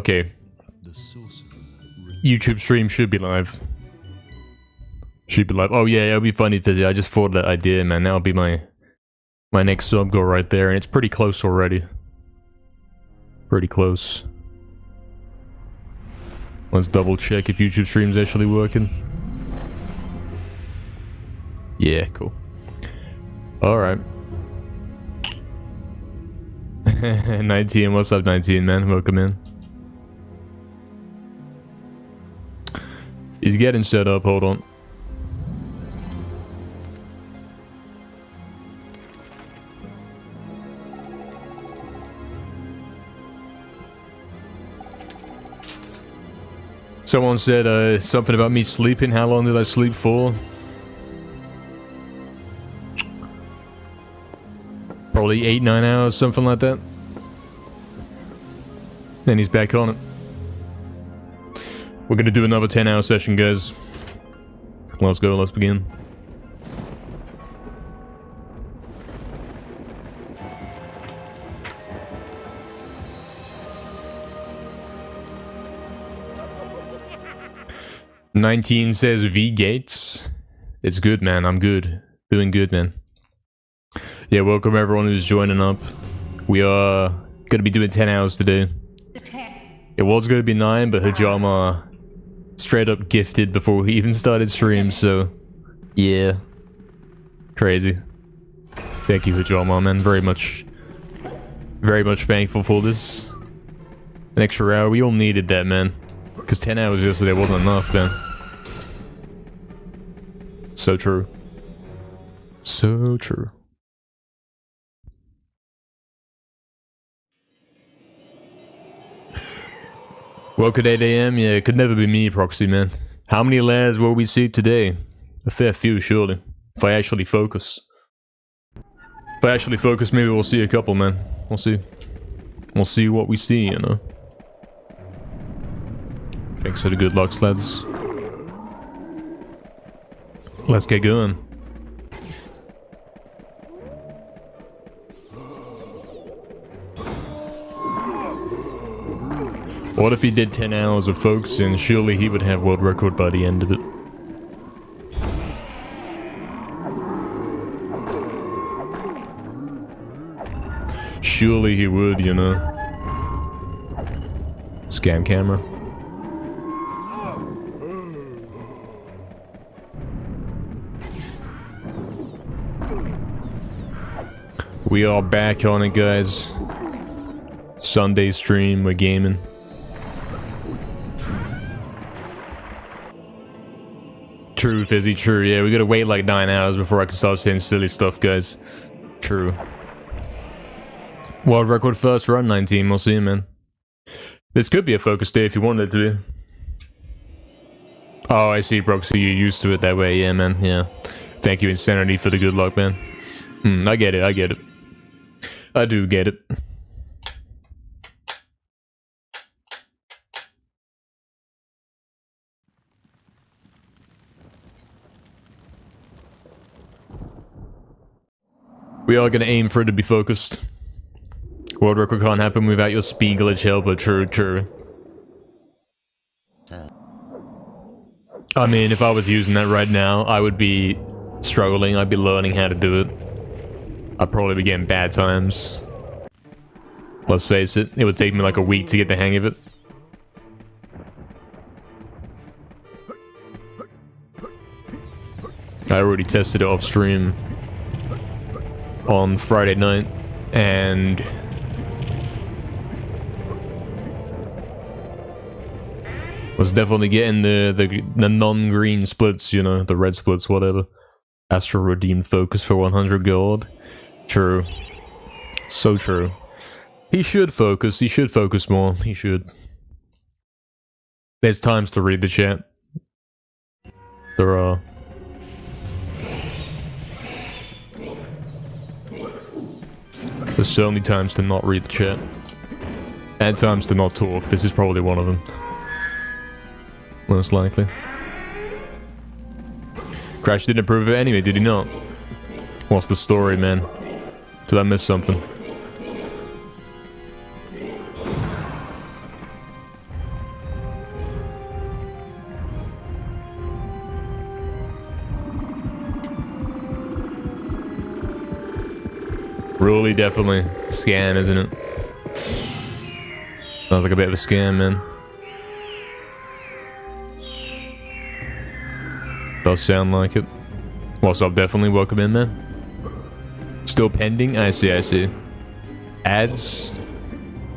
okay. YouTube stream should be live. Should be live. Oh yeah, it'll be funny, Fizzy. I just thought of that idea, man. That'll be my next sub goal right there, and it's pretty close already. Pretty close. Let's double check if YouTube stream's actually working. Yeah, cool. Alright. 19, what's up 19, man? Welcome in. He's getting set up, hold on. Someone said something about me sleeping. How long did I sleep for? Probably 8-9 hours, something like that. Then he's back on it. We're gonna do another 10-hour session, guys. Let's go, let's begin. "19 says V Gates. It's good, man. I'm good. Doing good, man. Yeah, welcome everyone who's joining up. We are gonna be doing 10 hours today. It was gonna be 9, but Hajama straight up gifted before we even started stream, so yeah. Crazy. Thank you, Hajama, man. Very much thankful for this. An extra hour, we all needed that, man. Because 10 hours yesterday wasn't enough, man. So true. So true. Woke at 8 AM? Yeah, it could never be me, Proxy, man. How many layers will we see today? A fair few, surely. If I actually focus. If I actually focus, maybe we'll see a couple, man. We'll see. We'll see what we see, you know. Thanks for the good luck, lads. Let's get going. What if he did 10 hours of focusing? Surely he would have world record by the end of it. Surely he would, you know. Scam camera. We are back on it, guys. Sunday stream, we're gaming. True, Fizzy, true. Yeah, we gotta wait like 9 hours before I can start saying silly stuff, guys. True. World record first run, 19. We'll see, man. This could be a focus day if you wanted it to be. Oh, I see, Proxy. You're used to it that way. Yeah, man. Yeah. Thank you, Insanity, for the good luck, man. I get it. I get it. I do get it. We are gonna aim for it to be focused. World record can't happen without your speed glitch helper. True, true. I mean, if I was using that right now, I would be struggling. I'd be learning how to do it. I'd probably be getting bad times. Let's face it, it would take me like a week to get the hang of it. I already tested it off stream on Friday night, and was definitely getting the non-green splits, you know, the red splits, whatever. Astral redeemed focus for 100 gold. True. So true. He should focus more, he should. There's times to read the chat. There are. There's certainly times to not read the chat. And times to not talk. This is probably one of them. Most likely. Crash didn't approve of it anyway, did he not? What's the story, man? Did I miss something? Really, definitely scam, isn't it? Sounds like a bit of a scam, man. Does sound like it. What's up? Definitely welcome in, man. Still pending? I see, I see. Ads?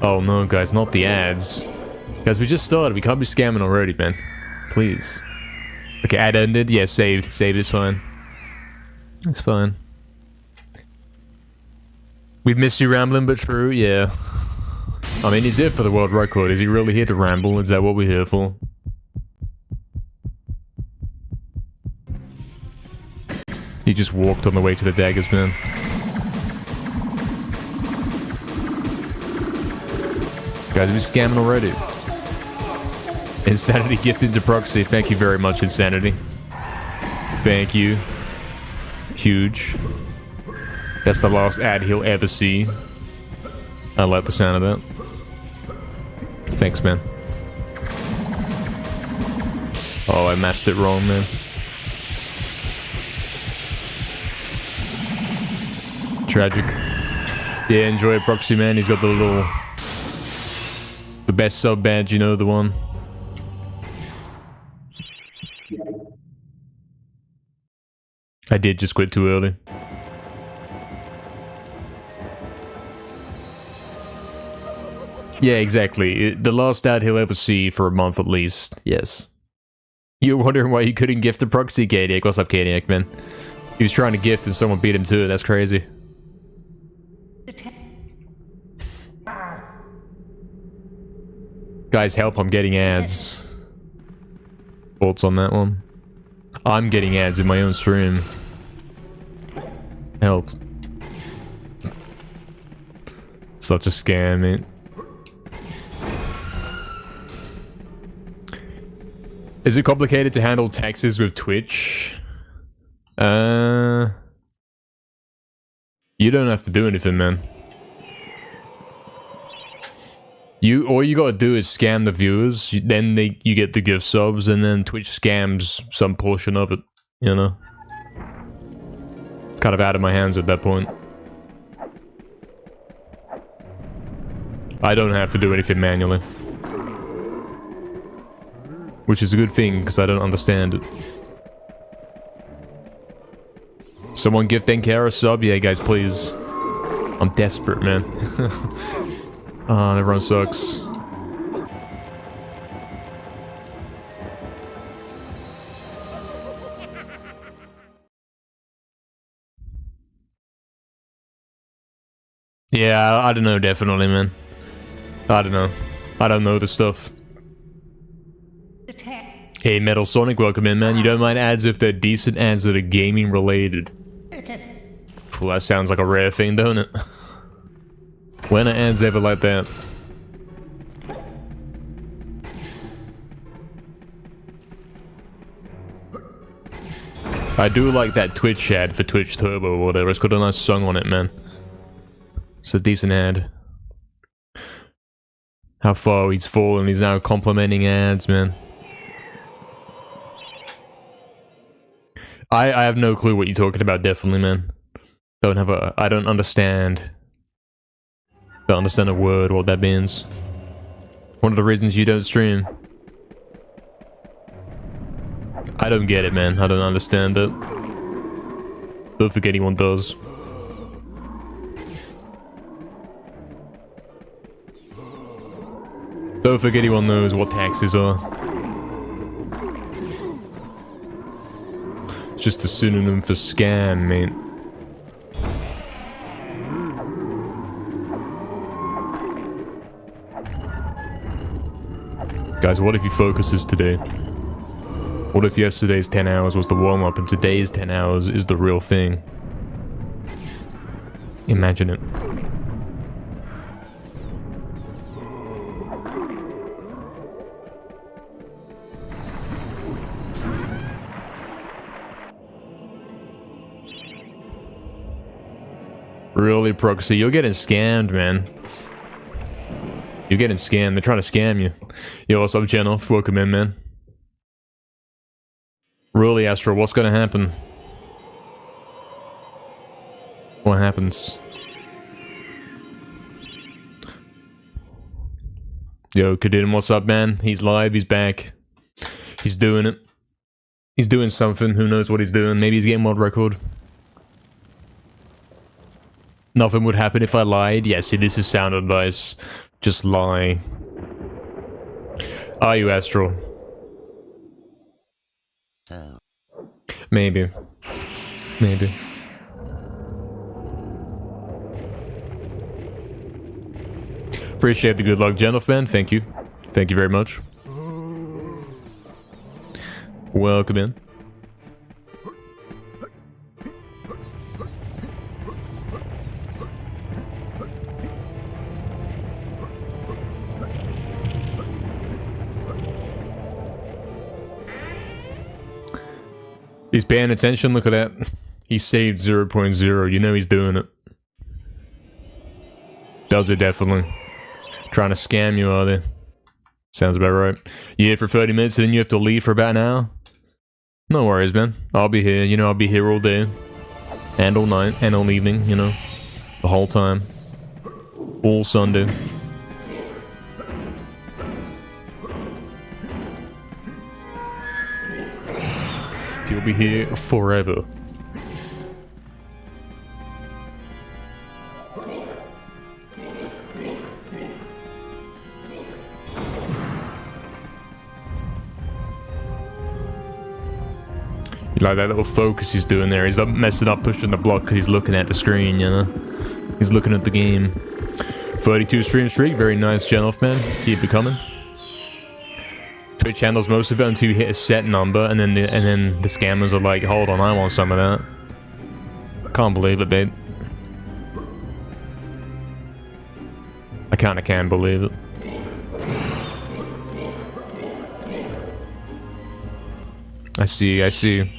Oh no, guys, not the ads. Guys, we just started. We can't be scamming already, man. Please. Okay, ad ended. Yeah, saved. Saved is fine. It's fine. We've missed you rambling, but true, yeah. I mean, he's here for the world record. Is he really here to ramble? Is that what we're here for? He just walked on the way to the daggers, man. Guys, we're scamming already. Insanity gifted to proxy. Thank you very much, Insanity. Thank you. Huge. That's the last ad he'll ever see. I like the sound of that. Thanks, man. Oh, I matched it wrong, man. Tragic. Yeah, enjoy it, Proxy, man. He's got the little... the best sub badge, you know, the one. I did just quit too early. Yeah, exactly. The last ad he'll ever see for a month at least. Yes. You're wondering why you couldn't gift a proxy, Kadiak. What's up, Kadiak, man? He was trying to gift and someone beat him to it. That's crazy. Guys, help, I'm getting ads. Thoughts on that one? I'm getting ads in my own stream. Help. Such a scam, mate. Is it complicated to handle taxes with Twitch? You don't have to do anything, man. All you gotta do is scam the viewers, then you get the gift subs, and then Twitch scams some portion of it, you know? It's kind of out of my hands at that point. I don't have to do anything manually. Which is a good thing, because I don't understand it. Someone gift Denkara a sub? Yeah, guys, please. I'm desperate, man. Everyone sucks. Yeah, I don't know, definitely, man. I don't know. I don't know the stuff. Hey, Metal Sonic, welcome in, man. You don't mind ads if they're decent ads that are gaming related. Well, that sounds like a rare thing, don't it? When are ads ever like that? I do like that Twitch ad for Twitch Turbo or whatever. It's got a nice song on it, man. It's a decent ad. How far he's fallen. He's now complimenting ads, man. I have no clue what you're talking about, definitely, man. I don't understand. Don't understand a word, what that means. One of the reasons you don't stream. I don't get it, man. I don't understand it. Don't think anyone does. Don't think anyone knows what taxes are. It's just a synonym for scam, mate. Guys, what if he focuses today? What if yesterday's 10 hours was the warm-up and today's 10 hours is the real thing? Imagine it. Really, Proxy? You're getting scammed, man. You're getting scammed. They're trying to scam you. Yo, what's up, Genoff? Welcome in, man. Really, Astro, what's gonna happen? What happens? Yo, Kadin, what's up, man? He's live, he's back. He's doing it. He's doing something, who knows what he's doing. Maybe he's getting world record. Nothing would happen if I lied. Yeah, see, this is sound advice. Just lie. Are you Astral? Maybe. Maybe. Appreciate the good luck, gentlemen. Thank you. Thank you very much. Welcome in. He's paying attention, look at that. He saved 0.0, you know he's doing it. Does it definitely. Trying to scam you, are they? Sounds about right. You here for 30 minutes and then you have to leave for about an hour? No worries, man. I'll be here, you know, I'll be here all day. And all night, and all evening, you know. The whole time. All Sunday. You'll be here forever. You like that little focus he's doing there? He's not messing up pushing the block because he's looking at the screen, you know? He's looking at the game. 32 stream streak, very nice, gentleman. Keep it coming. Twitch handles most of it until you hit a set number, and then the scammers are like, hold on, I want some of that. Can't believe it, babe. I kinda can believe it. I see, I see.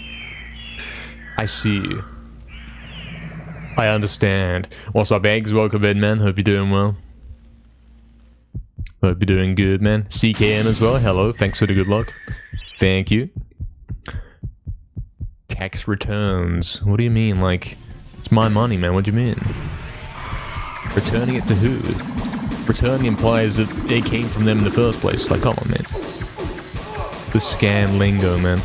I see. I understand. What's up, Eggs? Welcome in, man. Hope you're doing well. Hope you're doing good, man. CKM as well. Hello. Thanks for the good luck. Thank you. Tax returns. What do you mean? Like, it's my money, man. What do you mean? Returning it to who? Returning implies that it came from them in the first place. Like, come on, man. The scam lingo, man.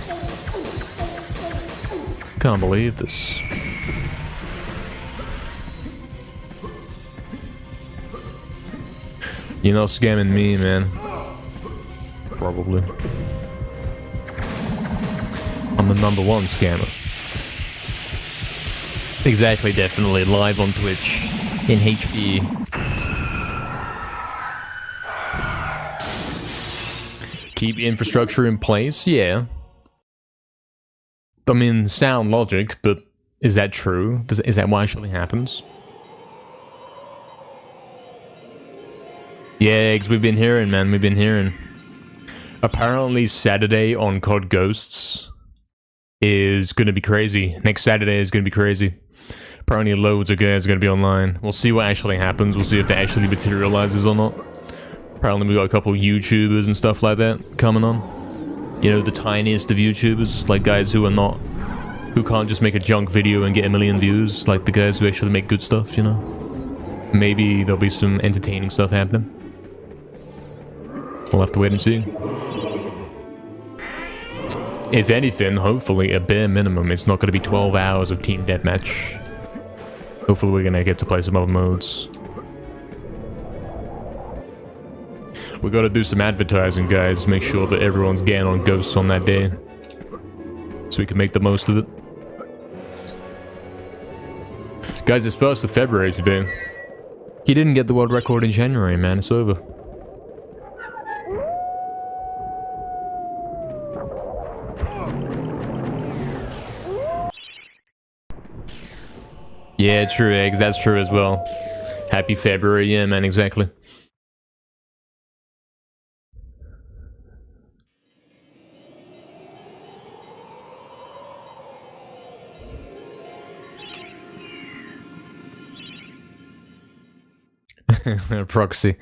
Can't believe this. You're not scamming me, man. Probably. I'm the #1 scammer. Exactly, definitely. Live on Twitch. In HD. Keep infrastructure in place? Yeah. I mean, sound logic, but is that true? Is that what actually happens? Yeah, eggs, we've been hearing, man, we've been hearing. Apparently Saturday on COD Ghosts is gonna be crazy. Next Saturday is gonna be crazy. Apparently loads of guys are gonna be online. We'll see what actually happens, we'll see if that actually materializes or not. Apparently we got a couple YouTubers and stuff like that coming on. You know, the tiniest of YouTubers, like guys who can't just make a junk video and get 1 million views, like the guys who actually make good stuff, you know? Maybe there'll be some entertaining stuff happening. We'll have to wait and see. If anything, hopefully, a bare minimum, it's not going to be 12 hours of team deathmatch. Hopefully we're going to get to play some other modes. We got to do some advertising, guys. Make sure that everyone's getting on Ghosts on that day. So we can make the most of it. Guys, it's 1st of February today. He didn't get the world record in January, man. It's over. Yeah, true, eggs. That's true as well. Happy February. Yeah, man, exactly. Proxy.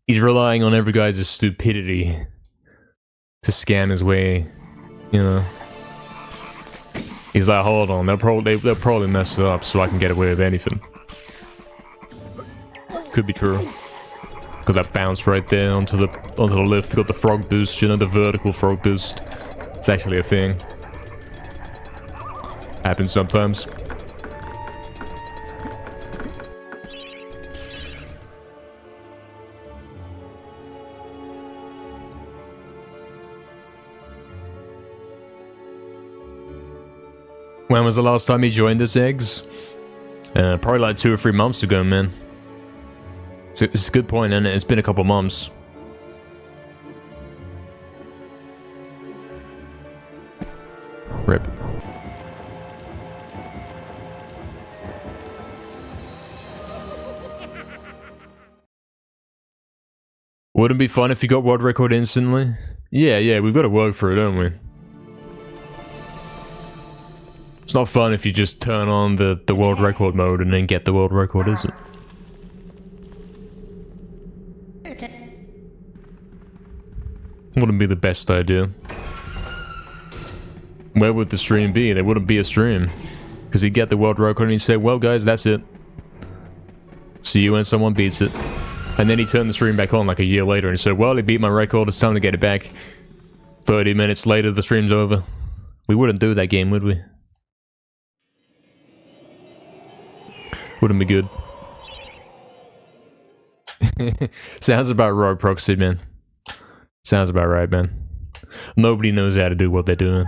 He's relying on every guy's stupidity to scam his way, you know. He's like, hold on, they'll probably mess it up so I can get away with anything. Could be true. Got that bounce right there onto the lift. Got the frog boost, you know, the vertical frog boost. It's actually a thing. Happens sometimes. When was the last time you joined us, Eggs? Probably like 2 or 3 months ago, man. It's a good point, and it's been a couple months. Rip. Wouldn't it be fun if you got world record instantly? Yeah, we've got to work for it, don't we? It's not fun if you just turn on the world record mode and then get the world record, is it? Wouldn't be the best idea. Where would the stream be? There wouldn't be a stream. Because he'd get the world record and he'd say, well guys, that's it. See you when someone beats it. And then he turned the stream back on like a year later and said, well, he beat my record, it's time to get it back. 30 minutes later, the stream's over. We wouldn't do that game, would we? Wouldn't be good. Sounds about right, Proxy, man. Sounds about right, man. Nobody knows how to do what they're doing.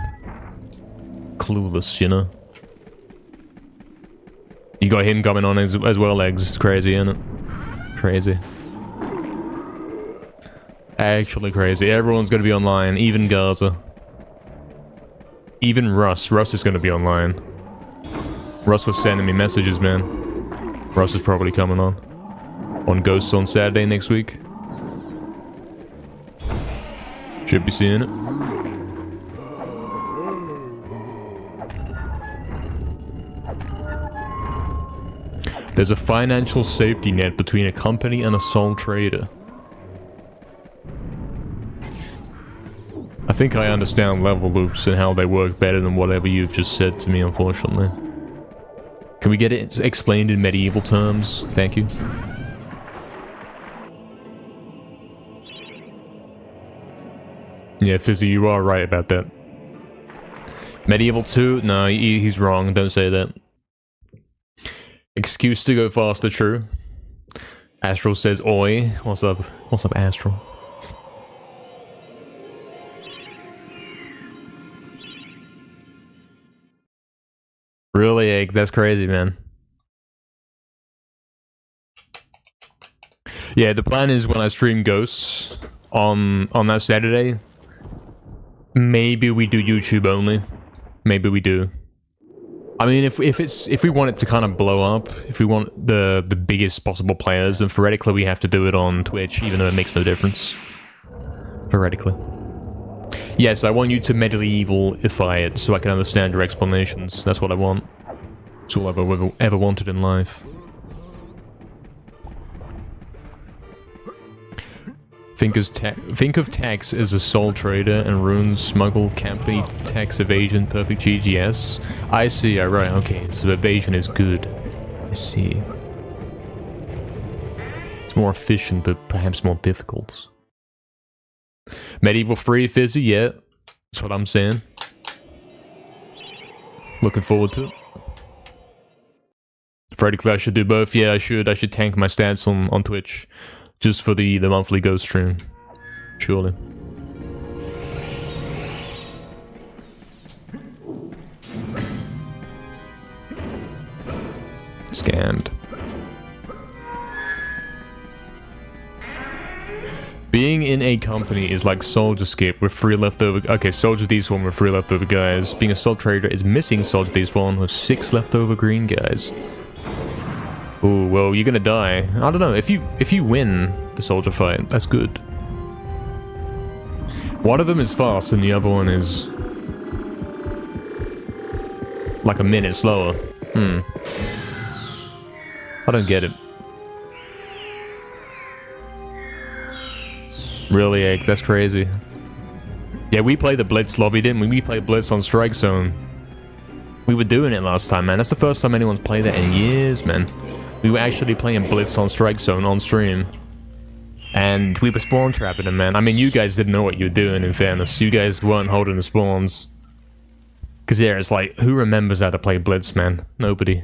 Clueless, you know? You got him coming on as well, Eggs. It's crazy, isn't it? Crazy. Actually crazy. Everyone's gonna be online, even Gaza. Even Russ. Russ is gonna be online. Russ was sending me messages, man. Russ is probably coming on Ghosts on Saturday next week. Should be seeing it. There's a financial safety net between a company and a sole trader. I think I understand level loops and how they work better than whatever you've just said to me, unfortunately. Can we get it explained in medieval terms? Thank you. Yeah, Fizzy, you are right about that. MediEvil 2? No, he's wrong. Don't say that. Excuse to go faster, true. Astral says, oi. What's up? What's up, Astral? Really, Eggs? That's crazy, man. Yeah, the plan is when I stream Ghosts on that Saturday, maybe we do YouTube only. Maybe we do. I mean, if we want it to kind of blow up, if we want the biggest possible players, then theoretically we have to do it on Twitch, even though it makes no difference. Theoretically. Yes, I want you to MediEvil-ify it so I can understand your explanations. That's what I want. It's all I've ever wanted in life. Think of tax as a sole trader and runes, smuggle, company, tax evasion, perfect GGS. I see, alright, okay, so evasion is good. I see. It's more efficient, but perhaps more difficult. MediEvil 3, Fizzy, yeah. That's what I'm saying. Looking forward to it. Theoretically, I should do both. Yeah, I should tank my stats on Twitch. Just for the monthly Ghost stream. Surely. Scammed. Being in a company is like Soldier Skip with 3 leftover... Okay, Soldier Despawn with 3 leftover guys. Being a Soul Trader is missing Soldier Despawn with 6 leftover green guys. Ooh, well, you're gonna die. I don't know, if you win the soldier fight, that's good. One of them is fast and the other one is... like a minute slower. I don't get it. Really, Eggs, that's crazy. Yeah, we played the Blitz lobby, didn't we? We played Blitz on Strike Zone. We were doing it last time, man. That's the first time anyone's played that in years, man. We were actually playing Blitz on Strike Zone on stream. And we were spawn trapping them, man. I mean, you guys didn't know what you were doing, in fairness. You guys weren't holding the spawns. Because, yeah, it's like, who remembers how to play Blitz, man? Nobody.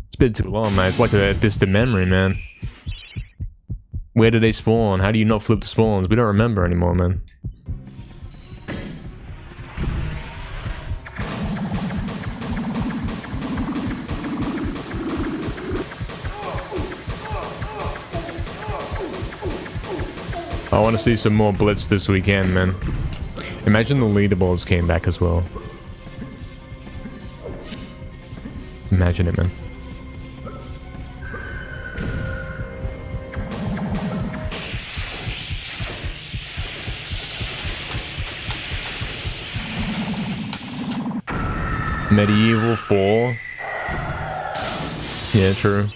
It's been too long, man. It's like a distant memory, man. Where do they spawn? How do you not flip the spawns? We don't remember anymore, man. I want to see some more Blitz this weekend, man. Imagine the leaderboards came back as well. Imagine it, man. MediEvil 4. Yeah, true.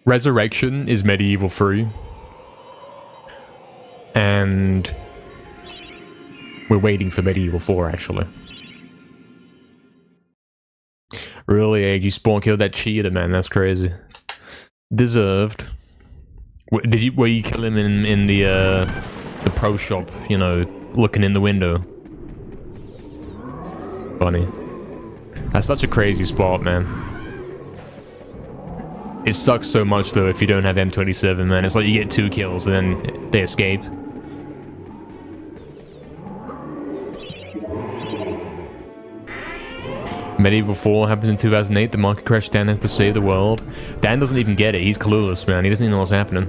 Resurrection is MediEvil 3. And we're waiting for MediEvil 4, actually. Really, Age, you spawn killed that cheater, man. That's crazy. Deserved. Were you kill him in the pro shop, you know, looking in the window? Funny. That's such a crazy spot, man. It sucks so much, though, if you don't have M27, man. It's like you get 2 kills, and then they escape. MediEvil 4 happens in 2008. The market crash. Dan has to save the world. Dan doesn't even get it. He's clueless, man. He doesn't even know what's happening.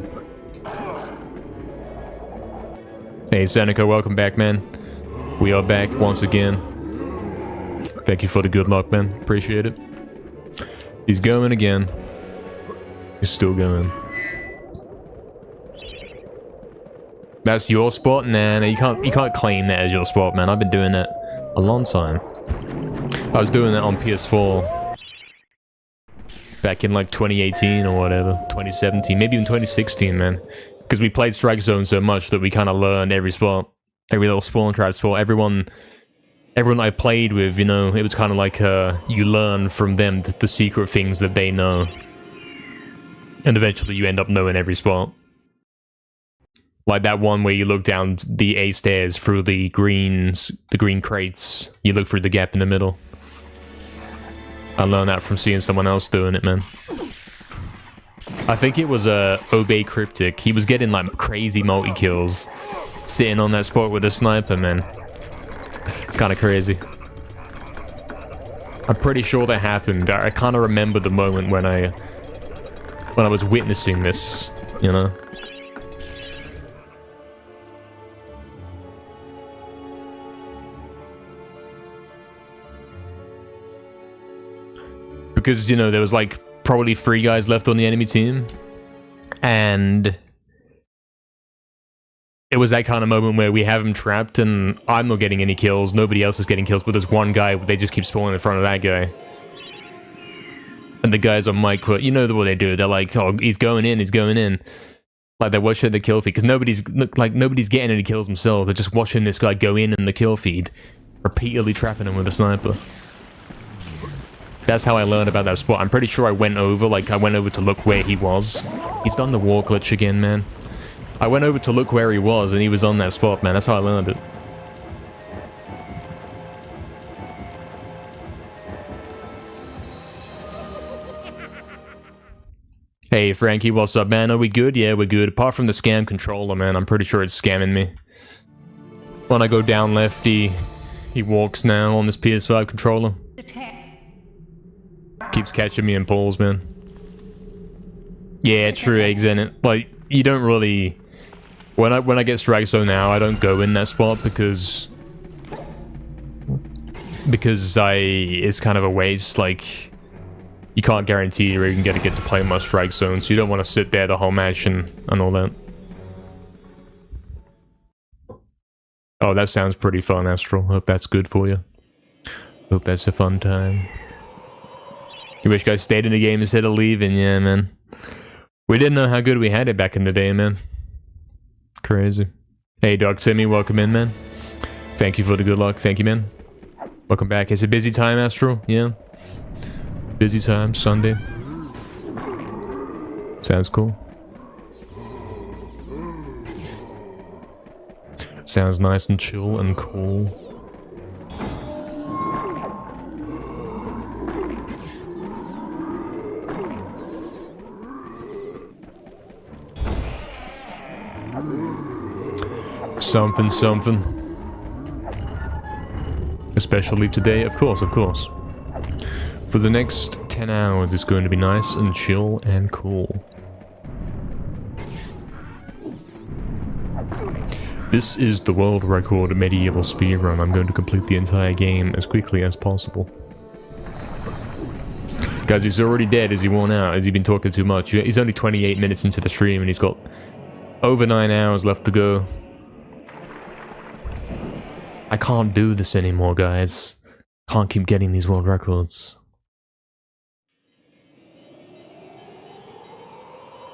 Hey, Seneca, welcome back, man. We are back once again. Thank you for the good luck, man. Appreciate it. He's going again. He's still going. That's your spot? Nah, you can't claim that as your spot, man. I've been doing that a long time. I was doing that on PS4 back in like 2018 or whatever, 2017, maybe even 2016, man. Because we played Strike Zone so much that we kind of learned every spot, every little spawn trap spot. Everyone I played with, you know, it was kind of like you learn from them the secret things that they know. And eventually you end up knowing every spot. Like that one where you look down the A stairs through the green crates. You look through the gap in the middle. I learned that from seeing someone else doing it, man. I think it was Obey Cryptic. He was getting like crazy multi-kills. Sitting on that spot with a sniper, man. It's kind of crazy. I'm pretty sure that happened. I kind of remember the moment when I was witnessing this, you know? Because, you know, there was like probably 3 guys left on the enemy team. And it was that kind of moment where we have them trapped and I'm not getting any kills, nobody else is getting kills, but there's one guy, they just keep spawning in front of that guy. And the guys on mic, you know what they do, they're like, oh, he's going in, he's going in. Like, they're watching the kill feed, because nobody's getting any kills themselves, they're just watching this guy go in the kill feed, repeatedly trapping him with a sniper. That's how I learned about that spot. I'm pretty sure I went over to look where he was. He's done the war glitch again, man. I went over to look where he was, and he was on that spot, man. That's how I learned it. Hey, Frankie, what's up, man? Are we good? Yeah, we're good. Apart from the scam controller, man. I'm pretty sure it's scamming me. When I go down left, he walks now on this PS5 controller. Keeps catching me in pulls, man. Yeah, true, eggs in it. Like, you don't really... When I get Strike Zone now, I don't go in that spot because it's kind of a waste. Like, you can't guarantee you're even gonna get to play my Strike Zone, so you don't want to sit there the whole match and all that. Oh, that sounds pretty fun, Astral. Hope that's good for you. Hope that's a fun time. You wish guys stayed in the game instead of leaving, yeah, man. We didn't know how good we had it back in the day, man. Crazy. Hey, Doc Timmy, welcome in, man. Thank you for the good luck. Thank you, man. Welcome back. It's a busy time, Astral. Yeah. Busy time, Sunday. Sounds cool. Sounds nice and chill and cool. Something, something. Especially today, of course, of course. For the next 10 hours, it's going to be nice and chill and cool. This is the world record MediEvil speedrun. I'm going to complete the entire game as quickly as possible. Guys, he's already dead. Is he worn out? Has he been talking too much? He's only 28 minutes into the stream and he's got over 9 hours left to go. I can't do this anymore, guys. Can't keep getting these world records.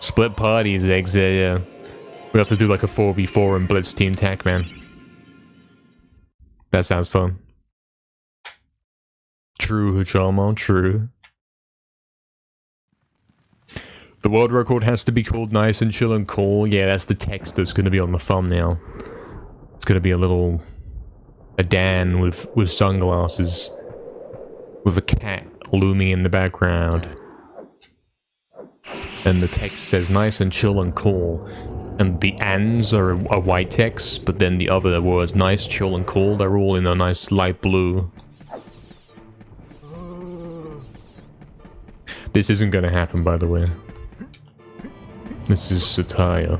Split parties, eggs, yeah. We have to do like a 4v4 and Blitz Team Tac, man. That sounds fun. True, Huchalmo, true. The world record has to be called nice and chill and cool. Yeah, that's the text that's going to be on the thumbnail. It's going to be a Dan with sunglasses. With a cat looming in the background. And the text says nice and chill and cool. And the ands are a white text, but then the other words, nice, chill, and cool, they're all in a nice light blue. This isn't gonna happen, by the way. This is satire.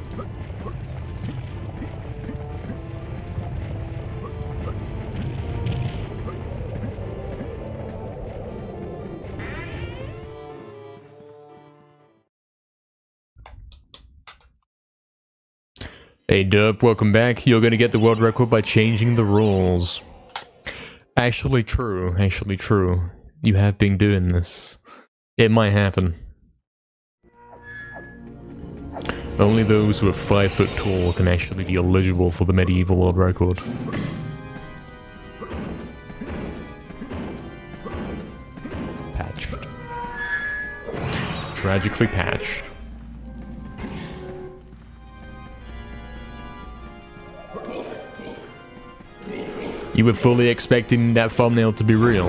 Hey Derp, welcome back. You're gonna get the world record by changing the rules. Actually true, actually true. You have been doing this. It might happen. Only those who are 5 foot tall can actually be eligible for the MediEvil world record. Patched. Tragically patched. You were fully expecting that thumbnail to be real.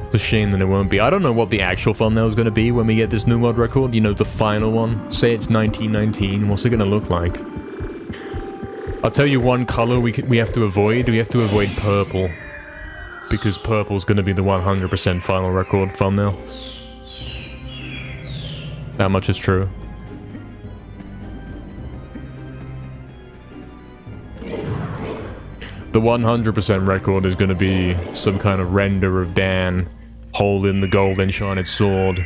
It's a shame that it won't be. I don't know what the actual thumbnail is going to be when we get this new world record. You know, the final one. Say it's 1919. What's it going to look like? I'll tell you one color we have to avoid. We have to avoid purple. Because purple is going to be the 100% final record thumbnail. That much is true. The 100% record is going to be some kind of render of Dan holding the gold enchanted sword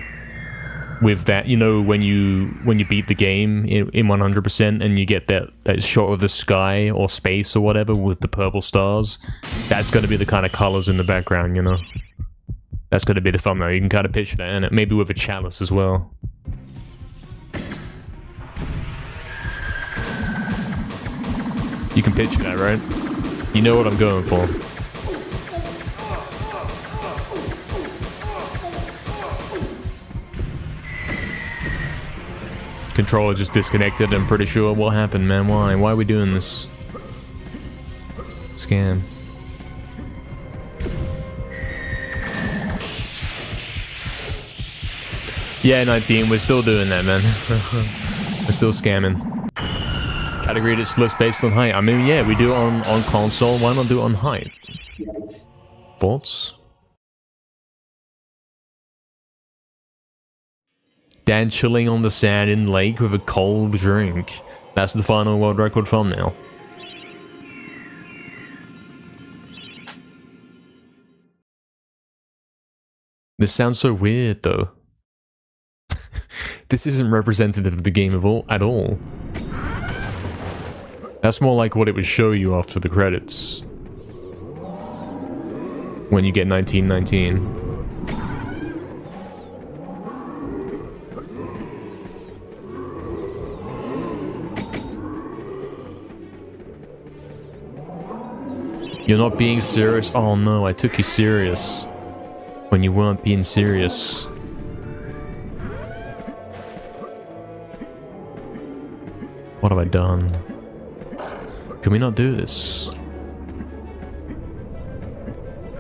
with that, you know, when you beat the game in 100% and you get that shot of the sky or space or whatever with the purple stars. That's going to be the kind of colors in the background, you know. That's going to be the thumbnail. You can kind of picture that in it, maybe with a chalice as well. You can picture that, right? You know what I'm going for. Controller just disconnected, I'm pretty sure. What happened, man? Why? Why are we doing this? Scam. Yeah, 19, we're still doing that, man. We're still scamming. Category that splits based on height. I mean, yeah, we do it on console. Why not do it on height? Thoughts? Dan chilling on the sand in lake with a cold drink. That's the final world record thumbnail. This sounds so weird, though. This isn't representative of the game at all. That's more like what it would show you after the credits. When you get 1919. You're not being serious? Oh no, I took you serious. when you weren't being serious. What have I done? Can we not do this?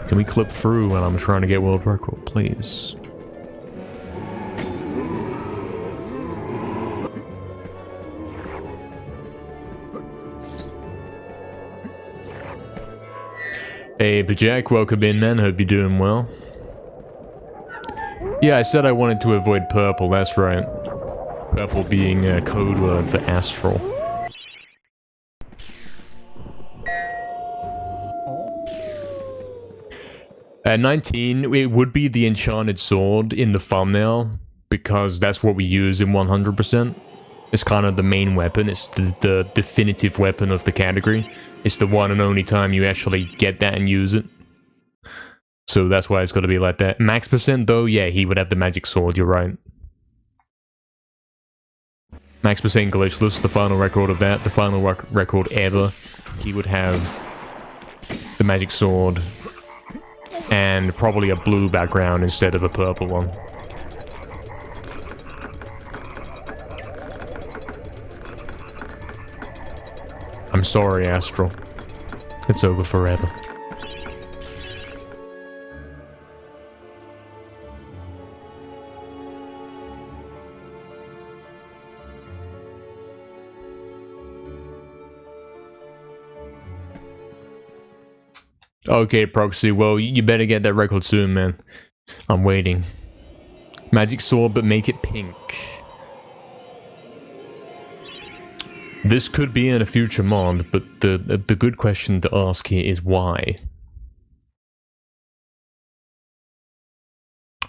Can we clip through when I'm trying to get world record, please? Hey, but Jack, welcome in, man. Hope you're doing well. Yeah, I said I wanted to avoid purple, that's right. Purple being a code word for astral. At 19, it would be the enchanted sword in the thumbnail, because that's what we use in 100%. It's kind of the main weapon, it's the definitive weapon of the category. It's the one and only time you actually get that and use it. So that's why it's got to be like that. Max percent though, yeah, he would have the magic sword, you're right. Max percent glitchless, the final record of that, the final record ever. He would have the magic sword and probably a blue background instead of a purple one. I'm sorry, Astral. It's over forever. Okay, Proxy, well, you better get that record soon, man. I'm waiting. Magic sword, but make it pink. This could be in a future mod, but the good question to ask here is why?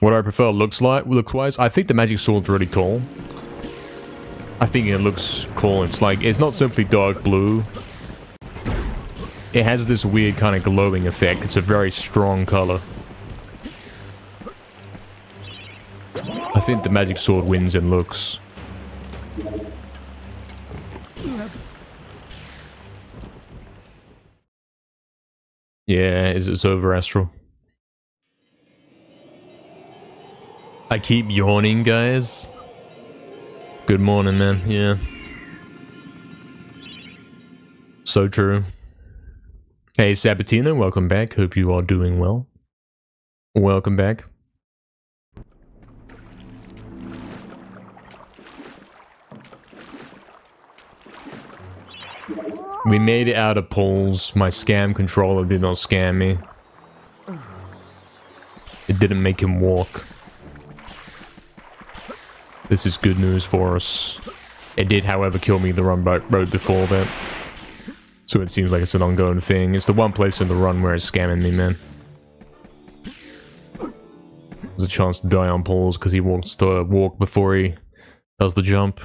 What I prefer looks-wise, I think the magic sword's really cool. I think it looks cool. It's like, it's not simply dark blue. It has this weird kind of glowing effect. It's a very strong color. I think the magic sword wins in looks. Yeah, it's over, Astral. I keep yawning, guys. Good morning, man. Yeah. So true. Hey, Sabatino, welcome back. Hope you are doing well. Welcome back. We made it out of polls. My scam controller did not scam me. It didn't make him walk. This is good news for us. It did, however, kill me the run road before that. So it seems like it's an ongoing thing. It's the one place in the run where it's scamming me, man. There's a chance to die on poles because he wants to walk before he does the jump.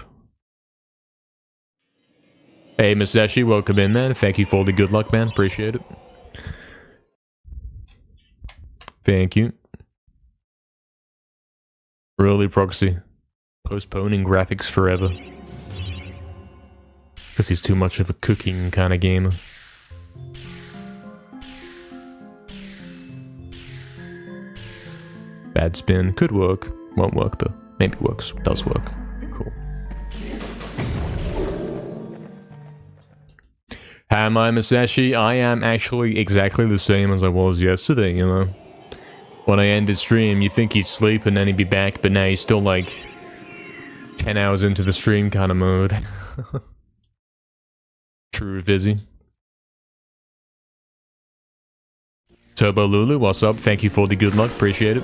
Hey, Masashi, welcome in, man. Thank you for the good luck, man. Appreciate it. Thank you. Really, Proxy. Postponing graphics forever. Because he's too much of a cooking kind of gamer. Bad spin. Could work. Won't work though. Maybe works. Does work. Cool. Hi, am I Masashi? I am actually exactly the same as I was yesterday, you know? When I ended stream, you'd think he'd sleep and then he'd be back, but now he's still like 10 hours into the stream kind of mode. True, Vizzy. Turbo Lulu, what's up? Thank you for the good luck, appreciate it.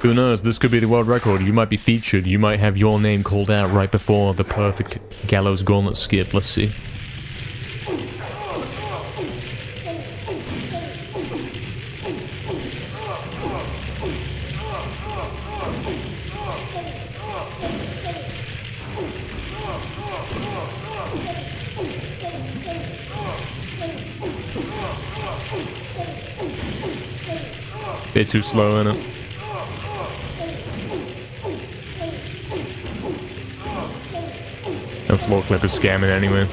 Who knows, this could be the world record. You might be featured, you might have your name called out right before the perfect Gallows Gauntlet skip, let's see. Bit too slow, innit? And floor clip is scamming anyway.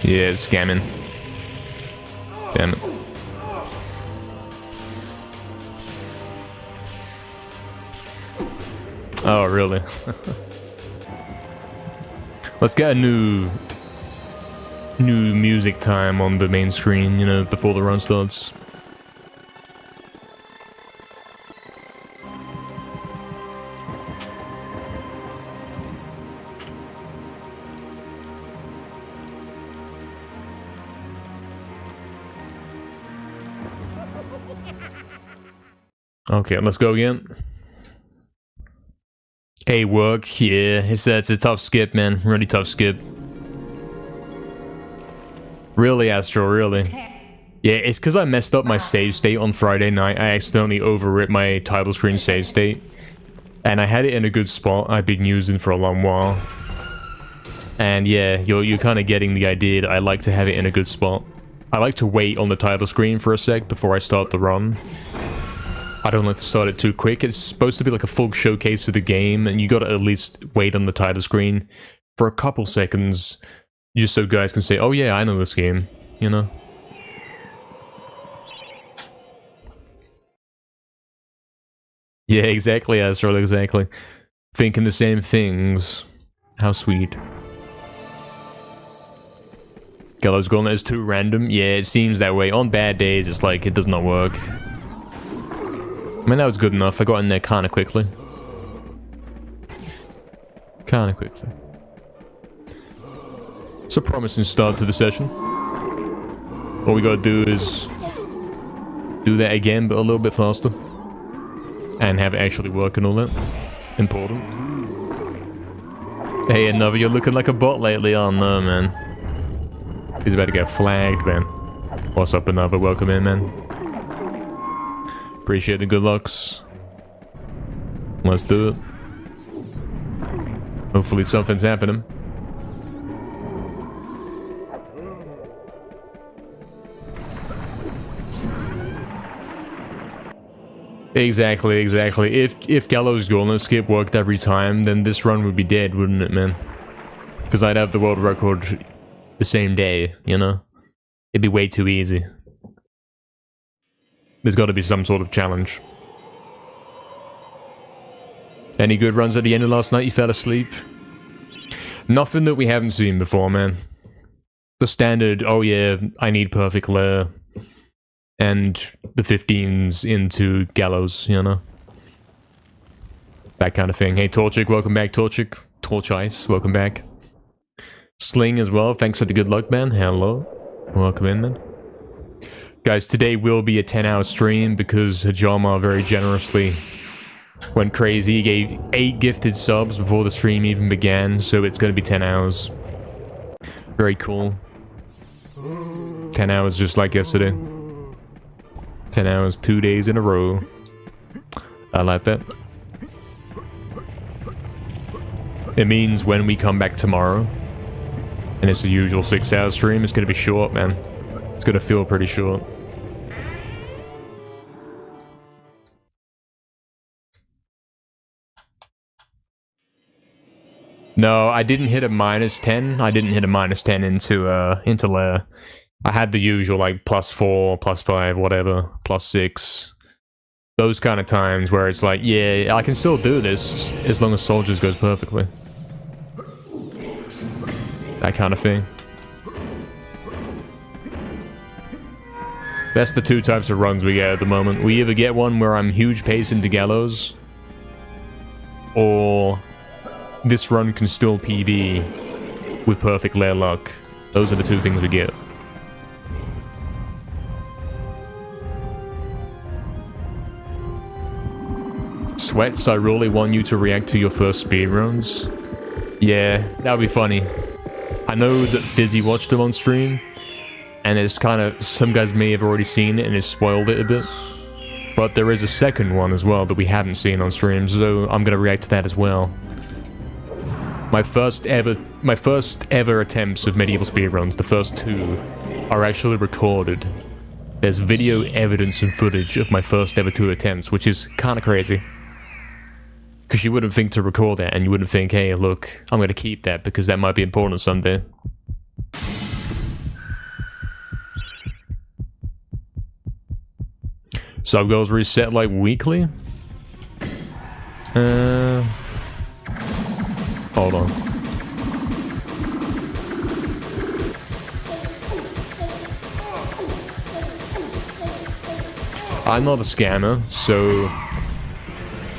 Yeah, it's scamming. Damn it. Oh, really? Let's get a new music time on the main screen, you know, before the run starts. Okay, let's go again. Hey, work, yeah, it's a tough skip, man. Really tough skip. Really, Astro, really. Yeah, it's because I messed up my save state on Friday night. I accidentally overwrit my title screen save state. And I had it in a good spot I've been using for a long while. And yeah, you're kind of getting the idea that I like to have it in a good spot. I like to wait on the title screen for a sec before I start the run. I don't like to start it too quick. It's supposed to be like a full showcase of the game, and you gotta at least wait on the title screen for a couple seconds, just so guys can say, oh yeah, I know this game, you know? Yeah, exactly, Astro, exactly. Thinking the same things. How sweet. Gallows Gauntlet is too random? Yeah, it seems that way. On bad days, it's like, it does not work. I mean, that was good enough. I got in there kind of quickly. It's a promising start to the session. All we gotta do is do that again, but a little bit faster. And have it actually work and all that. Important. Hey, Another, you're looking like a bot lately. Oh no, man. He's about to get flagged, man. What's up, Another? Welcome in, man. Appreciate the good lucks. Let's do it. Hopefully something's happening. Exactly. If Gallows Gauntlet skip worked every time, then this run would be dead, wouldn't it, man? Because I'd have the world record the same day, you know? It'd be way too easy. There's got to be some sort of challenge. Any good runs at the end of last night? You fell asleep? Nothing that we haven't seen before, man. The standard, oh yeah, I need perfect lair. And the 15s into Gallows, you know? That kind of thing. Hey, Torchic, welcome back, Torchic. Torch Ice, welcome back. Sling as well, thanks for the good luck, man. Hello. Welcome in, man. Guys, today will be a 10-hour stream because Hajama very generously went crazy. He gave 8 gifted subs before the stream even began, so it's going to be 10 hours. Very cool. 10 hours just like yesterday. 10 hours, 2 days in a row. I like that. It means when we come back tomorrow, and it's the usual 6-hour stream, it's going to be short, man. It's going to feel pretty short. No, I didn't hit a -10. I didn't hit a -10 into lair. I had the usual, like, +4, +5, whatever, +6. Those kind of times where it's like, yeah, I can still do this as long as Soldiers goes perfectly. That kind of thing. That's the 2 types of runs we get at the moment. We either get one where I'm huge pace into Gallows, or this run can still PB with perfect lair luck. Those are the 2 things we get. Sweats, I really want you to react to your first speedruns. Yeah, that would be funny. I know that Fizzy watched them on stream, and it's kind of, some guys may have already seen it and it's spoiled it a bit. But there is a second one as well that we haven't seen on stream, so I'm gonna react to that as well. My first ever attempts of MediEvil speedruns, the first 2, are actually recorded. There's video evidence and footage of my first ever 2 attempts, which is kind of crazy. Because you wouldn't think to record that, and you wouldn't think, hey, look, I'm going to keep that because that might be important someday. Sub goals reset like weekly? Hold on. I'm not a scammer, so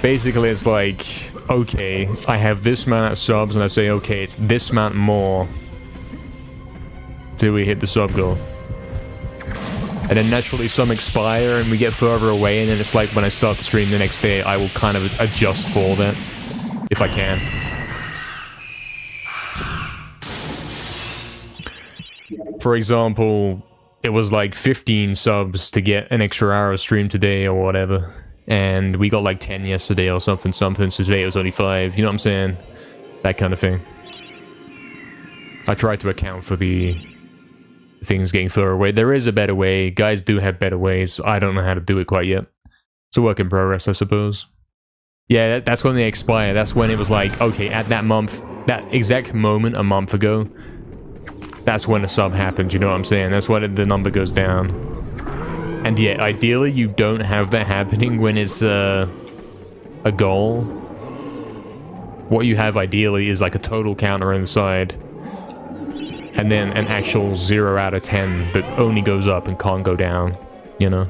basically it's like, okay, I have this amount of subs, and I say, okay, it's this amount more till we hit the sub goal. And then naturally some expire and we get further away, and then it's like when I start the stream the next day, I will kind of adjust for that, if I can. For example, it was like 15 subs to get an extra hour of stream today or whatever. And we got like 10 yesterday or something, so today it was only 5, you know what I'm saying? That kind of thing. I tried to account for the things getting further away. There is a better way, guys do have better ways, I don't know how to do it quite yet. It's a work in progress, I suppose. Yeah, that's when they expire, that's when it was like, okay, at that month, that exact moment a month ago, that's when a sub happens, you know what I'm saying? That's when the number goes down. And yeah, ideally you don't have that happening when it's a goal. What you have ideally is like a total counter inside, and then an actual 0 out of 10 that only goes up and can't go down, you know?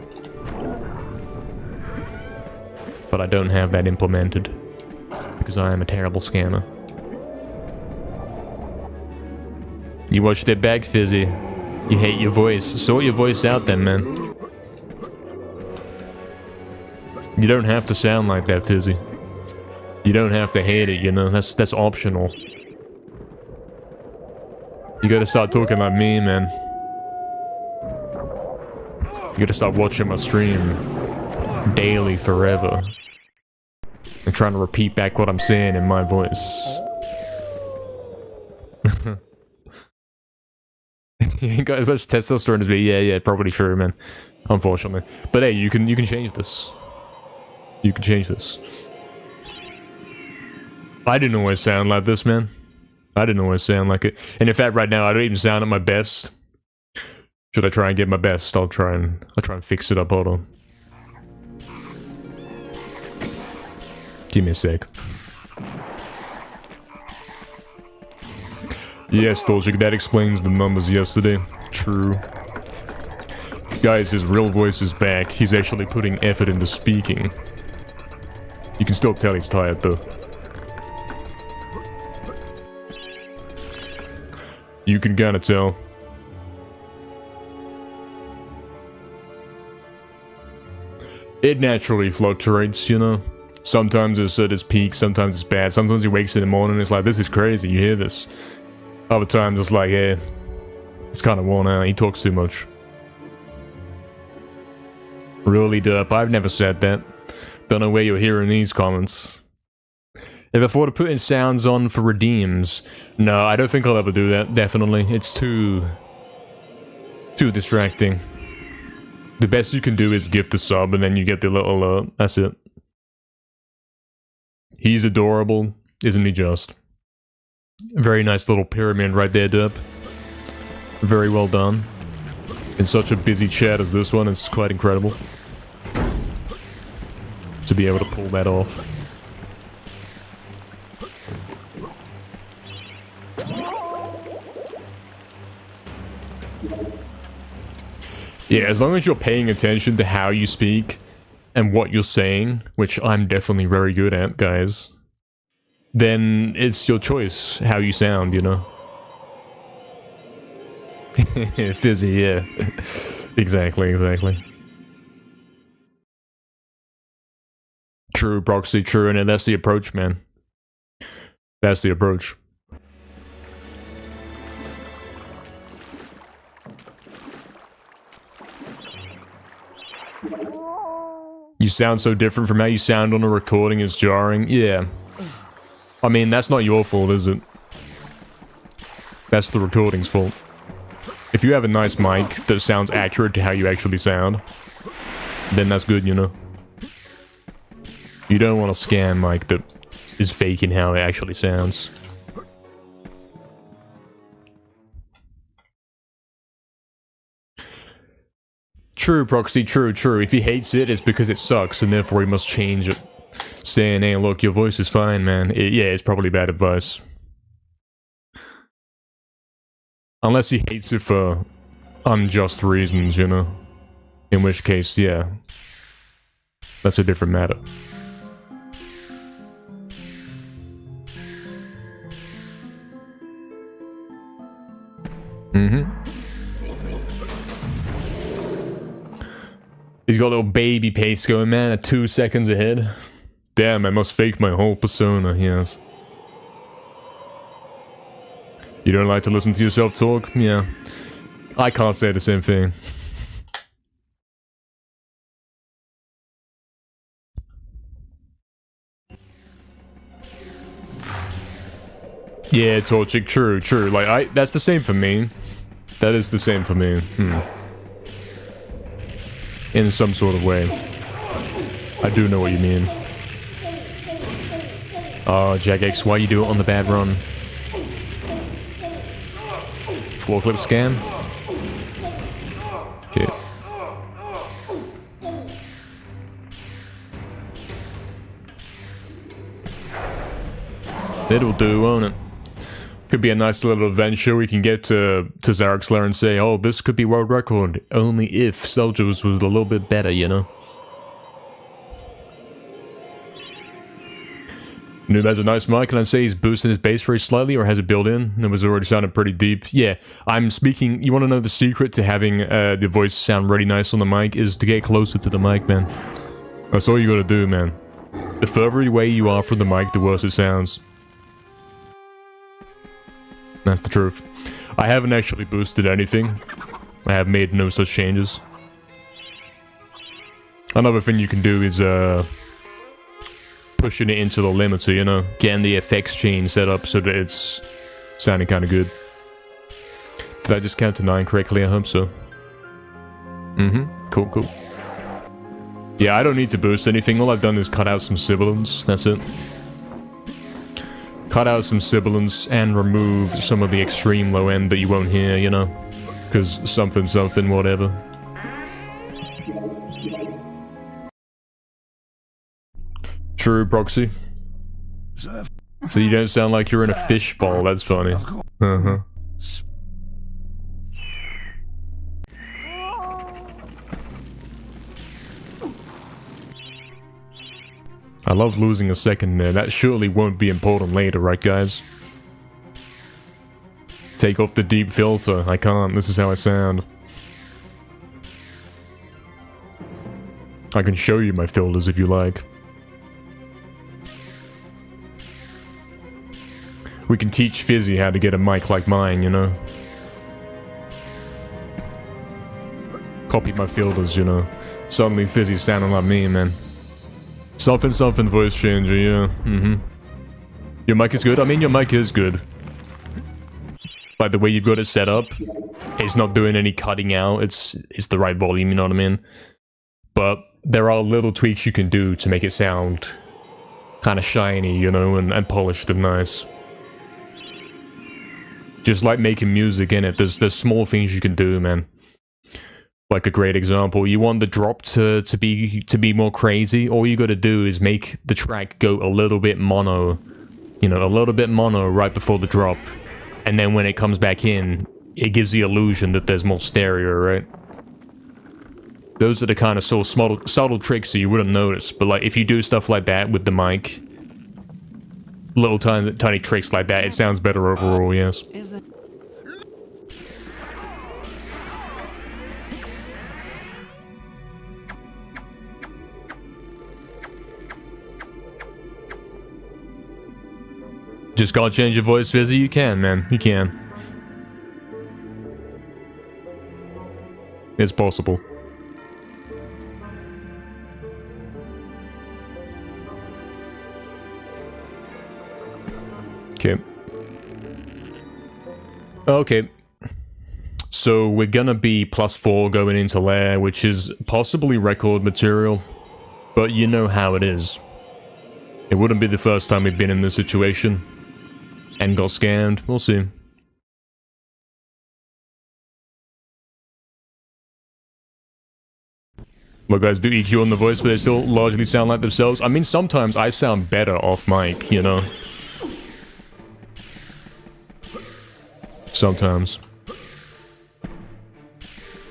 But I don't have that implemented, because I am a terrible scammer. You watched it back, Fizzy. You hate your voice. Sort your voice out then, man. You don't have to sound like that, Fizzy. You don't have to hate it, you know? That's optional. You gotta start talking like me, man. You gotta start watching my stream daily forever. And trying to repeat back what I'm saying in my voice. You ain't got as much testosterone as me. Yeah, probably true, man. Unfortunately. But hey, you can change this. You can change this. I didn't always sound like this, man. I didn't always sound like it. And in fact, right now, I don't even sound at my best. Should I try and get my best? I'll try and fix it up. Hold on. Give me a sec. Yes, Dolchik, that explains the numbers yesterday. True. Guys, his real voice is back. He's actually putting effort into speaking. You can still tell he's tired, though. You can kinda tell. It naturally fluctuates, you know? Sometimes it's at its peak, sometimes it's bad. Sometimes he wakes in the morning and it's like, this is crazy, you hear this? Other times it's like, yeah, it's kind of worn out, he talks too much. Really, Derp, I've never said that. Don't know where you're hearing these comments. Ever thought of putting sounds on for redeems? No, I don't think I'll ever do that, definitely. It's too distracting. The best you can do is gift the sub and then you get the little alert. That's it. He's adorable, isn't he just? Very nice little pyramid right there, Derp. Very well done. In such a busy chat as this one, it's quite incredible to be able to pull that off. Yeah, as long as you're paying attention to how you speak and what you're saying, which I'm definitely very good at, guys, then it's your choice how you sound, you know? Fizzy, yeah. Exactly. True, Proxy, true, and that's the approach, man. That's the approach. You sound so different from how you sound on a recording, is jarring. Yeah. I mean, that's not your fault, is it? That's the recording's fault. If you have a nice mic that sounds accurate to how you actually sound, then that's good, you know? You don't want a scam mic that is faking how it actually sounds. True, Proxy, true. If he hates it, it's because it sucks, and therefore he must change it. Saying, hey, look, your voice is fine, man. Yeah, it's probably bad advice. Unless he hates it for unjust reasons, you know? In which case, yeah. That's a different matter. He's got a little baby pace going, man, at 2 seconds ahead. Damn, I must fake my whole persona, yes. You don't like to listen to yourself talk? Yeah. I can't say the same thing. Yeah, Torchic, true. Like, that's the same for me. That is the same for me. In some sort of way. I do know what you mean. Oh, Jagex, why you do it on the bad run? Floor clip scan? Okay. It'll do, won't it? Could be a nice little adventure. We can get to Zarek's lair and say, oh, this could be world record, only if Soldiers was a little bit better, you know? Noob has a nice mic, and I'd say he's boosting his bass very slightly, or has it built in? It was already sounding pretty deep. Yeah, I'm speaking... You want to know the secret to having the voice sound really nice on the mic? Is to get closer to the mic, man. That's all you gotta do, man. The further away you are from the mic, the worse it sounds. That's the truth. I haven't actually boosted anything. I have made no such changes. Another thing you can do is, pushing it into the limiter, you know? Getting the effects chain set up so that it's sounding kind of good. Did I just count to 9 correctly? I hope so. Cool. Yeah, I don't need to boost anything. All I've done is cut out some sibilants. That's it. Cut out some sibilants and remove some of the extreme low end that you won't hear, you know? Because something, whatever. True, Proxy. So you don't sound like you're in a fishbowl, that's funny. I love losing a second there. That surely won't be important later, right guys? Take off the deep filter. I can't. This is how I sound. I can show you my filters if you like. We can teach Fizzy how to get a mic like mine, you know? Copy my filters, you know? Suddenly Fizzy's sounding like me, man. Something voice changer, yeah. Your mic is good? I mean, your mic is good. Like, the way you've got it set up, it's not doing any cutting out, it's the right volume, you know what I mean? But there are little tweaks you can do to make it sound kind of shiny, you know, and polished and nice. Just like making music, innit? There's small things you can do, man. Like a great example, you want the drop to be more crazy, all you gotta do is make the track go a little bit mono. You know, a little bit mono right before the drop. And then when it comes back in, it gives the illusion that there's more stereo, right? Those are the kind of so subtle tricks that you wouldn't notice, but like if you do stuff like that with the mic, little tiny tricks like that, it sounds better overall, yes. Just gotta change your voice, Fizzy. You can, man. You can. It's possible. Okay. Okay. So we're gonna be +4 going into lair, which is possibly record material. But you know how it is. It wouldn't be the first time we've been in this situation. And got scammed. We'll see. Look, guys do EQ on the voice, but they still largely sound like themselves. I mean, sometimes I sound better off mic, you know? Sometimes.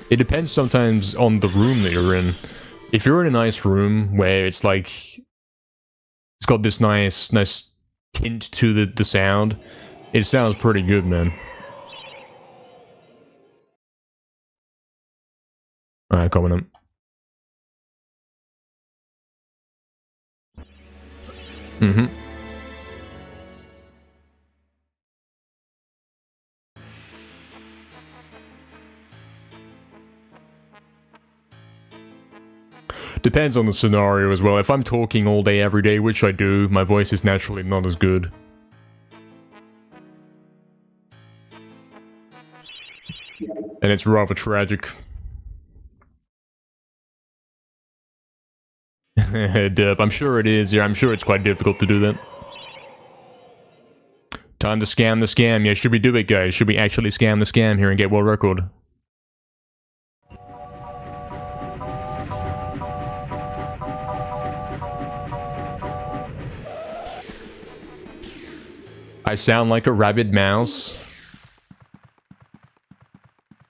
It depends sometimes on the room that you're in. If you're in a nice room where it's like... It's got this nice tint to the sound, it sounds pretty good, man. Alright, coming up. Mm-hmm. Depends on the scenario as well. If I'm talking all day every day, which I do, my voice is naturally not as good. And it's rather tragic. Derp, I'm sure it is. Yeah, I'm sure it's quite difficult to do that. Time to scam the scam. Yeah, should we do it, guys? Should we actually scam the scam here and get world record? I sound like a rabid mouse.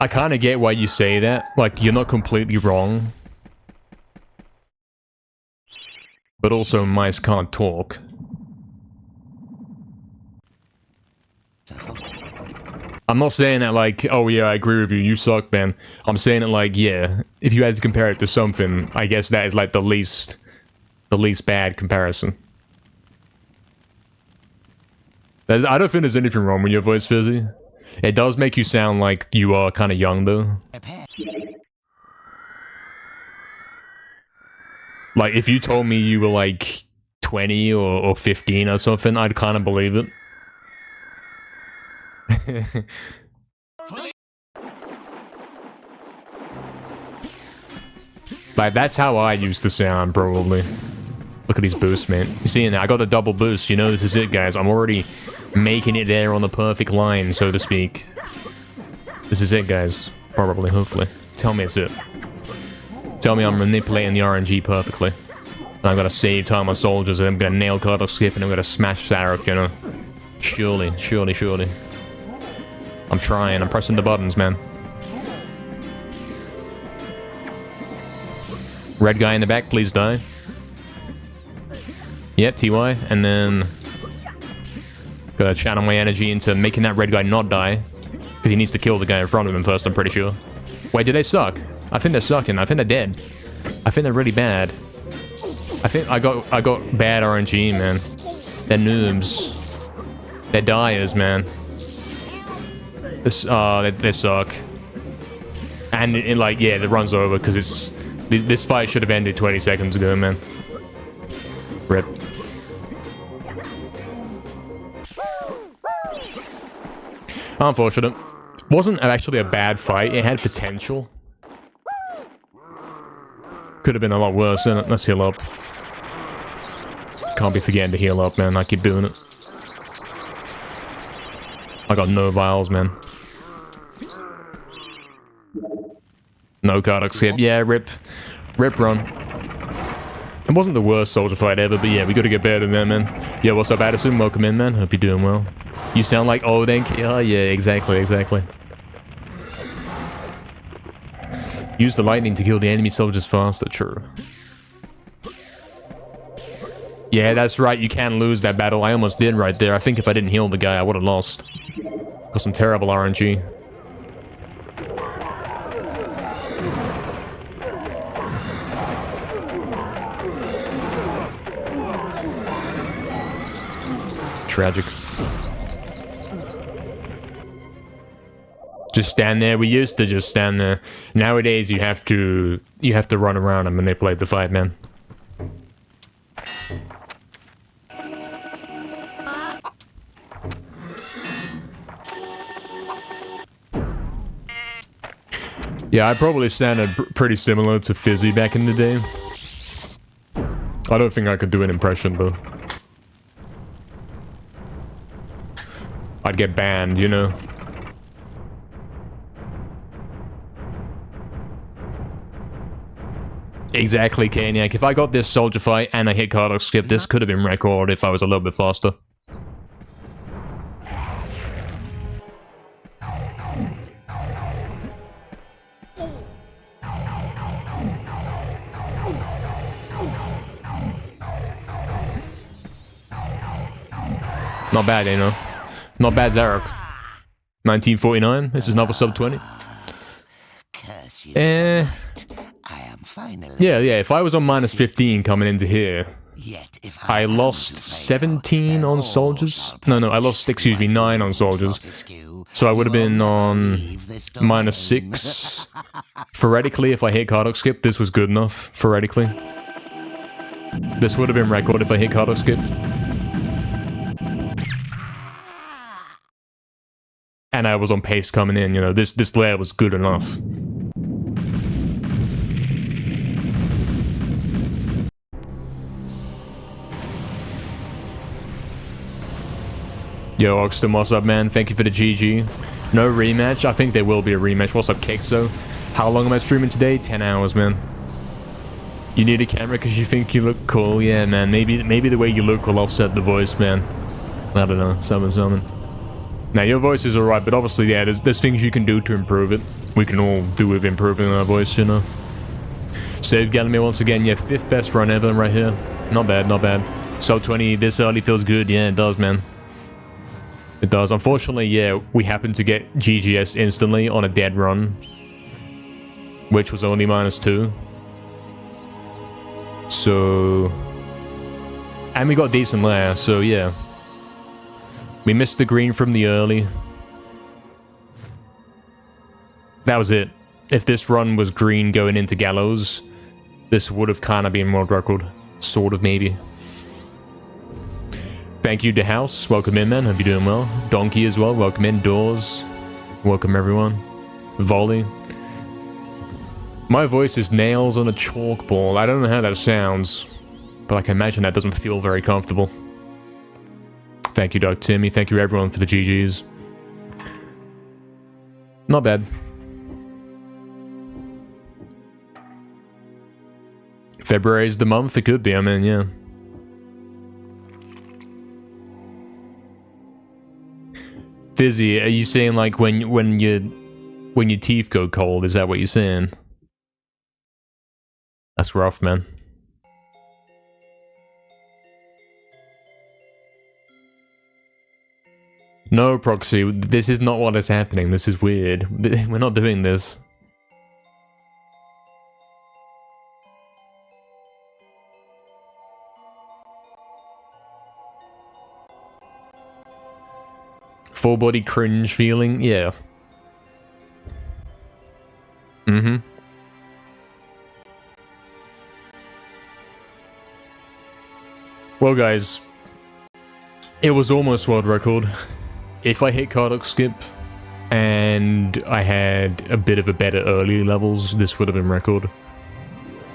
I kind of get why you say that. Like, you're not completely wrong. But also, mice can't talk. I'm not saying that like, oh yeah, I agree with you, you suck, man. I'm saying it like, yeah, if you had to compare it to something, I guess that is like the least bad comparison. I don't think there's anything wrong with your voice, Fizzy. It does make you sound like you are kind of young, though. Like, if you told me you were like 20 or 15 or something, I'd kind of believe it. Like, that's how I used to sound, probably. Look at these boosts, man. You see, I got a double boost, you know, this is it, guys. I'm already making it there on the perfect line, so to speak. This is it, guys. Probably, hopefully. Tell me it's it. Tell me I'm manipulating the RNG perfectly. And I'm gonna save time on soldiers, and I'm gonna nail Carter skip, and I'm gonna smash Sarek, you know. Surely, surely, surely. I'm trying, I'm pressing the buttons, man. Red guy in the back, please die. Yep, TY, and then... Gotta channel my energy into making that red guy not die. Because he needs to kill the guy in front of him first, I'm pretty sure. Wait, did they suck? I think they're sucking, I think they're dead. I think they're really bad. I think I got bad RNG, man. They're noobs. They're dyers, man. This, they suck. And it like, yeah, it runs over, because it's... This fight should have ended 20 seconds ago, man. Rip. Unfortunate. Wasn't actually a bad fight, it had potential. Could have been a lot worse, innit? Let's heal up. Can't be forgetting to heal up, man. I keep doing it. I got no vials, man. No Cardox skip. Yeah, rip. Rip run. It wasn't the worst soldier fight ever, but yeah, we gotta get better than that, man. Yo, what's up, Addison? Welcome in, man. Hope you're doing well. You sound like Odin. Oh, yeah, exactly, exactly. Use the lightning to kill the enemy soldiers faster. True. Yeah, that's right. You can lose that battle. I almost did right there. I think if I didn't heal the guy, I would have lost. Got some terrible RNG. Tragic. Just stand there. We used to just stand there. Nowadays, you have to run around and manipulate the fight, man. Yeah, I probably sounded pretty similar to Fizzy back in the day. I don't think I could do an impression, though. I'd get banned, you know? Exactly, Kaniak. If I got this soldier fight and I hit Cardock skip, this could have been record if I was a little bit faster. Not bad, you know. Not bad, Zarek. 1949. This is another sub 20. Yeah, if I was on minus 15 coming into here, I lost 17 on soldiers. No, I lost, excuse me, 9 on soldiers. So I would have been on minus 6. Theoretically, if I hit Cardock skip, this was good enough. Theoretically. This would have been record if I hit Cardock skip. And I was on pace coming in, you know, this layer was good enough. Yo, Oxton, what's up, man? Thank you for the GG. No rematch? I think there will be a rematch. What's up, Kexo? How long am I streaming today? 10 hours, man. You need a camera because you think you look cool? Yeah, man. Maybe the way you look will offset the voice, man. I don't know. Something. Now, your voice is alright, but obviously, yeah, there's things you can do to improve it. We can all do with improving our voice, you know. Save Galamir once again. Yeah, 5th best run ever right here. Not bad, not bad. Sub 20 this early feels good. Yeah, it does, man. It does. Unfortunately, yeah, we happened to get GGS instantly on a dead run, which was only minus 2. So... And we got decent layer, so yeah. We missed the green from the early. That was it. If this run was green going into Gallows, this would have kind of been world record. Sort of, maybe. Thank you to House. Welcome in, man. Hope you're doing well. Donkey as well. Welcome in. Doors. Welcome, everyone. Volley. My voice is nails on a chalkboard. I don't know how that sounds, but I can imagine that doesn't feel very comfortable. Thank you, Doc Timmy. Thank you, everyone, for the GGs. Not bad. February is the month. It could be. I mean, yeah. Fizzy, are you saying like when your teeth go cold? Is that what you're saying? That's rough, man. No, Proxy, this is not what is happening. This is weird. We're not doing this. Full body cringe feeling? Yeah. Mm-hmm. Well, guys, it was almost world record. If I hit Cardock skip and I had a bit of a better early levels, this would have been record.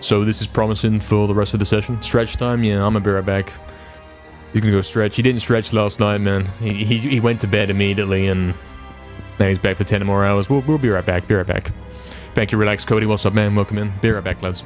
So this is promising for the rest of the session. Stretch time? Yeah, I'm gonna be right back. He's gonna go stretch. He didn't stretch last night, man. He went to bed immediately and now he's back for 10 more hours. We'll be right back. Be right back. Thank you, Relax Cody. What's up, man? Welcome in. Be right back, lads.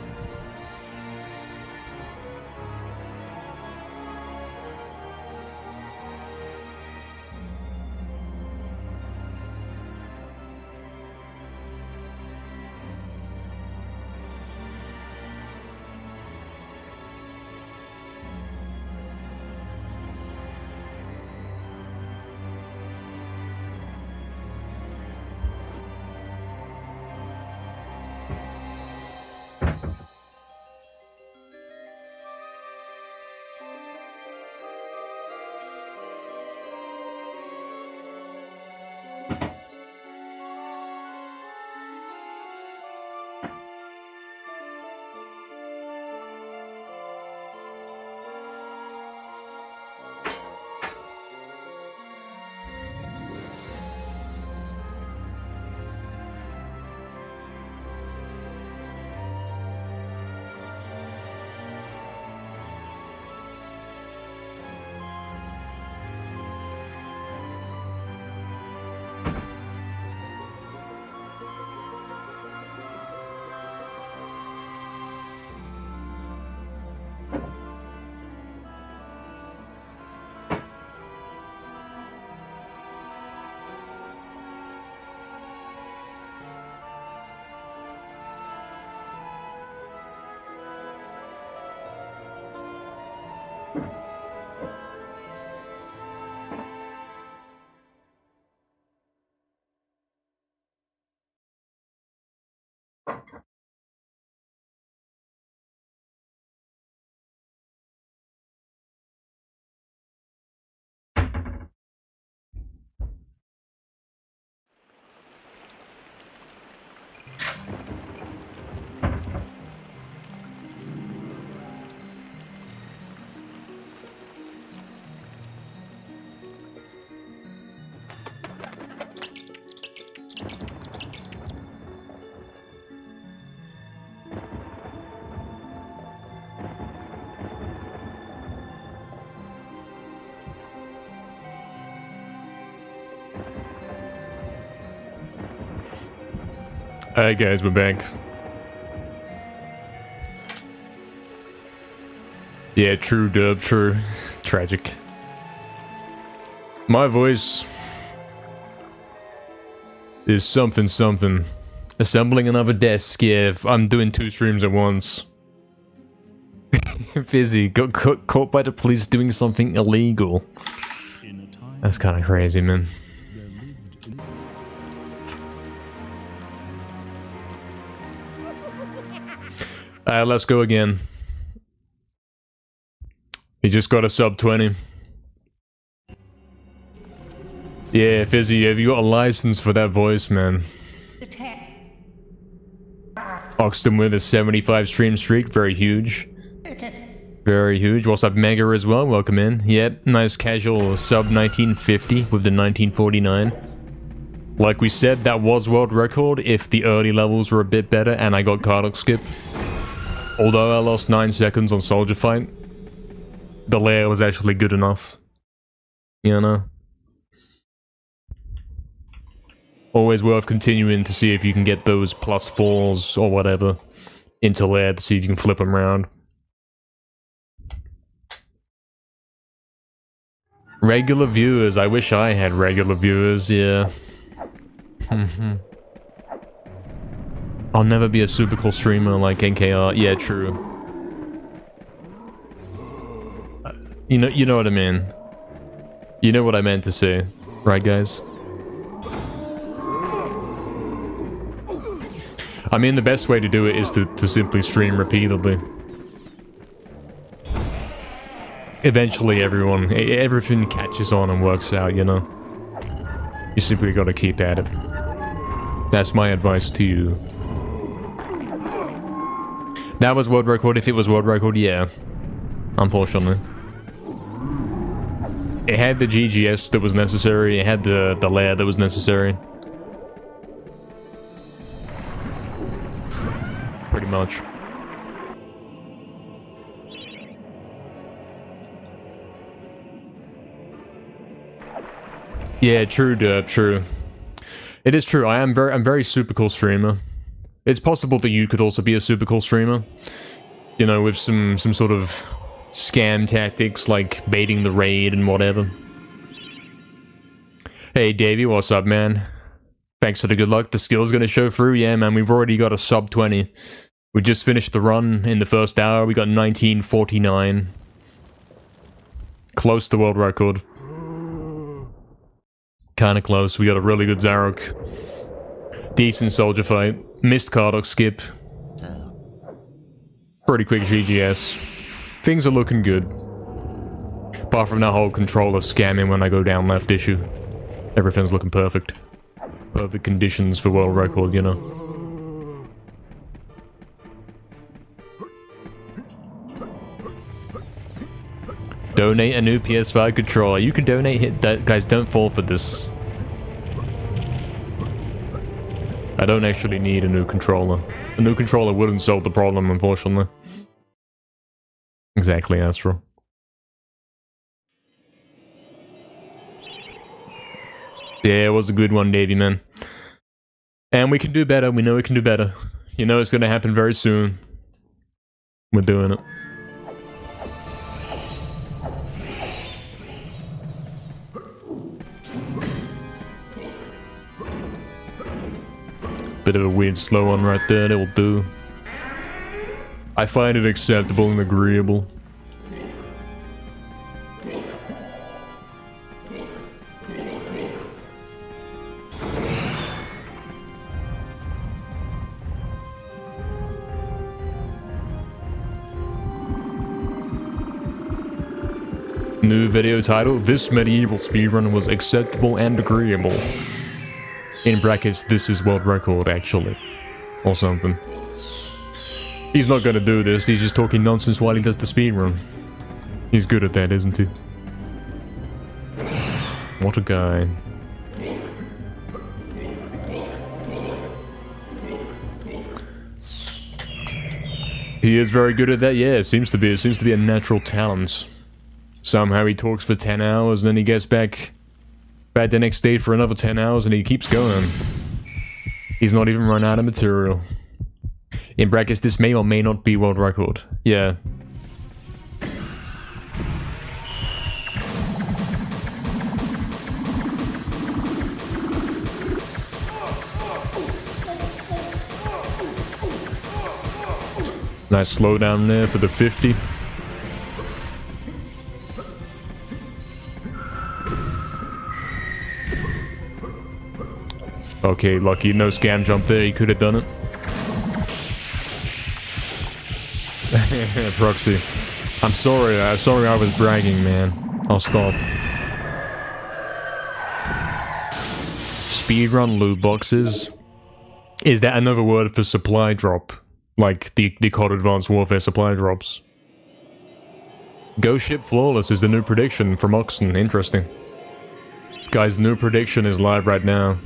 Alright guys, we're back. Yeah, true dub, true. Tragic. My voice is something something. Assembling another desk, yeah, I'm doing 2 streams at once. Fizzy, got caught by the police doing something illegal. That's kind of crazy, man. Alright, let's go again. He just got a sub 20. Yeah, Fizzy, have you got a license for that voice, man? Oxton with a 75 stream streak, very huge. Very huge. What's up, Mega as well? Welcome in. Yep, nice casual sub 1950 with the 1949. Like we said, that was world record if the early levels were a bit better and I got Cardock skip. Although I lost 9 seconds on Soldier Fight, the layer was actually good enough. You know? Always worth continuing to see if you can get those +4s or whatever into layer to see if you can flip them around. Regular viewers, I wish I had regular viewers, yeah. I'll never be a super cool streamer like NKR, yeah, true. You know what I mean. You know what I meant to say, right guys? I mean, the best way to do it is to simply stream repeatedly. Eventually everything catches on and works out, you know? You simply gotta keep at it. That's my advice to you. That was world record. If it was world record, yeah. Unfortunately. It had the GGS that was necessary, it had the layer that was necessary. Pretty much. Yeah, true, Derp, true. It is true, I'm very super cool streamer. It's possible that you could also be a super cool streamer. You know, with some sort of scam tactics like baiting the raid and whatever. Hey Davey, what's up, man? Thanks for the good luck. The skill's gonna show through. Yeah, man, we've already got a sub 20. We just finished the run in the first hour. We got 1949. Close to world record. Kinda close. We got a really good Zarok. Decent Soldier Fight. Missed Cardock skip. Pretty quick GGS. Things are looking good. Apart from that whole controller scamming when I go down left issue. Everything's looking perfect. Perfect conditions for world record, you know. Donate a new PS5 controller. You can donate, guys, don't fall for this. I don't actually need a new controller. A new controller wouldn't solve the problem, unfortunately. Exactly, Astro. Yeah, it was a good one, Davey, man. And we can do better. We know we can do better. You know it's gonna happen very soon. We're doing it. Bit of a weird slow one right there, that will do. I find it acceptable and agreeable. New video title, this MediEvil speedrun was acceptable and agreeable. In brackets, this is world record, actually. Or something. He's not gonna do this, he's just talking nonsense while he does the speedrun. He's good at that, isn't he? What a guy. He is very good at that, yeah, it seems to be. It seems to be a natural talent. Somehow he talks for 10 hours, then he gets back the next day for another 10 hours, and he keeps going. He's not even run out of material. In brackets, this may or may not be world record. Yeah. Nice slowdown there for the 50. Okay, lucky. No scam jump there. He could have done it. Proxy. I'm sorry I was bragging, man. I'll stop. Speedrun loot boxes. Is that another word for supply drop? Like the COD Advanced Warfare supply drops. Go ship flawless is the new prediction from Oxen. Interesting. Guys, new prediction is live right now.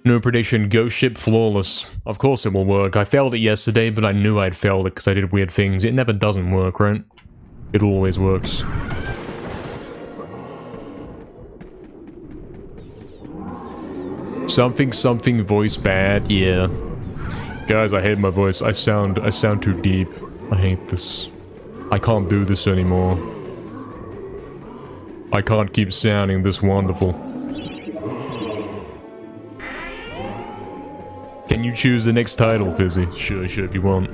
New prediction, go ship flawless. Of course it will work. I failed it yesterday, but I knew I'd failed it because I did weird things. It never doesn't work, right? It always works. Something voice bad, yeah. Guys, I hate my voice. I sound too deep. I hate this. I can't do this anymore. I can't keep sounding this wonderful. Can you choose the next title, Fizzy? Sure, if you want.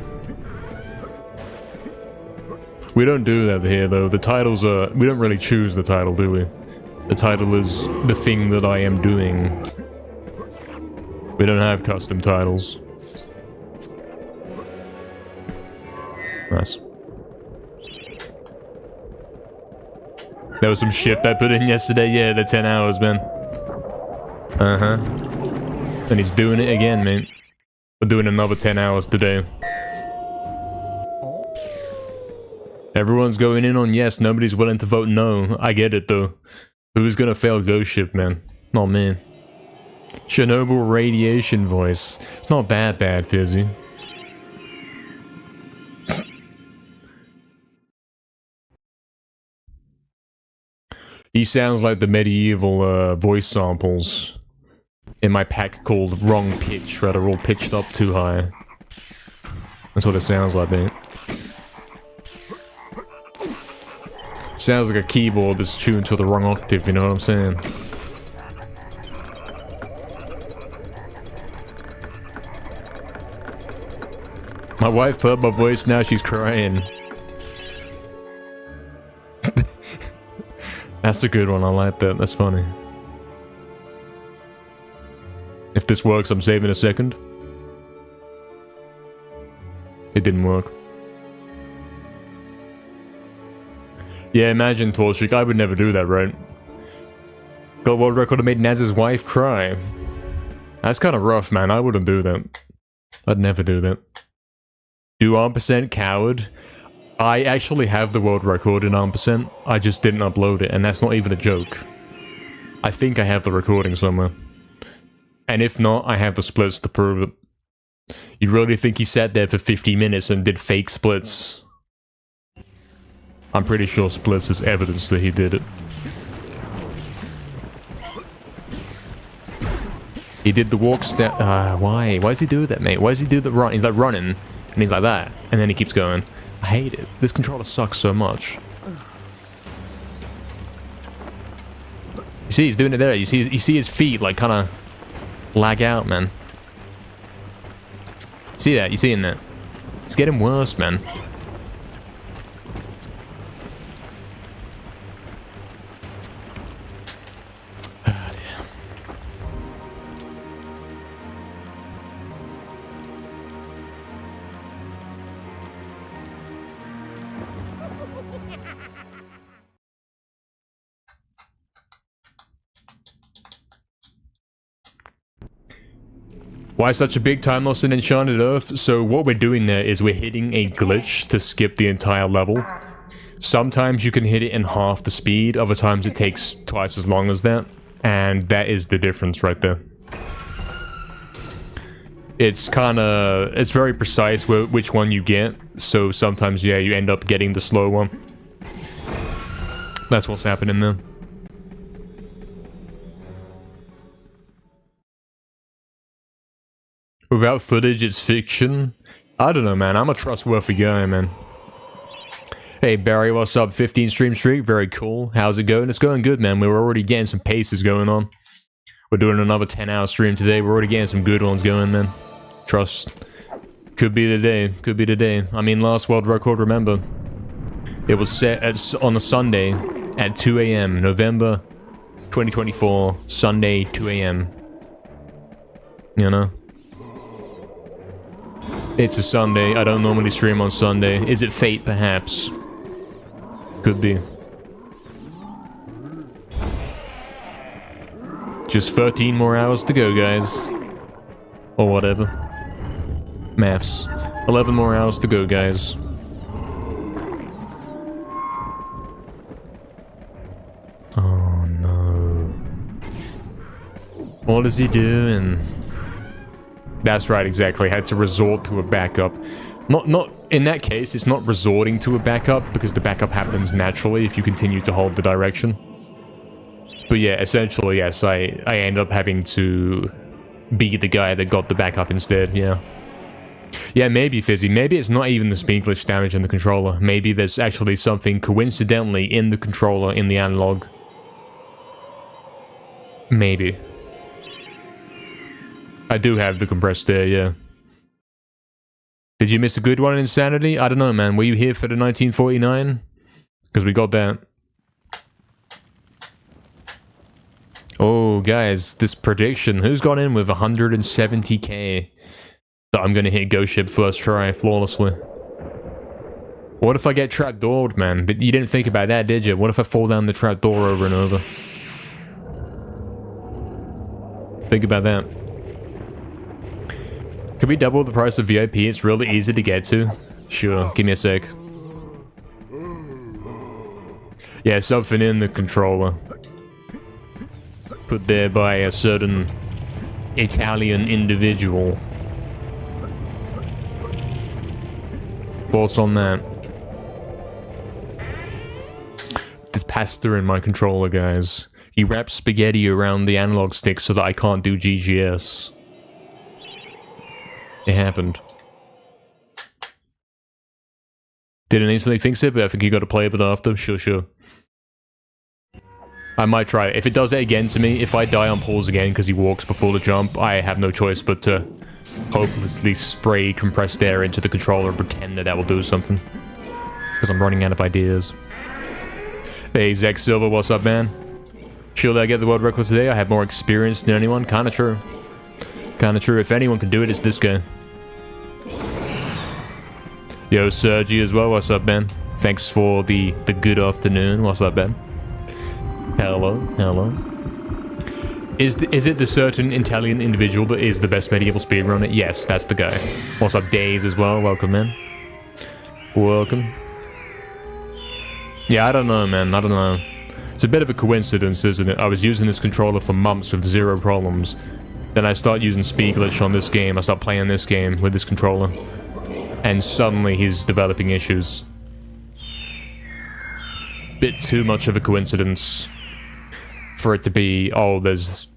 We don't do that here, though. The titles are... We don't really choose the title, do we? The title is the thing that I am doing. We don't have custom titles. Nice. There was some shift I put in yesterday. Yeah, the 10 hours, man. Uh-huh. And he's doing it again, mate. We're doing another 10 hours today. Everyone's going in on yes, nobody's willing to vote no. I get it, though. Who's gonna fail Ghost Ship, man? Not me. Chernobyl radiation voice. It's not bad, Fizzy. He sounds like the MediEvil voice samples in my pack called Wrong Pitch, where they're all pitched up too high. That's what it sounds like, mate. Sounds like a keyboard that's tuned to the wrong octave, you know what I'm saying? My wife heard my voice, now she's crying. That's a good one, I like that, that's funny. If this works, I'm saving a second. It didn't work. Yeah, imagine, Torchik, I would never do that, right? Got world record and made Naz's wife cry. That's kind of rough, man, I wouldn't do that. I'd never do that. Do %, coward. I actually have the world record in %, I just didn't upload it, and that's not even a joke. I think I have the recording somewhere. And if not, I have the splits to prove it. You really think he sat there for 50 minutes and did fake splits? I'm pretty sure splits is evidence that he did it. He did the walk step. Why? Why does he do that, mate? Why does he do the run? He's like running, and he's like that, and then he keeps going. I hate it. This controller sucks so much. You see, he's doing it there. You see his feet like kind of lag out, man. See that? You seeing that? It's getting worse, man. Why such a big time loss in Enchanted Earth? So what we're doing there is we're hitting a glitch to skip the entire level. Sometimes you can hit it in half the speed, other times it takes twice as long as that. And that is the difference right there. It's it's very precise which one you get. So sometimes, yeah, you end up getting the slow one. That's what's happening there. Without footage, it's fiction. I don't know, man. I'm a trustworthy guy, man. Hey, Barry, what's up? 15 stream streak. Very cool. How's it going? It's going good, man. We're already getting some paces going on. We're doing another 10-hour stream today. We're already getting some good ones going, man. Trust. Could be the day. Could be the day. I mean, last world record, remember? It was set on a Sunday at 2 a.m. November 2024. Sunday, 2 a.m. You know? It's a Sunday. I don't normally stream on Sunday. Is it fate, perhaps? Could be. Just 13 more hours to go, guys. Or whatever. Maths. 11 more hours to go, guys. Oh, no. What is he doing? That's right, exactly. Had to resort to a backup. Not in that case, it's not resorting to a backup, because the backup happens naturally if you continue to hold the direction. But yeah, essentially, yes, I end up having to be the guy that got the backup instead, yeah. Yeah, maybe, Fizzy. Maybe it's not even the speed glitch damage in the controller. Maybe there's actually something coincidentally in the controller, in the analog. Maybe. I do have the compressed air, yeah. Did you miss a good one in Insanity? I don't know, man. Were you here for the 1949? Because we got that. Oh, guys, this prediction. Who's gone in with 170k? That I'm gonna hit Ghost Ship first try, flawlessly. What if I get trapdoored, man? You didn't think about that, did you? What if I fall down the trapdoor over and over? Think about that. Could we double the price of VIP? It's really easy to get to. Sure, give me a sec. Yeah, something in the controller. Put there by a certain Italian individual. Thoughts on that? There's pasta in my controller, guys. He wraps spaghetti around the analog stick so that I can't do GGS. It happened. Didn't instantly fix it, but I think you got to play with it after. Sure. I might try it. If it does it again to me, if I die on pause again because he walks before the jump, I have no choice but to hopelessly spray compressed air into the controller and pretend that that will do something. Because I'm running out of ideas. Hey, Zach Silver, what's up, man? Surely I get the world record today? I have more experience than anyone? Kinda true. Kinda true. If anyone can do it, it's this guy. Yo, Sergi as well. What's up, man? Thanks for the good afternoon. What's up, Ben? Hello. Is it the certain Italian individual that is the best medieval speedrunner? Yes, that's the guy. What's up, Days as well? Welcome, man. Welcome. Yeah, I don't know, man. I don't know. It's a bit of a coincidence, isn't it? I was using this controller for months with zero problems. Then I start using speed glitch on this game. I start playing this game with this controller. And suddenly he's developing issues. Bit too much of a coincidence for it to be, oh, there's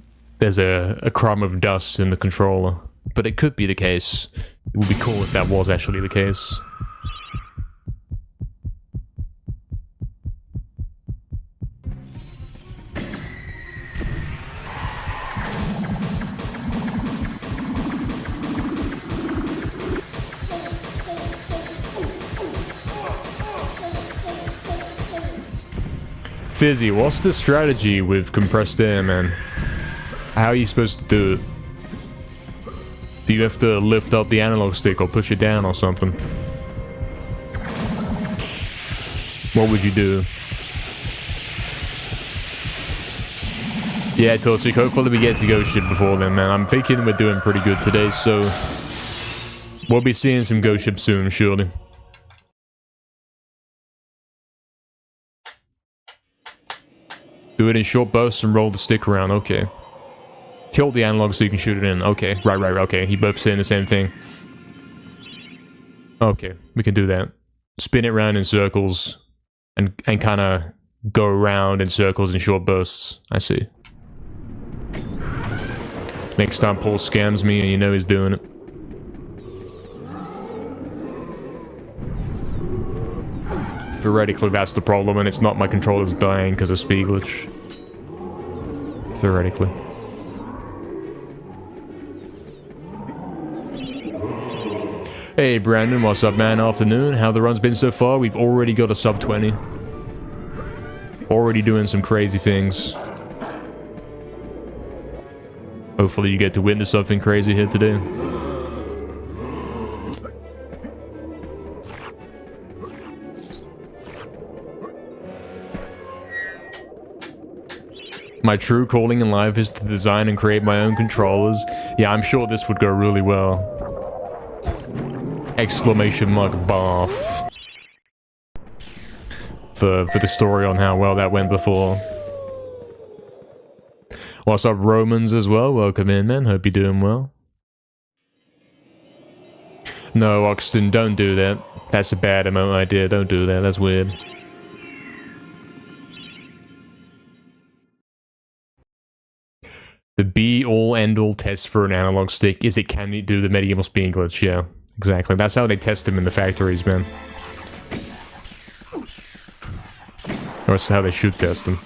a crumb of dust in the controller. But it could be the case. It would be cool if that was actually the case. Fizzy, what's the strategy with compressed air, man? How are you supposed to do it? Do you have to lift up the analog stick or push it down or something? What would you do? Yeah, Toxic, hopefully we get to Ghost Ship before then, man. I'm thinking we're doing pretty good today, so we'll be seeing some Ghost Ship soon, surely. Do it in short bursts and roll the stick around, okay. Tilt the analog so you can shoot it in, okay. Right, okay. You both saying the same thing. Okay, we can do that. Spin it around in circles and kind of go around in circles in short bursts. I see. Next time Paul scams me and you know he's doing it. Theoretically, that's the problem, and it's not my controller's dying because of speed glitch. Theoretically. Hey Brandon, what's up man? Afternoon. How the run's been so far? We've already got a sub 20. Already doing some crazy things. Hopefully you get to witness something crazy here today. My true calling in life is to design and create my own controllers. Yeah, I'm sure this would go really well. Exclamation mark bath. For the story on how well that went before. What's up, Romans, as well? Welcome in, man. Hope you're doing well. No, Oxton, don't do that. That's a bad emote idea. Don't do that. That's weird. The be-all, end-all test for an analog stick is it can do the MediEvil speed glitch. Yeah, exactly. That's how they test them in the factories, man. Or that's how they should test them.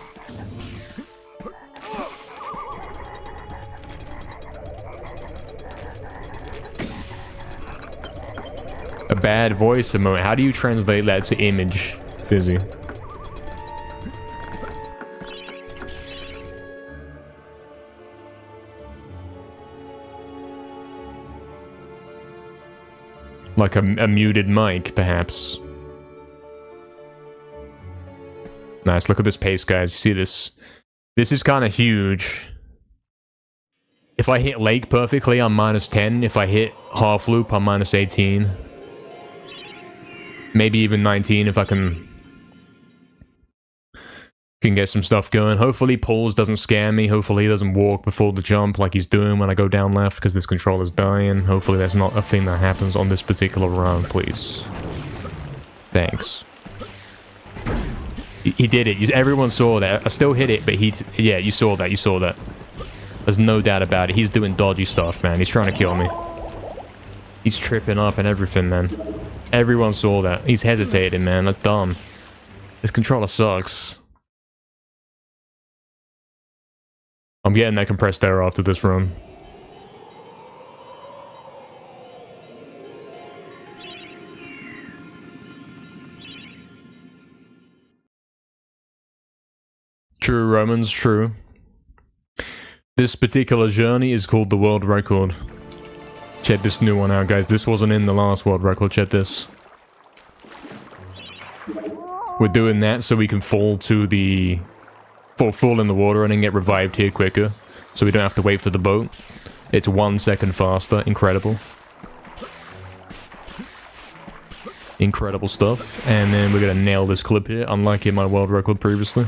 A bad voice emote. How do you translate that to image, Fizzy? Like a muted mic, perhaps. Nice, look at this pace, guys. You see this? This is kind of huge. If I hit Lake perfectly, I'm -10. If I hit half loop, I'm -18. Maybe even 19 if I can get some stuff going. Hopefully pause doesn't scare me. Hopefully he doesn't walk before the jump like he's doing when I go down left because this controller's dying. Hopefully that's not a thing that happens on this particular run, please. Thanks. He did it. Everyone saw that. I still hit it, but yeah, you saw that. You saw that. There's no doubt about it. He's doing dodgy stuff, man. He's trying to kill me. He's tripping up and everything, man. Everyone saw that. He's hesitating, man. That's dumb. This controller sucks. I'm getting that compressed error after this run. True, Romans, true. This particular journey is called the world record. Check this new one out, guys. This wasn't in the last world record. Check this. We're doing that so we can fall to the... fall in the water and then get revived here quicker. So we don't have to wait for the boat. It's 1 second faster. Incredible. Incredible stuff. And then we're gonna nail this clip here, unlike in my world record previously.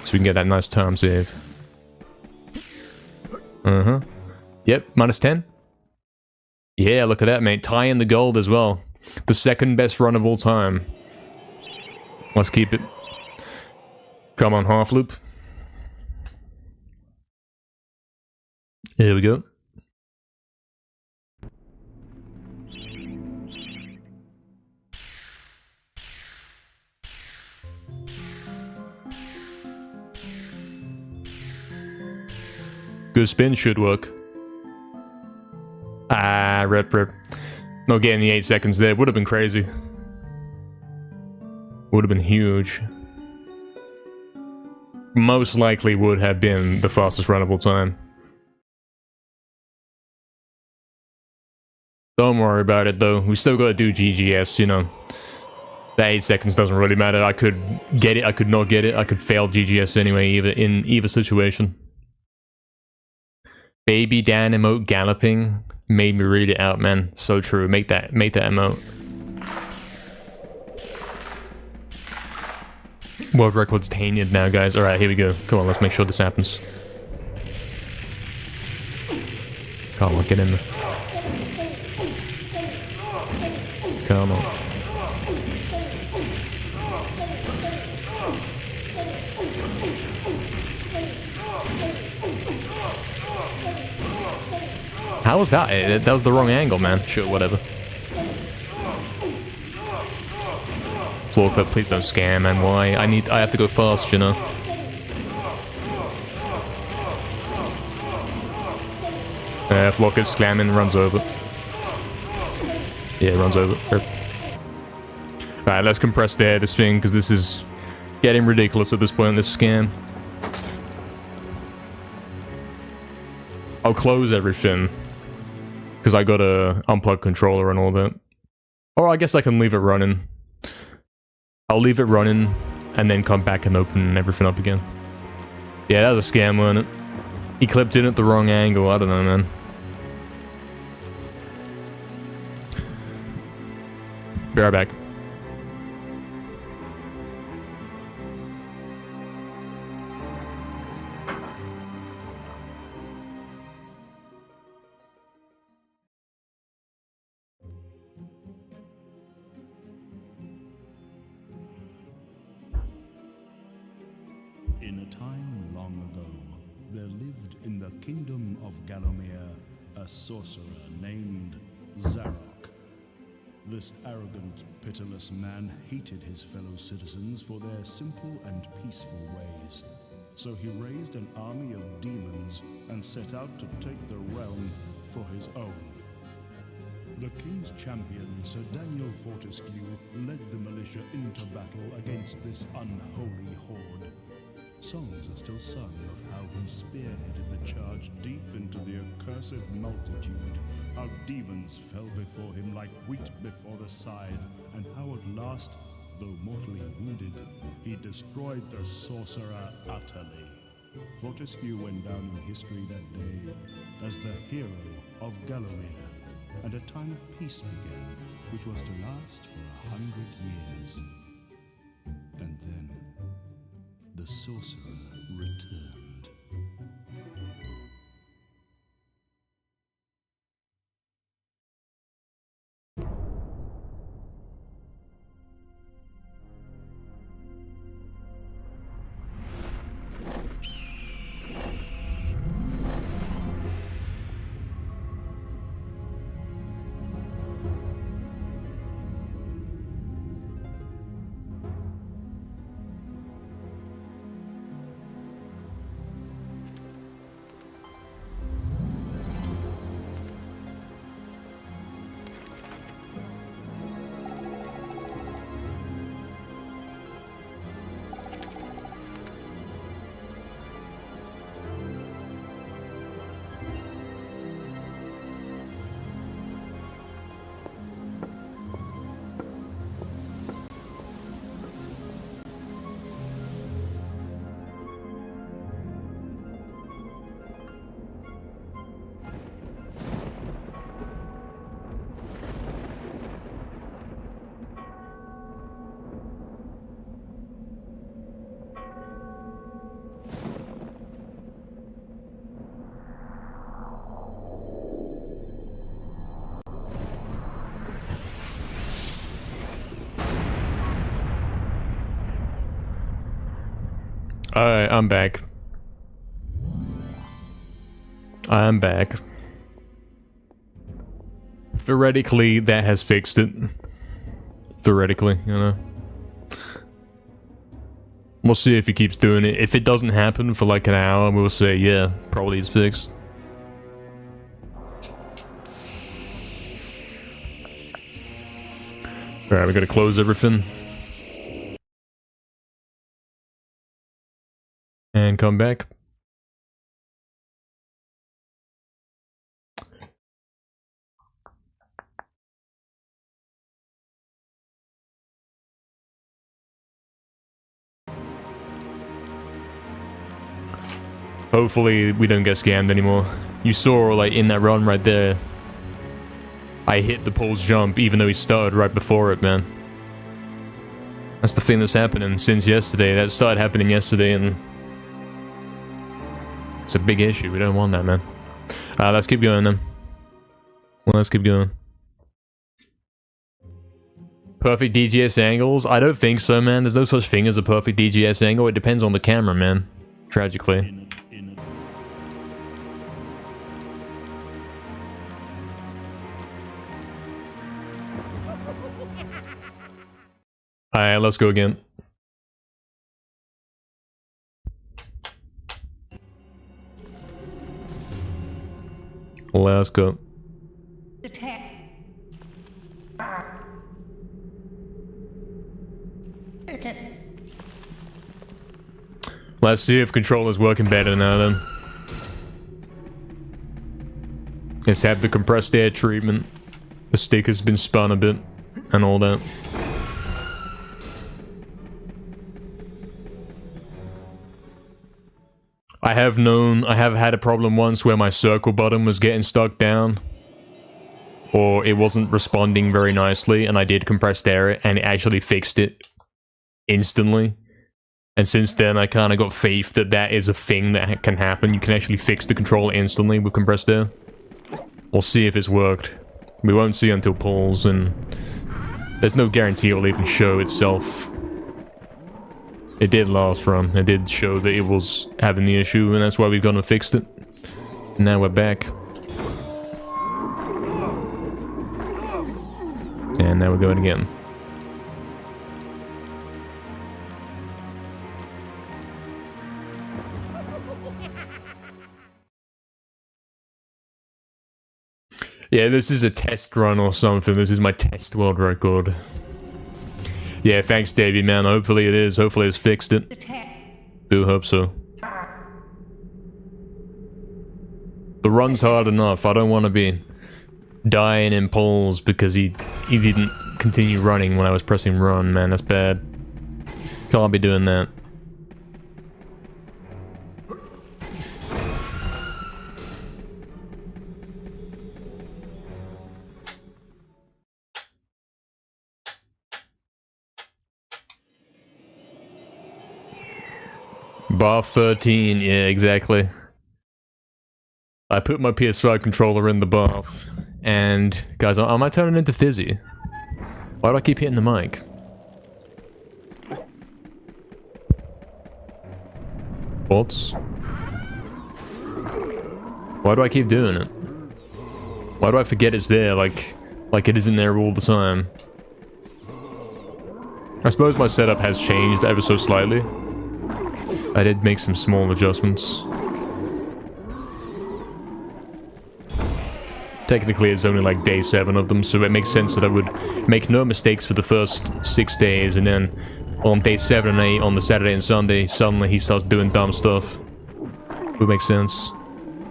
So we can get that nice time save. Uh-huh. Yep, -10. Yeah, look at that, mate. Tying the gold as well. The second best run of all time. Let's keep it. Come on, half loop. Here we go. Good spin should work. Ah, rip. Not getting the 8 seconds there. Would have been crazy. Would have been huge. Most likely would have been the fastest run of all time. Don't worry about it though. We still gotta do GGS, you know. That 8 seconds doesn't really matter. I could get it, I could not get it. I could fail GGS anyway, in either situation. Baby Dan emote galloping made me read it out, man. So true. Make that emote. World record's tainted now, guys. Alright, here we go. Come on, let's make sure this happens. Come on, get in there. Come on. How was that? That was the wrong angle, man. Sure, whatever. Floor clip, please don't scam, man. Why? I have to go fast, you know? Floor clip scamming, runs over. Yeah, runs over. Alright, let's compress this thing, because this is getting ridiculous at this point, this scam. I'll close everything, because I gotta unplug controller and all that. Or I guess I can leave it running. I'll leave it running, and then come back and open everything up again. Yeah, that was a scam, wasn't it? He clipped in at the wrong angle, I don't know, man. Be right back. In a time long ago, there lived in the kingdom of Gallowmere a sorcerer named Zarok. This arrogant, pitiless man hated his fellow citizens for their simple and peaceful ways. So he raised an army of demons and set out to take the realm for his own. The king's champion, Sir Daniel Fortescue, led the militia into battle against this unholy horde. Songs are still sung of how he spearheaded the charge deep into the accursed multitude, how demons fell before him like wheat before the scythe, and how at last, though mortally wounded, he destroyed the sorcerer utterly. Fortescue went down in history that day as the hero of Gallowmere, and a time of peace began, which was to last for 100 years. And then the sorcerer returned. Alright, I'm back. I'm back. Theoretically, that has fixed it. Theoretically, you know. We'll see if he keeps doing it. If it doesn't happen for like an hour, we'll say, yeah, probably it's fixed. Alright, we gotta close everything. And come back. Hopefully we don't get scammed anymore. You saw, like, in that run right there, I hit the Paul's jump even though he started right before it, man. That's the thing that's happening since yesterday. That started happening yesterday, and it's a big issue. We don't want that, man. Let's keep going then. Well, let's keep going. Perfect DGS angles? I don't think so, man. There's no such thing as a perfect DGS angle. It depends on the camera, man. Tragically. Alright, let's go again. Let's go. Let's see if controller's working better now then. Let's have the compressed air treatment. The stick has been spun a bit and all that. I have had a problem once where my circle button was getting stuck down. Or it wasn't responding very nicely, and I did compressed air and it actually fixed it instantly. And since then, I kind of got faith that that is a thing that can happen. You can actually fix the controller instantly with compressed air. We'll see if it's worked. We won't see until pulls, and there's no guarantee it'll even show itself. It did last run. It did show that it was having the issue, and that's why we've gone and fixed it. And now we're back. And now we're going again. Yeah, this is a test run or something. This is my test world record. Yeah, thanks, Davey, man. Hopefully it is. Hopefully it's fixed it. Do hope so. The run's hard enough. I don't want to be dying in polls because he didn't continue running when I was pressing run, man. That's bad. Can't be doing that. Bar 13, yeah, exactly. I put my PS5 controller in the bath, and guys, am I turning into Fizzy? Why do I keep hitting the mic? Thoughts? Why do I keep doing it? Why do I forget it's there, like it isn't there all the time? I suppose my setup has changed ever so slightly. I did make some small adjustments. Technically, it's only like day 7 of them, so it makes sense that I would make no mistakes for the first 6 days, and then on day 7 and 8, on the Saturday and Sunday, suddenly he starts doing dumb stuff. Would make sense,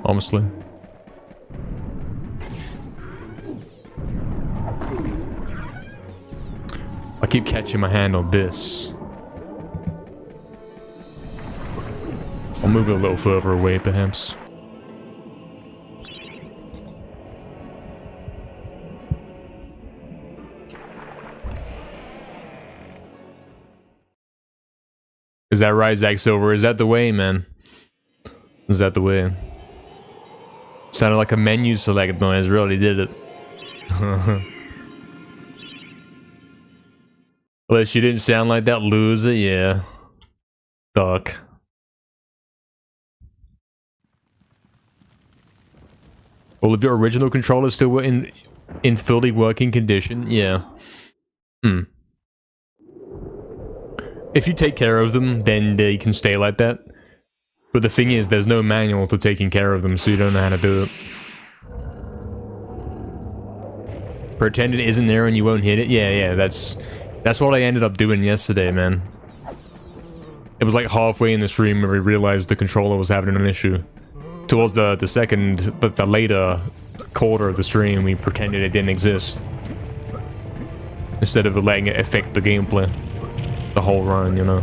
honestly. I keep catching my hand on this. I'll move it a little further away, perhaps. Is that right, Zach Silver? Is that the way, man? Is that the way? Sounded like a menu select noise, really did it. Unless you didn't sound like that loser, yeah. Duck. Well, if your original controller is still in fully working condition, yeah. If you take care of them, then they can stay like that. But the thing is, there's no manual to taking care of them, so you don't know how to do it. Pretend it isn't there and you won't hit it? Yeah, that's what I ended up doing yesterday, man. It was like halfway in the stream where we realized the controller was having an issue. Towards the later quarter of the stream, we pretended it didn't exist. Instead of letting it affect the gameplay. The whole run, you know.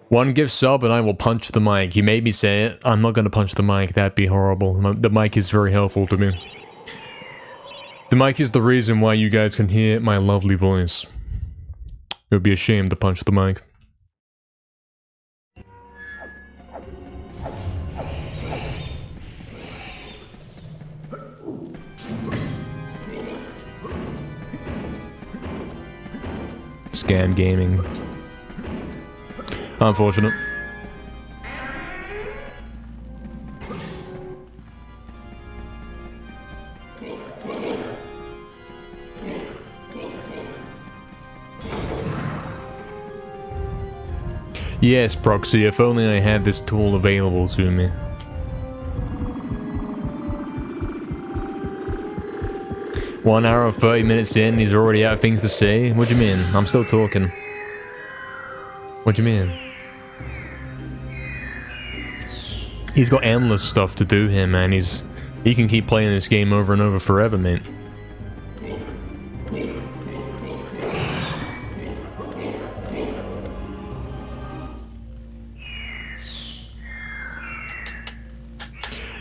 One gift sub and I will punch the mic. You made me say it. I'm not gonna punch the mic, that'd be horrible. The mic is very helpful to me. The mic is the reason why you guys can hear my lovely voice. It would be a shame to punch the mic. Scam gaming. Unfortunate. Yes, Proxy, if only I had this tool available to me. One hour and 30 minutes in, he's already out of things to say? What do you mean? I'm still talking. What do you mean? He's got endless stuff to do here, man. He can keep playing this game over and over forever, mate.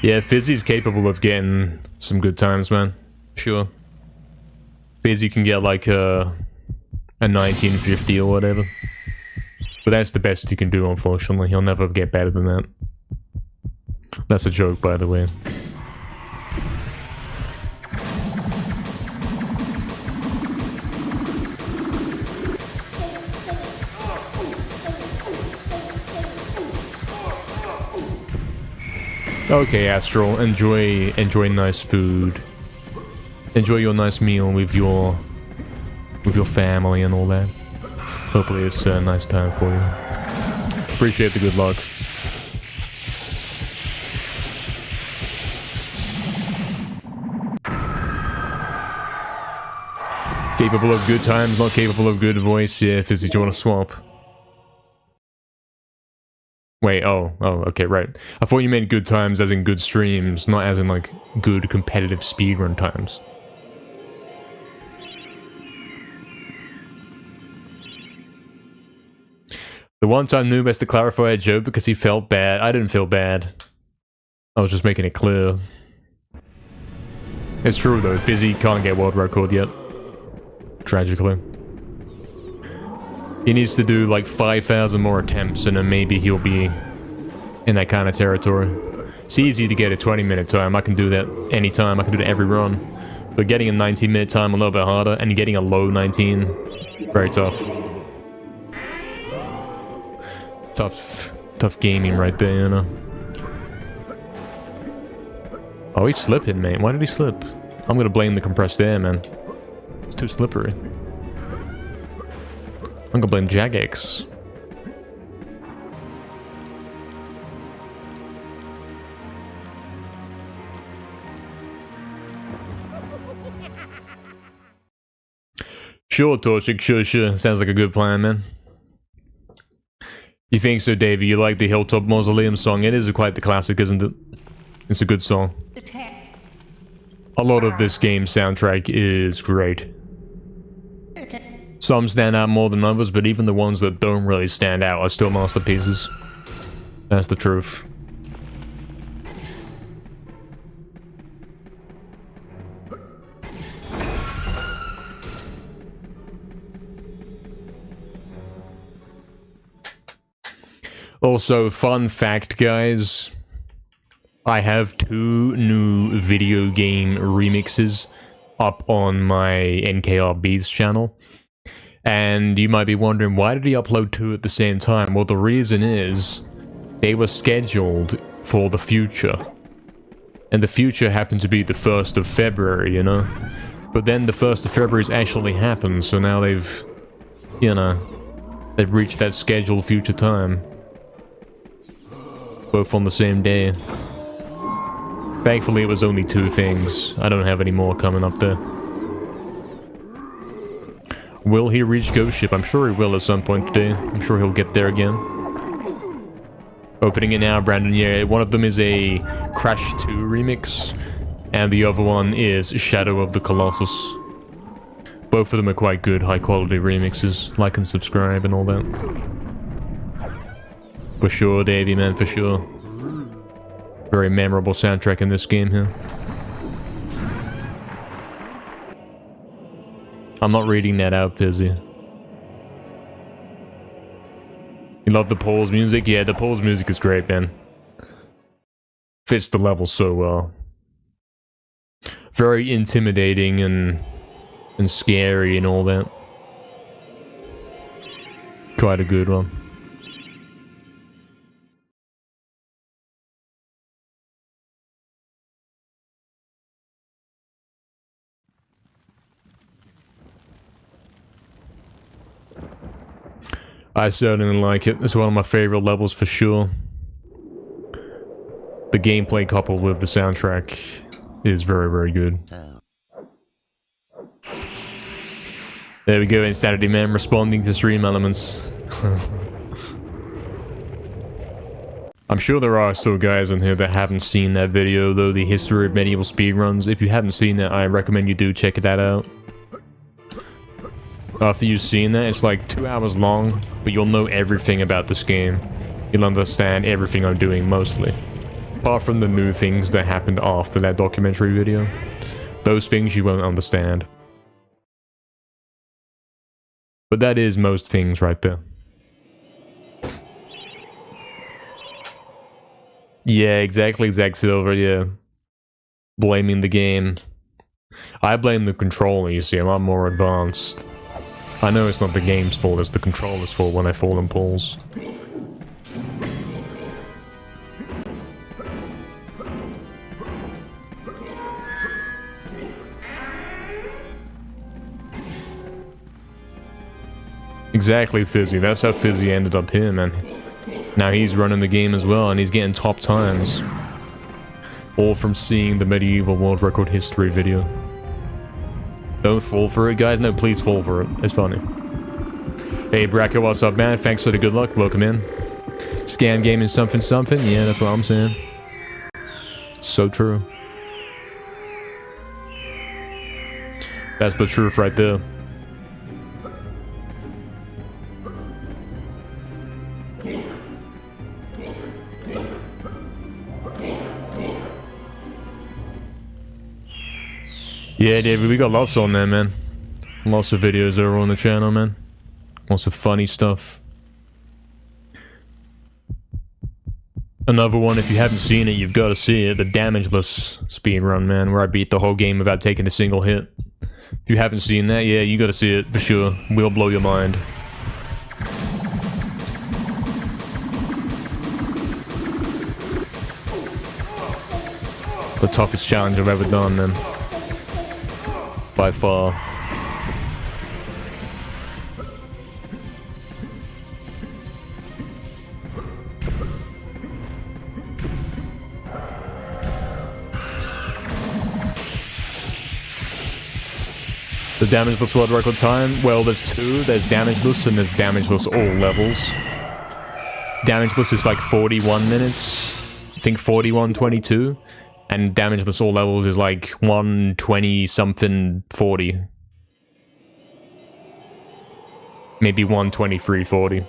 Yeah, Fizzy's capable of getting some good times, man. Sure. Fizzy can get like a 1950 or whatever. But that's the best he can do, unfortunately. He'll never get better than that. That's a joke, by the way. Okay, Astral, enjoy nice food. Enjoy your nice meal with your family and all that. Hopefully it's a nice time for you. Appreciate the good luck. Capable of good times, not capable of good voice. Yeah, Fizzy, do you want to swap? Wait, oh, okay, right. I thought you meant good times as in good streams, not as in, like, good competitive speedrun times. The one time Noob has to clarify a joke because he felt bad. I didn't feel bad. I was just making it clear. It's true, though. Fizzy can't get world record yet. Tragically. He needs to do like 5,000 more attempts and then maybe he'll be in that kind of territory. It's easy to get a 20-minute time. I can do that anytime. I can do that every run. But getting a 19-minute time a little bit harder and getting a low 19, very tough. Tough gaming right there, you know. Oh, he's slipping, mate. Why did he slip? I'm gonna blame the compressed air, man. It's too slippery. I'm gonna blame Jagex. Sure, Torchic, sure. Sounds like a good plan, man. You think so, Davey? You like the Hilltop Mausoleum song? It is quite the classic, isn't it? It's a good song. A lot of this game's soundtrack is great. Some stand out more than others, but even the ones that don't really stand out are still masterpieces. That's the truth. Also, fun fact, guys. I have 2 new video game remixes up on my NKR Beats channel. And you might be wondering, why did he upload 2 at the same time? Well, the reason is, they were scheduled for the future. And the future happened to be the 1st of February, you know? But then the 1st of February's actually happened, so now they've, you know, they've reached that scheduled future time. Both on the same day. Thankfully, it was only 2 things. I don't have any more coming up there. Will he reach Ghost Ship? I'm sure he will at some point today. I'm sure he'll get there again. Opening it now, Brandon. Yeah, one of them is a Crash 2 remix, and the other one is Shadow of the Colossus. Both of them are quite good, high-quality remixes. Like and subscribe and all that. For sure, Davey, man, for sure. Very memorable soundtrack in this game here. I'm not reading that out, Fizzy. You love the Poles music? Yeah, the Poles music is great, man. Fits the level so well. Very intimidating and scary and all that. Quite a good one. I certainly like it. It's one of my favorite levels for sure. The gameplay coupled with the soundtrack is very, very good. There we go, Insanity Man responding to stream elements. I'm sure there are still guys in here that haven't seen that video, though, the history of medieval speedruns. If you haven't seen that, I recommend you do check that out. After you've seen that, it's like 2 hours long, but you'll know everything about this game. You'll understand everything I'm doing, mostly. Apart from the new things that happened after that documentary video. Those things you won't understand. But that is most things right there. Yeah, exactly, Zack Silver, yeah. Blaming the game. I blame the controller, you see, I'm a lot more advanced. I know it's not the game's fault, it's the controller's fault when I fall in pools. Exactly, Fizzy. That's how Fizzy ended up here, man. Now he's running the game as well, and he's getting top times. All from seeing the MediEvil World Record History video. Don't fall for it, guys. No, please fall for it. It's funny. Hey, Bracket, what's up, man? Thanks for the good luck. Welcome in. Scam gaming something something. Yeah, that's what I'm saying. So true. That's the truth right there. Yeah, David, we got lots on there, man. Lots of videos over on the channel, man. Lots of funny stuff. Another one, if you haven't seen it, you've got to see it. The damageless speedrun, man, where I beat the whole game without taking a single hit. If you haven't seen that, yeah, you got to see it for sure. Will blow your mind. The toughest challenge I've ever done, man. By far. The damageless world record time? Well, there's two. There's damageless and there's damageless all levels. Damageless is like 41 minutes. I think 41:22. And damageless all levels is like 120 something 40. Maybe 123:40.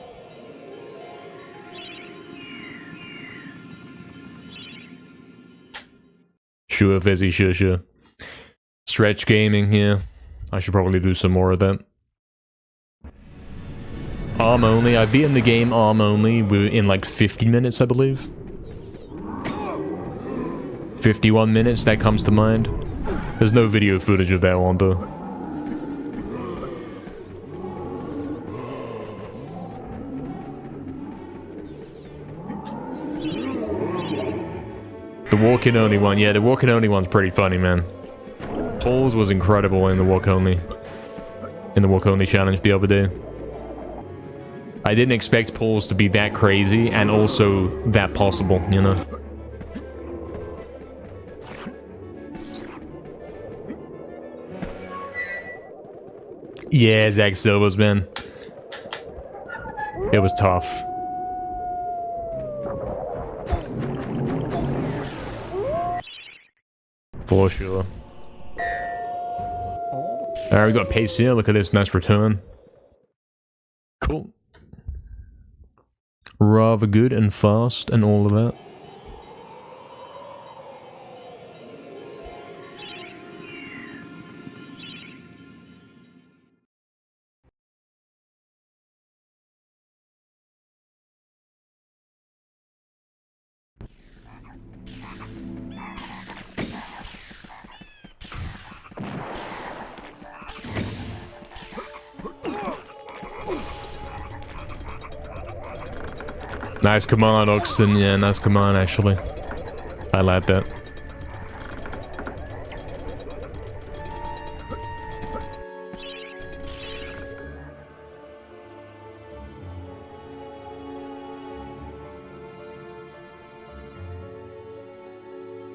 Sure, Fizzy, sure. Stretch gaming, yeah. I should probably do some more of that. Arm only. I've beaten the game arm only in like 50 minutes, I believe. 51 minutes, that comes to mind. There's no video footage of that one, though. The walk-in only one, yeah, the walk-in only one's pretty funny, man. Paul's was incredible in the walk-only challenge the other day. I didn't expect Paul's to be that crazy, and also that possible, you know? Yeah, Zack Silva's, man. It was tough. For sure. Alright, we got pace here. Look at this nice return. Cool. Rather good and fast and all of that. Nice command, Oxen. Yeah, nice command, actually. I like that.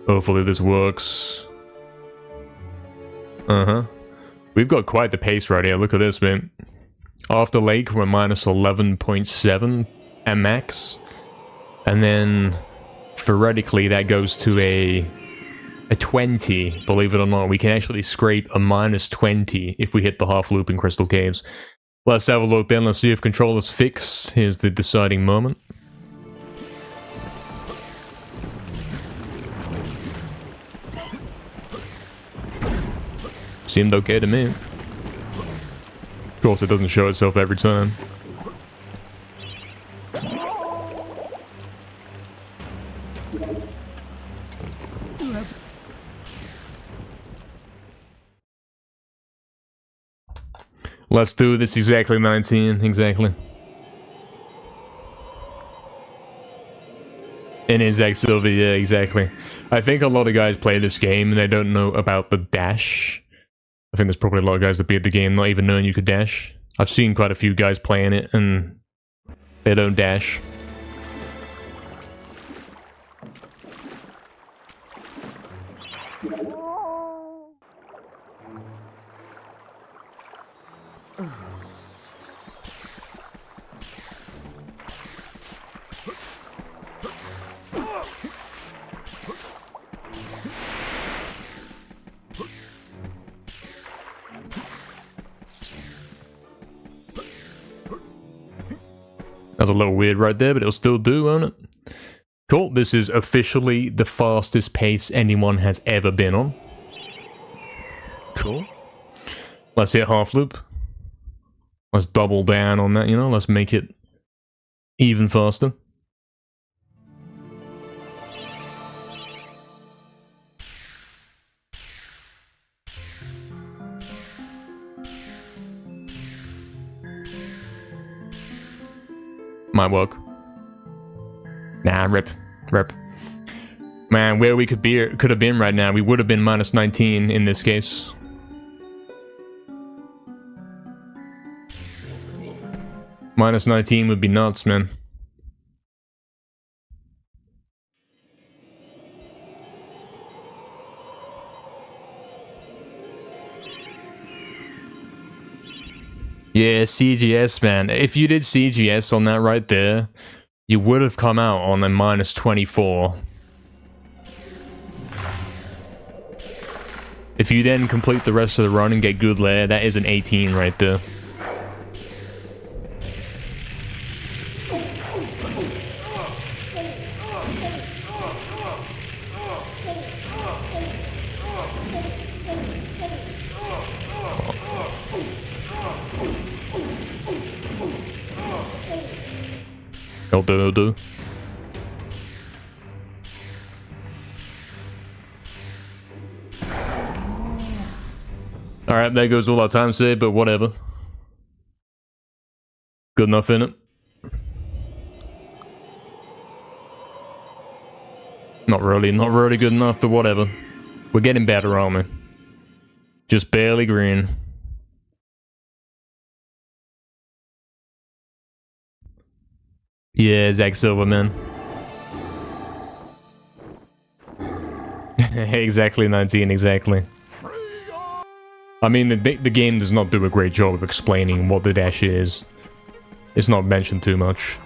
Hopefully this works. We've got quite the pace right here. Look at this, man. After Lake, we're minus 11.7 at max. And then, theoretically, that goes to a 20, believe it or not. We can actually scrape a minus 20 if we hit the half loop in Crystal Caves. Let's have a look then. Let's see if control is fixed. Here's the deciding moment. Seemed okay to me. Of course, it doesn't show itself every time. Let's do this exactly 19, exactly. In Exact Silver, yeah, exactly. I think a lot of guys play this game and they don't know about the dash. I think there's probably a lot of guys that beat the game not even knowing you could dash. I've seen quite a few guys playing it and they don't dash. That's a little weird right there, but it'll still do, won't it? Cool, this is officially the fastest pace anyone has ever been on. Cool. Let's hit half loop. Let's double down on that, you know, let's make it even faster. Might work. Nah, rip. Man, where we could have been right now, we would have been minus 19 in this case. Minus 19 would be nuts, man. Yeah, CGS, man. If you did CGS on that right there, you would have come out on a minus 24. If you then complete the rest of the run and get good lair, that is an 18 right there. It'll do. Alright, there goes all our time saved, but whatever. Good enough, innit? Not really good enough, but whatever. We're getting better, aren't we? Just barely green. Yeah, Zach Silverman. Exactly 19, exactly. I mean, the game does not do a great job of explaining what the dash is. It's not mentioned too much.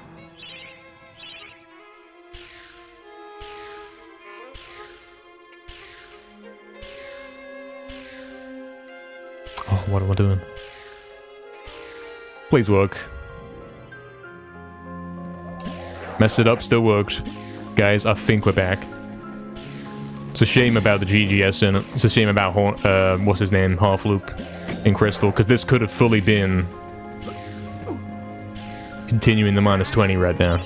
Oh, what am I doing? Please work. Mess it up, still works. Guys, I think we're back. It's a shame about the GGS in it. It's a shame about, what's his name, Half Loop in Crystal, because this could have fully been continuing the minus 20 right now.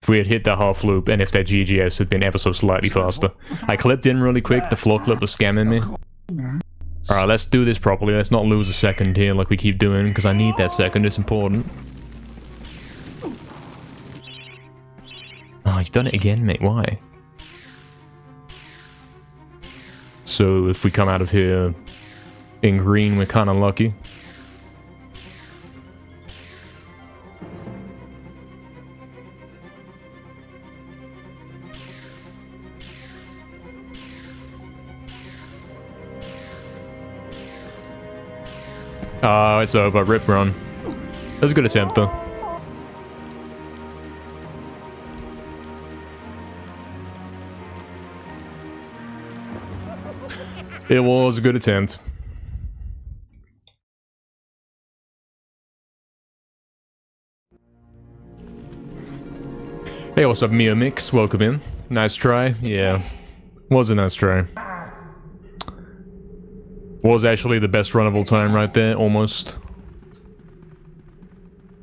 If we had hit that half loop, and if that GGS had been ever so slightly faster. I clipped in really quick, the floor clip was scamming me. Alright, let's do this properly. Let's not lose a second here like we keep doing, because I need that second, it's important. Oh, you've done it again, mate. Why? So, if we come out of here in green, we're kind of lucky. It's over. Rip run. That was a good attempt, though. It was a good attempt. Hey, what's up, Mio Mix? Welcome in. Nice try. Yeah. Was a nice try. Was actually the best run of all time right there, almost.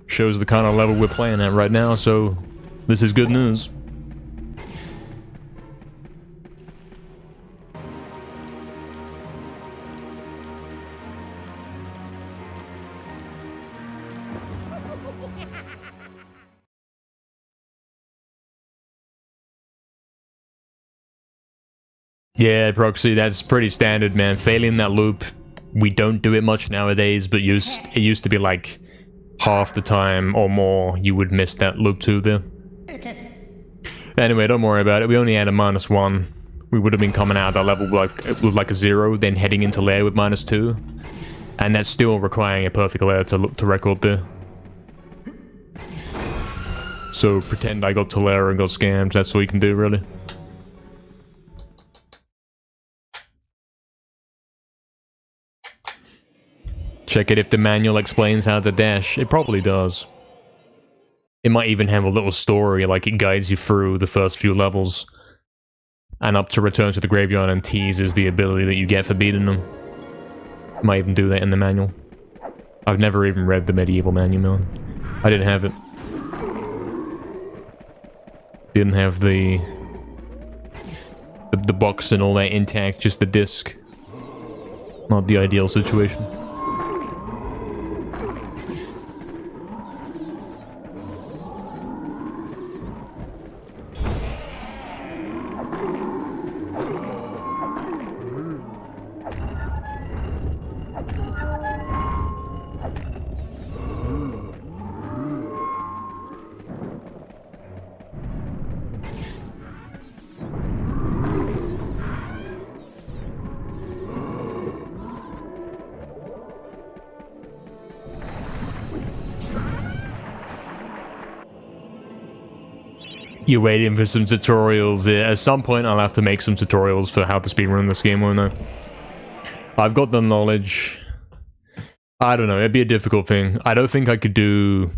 Shows the kind of level we're playing at right now, so this is good news. Yeah, Proxy, that's pretty standard, man. Failing that loop, we don't do it much nowadays, but it used to be like half the time or more you would miss that loop too there. Anyway, don't worry about it. We only had a -1. We would have been coming out of that level with like a 0, then heading into layer with -2. And that's still requiring a perfect layer to record there. So pretend I got to layer and got scammed. That's all you can do, really. Check it if the manual explains how to dash. It probably does. It might even have a little story, like it guides you through the first few levels. And up to return to the graveyard and teases the ability that you get for beating them. Might even do that in the manual. I've never even read the MediEvil manual, man. I didn't have it. Didn't have the box and all that intact, just the disc. Not the ideal situation. You're waiting for some tutorials. At some point, I'll have to make some tutorials for how to speedrun this game, won't I? I've got the knowledge. I don't know, it'd be a difficult thing. I don't think I could do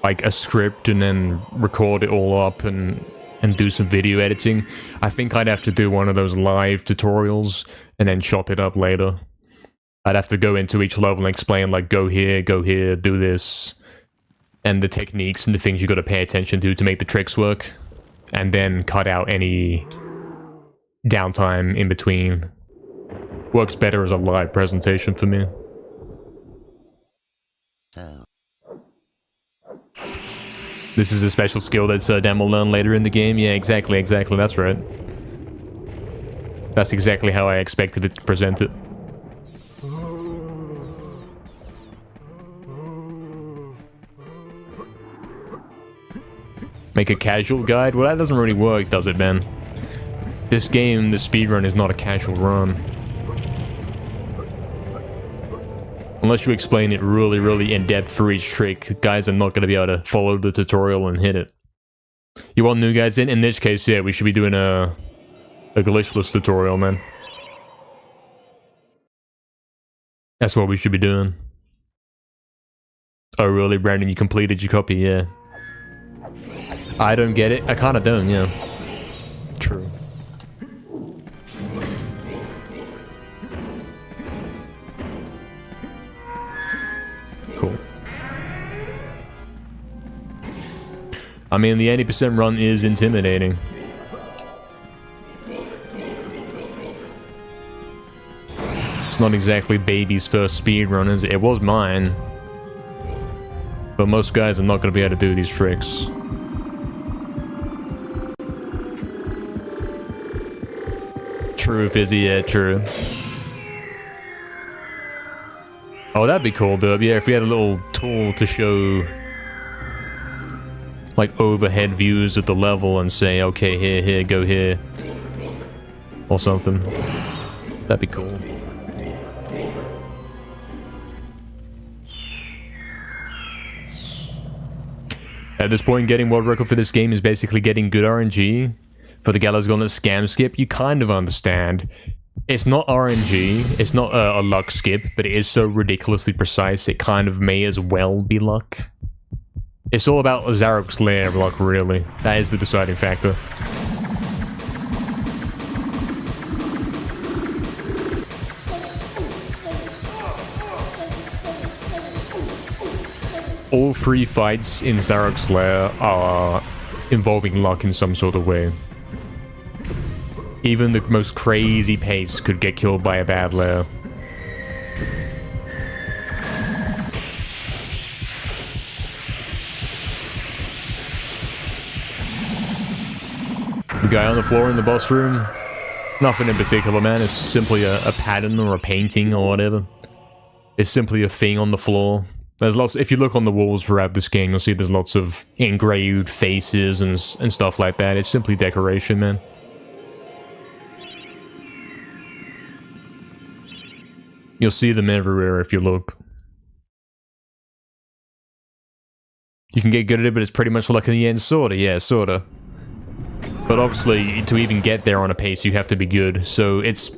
like a script and then record it all up and do some video editing. I think I'd have to do one of those live tutorials and then chop it up later. I'd have to go into each level and explain, like, go here, do this, and the techniques and the things you got to pay attention to make the tricks work, and then cut out any downtime in between. Works better as a live presentation for me. This is a special skill that Dan will learn later in the game. Yeah, exactly, that's right. That's exactly how I expected it to present it. Make a casual guide? Well, that doesn't really work, does it, man? This game, the speedrun, is not a casual run. Unless you explain it really, really in-depth for each trick, guys are not going to be able to follow the tutorial and hit it. You want new guys in? In this case, yeah, we should be doing a glitchless tutorial, man. That's what we should be doing. Oh, really, Brandon? You completed your copy? Yeah. I don't get it. I kind of don't, yeah. True. Cool. I mean, the 80% run is intimidating. It's not exactly baby's first speed run, is it? It was mine. But most guys are not going to be able to do these tricks. True, Fizzy, yeah, true. Oh, that'd be cool, though. Yeah, if we had a little tool to show, like, overhead views of the level and say, okay, here, go here. Or something. That'd be cool. At this point, getting world record for this game is basically getting good RNG. For the Gallows Gauntlet scam skip, you kind of understand. It's not RNG, it's not a luck skip, but it is so ridiculously precise, it kind of may as well be luck. It's all about Zarok's lair luck, really. That is the deciding factor. All 3 fights in Zarok's lair are involving luck in some sort of way. Even the most crazy pace could get killed by a bad lair. The guy on the floor in the boss room, nothing in particular, man. It's simply a pattern or a painting or whatever. It's simply a thing on the floor. There's lots. If you look on the walls throughout this game, you'll see there's lots of engraved faces and stuff like that. It's simply decoration, man. You'll see them everywhere if you look. You can get good at it, but it's pretty much luck in the end, sorta. Yeah, sorta. But obviously, to even get there on a pace, you have to be good. So it's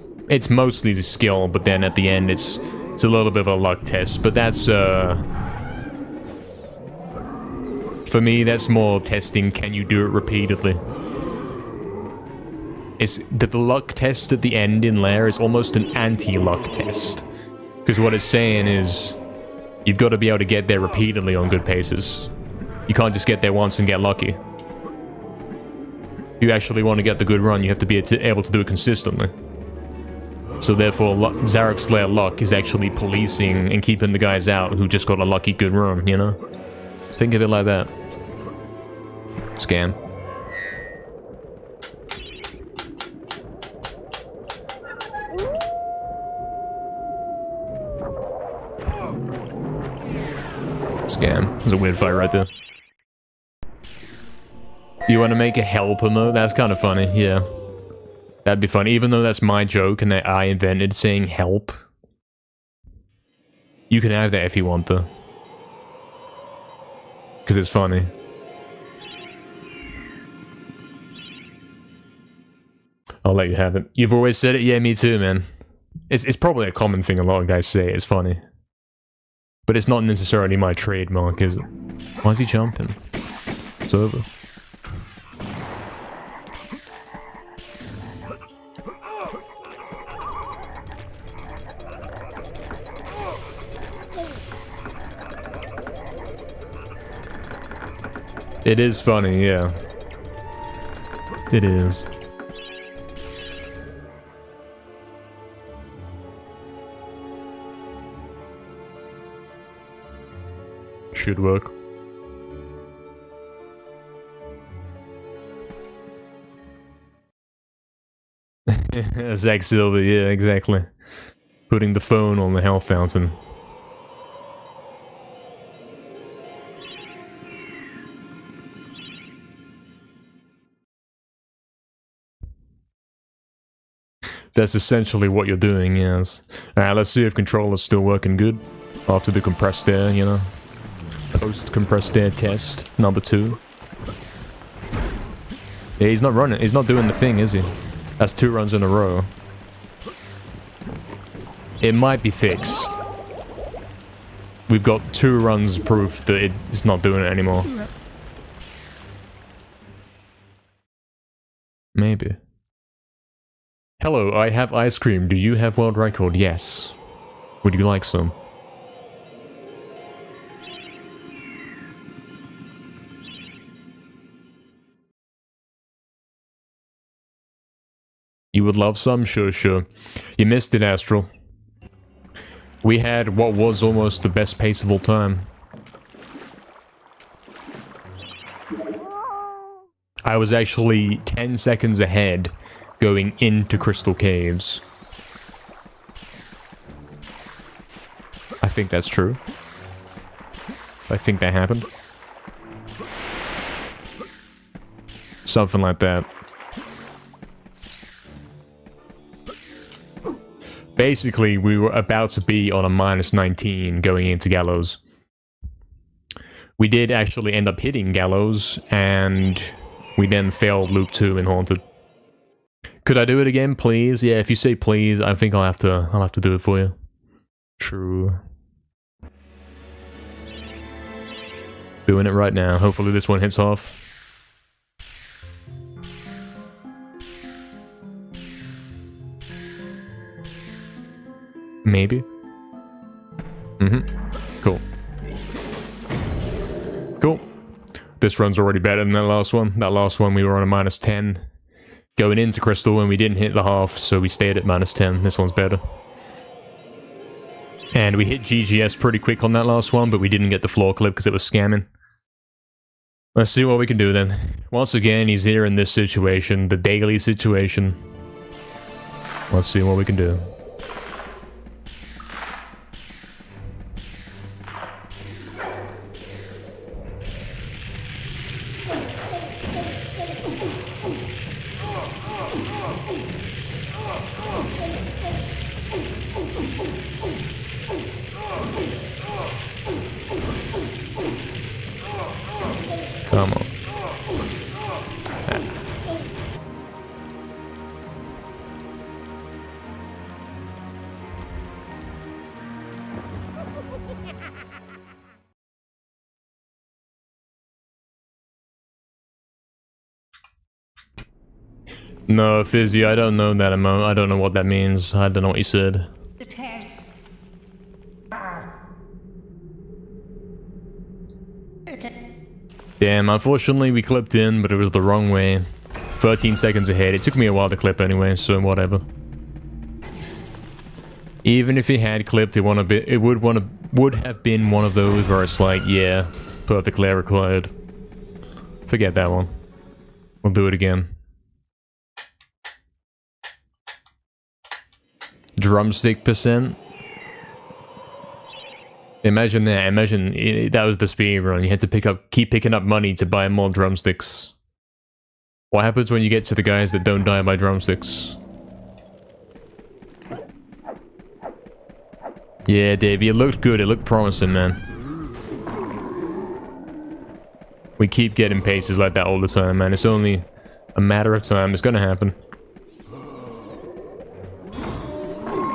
mostly the skill, but then at the end, it's a little bit of a luck test. But that's for me, that's more testing. Can you do it repeatedly? It's the luck test at the end in Lair is almost an anti-luck test. Because what it's saying is, you've got to be able to get there repeatedly on good paces. You can't just get there once and get lucky. If you actually want to get the good run, you have to be able to do it consistently. So therefore, Zarok's Lair luck is actually policing and keeping the guys out who just got a lucky good run, you know? Think of it like that. Scam. Scam. There's a weird fight right there. You want to make a helper mode? That's kind of funny, yeah. That'd be funny, even though that's my joke and that I invented saying help. You can have that if you want, though. Because it's funny. I'll let you have it. You've always said it? Yeah, me too, man. It's probably a common thing a lot of guys say, it's funny. But it's not necessarily my trademark, is it? Why is he jumping? It's over. It is funny, yeah. It is. Should work. Zack Silver, yeah, exactly. Putting the phone on the health fountain. That's essentially what you're doing, yes. Alright, let's see if controller's still working good. After the compressed air, you know. Post-compressed air test, number 2. Yeah, he's not running. He's not doing the thing, is he? That's 2 runs in a row. It might be fixed. We've got 2 runs proof that it's not doing it anymore. Maybe. Hello, I have ice cream. Do you have world record? Yes. Would you like some? You would love some? Sure, sure. You missed it, Astral. We had what was almost the best pace of all time. I was actually 10 seconds ahead going into Crystal Caves. I think that's true. I think that happened. Something like that. Basically, we were about to be on a -19 going into Gallows. We did actually end up hitting Gallows, and we then failed Loop 2 in Haunted. Could I do it again, please? Yeah, if you say please, I think I'll have to do it for you. True. Doing it right now. Hopefully this one hits off. Maybe. Cool. Cool. This run's already better than that last one. That last one we were on a -10. Going into Crystal and we didn't hit the half, so we stayed at -10. This one's better. And we hit GGS pretty quick on that last one, but we didn't get the floor clip because it was scamming. Let's see what we can do then. Once again, he's here in this situation, the daily situation. Let's see what we can do. Come on. No, Fizzy, I don't know that amount. I don't know what that means. I don't know what you said. Damn, unfortunately we clipped in, but it was the wrong way. 13 seconds ahead. It took me a while to clip anyway, so whatever. Even if he had clipped, it would have been one of those where it's like, yeah, perfectly required. Forget that one. We'll do it again. Drumstick percent. Imagine that. Imagine that was the speedrun. You had to keep picking up money to buy more drumsticks. What happens when you get to the guys that don't die by drumsticks? Yeah, Dave, it looked good. It looked promising, man. We keep getting paces like that all the time, man. It's only a matter of time. It's gonna happen.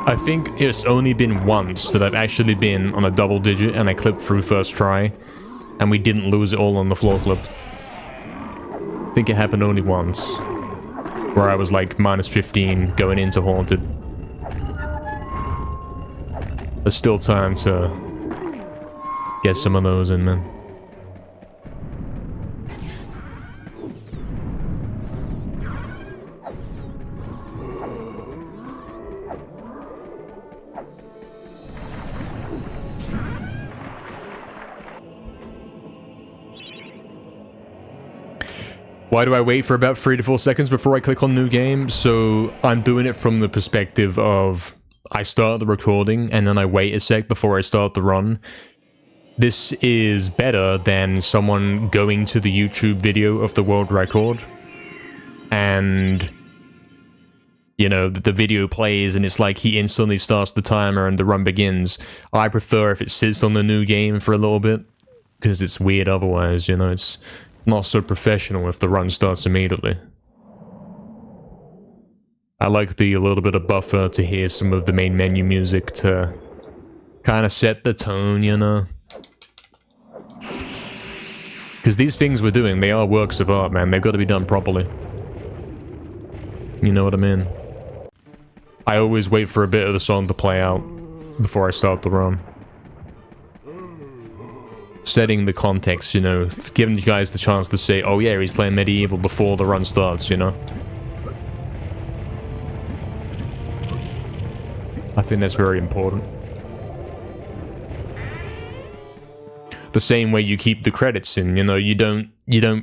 I think it's only been once that I've actually been on a double digit and I clipped through first try, and we didn't lose it all on the floor clip. I think it happened only once, where I was like -15 going into Haunted. There's still time to get some of those in, man. Why do I wait for about 3 to 4 seconds before I click on new game? So I'm doing it from the perspective of I start the recording and then I wait a sec before I start the run. This is better than someone going to the YouTube video of the world record and, you know, the video plays and it's like he instantly starts the timer and the run begins. I prefer if it sits on the new game for a little bit because it's weird otherwise, you know, it's not so professional if the run starts immediately. I like the little bit of buffer to hear some of the main menu music to kind of set the tone, you know? Because these things we're doing, they are works of art, man. They've got to be done properly. You know what I mean? I always wait for a bit of the song to play out before I start the run. Setting the context, you know, giving you guys the chance to say, oh yeah, he's playing MediEvil before the run starts, you know? I think that's very important. The same way you keep the credits in, you know, you don't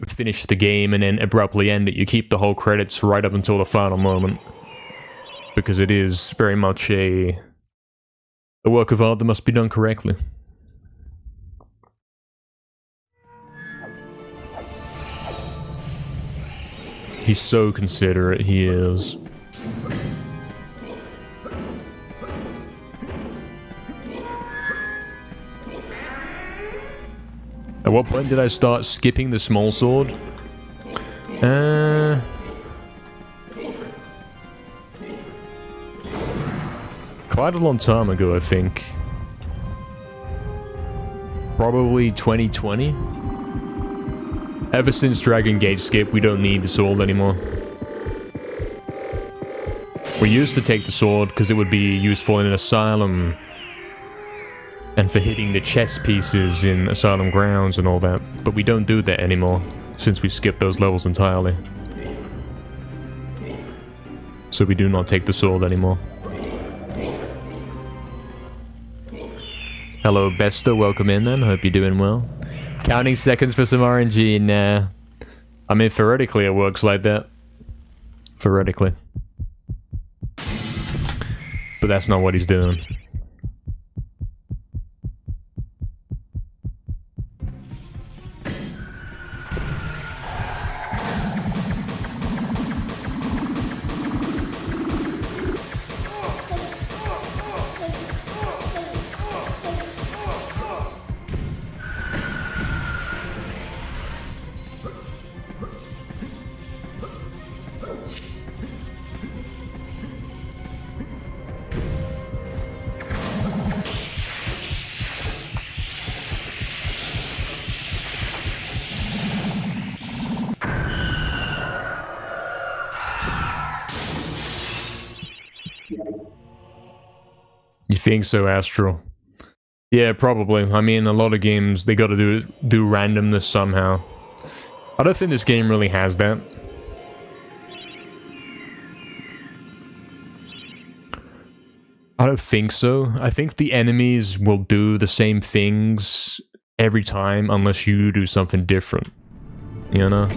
finish the game and then abruptly end it. You keep the whole credits right up until the final moment. Because it is very much a work of art that must be done correctly. He's so considerate, he is. At what point did I start skipping the small sword? Quite a long time ago, I think. Probably 2020. Ever since Dragon Gate skip, we don't need the sword anymore. We used to take the sword because it would be useful in an asylum and for hitting the chess pieces in asylum grounds and all that, but we don't do that anymore since we skipped those levels entirely. So we do not take the sword anymore. Hello Besta, welcome in man, hope you're doing well. Counting seconds for some RNG, nah. I mean theoretically it works like that. Theoretically. But that's not what he's doing. You think so, Astral? Yeah, probably. I mean, a lot of games, they gotta do randomness somehow. I don't think this game really has that. I don't think so. I think the enemies will do the same things every time unless you do something different. You know?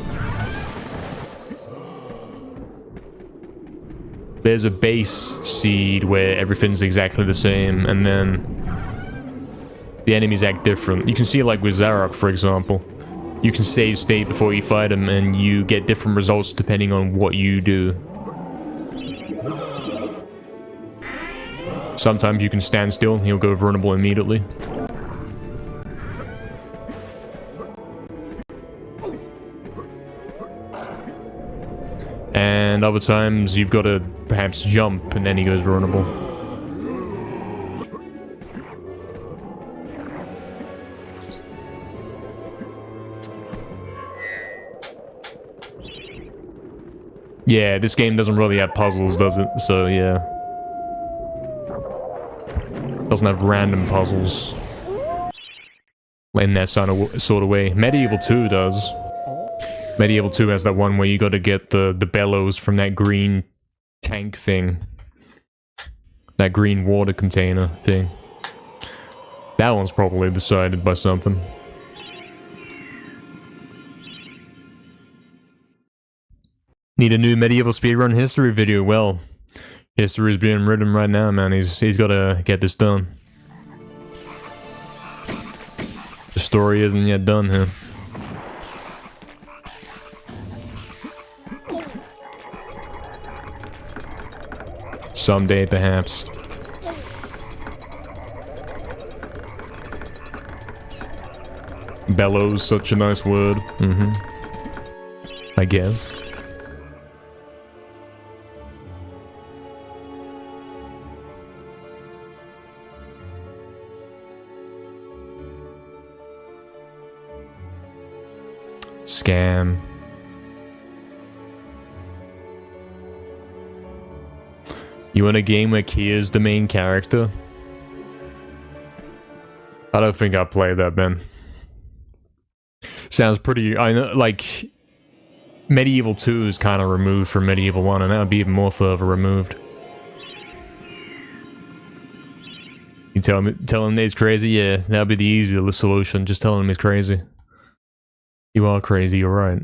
There's a base seed where everything's exactly the same, and then the enemies act different. You can see like with Zarok, for example. You can save state before you fight him, and you get different results depending on what you do. Sometimes you can stand still, and he'll go vulnerable immediately. And other times you've got to perhaps jump and then he goes vulnerable. Yeah, this game doesn't really have puzzles, does it? So yeah. Doesn't have random puzzles. In that sort of way. MediEvil 2 does. MediEvil 2 has that one where you gotta get the bellows from that green tank thing. That green water container thing. That one's probably decided by something. Need a new MediEvil speedrun history video. Well, history's being written right now, man. He's gotta get this done. The story isn't yet done here. Someday, perhaps. Bellows, such a nice word. I guess. Scam. You want a game where Kia's the main character? I don't think I'll play that, man. Sounds pretty... I know, like... MediEvil 2 is kind of removed from MediEvil 1, and that would be even more further removed. You tell him he's crazy? Yeah, that'd be the easier solution. Just tell him he's crazy. You are crazy, you're right.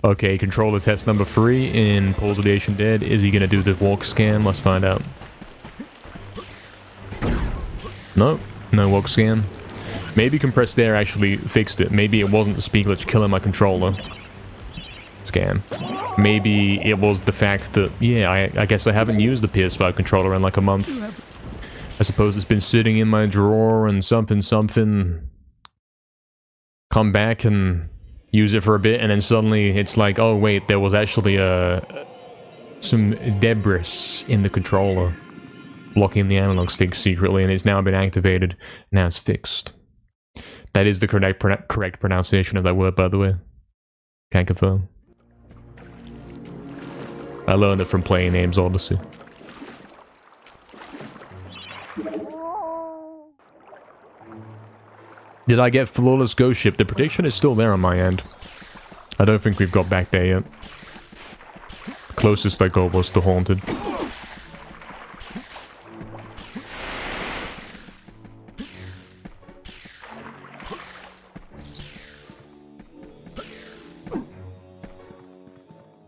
Okay, controller test number 3 in Paul's Radiation Dead. Is he gonna do the walk scan? Let's find out. No, no walk scan. Maybe compressed air actually fixed it. Maybe it wasn't the speed glitch killing my controller. Scan. Maybe it was the fact that, yeah, I guess I haven't used the PS5 controller in like a month. I suppose it's been sitting in my drawer and something. come back and use it for a bit, and then suddenly it's like, oh wait, there was actually some debris in the controller blocking the analog stick secretly, and it's now been activated. Now it's fixed. That is the correct pronunciation of that word, by the way. Can't confirm. I learned it from playing Abe's Odyssey. Did I get Flawless Ghost Ship? The prediction is still there on my end. I don't think we've got back there yet. Closest I got was the Haunted.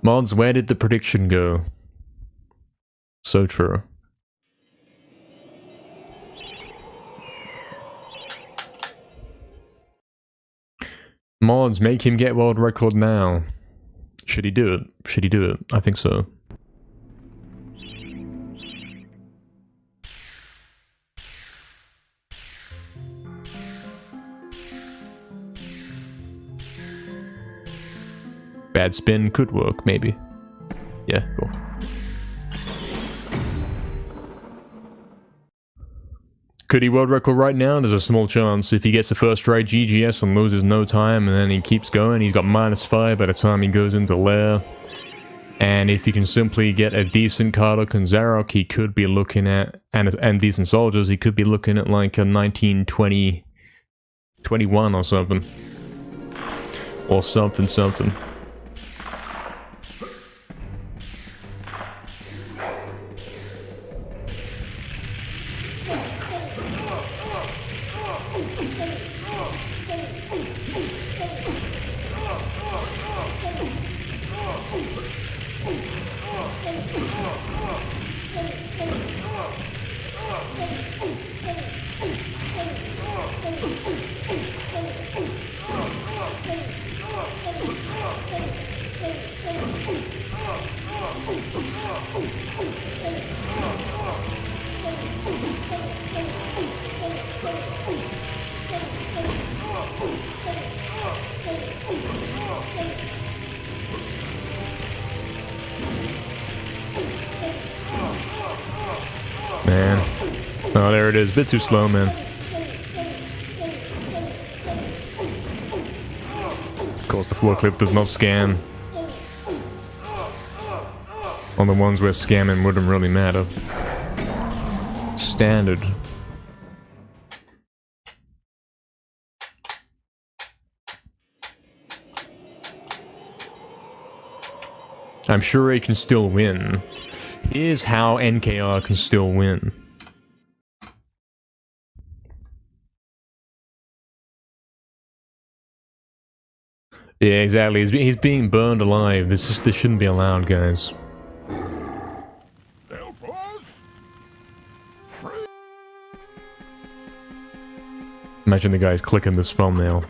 Mods, where did the prediction go? So true. Mods, make him get world record now. Should he do it? Should he do it? I think so. Bad spin could work, maybe. Yeah, cool. Could he world record right now? There's a small chance. If he gets the first try GGS and loses no time, and then he keeps going, he's got -5 by the time he goes into lair. And if he can simply get a decent Karluk and Zarok, he could be looking at, and decent soldiers, he could be looking at like a 1920, 21 or something. Or something. Man. Oh, there it is. Bit too slow, man. Of course, the floor clip does not scan. On the ones where scamming wouldn't really matter. Standard. I'm sure he can still win. Here's how NKR can still win. Yeah, exactly. He's being burned alive. This shouldn't be allowed, guys. Imagine the guys clicking this thumbnail.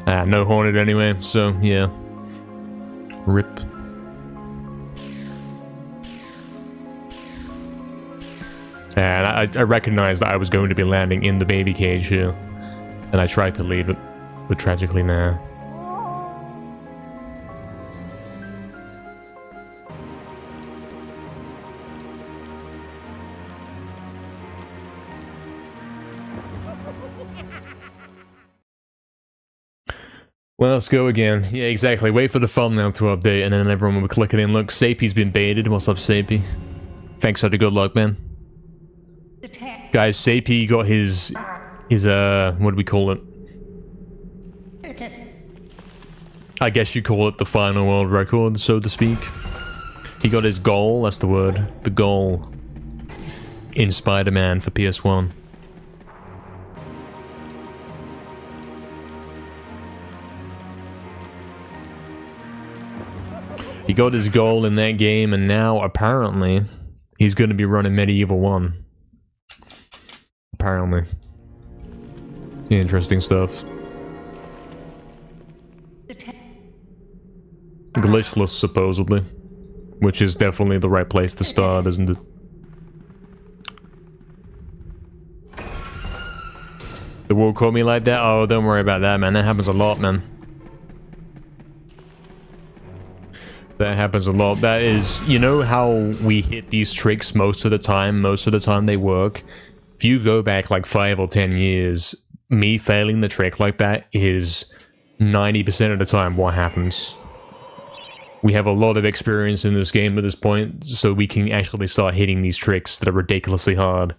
Ah, no Hornet anyway, so yeah. RIP. And I recognized that I was going to be landing in the baby cage here. And I tried to leave it, but tragically nah. Well, let's go again. Yeah, exactly. Wait for the thumbnail to update, and then everyone will be clicking in. Look, Sapie's been baited. What's up, Sapie? Thanks for the good luck, man. Guys, Sapie got his what do we call it? I guess you call it the final world record, so to speak. He got his goal, that's the word. The goal. In Spider-Man for PS1. He got his goal in that game, and now, apparently, he's going to be running MediEvil 1. Apparently. Interesting stuff. Glitchless, supposedly. Which is definitely the right place to start, isn't it? The world caught me like that? Oh, don't worry about that, man. That happens a lot, man. That happens a lot. That is, you know how we hit these tricks most of the time? Most of the time they work. If you go back like 5 or 10 years, me failing the trick like that is 90% of the time what happens. We have a lot of experience in this game at this point, so we can actually start hitting these tricks that are ridiculously hard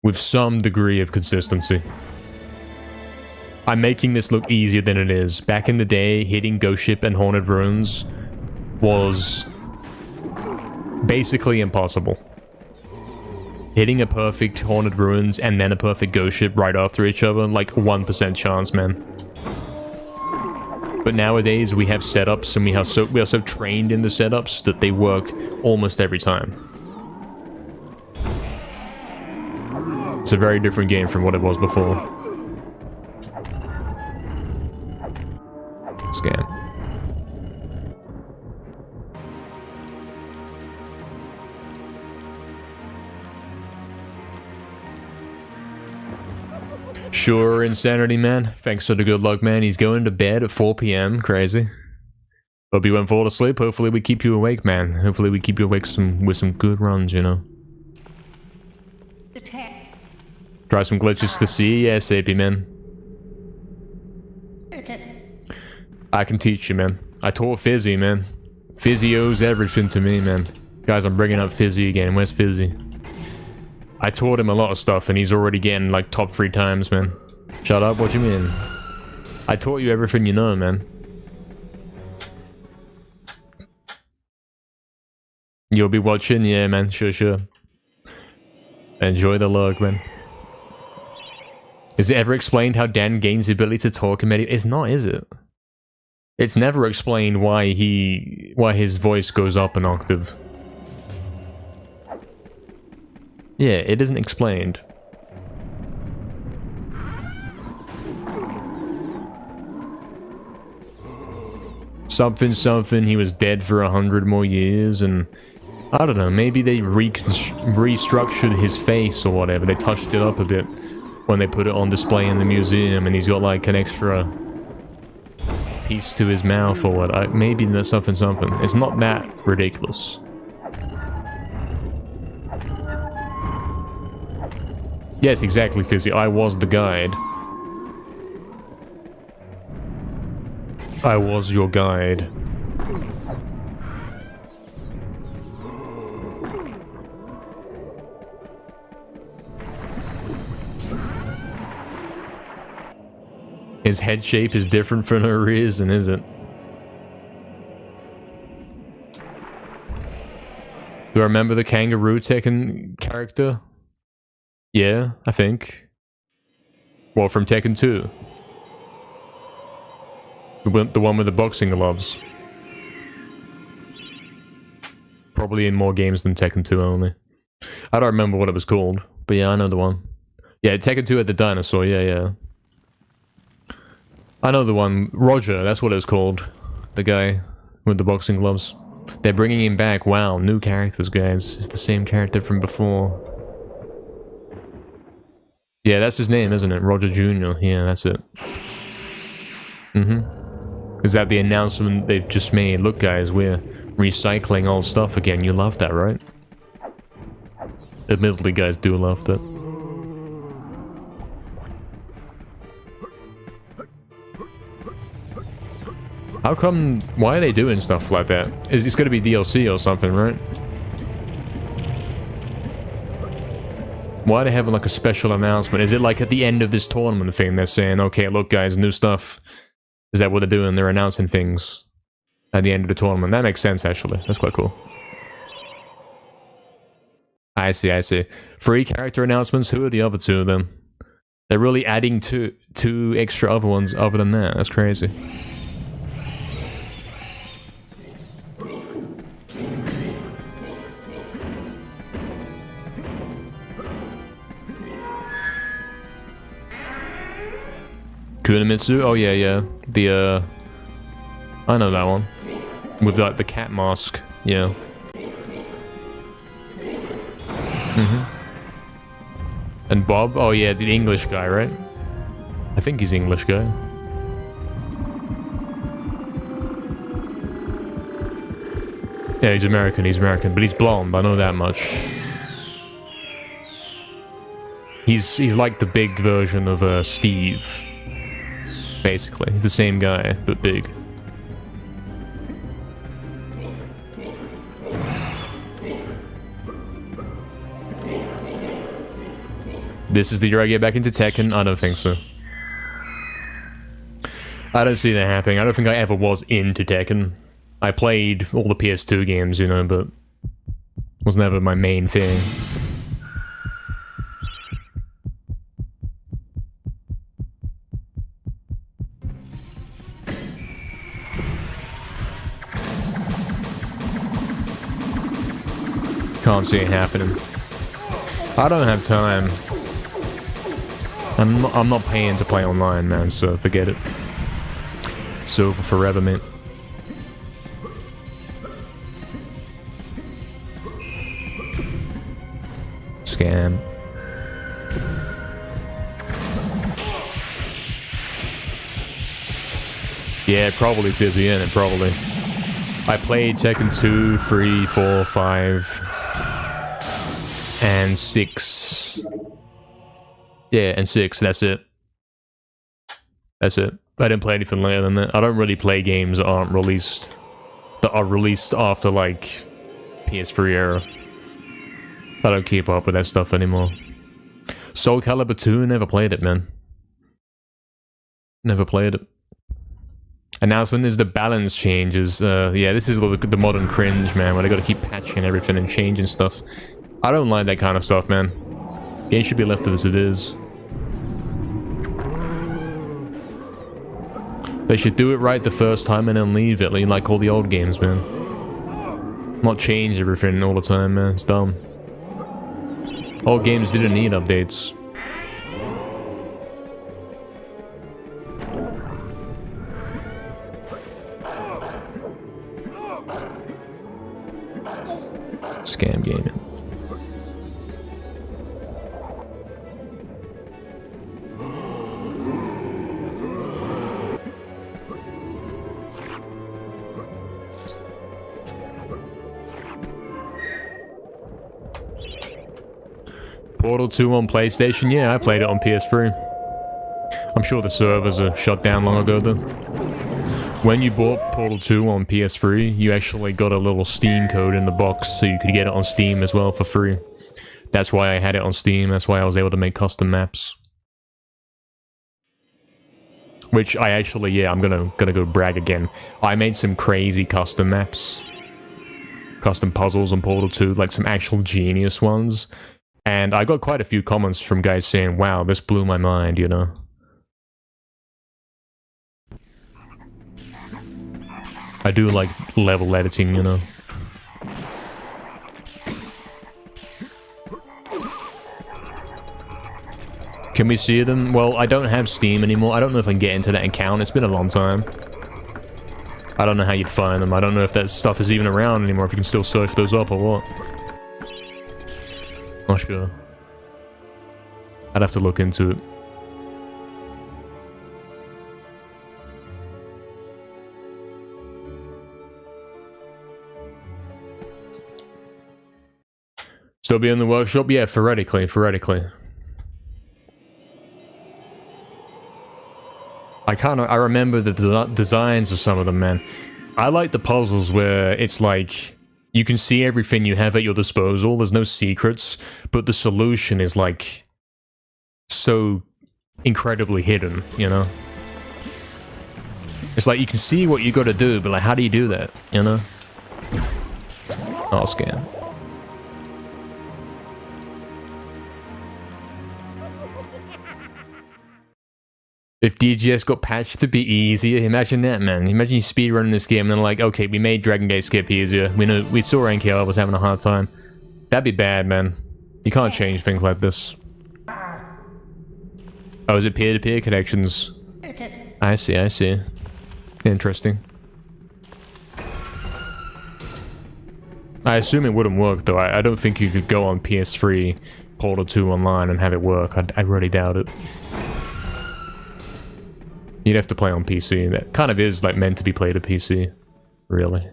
with some degree of consistency. I'm making this look easier than it is. Back in the day, hitting Ghost Ship and Haunted Ruins was basically impossible. Hitting a perfect Haunted Ruins and then a perfect Ghost Ship right after each other, like 1% chance, man. But nowadays we have setups and we are so trained in the setups that they work almost every time. It's a very different game from what it was before. Scan. Sure, Insanity Man. Thanks for the good luck, man. He's going to bed at 4 PM. Crazy. Hope you won't fall asleep. Hopefully we keep you awake, man. Hopefully we keep you awake with some good runs, you know. Try some glitches to see. Yeah, Sapy, man. I can teach you, man. I taught Fizzy, man. Fizzy owes everything to me, man. Guys, I'm bringing up Fizzy again. Where's Fizzy? I taught him a lot of stuff, and he's already getting, like, top 3 times, man. Shut up, what do you mean? I taught you everything you know, man. You'll be watching? Yeah, man, sure. Enjoy the lurk, man. Is it ever explained how Dan gains the ability to talk in MediEvil? It's not, is it? It's never explained why his voice goes up an octave. Yeah, it isn't explained. Something, he was dead for 100 more years, and I don't know, maybe they restructured his face or whatever. They touched it up a bit when they put it on display in the museum, and he's got like an extra piece to his mouth or what. Maybe that's something. It's not that ridiculous. Yes, exactly, Fizzy. I was the guide. I was your guide. His head shape is different for no reason, is it? Do I remember the kangaroo Tekken character? Yeah, I think. Well, from Tekken 2. The one with the boxing gloves. Probably in more games than Tekken 2 only. I don't remember what it was called, but yeah, I know the one. Yeah, Tekken 2 had the dinosaur, yeah. I know the one. Roger, that's what it was called. The guy with the boxing gloves. They're bringing him back. Wow, new characters, guys. It's the same character from before. Yeah, that's his name, isn't it? Roger Jr. Yeah, that's it. Is that the announcement they've just made? Look, guys, we're recycling old stuff again. You love that, right? Admittedly, guys do love that. How come... Why are they doing stuff like that? It's gonna be DLC or something, right? Why are they having like a special announcement? Is it like at the end of this tournament thing they're saying, okay, look guys, new stuff? Is that what they're doing? They're announcing things at the end of the tournament. That makes sense, actually. That's quite cool. I see. 3 character announcements? Who are the other 2 then? They're really adding two extra other ones other than that. That's crazy. Kunamitsu? Oh yeah, yeah. The I know that one. With like the cat mask. Yeah. And Bob? Oh yeah, the English guy, right? I think he's English guy. Yeah, he's American, but he's blonde, I know that much. He's like the big version of Steve. Basically, he's the same guy, but big. This is the year I get back into Tekken? I don't think so. I don't see that happening. I don't think I ever was into Tekken. I played all the PS2 games, you know, but was never my main thing. Can't see it happening. I don't have time. I'm not paying to play online, man, so forget it. It's over forever, mate. Scam. Yeah, probably Fizzy, innit? Probably. I played Tekken 2, 3, 4, 5, and 6. Yeah, and 6, that's it. That's it. I didn't play anything later than that. I don't really play games that aren't released. That are released after, like, PS3 era. I don't keep up with that stuff anymore. Soul Calibur 2, never played it, man. Never played it. Announcement is the balance changes. Yeah, this is the modern cringe, man, where they gotta keep patching everything and changing stuff. I don't like that kind of stuff, man. Game should be left as it is. They should do it right the first time and then leave it, like all the old games, man. Not change everything all the time, man. It's dumb. Old games didn't need updates. Scam gaming. Portal 2 on PlayStation? Yeah, I played it on PS3. I'm sure the servers are shut down long ago, though. When you bought Portal 2 on PS3, you actually got a little Steam code in the box, so you could get it on Steam as well for free. That's why I had it on Steam, that's why I was able to make custom maps. Which I actually, yeah, I'm gonna go brag again. I made some crazy custom maps. Custom puzzles on Portal 2, like some actual genius ones. And I got quite a few comments from guys saying, wow, this blew my mind, you know? I do like level editing, you know? Can we see them? Well, I don't have Steam anymore. I don't know if I can get into that account. It's been a long time. I don't know how you'd find them. I don't know if that stuff is even around anymore, if you can still search those up or what. Not sure. I'd have to look into it. Still be in the workshop? Yeah, theoretically. I remember the designs of some of them, man. I like the puzzles where it's like you can see everything you have at your disposal. There's no secrets, but the solution is like so incredibly hidden, you know? It's like you can see what you gotta do, but like how do you do that, you know? Oh, scam. If DGS got patched to be easier, imagine that, man. Imagine you speedrunning this game and then like, okay, we made Dragon Gate skip easier. We saw NKR was having a hard time. That'd be bad, man. You can't change things like this. Oh, is it peer-to-peer connections? I see, I see. Interesting. I assume it wouldn't work, though. I don't think you could go on PS3, Portal 2 online and have it work. I really doubt it. You'd have to play on PC. That kind of is, like, meant to be played at PC. Really.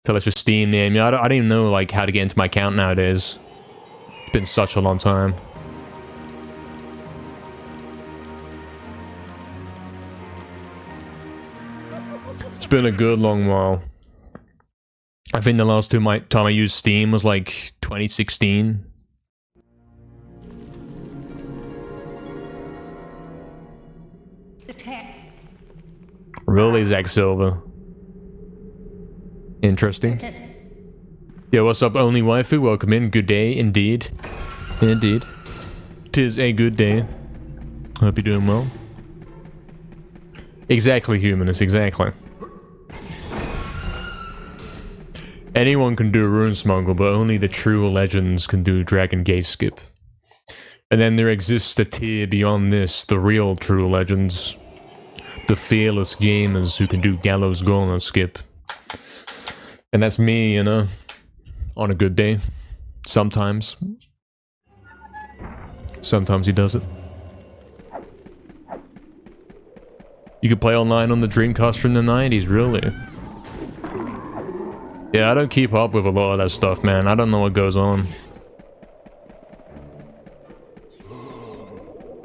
So let's just Steam name. I don't even know, like, how to get into my account nowadays. It's been such a long time. It's been a good long while. I think the last time I used Steam was like 2016. Really, Zack Silver. Interesting. Yeah, what's up, Only Waifu? Welcome in. Good day, indeed. Indeed. 'Tis a good day. Hope you're doing well. Exactly, Humanist, exactly. Anyone can do Rune Smuggle, but only the true legends can do Dragon Gate Skip. And then there exists a tier beyond this, the real true legends. The fearless gamers who can do Gallows Gauntlet Skip. And that's me, you know, on a good day. Sometimes. Sometimes he does it. You could play online on the Dreamcast from the 90s, really? Yeah, I don't keep up with a lot of that stuff, man. I don't know what goes on.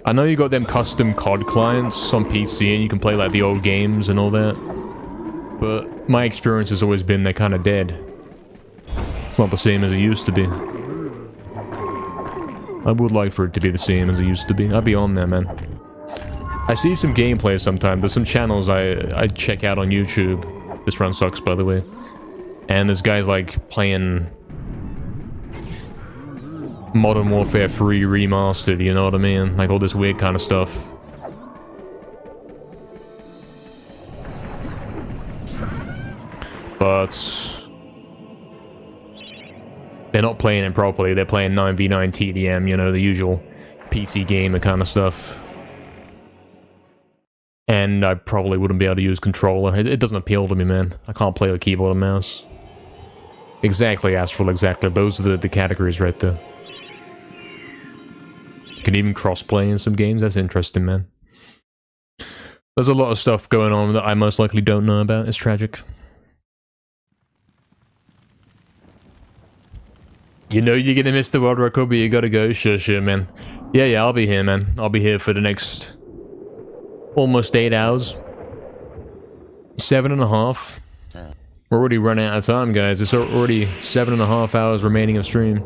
I know you got them custom COD clients on PC and you can play like the old games and all that. But my experience has always been they're kind of dead. It's not the same as it used to be. I would like for it to be the same as it used to be. I'd be on there, man. I see some gameplay sometimes. There's some channels I check out on YouTube. This run sucks, by the way. And there's guys like playing Modern Warfare 3 Remastered, you know what I mean? Like all this weird kind of stuff. But they're not playing it properly, they're playing 9v9 TDM, you know, the usual PC gamer kind of stuff. And I probably wouldn't be able to use controller. It doesn't appeal to me, man. I can't play with keyboard and mouse. Exactly, Astral, exactly. Those are the categories right there. You can even cross-play in some games. That's interesting, man. There's a lot of stuff going on that I most likely don't know about. It's tragic. You know you're gonna miss the world record, but you gotta go. Sure, sure, man. Yeah, yeah, I'll be here, man. I'll be here for the next almost 8 hours. 7.5. We're already running out of time, guys. It's already 7.5 hours remaining of stream.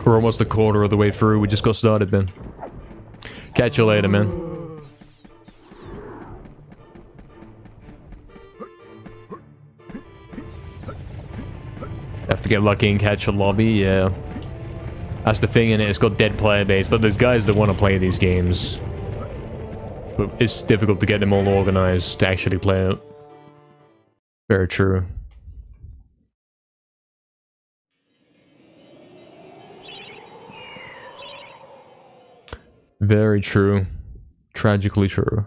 We're almost a quarter of the way through. We just got started, man. Catch you later, man. Have to get lucky and catch a lobby, yeah. That's the thing in it, it's got dead player base. There's guys that want to play these games. But it's difficult to get them all organized to actually play it. Very true. Very true. Tragically true.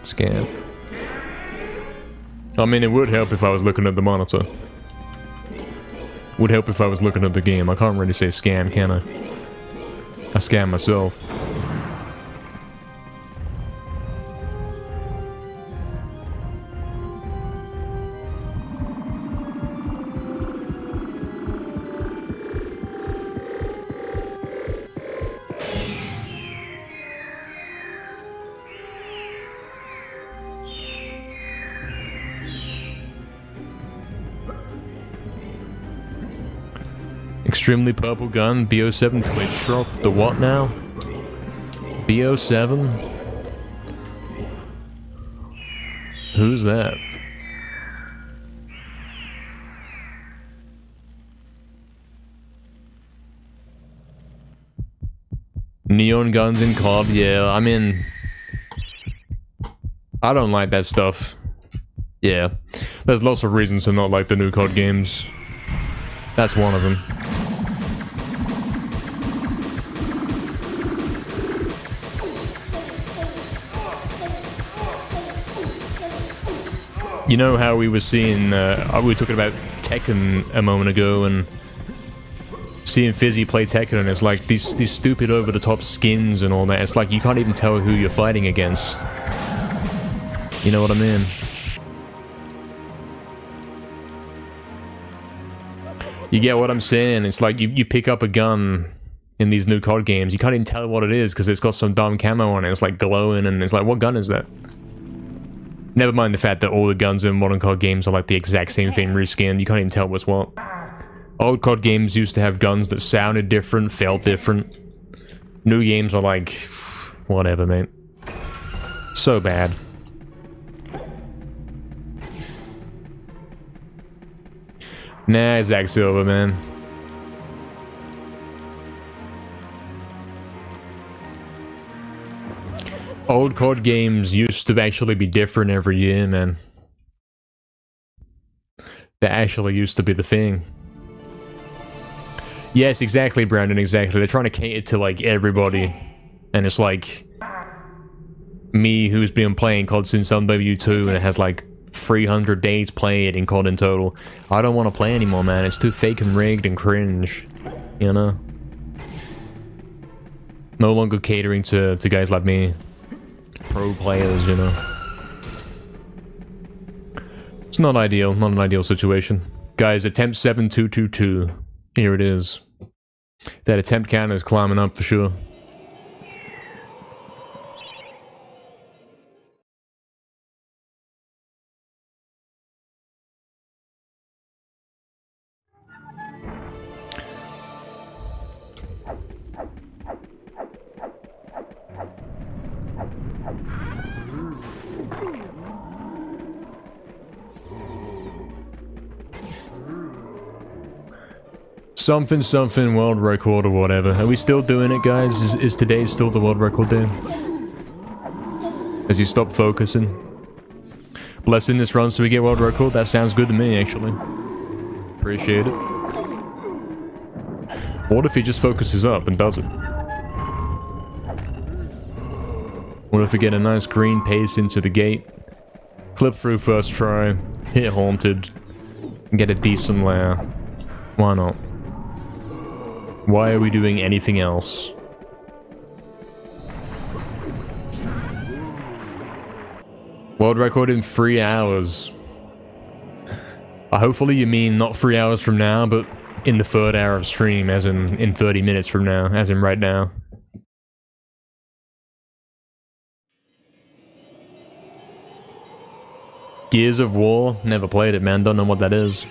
Scan. I mean, it would help if I was looking at the monitor. Would help if I was looking at the game. I can't really say scam, can I? I scam myself. Extremely Purple Gun, BO7 Twitch Shop. The what now? BO7? Who's that? Neon guns in COD, yeah, I mean... I don't like that stuff. Yeah. There's lots of reasons to not like the new COD games. That's one of them. You know how we were seeing, we were talking about Tekken a moment ago, and seeing Fizzy play Tekken, and it's like these stupid over-the-top skins and all that. It's like you can't even tell who you're fighting against. You know what I mean? You get what I'm saying? It's like you pick up a gun in these new COD games, you can't even tell what it is because it's got some dumb camo on it. It's like glowing, and it's like, what gun is that? Never mind the fact that all the guns in modern COD games are like the exact same thing reskinned. You can't even tell what's what. Old COD games used to have guns that sounded different, felt different. New games are like... whatever, mate. So bad. Nah, Zack Silver, man. Old COD games used to actually be different every year, man. That actually used to be the thing. Yes, exactly, Brandon, exactly. They're trying to cater to, like, everybody. And it's like... me, who's been playing COD since MW2, and it has, like, 300 days played in COD in total. I don't want to play anymore, man. It's too fake and rigged and cringe. You know? No longer catering to guys like me. Pro players, you know. It's not ideal, not an ideal situation. Guys, attempt 7222. Here it is. That attempt count is climbing up for sure. Something something world record or whatever. Are we still doing it, guys? Is today still the world record day? As you stop focusing? Blessing this run so we get world record? That sounds good to me, actually. Appreciate it. What if he just focuses up and does it? What if we get a nice green pace into the gate? Clip through first try, hit haunted, and get a decent lair. Why not? Why are we doing anything else? World record in 3 hours. Hopefully you mean not 3 hours from now, but in the third hour of stream, as in 30 minutes from now, as in right now. Gears of War? Never played it, man. Don't know what that is.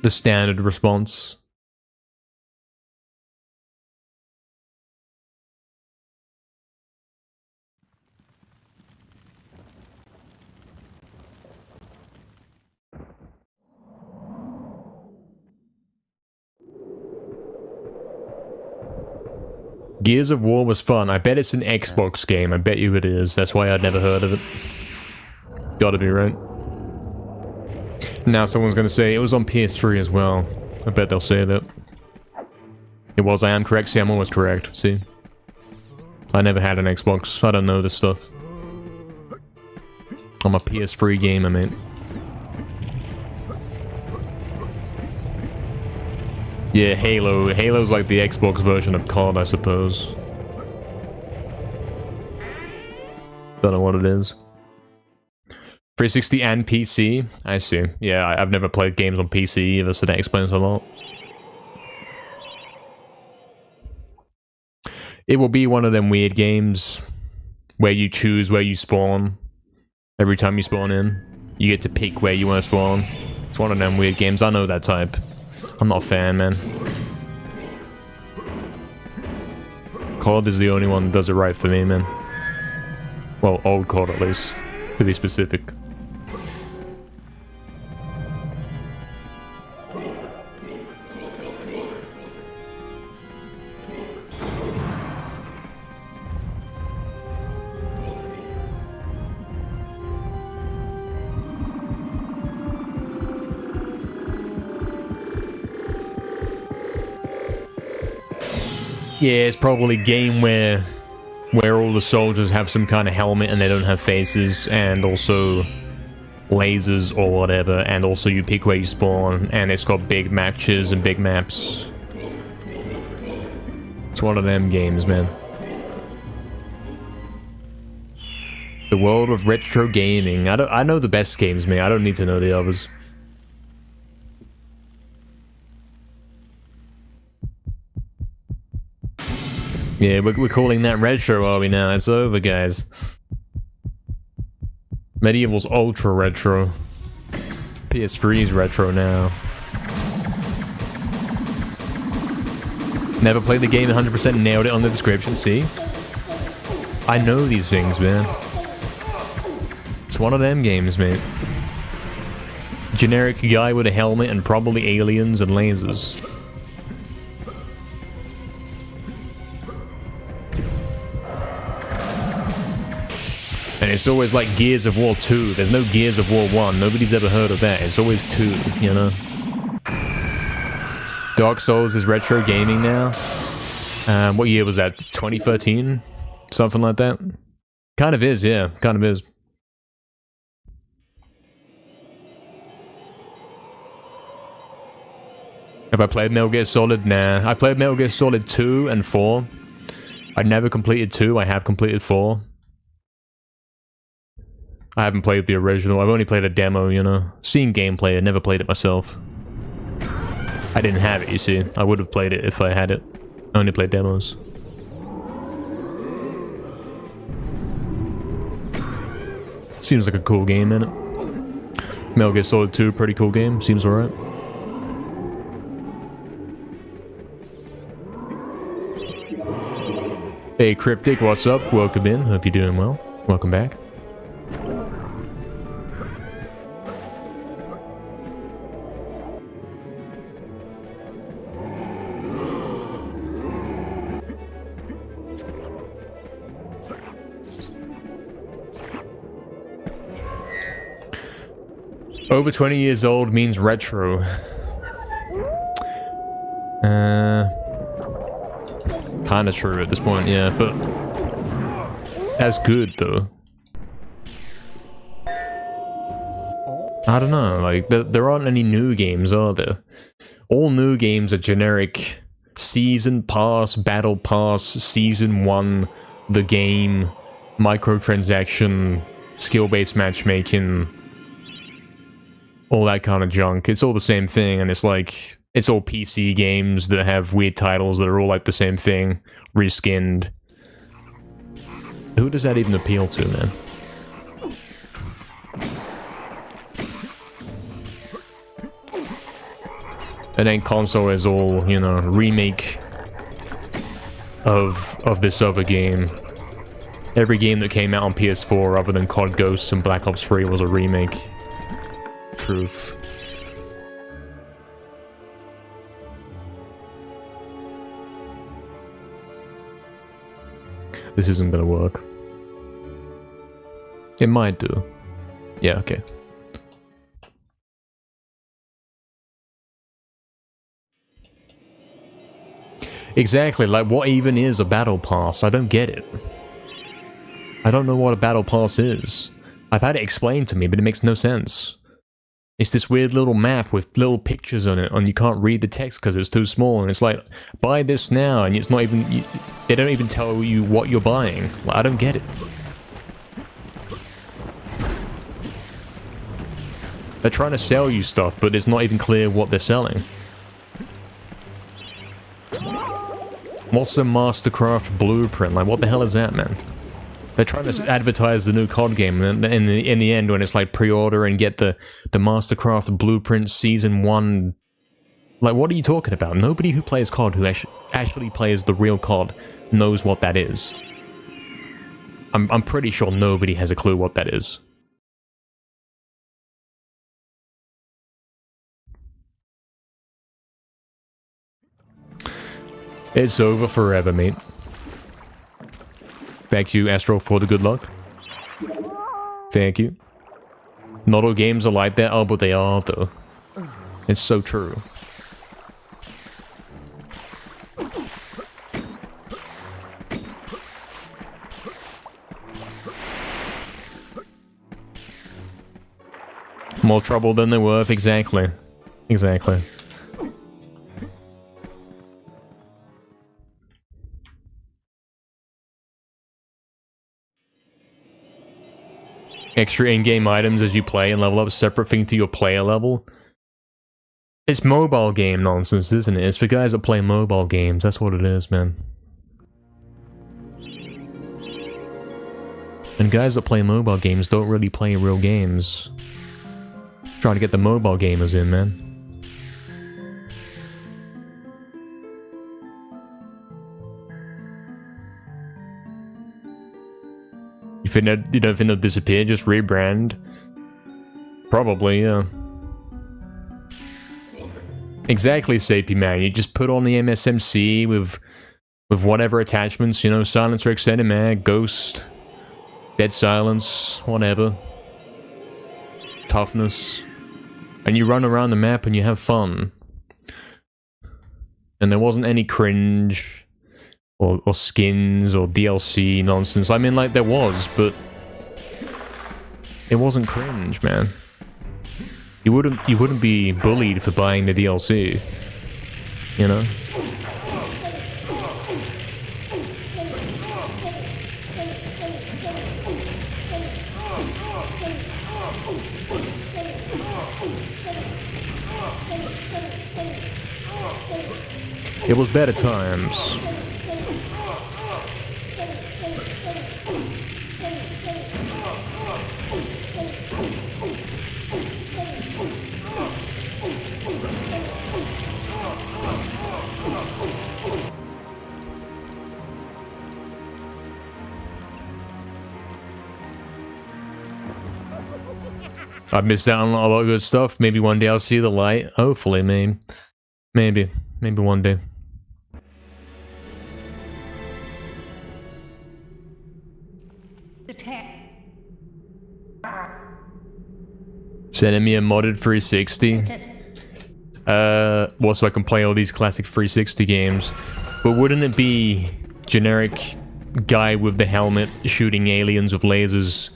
The standard response. Gears of War was fun. I bet it's an Xbox game. I bet you it is. That's why I'd never heard of it. Gotta be right. Now someone's gonna say it was on PS3 as well. I bet they'll say that. It was. I am correct. See, I'm always correct. See? I never had an Xbox. I don't know this stuff. I'm a PS3 gamer, mate. Yeah, Halo. Halo's like the Xbox version of COD, I suppose. Don't know what it is. 360 and PC? I see. Yeah, I've never played games on PC either, so that explains a lot. It will be one of them weird games where you choose where you spawn. Every time you spawn in, you get to pick where you want to spawn. It's one of them weird games. I know that type. I'm not a fan, man. COD is the only one that does it right for me, man. Well, old COD at least, to be specific. Yeah, it's probably a game where all the soldiers have some kind of helmet and they don't have faces, and also lasers or whatever, and also you pick where you spawn, and it's got big matches and big maps. It's one of them games, man. The world of retro gaming. I know the best games, man. I don't need to know the others. Yeah, we're calling that retro, are we now? It's over, guys. MediEvil's ultra retro. PS3's retro now. Never played the game 100%, nailed it on the description, see? I know these things, man. It's one of them games, mate. Generic guy with a helmet and probably aliens and lasers. And it's always like Gears of War 2. There's no Gears of War 1. Nobody's ever heard of that. It's always 2, you know? Dark Souls is retro gaming now. What year was that? 2013? Something like that? Kind of is, yeah. Kind of is. Have I played Metal Gear Solid? Nah. I played Metal Gear Solid 2 and 4. I never completed 2. I have completed 4. I haven't played the original. I've only played a demo, you know. Seen gameplay, I never played it myself. I didn't have it, you see. I would have played it if I had it. I only played demos. Seems like a cool game, innit? Metal Gear Solid 2, pretty cool game. Seems alright. Hey Cryptic, what's up? Welcome in. Hope you're doing well. Welcome back. Over 20 years old means retro. Kinda true at this point, yeah, but that's good though. I don't know, like, there aren't any new games, are there? All new games are generic Season Pass, Battle Pass, Season 1, the game, microtransaction, skill-based matchmaking, all that kind of junk. It's all the same thing, and it's like, it's all PC games that have weird titles that are all like the same thing, reskinned. Who does that even appeal to, man? And then console is all, you know, remake of this other game. Every game that came out on PS4 other than COD Ghosts and Black Ops 3 was a remake. Truth. This isn't gonna work. It might do. Yeah, okay. Exactly, like what even is a battle pass? I don't get it. I don't know what a battle pass is. I've had it explained to me, but it makes no sense. It's this weird little map with little pictures on it, and you can't read the text because it's too small, and it's like, buy this now, and it's not even, they don't even tell you what you're buying. Like, I don't get it. They're trying to sell you stuff, but it's not even clear what they're selling. What's a Mastercraft blueprint? Like, what the hell is that, man? They're trying to advertise the new COD game, and in the end, when it's like pre-order and get the Mastercraft Blueprint Season 1... Like, what are you talking about? Nobody who plays COD, who actually plays the real COD, knows what that is. I'm pretty sure nobody has a clue what that is. It's over forever, mate. Thank you, Astro, for the good luck. Thank you. Not all games are like that. Oh, but they are, though. It's so true. More trouble than they're worth, exactly. Exactly. Extra in-game items as you play and level up, separate thing to your player level. It's mobile game nonsense, isn't it? It's for guys that play mobile games, that's what it is, man. And guys that play mobile games don't really play real games. Trying to get the mobile gamers in, man. You don't think they'll disappear? Just rebrand? Probably, yeah. Exactly, Sapy man. You just put on the MSMC with whatever attachments, you know, silencer, extended mag, ghost, dead silence, whatever. Toughness. And you run around the map and you have fun. And there wasn't any cringe or skins or DLC nonsense. I mean, like, there was, but it wasn't cringe, man. You wouldn't be bullied for buying the DLC, you know? It was better times. I missed out on a lot of good stuff. Maybe one day I'll see the light. Hopefully, maybe one day. Sending me a modded 360. Well, so I can play all these classic 360 games. But wouldn't it be generic guy with the helmet shooting aliens with lasers?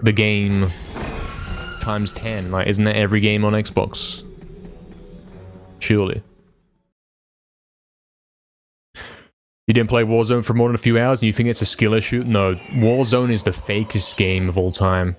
The game times 10, like, isn't that every game on Xbox? Surely. You didn't play Warzone for more than a few hours and you think it's a skill issue? No, Warzone is the fakest game of all time.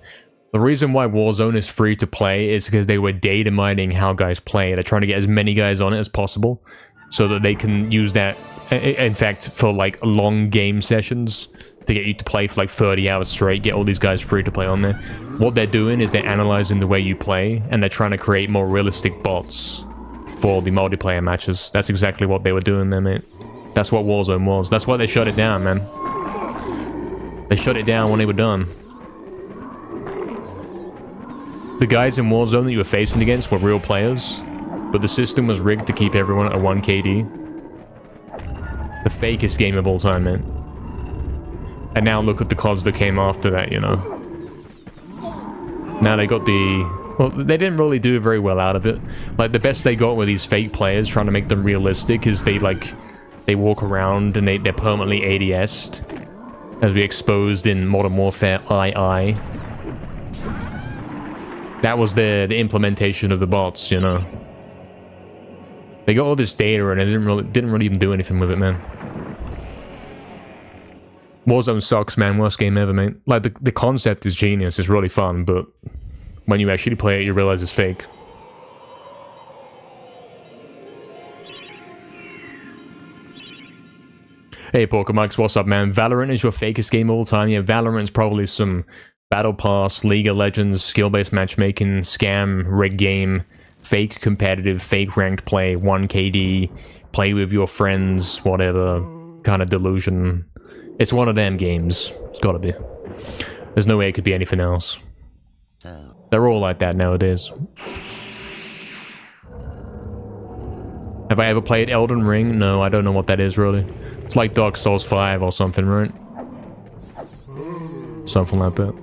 The reason why Warzone is free to play is because they were data mining how guys play. They're trying to get as many guys on it as possible so that they can use that, in fact, for like long game sessions to get you to play for like 30 hours straight, get all these guys free to play on there. What they're doing is they're analyzing the way you play and they're trying to create more realistic bots for the multiplayer matches. That's exactly what they were doing there, mate. That's what Warzone was. That's why they shut it down, man. They shut it down when they were done. The guys in Warzone that you were facing against were real players, but the system was rigged to keep everyone at a 1 KD. The fakest game of all time, man. And now look at the CODs that came after that, you know. Now they got the... Well, they didn't really do very well out of it. Like, the best they got were these fake players, trying to make them realistic, is they, like... They walk around and they're permanently ADS'd. As we exposed in Modern Warfare II. That was the implementation of the bots, you know. They got all this data and they didn't really even do anything with it, man. Warzone sucks, man. Worst game ever, mate. Like, the concept is genius. It's really fun, but when you actually play it, you realize it's fake. Hey, Porkamikes, what's up, man? Valorant is your fakest game of all time. Yeah, Valorant's probably some Battle Pass, League of Legends, skill-based matchmaking, scam, rig game, fake competitive, fake ranked play, 1 KD, play with your friends, whatever kind of delusion. It's one of them games. It's gotta be. There's no way it could be anything else. They're all like that nowadays. Have I ever played Elden Ring? No, I don't know what that is, really. It's like Dark Souls 5 or something, right? Something like that.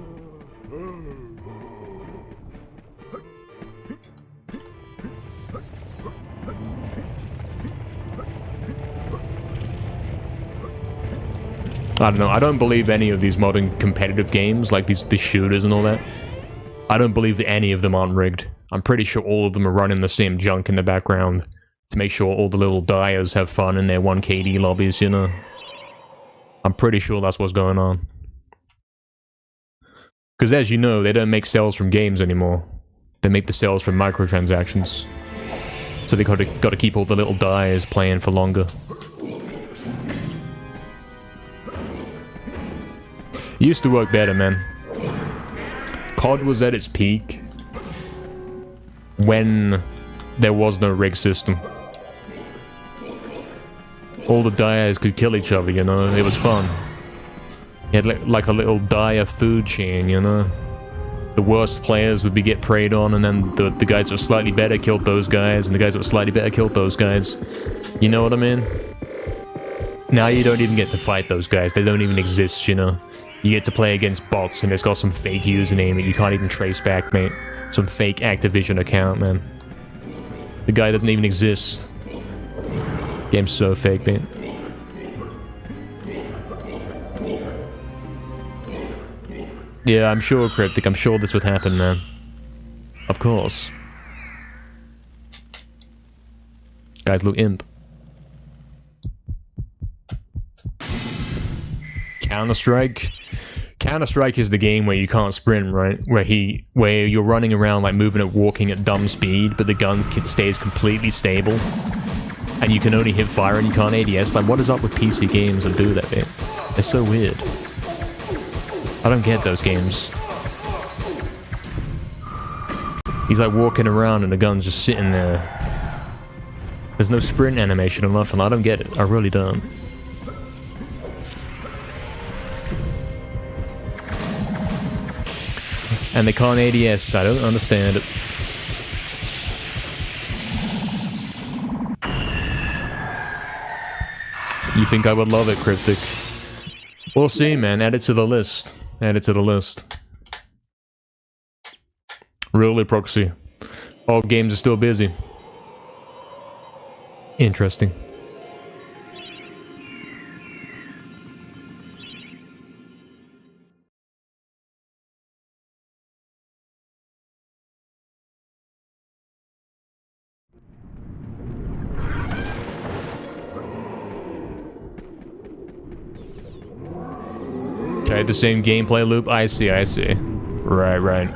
I don't know, I don't believe any of these modern competitive games, like these shooters and all that. I don't believe that any of them aren't rigged. I'm pretty sure all of them are running the same junk in the background to make sure all the little dyers have fun in their 1KD lobbies, you know? I'm pretty sure that's what's going on. Because as you know, they don't make sales from games anymore. They make the sales from microtransactions. So they gotta keep all the little dyers playing for longer. It used to work better, man. COD was at its peak when there was no rig system. All the dyers could kill each other, you know? It was fun. You had like a little dyer food chain, you know? The worst players would get preyed on, and then the guys that were slightly better killed those guys, and the guys that were slightly better killed those guys. You know what I mean? Now you don't even get to fight those guys. They don't even exist, you know? You get to play against bots, and it's got some fake username that you can't even trace back, mate. Some fake Activision account, man. The guy doesn't even exist. Game's so fake, mate. Yeah, I'm sure, Cryptic. I'm sure this would happen, man. Of course. Guys look imp. Counter-Strike? Counter-Strike is the game where you can't sprint, right? Where you're running around, like, moving and walking at dumb speed, but the gun stays completely stable. And you can only hip fire and you can't ADS. Like, what is up with PC games that do that, mate? They're so weird. I don't get those games. He's like walking around and the gun's just sitting there. There's no sprint animation or nothing. I don't get it. I really don't. And they can't ADS. I don't understand it. You think I would love it, Cryptic? We'll see, man. Add it to the list. Add it to the list. Really, proxy. All games are still busy. Interesting. Okay, the same gameplay loop. I see, I see. Right, right.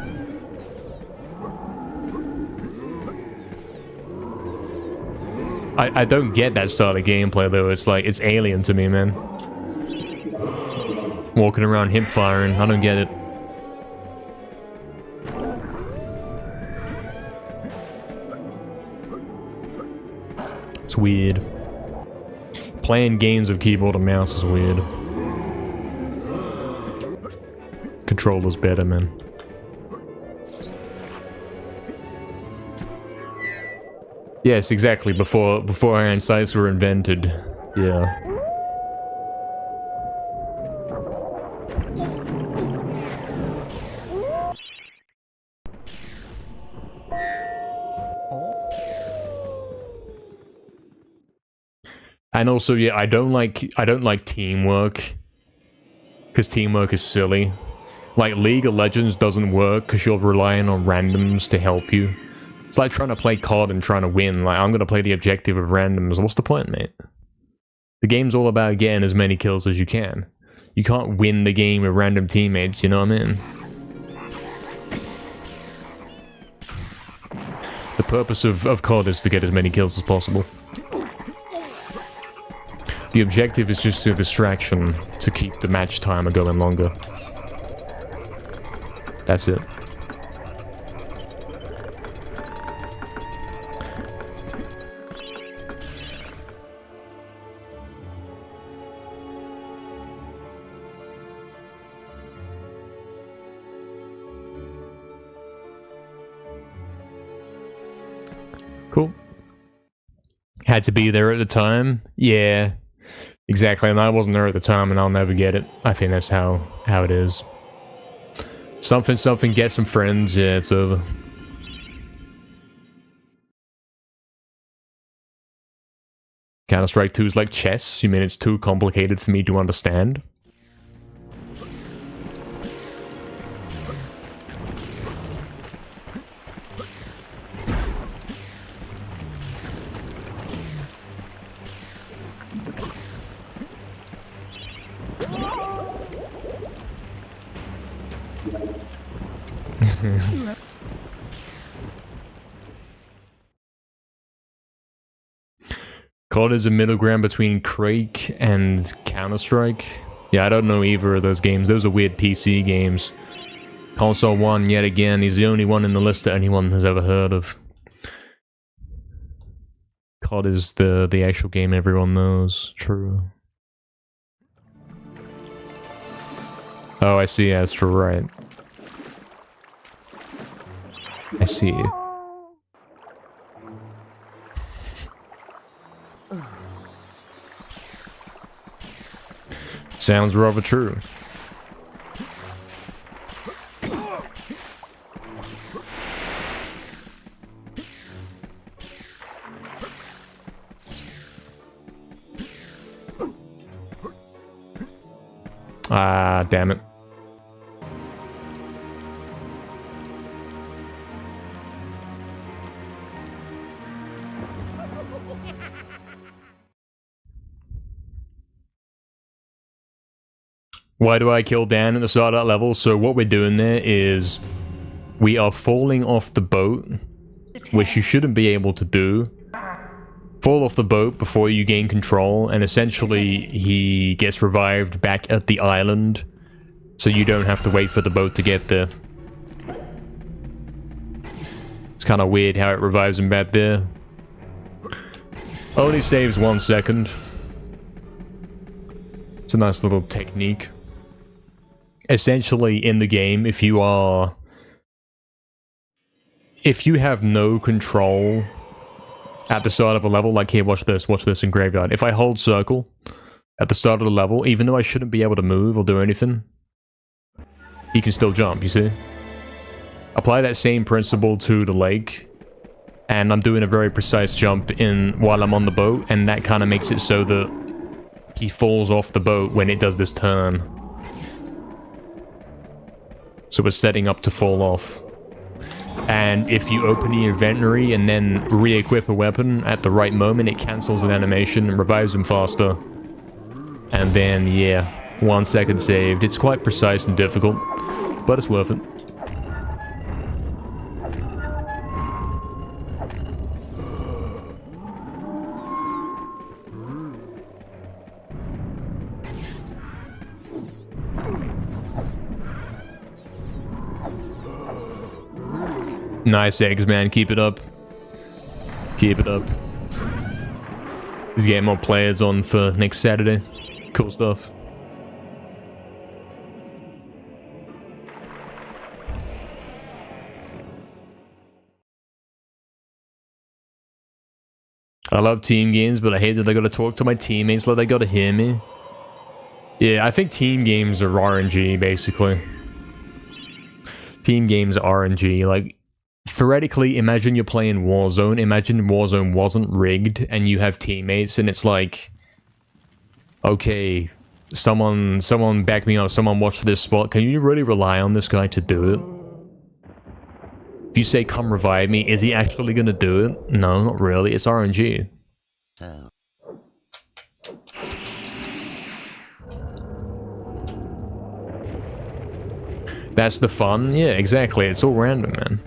I don't get that style of gameplay though. It's like, it's alien to me, man. Walking around hip firing. I don't get it. It's weird. Playing games with keyboard and mouse is weird. Controller's better, man. Yes, exactly. Before iron sights were invented. Yeah. And also, yeah, I don't like teamwork. Because teamwork is silly. Like, League of Legends doesn't work because you're relying on randoms to help you. It's like trying to play COD and trying to win. Like, I'm gonna play the objective of randoms. What's the point, mate? The game's all about getting as many kills as you can. You can't win the game with random teammates, you know what I mean? The purpose of COD is to get as many kills as possible. The objective is just a distraction to keep the match timer going longer. That's it. Cool. Had to be there at the time? Yeah. Exactly, and I wasn't there at the time and I'll never get it. I think that's how it is. Something, get some friends, yeah, it's over. Counter-Strike 2 is like chess? You mean it's too complicated for me to understand? COD is a middle ground between Quake and Counter-Strike. Yeah, I don't know either of those games. Those are weird PC games. Console 1, yet again, he's the only one in the list that anyone has ever heard of. COD is the actual game everyone knows. True. Oh, I see. Astro, right. I see. Sounds rather true. Ah, damn it. Why do I kill Dan at the start of that level? So what we're doing there is we are falling off the boat, which you shouldn't be able to do. Fall off the boat before you gain control, and essentially he gets revived back at the island, so you don't have to wait for the boat to get there. It's kind of weird how it revives him back there. Only saves 1 second. It's a nice little technique. Essentially, in the game, if you have no control at the start of a level, like here, watch this in Graveyard. If I hold circle at the start of the level, even though I shouldn't be able to move or do anything, he can still jump, you see? Apply that same principle to the lake, and I'm doing a very precise jump while I'm on the boat, and that kind of makes it so that he falls off the boat when it does this turn. So we're setting up to fall off. And if you open the inventory and then re-equip a weapon at the right moment, it cancels an animation and revives him faster. And then, yeah, 1 second saved. It's quite precise and difficult, but it's worth it. Nice eggs, man. Keep it up. Keep it up. He's getting more players on for next Saturday. Cool stuff. I love team games, but I hate that I gotta talk to my teammates like they gotta hear me. Yeah, I think team games are RNG, basically. Team games are RNG, like... Theoretically, imagine you're playing Warzone. Imagine Warzone wasn't rigged and you have teammates and it's like... Okay, someone back me up, someone watch this spot. Can you really rely on this guy to do it? If you say, come revive me, is he actually gonna do it? No, not really. It's RNG. That's the fun? Yeah, exactly. It's all random, man.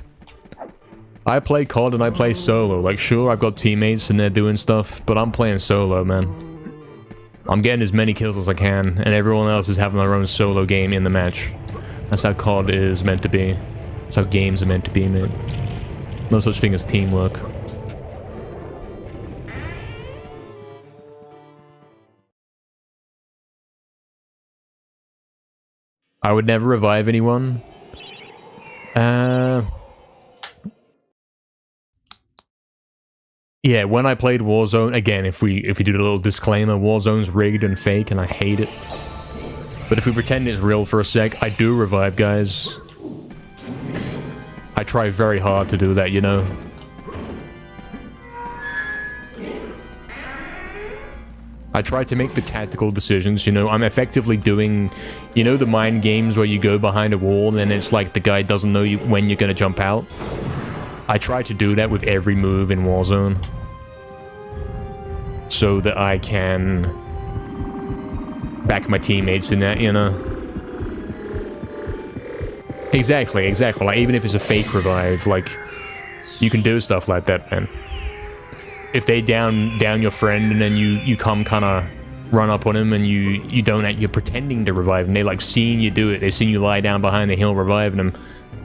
I play COD and I play solo. Like, sure, I've got teammates and they're doing stuff, but I'm playing solo, man. I'm getting as many kills as I can, and everyone else is having their own solo game in the match. That's how COD is meant to be. That's how games are meant to be, man. No such thing as teamwork. I would never revive anyone. Yeah, when I played Warzone, again, if we do the little disclaimer, Warzone's rigged and fake and I hate it. But if we pretend it's real for a sec, I do revive guys. I try very hard to do that, you know. I try to make the tactical decisions, you know. I'm effectively doing, you know, the mind games where you go behind a wall and it's like the guy doesn't know when you're gonna jump out. I try to do that with every move in Warzone. So that I can back my teammates in that, you know. Exactly, exactly. Like, even if it's a fake revive, like, you can do stuff like that, man. If they down your friend and then you come kind of run up on him and you don't act, you're pretending to revive him. They like seeing you do it. They've seen you lie down behind the hill reviving him.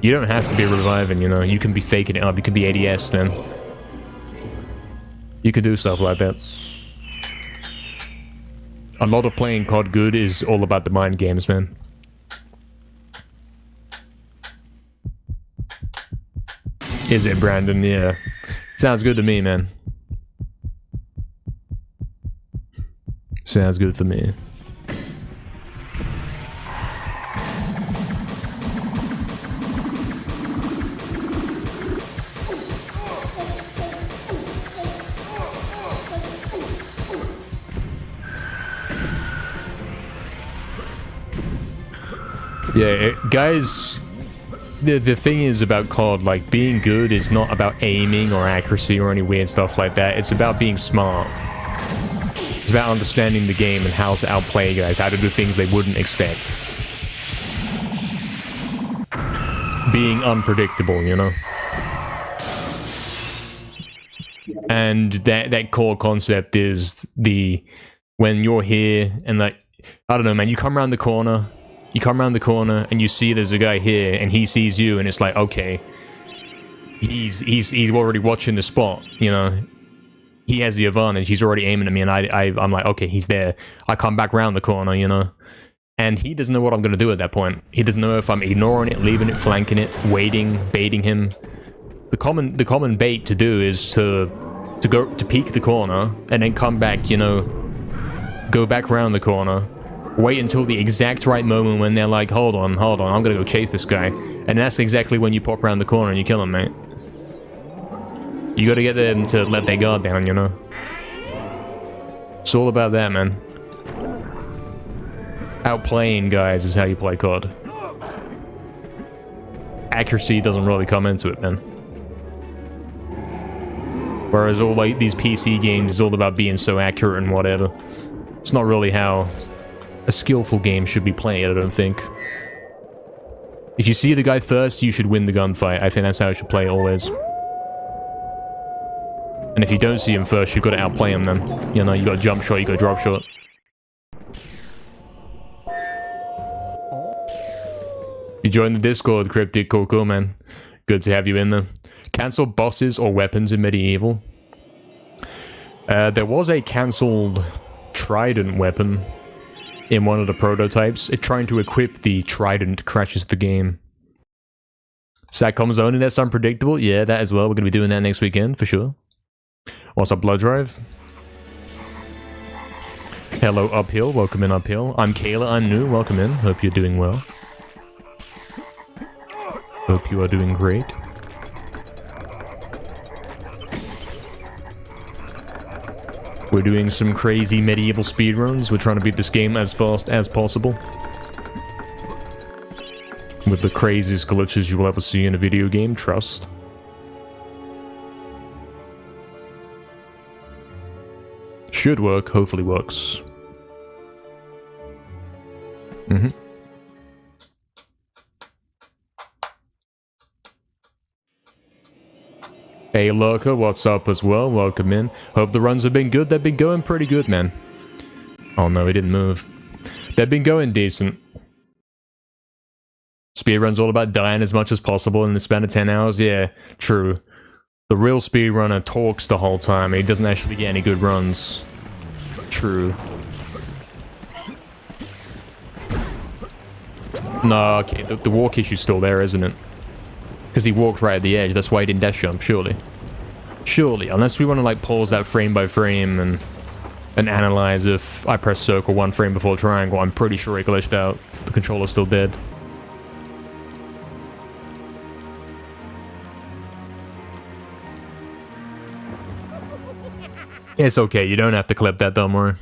You don't have to be reviving, you know. You can be faking it up. You can be ADS, man. You can do stuff like that. A lot of playing COD good is all about the mind games, man. Is it, Brandon? Yeah. Sounds good to me, man. Sounds good for me. Yeah, guys, the thing is about COD, like, being good is not about aiming or accuracy or any weird stuff like that. It's about being smart. It's about understanding the game and how to outplay guys, how to do things they wouldn't expect. Being unpredictable, you know? And that core concept is when you're here and, like, I don't know, man, you come around the corner and you see there's a guy here and he sees you and it's like, okay, he's already watching the spot, you know? He has the advantage, he's already aiming at me and I'm like, okay, he's there. I come back around the corner, you know? And he doesn't know what I'm gonna do at that point. He doesn't know if I'm ignoring it, leaving it, flanking it, waiting, baiting him. The common bait to do is to peek the corner and then come back, you know, go back around the corner, wait until the exact right moment when they're like, hold on, I'm gonna go chase this guy. And that's exactly when you pop around the corner and you kill him, mate. You gotta get them to let their guard down, you know? It's all about that, man. Outplaying guys is how you play COD. Accuracy doesn't really come into it, man. Whereas all like these PC games is all about being so accurate and whatever. It's not really how a skillful game should be played, I don't think. If you see the guy first, you should win the gunfight. I think that's how it should play always. And if you don't see him first, you've got to outplay him then. You know, you got a jump shot, you got a drop shot. You joined the Discord, Cryptic. Cool, man. Good to have you in there. Cancel bosses or weapons in MediEvil. There was a cancelled trident weapon in one of the prototypes. It trying to equip the trident crashes the game. Satcom's only that's unpredictable. Yeah, that as well. We're going to be doing that next weekend, for sure. What's up, Blood Drive? Hello, Uphill. Welcome in, Uphill. I'm Kayla. I'm new. Welcome in. Hope you're doing well. Hope you are doing great. We're doing some crazy MediEvil speedruns. We're trying to beat this game as fast as possible. With the craziest glitches you will ever see in a video game, trust. Should work, hopefully works. Hey Lurker, what's up as well? Welcome in. Hope the runs have been good. They've been going pretty good, man. Oh no, he didn't move. They've been going decent. Speedrun's all about dying as much as possible in the span of 10 hours. Yeah, true. The real speedrunner talks the whole time. He doesn't actually get any good runs. True. No, okay, the walk issue's still there, isn't it? Because he walked right at the edge, that's why he didn't dash jump, surely. Surely, unless we want to like pause that frame by frame and analyze if I press circle one frame before triangle, I'm pretty sure it glitched out. The controller's still dead. It's okay, you don't have to clip that, don't worry.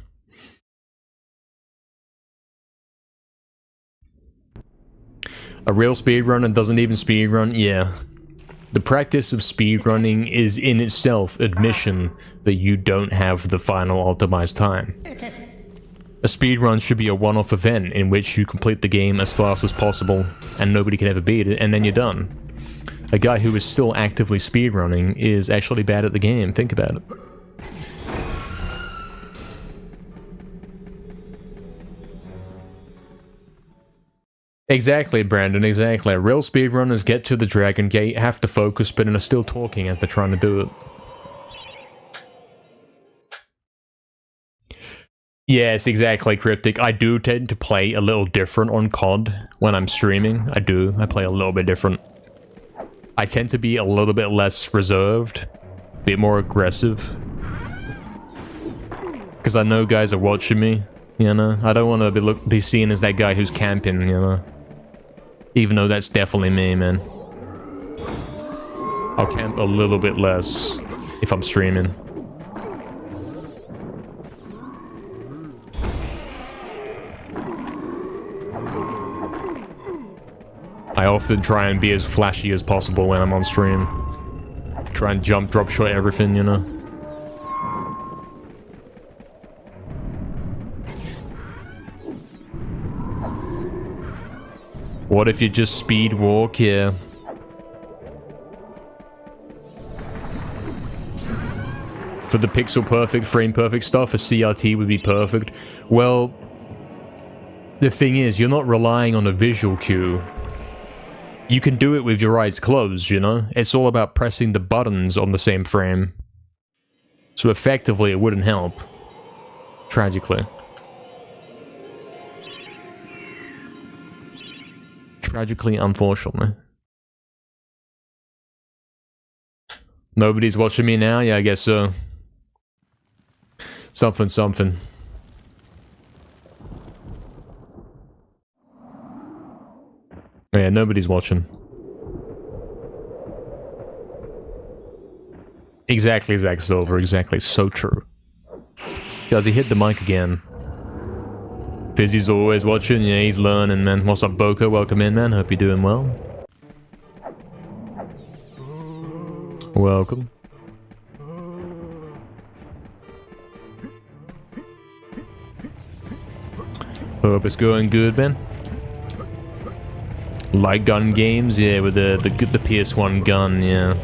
A real speedrunner doesn't even speedrun? Yeah. The practice of speedrunning is in itself admission that you don't have the final optimized time. A speedrun should be a one-off event in which you complete the game as fast as possible and nobody can ever beat it, and then you're done. A guy who is still actively speedrunning is actually bad at the game, think about it. Exactly, Brandon, exactly. Real speedrunners get to the Dragon Gate, have to focus, but are still talking as they're trying to do it. Yes, exactly, Cryptic. I do tend to play a little different on COD when I'm streaming. I do. I play a little bit different. I tend to be a little bit less reserved, a bit more aggressive. Because I know guys are watching me, you know? I don't want to be seen as that guy who's camping, you know? Even though that's definitely me, man. I'll camp a little bit less if I'm streaming. I often try and be as flashy as possible when I'm on stream. Try and jump, drop shot everything, you know? What if you just speed walk? Yeah. For the pixel perfect, frame perfect stuff, a CRT would be perfect. Well, the thing is, you're not relying on a visual cue. You can do it with your eyes closed, you know? It's all about pressing the buttons on the same frame. So effectively, it wouldn't help. Tragically. Tragically, unfortunately. Nobody's watching me now? Yeah, I guess so. Something, something. Yeah, nobody's watching. Exactly, Zack Silver, exactly. So true. Does he hit the mic again? Fizzy's always watching, yeah, he's learning, man. What's up, Boko? Welcome in, man. Hope you're doing well. Welcome. Hope it's going good, man. Light gun games, yeah, with the PS1 gun, yeah.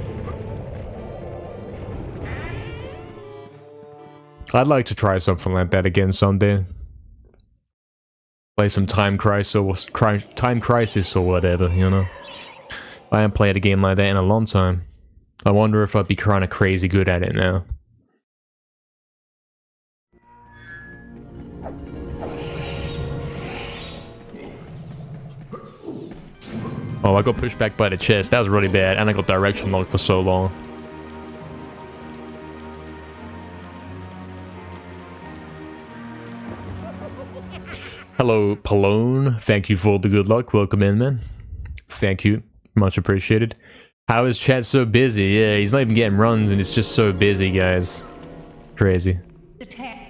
I'd like to try something like that again someday. Play some Time Crisis or whatever, you know. I haven't played a game like that in a long time. I wonder if I'd be kind of crazy good at it now. Oh, I got pushed back by the chest. That was really bad, and I got direction locked for so long. Hello, Palone. Thank you for the good luck. Welcome in, man. Thank you. Much appreciated. How is chat so busy? Yeah, he's not even getting runs, and it's just so busy, guys. Crazy.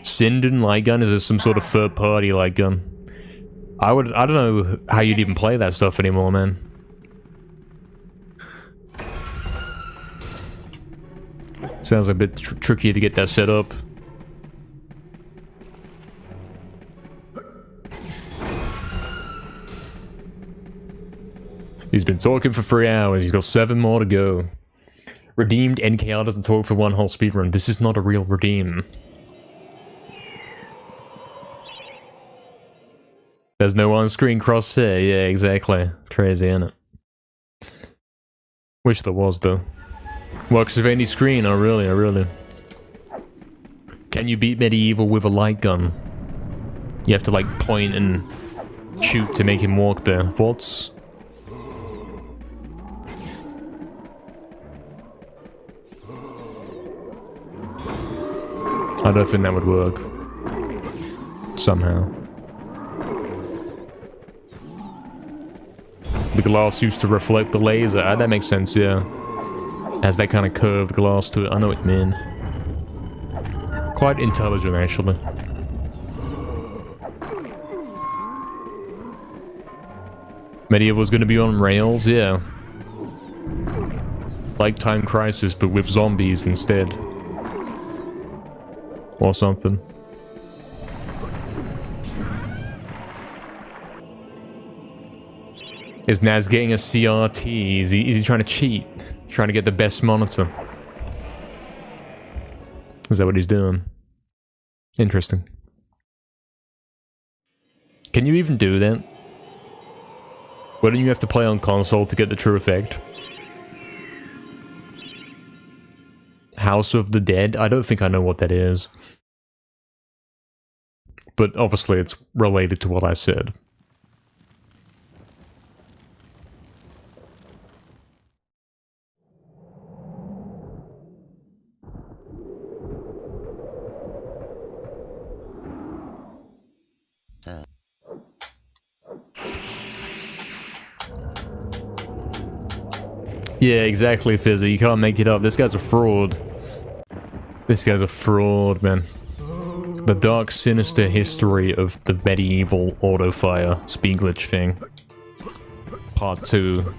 Sinden light gun? Is this some sort of third-party light gun? I don't know how you'd even play that stuff anymore, man. Sounds a bit tricky to get that set up. He's been talking for 3 hours. He's got 7 more to go. Redeemed NKR doesn't talk for one whole speedrun. This is not a real redeem. There's no on-screen crosshair. Yeah, exactly. It's crazy, isn't it? Wish there was, though. Works with any screen. Oh, really? Oh, really? Can you beat MediEvil with a light gun? You have to, like, point and shoot to make him walk there. Thoughts? I don't think that would work. Somehow. The glass used to reflect the laser. That makes sense, yeah. Has that kind of curved glass to it. I know what you mean. Quite intelligent, actually. MediEvil's gonna be on rails, yeah. Like Time Crisis, but with zombies instead. Or something. Is Naz getting a CRT? Is he trying to cheat? Trying to get the best monitor? Is that what he's doing? Interesting. Can you even do that? Wouldn't you have to play on console to get the true effect? House of the Dead? I don't think I know what that is. But obviously it's related to what I said. Yeah, exactly, Fizzy. You can't make it up. This guy's a fraud. This guy's a fraud, man. The dark, sinister history of the MediEvil auto-fire speed glitch thing. Part 2.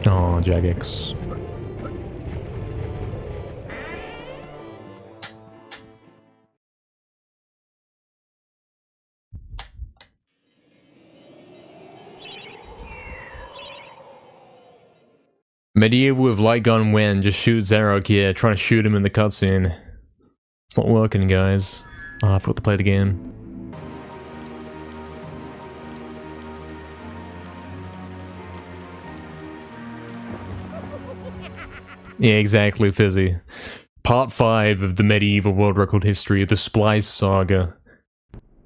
Oh, Jagex. MediEvil with light gun when just shoot Zarok, yeah, trying to shoot him in the cutscene. It's not working, guys. Oh, I forgot to play the game. Yeah, exactly, Fizzy. Part 5 of the MediEvil world record history of the Splice Saga.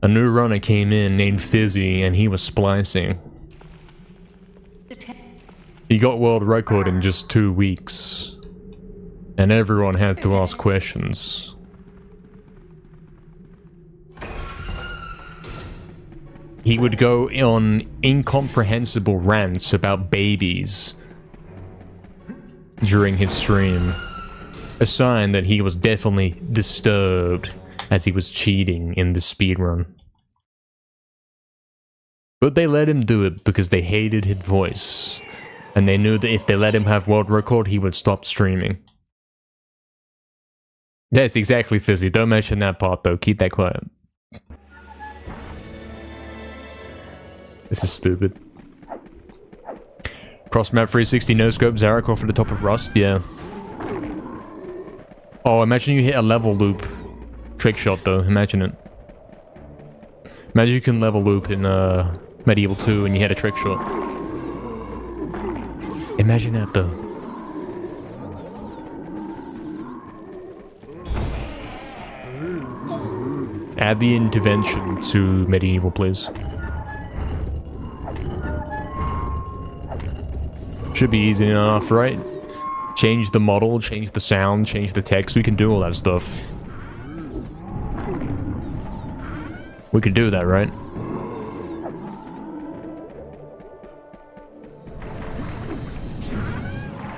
A new runner came in named Fizzy, and he was splicing. He got world record in just 2 weeks. And everyone had to ask questions. He would go on incomprehensible rants about babies during his stream. A sign that he was definitely disturbed as he was cheating in the speedrun. But they let him do it because they hated his voice. And they knew that if they let him have world record, he would stop streaming. Yes, exactly, Fizzy. Don't mention that part, though. Keep that quiet. This is stupid. Cross map 360 no scope Zarok off at the top of Rust, yeah. Oh, imagine you hit a level loop trick shot, though. Imagine it. Imagine you can level loop in MediEvil 2 and you hit a trick shot. Imagine that, though. Add the intervention to MediEvil, please. Should be easy enough, right? Change the model, change the sound, change the text. We can do all that stuff. We could do that, right?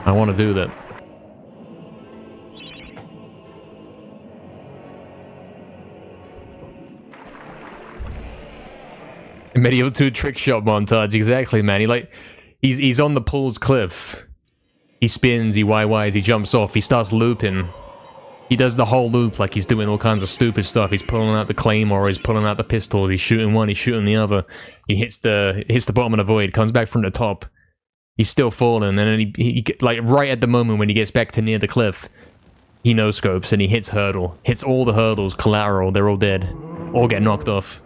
I want to do that. MediEvil 2 trick shot montage, exactly, man. He's on the pool's cliff. He spins, he YYs, he jumps off, he starts looping. He does the whole loop like he's doing all kinds of stupid stuff. He's pulling out the claymore, he's pulling out the pistol, he's shooting one, he's shooting the other. He hits the bottom of the void, comes back from the top. He's still falling, and then he like right at the moment when he gets back to near the cliff, he no-scopes and he hits hurdle. Hits all the hurdles, collateral, they're all dead. All get knocked off.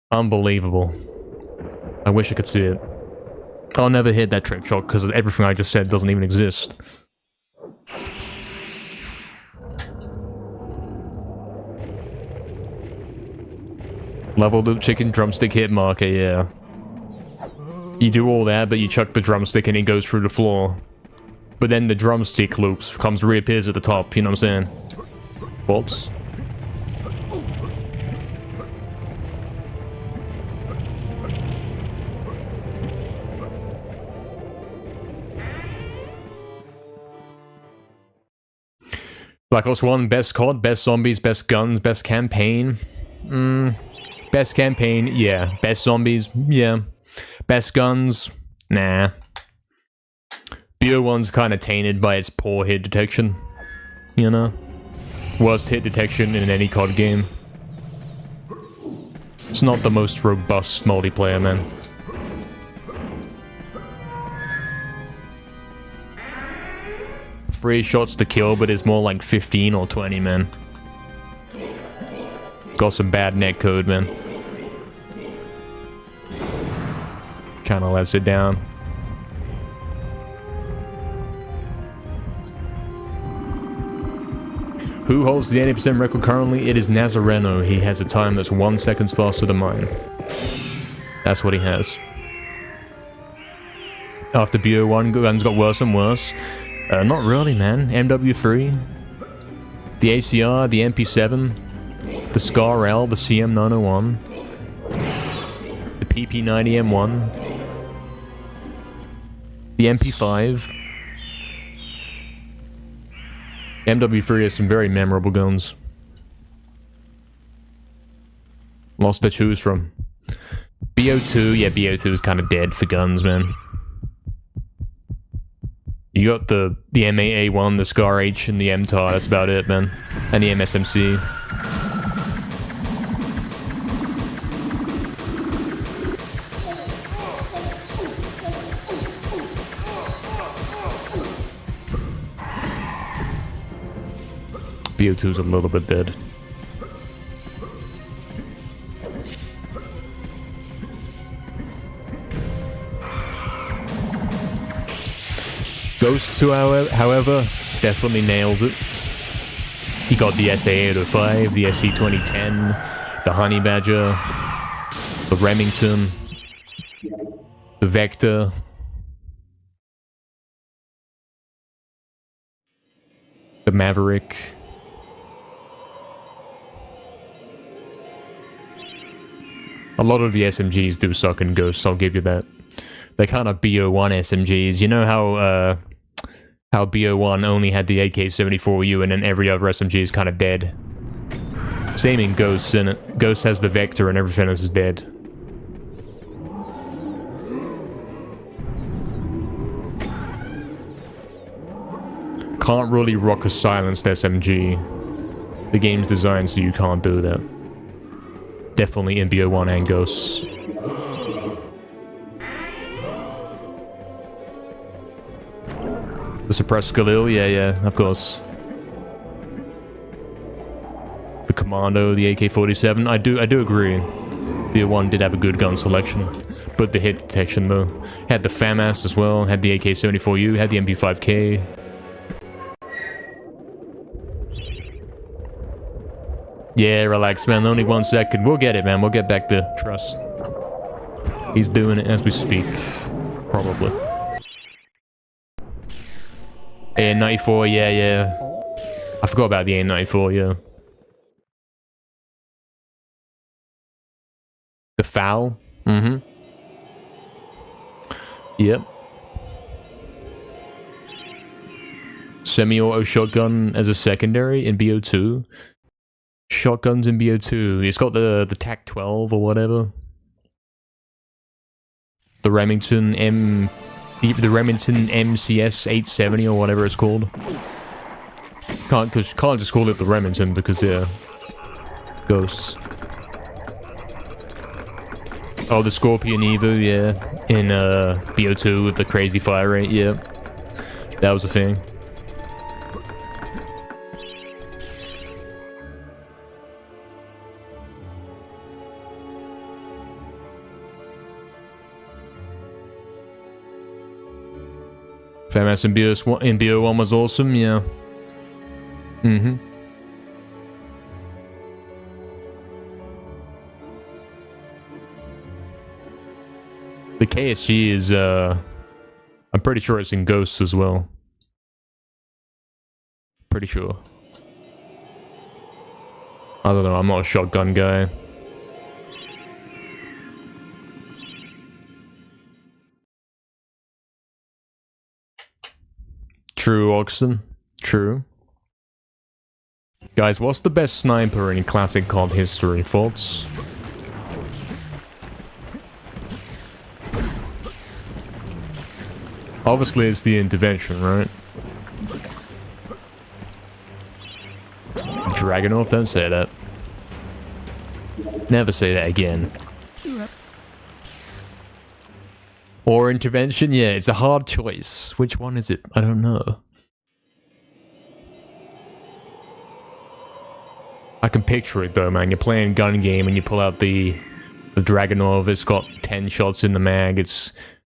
Unbelievable. I wish I could see it. I'll never hit that trick shot because everything I just said doesn't even exist. Level loop chicken drumstick hit marker, yeah. You do all that, but you chuck the drumstick and it goes through the floor. But then the drumstick loops, reappears at the top, you know what I'm saying? Bolts. Black Ops 1, best COD, best zombies, best guns, best campaign. Best campaign, yeah. Best zombies, yeah. Best guns, nah. BO1's kind of tainted by its poor hit detection, you know? Worst hit detection in any COD game. It's not the most robust multiplayer, man. Three shots to kill, but it's more like 15 or 20, man. Got some bad netcode, man. Kinda lets it down. Who holds the 80% record currently? It is Nazareno. He has a time that's 1 second faster than mine. That's what he has. After BO1, guns got worse and worse. Not really, man. MW3, the ACR, the MP7, the SCAR L, the CM901, the PP90M1, the MP5. MW3 has some very memorable guns. Lots to choose from. BO2, yeah, BO2 is kind of dead for guns, man. You got the M8A1, the SCAR H, and the MTAR, that's about it, man. And the MSMC. BO2's a little bit dead. Ghost 2, however, definitely nails it. He got the SA-805, the SC-2010, the Honey Badger, the Remington, the Vector, the Maverick. A lot of the SMGs do suck in Ghosts, I'll give you that. They're kind of BO1 SMGs. You know how BO1 only had the AK-74U and then every other SMG is kind of dead? Same in Ghosts, and Ghost has the Vector and everything else is dead. Can't really rock a silenced SMG. The game's designed so you can't do that. Definitely in BO1 and Ghosts. The suppressed Galil, yeah, of course. The Commando, the AK-47, I do agree. BO1 did have a good gun selection, but the hit detection though. Had the FAMAS as well, had the AK-74U, had the MP5K. Yeah, relax, man. Only 1 second. We'll get it, man. We'll get back there. Trust. He's doing it as we speak. Probably. AN-94, yeah. I forgot about the AN-94, yeah. The FAL? Mm-hmm. Yep. Semi-auto shotgun as a secondary in BO2. Shotguns in BO2. It's got the TAC-12 or whatever. The Remington MCS 870 or whatever it's called. Can't just call it the Remington because yeah, Ghosts. Oh, the Scorpion Evo, yeah, in BO2 with the crazy fire rate, yeah, that was a thing. FAMAS in BO1 was awesome, yeah. Mm-hmm. The KSG is, I'm pretty sure it's in Ghosts as well. Pretty sure. I don't know, I'm not a shotgun guy. True, Oxton. True. Guys, what's the best sniper in classic COD history? Thoughts? Obviously, it's the Intervention, right? Dragunov, don't say that. Never say that again. Or intervention? Yeah, it's a hard choice. Which one is it? I don't know. I can picture it though, man. You're playing gun game and you pull out the Dragunov. It's got 10 shots in the mag. It's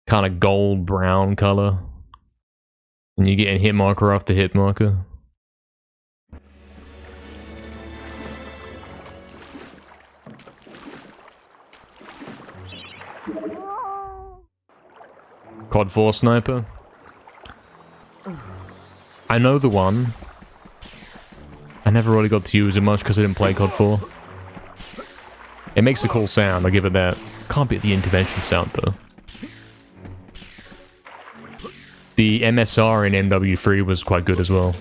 kind of gold brown color. And you're getting hit marker after hit marker. COD 4 sniper. I know the one. I never really got to use it much because I didn't play COD 4. It makes a cool sound, I'll give it that. Can't beat the intervention sound though. The MSR in MW3 was quite good as well.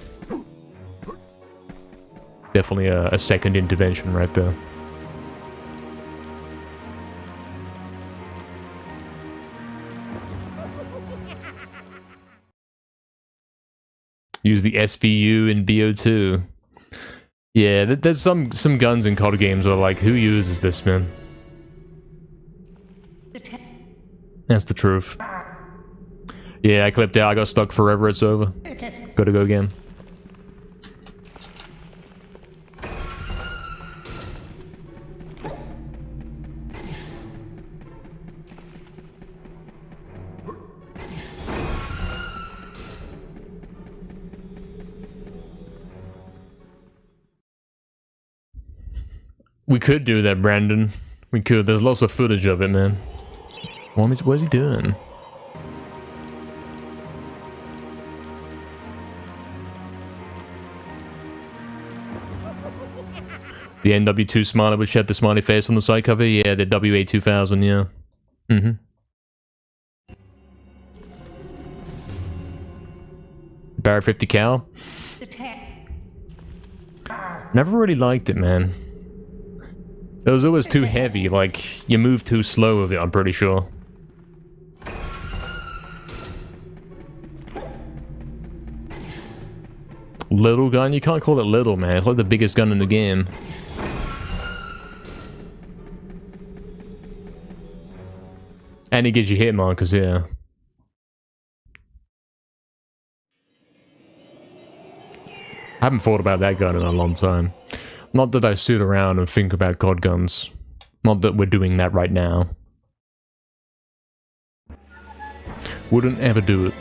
Definitely a second intervention right there. Use the SVU in BO2. Yeah, there's some guns in COD games where like, who uses this, man? That's the truth. Yeah, I clipped out, I got stuck forever, it's over. Gotta go again. We could do that, Brandon. We could. There's lots of footage of it, man. What's he doing? The NW2 smiley, which had the smiley face on the side cover? Yeah, the WA2000, yeah. Mm-hmm. Barrett 50 cal? Never really liked it, man. It was always too heavy, like, you move too slow with it, I'm pretty sure. Little gun? You can't call it little, man. It's like the biggest gun in the game. And it gives you hit markers, yeah. I haven't thought about that gun in a long time. Not that I sit around and think about COD guns. Not that we're doing that right now. Wouldn't ever do it.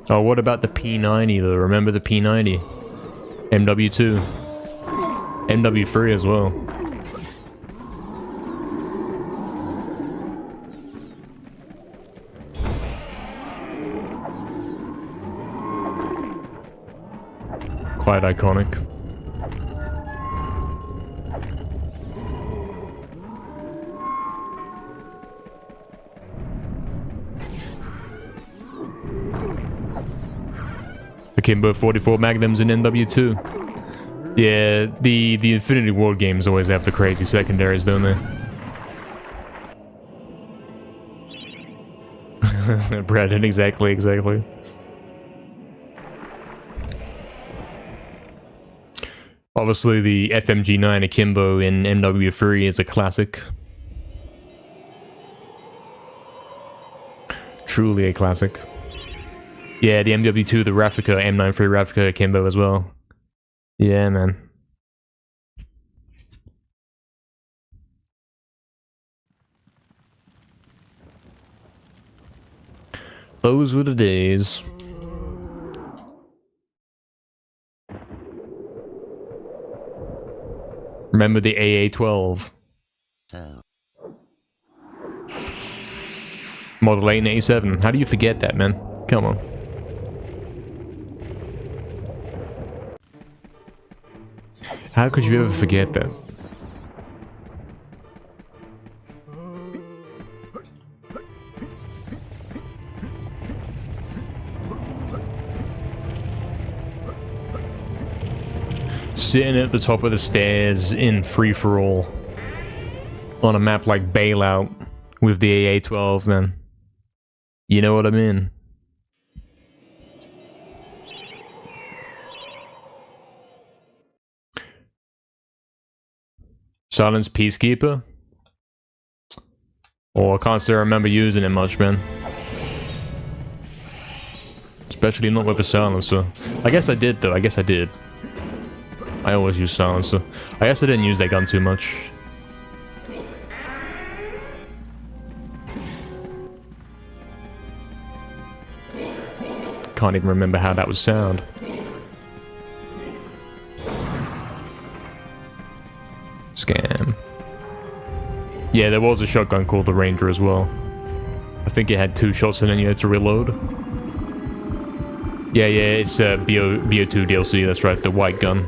Oh, what about the P90 though? Remember the P90? MW2. MW3 as well. Quite iconic. Akimbo 44 Magnums in NW2. Yeah, the Infinity Ward games always have the crazy secondaries, don't they? Brandon, exactly. Obviously, the FMG9 Akimbo in MW3 is a classic. Truly a classic. Yeah, the MW2, the Raffica, M93 Raffica Akimbo as well. Yeah, man. Those were the days. Remember the AA-12? Model 887. How do you forget that, man? Come on. How could you ever forget that? Sitting at the top of the stairs in free-for-all. On a map like Bailout with the AA-12, man. You know what I mean? Silence Peacekeeper? Oh, I can't say I remember using it much, man. Especially not with a silencer. I guess I did, though. I guess I did. I always use silencer. I guess I didn't use that gun too much. Can't even remember how that would sound. Scam. Yeah, there was a shotgun called the Ranger as well. I think it had 2 shots in it and you had to reload. Yeah, it's BO2 DLC, that's right, the white gun.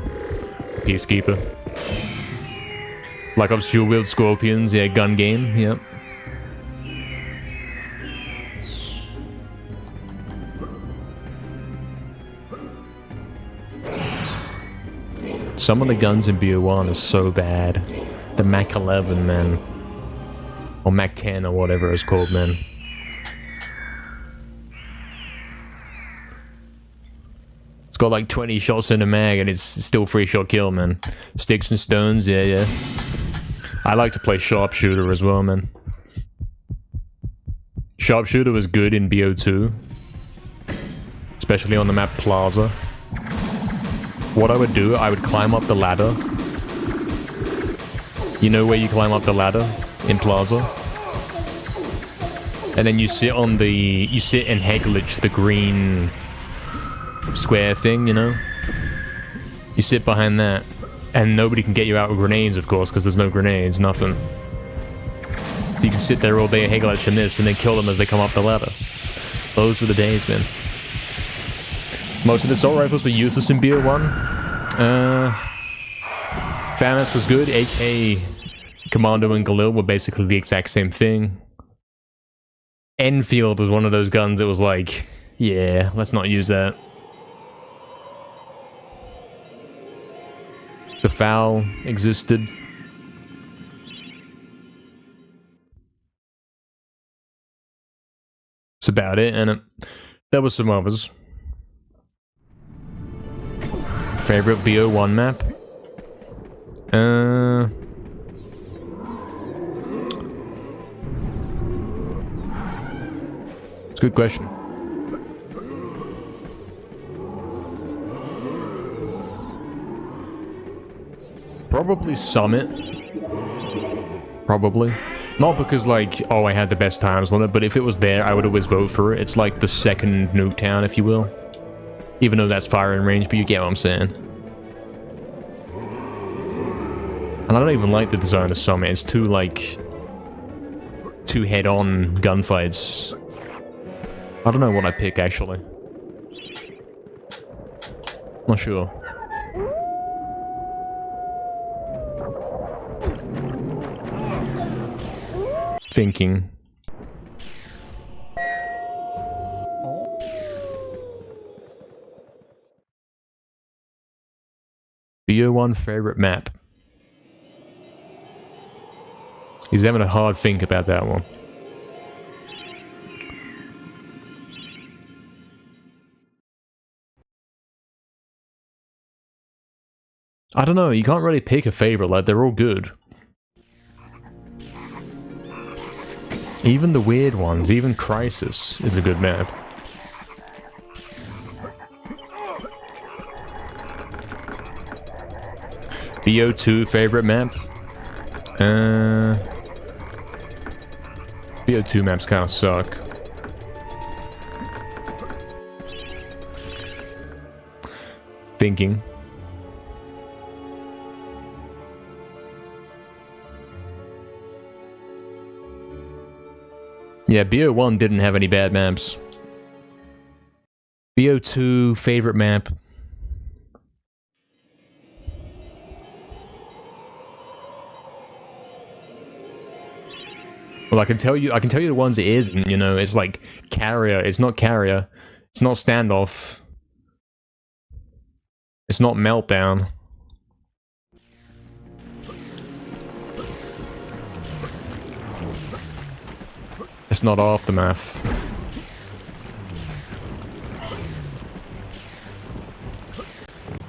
Peacekeeper. Black Ops Dual Wield Scorpions, yeah, gun game, yep. Some of the guns in BO1 are so bad. The Mac 11, man. Or Mac 10 or whatever it's called, man. It's got like 20 shots in the mag and it's still 3-shot kill, man. Sticks and stones, yeah. I like to play Sharpshooter as well, man. Sharpshooter was good in BO2. Especially on the map Plaza. What I would do, I would climb up the ladder. You know where you climb up the ladder? In Plaza? And then you sit on the... You sit in Heglich, the green... square thing, you know? You sit behind that. And nobody can get you out with grenades, of course, because there's no grenades, nothing. So you can sit there all day at Heglich and this, and then kill them as they come up the ladder. Those were the days, man. Most of the assault rifles were useless in BO1. FAMAS was good. AK, Commando, and Galil were basically the exact same thing. Enfield was one of those guns that was like, yeah, let's not use that. The FAL existed. That's about it, and there was some others. Favorite BO1 map? It's a good question. Probably Summit. Probably. Not because, like, oh, I had the best times on it, but if it was there, I would always vote for it. It's like the second Nuketown, if you will. Even though that's firing range, but you get what I'm saying. And I don't even like the design of Summit. It's too, like... too head-on gunfights. I don't know what I pick, actually. Not sure. Thinking. BO1 favorite map. He's having a hard think about that one. I don't know, you can't really pick a favorite, like, they're all good. Even the weird ones, even Crisis is a good map. BO2 favorite map? BO2 maps kind of suck. Thinking. Yeah, BO1 didn't have any bad maps. BO2 favorite map. Well, I can tell you the ones it isn't, you know, it's like Carrier, it's not Carrier, it's not Standoff, it's not Meltdown. It's not Aftermath.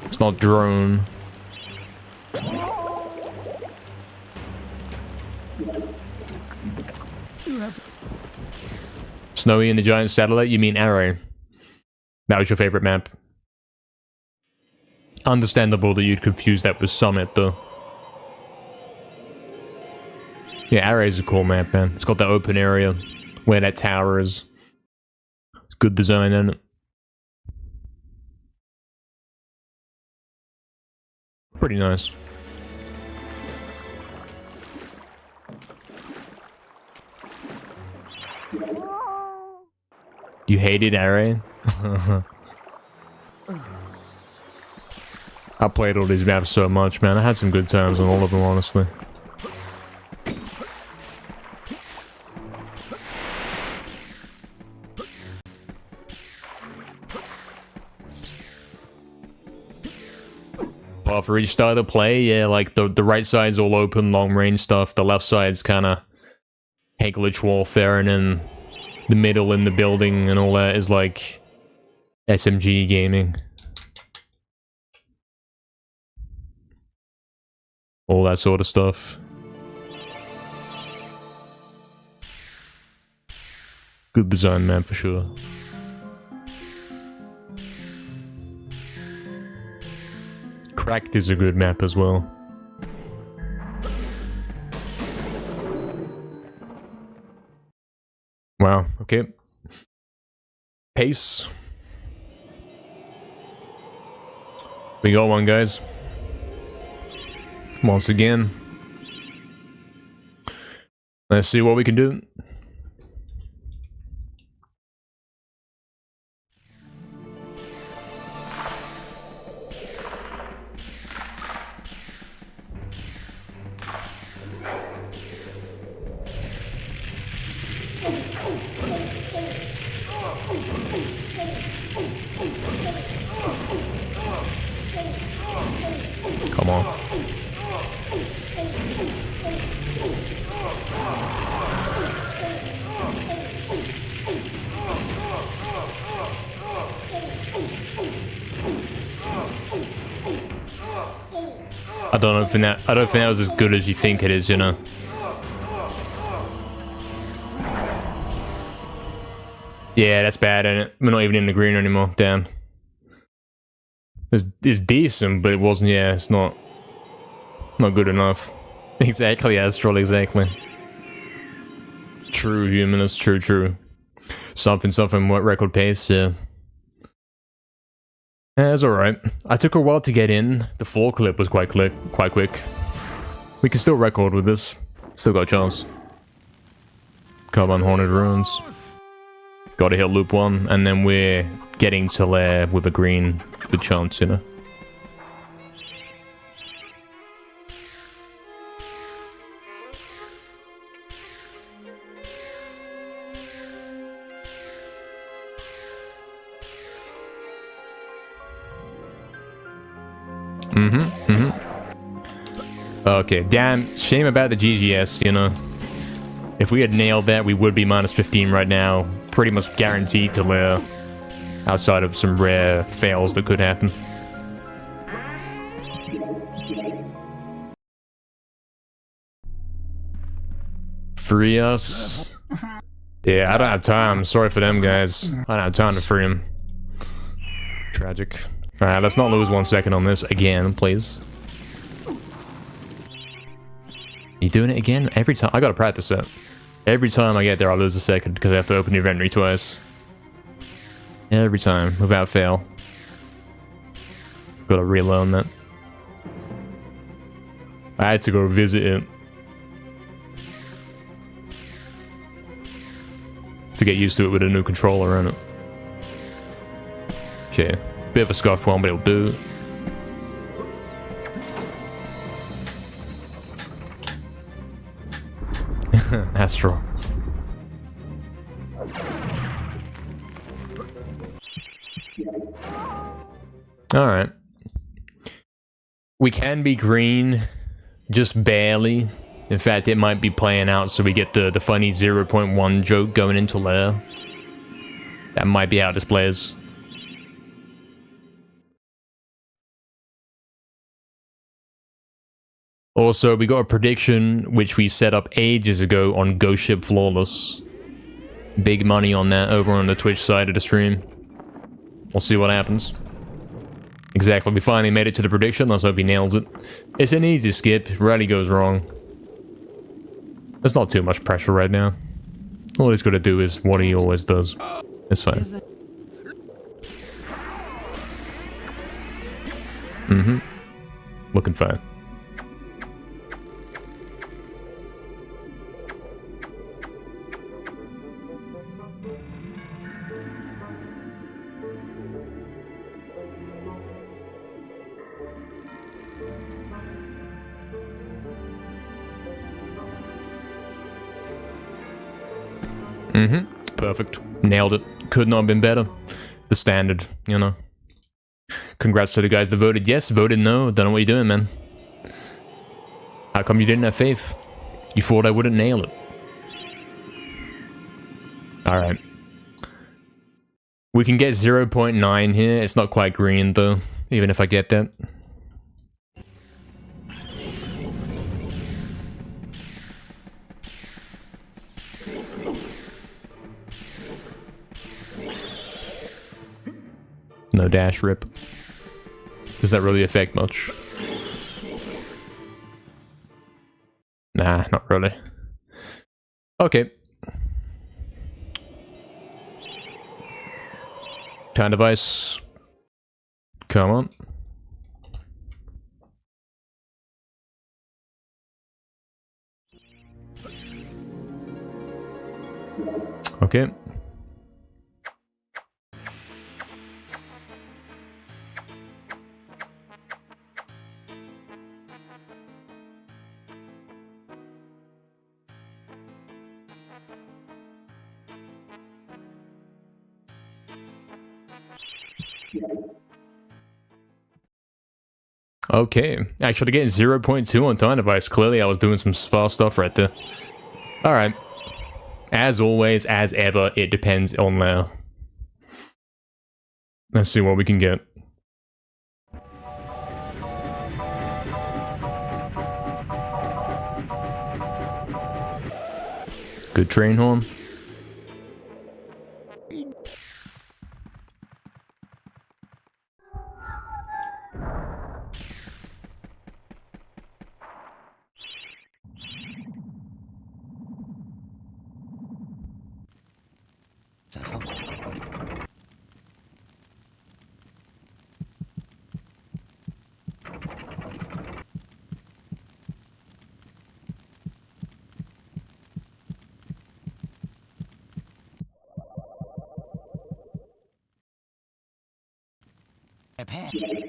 It's not Drone. Snowy and the Giant Satellite? You mean Arrow? That was your favorite map. Understandable that you'd confuse that with Summit, though. Yeah, Array's a cool map, man. It's got that open area where that tower is. Good design in it. Pretty nice. You hated Array? I played all these maps so much, man. I had some good times on all of them, honestly. Well, for each style to play, yeah, like the right side's all open, long range stuff. The left side's kind of glitch warfare, and then the middle in the building and all that is like SMG gaming. All that sort of stuff. Good design, man, for sure. Cracked is a good map as well. Wow, okay. Pace. We got one, guys. Once again. Let's see what we can do. Come on. I don't think that was as good as you think it is, you know. Yeah, that's bad, isn't it? We're not even in the green anymore. Damn. It's decent, but it wasn't. Yeah, it's not good enough. Exactly, Astral. Exactly. True, Humanist. True. Something. What record pace? Yeah. That's alright. I took a while to get in. The fall clip was quite quick. We can still record with this. Still got a chance. Carbon Haunted Ruins. Gotta hit loop 1, and then we're getting to lair with a green. Good chance, you know. Okay, damn, shame about the GGS, you know. If we had nailed that, we would be minus 15 right now. Pretty much guaranteed to lair. Outside of some rare fails that could happen. Free us? Yeah, I don't have time. Sorry for them, guys. I don't have time to free them. Tragic. Alright, let's not lose 1 second on this again, please. You doing it again? Every time? I gotta practice it. Every time I get there, I lose a second because I have to open the inventory twice. Every time, without fail. Gotta relearn that. I had to go visit it. To get used to it with a new controller in it. Okay. Bit of a scuffed one, but it'll do. Astro. Alright. We can be green, just barely. In fact, it might be playing out so we get the funny 0.1 joke going into lair. That might be how this plays. Also, we got a prediction which we set up ages ago on Ghost Ship Flawless. Big money on that over on the Twitch side of the stream. We'll see what happens. Exactly, we finally made it to the prediction. Let's hope he nails it. It's an easy skip, rarely goes wrong. There's not too much pressure right now. All he's got to do is what he always does. It's fine. Mm-hmm. Looking fine. Mm-hmm. Perfect. Nailed it. Could not have been better. The standard, you know. Congrats to the guys that voted yes, voted no. Don't know what you're doing, man. How come you didn't have faith? You thought I wouldn't nail it. Alright. We can get 0.9 here. It's not quite green, though. Even if I get that. No dash rip. Does that really affect much? Nah, not really. Okay. Time device. Come on. Okay. Okay, actually getting 0.2 on time device. Clearly I was doing some fast stuff right there. Alright. As always, as ever, it depends on layer. Let's see what we can get. Good train horn.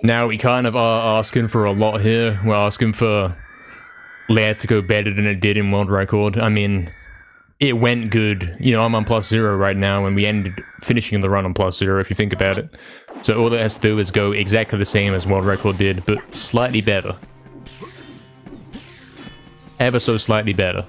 Now we kind of are asking for a lot here. We're asking for layer to go better than it did in world record. I mean, it went good. You know, I'm on +0 right now, and we ended finishing the run on +0, if you think about it. So all it has to do is go exactly the same as world record did, but slightly better. Ever so slightly better.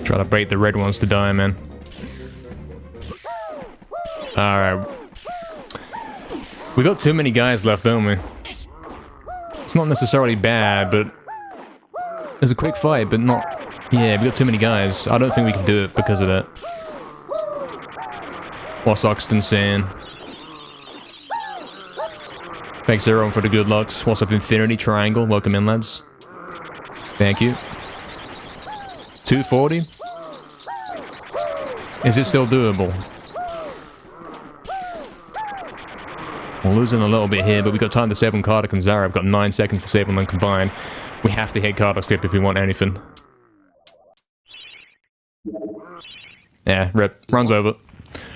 Try to bait the red ones to die, man. Alright. We got too many guys left, don't we? It's not necessarily bad, but... There's a quick fight, but not... Yeah, we got too many guys. I don't think we can do it because of that. What's Oxton saying? Thanks everyone for the good lucks. What's up, Infinity Triangle? Welcome in, lads. Thank you. 240? Is it still doable? We're losing a little bit here, but we got time to save on Kardak and Zara. I've got 9 seconds to save on them combined. We have to hit Kardak skip if we want anything. Yeah, rip. Run's over.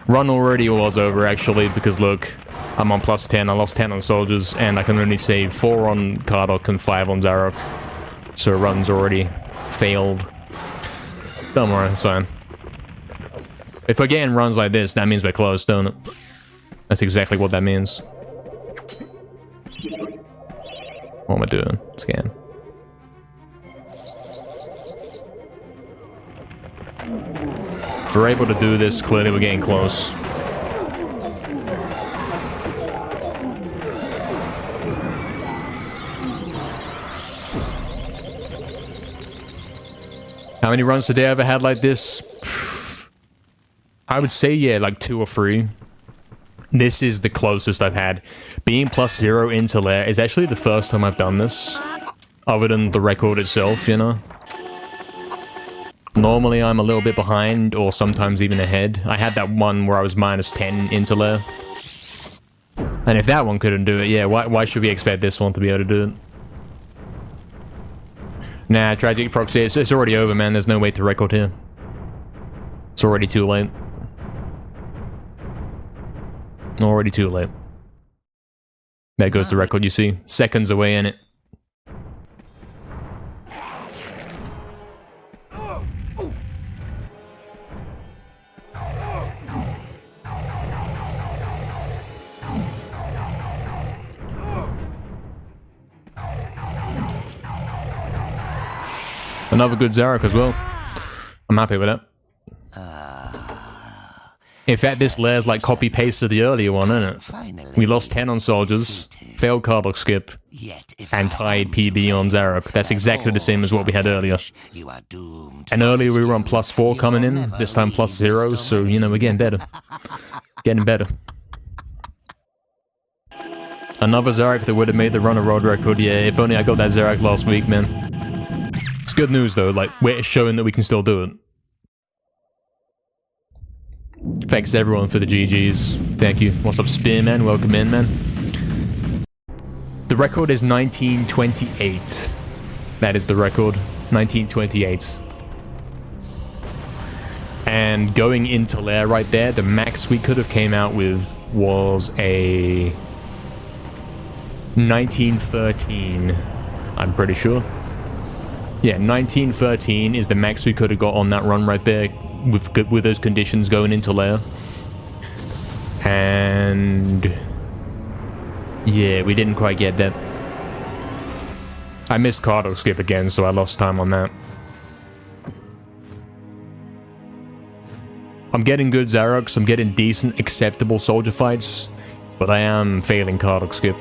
Run already was over, actually, because look, I'm on plus 10. I lost 10 on soldiers, and I can only save 4 on Kardak and 5 on Zarok. So run's already failed. Don't worry, it's fine. If we're getting runs like this, that means we're close, don't it? That's exactly what that means. What am I doing? Scan. If we're able to do this, clearly we're getting close. How many runs did I ever had like this? I would say, yeah, like 2 or 3. This is the closest I've had. Being plus 0 into lair is actually the first time I've done this. Other than the record itself, you know? Normally I'm a little bit behind, or sometimes even ahead. I had that one where I was minus 10 into lair. And if that one couldn't do it, yeah, why should we expect this one to be able to do it? Nah, Tragic Proxy, it's already over, man. There's no way to record here. It's already too late. Already too late. There goes the record, you see. Seconds away in it. Another good Zarok as well. I'm happy with it. In fact, this lair's like copy-paste of the earlier one, isn't it? Finally, We lost 10 on soldiers, failed Kardak skip, and tied PB on Zarok. That's exactly the same as what we had earlier. You are doomed. And earlier we were on plus 4 coming in, this time plus 0, so, you know, we're getting better. Getting better. Another Zarok that would have made the run a road record, yeah, if only I got that Zarok last week, man. It's good news, though, like, we're showing that we can still do it. Thanks everyone for the GGs. Thank you. What's up, Spearman? Welcome in, man. The record is 1928. That is the record. 1928. And going into lair right there, the max we could have came out with was a 1913. I'm pretty sure. Yeah, 1913 is the max we could have got on that run right there. With those conditions going into lair. And yeah, we didn't quite get that. I missed Kardak skip again, so I lost time on that. I'm getting good Zaroks, I'm getting decent, acceptable soldier fights, but I am failing Kardak skip.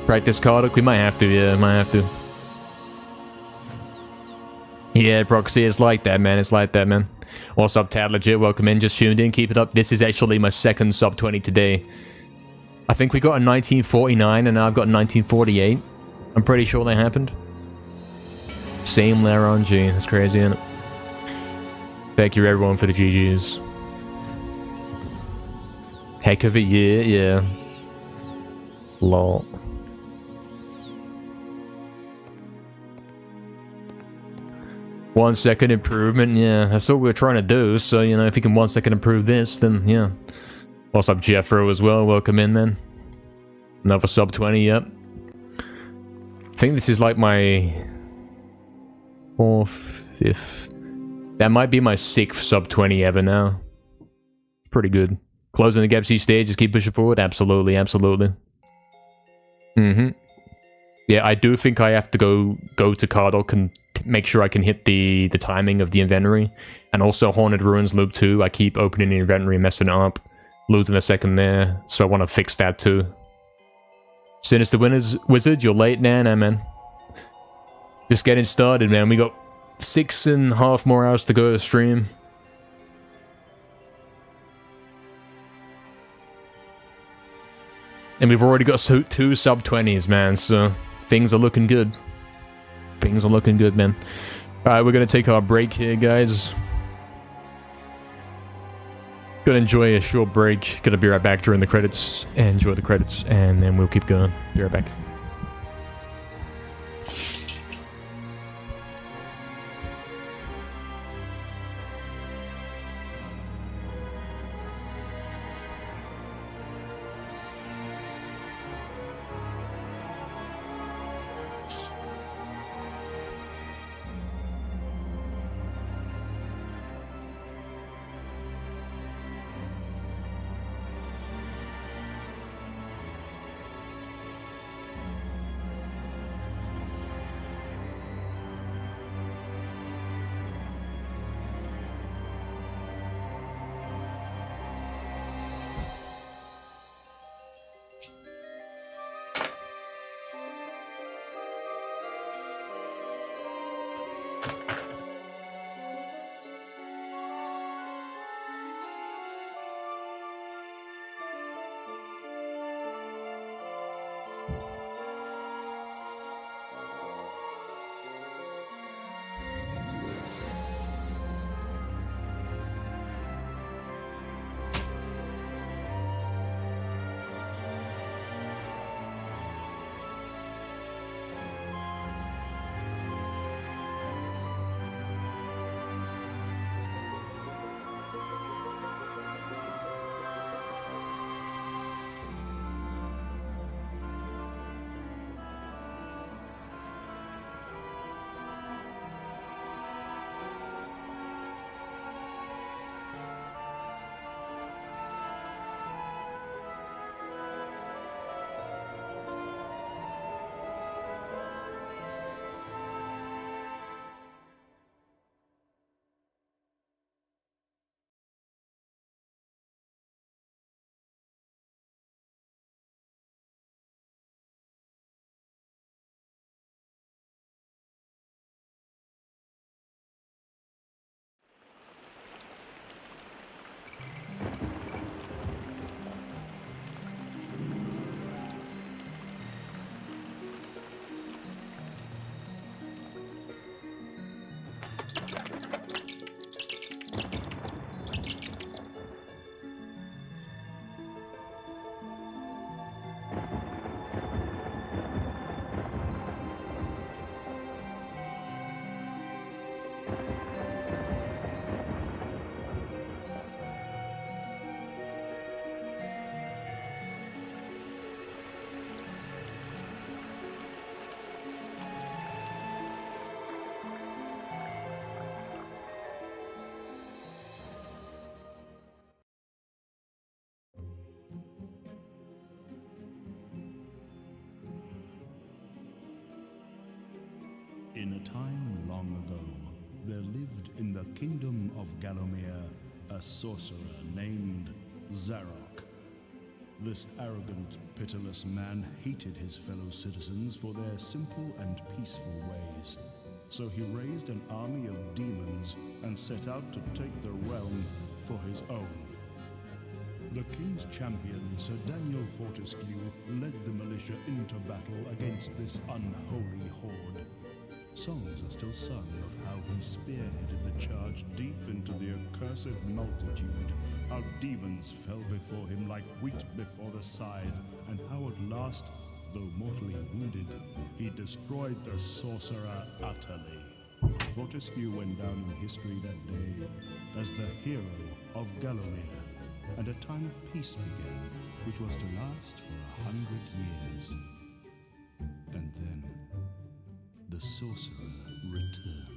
Practice Kardak? We might have to, yeah, might have to. Yeah, Proxy, it's like that, man. It's like that, man. What's up, Tad Legit? Welcome in. Just tuned in. Keep it up. This is actually my second sub 20 today. I think we got a 1949 and now I've got a 1948. I'm pretty sure that happened. Same layer on G. That's crazy, isn't it? Thank you, everyone, for the GGs. Heck of a year, yeah. Lol. One second improvement, yeah, that's what we're trying to do, so, you know, if you can 1 second improve this, then, yeah. What's up, Jeffro, as well? Welcome in, man. Another sub 20, yep. I think this is like my 4th, 5th. That might be my 6th sub 20 ever now. Pretty good. Closing the gaps each stage, just keep pushing forward? Absolutely, absolutely. Yeah, I do think I have to go to Kardak and make sure I can hit the timing of the inventory. And also Haunted Ruins loop 2. I keep opening the inventory and messing it up. Losing a second there, so I want to fix that too. Sinister Wizard, you're late, nah, man. Just getting started, man. We got 6.5 more hours to go to stream. And we've already got 2 sub 20s, man, so things are looking good. Things are looking good, man. Alright, we're gonna take our break here, guys. Gonna enjoy a short break. Gonna be right back during the credits. And enjoy the credits. And then we'll keep going. Be right back. In a time long ago, there lived in the kingdom of Gallomere a sorcerer named Zarok. This arrogant, pitiless man hated his fellow citizens for their simple and peaceful ways. So he raised an army of demons and set out to take the realm for his own. The king's champion, Sir Daniel Fortescue, led the militia into battle against this unholy horde. Songs are still sung of how he spearheaded the charge deep into the accursed multitude, how demons fell before him like wheat before the scythe, and how at last, though mortally wounded, he destroyed the sorcerer utterly. Fortescue went down in history that day as the hero of Gallomere, and a time of peace began, which was to last for 100 years. And then the sorcerer returned.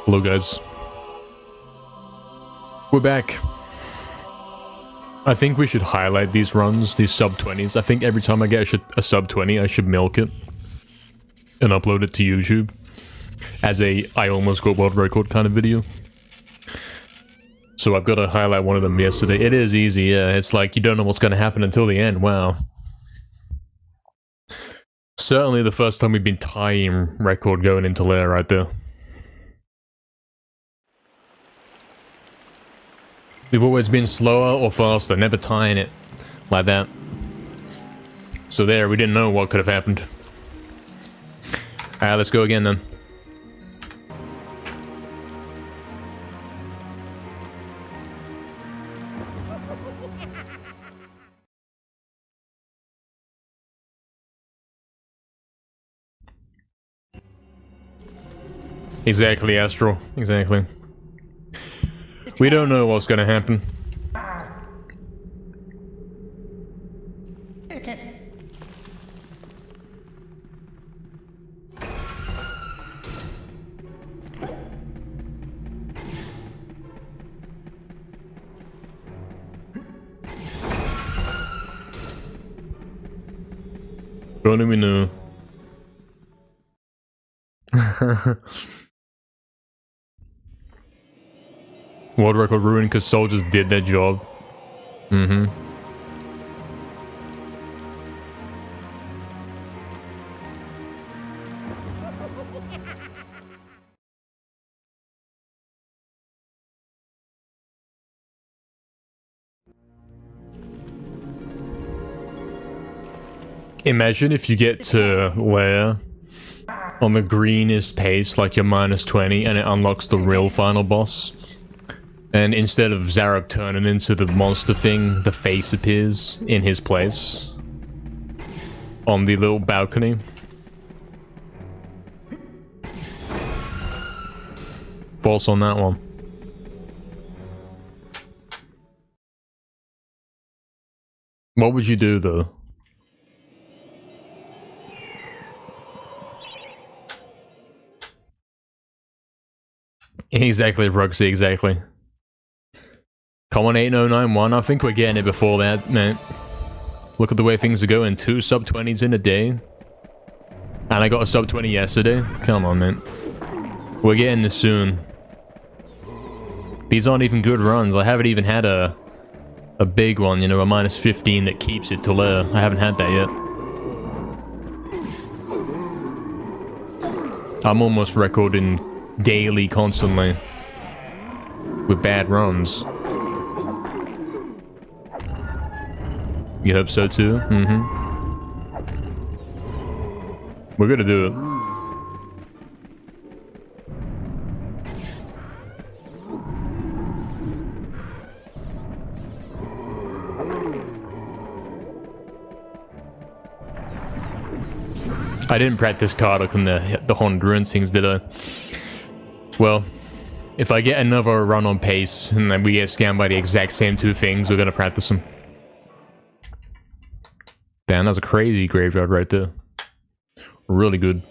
Hello guys. We're back. I think we should highlight these runs, these sub-20s. I think every time I get a sub-20, I should milk it and upload it to YouTube as a I almost got world record kind of video. So I've got to highlight one of them yesterday. It is easy, yeah. It's like you don't know what's going to happen until the end. Wow. Certainly the first time we've been tying record going into lair right there. We've always been slower or faster, never tying it like that. So there, we didn't know what could have happened. Alright, let's go again then. Exactly, Astral. Exactly. We don't know what's gonna happen. Don't even know. World record ruined because soldiers did their job. Mm-hmm. Imagine if you get to lair on the greenest pace, like you're -20, and it unlocks the real final boss. And instead of Zarok turning into the monster thing, the face appears in his place. On the little balcony. False on that one. What would you do though? Exactly, Ruxy, exactly. Come on, 8091. I think we're getting it before that, man. Look at the way things are going. 2 sub-20s in a day. And I got a sub-20 yesterday. Come on, man. We're getting this soon. These aren't even good runs. I haven't even had a big one, you know, a -15 that keeps it to lair. I haven't had that yet. I'm almost recording daily, constantly. With bad runs. You hope so too? Mm-hmm. We're gonna do it. I didn't practice Kardak on the Honduran things, did I? Well, if I get another run on pace and then we get scammed by the exact same 2 things, we're gonna practice them. Damn, that's a crazy graveyard right there. Really good.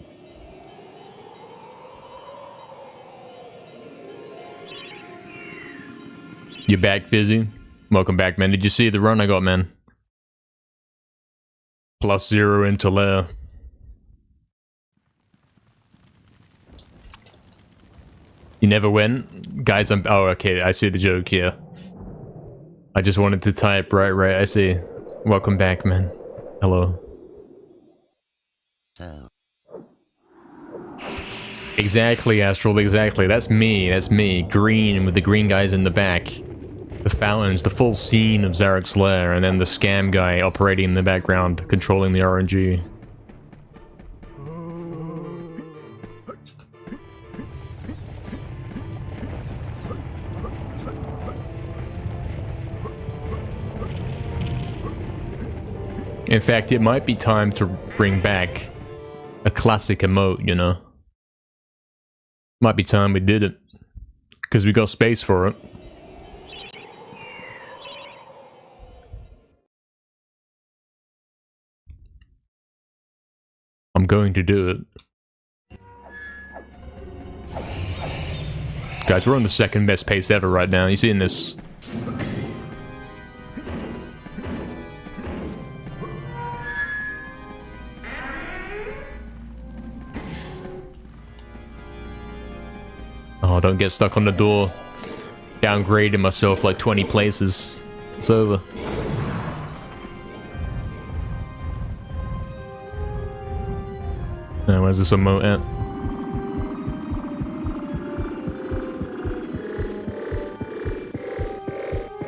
You're back, Fizzy. Welcome back, man. Did you see the run I got, man? +0 into lair. You never went? Guys, I'm... Oh, okay, I see the joke, yeah. I just wanted to type, right, I see. Welcome back, man. Hello. So. Exactly, Astral, exactly. That's me. Green, with the green guys in the back. The fountains, the full scene of Zarok's lair, and then the scam guy operating in the background, controlling the RNG. In fact, it might be time to bring back a classic emote, you know? Might be time we did it. Because we got space for it. I'm going to do it. Guys, we're on the second best pace ever right now. You seeing this? Oh, don't get stuck on the door. Downgrading myself like 20 places. It's over. Now, where's this emote at?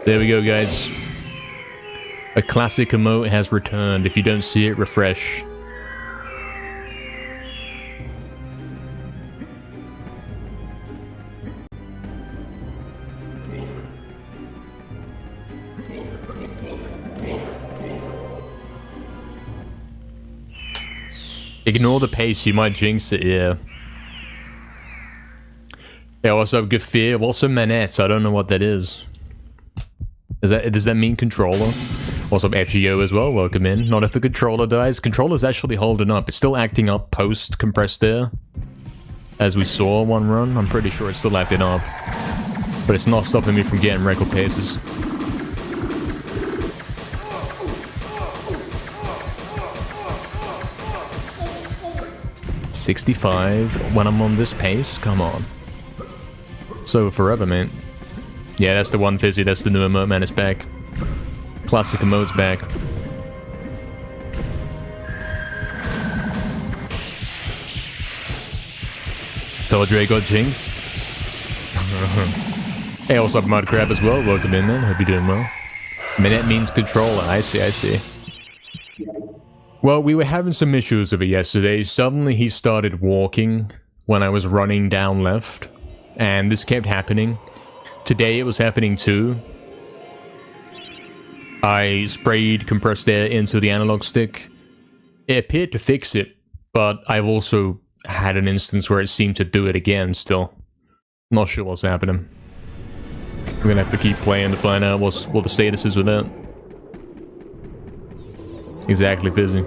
There we go, guys. A classic emote has returned. If you don't see it, refresh. Ignore the pace, you might jinx it, yeah. Yeah, what's up, Gafir? What's a manette? I don't know what that is. Does that mean controller? What's up, FGO as well? Welcome in. Not if the controller dies. Controller's actually holding up. It's still acting up post compressed air. As we saw one run, I'm pretty sure it's still acting up. But it's not stopping me from getting record paces. $65 when I'm on this pace? Come on. So forever, man. Yeah, that's the one fizzy, that's the new emote, man, it's back. Classic emote's back. Told you I got jinxed. Hey, what's up, Mudcrab as well? Welcome in, man. Hope you're doing well. Minute means controller. I see, I see. Well, we were having some issues with it yesterday. Suddenly he started walking when I was running down left. And this kept happening. Today it was happening too. I sprayed compressed air into the analog stick. It appeared to fix it, but I've also had an instance where it seemed to do it again still. Not sure what's happening. We're gonna have to keep playing to find out what the status is with that. Exactly, Fizzy.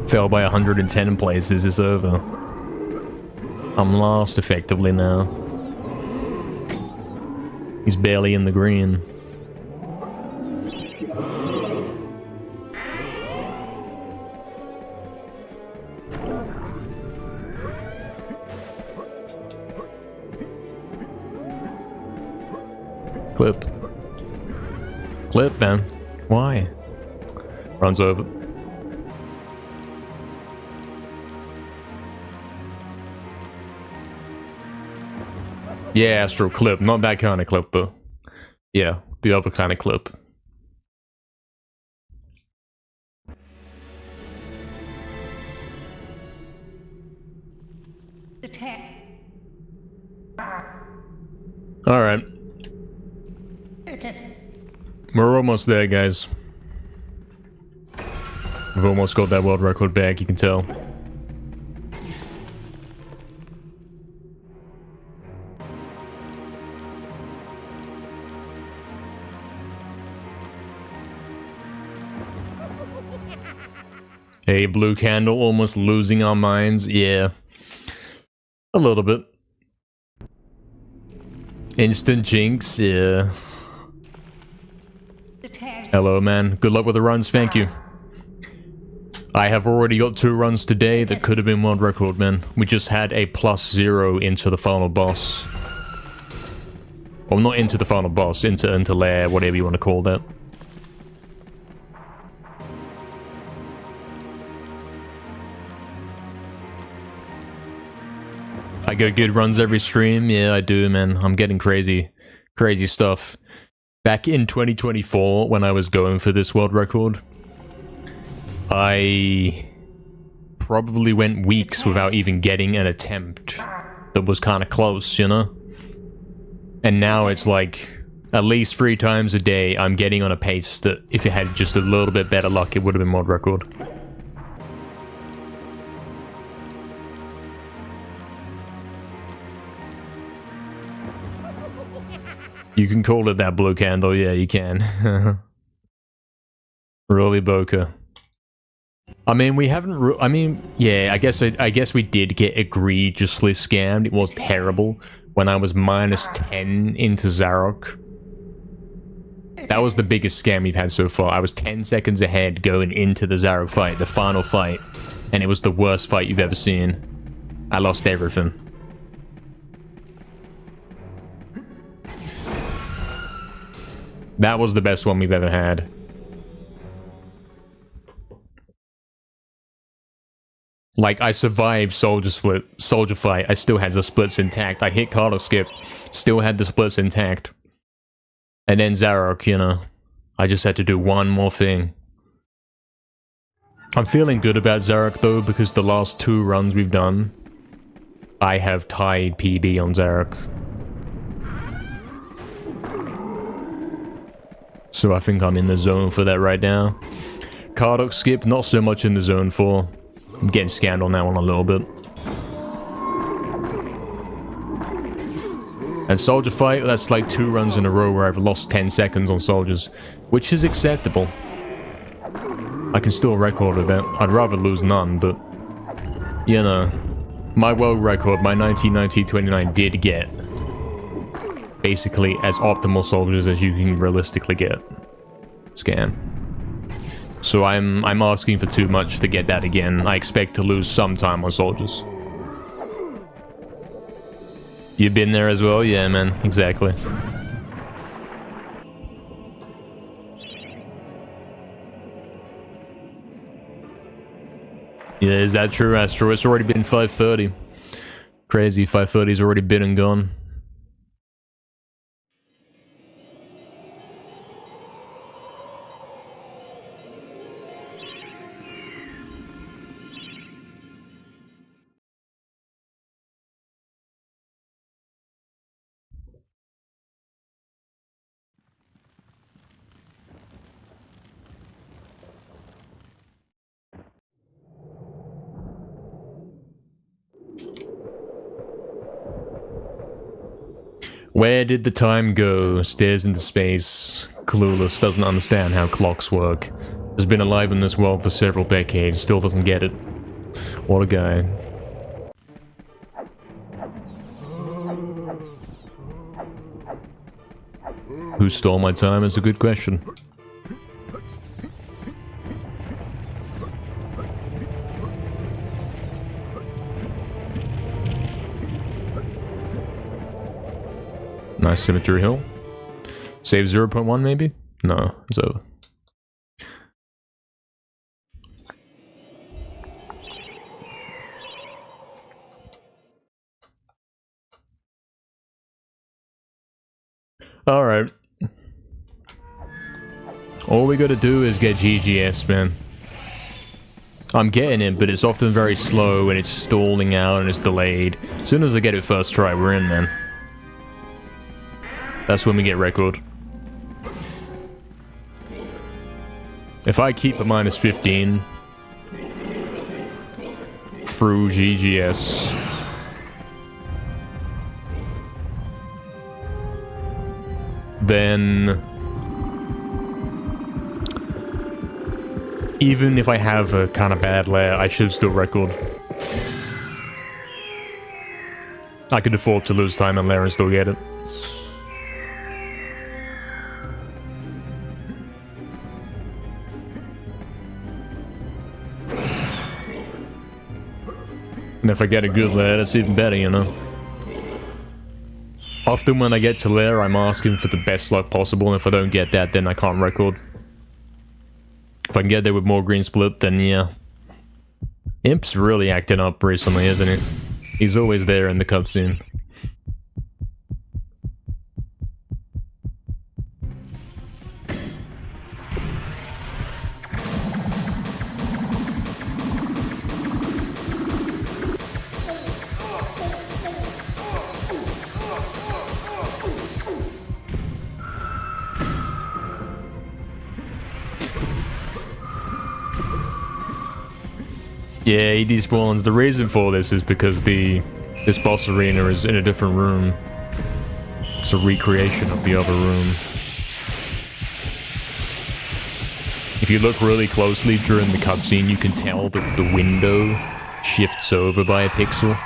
Fell by 110 places, it's over. I'm lost effectively now. He's barely in the green. Clip. Clip, man. Why? Runs over. Yeah, Astro clip. Not that kind of clip, though. Yeah, the other kind of clip. Alright. We're almost there, guys. We've almost got that world record back, you can tell. Hey, blue candle, almost losing our minds. Yeah. A little bit. Instant jinx, yeah. Hello, man. Good luck with the runs, thank you. I have already got 2 runs today that could have been world record, man. We just had a +0 into the final boss. Well, not into the final boss, into lair, whatever you want to call that. I get good runs every stream. Yeah, I do, man. I'm getting crazy stuff. Back in 2024, when I was going for this world record, I probably went weeks without even getting an attempt that was kind of close, you know? And now it's like, at least 3 times a day, I'm getting on a pace that if it had just a little bit better luck, it would have been world record. You can call it that, blue candle, yeah, you can. Rolly Boca. I mean, we haven't. I mean, yeah. I guess we did get egregiously scammed. It was terrible when I was -10 into Zarok. That was the biggest scam we've had so far. I was 10 seconds ahead going into the Zarok fight, the final fight, and it was the worst fight you've ever seen. I lost everything. That was the best one we've ever had. Like, I survived soldier fight, I still had the splits intact. I hit Carter skip, still had the splits intact. And then Zarok, you know, I just had to do one more thing. I'm feeling good about Zarok though, because the last 2 runs we've done, I have tied PB on Zarok. So I think I'm in the zone for that right now. Cardock skip, not so much in the zone for. I'm getting scammed on that one a little bit. And soldier fight, that's like 2 runs in a row where I've lost 10 seconds on soldiers, which is acceptable. I can still record with that. I'd rather lose none, but you know, my world record, my 1990-29 did get basically as optimal soldiers as you can realistically get. Scam. So I'm asking for too much to get that again. I expect to lose some time on soldiers. You've been there as well? Yeah, man. Exactly. Yeah, is that true, Astro? It's already been 5:30. Crazy, 5:30's already been and gone. Where did the time go? Stares into space. Clueless, doesn't understand how clocks work. Has been alive in this world for several decades, still doesn't get it. What a guy. Who stole my time is a good question. Nice symmetry hill. Save 0.1 maybe? No, it's over. Alright. All we gotta do is get GGS, man. I'm getting it, but it's often very slow and it's stalling out and it's delayed. As soon as I get it first try, we're in, man. That's when we get record. If I keep a -15 through GGS, then even if I have a kind of bad layer, I should still record. I could afford to lose time on layer and still get it. And if I get a good layer, that's even better, you know? Often when I get to layer, I'm asking for the best luck possible, and if I don't get that, then I can't record. If I can get there with more green split, then yeah. Imp's really acting up recently, isn't he? He's always there in the cutscene. Yeah, he despawns. The reason for this is because this boss arena is in a different room. It's a recreation of the other room. If If you look really closely during the cutscene, you can tell that the window shifts over by a pixel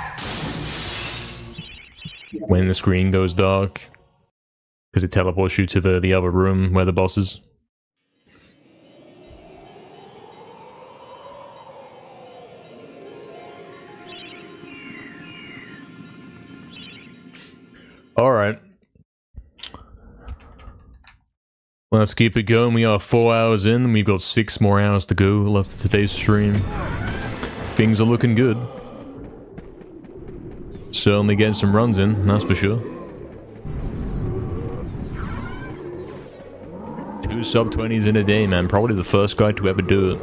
when the screen goes dark, because it teleports you to the other room where the boss is. Alright. Let's keep it going. We are 4 hours in, and we've got 6 more hours to go left of today's stream. Things are looking good. Certainly getting some runs in, that's for sure. 2 sub-20s in a day, man. Probably the first guy to ever do it.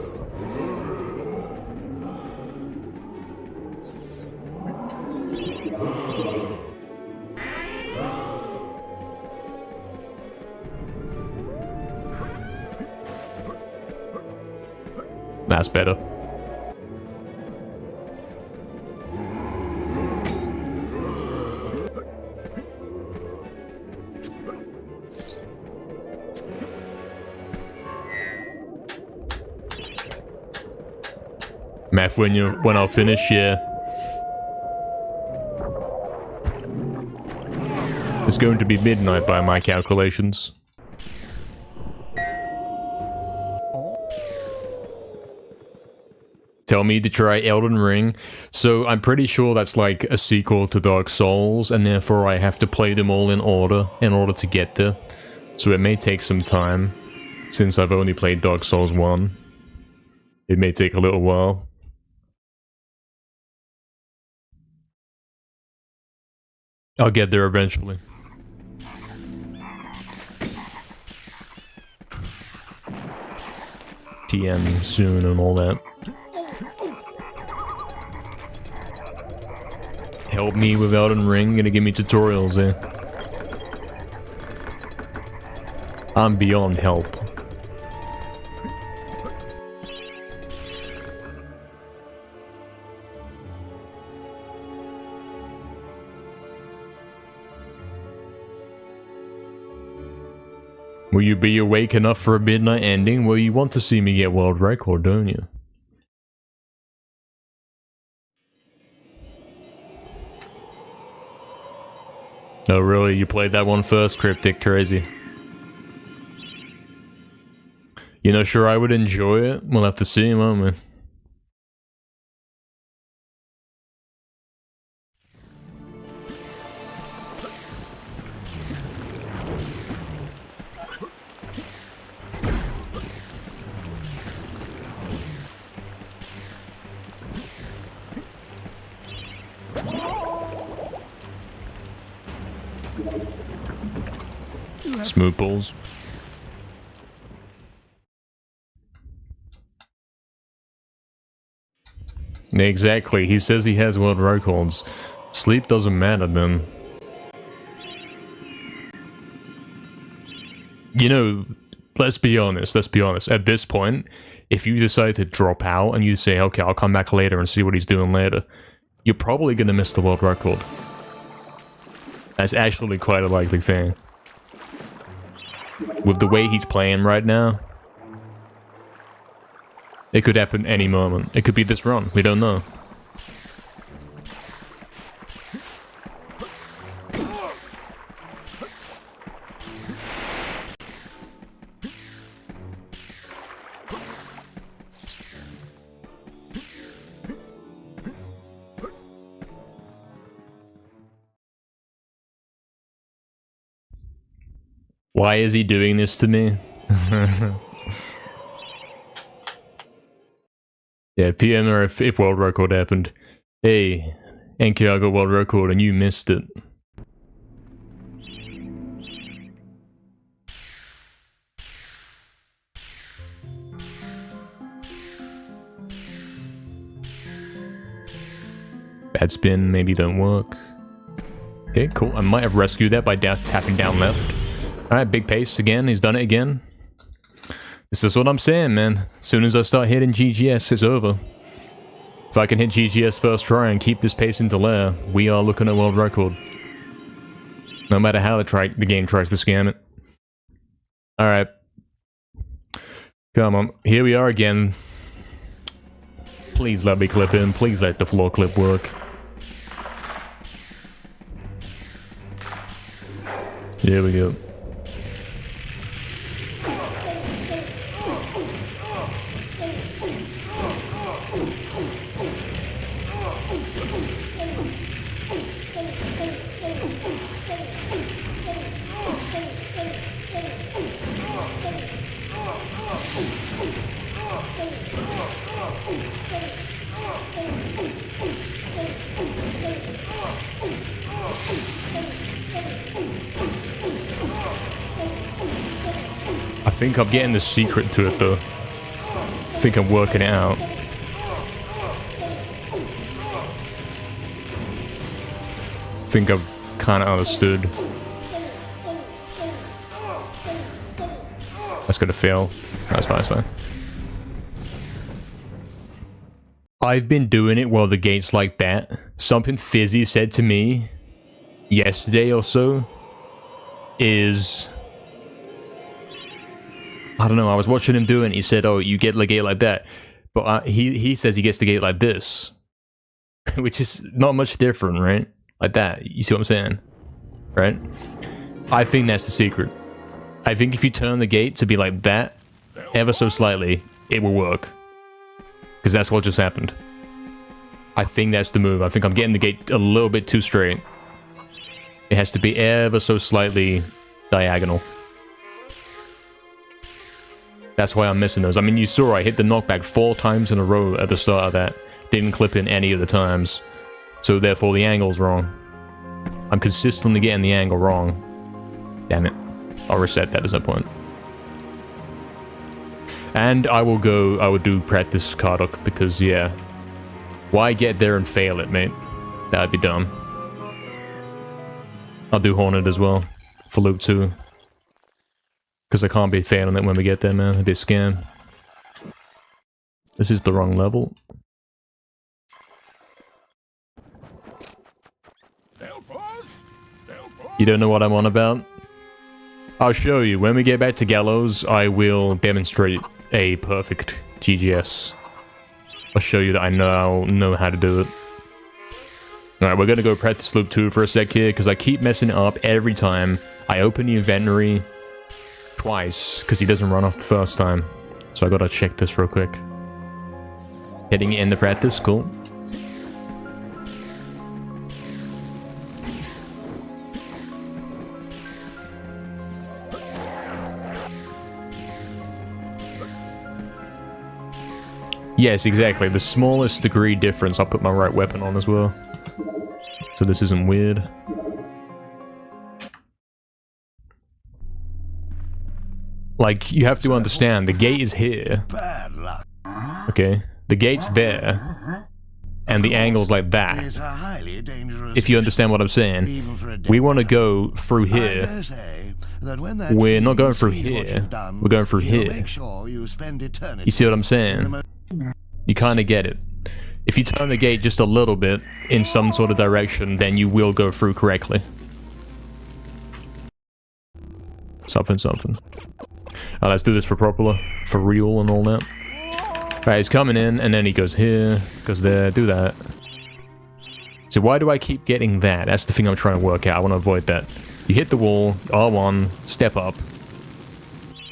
That's better. Math, when I'll finish, yeah. It's going to be midnight by my calculations. Tell me to try Elden Ring. So I'm pretty sure that's like a sequel to Dark Souls, and therefore I have to play them all in order to get there. So it may take some time, since I've only played Dark Souls 1. It may take a little while. I'll get there eventually. TM soon and all that. Help me with Elden Ring, gonna give me tutorials, eh? I'm beyond help. Will you be awake enough for a midnight ending? Well, you want to see me get world record, don't you? Oh really? You played that one first, Cryptic? Crazy. You know, sure I would enjoy it. We'll have to see, won't we? Smooth balls. Exactly, he says he has world records. Sleep doesn't matter then. You know, let's be honest. At this point, if you decide to drop out and you say, okay, I'll come back later and see what he's doing later, you're probably gonna miss the world record. That's actually quite a likely thing. With the way he's playing right now, it could happen any moment. It could be this run, we don't know. Why is he doing this to me? Yeah, PM or if world record happened. Hey, NKR got world record and you missed it. Bad spin, maybe don't work. Okay, cool. I might have rescued that by tapping down left. Alright, big pace again. He's done it again. This is what I'm saying, man. As soon as I start hitting GGS, it's over. If I can hit GGS first try and keep this pace into lair, we are looking at world record. No matter how the game tries to scam it. Alright. Come on, here we are again. Please let me clip in. Please let the floor clip work. Here we go. I think I'm getting the secret to it though. I think I'm working it out. I think I've kind of understood. That's gonna fail. That's fine, that's fine. I've been doing it while the gate's like that. Something Fizzy said to me yesterday or so is... I don't know, I was watching him do it and he said, oh, you get the gate like that. But he says he gets the gate like this. Which is not much different, right? Like that. You see what I'm saying? Right? I think that's the secret. I think if you turn the gate to be like that, ever so slightly, it will work. Because that's what just happened. I think that's the move. I think I'm getting the gate a little bit too straight. It has to be ever so slightly diagonal. That's why I'm missing those. I mean, you saw I hit the knockback 4 times in a row at the start of that. Didn't clip in any of the times. So therefore the angle's wrong. I'm consistently getting the angle wrong. Damn it. I'll reset that at some point. And I will do practice Kardok because, yeah. Why get there and fail it, mate? That'd be dumb. I'll do Hornet as well. For loop 2. Because I can't be failing it when we get there, man. It'd be a scam. This is the wrong level. You don't know what I'm on about? I'll show you. When we get back to Gallows, I will demonstrate a perfect GGS. I'll show you that I know how to do it. Alright, we're gonna go practice loop 2 for a sec here, because I keep messing it up every time. I open the inventory twice, because he doesn't run off the first time. So I gotta check this real quick. Hitting it in the practice, cool. Yes, exactly. The smallest degree difference, I'll put my right weapon on as well. So this isn't weird. Like, you have to understand, the gate is here. Okay? The gate's there. And the angle's like that. If you understand what I'm saying. We want to go through here. We're not going through here. We're going through here. You see what I'm saying? You kind of get it. If you turn the gate just a little bit in some sort of direction, then you will go through correctly. Something, something. Let's do this for proper, for real and all that. Alright, he's coming in, and then he goes here, goes there, do that. So why do I keep getting that? That's the thing I'm trying to work out. I want to avoid that. You hit the wall, R1, step up.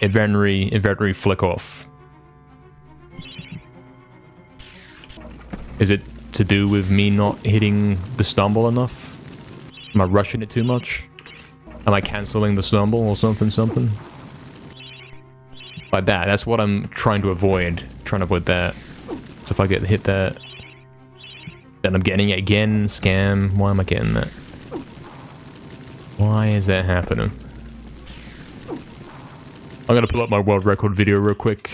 Inventory flick off. Is it to do with me not hitting the stumble enough? Am I rushing it too much? Am I cancelling the stumble or something? Like that. That's what I'm trying to avoid. Trying to avoid that. So if I get hit that, then I'm getting it again. Scam. Why am I getting that? Why is that happening? I'm gonna pull up my world record video real quick.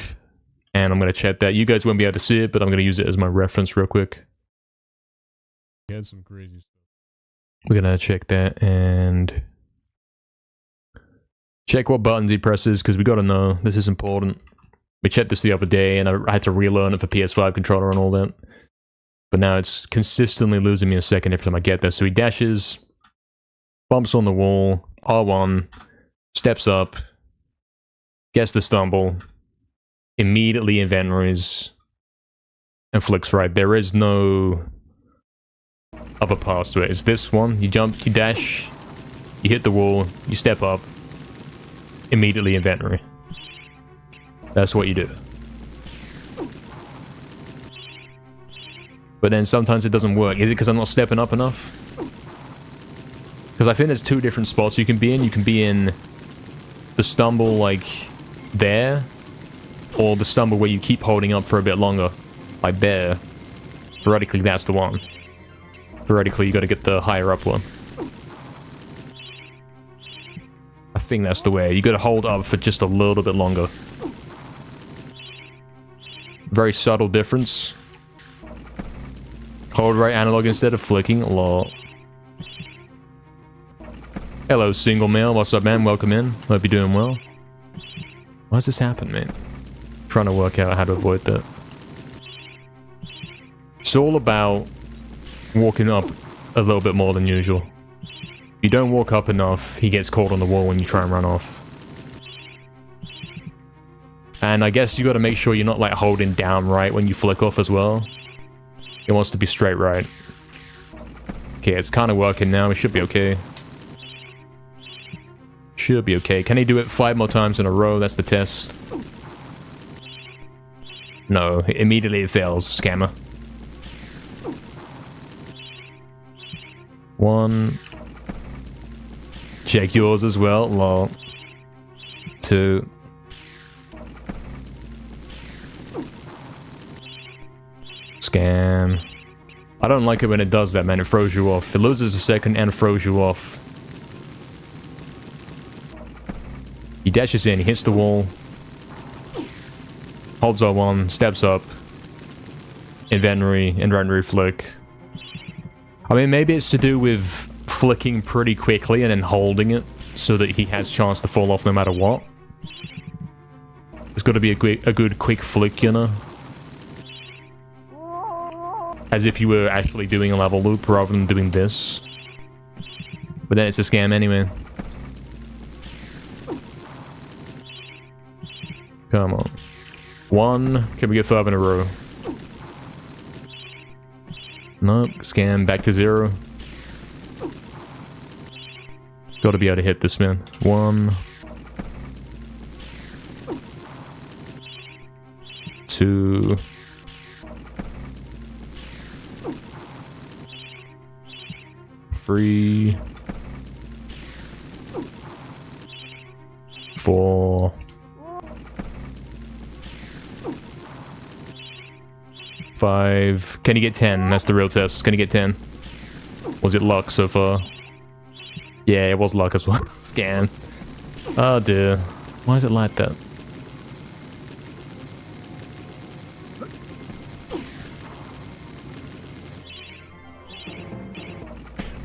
And I'm gonna check that. You guys won't be able to see it, but I'm gonna use it as my reference real quick. He had some crazy stuff. We're gonna check that and check what buttons he presses, because we gotta know. This is important. We checked this the other day, and I had to relearn it for PS5 controller and all that. But now it's consistently losing me a second every time I get there. So he dashes, bumps on the wall, R1, steps up, gets the stumble, immediately inventories and flicks right. There is no other path to it. It's this one. You jump, you dash, you hit the wall, you step up, immediately inventory. That's what you do. But then sometimes it doesn't work. Is it because I'm not stepping up enough? Because I think there's two different spots you can be in. You can be in the stumble, like, there. Or the stumble where you keep holding up for a bit longer. Like there. Theoretically, that's the one. Theoretically, you gotta get the higher up one. I think that's the way. You gotta hold up for just a little bit longer. Very subtle difference. Hold right analog instead of flicking. Lol. Hello, single male. What's up, man? Welcome in. Hope you're doing well. Why does this happen, man? Trying to work out how to avoid that. It's all about walking up a little bit more than usual. If you don't walk up enough, he gets caught on the wall when you try and run off. And I guess you gotta make sure you're not like holding down right when you flick off as well. It wants to be straight right. Okay, it's kind of working now. We should be okay. Should be okay. Can he do it 5 more times in a row? That's the test. No, immediately it fails. Scammer. 1. Check yours as well. Lol. 2. Scam. I don't like it when it does that, man. It throws you off. It loses a second and throws you off. He dashes in, he hits the wall. Holds R1, steps up. Inventory flick. I mean, maybe it's to do with flicking pretty quickly and then holding it so that he has chance to fall off no matter what. It's got to be a good quick flick, you know? As if you were actually doing a level loop rather than doing this. But then it's a scam anyway. Come on. 1. Can we get 5 in a row? Nope. Scam. Back to 0. Gotta be able to hit this, man. 1. 2. 3. 4. 5. Can you get 10? That's the real test. Can you get 10? Was it luck so far? Yeah, it was luck as well. Scan. Oh dear. Why is it like that?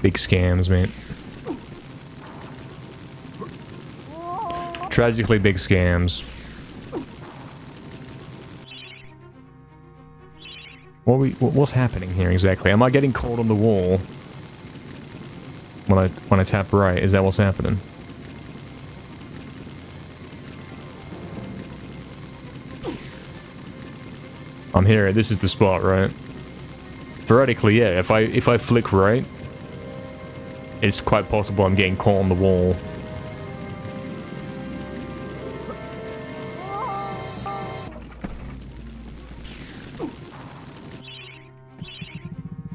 Big scams, mate. Tragically big scams. What's happening here exactly? Am I getting caught on the wall when I tap right? Is that what's happening? I'm here. This is the spot, right? Theoretically, yeah. If I flick right, it's quite possible I'm getting caught on the wall.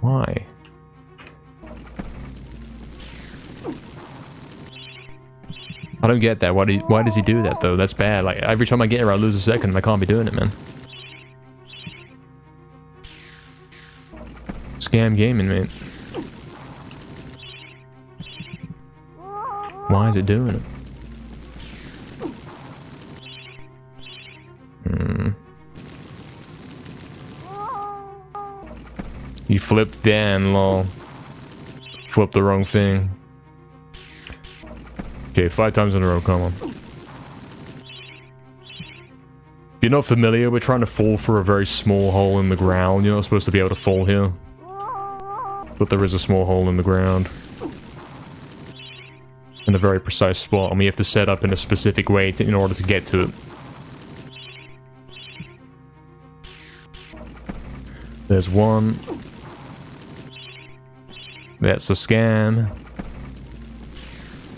Why? I don't get that. Why does he do that though? That's bad. Like every time I get here, I lose a second. And I can't be doing it, man. Scam gaming, man. Why is it doing it? You flipped Dan, lol. Flipped the wrong thing. Okay, 5 times in a row, come on. If you're not familiar, we're trying to fall through a very small hole in the ground. You're not supposed to be able to fall here. But there is a small hole in the ground. In a very precise spot, and we have to set up in a specific way in order to get to it. There's one. That's a scam.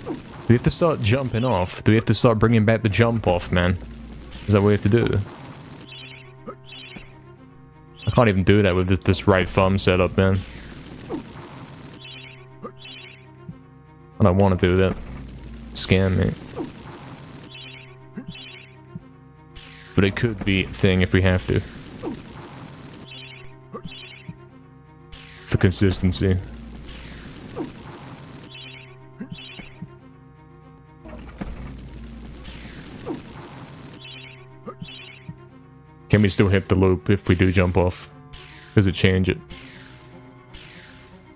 Do we have to start jumping off? Do we have to start bringing back the jump off, man? Is that what we have to do? I can't even do that with this right thumb setup, man. I don't want to do that. Scam me. But it could be a thing if we have to. For consistency. Can we still hit the loop if we do jump off? Does it change it?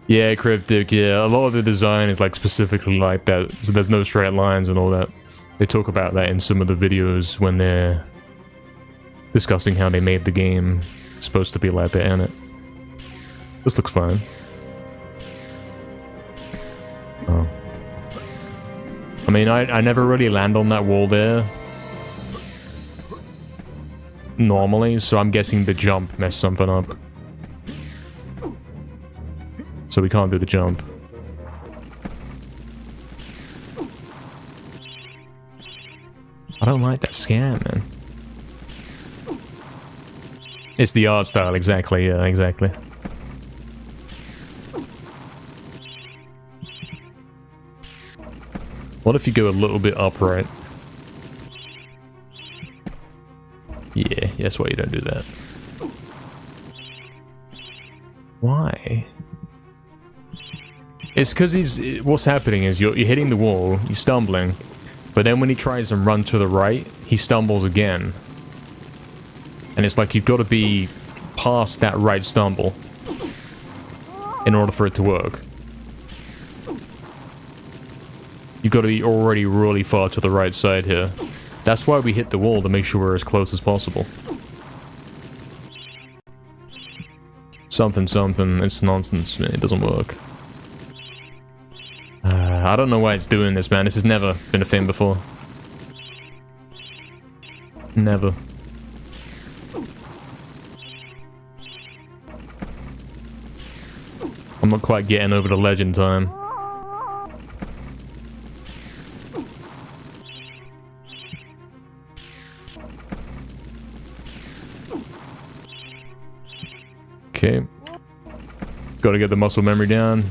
Yeah, cryptic, yeah. A lot of the design is like specifically like that, so there's no straight lines and all that. They talk about that in some of the videos when they're discussing how they made the game. It's supposed to be like that, isn't it? This looks fine. Oh. I mean, I never really land on that wall there. Normally, so I'm guessing the jump messed something up. So we can't do the jump. I don't like that scam, man. It's the art style, exactly, yeah, exactly. What if you go a little bit upright? Yeah, that's why you don't do that. Why? It's because what's happening is you're hitting the wall, you're stumbling, but then when he tries and run to the right, he stumbles again. And it's like you've got to be past that right stumble in order for it to work. You've got to be already really far to the right side here. That's why we hit the wall, to make sure we're as close as possible. Something, it's nonsense, man. It doesn't work. I don't know why it's doing this, man. This has never been a thing before. Never. I'm not quite getting over the ledge in time. Okay. Gotta get the muscle memory down.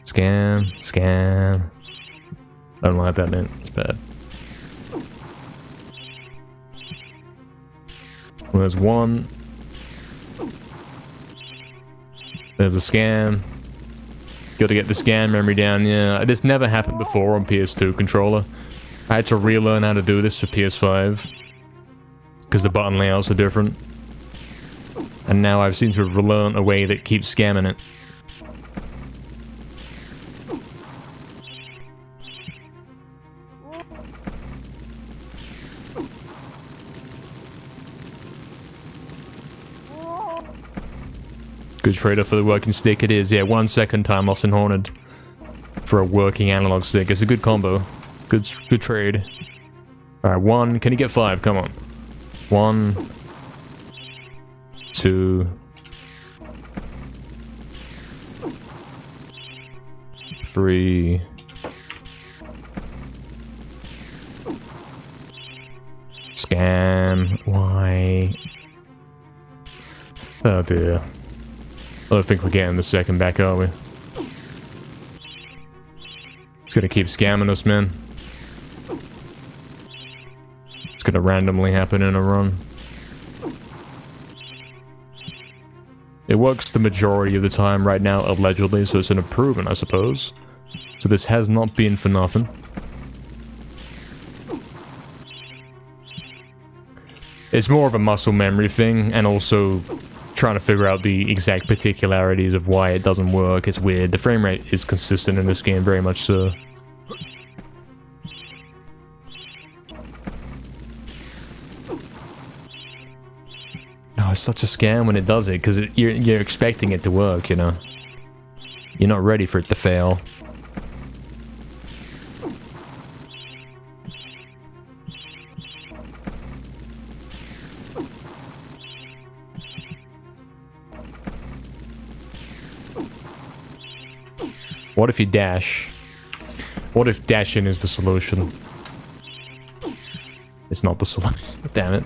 Scam. I don't like that, man. It's bad. Well, there's one. There's a scam. Gotta get the scan memory down, yeah. This never happened before on PS2 controller. I had to relearn how to do this for PS5. Because the button layouts are different. And now I've seemed to have relearned a way that keeps scamming it. Good trader for the working stick it is. Yeah, 1 second time lost and haunted for a working analog stick. It's a good combo. Good trade. Alright, 1. Can you get 5? Come on. 1, 2, 3. Scam. Why? Oh dear. I don't think we're getting the second back, are we? It's gonna keep scamming us, man. It's gonna randomly happen in a run. It works the majority of the time right now, allegedly, so it's an improvement, I suppose. So this has not been for nothing. It's more of a muscle memory thing, and also trying to figure out the exact particularities of why it doesn't work. It's weird. The frame rate is consistent in this game, very much so. Oh, it's such a scam when it does it, because you're expecting it to work, you know? You're not ready for it to fail. What if you dash? What if dashing is the solution? It's not the solution. Damn it.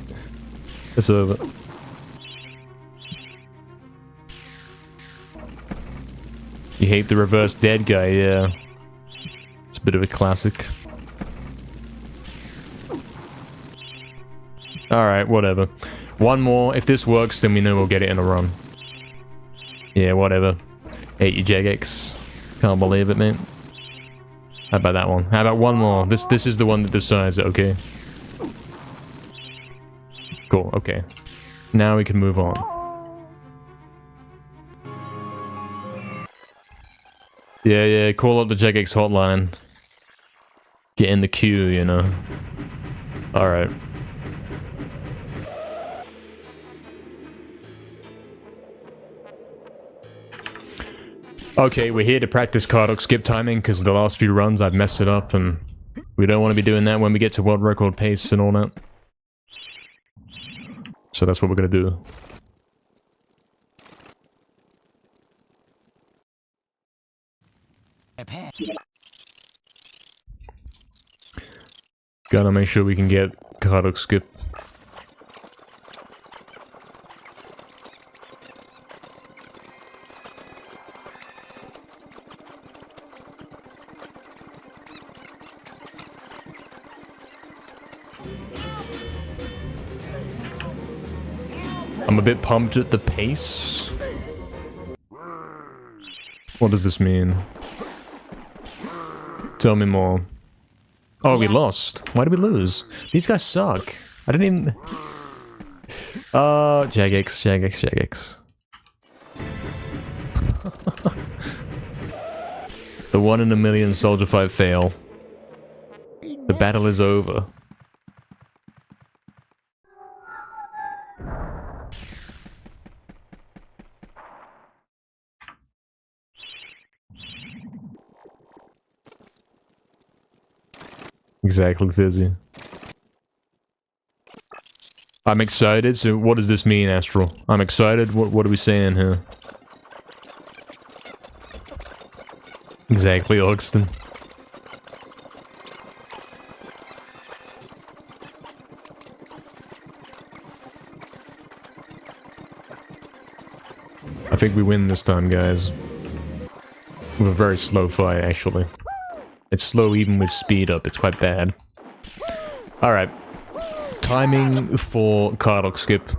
It's over. You hate the reverse dead guy, yeah. It's a bit of a classic. Alright, whatever. One more. If this works, then we know we'll get it in a run. Yeah, whatever. Hate you, Jagex. Can't believe it, mate. How about that one? How about one more? This is the one that decides it, okay? Cool, okay. Now we can move on. Yeah, call up the Jagex hotline. Get in the queue, you know. Alright. Okay, we're here to practice card skip timing because the last few runs I've messed it up and we don't want to be doing that when we get to world record pace and all that. So that's what we're gonna do. Gotta make sure we can get card skip. I'm a bit pumped at the pace. What does this mean? Tell me more. Oh, we lost. Why did we lose? These guys suck. I didn't even... Jagex. The 1 in a million soldier fight fail. The battle is over. Exactly, Fizzy. I'm excited, so what does this mean, Astral? I'm excited, what are we saying here? Exactly, Augston. I think we win this time, guys. With a very slow fight, actually. It's slow even with speed up, it's quite bad. Alright. Timing for card skip.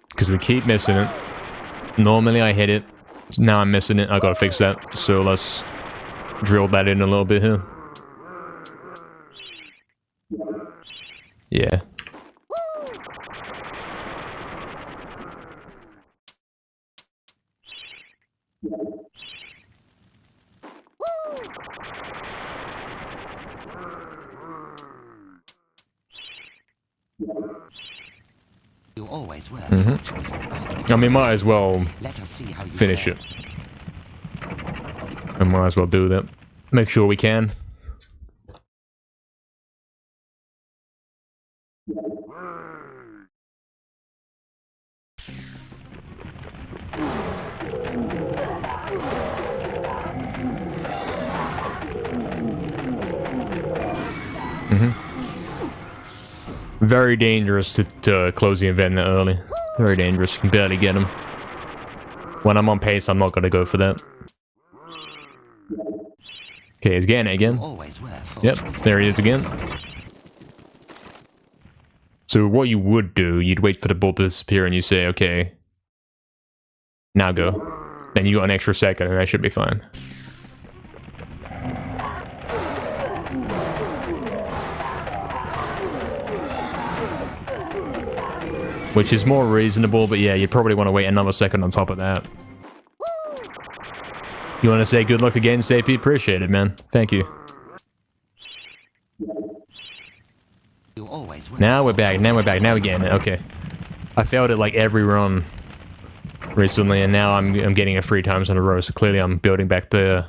Because we keep missing it. Normally I hit it. Now I'm missing it, I gotta fix that. So let's drill that in a little bit here. Yeah. You always were fortunate in battle. I mean, might as well Let us see how you finish fare. it. I might as well do that. Make sure we can. Very dangerous to close the event that early. Very dangerous. You can barely get him. When I'm on pace, I'm not gonna go for that. Okay, he's getting it again. Yep, there he is again. So what you would do, you'd wait for the ball to disappear and you say, okay, now go. Then you got an extra second and that should be fine. Which is more reasonable, but yeah, you'd probably want to wait another second on top of that. You want to say good luck again, Sapie? Appreciate it, man. Thank you. Now we're back, now we get it. Okay. I failed it like every run recently, and now I'm getting it 3 times in a row, so clearly I'm building back the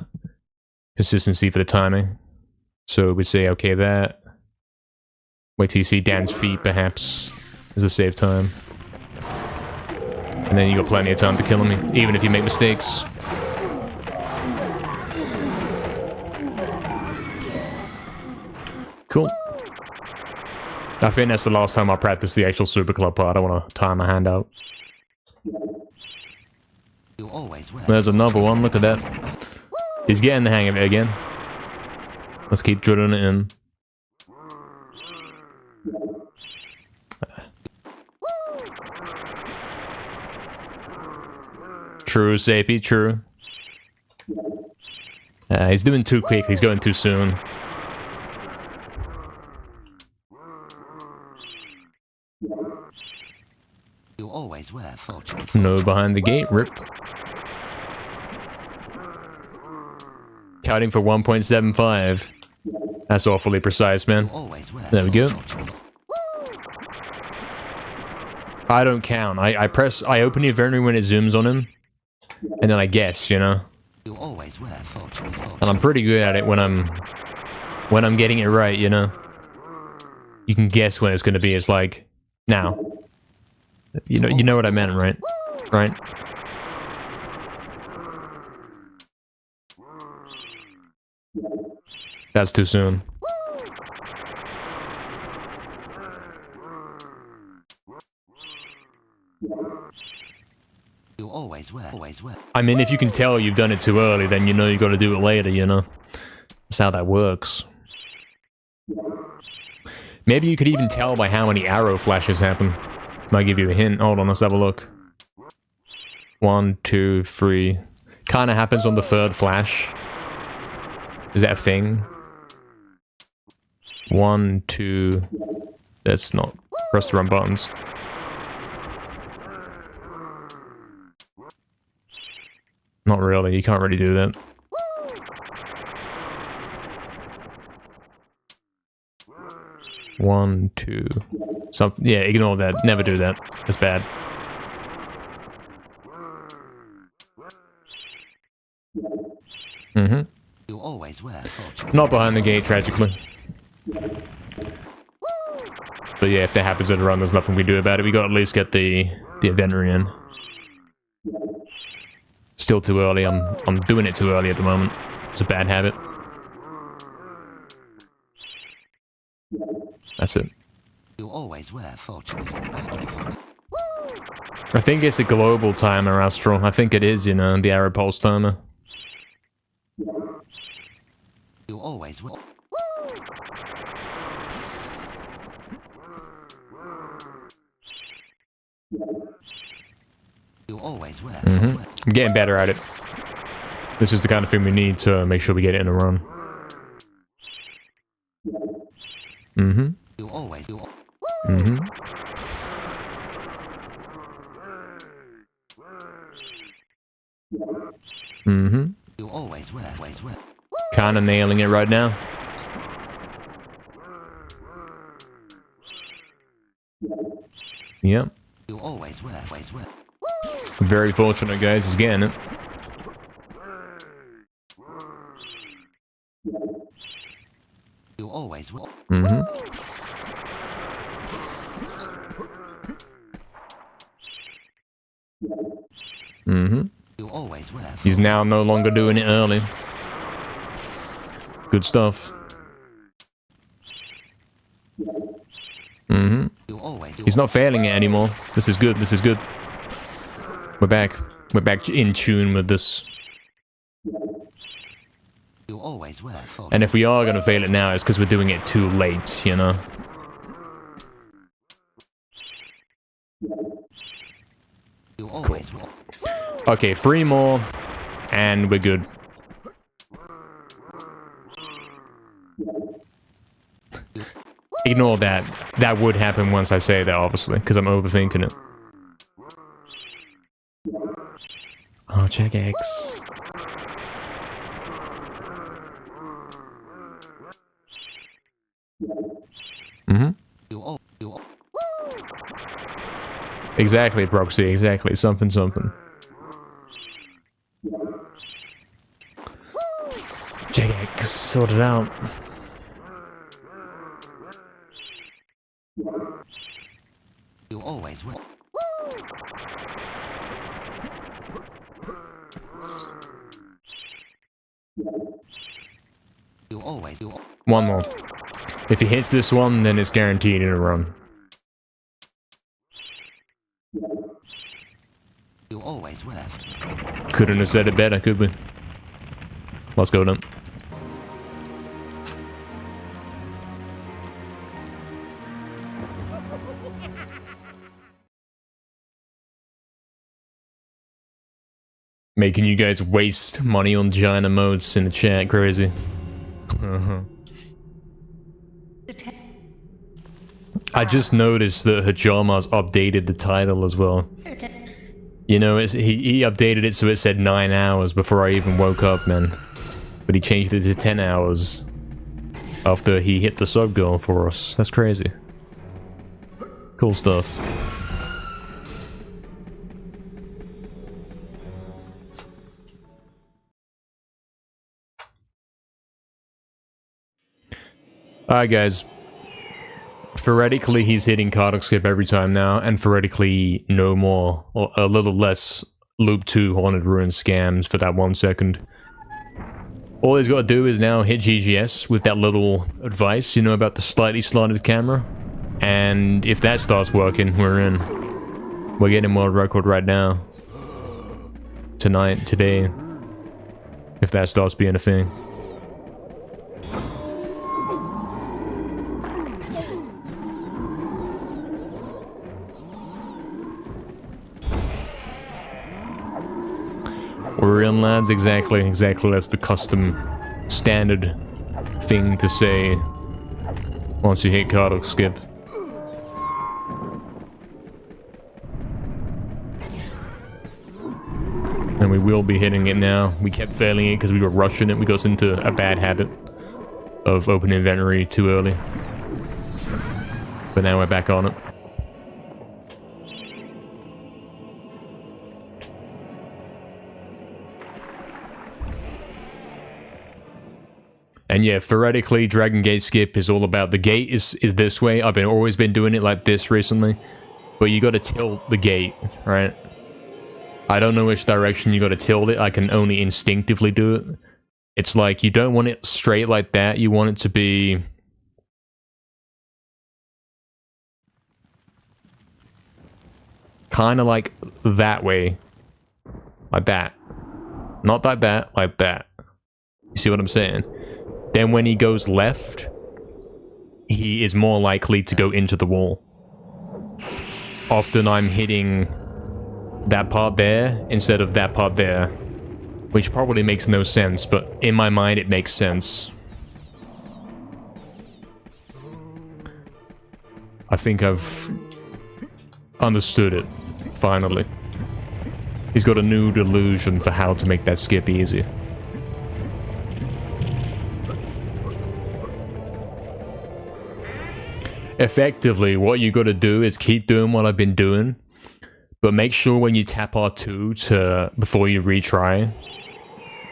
consistency for the timing. So we say, okay, that. Wait till you see Dan's feet, perhaps, is the save time. And then you got plenty of time to kill him, even if you make mistakes. Cool. I think that's the last time I practice the actual Super Club part. I want to tie my hand out. You always were. There's another one. Look at that. He's getting the hang of it again. Let's keep drilling it in. True, Sapie, true. He's doing too quick. He's going too soon. You always were fortunate. No behind the gate, rip. Counting for 1.75. That's awfully precise, man. Always were. There we go. Fortunate. I don't count. I open the inventory when it zooms on him. And then I guess, you know? You always were fortunate. And I'm pretty good at it when I'm getting it right, you know? You can guess when it's gonna be. It's like, now. You know what I meant, right? Right? That's too soon. You always were. Always were. I mean, if you can tell you've done it too early, then you know you gotta do it later, you know? That's how that works. Maybe you could even tell by how many arrow flashes happen. Might give you a hint. Hold on, let's have a look. 1, 2, 3. Kinda happens on the third flash. Is that a thing? 1, 2... That's not... Press the wrong buttons. Not really, you can't really do that. One, two... Something... Yeah, ignore that. Never do that. That's bad. Mm-hmm. You always were fortunate. Not behind the gate, tragically. But yeah, if that happens at a run, there's nothing we do about it. We gotta at least get the inventory in. Still too early. I'm doing it too early at the moment. It's a bad habit. That's it. You always were fortunate in battle. I think it's a global timer, Astral. I think it is, you know, the arrow pulse timer. You always were. You always were. I'm getting better at it. This is the kind of thing we need to make sure we get it in a run. You always. You You always were. Always were. Kinda nailing it right now. Yep. You always were. Always were. Very fortunate, guys. He's getting it. You always were. You always were. He's now no longer doing it early. Good stuff. You always. He's not failing it anymore. This is good. This is good. We're back. We're back in tune with this. You always were. Fortunate. And if we are gonna fail it now, it's because we're doing it too late, you know? You always were. Okay, 3 more, and we're good. Ignore that. That would happen once I say that, obviously, because I'm overthinking it. Oh, check X. You Exactly, Proxy, exactly. Something, something. Check X, sort it out. You always were. You always. You. One more. If he hits this one, then it's guaranteed in a run. You always were. Couldn't have said it better, could we? Let's go then. Making you guys waste money on giant emotes in the chat, crazy. I just noticed that Hajama's updated the title as well. You know, he updated it so it said 9 hours before I even woke up, man. But he changed it to 10 hours after he hit the sub goal for us. That's crazy. Cool stuff. Alright guys, theoretically he's hitting card skip every time now, and theoretically no more, or a little less loop 2 Haunted Ruin scams for that 1 second. All he's got to do is now hit GGS with that little advice, you know, about the slightly slanted camera, and if that starts working, we're in. We're getting world record right now. Tonight, today, if that starts being a thing. We're in, lads. Exactly. That's the custom standard thing to say once you hit card skip. And we will be hitting it now. We kept failing it because we were rushing it. We got into a bad habit of opening inventory too early. But now we're back on it. And yeah, theoretically, Dragon Gate skip is all about the gate is this way. I've always been doing it like this recently. But you gotta tilt the gate, right? I don't know which direction you gotta tilt it. I can only instinctively do it. It's like, you don't want it straight like that. You want it to be... kind of like that way. Like that. Not like that, like that. You see what I'm saying? Then when he goes left, he is more likely to go into the wall. Often I'm hitting that part there instead of that part there, which probably makes no sense, but in my mind it makes sense. I think I've understood it, finally. He's got a new delusion for how to make that skip easy. Effectively, what you gotta do is keep doing what I've been doing, but make sure when you tap R2 before you retry,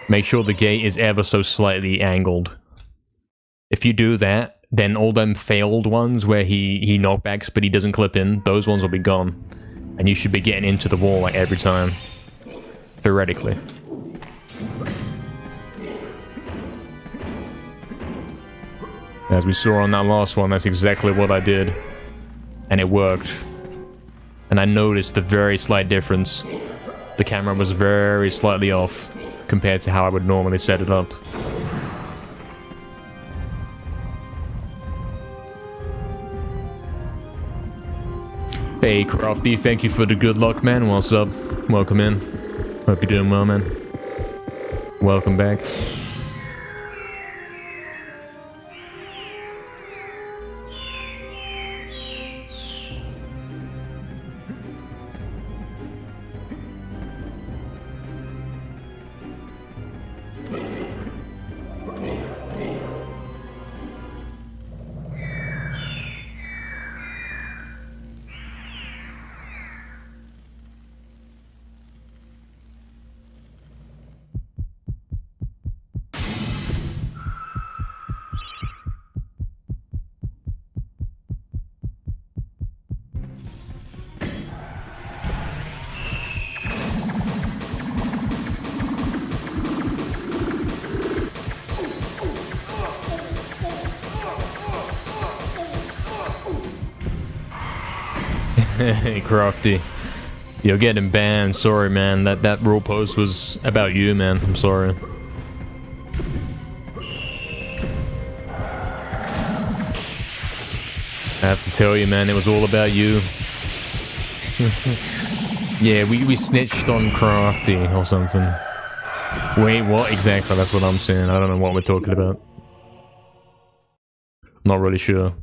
make sure the gate is ever so slightly angled. If you do that, then all them failed ones where he knockbacks but he doesn't clip in, those ones will be gone. And you should be getting into the wall like every time. Theoretically. As we saw on that last one, that's exactly what I did. And it worked. And I noticed the very slight difference. The camera was very slightly off compared to how I would normally set it up. Hey Crafty, thank you for the good luck, man. What's up? Welcome in. Hope you're doing well, man. Welcome back. Hey, Crafty. You're getting banned. Sorry, man. That rule post was about you, man. I'm sorry. I have to tell you, man, it was all about you. Yeah, we snitched on Crafty or something. Wait, what? Exactly, that's what I'm saying. I don't know what we're talking about. Not really sure.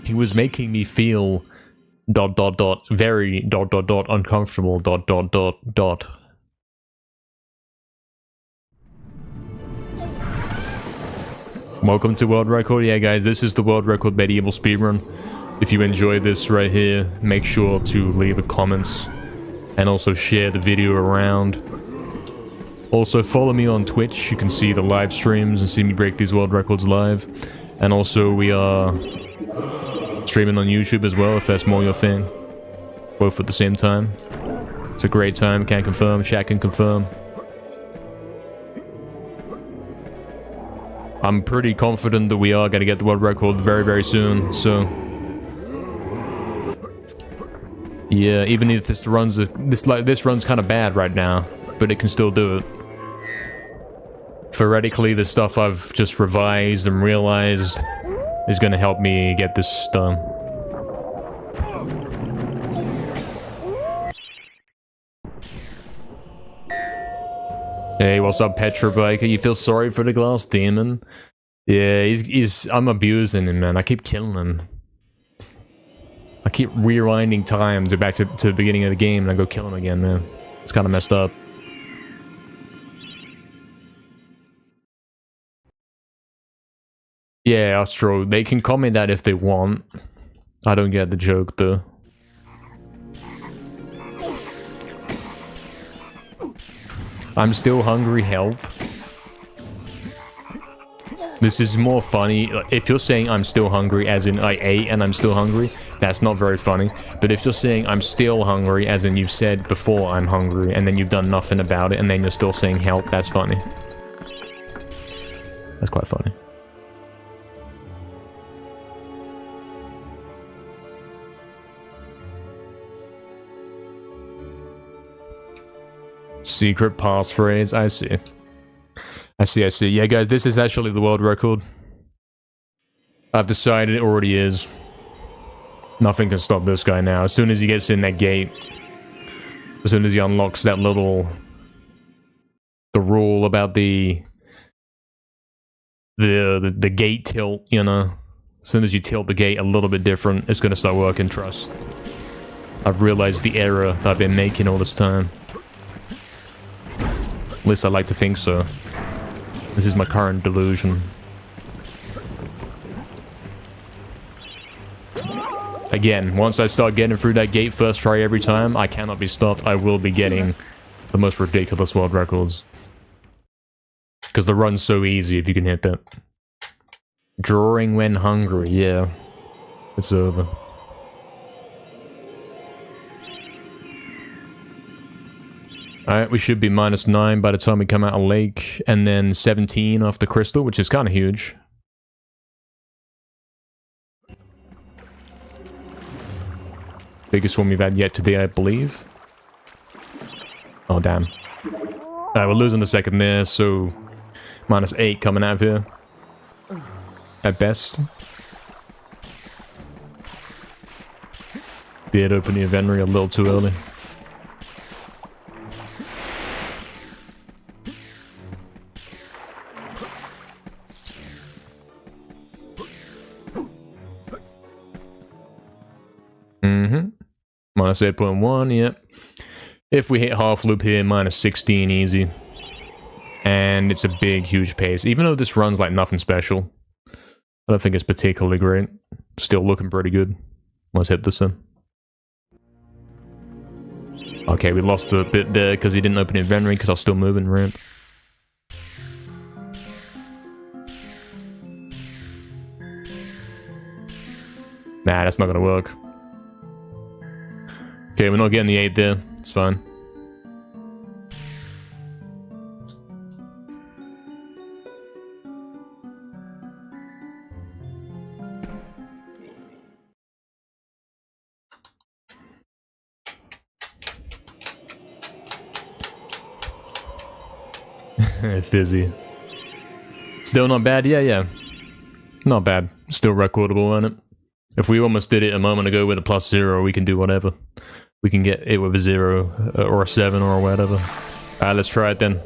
He was making me feel ... very ... uncomfortable ... Welcome to World Record. Yeah, guys, this is the World Record MediEvil speedrun. If you enjoyed this right here, make sure to leave a comments and also share the video around. Also, follow me on Twitch. You can see the live streams and see me break these world records live. And also, we are streaming on YouTube as well, if that's more your thing. Both at the same time. It's a great time. Can't confirm. Chat can confirm. I'm pretty confident that we are going to get the world record very, very soon, so... Yeah, even if this run's kind of bad right now, but it can still do it. Theoretically, the stuff I've just revised and realized is going to help me get this done. Hey, what's up, Petrobiker? You feel sorry for the glass demon? Yeah, I'm abusing him, man. I keep killing him. I keep rewinding time to back to the beginning of the game and I go kill him again, man. It's kind of messed up. Yeah, Astro, they can comment that if they want. I don't get the joke, though. I'm still hungry, help. This is more funny. If you're saying I'm still hungry as in I ate and I'm still hungry, that's not very funny. But if you're saying I'm still hungry as in you've said before I'm hungry and then you've done nothing about it and then you're still saying help, that's funny. That's quite funny. Secret passphrase, I see. I see. Yeah, guys, this is actually the world record. I've decided it already is. Nothing can stop this guy now. As soon as he gets in that gate, as soon as he unlocks that little... the rule about the gate tilt, you know? As soon as you tilt the gate a little bit different, it's gonna start working, trust. I've realized the error that I've been making all this time. At least I like to think so. This is my current delusion. Again, once I start getting through that gate first try every time, I cannot be stopped. I will be getting the most ridiculous world records. Because the run's so easy if you can hit that. Drawing when hungry, yeah. It's over. Alright, we should be -9 by the time we come out of Lake, and then 17 off the Crystal, which is kind of huge. Biggest one we've had yet today, I believe. Oh, damn. Alright, we're losing the second there, so... -8 coming out of here. At best. Did open the inventory a little too early. -8.1, yep. If we hit half loop here, -16 easy. And it's a big, huge pace. Even though this runs like nothing special. I don't think it's particularly great. Still looking pretty good. Let's hit this then. Okay, we lost a bit there because he didn't open inventory because I was still moving ramp. Nah, that's not gonna work. Okay, we're not getting the 8 there. It's fine. Fizzy. Still not bad? Yeah. Not bad. Still recordable on it. If we almost did it a moment ago with a +0, we can do whatever. We can get it with a 0 or a 7 or whatever. Alright, let's try it then.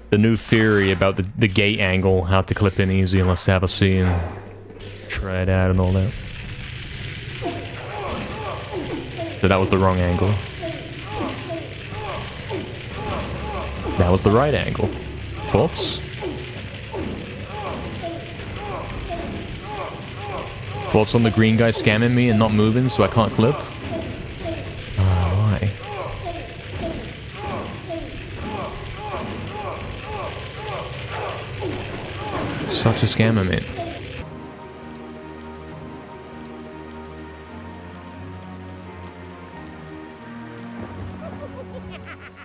The new theory about the gate angle, how to clip in easy. Let's have a see and try it out and all that. So that was the wrong angle. That was the right angle. Thoughts? Thoughts on the green guy scamming me and not moving so I can't clip? Why? Such a scammer, man.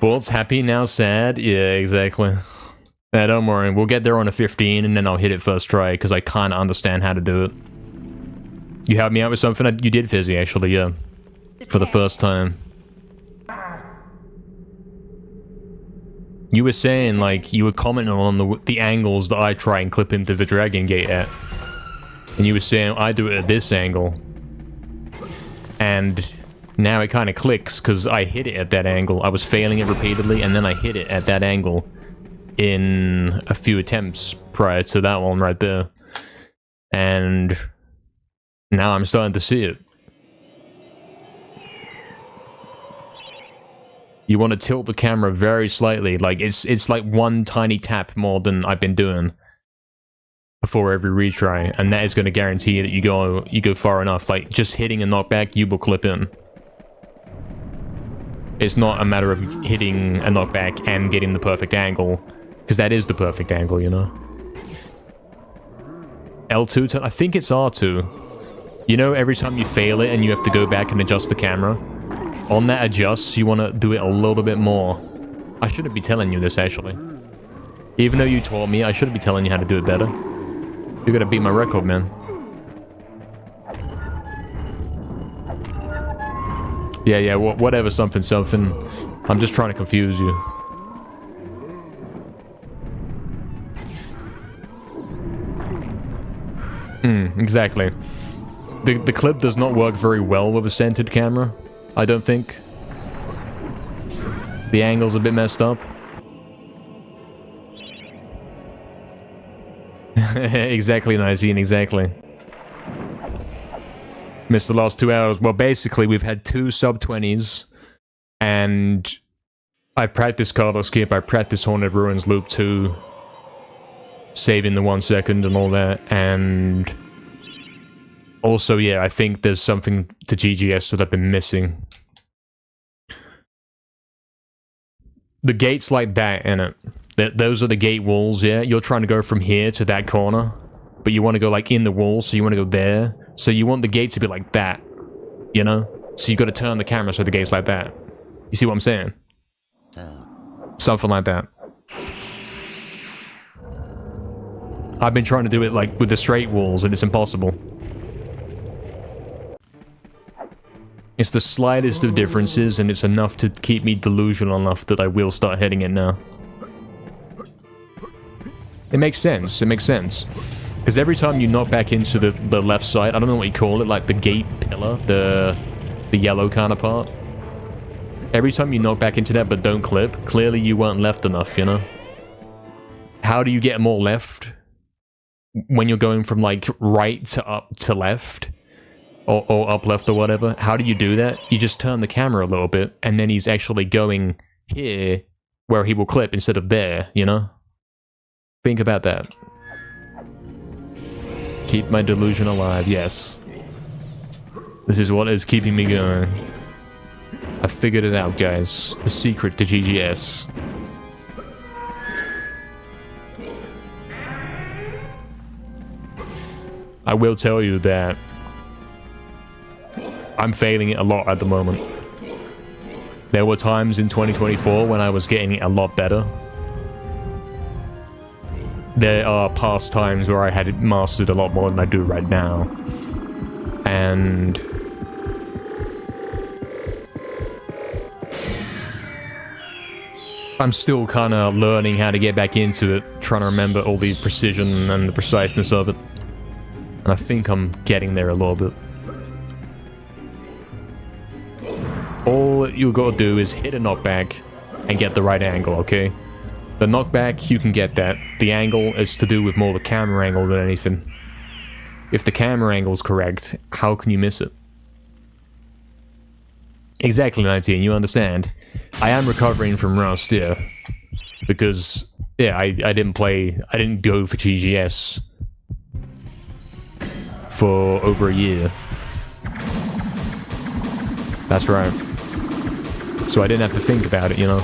Thoughts? Happy, now sad? Yeah, exactly. Nah, don't worry. We'll get there on a 15 and then I'll hit it first try because I can't understand how to do it. You helped me out with something? You did, Fizzy, actually, yeah. For the first time. You were saying, like, you were commenting on the angles that I try and clip into the Dragon Gate at. And you were saying, I do it at this angle. And now it kind of clicks, because I hit it at that angle. I was failing it repeatedly, and then I hit it at that angle in a few attempts prior to that one right there. And now I'm starting to see it. You want to tilt the camera very slightly, like it's like one tiny tap more than I've been doing before every retry, and that is going to guarantee that you go far enough. Like just hitting a knockback, you will clip in. It's not a matter of hitting a knockback and getting the perfect angle, because that is the perfect angle, you know. L2, I think it's R2. You know, every time you fail it and you have to go back and adjust the camera, on that adjust, you want to do it a little bit more. I shouldn't be telling you this, actually. Even though you taught me, I shouldn't be telling you how to do it better. You're gonna beat my record, man. Yeah, whatever, something. I'm just trying to confuse you. Exactly. The clip does not work very well with a centered camera, I don't think. The angle's a bit messed up. Exactly, Nizine, exactly. Missed the last 2 hours. Well, basically, we've had 2 sub-20s, and I practiced Cardo Skip, I practiced Haunted Ruins Loop 2, saving the 1 second and all that, and also, yeah, I think there's something to GGS that I've been missing. The gates like that, innit? Those are the gate walls, yeah? You're trying to go from here to that corner, but you want to go, like, in the wall, so you want to go there. So you want the gate to be like that, you know? So you got to turn the camera so the gate's like that. You see what I'm saying? Something like that. I've been trying to do it, like, with the straight walls, and it's impossible. It's the slightest of differences, and it's enough to keep me delusional enough that I will start hitting it now. It makes sense, it makes sense. Because every time you knock back into the left side, I don't know what you call it, like the gate pillar, the yellow kind of part. Every time you knock back into that but don't clip, clearly you weren't left enough, you know? How do you get more left when you're going from, like, right to up to left? Or up left or whatever? How do you do that? You just turn the camera a little bit, and then he's actually going here, where he will clip instead of there, you know? Think about that. Keep my delusion alive, yes. This is what is keeping me going. I figured it out, guys. The secret to GGS. I will tell you that I'm failing it a lot at the moment. There were times in 2024 when I was getting a lot better. There are past times where I had it mastered a lot more than I do right now. And I'm still kind of learning how to get back into it, trying to remember all the precision and the preciseness of it. And I think I'm getting there a little bit. All you gotta do is hit a knockback and get the right angle, okay? The knockback, you can get that. The angle is to do with more the camera angle than anything. If the camera angle is correct, how can you miss it? Exactly, 19, you understand. I am recovering from Rust, yeah. Because, yeah, I didn't go for GGS for over a year. That's right. So I didn't have to think about it, you know.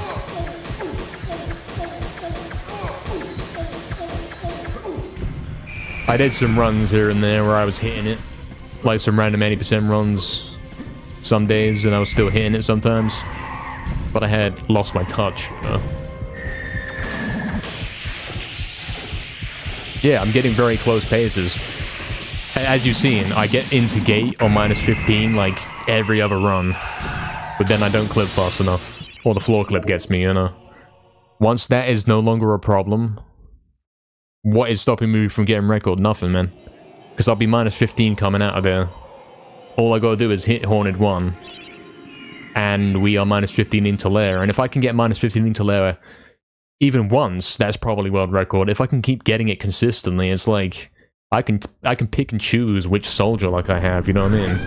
I did some runs here and there where I was hitting it. Like some random 80% runs some days, and I was still hitting it sometimes. But I had lost my touch, you know. Yeah, I'm getting very close paces. As you've seen, I get into gate on -15 like every other run. But then I don't clip fast enough. Or the floor clip gets me, you know. Once that is no longer a problem, what is stopping me from getting record? Nothing, man. Because I'll be -15 coming out of there. All I gotta do is hit Haunted 1. And we are -15 into lair. And if I can get -15 into lair even once, that's probably world record. If I can keep getting it consistently, it's like I can pick and choose which soldier luck I have, you know what I mean?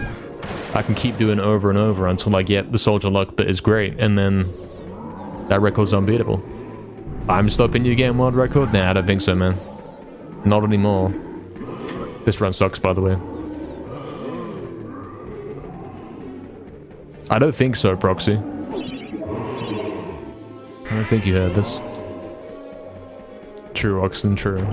I can keep doing it over and over until I get the soldier luck that is great, and then that record's unbeatable. I'm stopping you getting world record? Nah, I don't think so, man. Not anymore. This run sucks, by the way. I don't think so, Proxy. I don't think you heard this. True, Oxton, true.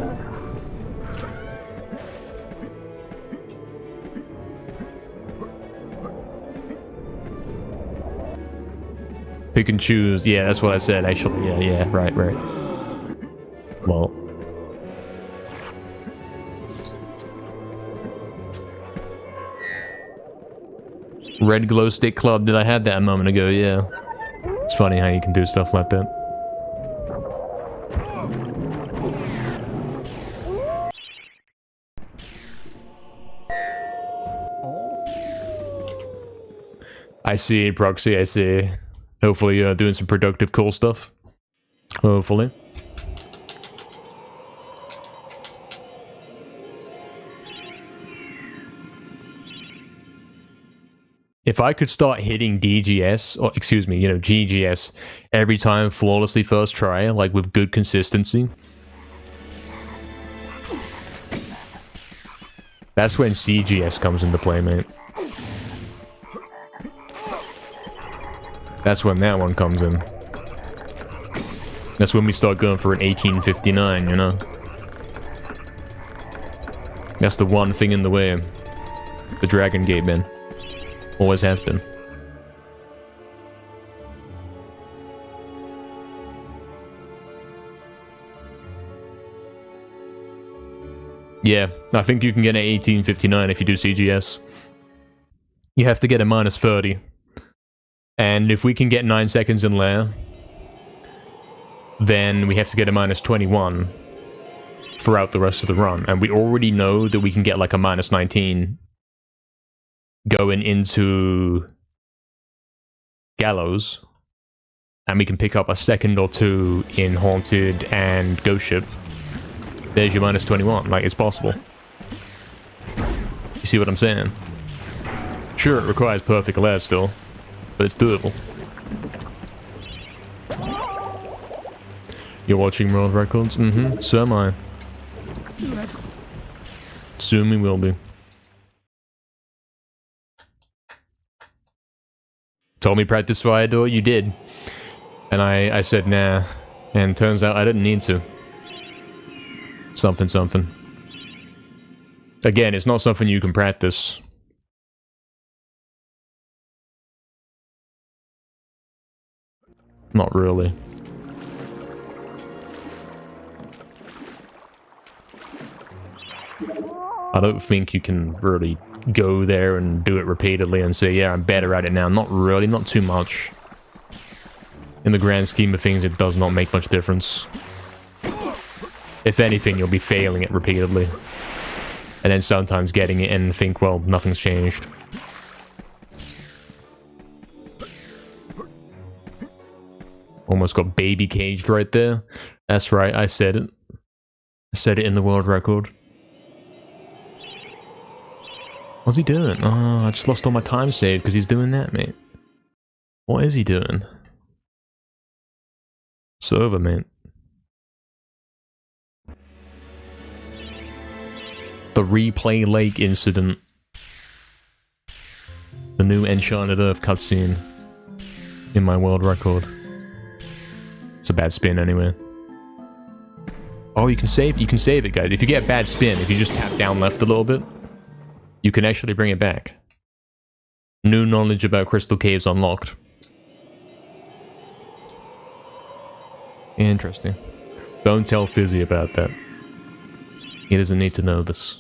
Pick and choose. Yeah, that's what I said, actually. Yeah, right. Well. Red glow stick club. Did I have that a moment ago? Yeah. It's funny how you can do stuff like that. I see, Proxy, I see. Hopefully you're doing some productive, cool stuff. Hopefully. If I could start hitting DGS, or excuse me, you know, GGS, every time flawlessly first try, like with good consistency, that's when CGS comes into play, mate. That's when that one comes in. That's when we start going for an 1859, you know? That's the one thing in the way. The Dragon Gate, man. Always has been. Yeah, I think you can get an 1859 if you do CGS. You have to get a -30. And if we can get 9 seconds in lair, then we have to get a -21 throughout the rest of the run. And we already know that we can get like a -19 going into Gallows. And we can pick up a second or two in Haunted and Ghost Ship. There's your -21. Like, it's possible. You see what I'm saying? Sure, it requires perfect lair still. But it's doable. You're watching world records? Mm-hmm. So am I. Soon we will be. Told me practice fire door? You did. And I said nah. And turns out I didn't need to. Something. Again, it's not something you can practice. Not really. I don't think you can really go there and do it repeatedly and say, yeah, I'm better at it now. Not really, not too much. In the grand scheme of things, it does not make much difference. If anything, you'll be failing it repeatedly. And then sometimes getting it and think, well, nothing's changed. Almost got baby caged right there. That's right, I said it. I said it in the world record. What's he doing? Oh, I just lost all my time saved because he's doing that, mate. What is he doing? It's over, mate. The Replay Lake incident. The new Enchanted Earth cutscene. In my world record. It's a bad spin anyway. Oh, you can save it, guys. If you get a bad spin, if you just tap down left a little bit, you can actually bring it back. New knowledge about Crystal Caves unlocked. Interesting. Don't tell Fizzy about that. He doesn't need to know this.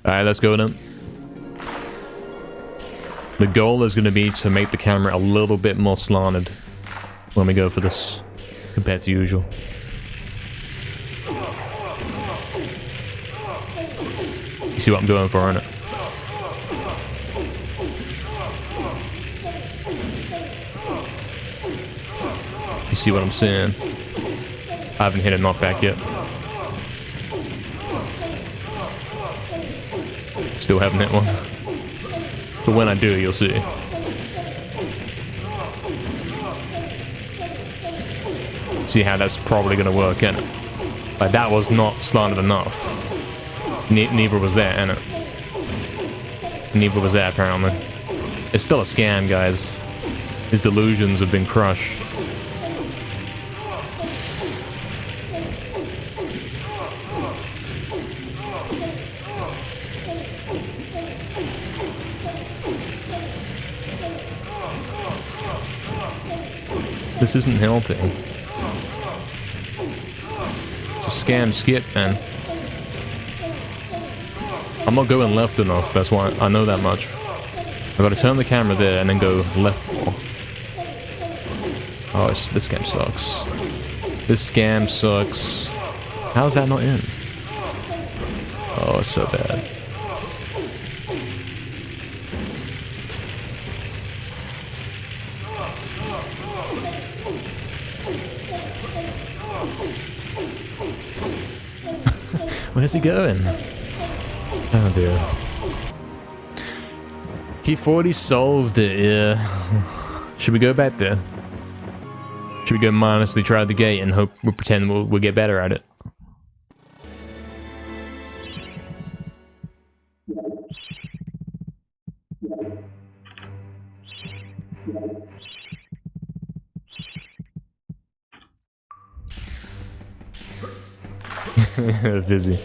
Alright, let's go then. The goal is going to be to make the camera a little bit more slanted when we go for this, compared to usual. You see what I'm going for, innit? You see what I'm saying? I haven't hit a knockback yet. Still haven't hit one. But when I do, you'll see. See how that's probably going to work, innit? Like, that was not slanted enough. Neither was that, innit? Neither was that, apparently. It's still a scam, guys. His delusions have been crushed. This isn't helping. It's a scam skip, man. I'm not going left enough, that's why I know that much. I gotta turn the camera there and then go left more. Oh, this scam sucks. This scam sucks. How is that not in? Oh, it's so bad. Where's he going? Oh dear. He thought he solved it, yeah. Should we go back there? Should we go mindlessly try the gate and hope we'll pretend we'll get better at it? Busy.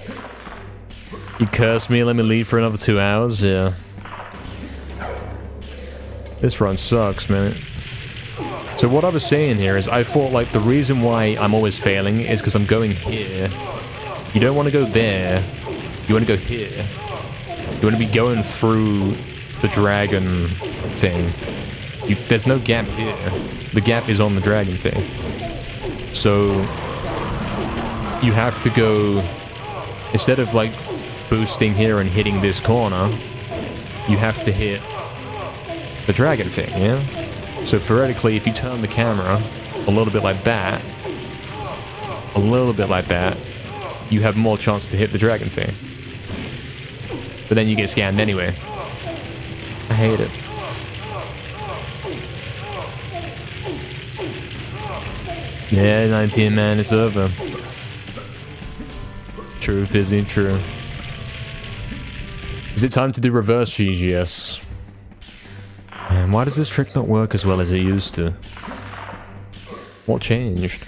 You cursed me, let me leave for another 2 hours? Yeah. This run sucks, man. So what I was saying here is I thought like the reason why I'm always failing is because I'm going here. You don't want to go there. You want to go here. You want to be going through the dragon thing. There's no gap here. The gap is on the dragon thing. So you have to go, instead of like boosting here and hitting this corner, you have to hit the dragon thing, yeah? So theoretically, if you turn the camera a little bit like that, you have more chance to hit the dragon thing. But then you get scammed anyway. I hate it. Yeah, 19 man, it's over. True, Fizzy, true. Is it time to do reverse GGS? Man, why does this trick not work as well as it used to? What changed?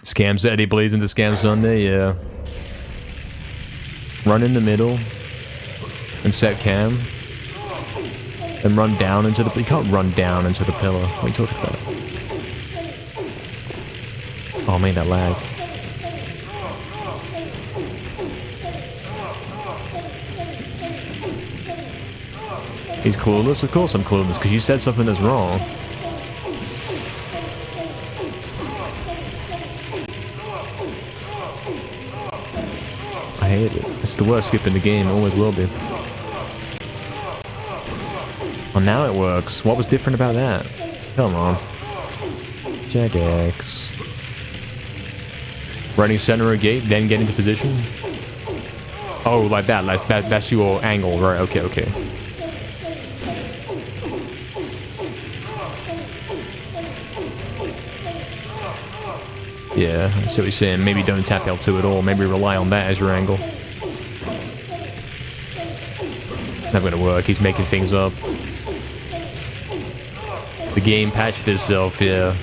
Scam Saturday bleeds into Scam Sunday, yeah. Run in the middle and set cam. And run down into the... You can't run down into the pillar. What are you talking about? Oh, I made that lag. He's clueless? Of course I'm clueless, because you said something that's wrong. I hate it. It's the worst skip in the game, always will be. Oh, now it works. What was different about that? Come on. Jack X. Running center of gate, then get into position? Oh, like that. That's your angle, right? Okay, okay. Yeah, I see what you're saying. Maybe don't tap L2 at all. Maybe rely on that as your angle. Not gonna work. He's making things up. The game patched itself, yeah.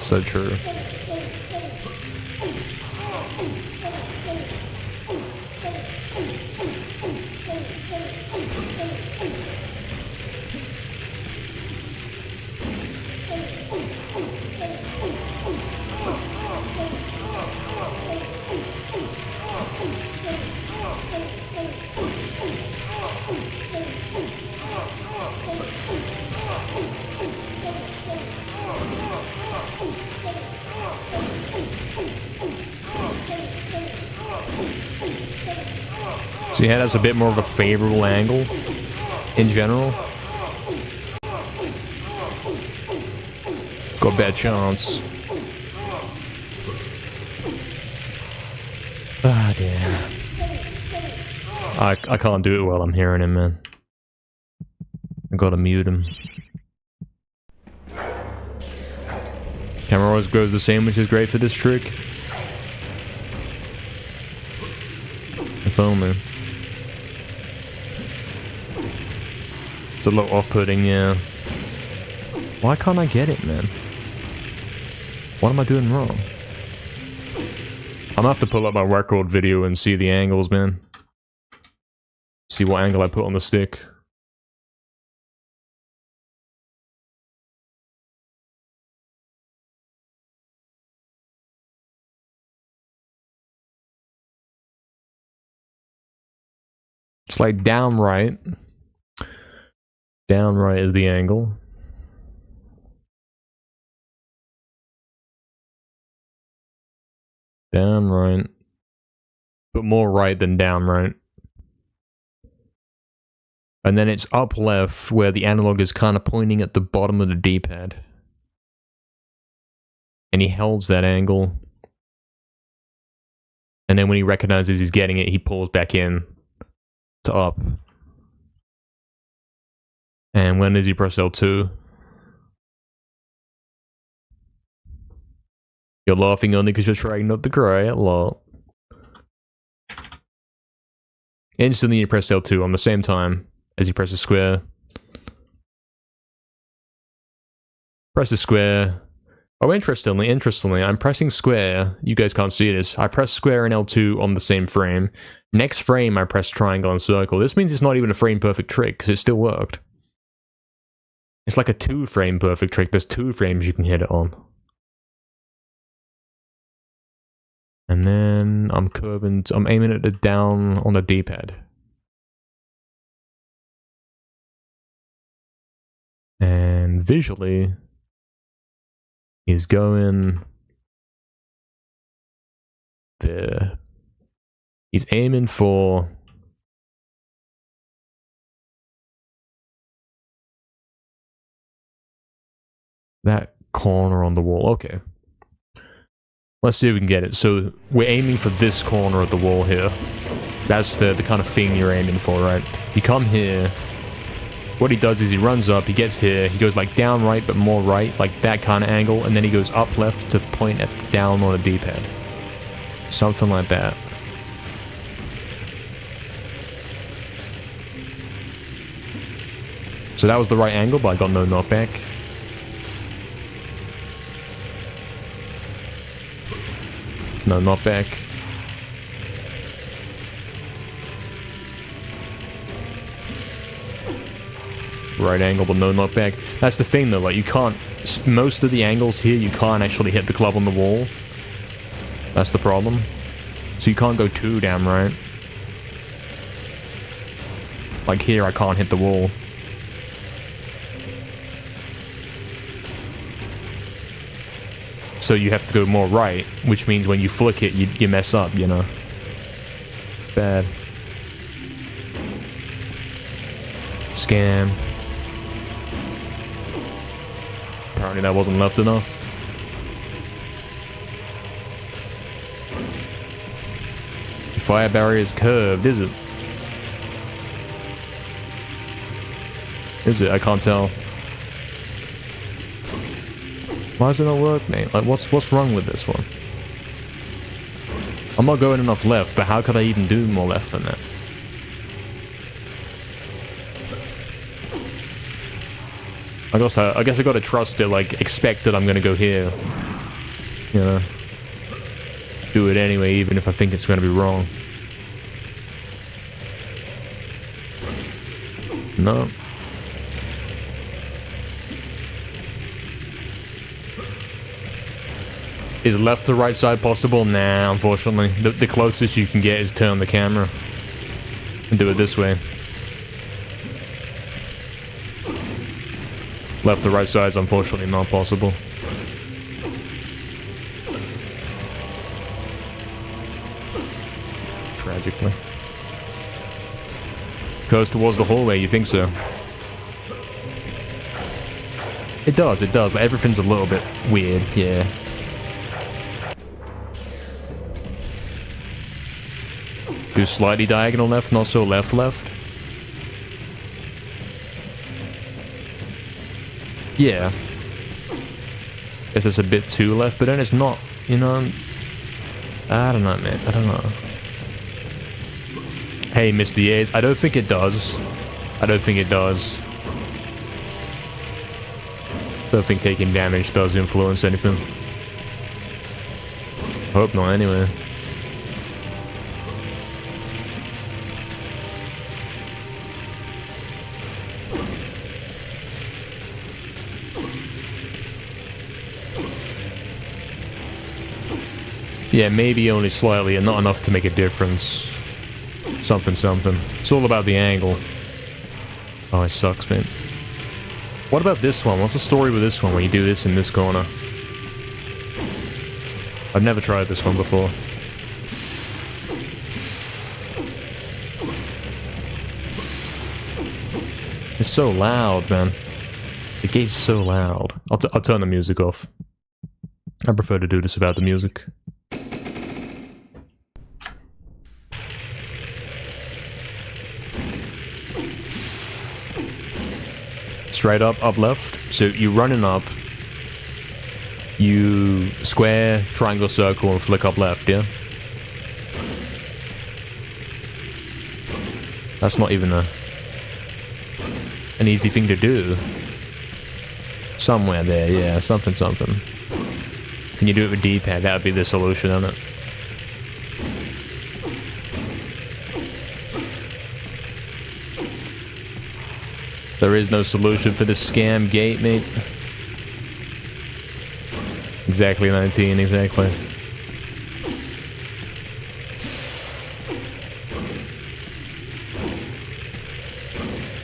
So true. So yeah, that's a bit more of a favorable angle in general. Got a bad chance. Ah, damn. I can't do it while I'm hearing him, man. I gotta mute him. Camera always grows the same, which is great for this trick. If only. It's a little off-putting, yeah. Why can't I get it, man? What am I doing wrong? I'm gonna have to pull up my record video and see the angles, man. See what angle I put on the stick. It's like down right. Down right is the angle. Down right. But more right than down right. And then it's up left where the analog is kind of pointing at the bottom of the D-pad. And he holds that angle. And then when he recognizes he's getting it, he pulls back in to up. And when does he press L2? You're laughing only because you're trying not to cry a lot. Instantly you press L2 on the same time as you press the square. Press the square. Oh, interestingly, I'm pressing square. You guys can't see this. I press square and L2 on the same frame. Next frame, I press triangle and circle. This means it's not even a frame perfect trick, because it still worked. It's like a 2-frame perfect trick. There's 2 frames you can hit it on. And then I'm curving, I'm aiming at the down on the D-pad. And visually, he's going there. He's aiming for that corner on the wall. Okay. Let's see if we can get it. So we're aiming for this corner of the wall here. That's the kind of thing you're aiming for, right? You come here. What he does is he runs up, he gets here, he goes like down right but more right, like that kind of angle, and then he goes up left to point at the down on a D-pad. Something like that. So that was the right angle, but I got no knockback. No knockback. Right angle, but no knockback. That's the thing though, like you can't, most of the angles here, you can't actually hit the club on the wall. That's the problem. So you can't go too damn right. Like here, I can't hit the wall. So you have to go more right, which means when you flick it, you mess up, you know? Bad. Scam. Apparently that wasn't left enough. The fire barrier is curved, is it? Is it? I can't tell. Why does it not work, mate? Like, what's wrong with this one? I'm not going enough left, but how could I even do more left than that? I guess I gotta trust it, like, expect that I'm gonna go here. You know? Do it anyway, even if I think it's gonna be wrong. No. Is left to right side possible? Nah, unfortunately. The closest you can get is turn the camera. And do it this way. Left to right side is unfortunately not possible. Tragically. Goes towards the hallway, you think so? It does, it does. Like, everything's a little bit weird, yeah. Do slightly diagonal left, not so left. Yeah. Guess it's a bit too left, but then it's not, you know. I don't know, man. I don't know. Hey, Mr. Yates, I don't think it does. I don't think it does. Don't think taking damage does influence anything. Hope not, anyway. Yeah, maybe only slightly and not enough to make a difference. Something. It's all about the angle. Oh, it sucks, man. What about this one? What's the story with this one when you do this in this corner? I've never tried this one before. It's so loud, man. The gate's so loud. I'll turn the music off. I prefer to do this without the music. Straight up left. So you're running up. You square, triangle, circle, and flick up left, yeah? That's not even an easy thing to do. Somewhere there, yeah, something. Can you do it with D-pad? That would be the solution, isn't it? There is no solution for this scam gate, mate. Exactly 19, exactly.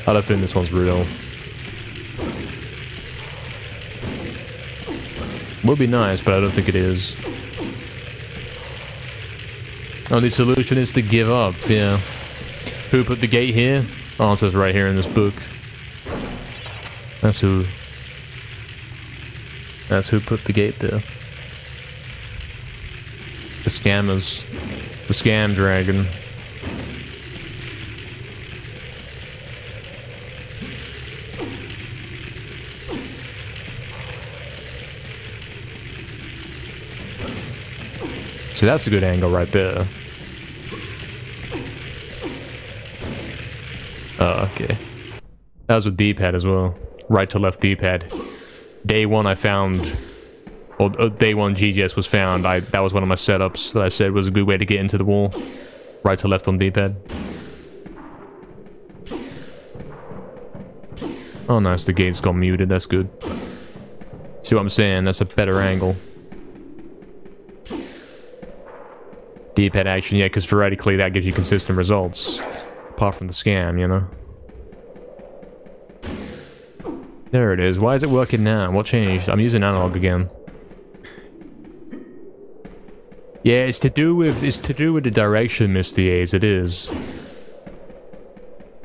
I don't think this one's real. Would be nice, but I don't think it is. Only solution is to give up, yeah. Who put the gate here? Oh, it says right here in this book. That's who put the gate there. The scammers. The scam dragon. So that's a good angle right there. Oh, okay. That was with D-pad as well. Right to left D-pad. Day one I found, or day one GGS was found, that was one of my setups that I said was a good way to get into the wall. Right to left on D-pad. Oh nice, the gate's got muted, that's good. See what I'm saying? That's a better angle. D-pad action, yeah, because theoretically that gives you consistent results. Apart from the scam, you know? There it is. Why is it working now? What changed? I'm using analog again. Yeah, it's to do with the direction, Mr. Yates. It is.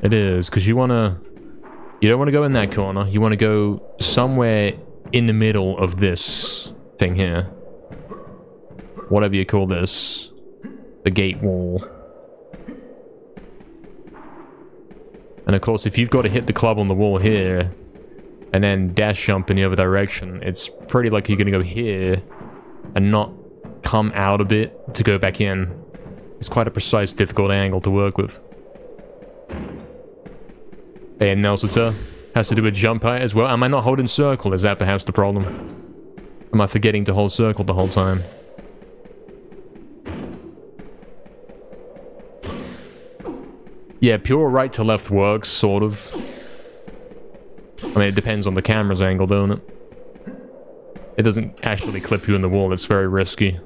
It is, because you don't want to go in that corner. You want to go somewhere in the middle of this thing here. Whatever you call this. The gate wall. And of course, if you've got to hit the club on the wall here, and then dash jump in the other direction, it's pretty likely you're going to go here, and not come out a bit to go back in. It's quite a precise, difficult angle to work with. And Nelsita has to do a jump height as well. Am I not holding circle? Is that perhaps the problem? Am I forgetting to hold circle the whole time? Yeah, pure right to left works, sort of. I mean, it depends on the camera's angle, don't it? It doesn't actually clip you in the wall, it's very risky.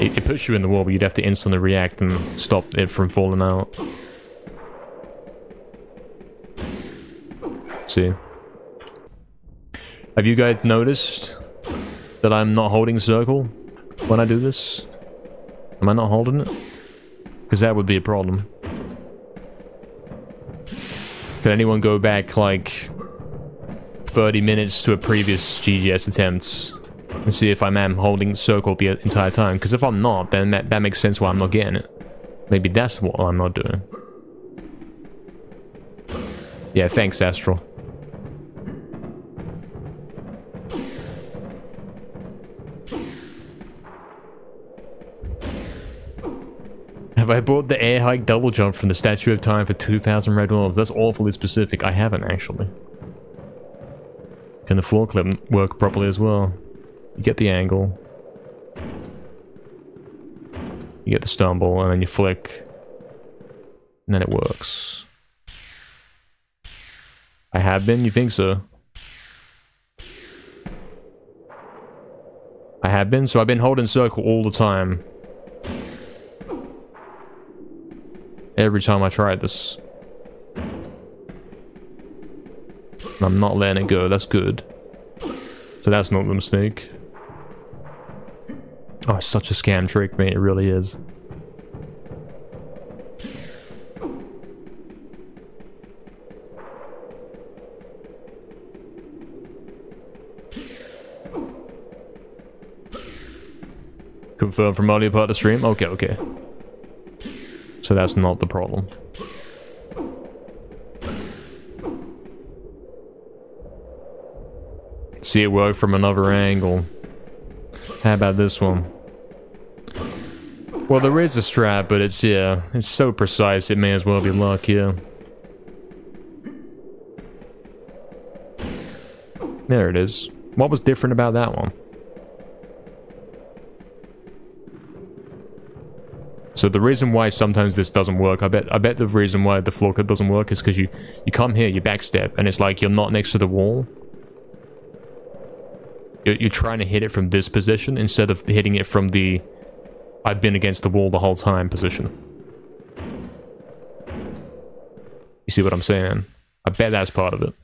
It puts you in the wall, but you'd have to instantly react and stop it from falling out. See. Have you guys noticed that I'm not holding circle when I do this? Am I not holding it? Because that would be a problem. Can anyone go back, like, 30 minutes to a previous GGS attempt and see if I am holding circle the entire time? Because if I'm not, then that makes sense why I'm not getting it. Maybe that's what I'm not doing. Yeah, thanks, Astral. Have I bought the air hike double jump from the Statue of Time for 2,000 red orbs? That's awfully specific. I haven't, actually. Can the floor clip work properly as well? You get the angle. You get the stumble, and then you flick. And then it works. I have been? You think so? I have been? So I've been holding circle all the time. Every time I tried this. I'm not letting it go, that's good. So that's not the mistake. Oh, it's such a scam trick, mate, it really is. Confirm from audio part of the stream? Okay, okay. So that's not the problem. See it work from another angle. How about this one? Well, there is a strap, but it's, yeah, it's so precise it may as well be luck, yeah. There it is. What was different about that one? So the reason why sometimes this doesn't work, I bet the reason why the floor clip doesn't work is because you come here, you backstep, and it's like you're not next to the wall. You're trying to hit it from this position instead of hitting it from the I've been against the wall the whole time position. You see what I'm saying? I bet that's part of it.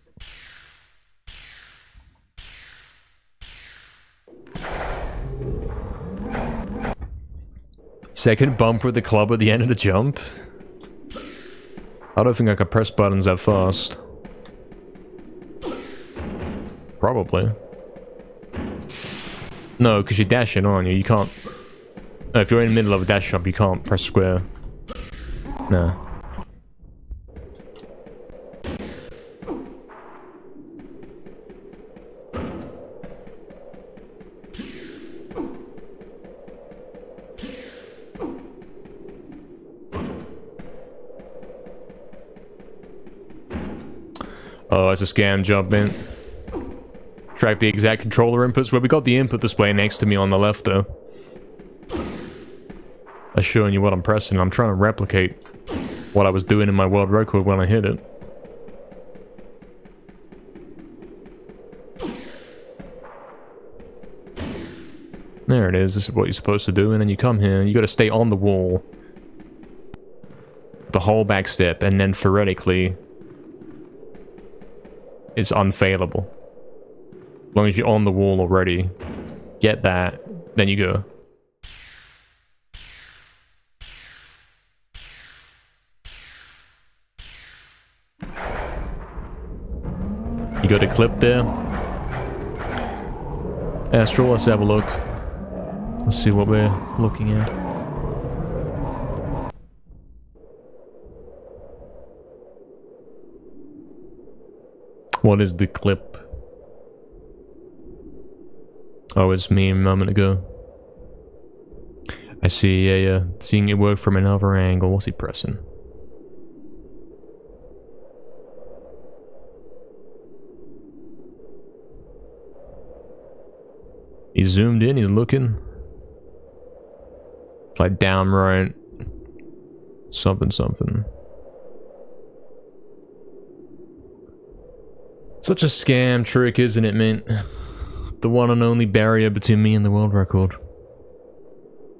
Second bump with the club at the end of the jump? I don't think I could press buttons that fast. Probably. No, because you're dashing, aren't you? You can't... No, if you're in the middle of a dash jump, you can't press square. No. Oh, it's a scam jump, man. Track the exact controller inputs. Well, we got the input display next to me on the left, though. That's showing you what I'm pressing. I'm trying to replicate what I was doing in my world record when I hit it. There it is. This is what you're supposed to do. And then you come here. You got to stay on the wall. The whole back step. And then theoretically... it's unfailable. As long as you're on the wall already. Get that, then you go. You got a clip there. Astral, let's have a look. Let's see what we're looking at. What is the clip? Oh, it's me a moment ago. I see, yeah. Seeing it work from another angle. What's he pressing? He's zoomed in, he's looking. It's like downright something something. Such a scam trick, isn't it, man? The one and only barrier between me and the world record.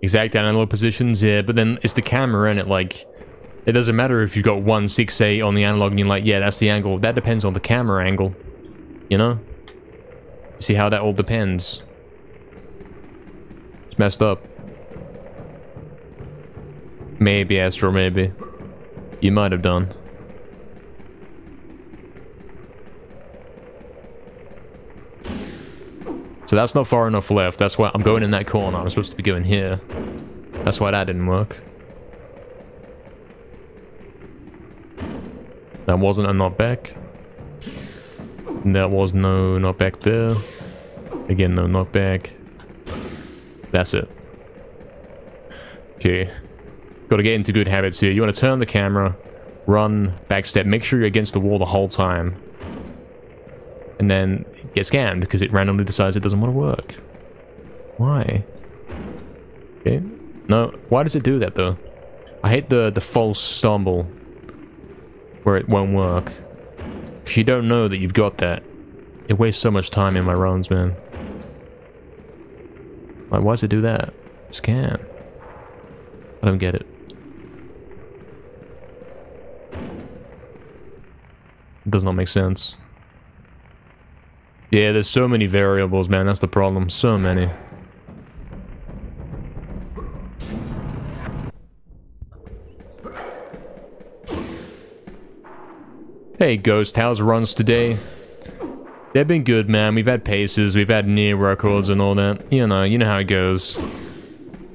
Exact analog positions, yeah, but then it's the camera, and it like it doesn't matter if you've got 168 on the analog and you're like, yeah, that's the angle. That depends on the camera angle. You know? See how that all depends. It's messed up. Maybe, Astro, maybe. You might have done. So that's not far enough left. That's why I'm going in that corner. I'm supposed to be going here. That's why that didn't work. That wasn't a knockback. That was no knockback there. Again, no knockback. That's it. Okay. Gotta get into good habits here. You want to turn the camera, run, backstep, make sure you're against the wall the whole time. And then get scammed because it randomly decides it doesn't want to work. Why? Okay. No, why does it do that though? I hate the false stumble where it won't work. Because you don't know that you've got that. It wastes so much time in my runs, man. Like, why does it do that? Scam. I don't get it. It does not make sense. Yeah, there's so many variables, man. That's the problem. So many. Hey, Ghost. How's runs today? They've been good, man. We've had paces, we've had near records and all that. You know how it goes.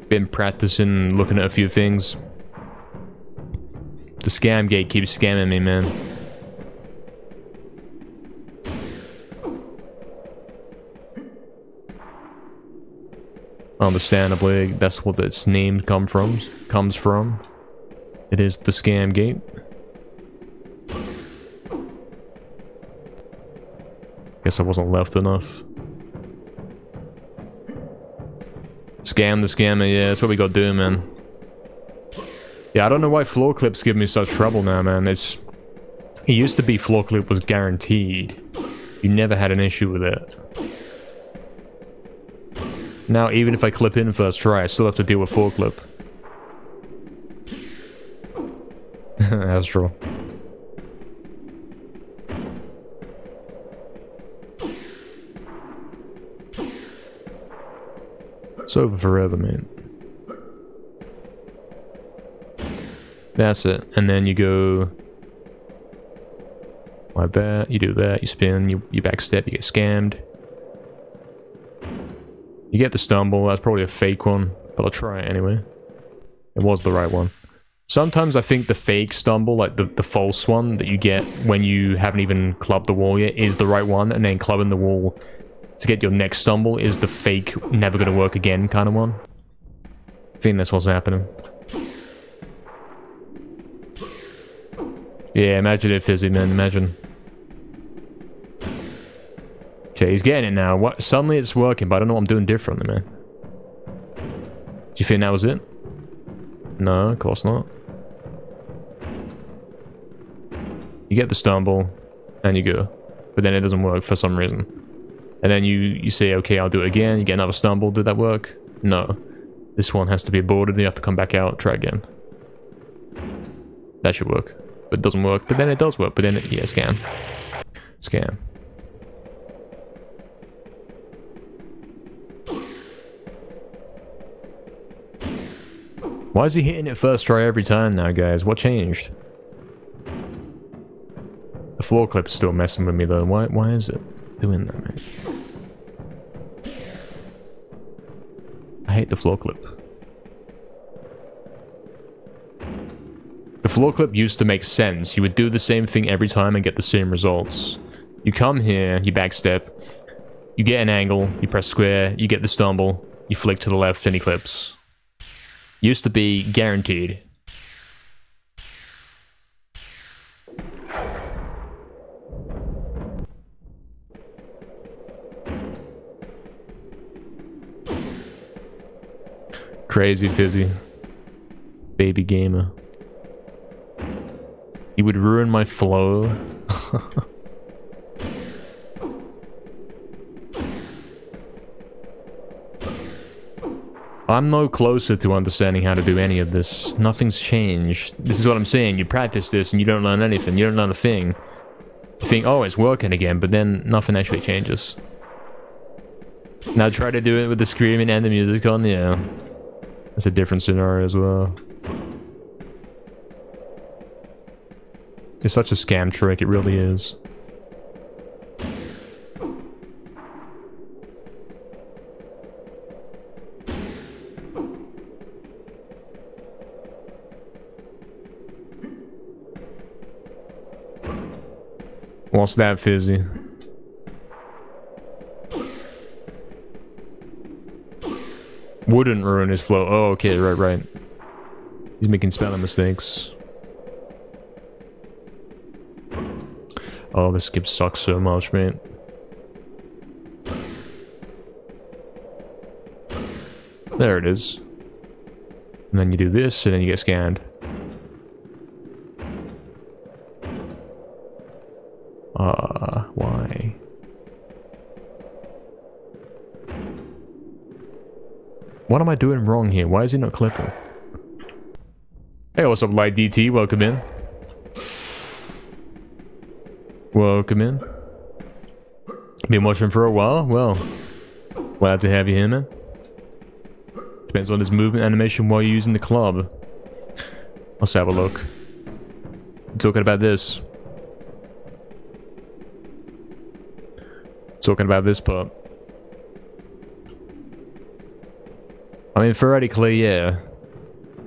Been practicing, looking at a few things. The scam gate keeps scamming me, man. Understandably, that's what its name comes from. It is the scam gate. Guess I wasn't left enough. Scam the scammer, yeah, that's what we gotta do, man. Yeah, I don't know why floor clips give me such trouble now, man. It used to be floor clip was guaranteed. You never had an issue with it. Now, even if I clip in first try, I still have to deal with floor clip. That's true. It's over forever, man. That's it. And then you go like that, you do that, you spin, you backstep, you get scammed. You get the stumble, that's probably a fake one, but I'll try it anyway. It was the right one. Sometimes I think the fake stumble, like the false one that you get when you haven't even clubbed the wall yet, is the right one, and then clubbing the wall to get your next stumble is the fake, never gonna work again kind of one. I think that's what's happening. Yeah, imagine it, Fizzy, man, imagine. Okay, he's getting it now. What? Suddenly it's working, but I don't know what I'm doing differently, man. Do you think that was it? No, of course not. You get the stumble, and you go. But then it doesn't work for some reason. And then you say, okay, I'll do it again. You get another stumble. Did that work? No. This one has to be aborted. You have to come back out, try again. That should work. But it doesn't work. But then it does work. But then it, yeah, scam. Scam. Why is he hitting it first try every time now, guys? What changed? The floor clip's still messing with me, though. Why is it doing that, man? I hate the floor clip. The floor clip used to make sense. You would do the same thing every time and get the same results. You come here, you backstep, you get an angle, you press square, you get the stumble, you flick to the left and he clips. Used to be guaranteed. Crazy Fizzy. Baby gamer. You would ruin my flow. I'm no closer to understanding how to do any of this. Nothing's changed. This is what I'm saying. You practice this and you don't learn anything. You don't learn a thing. You think, oh, it's working again, but then nothing actually changes. Now try to do it with the screaming and the music on, yeah. That's a different scenario as well. It's such a scam trick, it really is. What's that, Fizzy? Wouldn't ruin his flow. Oh, okay, right. He's making spelling mistakes. Oh, this skip sucks so much, man. There it is. And then you do this, and then you get scanned. Why? What am I doing wrong here? Why is he not clipping? Hey, what's up, Light DT? Welcome in. Welcome in. Been watching for a while? Well, glad to have you here, man. Depends on his movement animation while you're using the club. Let's have a look. I'm talking about this. Talking about this part. I mean, theoretically, yeah.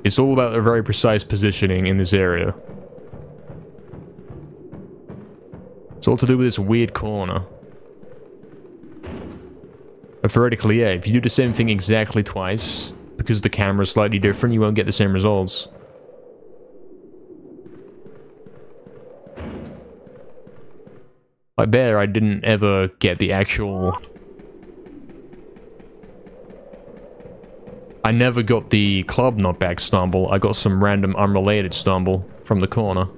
It's all about a very precise positioning in this area. It's all to do with this weird corner. But theoretically, yeah, if you do the same thing exactly twice, because the camera's slightly different, you won't get the same results. Like there, I didn't ever get the actual... I never got the club knockback stumble. I got some random unrelated stumble from the corner.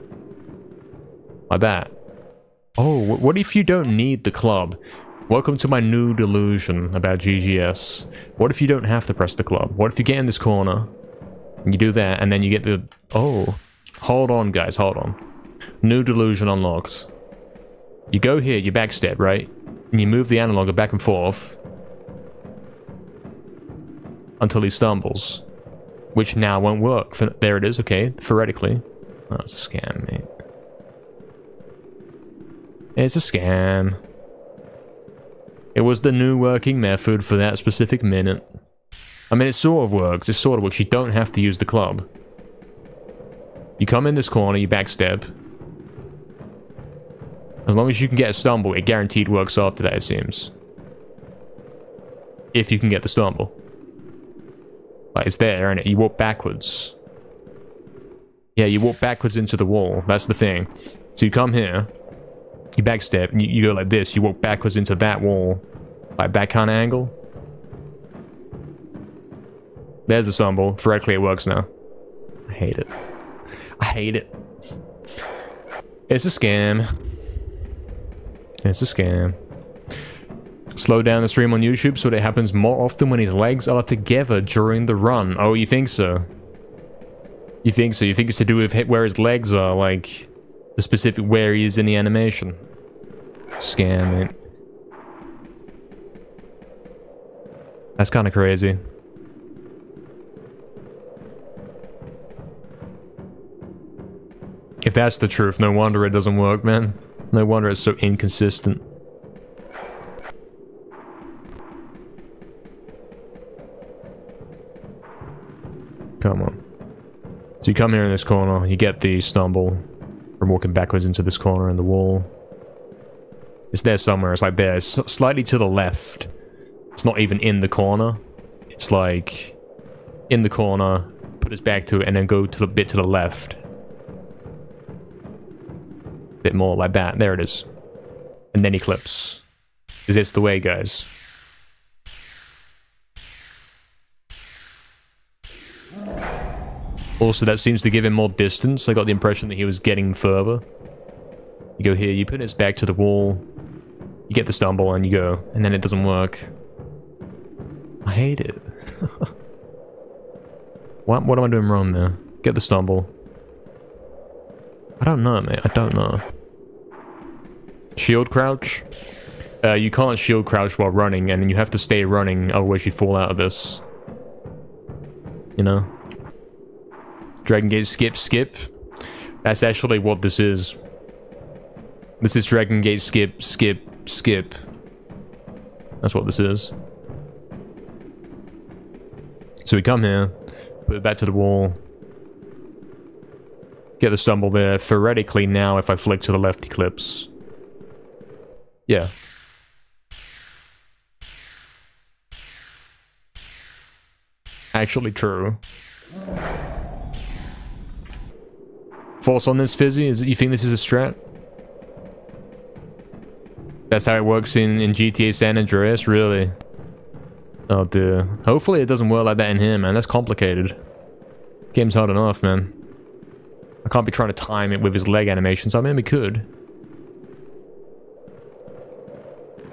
Like that. Oh, what if you don't need the club? Welcome to my new delusion about GGS. What if you don't have to press the club? What if you get in this corner, and you do that, and then you get the... Oh. Hold on, guys, hold on. New delusion unlocked. You go here, you backstep, right? And you move the analog back and forth until he stumbles, which now won't work. There it is, okay, theoretically. Oh, it's a scam, mate. It's a scam. It was the new working method for that specific minute. I mean, it sort of works. It sort of works. You don't have to use the club. You come in this corner, you backstep. As long as you can get a stumble, it guaranteed works after that, it seems. If you can get the stumble. Like, it's there, and you walk backwards. Yeah, you walk backwards into the wall. That's the thing. So you come here, you backstep, and you go like this. You walk backwards into that wall. Like that kind of angle. There's the stumble. Theoretically, it works now. I hate it. I hate it. It's a scam. It's a scam. Slow down the stream on YouTube so that it happens more often when his legs are together during the run. Oh, you think so? You think so? You think it's to do with where his legs are, like the specific where he is in the animation? Scam, it. That's kind of crazy. If that's the truth, no wonder it doesn't work, man. No wonder it's so inconsistent. Come on. So you come here in this corner, you get the stumble from walking backwards into this corner in the wall. It's there somewhere, it's like there, it's slightly to the left. It's not even in the corner. It's like in the corner, put us back to it, and then go to the bit to the left. Bit more like that, there it is. And then eclipse. Is this the way, guys? Also, that seems to give him more distance. I got the impression that he was getting further. You go here, you put his back to the wall, you get the stumble, and you go, and then it doesn't work. I hate it. What am I doing wrong there? Get the stumble. I don't know, mate. I don't know. Shield crouch? You can't shield crouch while running, and then you have to stay running, otherwise you fall out of this. You know? Dragon Gate skip. That's actually what this is. This is Dragon Gate skip. That's what this is. So we come here, put it back to the wall, get the stumble there. Theoretically now, if I flick to the left, eclipse. Yeah. Actually true. False on this, Fizzy? You think this is a strat? That's how it works in GTA San Andreas? Really? Oh dear. Hopefully it doesn't work like that in here, man. That's complicated. Game's hard enough, man. I can't be trying to time it with his leg animations. I mean, we could.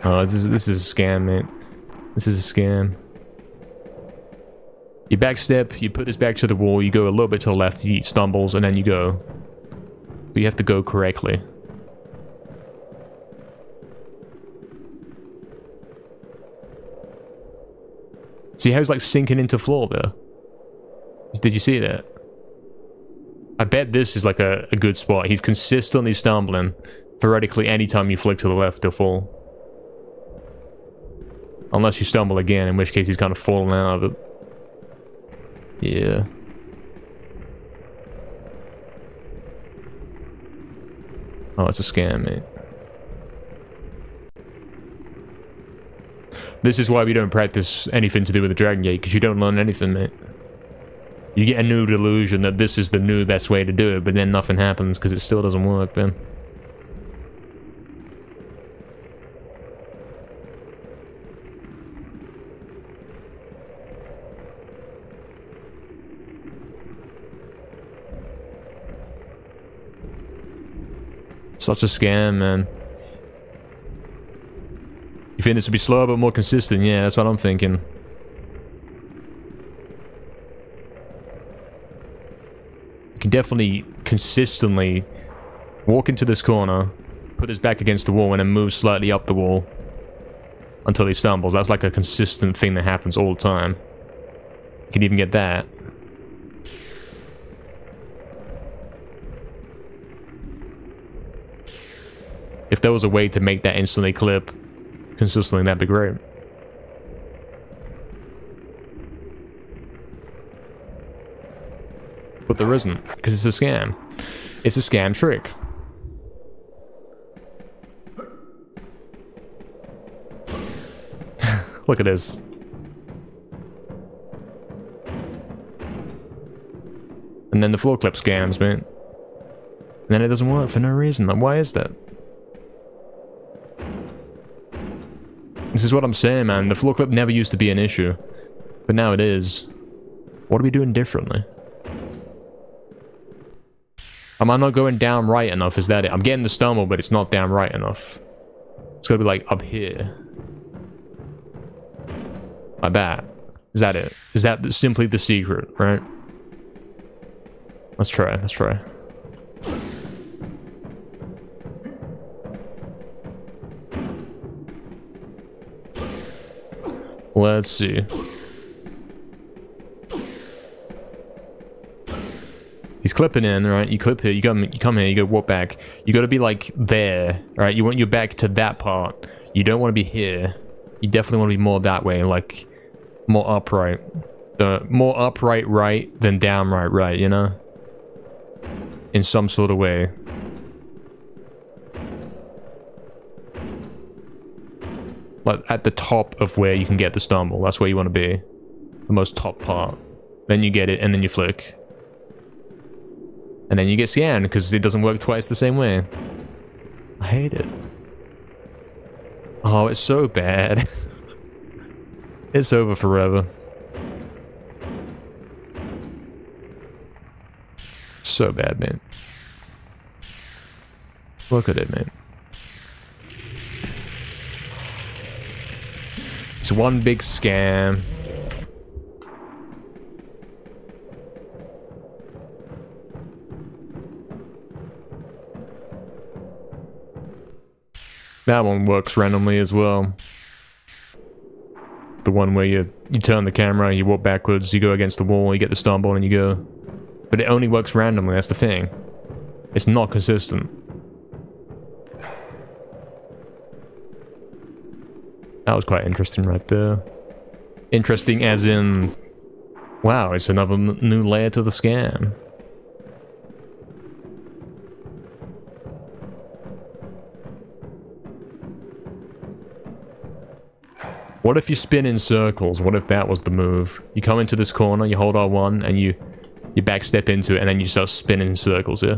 Oh, this is a scam, mate. This is a scam. You backstep, you put his back to the wall, you go a little bit to the left, he stumbles, and then you go. But you have to go correctly. See how he's like sinking into floor there? Did you see that? I bet this is like a good spot. He's consistently stumbling. Theoretically, anytime you flick to the left, he'll fall. Unless you stumble again, in which case he's kind of fallen out of it. Yeah. Oh, it's a scam, mate. This is why we don't practice anything to do with the Dragon Gate, because you don't learn anything, mate. You get a new delusion that this is the new best way to do it, but then nothing happens because it still doesn't work, man. Such a scam, man. You think this would be slower but more consistent? Yeah, that's what I'm thinking. You can definitely consistently walk into this corner, put his back against the wall, and then move slightly up the wall until he stumbles. That's like a consistent thing that happens all the time. You can even get that. If there was a way to make that instantly clip consistently, that'd be great. But there isn't, because it's a scam. It's a scam trick. Look at this. And then the floor clip scams, man. And then it doesn't work for no reason. Like, why is that? This is what I'm saying, man. The floor clip never used to be an issue. But now it is. What are we doing differently? Am I not going down right enough? Is that it? I'm getting the stumble, but it's not down right enough. It's gotta be like up here. Like that. Is that it? Is that simply the secret, right? Let's try. Let's try. Let's see. He's clipping in, right? You clip here, you come here, you go walk back. You gotta be like there, right? You want your back to that part. You don't want to be here. You definitely want to be more that way, like more upright. More upright right than downright right, you know? In some sort of way. Like at the top of where you can get the stumble. That's where you want to be. The most top part. Then you get it, and then you flick. And then you get scanned, because it doesn't work twice the same way. I hate it. Oh, it's so bad. It's over forever. So bad, man. Look at it, man. It's one big scam. That one works randomly as well. The one where you turn the camera, you walk backwards, you go against the wall, you get the stumble, and you go. But it only works randomly, that's the thing. It's not consistent. That was quite interesting right there. Interesting as in... Wow, it's another new layer to the scam. What if you spin in circles? What if that was the move? You come into this corner, you hold R1, and you backstep into it, and then you start spinning in circles, yeah?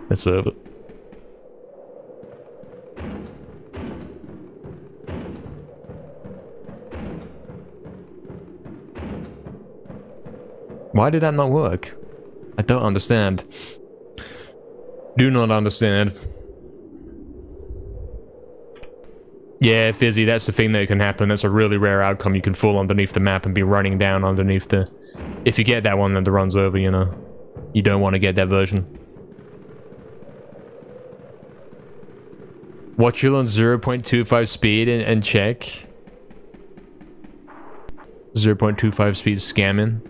Let's serve it. Why did that not work? I don't understand. Do not understand. Yeah, Fizzy, that's the thing that can happen. That's a really rare outcome. You can fall underneath the map and be running down underneath the... If you get that one, then the run's over, you know. You don't want to get that version. Watch it on 0.25 speed and check. 0.25 speed scamming.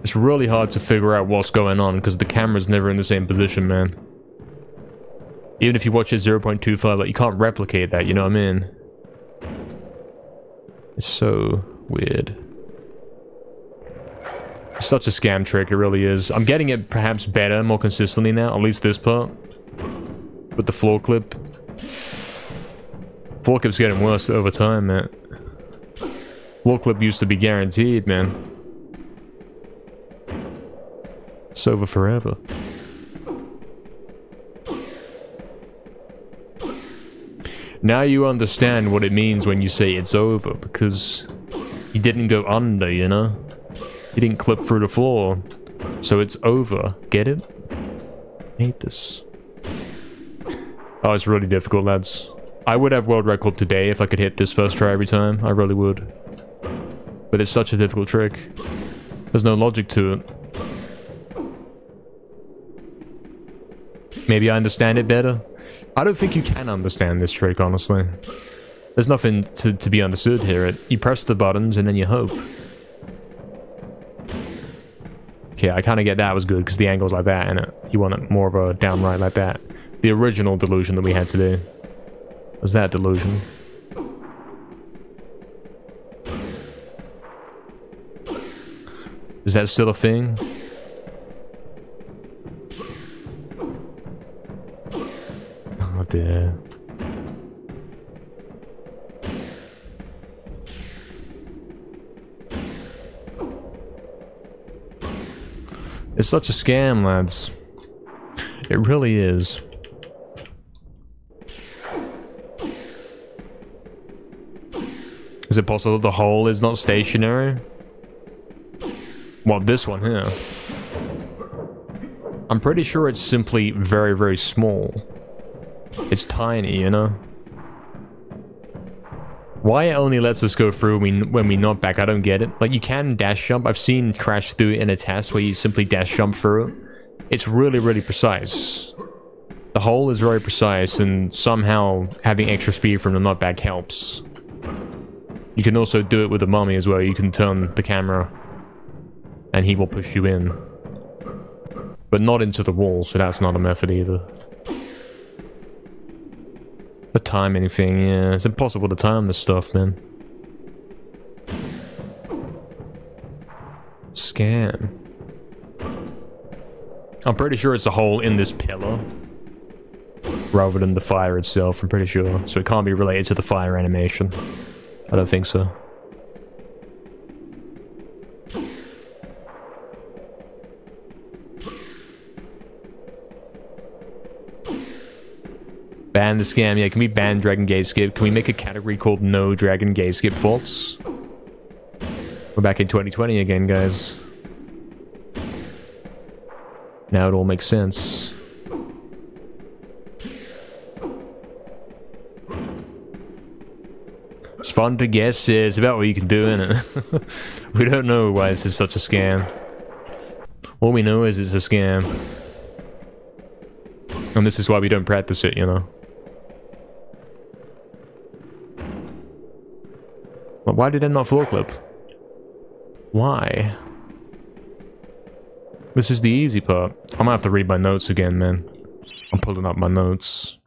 It's really hard to figure out what's going on because the camera's never in the same position, man. Even if you watch it 0.25, like, you can't replicate that, you know what I mean? It's so weird. It's such a scam trick, it really is. I'm getting it perhaps better, more consistently now, at least this part. With the floor clip. Floor clip's getting worse over time, man. Floor clip used to be guaranteed, man. It's over forever. Now you understand what it means when you say it's over, because you didn't go under, you know? You didn't clip through the floor. So it's over. Get it? I hate this. Oh, it's really difficult, lads. I would have world record today if I could hit this first try every time. I really would. But it's such a difficult trick. There's no logic to it. Maybe I understand it better. I don't think you can understand this trick, honestly. There's nothing to be understood here. You press the buttons and then you hope. Okay, I kind of get that was good because the angle's like that, and you want it more of a downright like that. The original delusion that we had today was that delusion. Is that still a thing? Oh dear. It's such a scam, lads. It really is. Is it possible the hole is not stationary? What, this one here? I'm pretty sure it's simply very, very small. It's tiny, you know? Why it only lets us go through when we knock back, I don't get it. Like, you can dash jump. I've seen crash through in a test where you simply dash jump through it. It's really, really precise. The hole is very precise, and somehow having extra speed from the knockback helps. You can also do it with the mummy as well. You can turn the camera, and he will push you in. But not into the wall, so that's not a method either. The timing thing, yeah. It's impossible to time this stuff, man. Scan. I'm pretty sure it's a hole in this pillar. Rather than the fire itself, I'm pretty sure. So it can't be related to the fire animation. I don't think so. Ban the scam. Yeah, can we ban Dragon Gate Skip? Can we make a category called No Dragon Gate Skip Faults? We're back in 2020 again, guys. Now it all makes sense. It's fun to guess. Yeah, it's about what you can do, innit? We don't know why this is such a scam. All we know is it's a scam. And this is why we don't practice it, you know? But why did it not floor clip? Why? This is the easy part. I'm gonna have to read my notes again, man. I'm pulling up my notes.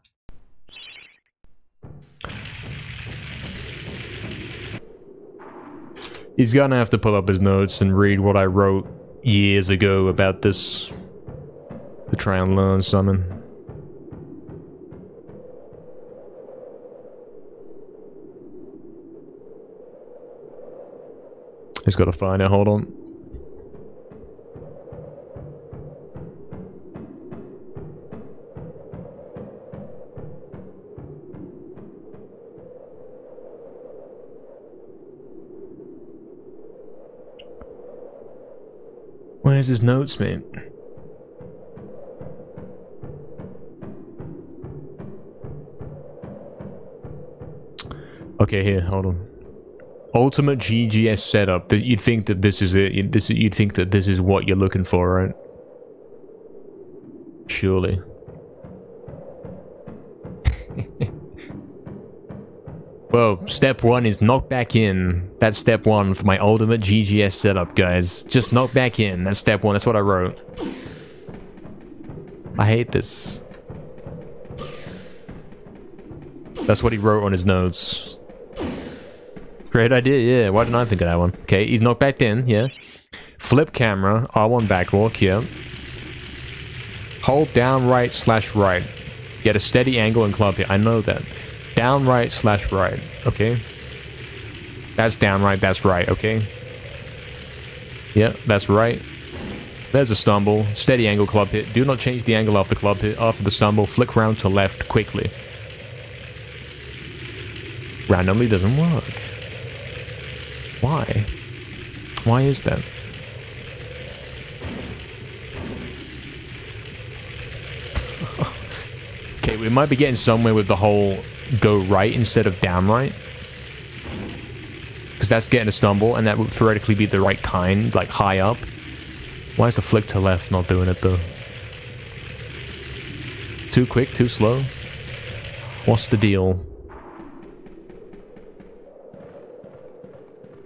He's gonna have to pull up his notes and read what I wrote years ago about this. To try and learn something. He's gotta find it, hold on. Where's his notes, mate? Okay, here, hold on. Ultimate GGS setup. That you'd think that this is it. You'd think that this is what you're looking for, right? Surely. Well, step one is knock back in. That's step one for my ultimate GGS setup, guys. Just knock back in. That's step one. That's what I wrote. I hate this. That's what he wrote on his notes. Great idea, yeah. Why didn't I think of that one? Okay, he's knocked back in, yeah. Flip camera, R1 backwalk, yeah. Hold down right / right. Get a steady angle and club hit. I know that. Down right / right, okay. That's down right, that's right, okay. Yeah, that's right. There's a stumble. Steady angle club hit. Do not change the angle of the club hit. After the stumble, flick round to left quickly. Randomly doesn't work. Why? Why is that? Okay, we might be getting somewhere with the whole go right instead of down right. Because that's getting a stumble, and that would theoretically be the right kind, like high up. Why is the flick to left not doing it though? Too quick, too slow? What's the deal?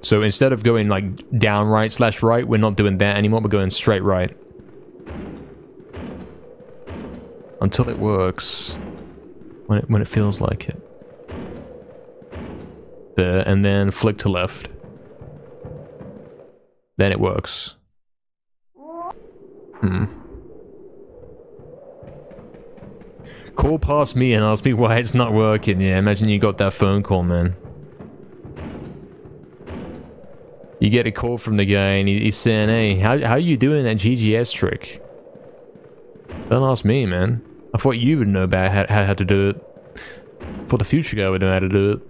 So instead of going like down right / right, we're not doing that anymore, we're going straight right. Until it works. When it feels like it. There, and then flick to left. Then it works. Call past me and ask me why it's not working. Yeah, imagine you got that phone call, man. You get a call from the guy and he's saying, hey, how you doing that GGS trick? Don't ask me, man. I thought you would know about how to do it. I thought the future guy would know how to do it.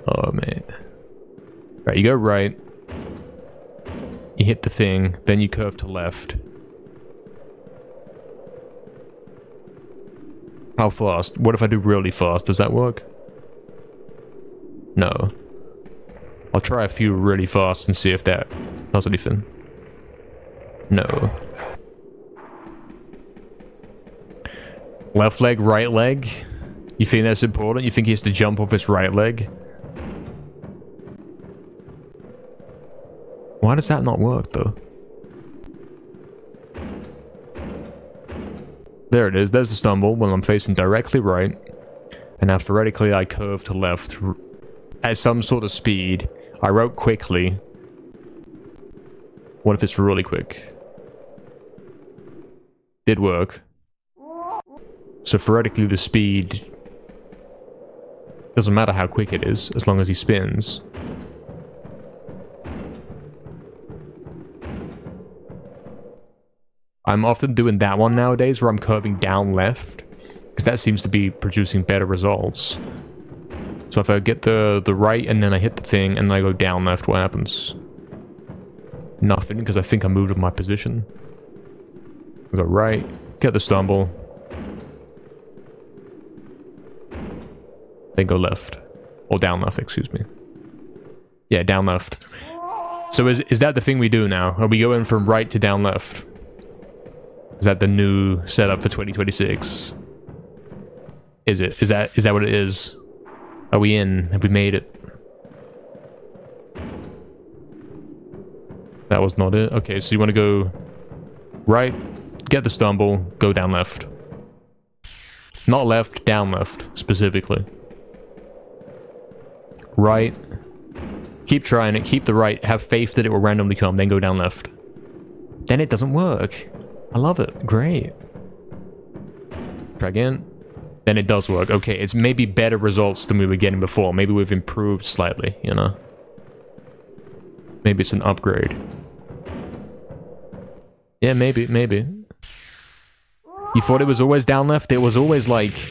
Oh, man. Right, you go right. You hit the thing, then you curve to left. How fast? What if I do really fast? Does that work? No. I'll try a few really fast and see if that does anything. No. Left leg, right leg. You think that's important? You think he has to jump off his right leg? Why does that not work, though? There it is. There's the stumble when I'm facing directly right. And now theoretically I curve to left at some sort of speed. I wrote quickly. What if it's really quick? Did work. So theoretically the speed doesn't matter how quick it is, as long as he spins. I'm often doing that one nowadays where I'm curving down left, because that seems to be producing better results. So if I get the right and then I hit the thing and then I go down left, what happens? Nothing, because I think I moved with my position. I go right, get the stumble. Then go left. Or down left, excuse me. Yeah, down left. So is that the thing we do now? Are we going from right to down left? Is that the new setup for 2026? Is it? Is that what it is? Are we in? Have we made it? That was not it? Okay, so you want to go right, get the stumble, go down left. Not left, down left, specifically. Right. Keep trying it, keep the right, have faith that it will randomly come, then go down left. Then it doesn't work. I love it. Great. Try again. Then it does work. Okay, it's maybe better results than we were getting before. Maybe we've improved slightly, you know? Maybe it's an upgrade. Yeah, maybe. You thought it was always down left? It was always like,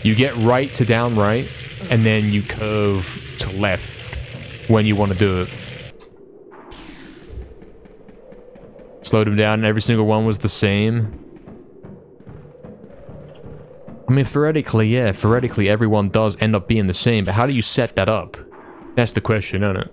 you get right to down right, and then you curve to left when you want to do it. Slowed him down and every single one was the same. I mean, theoretically, yeah, theoretically everyone does end up being the same, but how do you set that up? That's the question, isn't it?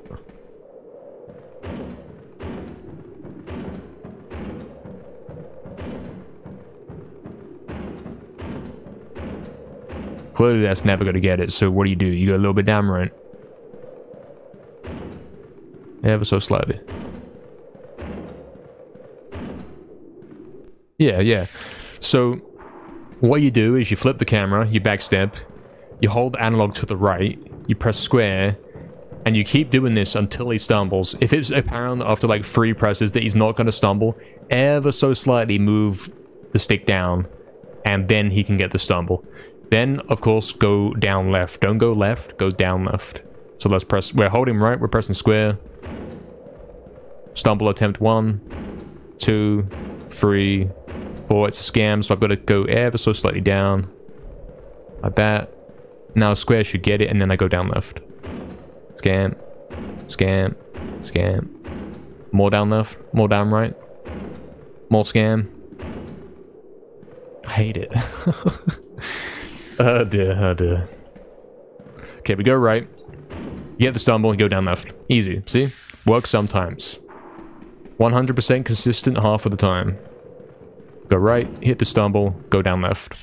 Clearly that's never going to get it, so what do? You go a little bit down right. Ever so slightly. Yeah. So, what you do is you flip the camera, you backstep, you hold analog to the right, you press square, and you keep doing this until he stumbles. If it's apparent after like 3 presses that he's not going to stumble, ever so slightly move the stick down, and then he can get the stumble. Then, of course, go down left. Don't go left, go down left. So let's press, we're holding right, we're pressing square. Stumble attempt 1, 2, 3, 4. It's a scam, so I've got to go ever so slightly down. Like that. Now square should get it, and then I go down left. Scam. Scam. Scam. More down left. More down right. More scam. I hate it. Oh dear. Okay, we go right. You get the stumble, you go down left. Easy. See? Works sometimes. 100% consistent half of the time. Go right, hit the stumble, go down left.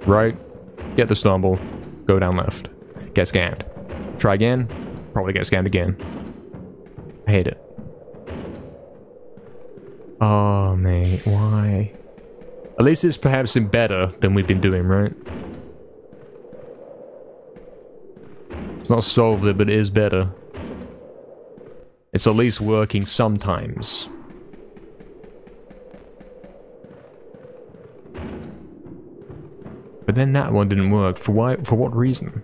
Right, get the stumble, go down left. Get scanned. Try again, probably get scanned again. I hate it. Oh, mate, why? At least it's perhaps in better than we've been doing, right? It's not solved it, but it is better. It's at least working sometimes. But then that one didn't work. For why? For what reason?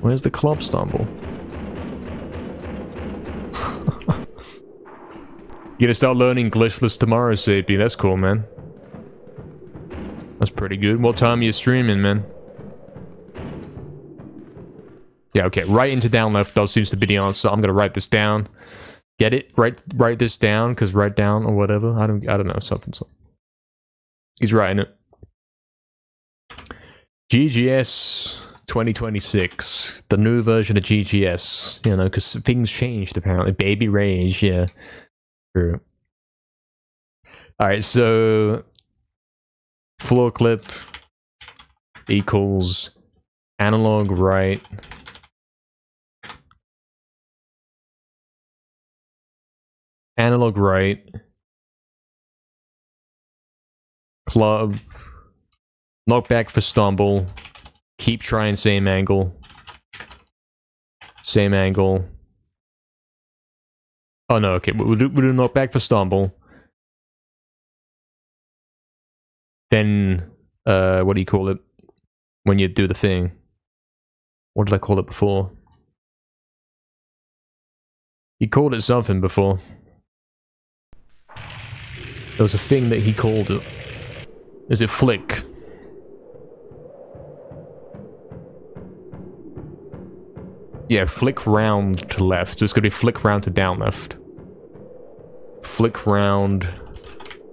Where's the club stumble? You gonna start learning glitchless tomorrow, Sapie. That's cool, man. That's pretty good. What time are you streaming, man? Yeah, okay. Right into down left does seems to be the answer. I'm gonna write this down. Get it? Write this down, because write down or whatever. I don't know, something. He's writing it. GGS 2026, the new version of GGS, you know, because things changed apparently. Baby Rage, yeah. True. Alright, so floor clip equals analog right. Analog right. Club. Knockback for stumble. Keep trying same angle. Same angle. Oh no, okay, we'll do knockback for stumble. Then, what do you call it? When you do the thing. What did I call it before? He called it something before. There was a thing that he called it. Is it flick? Yeah, flick round to left. So it's gonna be flick round to down left. Flick round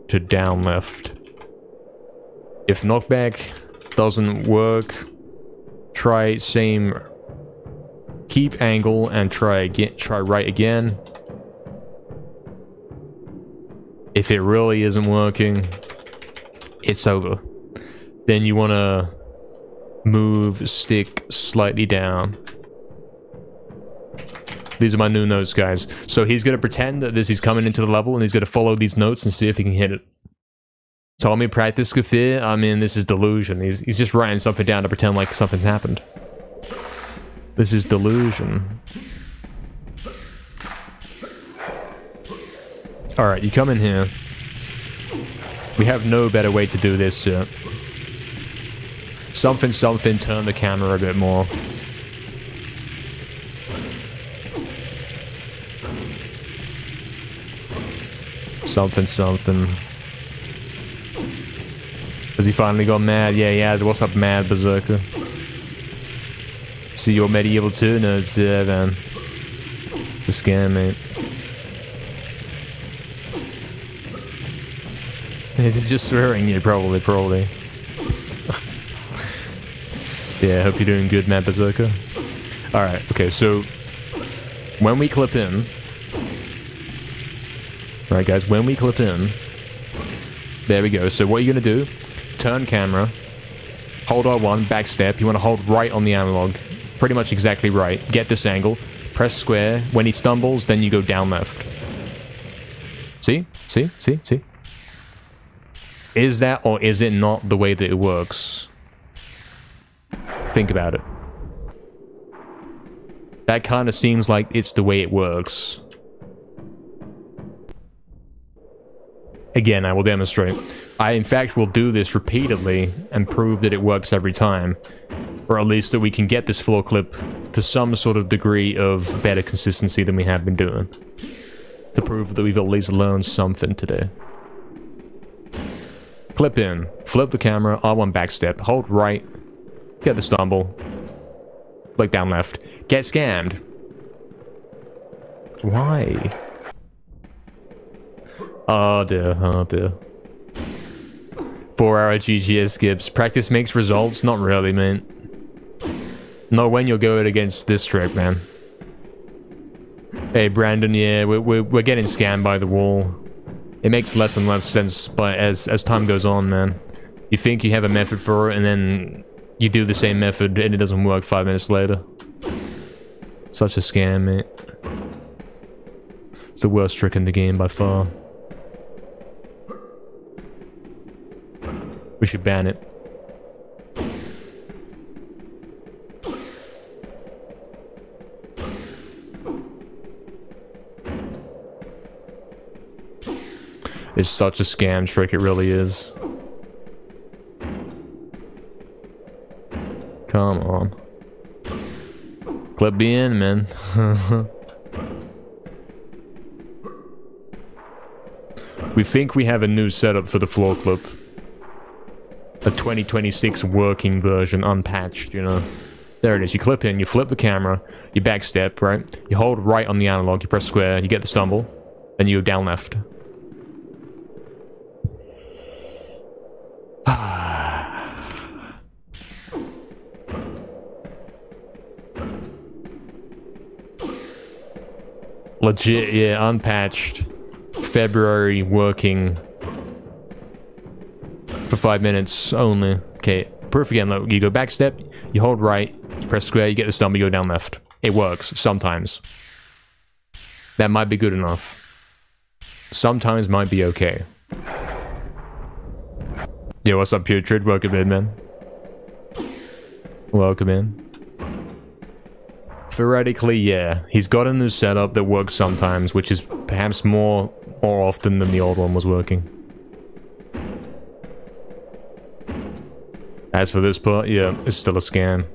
to down left. If knockback doesn't work, try same. Keep angle and try again. Try right again. If it really isn't working, it's over. Then you wanna move stick slightly down. These are my new notes, guys. So he's gonna pretend that he's coming into the level and he's gonna follow these notes and see if he can hit it. Told me practice kafir. I mean, this is delusion. He's just writing something down to pretend like something's happened. This is delusion. Alright, you come in here. We have no better way to do this yet. Something, turn the camera a bit more. Something. Has he finally got mad? Yeah, he has. What's up, mad berserker? See your MediEvil 2? No, it's man. It's a scam, mate. Is he just swearing? Yeah, probably. Yeah, hope you're doing good, mad berserker. Alright, okay, so when we clip in. Alright guys, when we clip in, there we go. So what you're gonna do, turn camera, hold R1, back step, you wanna hold right on the analog. Pretty much exactly right. Get this angle, press square, when he stumbles, then you go down left. See? Is that or is it not the way that it works? Think about it. That kinda seems like it's the way it works. Again, I will demonstrate. I, in fact, will do this repeatedly and prove that it works every time. Or at least that we can get this floor clip to some sort of degree of better consistency than we have been doing. To prove that we've at least learned something today. Clip in, flip the camera, R1 backstep, hold right, get the stumble, flick down left, get scammed. Why? Oh dear. 4-hour GGS skips. Practice makes results? Not really, man. Not when you're going against this trick, man. Hey, Brandon, yeah, we're getting scammed by the wall. It makes less and less sense as time goes on, man. You think you have a method for it, and then you do the same method, and it doesn't work 5 minutes later. Such a scam, mate. It's the worst trick in the game by far. We should ban it. It's such a scam trick, it really is. Come on. Clip me in, man. We think we have a new setup for the floor clip. A 2026 working version, unpatched, you know. There it is. You clip in, you flip the camera, you backstep, right? You hold right on the analog, you press square, you get the stumble, then you go down left. Legit, yeah, unpatched. February working for 5 minutes only. Okay, proof again. Look, you go back step, you hold right, you press square, you get the stumble, you go down left. It works sometimes. That might be good enough. Sometimes might be okay. Yo, what's up, Putrid? Welcome in, man. Welcome in. Theoretically, yeah, he's got a new setup that works sometimes, which is perhaps more often than the old one was working. As for this part, yeah, it's still a scam.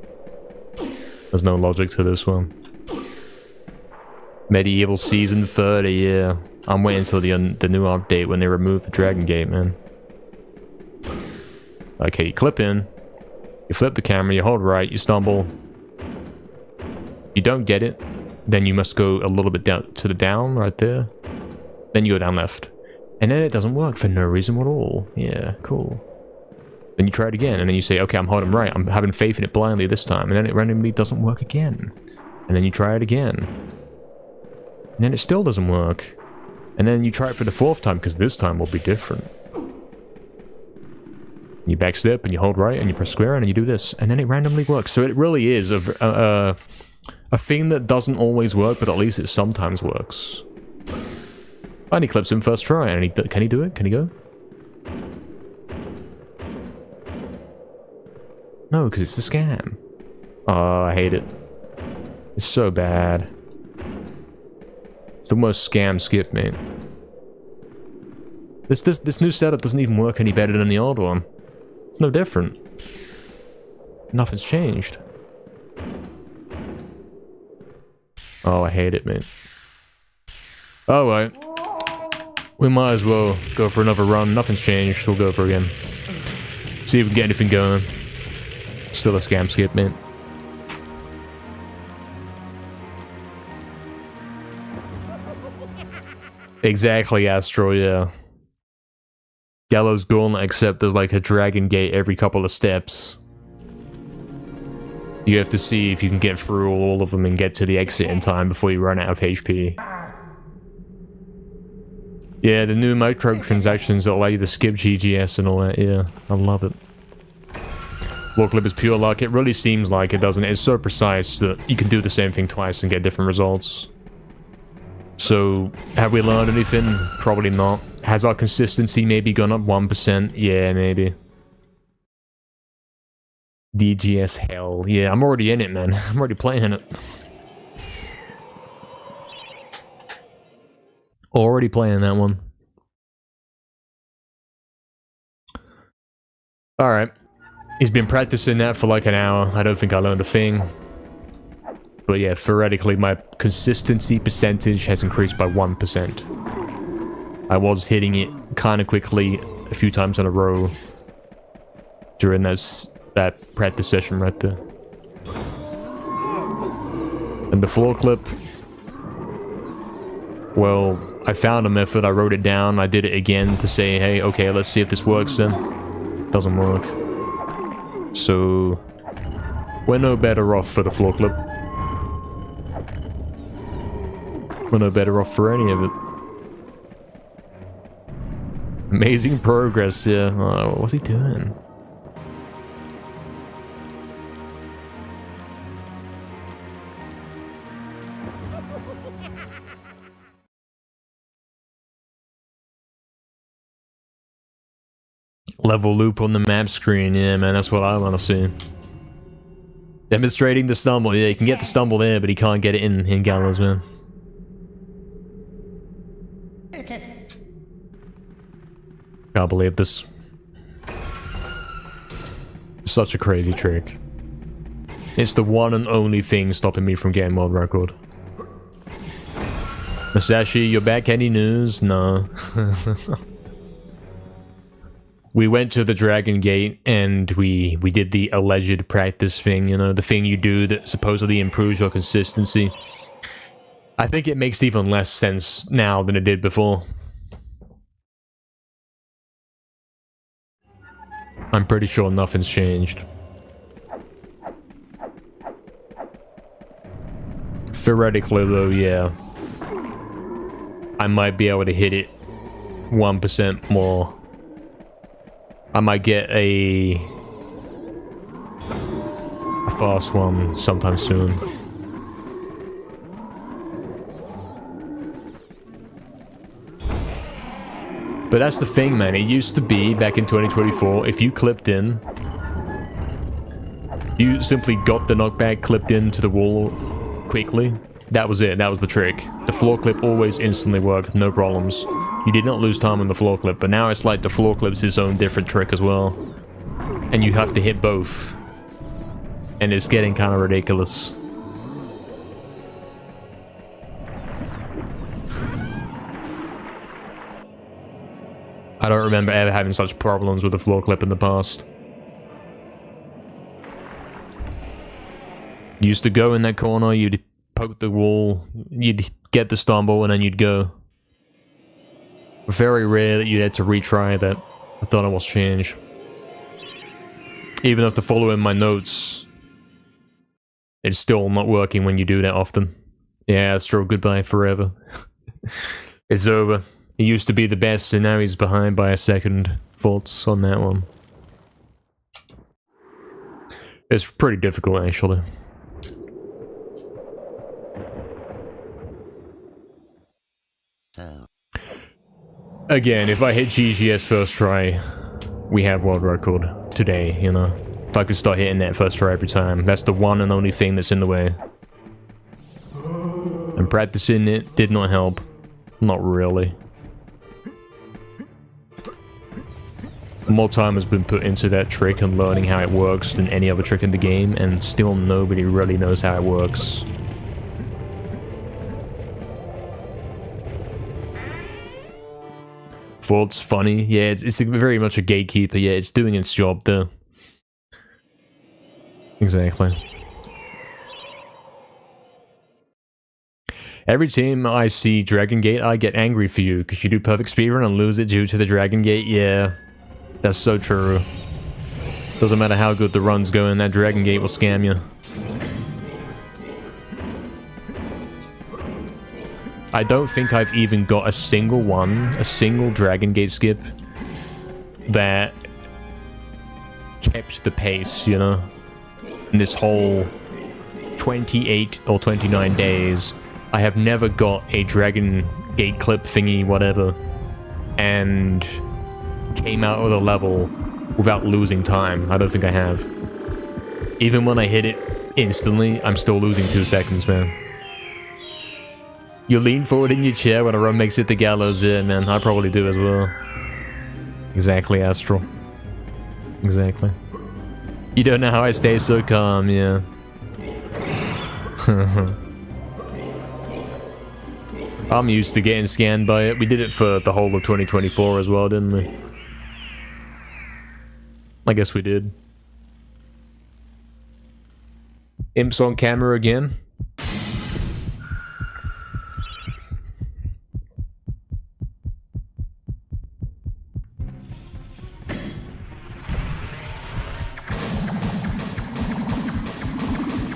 There's no logic to this one. MediEvil Season 30, yeah. I'm waiting until the new update when they remove the Dragon Gate, man. Okay, you clip in. You flip the camera, you hold right, you stumble. You don't get it. Then you must go a little bit down to the down, right there. Then you go down left. And then it doesn't work for no reason at all. Yeah, cool. Then you try it again, and then you say, okay, I'm holding right. I'm having faith in it blindly this time. And then it randomly doesn't work again. And then you try it again. And then it still doesn't work. And then you try it for the 4th time, because this time will be different. You backstep, and you hold right, and you press square, and you do this. And then it randomly works. So it really is a thing that doesn't always work, but at least it sometimes works. And he clips him first try, and can he do it? Can he go? No, because it's a scam. Oh, I hate it. It's so bad. It's the most scam skip, mate. This new setup doesn't even work any better than the old one. It's no different. Nothing's changed. Oh, I hate it, mate. Alright. We might as well go for another run. Nothing's changed. We'll go for it again. See if we can get anything going. Still a scam skip, mate. Exactly, Astro, yeah. Gallows Gauntlet, except there's like a Dragon Gate every couple of steps. You have to see if you can get through all of them and get to the exit in time before you run out of HP. Yeah, the new microtransactions that allow you to skip GGS and all that, yeah. I love it. Floor clip is pure luck. It really seems like it, doesn't it? It's so precise that you can do the same thing twice and get different results. So, have we learned anything? Probably not. Has our consistency maybe gone up 1%? Yeah, maybe. DGS hell. Yeah, I'm already in it, man. I'm already playing it. Already playing that one. Alright. He's been practicing that for like an hour. I don't think I learned a thing. But yeah, theoretically, my consistency percentage has increased by 1%. I was hitting it kind of quickly a few times in a row during that practice session right there. And the floor clip, well, I found a method, I wrote it down, I did it again to say, hey, okay, let's see if this works then. Doesn't work. So, we're no better off for the floor clip. We're no better off for any of it. Amazing progress, yeah. Oh, what's he doing? Level loop on the map screen, yeah, man, that's what I want to see. Demonstrating the stumble, yeah, you can get the stumble there, but he can't get it in Gallows, man. Can't believe this. Such a crazy trick. It's the one and only thing stopping me from getting world record. Masashi, you're back? Any news? No. We went to the Dragon Gate and we did the alleged practice thing, you know, the thing you do that supposedly improves your consistency. I think it makes even less sense now than it did before. I'm pretty sure nothing's changed. Theoretically though, yeah. I might be able to hit it 1% more. I might get a fast one sometime soon. But that's the thing, man. It used to be, back in 2024, if you clipped in, you simply got the knockback clipped into the wall quickly. That was it. That was the trick. The floor clip always instantly worked, no problems. You did not lose time on the floor clip, but now it's like the floor clip's its own different trick as well. And you have to hit both. And it's getting kind of ridiculous. I don't remember ever having such problems with the floor clip in the past. You used to go in that corner, you'd poke the wall, you'd get the stumble, and then you'd go. Very rare that you had to retry that. I thought it was changed. Even after following my notes, it's still not working when you do that often. Yeah, Astro, goodbye forever. It's over. He used to be the best, and now he's behind by a second. Thoughts on that one? It's pretty difficult, actually. So, Again, if I hit GGS first try, we have world record today, you know? If I could start hitting that first try every time, that's the one and only thing that's in the way. And practicing it did not help. Not really. More time has been put into that trick and learning how it works than any other trick in the game, and still nobody really knows how it works. Thoughts? Funny? Yeah, it's very much a gatekeeper. Yeah, it's doing its job though. Exactly. Every time I see Dragon Gate, I get angry for you, because you do perfect speedrun and lose it due to the Dragon Gate. Yeah, that's so true. Doesn't matter how good the run's going, that Dragon Gate will scam you. I don't think I've even got a single Dragon Gate skip that kept the pace, you know? In this whole 28 or 29 days, I have never got a Dragon Gate clip thingy, whatever, and came out of the level without losing time. I don't think I have. Even when I hit it instantly, I'm still losing 2 seconds, man. You lean forward in your chair when a run makes it to gallows, yeah, man. I probably do as well. Exactly, Astral. Exactly. You don't know how I stay so calm, yeah. I'm used to getting scanned by it. We did it for the whole of 2024 as well, didn't we? I guess we did. Imps on camera again.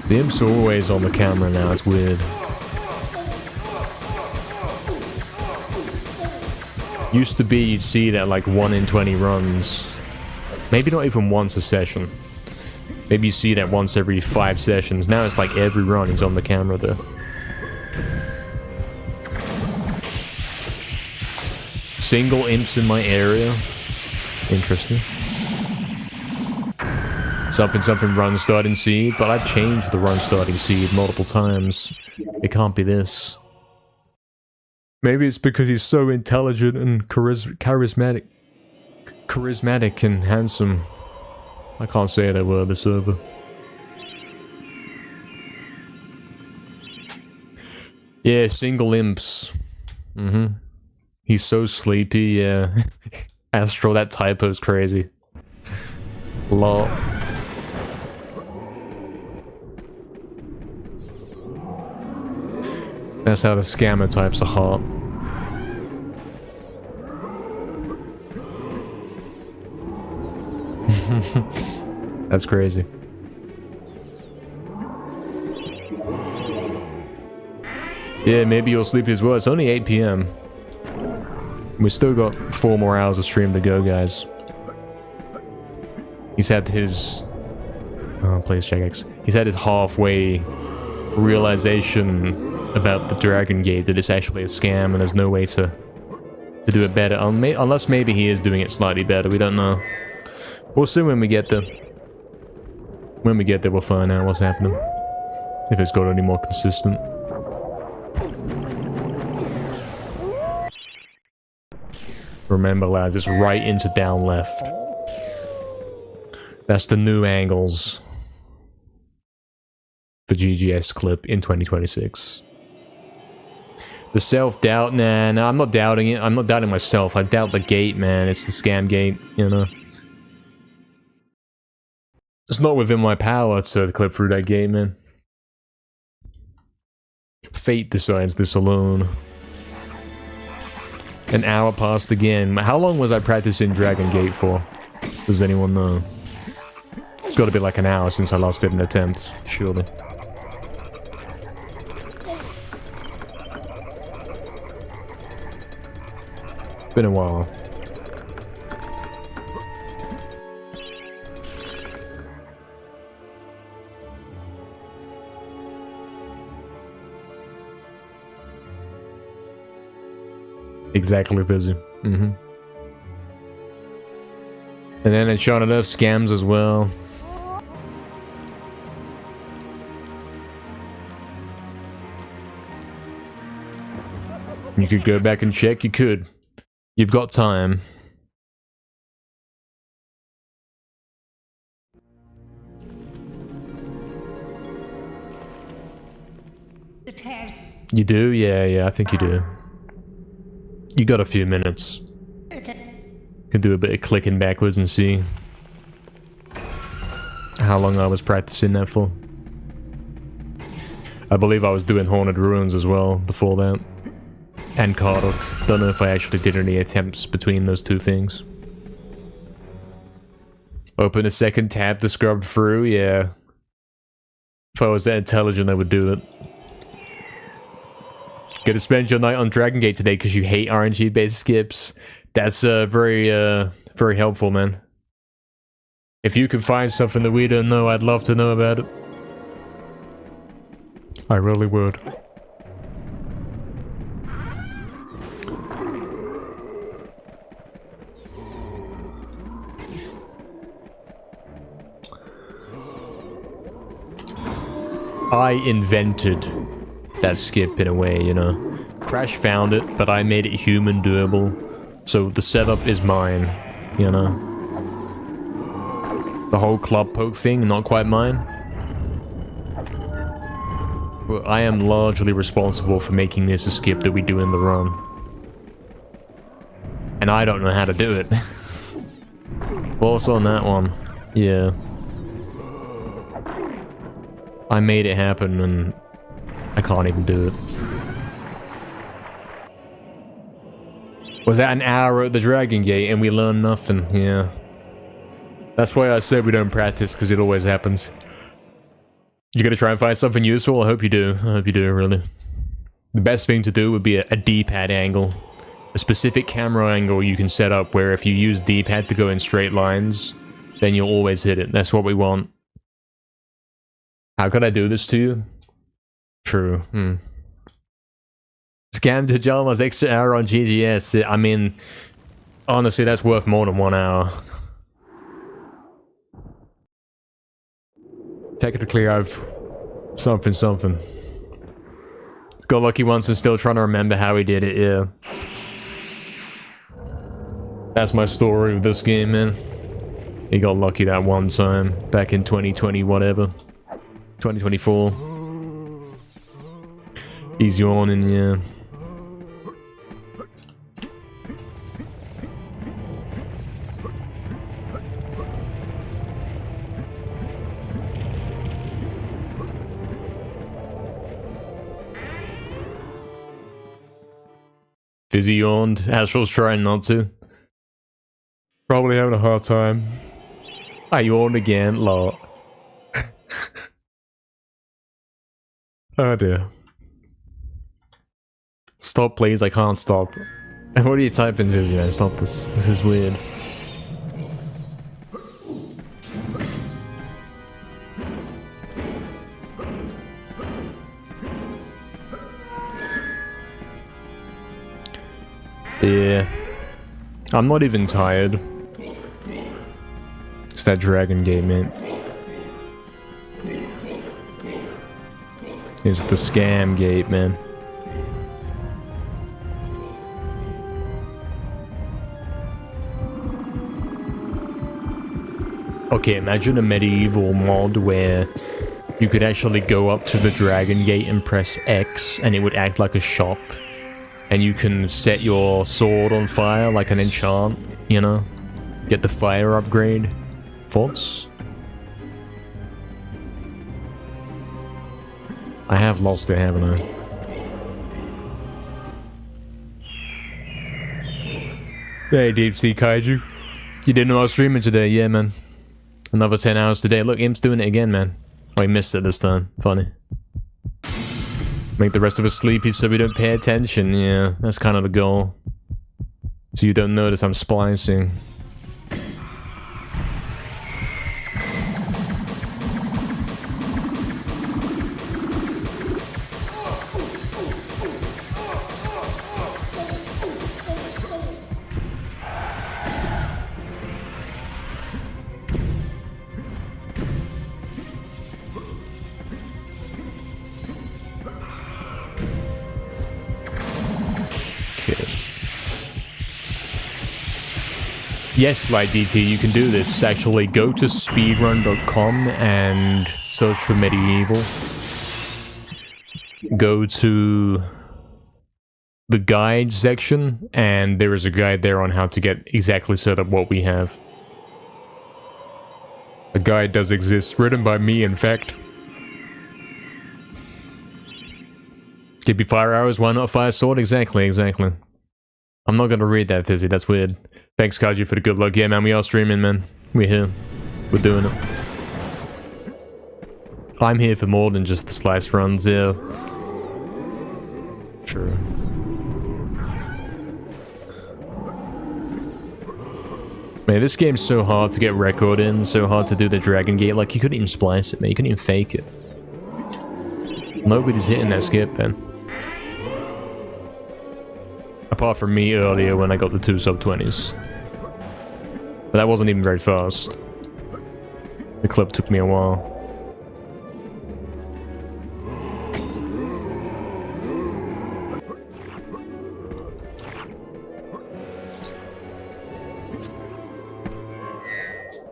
The imps are always on the camera now, it's weird. Used to be you'd see that like 1 in 20 runs. Maybe not even once a session. Maybe you see that once every 5 sessions. Now it's like every run is on the camera though. Single imps in my area. Interesting. Something run starting seed, but I've changed the run starting seed multiple times. It can't be this. Maybe it's because he's so intelligent and charismatic and handsome. I can't say that word, the server. Yeah, single imps. He's so sleepy, yeah. Astro, that typo's crazy. Lol. That's how the scammer types are hot. That's crazy. Yeah, maybe you'll sleep as well. It's only 8 PM. We still got 4 more hours of stream to go, guys. He's had his... Oh, please check X. He's had his halfway realization about the Dragon Gate that it's actually a scam and there's no way to do it better. Unless maybe he is doing it slightly better, we don't know. We'll see when we get there. When we get there, we'll find out what's happening. If it's got any more consistent. Remember, lads, it's right into down left. That's the new angles for GGS clip in 2026. The self-doubt, nah, I'm not doubting it. I'm not doubting myself. I doubt the gate, man. It's the scam gate, you know. It's not within my power to clip through that gate, man. Fate decides this alone. An hour passed again. How long was I practicing Dragon Gate for? Does anyone know? It's got to be like an hour since I last did an attempt, surely. Been a while. Exactly, Vizzy. And then it's shot enough scams as well. You could go back and check, you could. You've got time. You do? Yeah, I think you do. You got a few minutes. Can do a bit of clicking backwards and see how long I was practicing that for. I believe I was doing Haunted Ruins as well before that. And Kardok. Don't know if I actually did any attempts between those two things. Open a second tab to scrub through, yeah. If I was that intelligent, I would do it. Gonna spend your night on Dragon Gate today because you hate RNG-based skips. That's very helpful, man. If you could find something that we don't know, I'd love to know about it. I really would. I invented that skip in a way, you know. Crash found it, but I made it human doable. So the setup is mine, you know. The whole club poke thing, not quite mine. But I am largely responsible for making this a skip that we do in the run. And I don't know how to do it. What's on that one? Yeah. I made it happen and I can't even do it. Was that an hour at the Dragon Gate and we learned nothing? Yeah. That's why I said we don't practice, because it always happens. You gonna try and find something useful? I hope you do. I hope you do, really. The best thing to do would be a D-pad angle. A specific camera angle you can set up where if you use D-pad to go in straight lines, then you'll always hit it. That's what we want. How could I do this to you? True. Scam to Jalma's extra hour on GGS. I mean, honestly, that's worth more than 1 hour. Technically, I've... something. Got lucky once and still trying to remember how he did it, yeah. That's my story with this game, man. He got lucky that one time, back in 2020 whatever. 2024. He's yawning, yeah. Fizzy yawned. Astral's trying not to. Probably having a hard time. I yawned again, lol. Oh dear. Stop, please. I can't stop. What are you typing, Vizzy, man? Stop this. This is weird. Yeah. I'm not even tired. It's that dragon game, man. It's the scam gate, man. Okay, imagine a MediEvil mod where you could actually go up to the dragon gate and press X and it would act like a shop. And you can set your sword on fire like an enchant, you know? Get the fire upgrade. Thoughts? I have lost it, haven't I? Hey, Deep Sea Kaiju. You didn't know I was streaming today? Yeah, man. Another 10 hours today. Look, Im's doing it again, man. Oh, he missed it this time. Funny. Make the rest of us sleepy so we don't pay attention. Yeah, that's kind of the goal. So you don't notice I'm splicing. Yes, like DT, you can do this. Actually, go to speedrun.com and search for MediEvil. Go to the guide section, and there is a guide there on how to get exactly set up what we have. A guide does exist, written by me, in fact. Give you fire arrows, why not fire sword? Exactly, exactly. I'm not gonna read that, Fizzy, that's weird. Thanks, Kaji, for the good luck. Yeah, man, we are streaming, man. We're here. We're doing it. I'm here for more than just the slice runs, yeah. True. Man, this game's so hard to get record in, so hard to do the Dragon Gate. Like, you couldn't even splice it, man. You couldn't even fake it. Nobody's hitting that skip, man. Apart from me earlier when I got the 2 sub-20s. But that wasn't even very fast. The clip took me a while.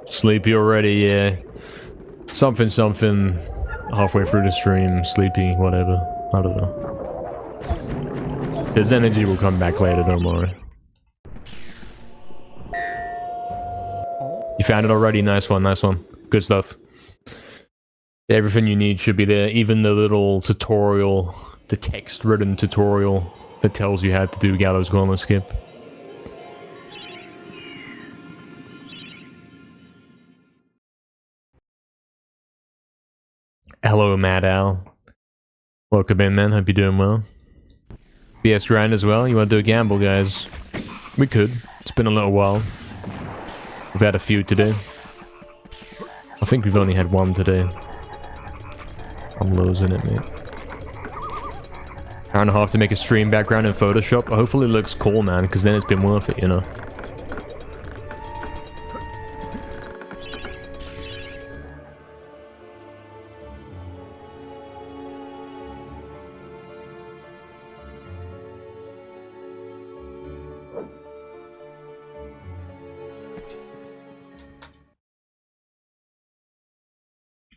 Sleepy already, yeah. Something, halfway through the stream, sleepy, whatever. I don't know. His energy will come back later, don't worry. You found it already? Nice one, nice one. Good stuff. Everything you need should be there, even the little tutorial, the text-written tutorial that tells you how to do Gallows Gauntlet Skip. Hello, Mad Al. Welcome in, man. Hope you're doing well. BS grind as well. You want to do a gamble, guys? We could. It's been a little while. We've had a few today. I think we've only had one today. I'm losing it, mate. Hour and a half to make a stream background in Photoshop. Hopefully it looks cool, man, because then it's been worth it, you know.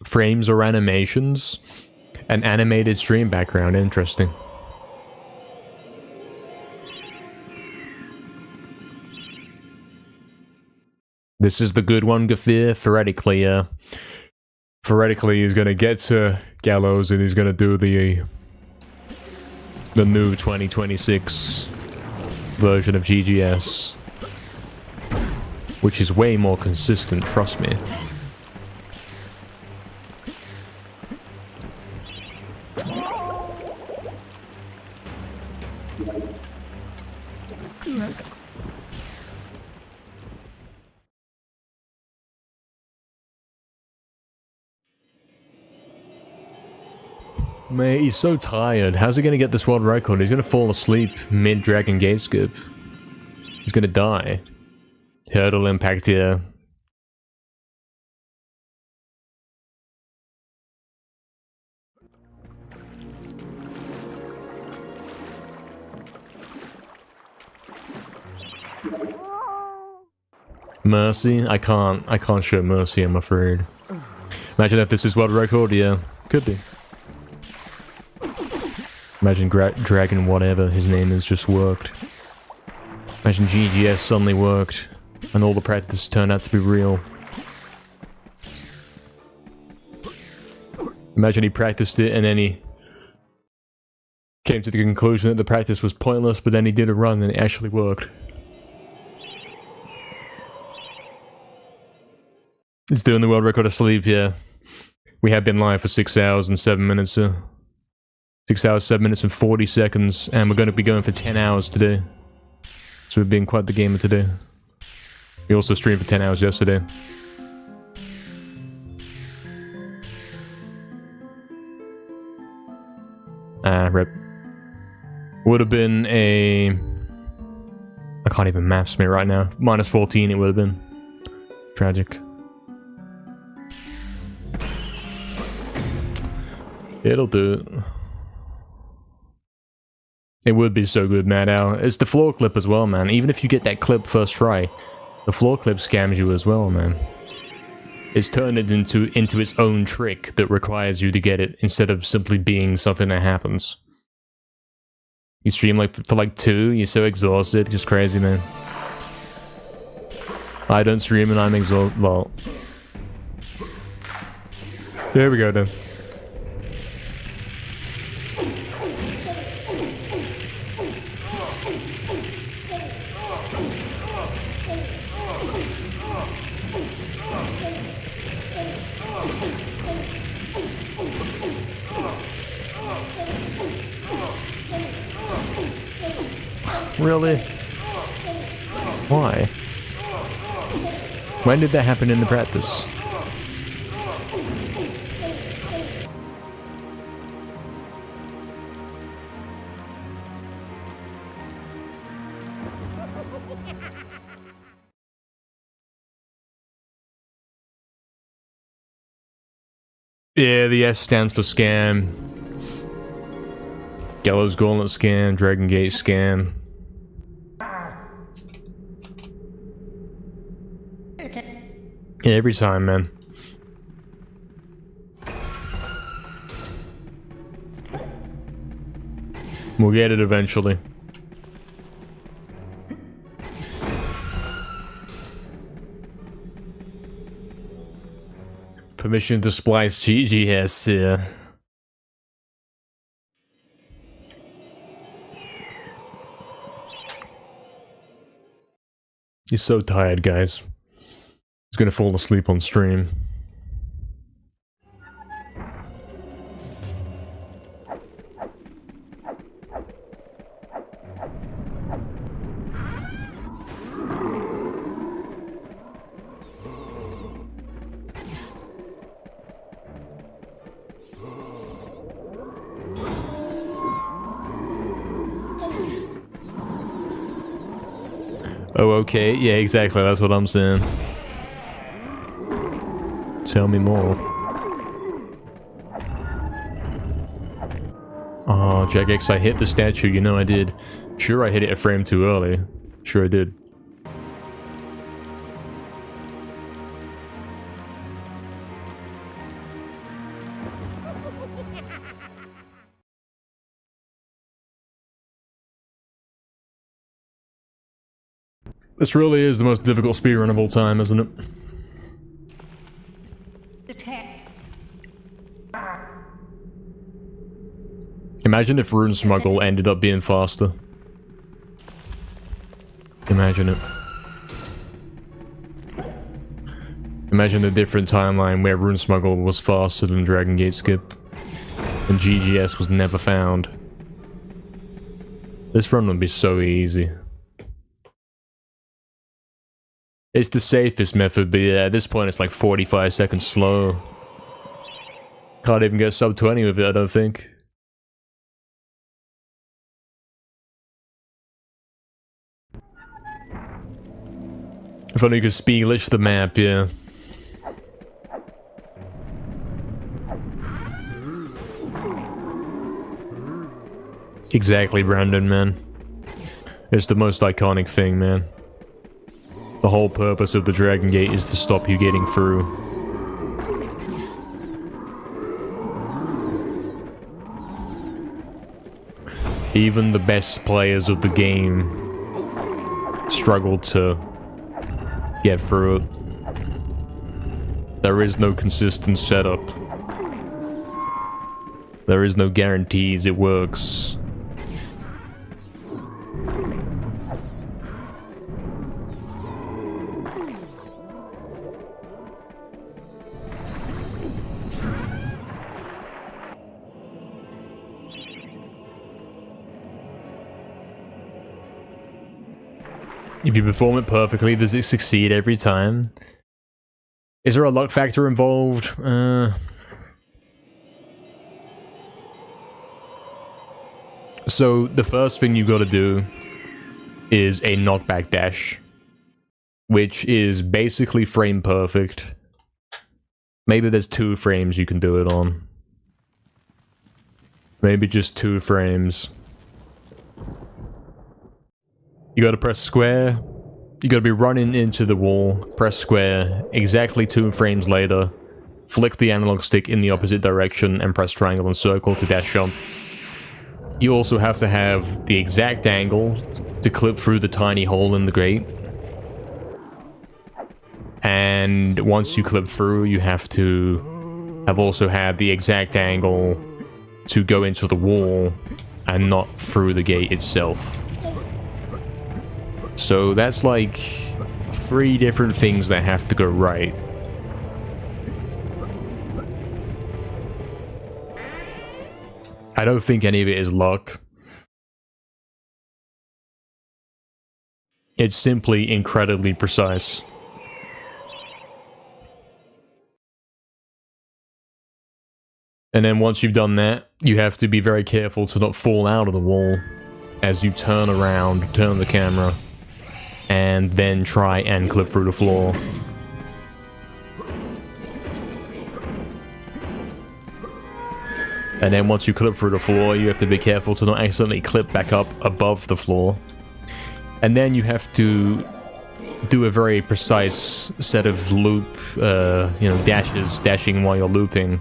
Frames or animations? An animated stream background, interesting. This is the good one, Gafir. Theoretically, Theoretically, he's gonna get to Gallows and he's gonna do the new 2026 version of GGS. Which is way more consistent, trust me. Mate, he's so tired. How's he gonna get this world record? He's gonna fall asleep mid-Dragon Gate skip. He's gonna die. Hurdle impact here. Mercy? I can't show mercy, I'm afraid. Imagine if this is world record, yeah. Could be. Imagine Dragon whatever his name is just worked. Imagine GGS suddenly worked, and all the practice turned out to be real. Imagine he practiced it and then he came to the conclusion that the practice was pointless, but then he did a run and it actually worked. It's doing the world record asleep, yeah. We have been live for 6 hours and 7 minutes, 6 hours, 7 minutes and 40 seconds, and we're going to be going for 10 hours today. So we've been quite the gamer today. We also streamed for 10 hours yesterday. Rip. Would have been a... I can't even maths me right now. Minus 14 it would have been. Tragic. It'll do it. It would be so good, Mad Owl. It's the floor clip as well, man. Even if you get that clip first try, the floor clip scams you as well, man. It's turned it into its own trick that requires you to get it instead of simply being something that happens. You stream like for like 2, you're so exhausted, just crazy, man. I don't stream and I'm exhausted. Well, there we go then. Really? Why? When did that happen in the practice? Yeah, the S stands for scam. Gallows Gauntlet scam, Dragon Gate scam. Yeah, every time, man. We'll get it eventually. Permission to splice GGS, yeah. He's so tired, guys. He's gonna fall asleep on stream. Oh, okay. Yeah, exactly. That's what I'm saying. Tell me more. Oh, Jagex, I hit the statue. You know I did. Sure, I hit it a frame too early. Sure I did. This really is the most difficult speedrun of all time, isn't it? Imagine if Rune Smuggle ended up being faster. Imagine it. Imagine a different timeline where Rune Smuggle was faster than Dragon Gate Skip. And GGS was never found. This run would be so easy. It's the safest method, but yeah, at this point it's like 45 seconds slow. Can't even get sub 20 with it, I don't think. If only you could speed glitch the map, yeah. Exactly, Brandon, man. It's the most iconic thing, man. The whole purpose of the Dragon Gate is to stop you getting through. Even the best players of the game struggle to get through it. There is no consistent setup. There is no guarantees it works. If you perform it perfectly, does it succeed every time? Is there a luck factor involved? So, the first thing you gotta do is a knockback dash, which is basically frame perfect. Maybe there's 2 frames you can do it on. Maybe just 2 frames. You gotta press square, you gotta be running into the wall, press square, exactly 2 frames later, flick the analog stick in the opposite direction and press triangle and circle to dash jump. You also have to have the exact angle to clip through the tiny hole in the grate. And once you clip through, you have to have also had the exact angle to go into the wall and not through the gate itself. So that's like 3 different things that have to go right. I don't think any of it is luck. It's simply incredibly precise. And then once you've done that, you have to be very careful to not fall out of the wall as you turn around, turn the camera, and then try and clip through the floor. And then once you clip through the floor, you have to be careful to not accidentally clip back up above the floor. And then you have to do a very precise set of loop, dashing while you're looping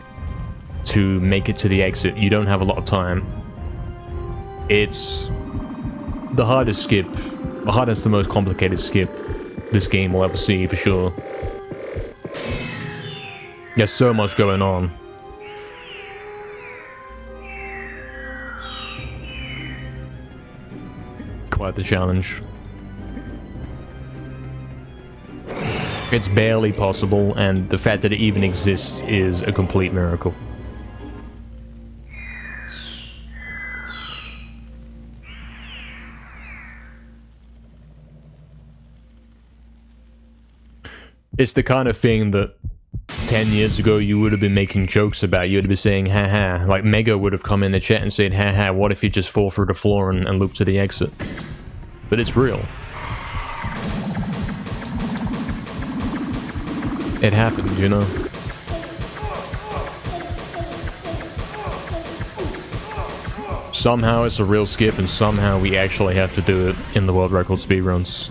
to make it to the exit. You don't have a lot of time. It's the hardest skip. The hardest, the most complicated skip this game will ever see, for sure. There's so much going on. Quite the challenge. It's barely possible, and the fact that it even exists is a complete miracle. It's the kind of thing that 10 years ago you would have been making jokes about. You would have been saying, haha. Like, Mega would have come in the chat and said, haha, what if you just fall through the floor and loop to the exit? But it's real. It happened, you know? Somehow it's a real skip, and somehow we actually have to do it in the world record speedruns.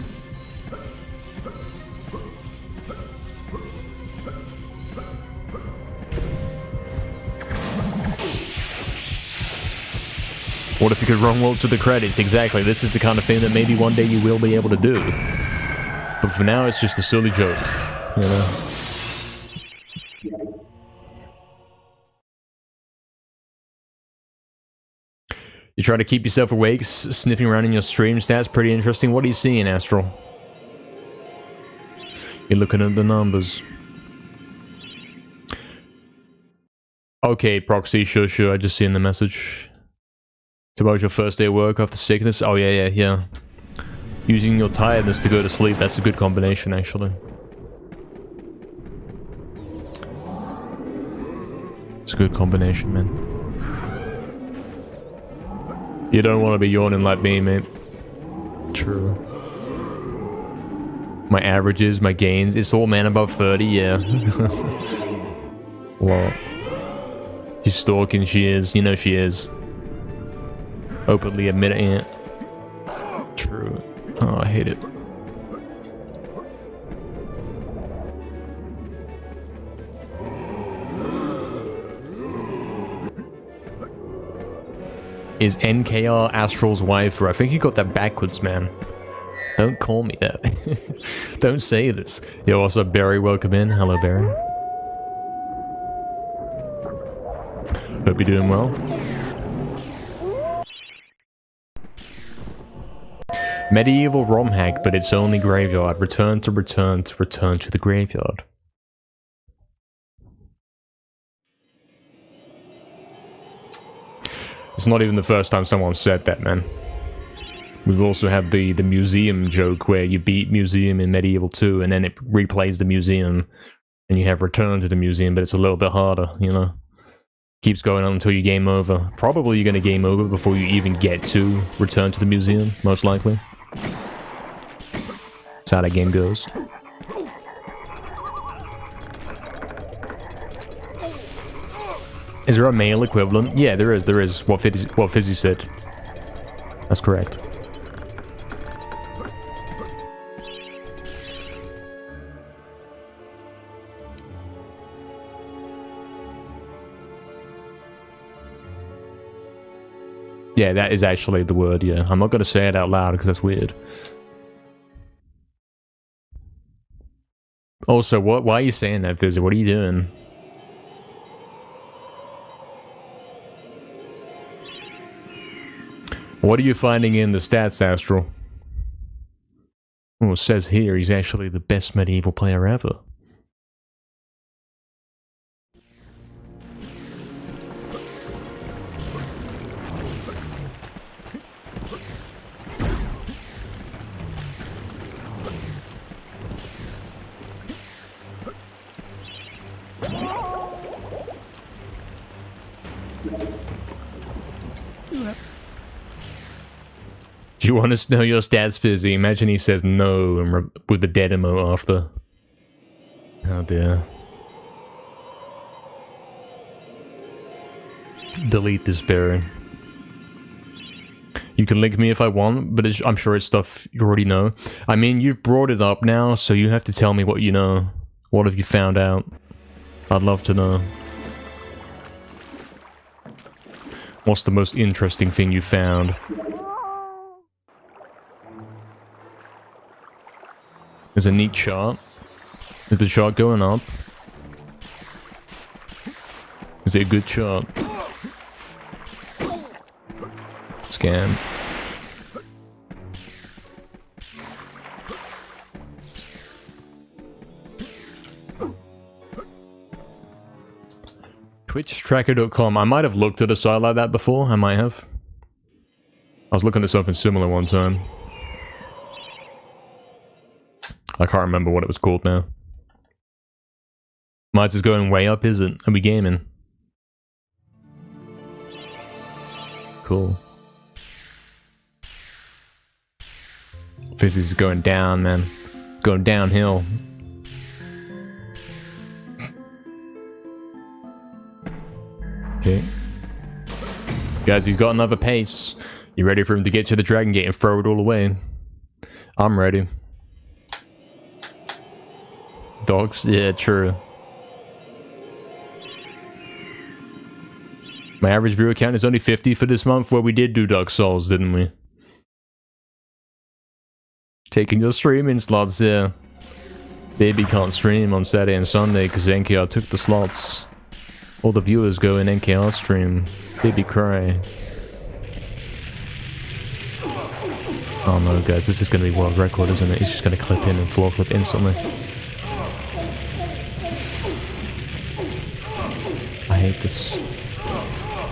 What if you could run well to the credits? Exactly, this is the kind of thing that maybe one day you will be able to do. But for now, it's just a silly joke, you know? You try to keep yourself awake, sniffing around in your stream stats, pretty interesting. What are you seeing, Astral? You're looking at the numbers. Okay, Proxy, sure, I just seen the message. Tomorrow's your first day of work after sickness? Oh, yeah. Using your tiredness to go to sleep, that's a good combination, actually. It's a good combination, man. You don't want to be yawning like me, mate. True. My averages, my gains, it's all man above 30, yeah. Well, she's stalking, she is. You know she is. Openly admitting it. True. Oh, I hate it. Is NKR Astral's wife? Or I think you got that backwards, man. Don't call me that. Don't say this. Yo, what's up, Barry? Welcome in. Hello, Barry. Hope you're doing well. MediEvil ROM hack, but it's only graveyard. Return to the graveyard. It's not even the first time someone said that, man. We've also had the museum joke where you beat museum in MediEvil 2 and then it replays the museum and you have return to the museum, but it's a little bit harder, you know? Keeps going on until you game over. Probably you're gonna game over before you even get to return to the museum, most likely. That's how that game goes. Is there a male equivalent? Yeah, there is. What Fizzy said. That's correct. Yeah, that is actually the word, yeah. I'm not gonna say it out loud because that's weird. Also, why are you saying that, Fizzy? What are you doing? What are you finding in the stats, Astral? Oh, it says here he's actually the best MediEvil player ever. Do you want to know your stats, Fizzy? Imagine he says no and with the dead emo after. Oh dear. Delete this, Barry. You can link me if I want, but I'm sure it's stuff you already know. I mean, you've brought it up now, so you have to tell me what you know. What have you found out? I'd love to know. What's the most interesting thing you found? There's a neat chart. Is the chart going up? Is it a good chart? Scan. TwitchTracker.com. I might have looked at a site like that before. I might have. I was looking at something similar one time. I can't remember what it was called now. Mine's is going way up, is it? Are we gaming? Cool. Physics is going down, man. Going downhill. Okay. Guys, he's got another pace. You ready for him to get to the Dragon Gate and throw it all away? I'm ready. Dogs? Yeah, true. My average viewer count is only 50 for this month, where we did do Dark Souls, didn't we? Taking your streaming slots, yeah. Baby can't stream on Saturday and Sunday because NKR took the slots. All the viewers go in NKR stream. Baby cry. Oh no, guys, this is gonna be world record, isn't it? He's just gonna clip in and floor clip instantly. I hate this.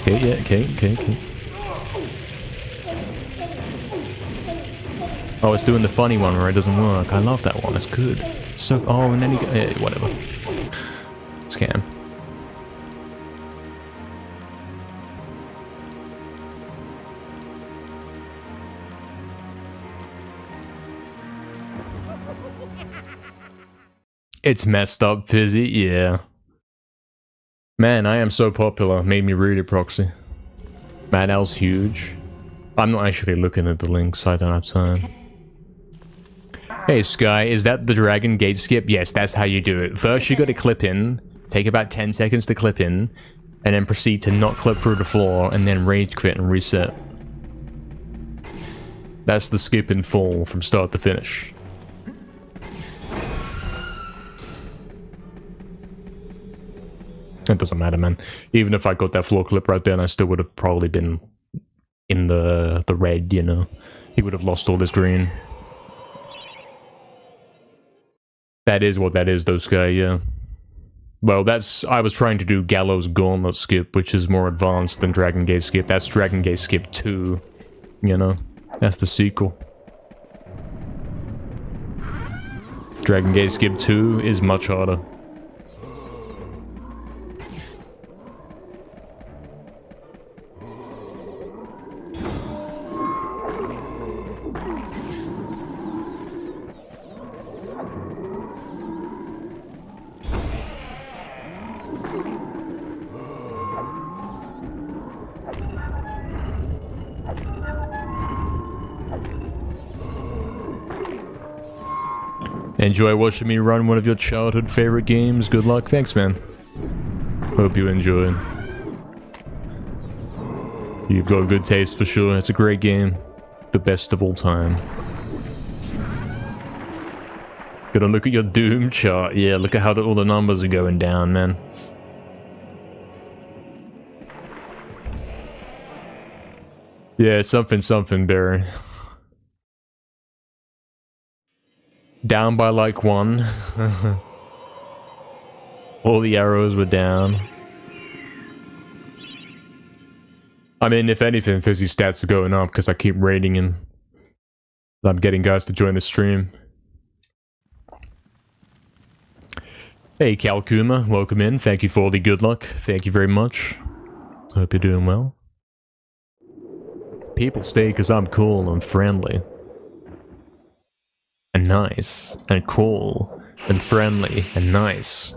Okay, yeah, okay. Oh, it's doing the funny one where it doesn't work. I love that one. It's good. So, oh, and then whatever. Scam. It's messed up, Fizzy. Yeah. Man, I am so popular. Made me read it, Proxy. Man, L's huge. I'm not actually looking at the links. I don't have time. Hey, Sky, is that the Dragon Gate skip? Yes, that's how you do it. First, you gotta clip in. Take about 10 seconds to clip in. And then proceed to not clip through the floor. And then rage quit and reset. That's the skip in full from start to finish. It doesn't matter, man. Even if I got that floor clip right then, I still would have probably been in the red, you know. He would have lost all his green. That is what that is, though, Sky, yeah. Well, that's... I was trying to do Gallows Gauntlet skip, which is more advanced than Dragon Gate skip. That's Dragon Gate skip 2, you know. That's the sequel. Dragon Gate skip 2 is much harder. Enjoy watching me run one of your childhood favorite games. Good luck. Thanks, man. Hope you enjoy. You've got good taste for sure. It's a great game. The best of all time. Gotta look at your Doom chart. Yeah, look at how all the numbers are going down, man. Yeah, something, Barry. Down by like 1. All the arrows were down. I mean, if anything, Fizzy stats are going up because I keep raiding him. I'm getting guys to join the stream. Hey, Kalkuma, welcome in. Thank you for all the good luck. Thank you very much. Hope you're doing well. People stay because I'm cool and friendly. And nice, and cool, and friendly, and nice.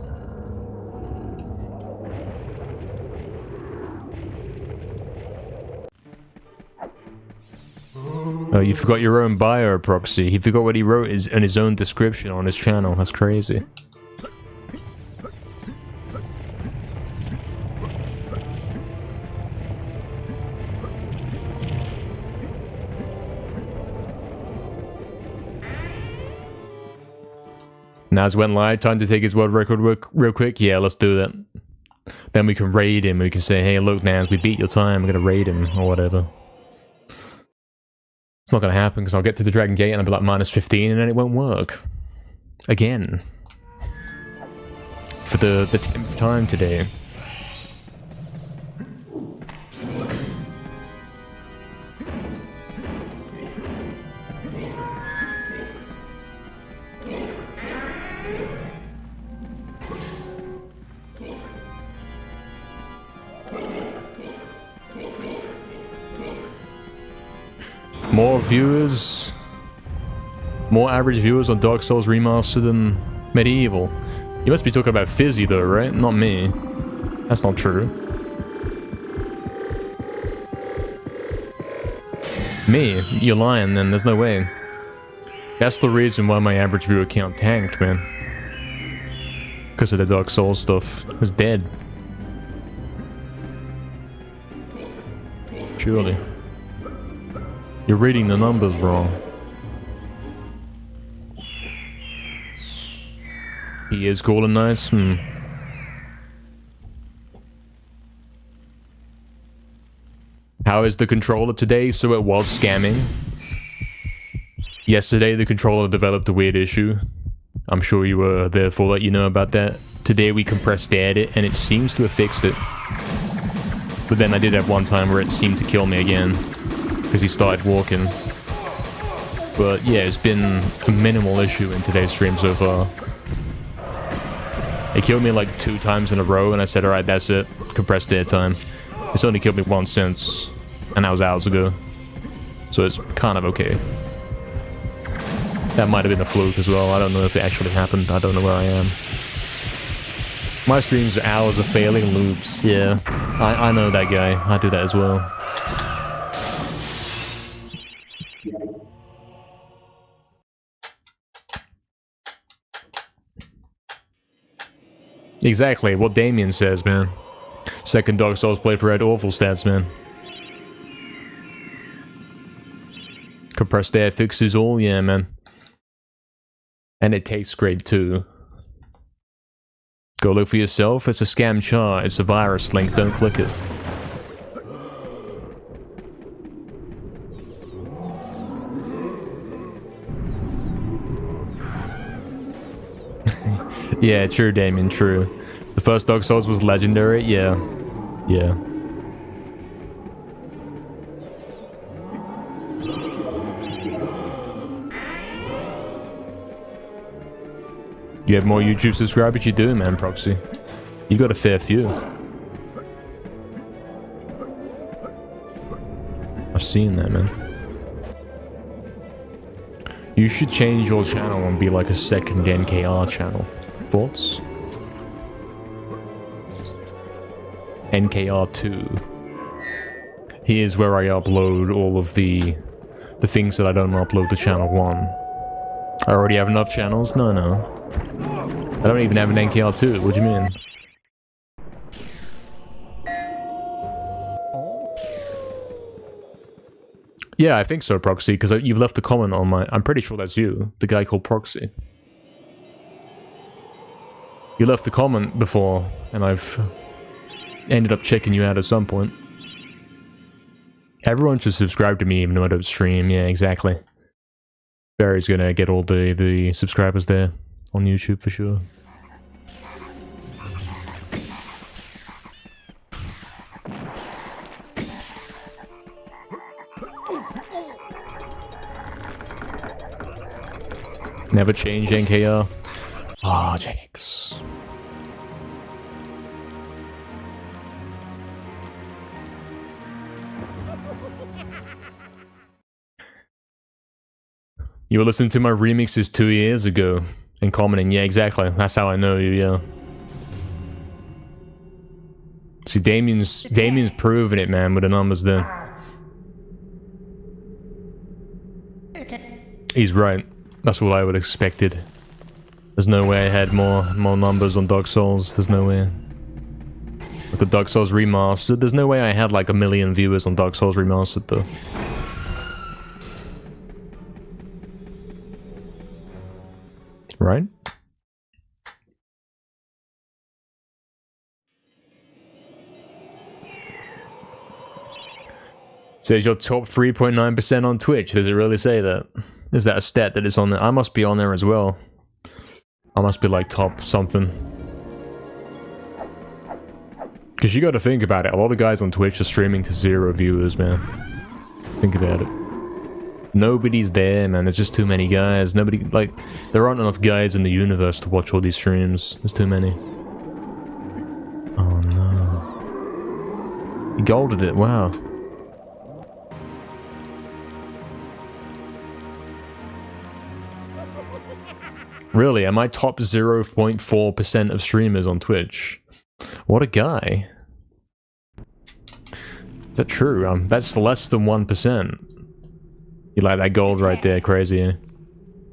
Oh, you forgot your own bio, Proxy. He forgot what he wrote in his own description on his channel. That's crazy. Naz went live, time to take his world record real quick. Yeah, let's do that. Then we can raid him. We can say, hey, look, Naz, we beat your time. We're gonna raid him, or whatever. It's not gonna happen, because I'll get to the Dragon Gate and I'll be like -15, and then it won't work. Again. For the 10th time today. More viewers, more average viewers on Dark Souls Remastered than MediEvil. You must be talking about Fizzy though, right? Not me. That's not true. Me? You're lying then, there's no way. That's the reason why my average viewer count tanked, man. Because of the Dark Souls stuff. It was dead. Surely. You're reading the numbers wrong. He is cool and nice? How is the controller today? So it was scamming. Yesterday the controller developed a weird issue. I'm sure you were there for that, you know about that. Today we compressed aired it and it seems to have fixed it. But then I did have one time where it seemed to kill me again. Because he started walking. But yeah, it's been a minimal issue in today's stream so far. It killed me like 2 times in a row, and I said, alright, that's it. Compressed airtime. It's only killed me once since, and that was hours ago. So it's kind of okay. That might have been a fluke as well. I don't know if it actually happened. I don't know where I am. My streams are hours of failing loops. Yeah, I know that guy. I do that as well. Exactly what Damien says, man. Second Dark Souls playthrough had awful stats, man. Compressed air fixes all, yeah, man. And it tastes great too. Go look for yourself. It's a scam chart. It's a virus link. Don't click it. Yeah, true, Damien, true. The first Dark Souls was legendary, yeah. Yeah. You have more YouTube subscribers? You do, man, Proxy. You got a fair few. I've seen that, man. You should change your channel and be like a second NKR channel. Thoughts? NKR2. Here's where I upload all of the things that I don't upload to channel 1. I already have enough channels? No, no. I don't even have an NKR2. What do you mean? Yeah, I think so, Proxy, because you've left a comment on my... I'm pretty sure that's you, the guy called Proxy. You left a comment before, and I've ended up checking you out at some point. Everyone should subscribe to me even though I don't stream. Yeah, exactly. Barry's gonna get all the subscribers there on YouTube for sure. Never change NKR. Ah, Jax. You were listening to my remixes 2 years ago and commenting, yeah, exactly. That's how I know you, yeah. See, Damien's proving it, man, with the numbers there. He's right. That's what I would have expected. There's no way I had more numbers on Dark Souls. There's no way. Look at Dark Souls Remastered. There's no way I had like 1 million viewers on Dark Souls Remastered, though. Right? Says you're top 3.9% on Twitch. Does it really say that? Is that a stat that is on there? I must be on there as well. I must be like top something. Because you gotta think about it. A lot of guys on Twitch are streaming to 0 viewers, man. Think about it. Nobody's there, man. There's just too many guys. Nobody, like, there aren't enough guys in the universe to watch all these streams. There's too many. Oh no. You golded it, wow. Really, am I top 0.4% of streamers on Twitch? What a guy. Is that true? That's less than 1%. You like that gold right there, crazy, eh?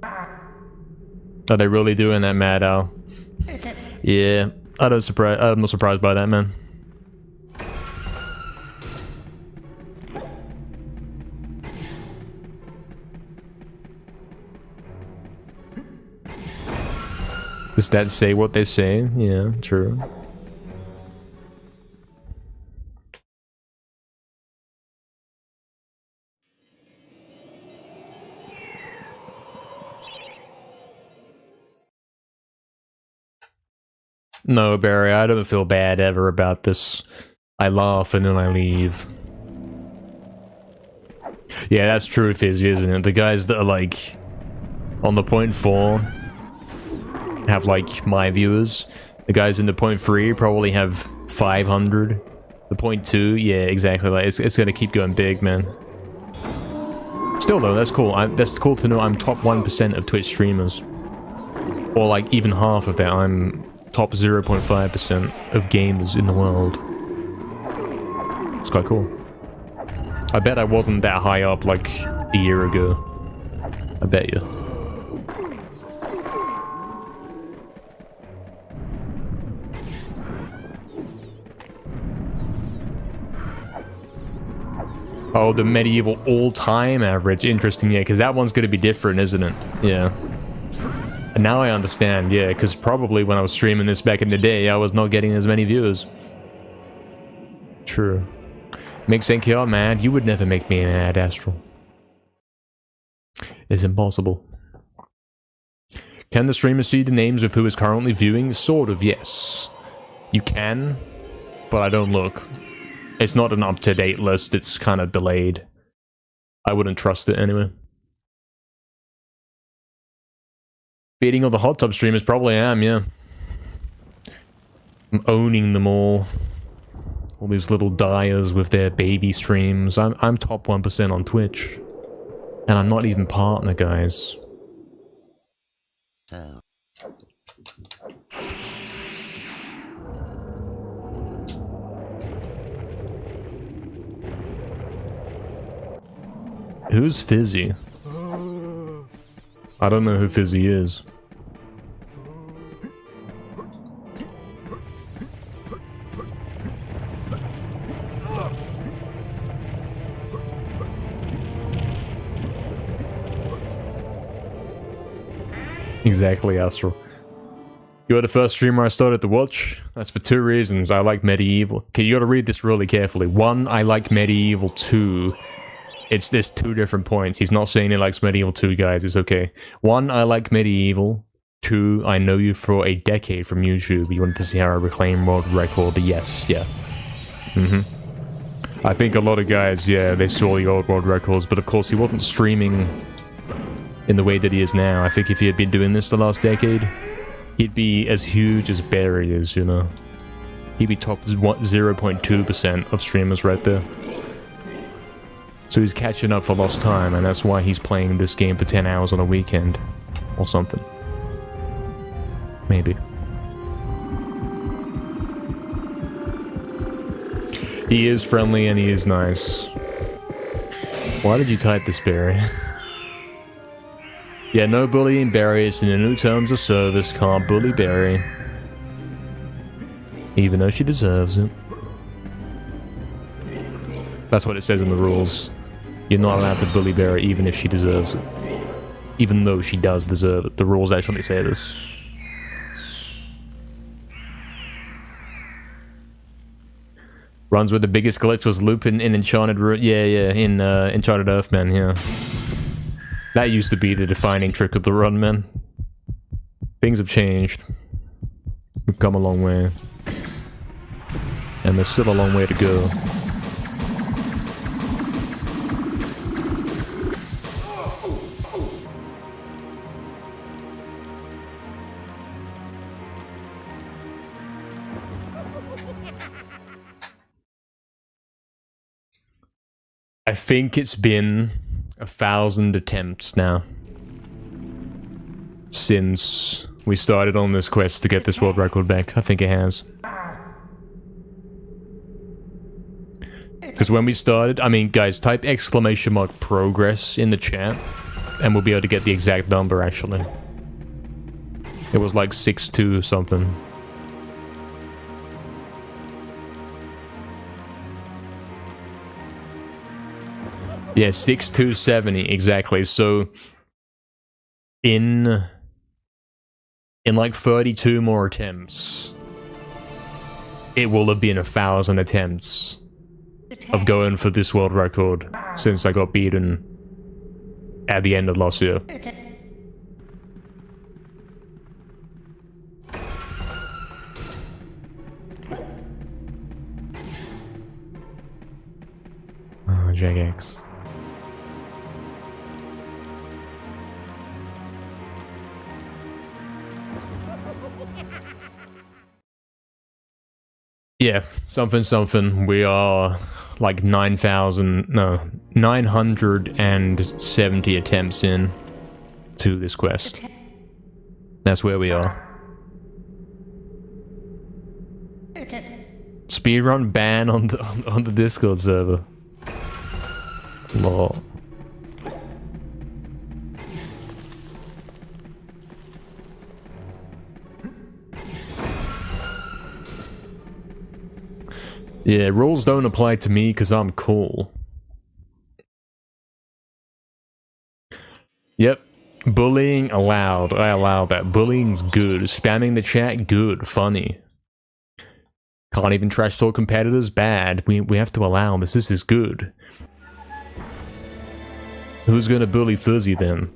Are they really doing that, Mad Owl? Yeah, I'm not surprised by that, man. Does that say what they say? Yeah, true. No, Barry, I don't feel bad ever about this. I laugh and then I leave. Yeah, that's true, Fizzy, isn't it? The guys that are like on the point 4 have like my viewers. The guys in the point 3 probably have 500. The point 2, yeah, exactly. Like it's gonna keep going big, man. Still though, that's cool. That's cool to know I'm top 1% of Twitch streamers. Or like even half of that, I'm top 0.5% of gamers in the world. It's quite cool. I bet I wasn't that high up like a year ago. I bet you. Oh, the MediEvil all-time average. Interesting, yeah, because that one's going to be different, isn't it? Yeah. And now I understand, yeah, because probably when I was streaming this back in the day, I was not getting as many viewers. True. Makes NKR mad. You would never make me mad, Astral. It's impossible. Can the streamer see the names of who is currently viewing? Sort of, yes. You can, but I don't look. It's not an up-to-date list, it's kind of delayed. I wouldn't trust it anyway. Beating all the hot tub streamers, probably am, yeah. I'm owning them all. All these little dyers with their baby streams. I'm top 1% on Twitch. And I'm not even partner, guys. So. Who's Fizzy? I don't know who Fizzy is. Exactly, Astral. You are the first streamer I started to watch. That's for 2 reasons. I like MediEvil. Okay, you gotta read this really carefully. 1, I like MediEvil 2. There's 2 different points. He's not saying he likes MediEvil 2, guys. It's okay. 1, I like MediEvil. 2, I know you for a decade from YouTube. You wanted to see how I reclaim world record. Yes, yeah. I think a lot of guys, yeah, they saw the old world records, but of course he wasn't streaming in the way that he is now. I think if he had been doing this the last decade, he'd be as huge as Barry is, you know. He'd be top 0.2% of streamers right there. So he's catching up for lost time, and that's why he's playing this game for 10 hours on a weekend. Or something. Maybe. He is friendly and he is nice. Why did you type this, Barry? Yeah, no bullying Barry. It's in the new terms of service. Can't bully Barry. Even though she deserves it. That's what it says in the rules. You're not allowed to bully Barry even if she deserves it. Even though she does deserve it. The rules actually say this. Runs with the biggest glitch was looping in Enchanted in Enchanted Earthman, yeah. That used to be the defining trick of the run, man. Things have changed. We've come a long way. And there's still a long way to go. I think it's been 1,000 attempts now since we started on this quest to get this world record back. I think it has. Because when we started, I mean, guys, type !progress in the chat and we'll be able to get the exact number, actually. It was like 6-2 something. Yeah, 6270, exactly. So in like 32 more attempts, it will have been 1,000 attempts of going for this world record since I got beaten at the end of last year. Oh, Jagex. Yeah, something. We are like 970 attempts in to this quest. That's where we are. Speedrun ban on the Discord server. Lol. Yeah, rules don't apply to me because I'm cool. Yep. Bullying allowed. I allow that. Bullying's good. Spamming the chat, good. Funny. Can't even trash talk competitors, bad. We have to allow this. This is good. Who's gonna bully Fuzzy then?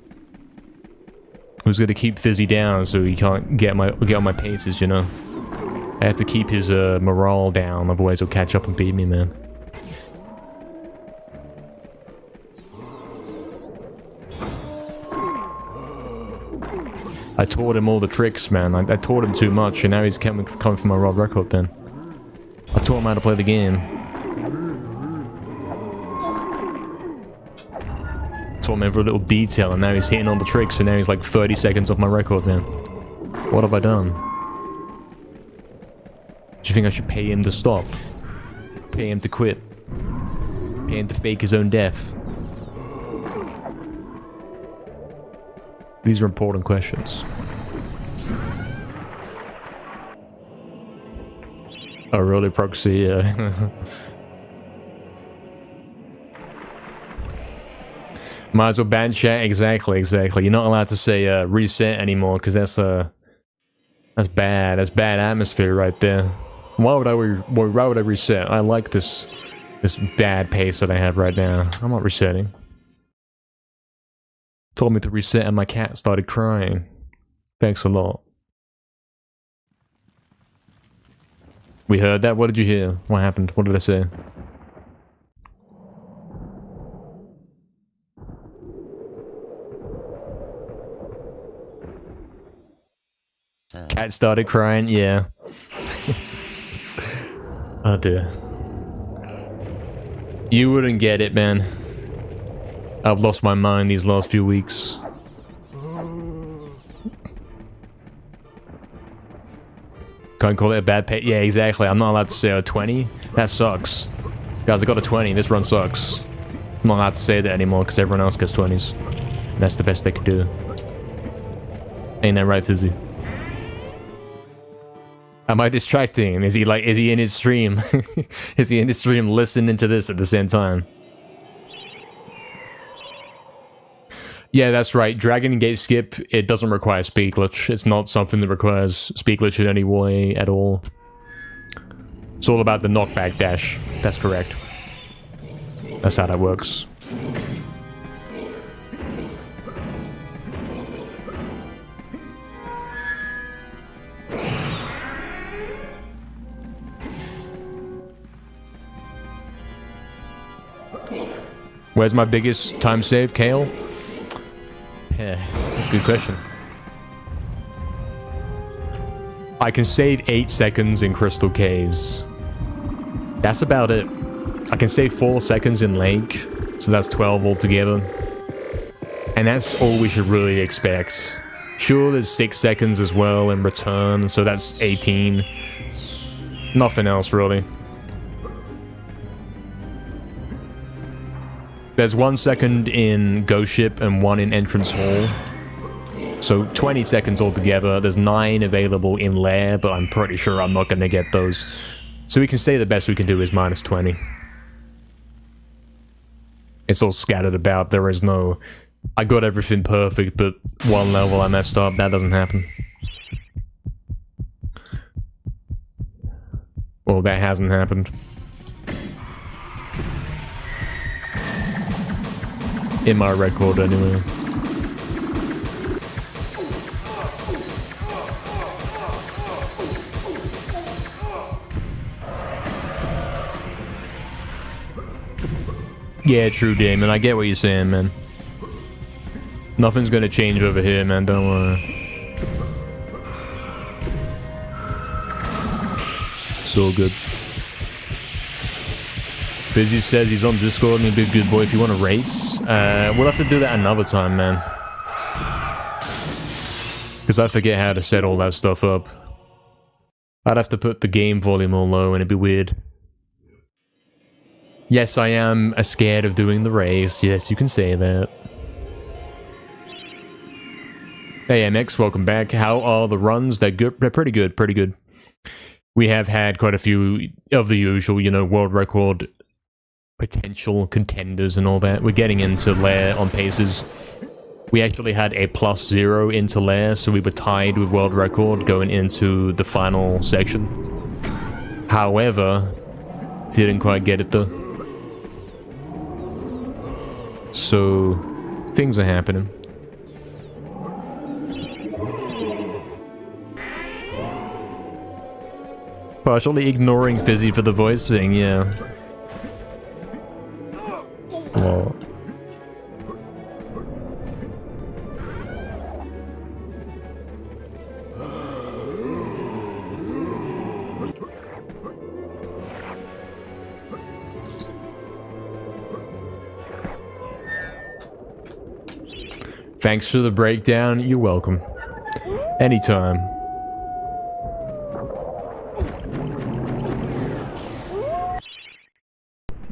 Who's gonna keep Fizzy down so he can't get on my paces, you know? I have to keep his morale down, otherwise he'll catch up and beat me, man. I taught him all the tricks, man. I taught him too much, and now he's coming for my world record, then. I taught him how to play the game. Taught him every little detail, and now he's hitting all the tricks, and now he's like 30 seconds off my record, man. What have I done? Do you think I should pay him to stop? Pay him to quit? Pay him to fake his own death? These are important questions. Oh, really, proxy? Yeah. Might as well ban chat. Exactly. You're not allowed to say reset anymore because that's bad. That's bad atmosphere right there. Why would I reset? I like this bad pace that I have right now. I'm not resetting. Told me to reset and my cat started crying. Thanks a lot. We heard that? What did you hear? What happened? What did I say? Cat started crying? Yeah. Oh dear. You wouldn't get it, man. I've lost my mind these last few weeks. Can't call it a bad pay. Yeah, exactly. I'm not allowed to say a 20. That sucks. Guys, I got a 20. This run sucks. I'm not allowed to say that anymore because everyone else gets 20s. And that's the best they could do. Ain't that right, Fizzy? Am I distracting him? Is he in his stream? Is he in his stream listening to this at the same time? Yeah, that's right. Dragon Gate skip, it doesn't require speed glitch. It's not something that requires speed glitch in any way at all. It's all about the knockback dash. That's correct. That's how that works. Where's my biggest time save, Kale? Yeah, that's a good question. I can save 8 seconds in Crystal Caves. That's about it. I can save 4 seconds in Lake, so that's 12 altogether. And that's all we should really expect. Sure, there's 6 seconds as well in Return, so that's 18. Nothing else, really. There's 1 second in Ghost Ship and 1 in Entrance Hall. So 20 seconds altogether. There's 9 available in Lair, but I'm pretty sure I'm not going to get those. So we can say the best we can do is minus 20. It's all scattered about. There is no... I got everything perfect, but 1 level I messed up. That doesn't happen. Well, that hasn't happened. In my record, anyway. Yeah, true, Damon. I get what you're saying, man. Nothing's gonna change over here, man. Don't worry. It's all good. Fizzy says he's on Discord and he'd be a good boy if you want to race. We'll have to do that another time, man. Because I forget how to set all that stuff up. I'd have to put the game volume all low and it'd be weird. Yes, I am scared of doing the race. Yes, you can say that. Hey MX, welcome back. How are the runs? They're good. They're pretty good, pretty good. We have had quite a few of the usual, you know, world record potential contenders and all that. We're getting into Lair on paces. We actually had a +0 into Lair, so we were tied with world record going into the final section. However, didn't quite get it though. So, things are happening. Partially ignoring Fizzy for the voice thing, yeah. Well. Thanks for the breakdown. You're welcome. Anytime.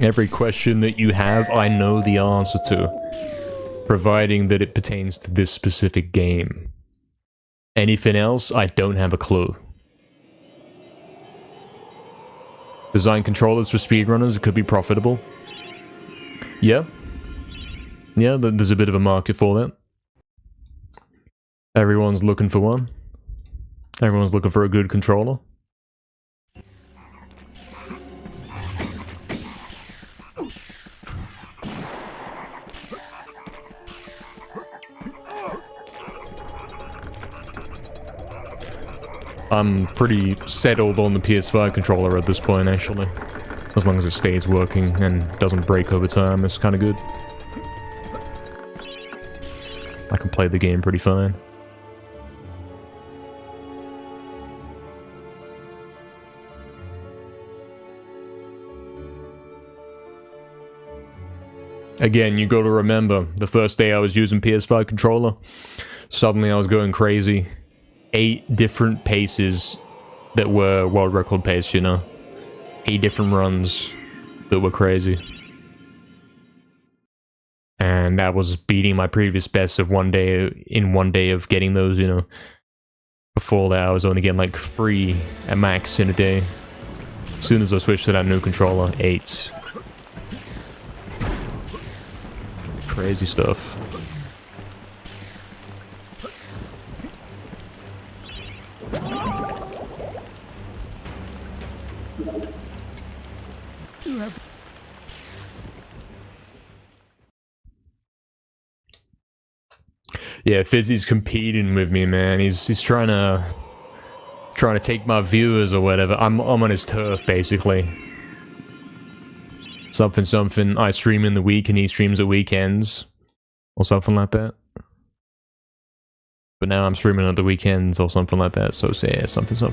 Every question that you have, I know the answer to, providing that it pertains to this specific game. Anything else, I don't have a clue. Design controllers for speedrunners, it could be profitable. Yeah. Yeah, there's a bit of a market for that. Everyone's looking for one. Everyone's looking for a good controller. I'm pretty settled on the PS5 controller at this point, actually. As long as it stays working and doesn't break over time, it's kind of good. I can play the game pretty fine. Again, you gotta remember, the first day I was using PS5 controller, suddenly I was going crazy. 8 different paces that were world record pace, you know. 8 different runs that were crazy. And that was beating my previous best of one day of getting those, you know. Before that, I was only getting like 3 at max in a day. As soon as I switched to that new controller, 8. Crazy stuff. Yeah, Fizzy's competing with me, man. He's trying to take my viewers or whatever. I'm on his turf, basically. Something. I stream in the week and he streams at weekends, or something like that. But now I'm streaming at the weekends or something like that. So yeah, something.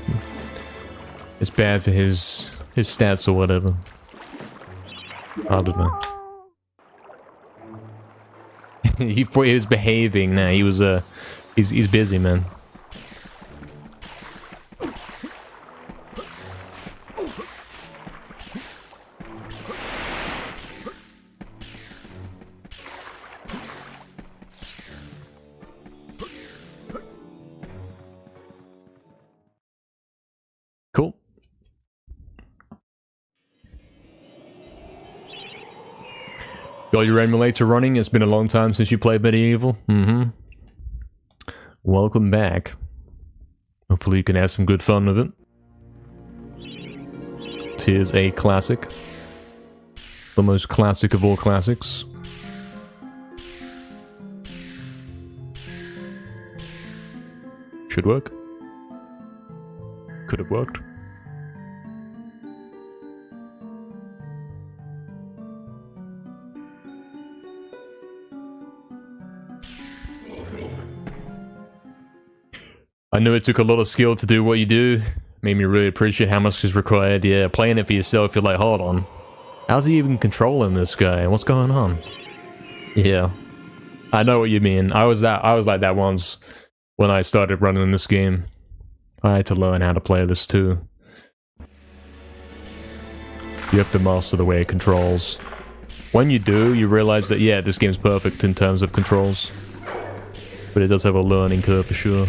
It's bad for his stats or whatever. I don't know. he was behaving. Now he was he's busy, man. Cool. Got your emulator running? It's been a long time since you played MediEvil. Welcome back. Hopefully you can have some good fun with it. Tis a classic. The most classic of all classics. Should work. Could have worked. I know it took a lot of skill to do what you do, Made me really appreciate how much is required. Yeah, playing it for yourself, you're like, hold on. How's he even controlling this guy? What's going on? Yeah. I know what you mean. I was like that once when I started running this game. I had to learn how to play this too. You have to master the way it controls. When you do, you realize that, yeah, this game's perfect in terms of controls. But it does have a learning curve for sure.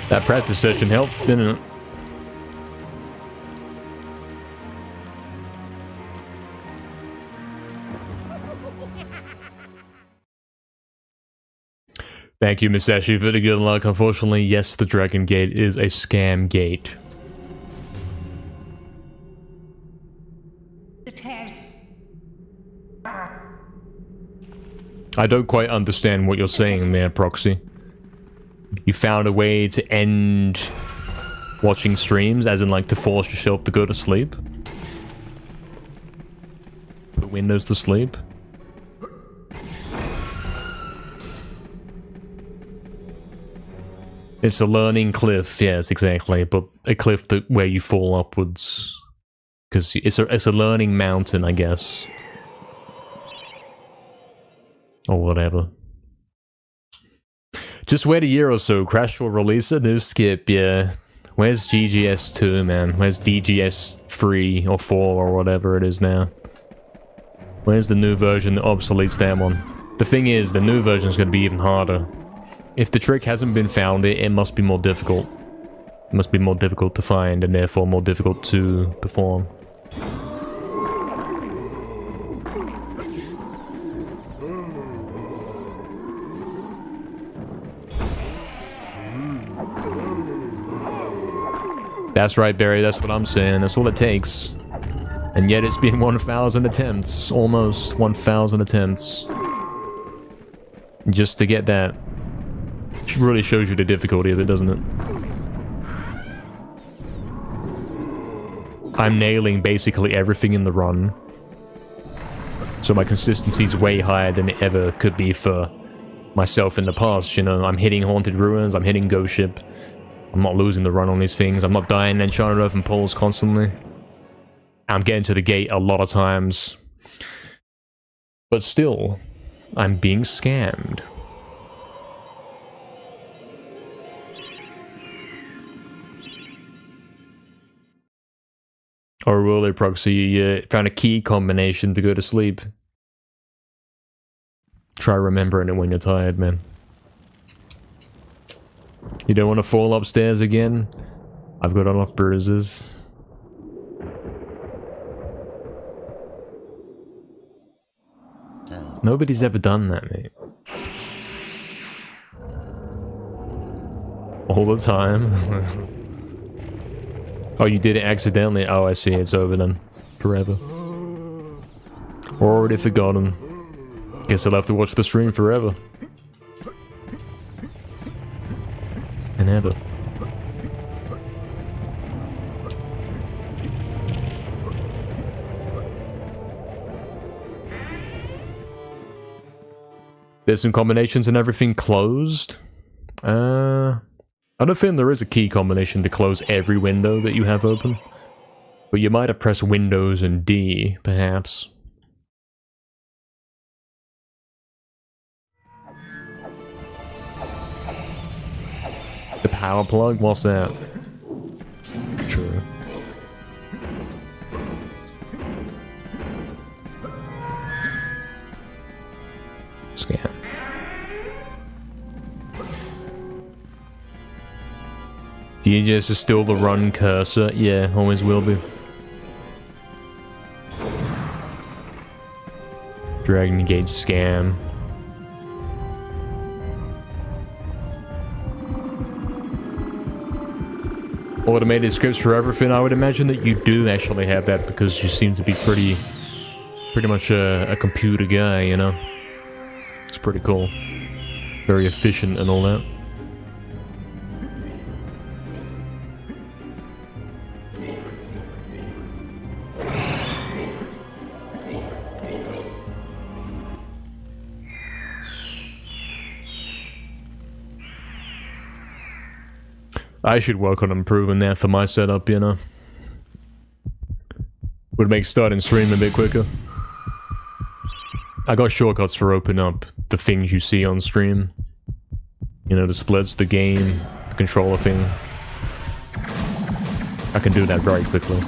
That practice session helped, didn't it? Thank you, Miss Ashley, for the good luck. Unfortunately, yes, the Dragon Gate is a scam gate. I don't quite understand what you're saying there, Proxy. You found a way to end watching streams, as in like to force yourself to go to sleep? Put Windows to sleep? It's a learning cliff, yes, exactly, but a cliff that, where you fall upwards. Because it's a learning mountain, I guess. Or whatever. Just wait a year or so, Crash will release a new skip, yeah. Where's GGS 2, man? Where's DGS 3 or 4 or whatever it is now? Where's the new version that obsoletes that one? The thing is, the new version is going to be even harder. If the trick hasn't been found, it must be more difficult. It must be more difficult to find and therefore more difficult to perform. That's right, Barry, that's what I'm saying. That's all it takes. And yet it's been 1,000 attempts. Almost 1,000 attempts. Just to get that. It really shows you the difficulty of it, doesn't it? I'm nailing basically everything in the run. So my consistency is way higher than it ever could be for myself in the past, you know? I'm hitting Haunted Ruins, I'm hitting Ghost Ship. I'm not losing the run on these things. I'm not dying in Enchanted Earthen Poles constantly. I'm getting to the gate a lot of times. But still, I'm being scammed. Or will they, Proxy? You found a key combination to go to sleep. Try remembering it when you're tired, man. You don't want to fall upstairs again? I've got enough bruises. Nobody's ever done that, mate. All the time. Oh, you did it accidentally? Oh, I see. It's over then. Forever. Already forgotten. Guess I'll have to watch the stream forever. And ever. There's some combinations and everything closed. I don't think there is a key combination to close every window that you have open. But you might have pressed Windows and D, perhaps. The power plug? What's that? True. Scan. DJS is still the run cursor? Yeah, always will be. Dragon Gate scam. Automated scripts for everything. I would imagine that you do actually have that because you seem to be pretty much a computer guy, you know? It's pretty cool. Very efficient and all that. I should work on improving that for my setup, you know? Would make starting stream a bit quicker. I got shortcuts for opening up the things you see on stream. You know, the splits, the game, the controller thing. I can do that very quickly.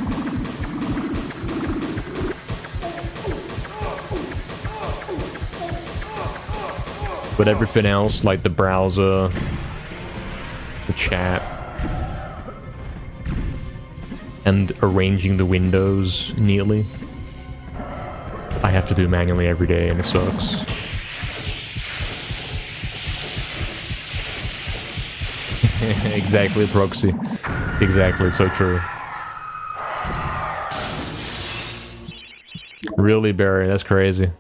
But everything else, like the browser, the chat, and arranging the windows neatly, I have to do manually every day, and it sucks. Exactly, Proxy. Exactly, so true. Really, Barry, that's crazy.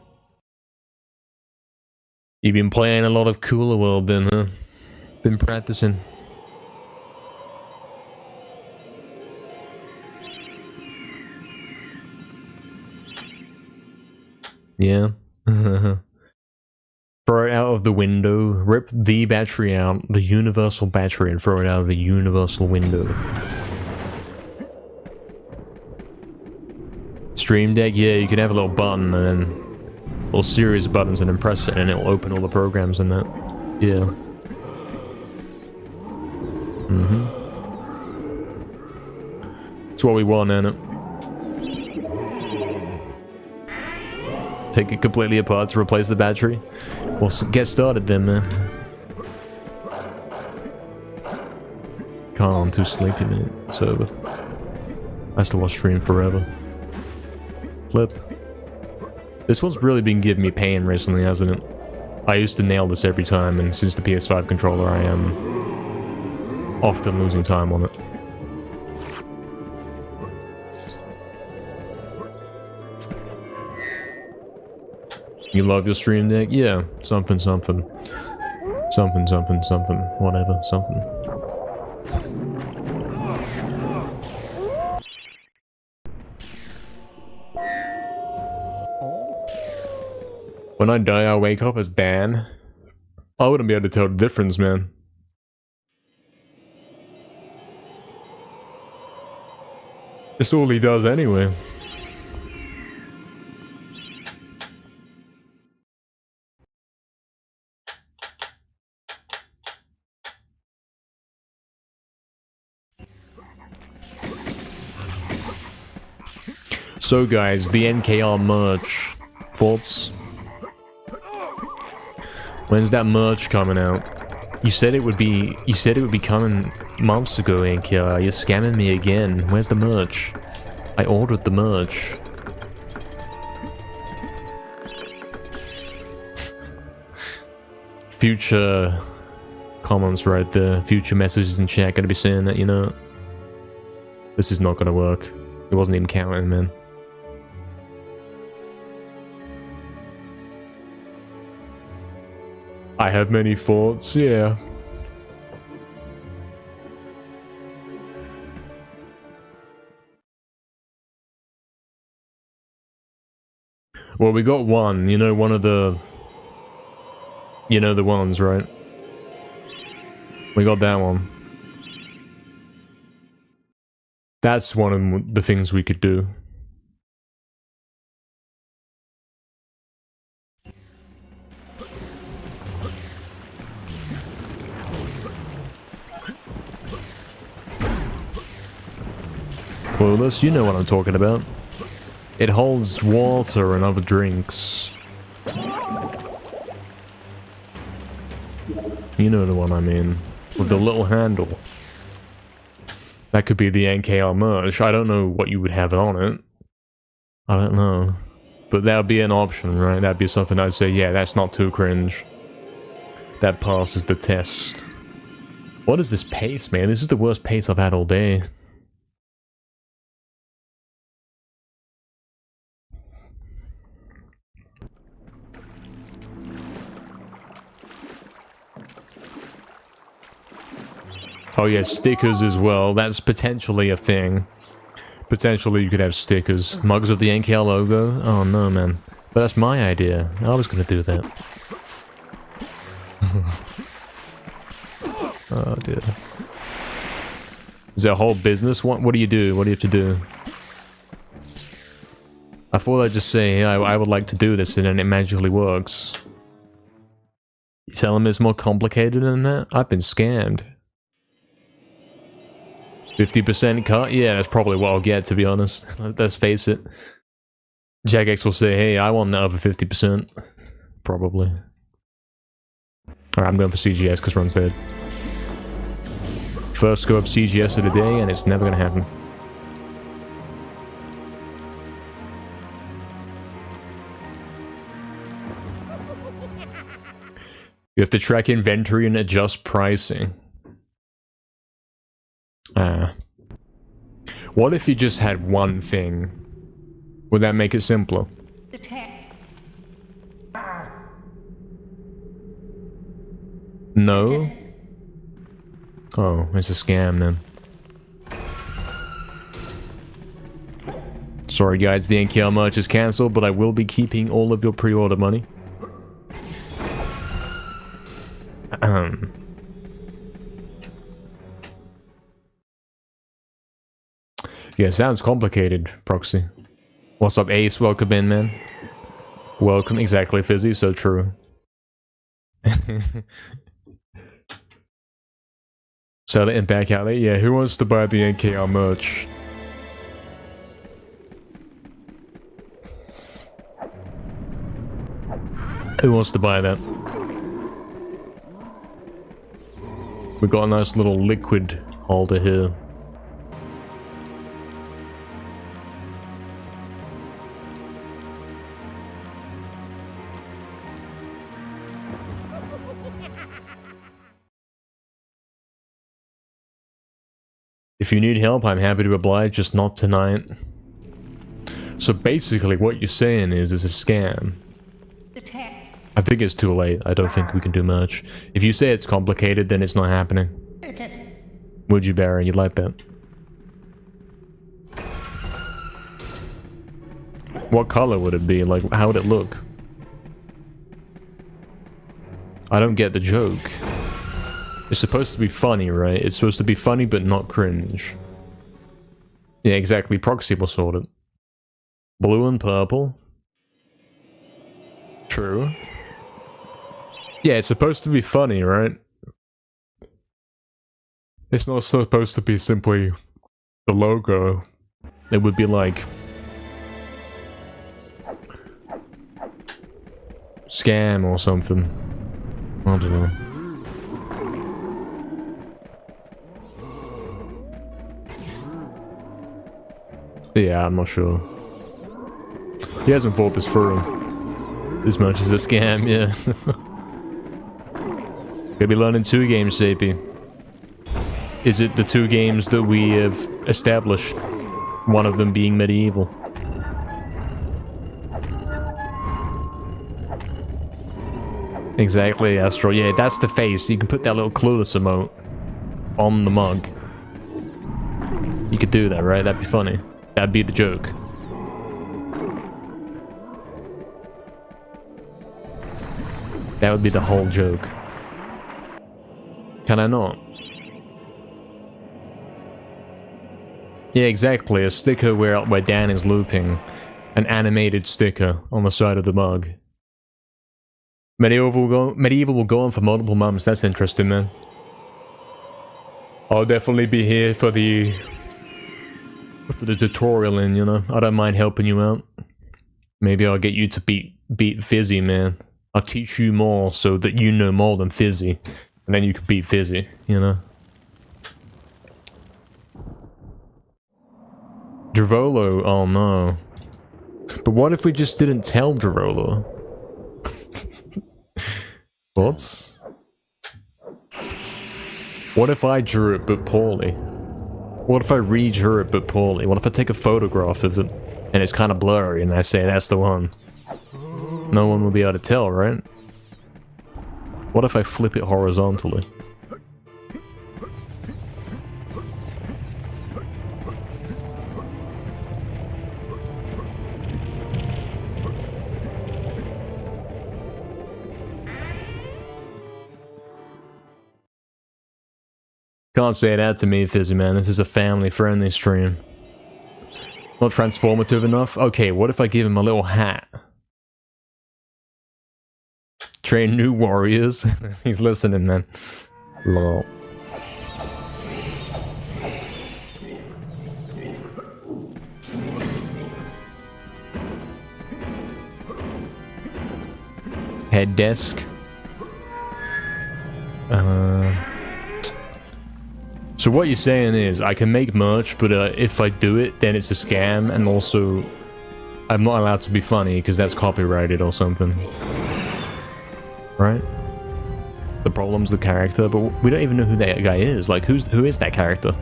You've been playing a lot of Cooler World then, huh? Been practicing. Yeah. Throw it out of the window. Rip the battery out, the universal battery, and throw it out of the universal window. Stream Deck, yeah, you can have a little button and then a little series of buttons and then press it and it'll open all the programs in that. Yeah. It's what we want, ain't it? Take it completely apart to replace the battery. Well, get started then, man. Can't, I'm too sleepy, mate. It's over. I still watch stream forever. Flip. This one's really been giving me pain recently, hasn't it? I used to nail this every time, and since the PS5 controller, I am often losing time on it. You love your stream deck? Yeah, something, something. Something, something, something. Whatever, something. When I die, I wake up as Dan. I wouldn't be able to tell the difference, man. It's all he does anyway. So guys, the NKR merch. Thoughts? When's that merch coming out? You said it would be coming months ago, NKR. You're scamming me again. Where's the merch? I ordered the merch. Future comments right there. Future messages in chat gonna be saying that, you know. This is not gonna work. It wasn't even counting, man. I have many thoughts, yeah. Well, we got one, you know, one of the... You know the ones, right? We got that one. That's one of the things we could do. Clueless, you know what I'm talking about. It holds water and other drinks. You know the one I mean. With the little handle. That could be the NKR merch. I don't know what you would have on it. I don't know. But that would be an option, right? That'd be something I'd say, yeah, that's not too cringe. That passes the test. What is this pace, man? This is the worst pace I've had all day. Oh yeah, stickers as well. That's potentially a thing. Potentially you could have stickers. Mugs of the NKL logo? Oh no, man. But that's my idea. I was gonna do that. Oh dear. Is there a whole business? What do you do? What do you have to do? I thought I'd just say, hey, I would like to do this, and then it magically works. You tell them it's more complicated than that? I've been scammed. 50% cut? Yeah, that's probably what I'll get, to be honest. Let's face it. Jagex will say, hey, I want that other 50%. Probably. Alright, I'm going for CGS because Ron's dead. First go of CGS of the day, and it's never gonna happen. You have to track inventory and adjust pricing. What if you just had one thing? Would that make it simpler? No? Oh, it's a scam then. Sorry guys, the NKL merch is cancelled, but I will be keeping all of your pre-order money. Yeah, sounds complicated, Proxy. What's up, Ace? Welcome in, man. Welcome, exactly, Fizzy, so true. Sell it and back out it? Yeah, who wants to buy the NKR merch? Who wants to buy that? We got a nice little liquid holder here. If you need help, I'm happy to oblige, just not tonight. So basically what you're saying is it's a scam. I think it's too late. I don't think we can do much. If you say it's complicated, then it's not happening. Would you, Barry? You'd like that? What color would it be? Like, how would it look? I don't get the joke. It's supposed to be funny, right? It's supposed to be funny, but not cringe. Yeah, exactly. Proxy will sort it. Blue and purple. True. Yeah, it's supposed to be funny, right? It's not supposed to be simply the logo. It would be like... scam or something. I don't know. Yeah, I'm not sure. He hasn't thought this through as much as a scam, yeah. Gonna be learning 2 games, Sapie. Is it the 2 games that we have established? One of them being MediEvil. Exactly, Astro. Yeah, that's the face. You can put that little clueless emote on the mug. You could do that, right? That'd be funny. That'd be the joke. That would be the whole joke. Can I not? Yeah, exactly. A sticker where Dan is looping. An animated sticker on the side of the mug. MediEvil will go on for multiple months. That's interesting, man. I'll definitely be here for the tutorial, and you know, I don't mind helping you out. Maybe I'll get you to beat Fizzy, man. I'll teach you more so that you know more than Fizzy, and then you can beat Fizzy, you know. Dravolo, oh no. But what if we just didn't tell Girola? What? What if I drew it but poorly? What if I re-drew it but poorly? What if I take a photograph of it and it's kind of blurry and I say that's the one? No one will be able to tell, right? What if I flip it horizontally? Can't say that to me, Fizzy man. This is a family-friendly stream. Not transformative enough? Okay, what if I give him a little hat? Train new warriors? He's listening, man. Lol. Head desk. So what you're saying is, I can make merch, but if I do it, then it's a scam, and also, I'm not allowed to be funny, because that's copyrighted or something. Right? The problem's the character, but we don't even know who that guy is. Like, who is that character?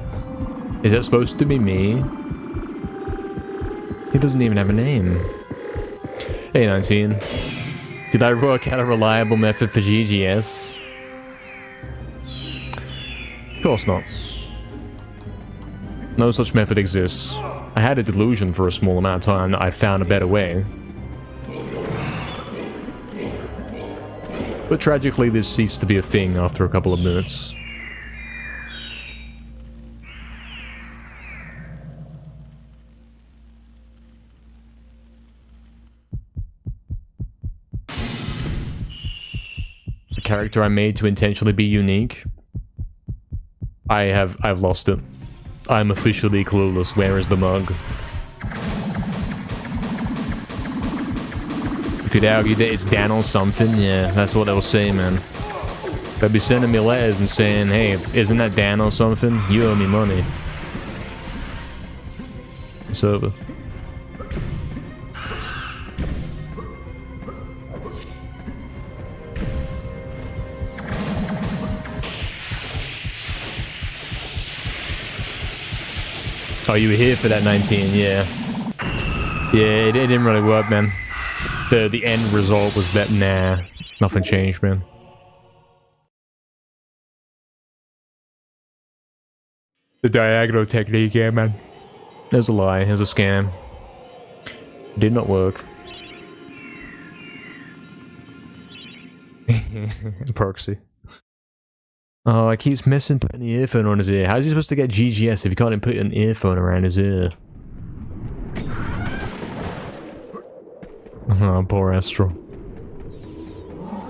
Is that supposed to be me? He doesn't even have a name. Hey, 19. Did I work out a reliable method for GGS? Of course not. No such method exists. I had a delusion for a small amount of time that I found a better way. But tragically, this ceased to be a thing after a couple of minutes. The character I made to intentionally be unique. I've lost it. I'm officially clueless. Where is the mug? You could argue that it's Dan or something. Yeah, that's what they'll say, man. They'll be sending me letters and saying, hey, isn't that Dan or something? You owe me money. It's over. Oh, you were here for that 19, yeah. Yeah, it didn't really work, man. The end result was that, nah, nothing changed, man. The diagonal technique, yeah, man. It was a lie, it was a scam. It did not work. Proxy. Oh, he keeps missing putting the earphone on his ear. How's he supposed to get GGS if he can't even put an earphone around his ear? Oh, poor Astral.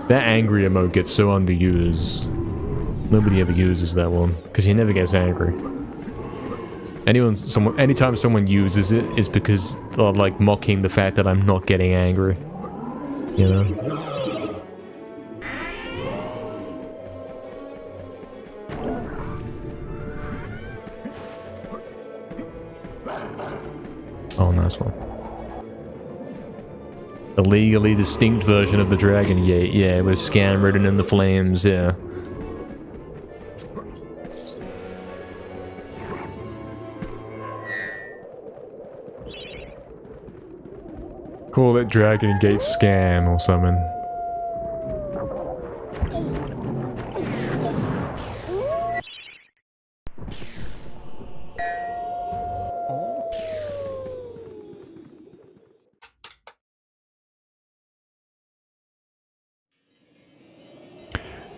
That angry emote gets so underused. Nobody ever uses that one, because he never gets angry. Anytime someone uses it, it's because they're like mocking the fact that I'm not getting angry. You know? Oh, nice one. A legally distinct version of the Dragon Gate, yeah, with scam written in the flames, yeah. Call it Dragon Gate scam or something.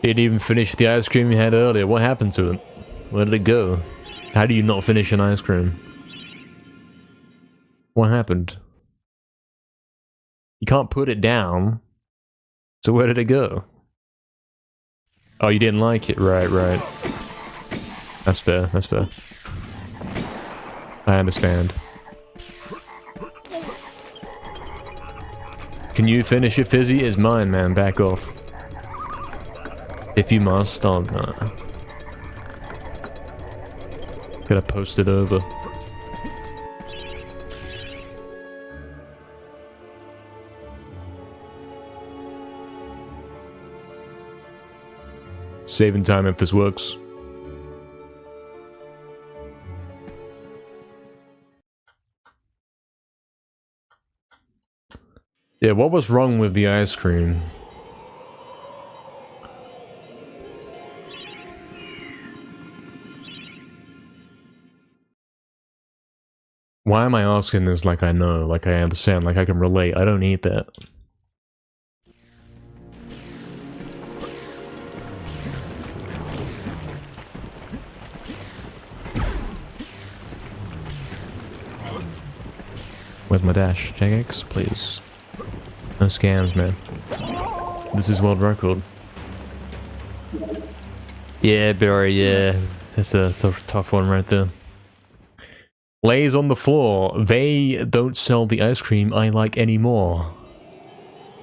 Didn't even finish the ice cream you had earlier. What happened to it? Where did it go? How do you not finish an ice cream? What happened? You can't put it down. So where did it go? Oh, you didn't like it? Right, right. That's fair, that's fair. I understand. Can you finish it, Fizzy? It's mine, man. Back off. If you must, I'll... Gotta post it over. Saving time if this works. Yeah, what was wrong with the ice cream? Why am I asking this like I know, like I understand, like I can relate? I don't need that. Where's my dash? Jagex, please. No scams, man. This is world record. Yeah, Barry, yeah. That's a tough one right there. Lays on the floor. They don't sell the ice cream I like anymore.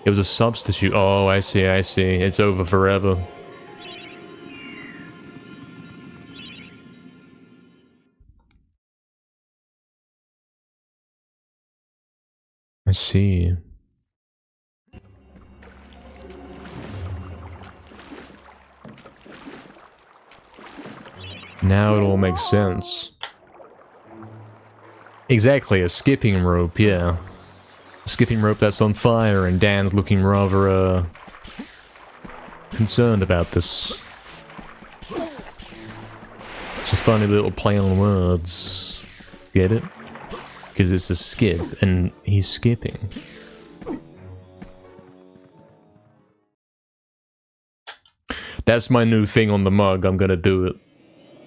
It was a substitute. Oh, I see, I see. It's over forever. I see. Now it all makes sense. Exactly, a skipping rope, yeah. A skipping rope that's on fire, and Dan's looking rather, concerned about this. It's a funny little play on words. Get it? Because it's a skip, and he's skipping. That's my new thing on the mug, I'm gonna do it.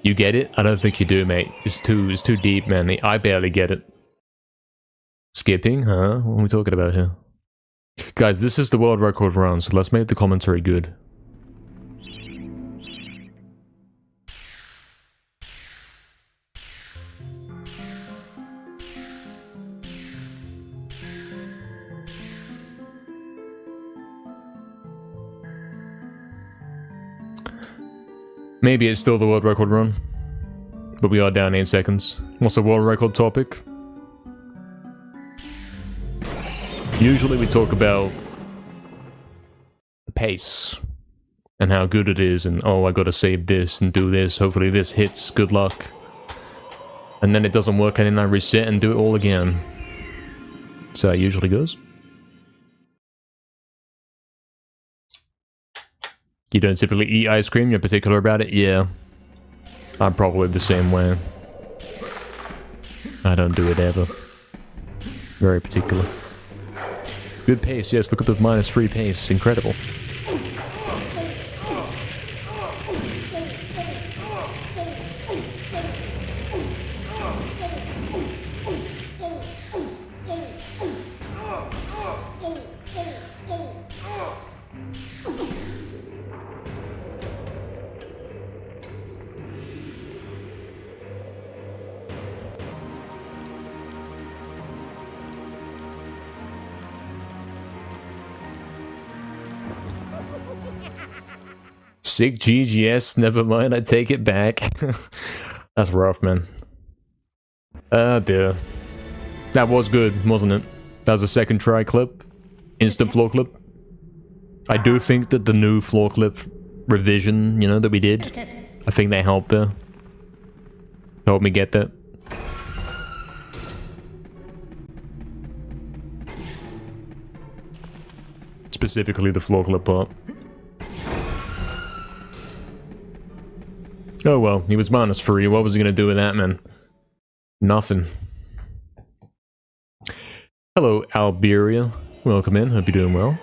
You get it? I don't think you do, mate. It's too deep, man. I barely get it. Skipping, huh? What are we talking about here? Guys, this is the world record run, so let's make the commentary good. Maybe it's still the world record run, but we are down 8 seconds. What's the world record topic? Usually we talk about the pace and how good it is, and oh, I gotta save this and do this, hopefully this hits, good luck. And then it doesn't work and then I reset and do it all again. That's how it usually goes. You don't typically eat ice cream, you're particular about it? Yeah. I'm probably the same way. I don't do it ever. Very particular. Good pace, yes, look at the -3 pace, incredible. Sick GGS, never mind, I take it back. That's rough, man. Dear. That was good, wasn't it? That was a second try clip. Instant floor clip. I do think that the new floor clip revision, you know, that we did, I think they helped there. Helped me get that. Specifically the floor clip part. Oh well, he was -3. What was he gonna do with that, man? Nothing. Hello, Alberia. Welcome in. Hope you're doing well.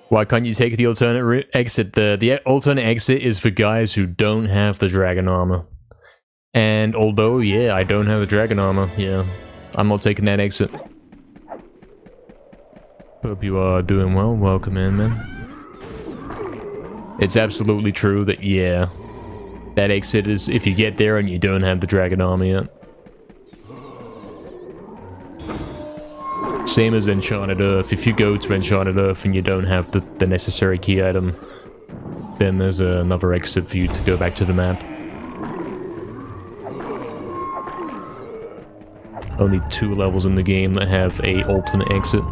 Why can't you take the alternate exit? The alternate exit is for guys who don't have the dragon armor. And although, yeah, I don't have the dragon armor, yeah, I'm not taking that exit. Hope you are doing well. Welcome in, man. It's absolutely true that, yeah, that exit is if you get there and you don't have the dragon armor yet. Same as Enchanted Earth. If you go to Enchanted Earth and you don't have the necessary key item, then there's another exit for you to go back to the map. Only 2 levels in the game that have a alternate exit.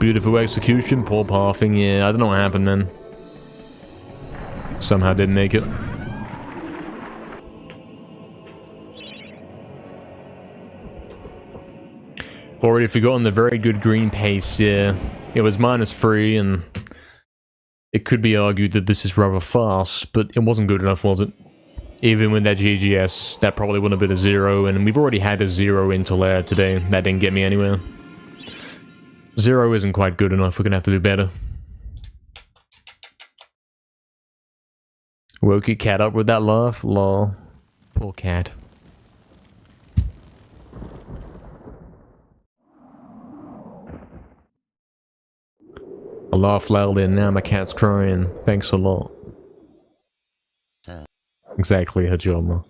beautiful execution, poor pathing. Yeah, I don't know what happened, man. Somehow didn't make it. Already forgotten the very good green pace, yeah. It was -3, and it could be argued that this is rather fast, but it wasn't good enough, was it? Even with that GGS, that probably wouldn't have been a 0, and we've already had a 0 into lair today. That didn't get me anywhere. 0 isn't quite good enough, we're gonna have to do better. Woke your cat up with that laugh? Lol. Poor cat. I laughed loudly and now my cat's crying. Thanks a lot. Exactly, her job.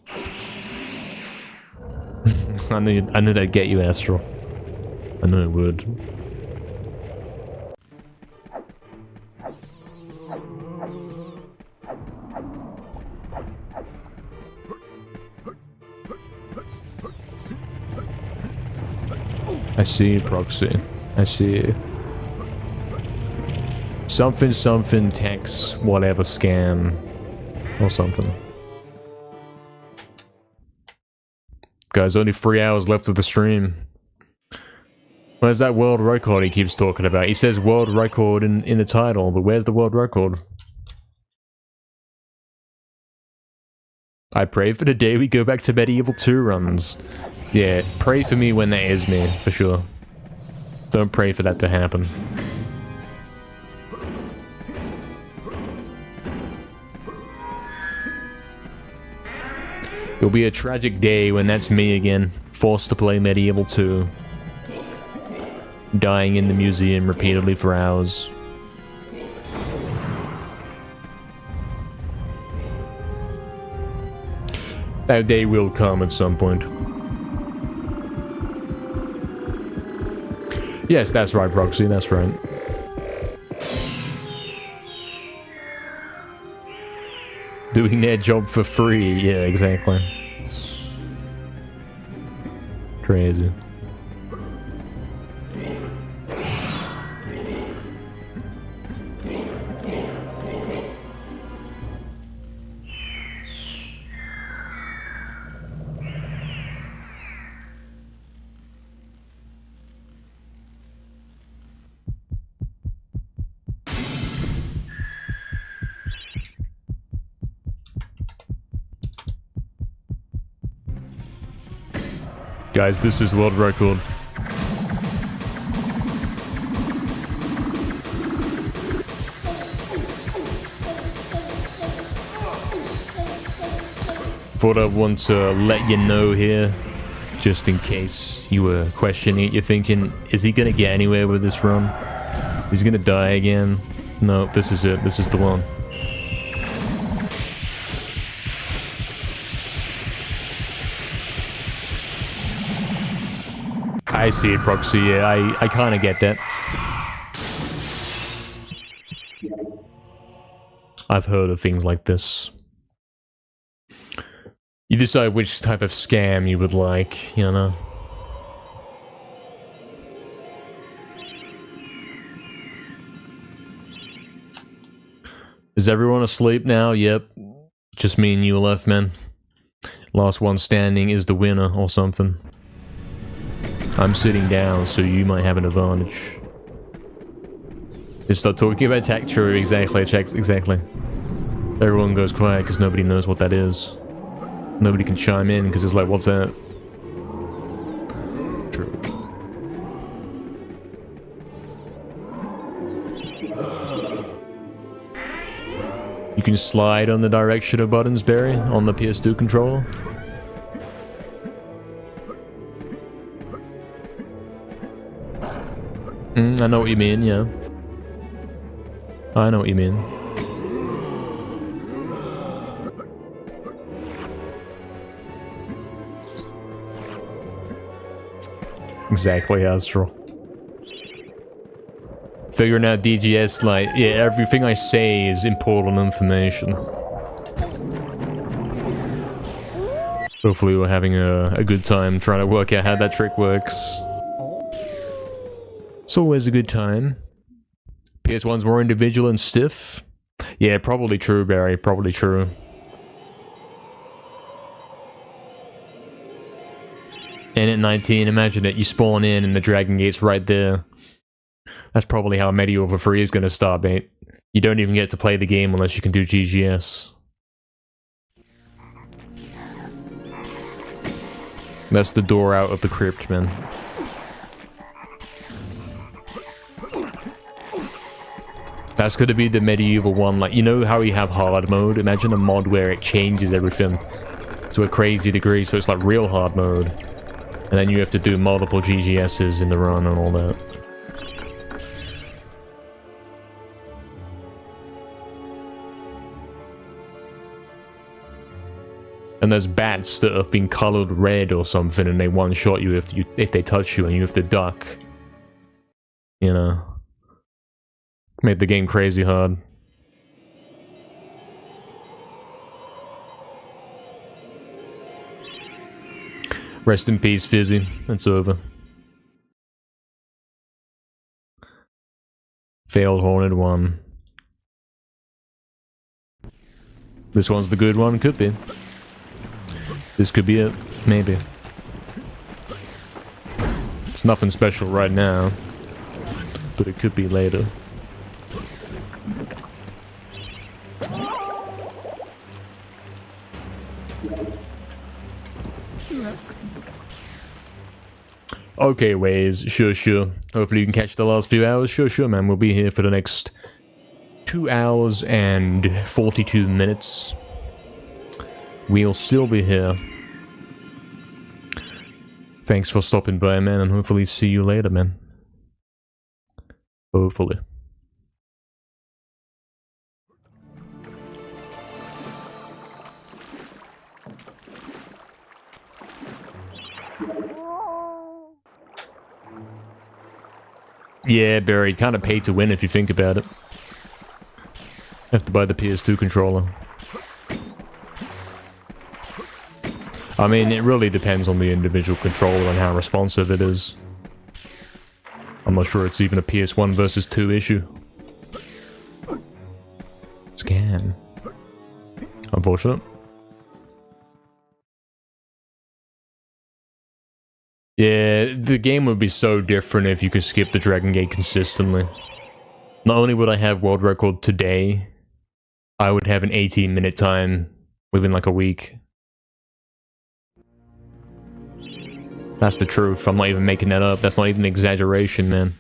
I knew that'd get you, Astral. I knew it would. I see you, Proxy. I see you. Something, something, text, whatever, scam. Or something. Guys, only 3 hours left of the stream. Where's that world record he keeps talking about? He says world record in the title, but where's the world record? I pray for the day we go back to MediEvil 2 runs. Yeah, pray for me when that is me, for sure. Don't pray for that to happen. It'll be a tragic day when that's me again, forced to play MediEvil 2. Dying in the museum repeatedly for hours. That day will come at some point. Yes, that's right, Proxy, that's right. Doing their job for free, yeah, exactly. Crazy. Guys, this is world record. Thought I'd want to let you know here, just in case you were questioning it. You're thinking, is he gonna get anywhere with this run? He's gonna die again? No, this is it. This is the one. I see it, Proxy, yeah, I kind of get that. I've heard of things like this. You decide which type of scam you would like, you know? Is everyone asleep now? Yep. Just me and you left, man. Last one standing is the winner, or something. I'm sitting down, so you might have an advantage. Just start talking about tech, true, exactly, checks, exactly. Everyone goes quiet because nobody knows what that is. Nobody can chime in because it's like, what's that? True. You can slide on the direction of buttons, Barry, on the PS2 controller. I know what you mean, yeah. I know what you mean. Exactly, Astral. Figuring out DGS, like, yeah, everything I say is important information. Hopefully we're having a good time trying to work out how that trick works. It's always a good time. PS1's more individual and stiff? Yeah, probably true, Barry. Probably true. And at 19, imagine it. You spawn in and the Dragon Gate's right there. That's probably how MediEvil 3 is going to start, mate. You don't even get to play the game unless you can do GGS. That's the door out of the crypt, man. That's gonna be the MediEvil one, like, you know how you have hard mode? Imagine a mod where it changes everything to a crazy degree, so it's like real hard mode. And then you have to do multiple GGS's in the run and all that. And there's bats that have been colored red or something, and they one-shot you if they touch you, and you have to duck. You know, made the game crazy hard. Rest in peace, Fizzy. It's over. Failed Horned 1. This one's the good one, could be. This could be it, maybe. It's nothing special right now, but it could be later. Okay, Waze, sure. Hopefully you can catch the last few hours. Sure, man. We'll be here for the next 2 hours and 42 minutes. We'll still be here. Thanks for stopping by, man, and hopefully see you later, man. Hopefully. Yeah, Barry, kind of pay to win if you think about it. Have to buy the PS2 controller. I mean, it really depends on the individual controller and how responsive it is. I'm not sure it's even a PS1 versus 2 issue. Scam. Unfortunate. Yeah, the game would be so different if you could skip the Dragon Gate consistently. Not only would I have world record today, I would have an 18-minute time within like a week. That's the truth. I'm not even making that up. That's not even an exaggeration, man.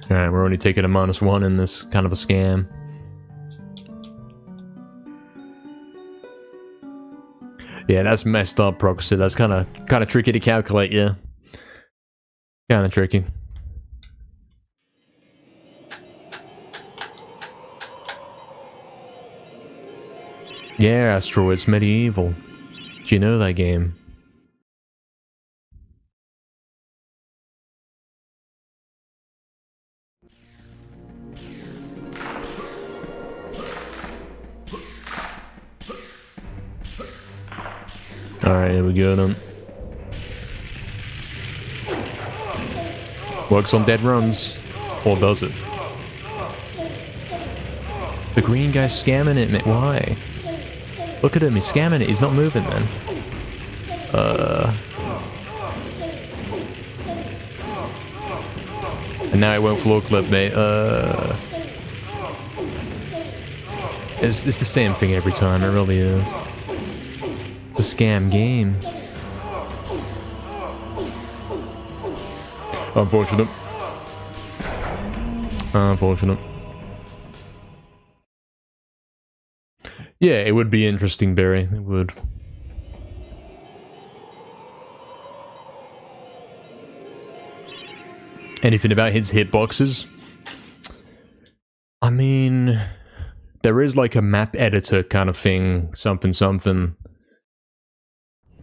Alright, we're only taking a -1 in this kind of a scam. Yeah, that's messed up, Proxy. That's kind of tricky to calculate, yeah. Kind of tricky. Yeah, Astro, it's MediEvil. Do you know that game? Alright, here we go then. Works on dead runs. Or does it? The green guy's scamming it, man. Why? Look at him, he's scamming it. He's not moving, man. And now it won't floor clip, mate. It's the same thing every time. It really is. It's a scam game. Unfortunate. Unfortunate. Yeah, it would be interesting, Barry. It would. Anything about his hitboxes? I mean, there is like a map editor kind of thing, something.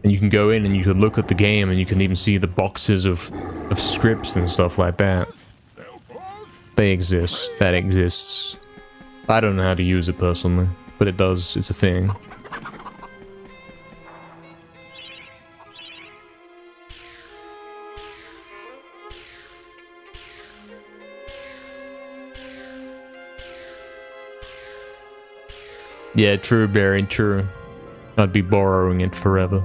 And you can go in and you can look at the game and you can even see the boxes of scripts and stuff like that. They exist. That exists. I don't know how to use it personally, but it does. It's a thing. Yeah, true, Barry, true. I'd be borrowing it forever.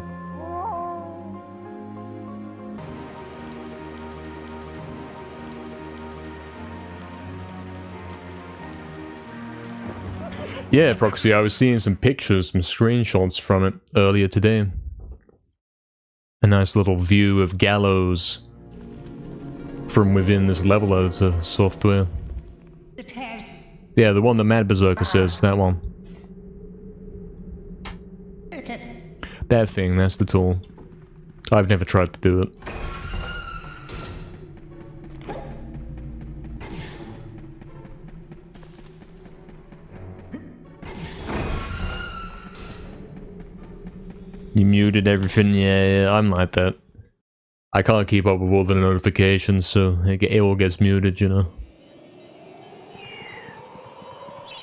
Yeah, Proxy, I was seeing some pictures, some screenshots from it earlier today. A nice little view of Gallows from within this level editor software. Yeah, the one that Mad Berserker says, that one. That thing, that's the tool. I've never tried to do it. You muted everything? Yeah, I'm like that. I can't keep up with all the notifications, so it all gets muted, you know.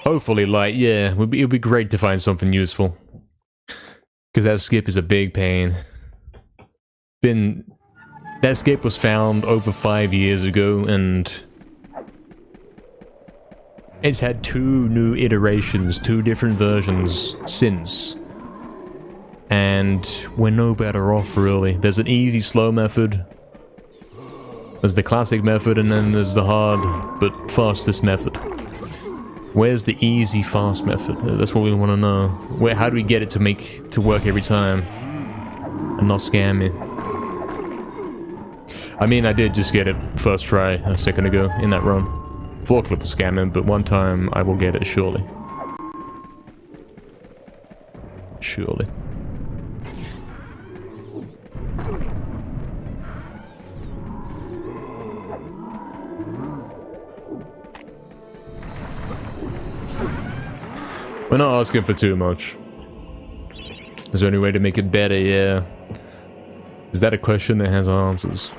Hopefully, like, yeah, it'd be great to find something useful. Because that skip is a big pain. That skip was found over 5 years ago, and it's had 2 new iterations, 2 different versions since. And we're no better off, really. There's an easy, slow method. There's the classic method, and then there's the hard, but fastest method. Where's the easy, fast method? That's what we want to know. How do we get it to work every time? And not scam me? I mean, I did just get it first try a second ago in that run. Floor clip is scamming, but one time I will get it, surely. Surely. We're not asking for too much. Is there any way to make it better? Yeah. Is that a question that has answers?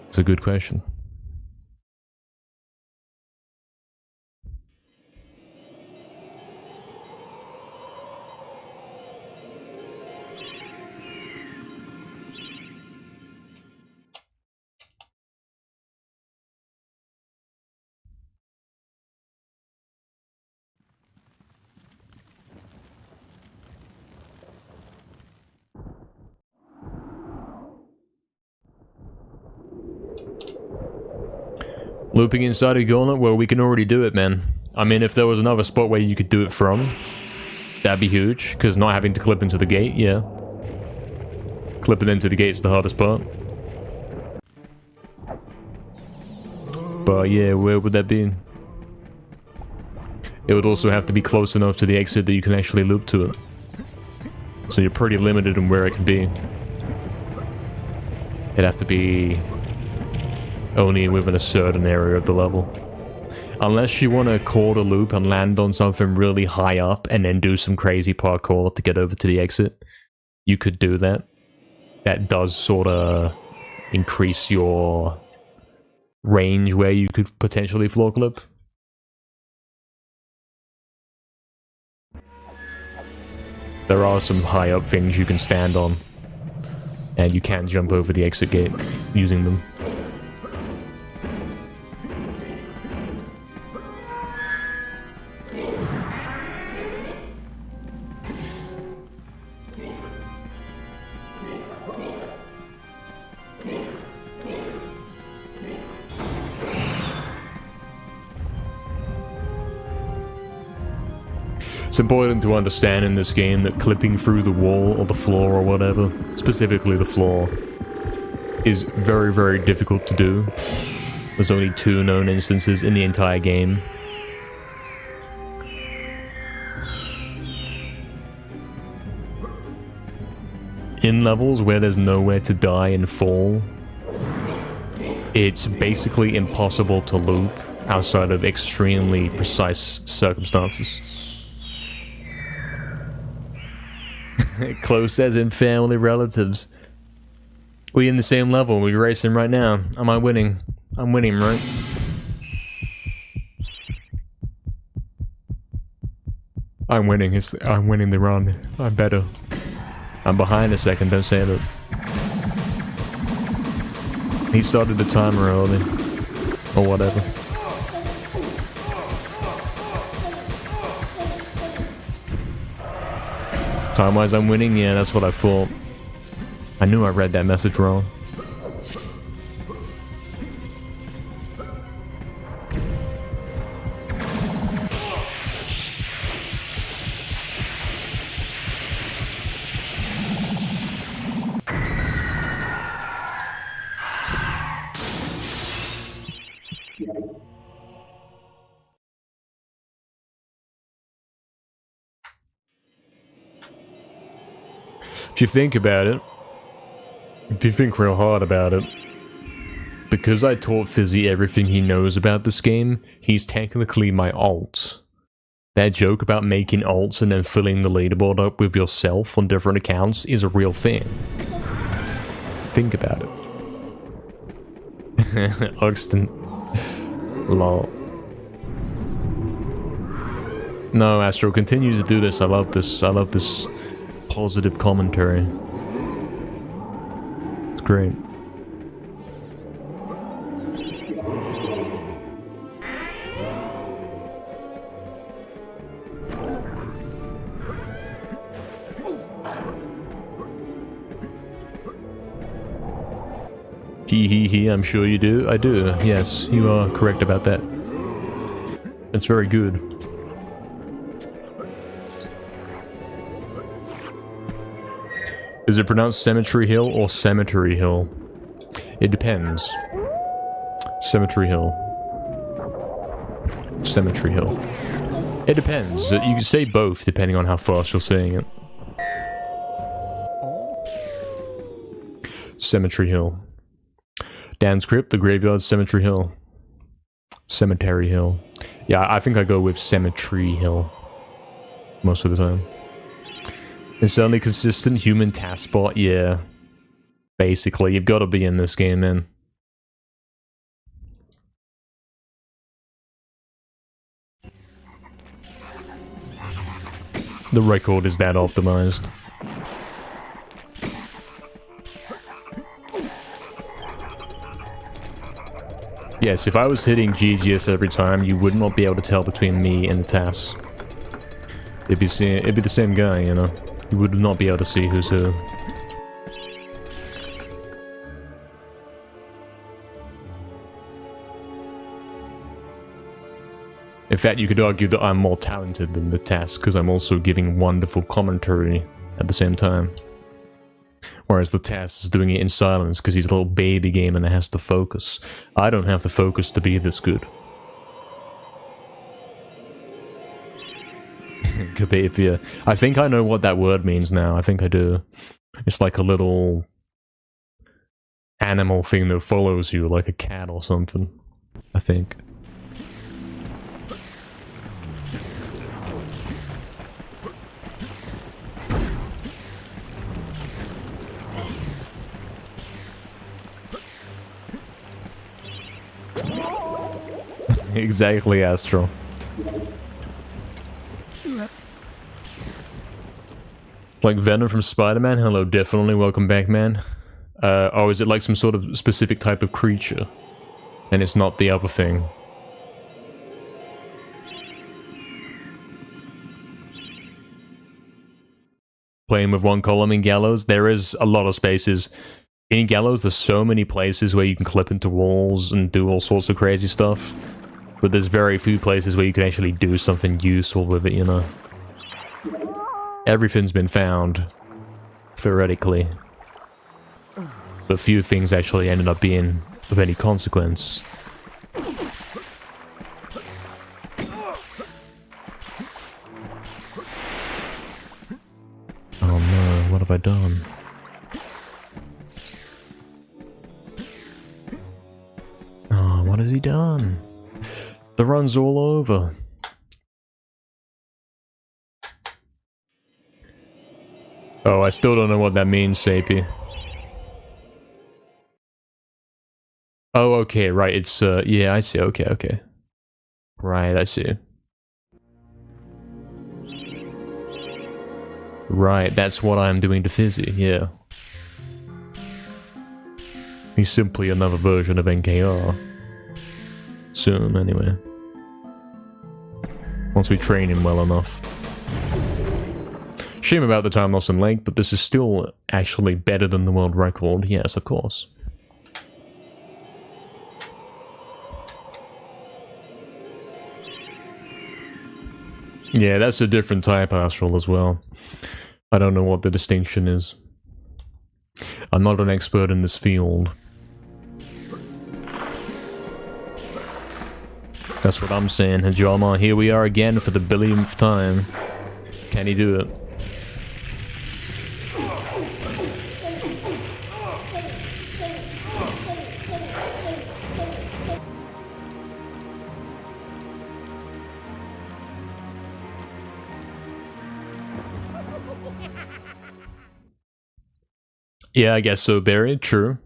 It's a good question. Looping inside a gauntlet? Well, we can already do it, man. I mean, if there was another spot where you could do it from, that'd be huge, because not having to clip into the gate, yeah. Clipping into the gate's the hardest part. But yeah, where would that be? It would also have to be close enough to the exit that you can actually loop to it. So you're pretty limited in where it can be. It'd have to be only within a certain area of the level. Unless you want to quarter loop and land on something really high up and then do some crazy parkour to get over to the exit, you could do that. That does sort of increase your range where you could potentially floor clip. There are some high up things you can stand on, and you can jump over the exit gate using them. It's important to understand in this game that clipping through the wall or the floor or whatever, specifically the floor, is very, very difficult to do. There's only 2 known instances in the entire game. In levels where there's nowhere to die and fall, it's basically impossible to loop outside of extremely precise circumstances. Close as in family relatives. We in the same level, we're racing right now. Am I winning? I'm winning, right? I'm winning, I'm winning the run. I'm better. I'm behind a second, don't say that. He started the timer early. Or whatever. Time-wise, I'm winning? Yeah, that's what I thought. I knew I read that message wrong. If you think about it, if you think real hard about it, because I taught Fizzy everything he knows about this game, he's technically my alt. That joke about making alts and then filling the leaderboard up with yourself on different accounts is a real thing. Think about it. Oxton. Lol. No, Astro, continue to do this. I love this. I love this positive commentary. It's great. He, I'm sure you do. I do. Yes, you are correct about that. It's very good. Is it pronounced Cemetery Hill or Cemetery Hill? It depends. Cemetery Hill. Cemetery Hill. It depends. You can say both depending on how fast you're saying it. Cemetery Hill. Dan's Crypt, the Graveyard, Cemetery Hill. Cemetery Hill. Yeah, I think I go with Cemetery Hill. Most of the time. It's only consistent human taskbot, yeah. Basically, you've got to be in this game, man. The record is that optimized. Yes, if I was hitting GGS every time, you would not be able to tell between me and the task. It'd be the same guy, you know. You would not be able to see who's who. In fact, you could argue that I'm more talented than the task, because I'm also giving wonderful commentary at the same time. Whereas the task is doing it in silence, because he's a little baby game and it has to focus. I don't have to focus to be this good. Cabavia. I think I know what that word means now. I think I do. It's like a little animal thing that follows you, like a cat or something. I think. Exactly, Astro. Like Venom from Spider-Man? Hello, definitely. Welcome back, man. Oh, is it like some sort of specific type of creature? And it's not the other thing. Playing with one column in Gallows, there is a lot of spaces. In Gallows, there's so many places where you can clip into walls and do all sorts of crazy stuff. But there's very few places where you can actually do something useful with it, you know. Everything's been found, theoretically. But few things actually ended up being of any consequence. Oh no, what have I done? Oh, what has he done? The run's all over. Oh, I still don't know what that means, Sapie. Oh, okay, right, it's, yeah, I see, okay, okay. Right, I see. Right, that's what I'm doing to Fizzy, yeah. He's simply another version of NKR. Soon, anyway. Once we train him well enough. Shame about the time lost in lake, but this is still actually better than the world record. Yes, of course. Yeah, that's a different type astral as well. I don't know what the distinction is. I'm not an expert in this field. That's what I'm saying, Hajama. Here we are again for the billionth time. Can he do it? Yeah, I guess so, Barry. True.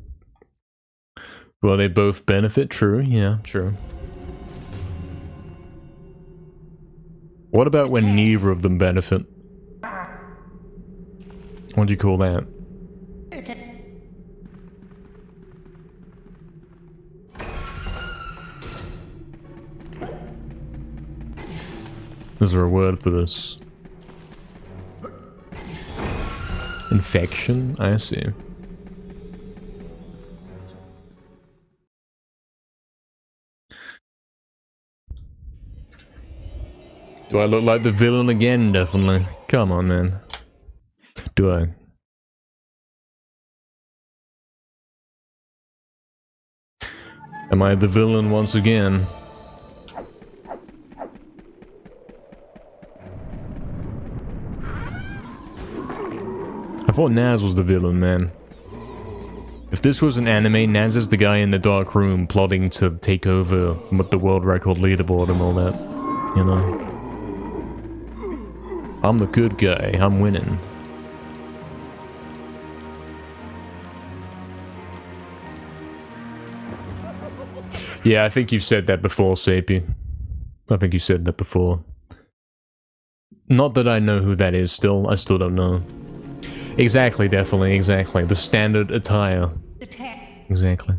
Well, they both benefit. True. Yeah, true. What about when neither of them benefit? What do you call that? Is there a word for this? Infection? I see. Do I look like the villain again? Definitely. Come on, man. Do I? Am I the villain once again? I thought Naz was the villain, man. If this was an anime, Naz is the guy in the dark room plotting to take over with the world record leaderboard and all that. You know? I'm the good guy. I'm winning. Yeah, I think you've said that before, Sapie. I think you said that before. Not that I know who that is still. I still don't know. Exactly, definitely, exactly. The standard attire. Exactly.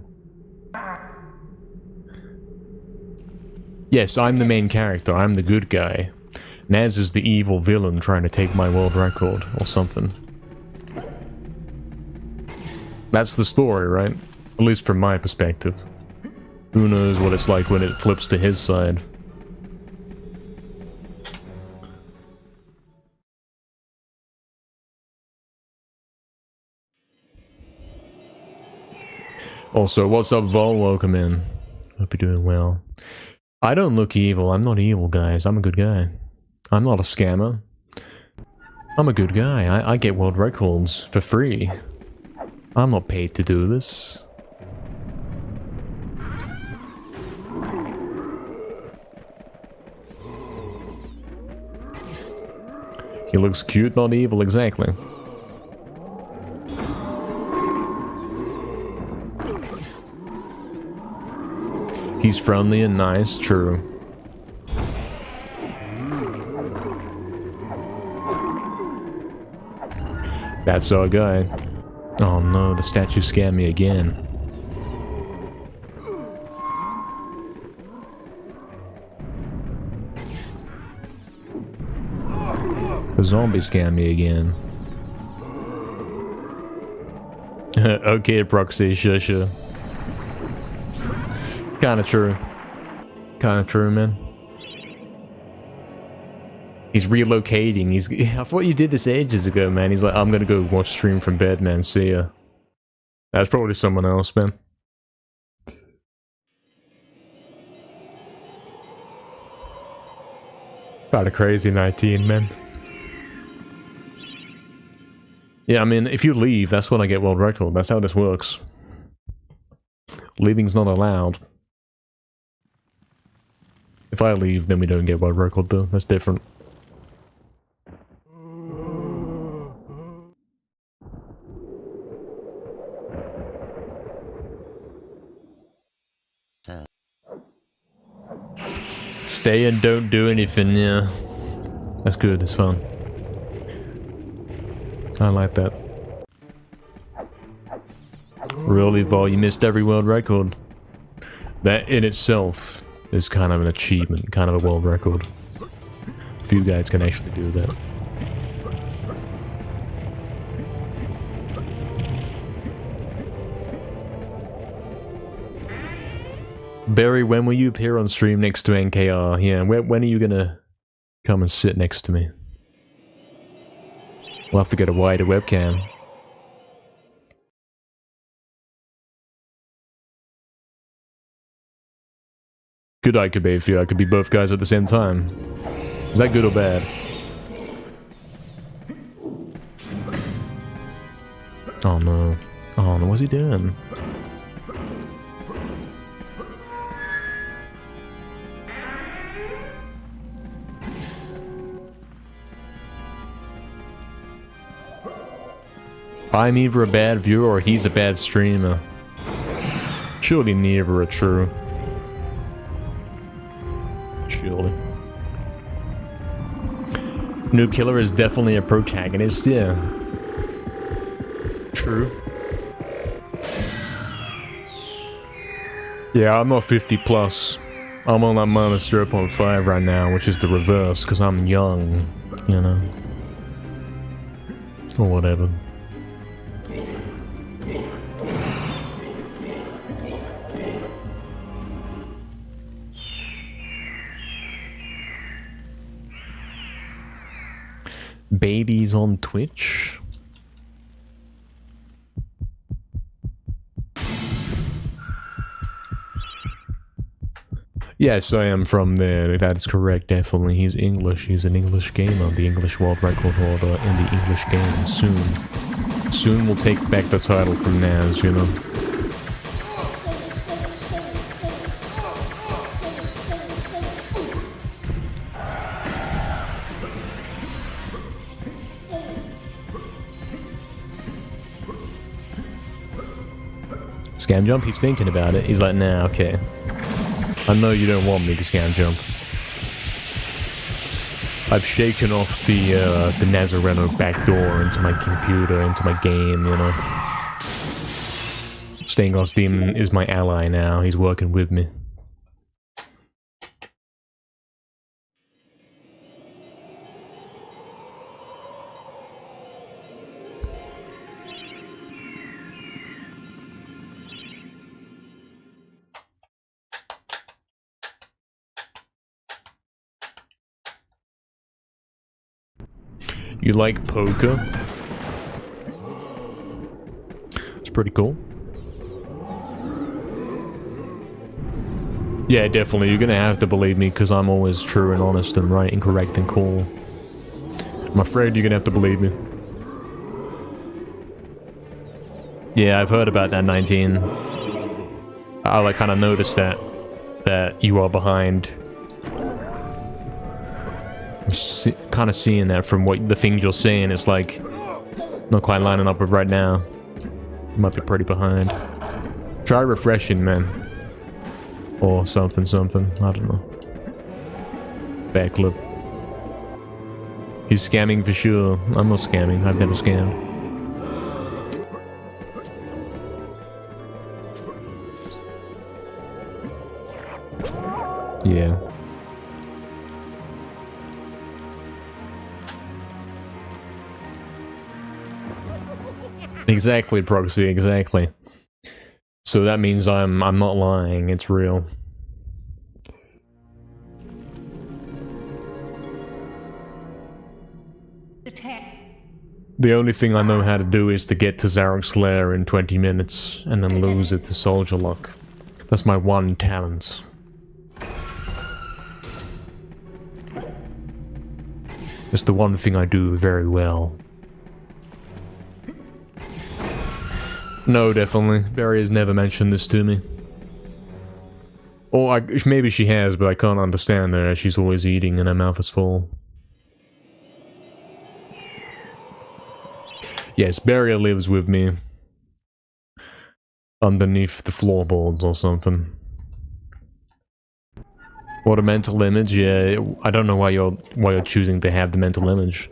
Yes, I'm the main character. I'm the good guy. Naz is the evil villain trying to take my world record, or something. That's the story, right? At least from my perspective. Who knows what it's like when it flips to his side. Also, what's up, Vol? Welcome in. Hope you're doing well. I don't look evil. I'm not evil, guys. I'm a good guy. I'm not a scammer. I'm a good guy. I get world records for free. I'm not paid to do this. He looks cute, not evil, exactly. He's friendly and nice, true. That's our guy. Oh no, the statue scared me again. The zombie scared me again. Okay, Proxy, sure. Kinda true. Kinda true, man. He's relocating. I thought you did this ages ago, man. He's like, I'm gonna go watch stream from bed, man. See ya. That's probably someone else, man. About a crazy 19, man. Yeah, I mean, if you leave, that's when I get world record. That's how this works. Leaving's not allowed. If I leave, then we don't get world record, though. That's different. Stay and don't do anything, yeah. That's good, it's fun. I like that. Really, Vol, you missed every world record. That in itself is kind of an achievement, kind of a world record. Few guys can actually do that. Barry, when will you appear on stream next to NKR? Yeah, when are you gonna come and sit next to me? We'll have to get a wider webcam. Good I could be if I could be both guys at the same time. Is that good or bad? Oh no. Oh no, what's he doing? I'm either a bad viewer or he's a bad streamer. Surely neither are true. Surely. Noob Killer is definitely a protagonist, yeah. True. Yeah, I'm not 50 plus. I'm on that minus 0.5 right now, which is the reverse, because I'm young, you know. Or whatever. Babies on Twitch? Yes, I am from there. That is correct, definitely. He's English. He's an English gamer. The English world record holder in the English game. Soon. Soon we'll take back the title from Naz, you know. Scam jump? He's thinking about it. He's like, nah, okay. I know you don't want me to scam jump. I've shaken off the Nazareno backdoor into my computer, into my game, you know. Stained Glass Demon is my ally now. He's working with me. You like poker? It's pretty cool. Yeah, definitely. You're gonna have to believe me because I'm always true and honest and right and correct and cool. I'm afraid you're gonna have to believe me. Yeah, I've heard about that 19. I like kind of noticed that you are behind. Kind of seeing that from what the things you're saying. It's like not quite lining up with right now. You might be pretty behind. Try refreshing, man, or something. I don't know. Backflip. He's scamming for sure. I'm not scamming. I've never scammed. Yeah. Exactly, Proxy, exactly. So that means I'm not lying, it's real. The only thing I know how to do is to get to Zarok's lair in 20 minutes and then lose it to Soldier Lock. That's my one talent. It's the one thing I do very well. No, definitely. Barry has never mentioned this to me. Or maybe she has, but I can't understand her as she's always eating and her mouth is full. Yes, Barry lives with me. Underneath the floorboards or something. What a mental image, yeah. I don't know why you're choosing to have the mental image.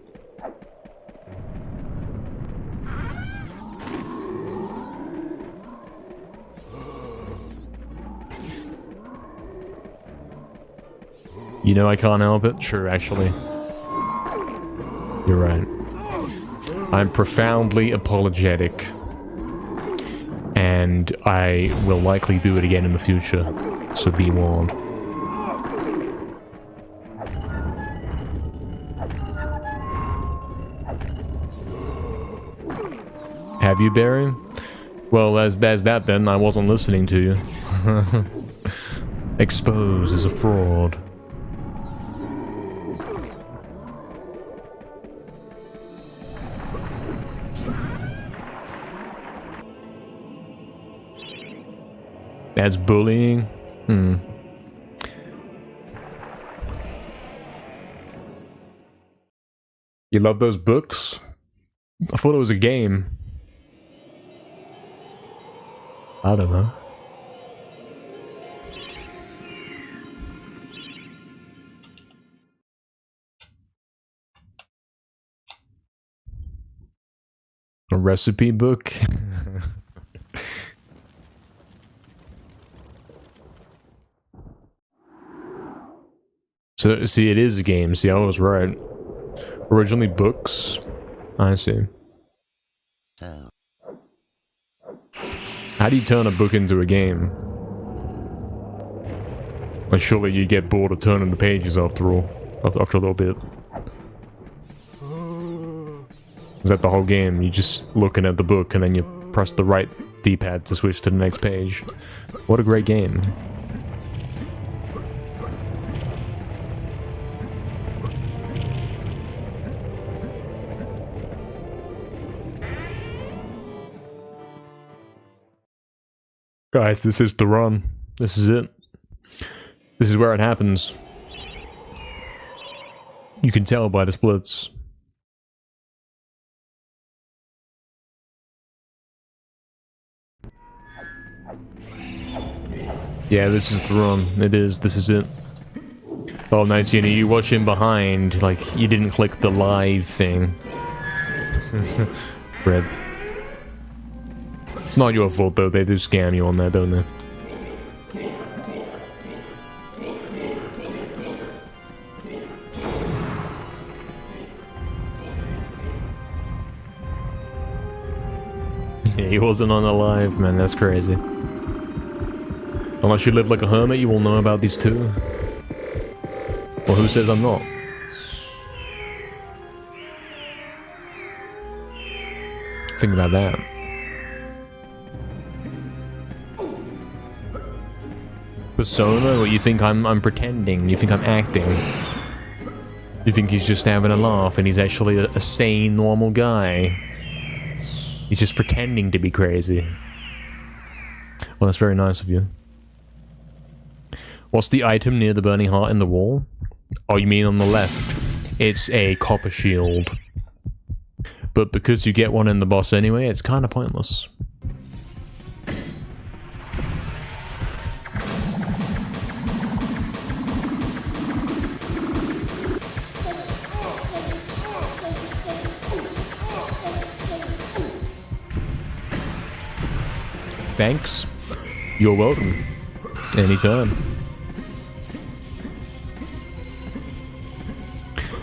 You know I can't help it? True, actually. You're right. I'm profoundly apologetic. And I will likely do it again in the future. So be warned. Have you, Barry? Well, there's that then. I wasn't listening to you. Exposed as a fraud. That's bullying? Hmm. You love those books? I thought it was a game. I don't know. A recipe book? So, see, it is a game. See, I was right. Originally books? I see. So, How do you turn a book into a game? Well, surely you get bored of turning the pages after all. After a little bit. Is that the whole game? You're just looking at the book and then you press the right D-pad to switch to the next page. What a great game. Guys, this is the run. This is it. This is where it happens. You can tell by the splits. Yeah, this is the run. It is. This is it. Oh, 19, are you watching behind? Like, you didn't click the live thing. Rip. It's not your fault though, they do scam you on there, don't they? Yeah, he wasn't on the live, man, that's crazy. Unless you live like a hermit, you will know about these two. Well, who says I'm not? Think about that. Persona? What, you think I'm pretending? You think I'm acting? You think he's just having a laugh and he's actually a sane, normal guy? He's just pretending to be crazy. Well, that's very nice of you. What's the item near the burning heart in the wall? Oh, you mean on the left? It's a copper shield. But because you get one in the boss anyway, it's kind of pointless. Thanks. You're welcome. Anytime.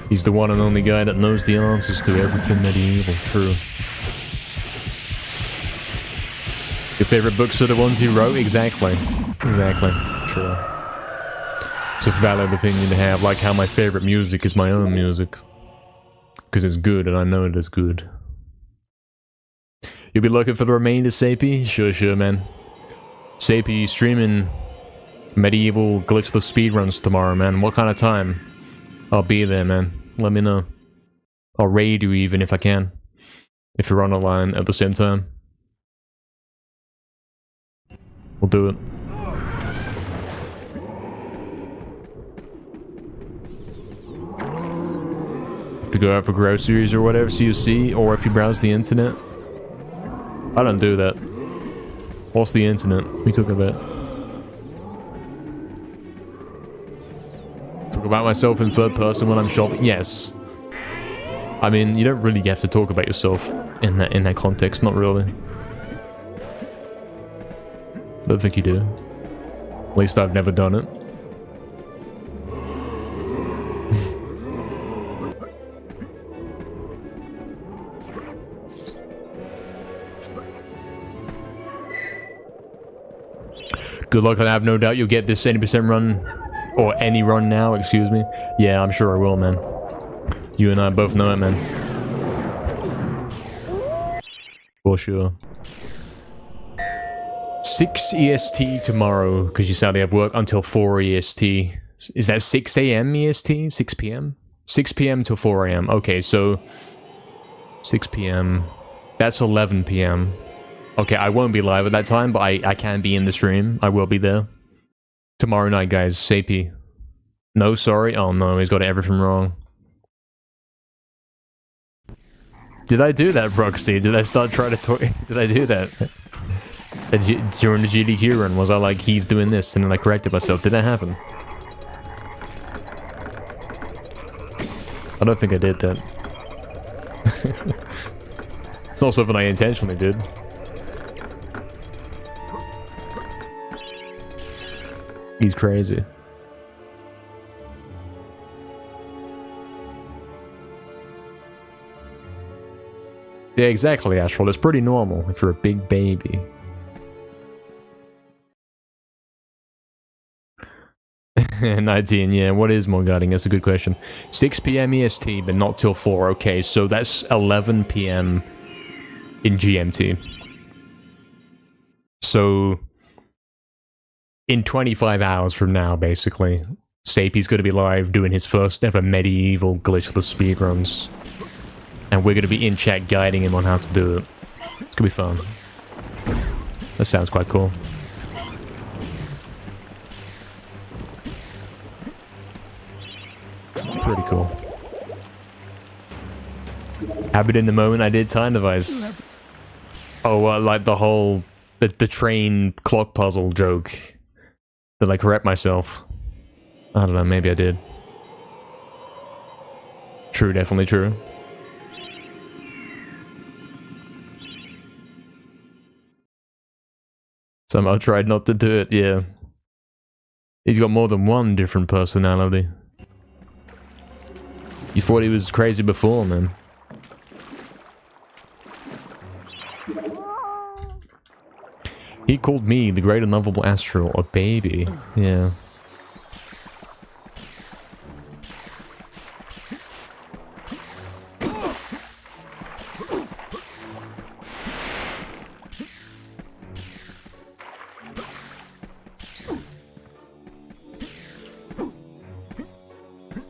He's the one and only guy that knows the answers to everything MediEvil. True. Your favorite books are the ones he wrote? Exactly. Exactly. True. It's a valid opinion to have, like how my favorite music is my own music. Because it's good and I know it is good. You'll be looking for the remainder, Sapy? Sure, man. Sapy, streaming MediEvil glitchless speedruns tomorrow, man. What kind of time? I'll be there, man. Let me know. I'll raid you even if I can. If you're on a line at the same time. We'll do it. Have to go out for groceries or whatever, CUC, or if you browse the internet. I don't do that. What's the internet? We talk about. Talk about myself in third person when I'm shopping. Yes. I mean, you don't really have to talk about yourself in that context. Not really. Don't think you do. At least I've never done it. Good luck, I have no doubt you'll get this 80% run. Or any run now, excuse me. Yeah, I'm sure I will, man. You and I both know it, man. For sure. 6 EST tomorrow, because you sadly have work until 4 EST. Is that 6 AM EST? 6 PM? 6 PM to 4 AM. Okay, so 6 PM. That's 11 PM. Okay, I won't be live at that time, but I can be in the stream. I will be there. Tomorrow night, guys. Sapy. No, sorry. Oh no, he's got everything wrong. Did I do that, Proxy? Did I start trying to talk? Did I do that? During the GDQ run, was I like, he's doing this, and then I corrected myself? Did that happen? I don't think I did that. It's not something I intentionally did. He's crazy. Yeah, exactly, Astral. It's pretty normal if you're a big baby. 19, yeah. What is more guiding? That's a good question. 6 PM EST, but not till 4. Okay, so that's 11 PM in GMT. So, in 25 hours from now, basically, Sapy's going to be live doing his first ever MediEvil glitchless speedruns. And we're going to be in chat guiding him on how to do it. It's going to be fun. That sounds quite cool. Pretty cool. Habit in the moment, I did time device. Oh, like the whole... The train clock puzzle joke. Did I correct myself? I don't know, maybe I did. True, definitely true. Somehow tried not to do it, yeah. He's got more than one different personality. You thought he was crazy before, man. He called me, the great and lovable Astral, a baby. Yeah.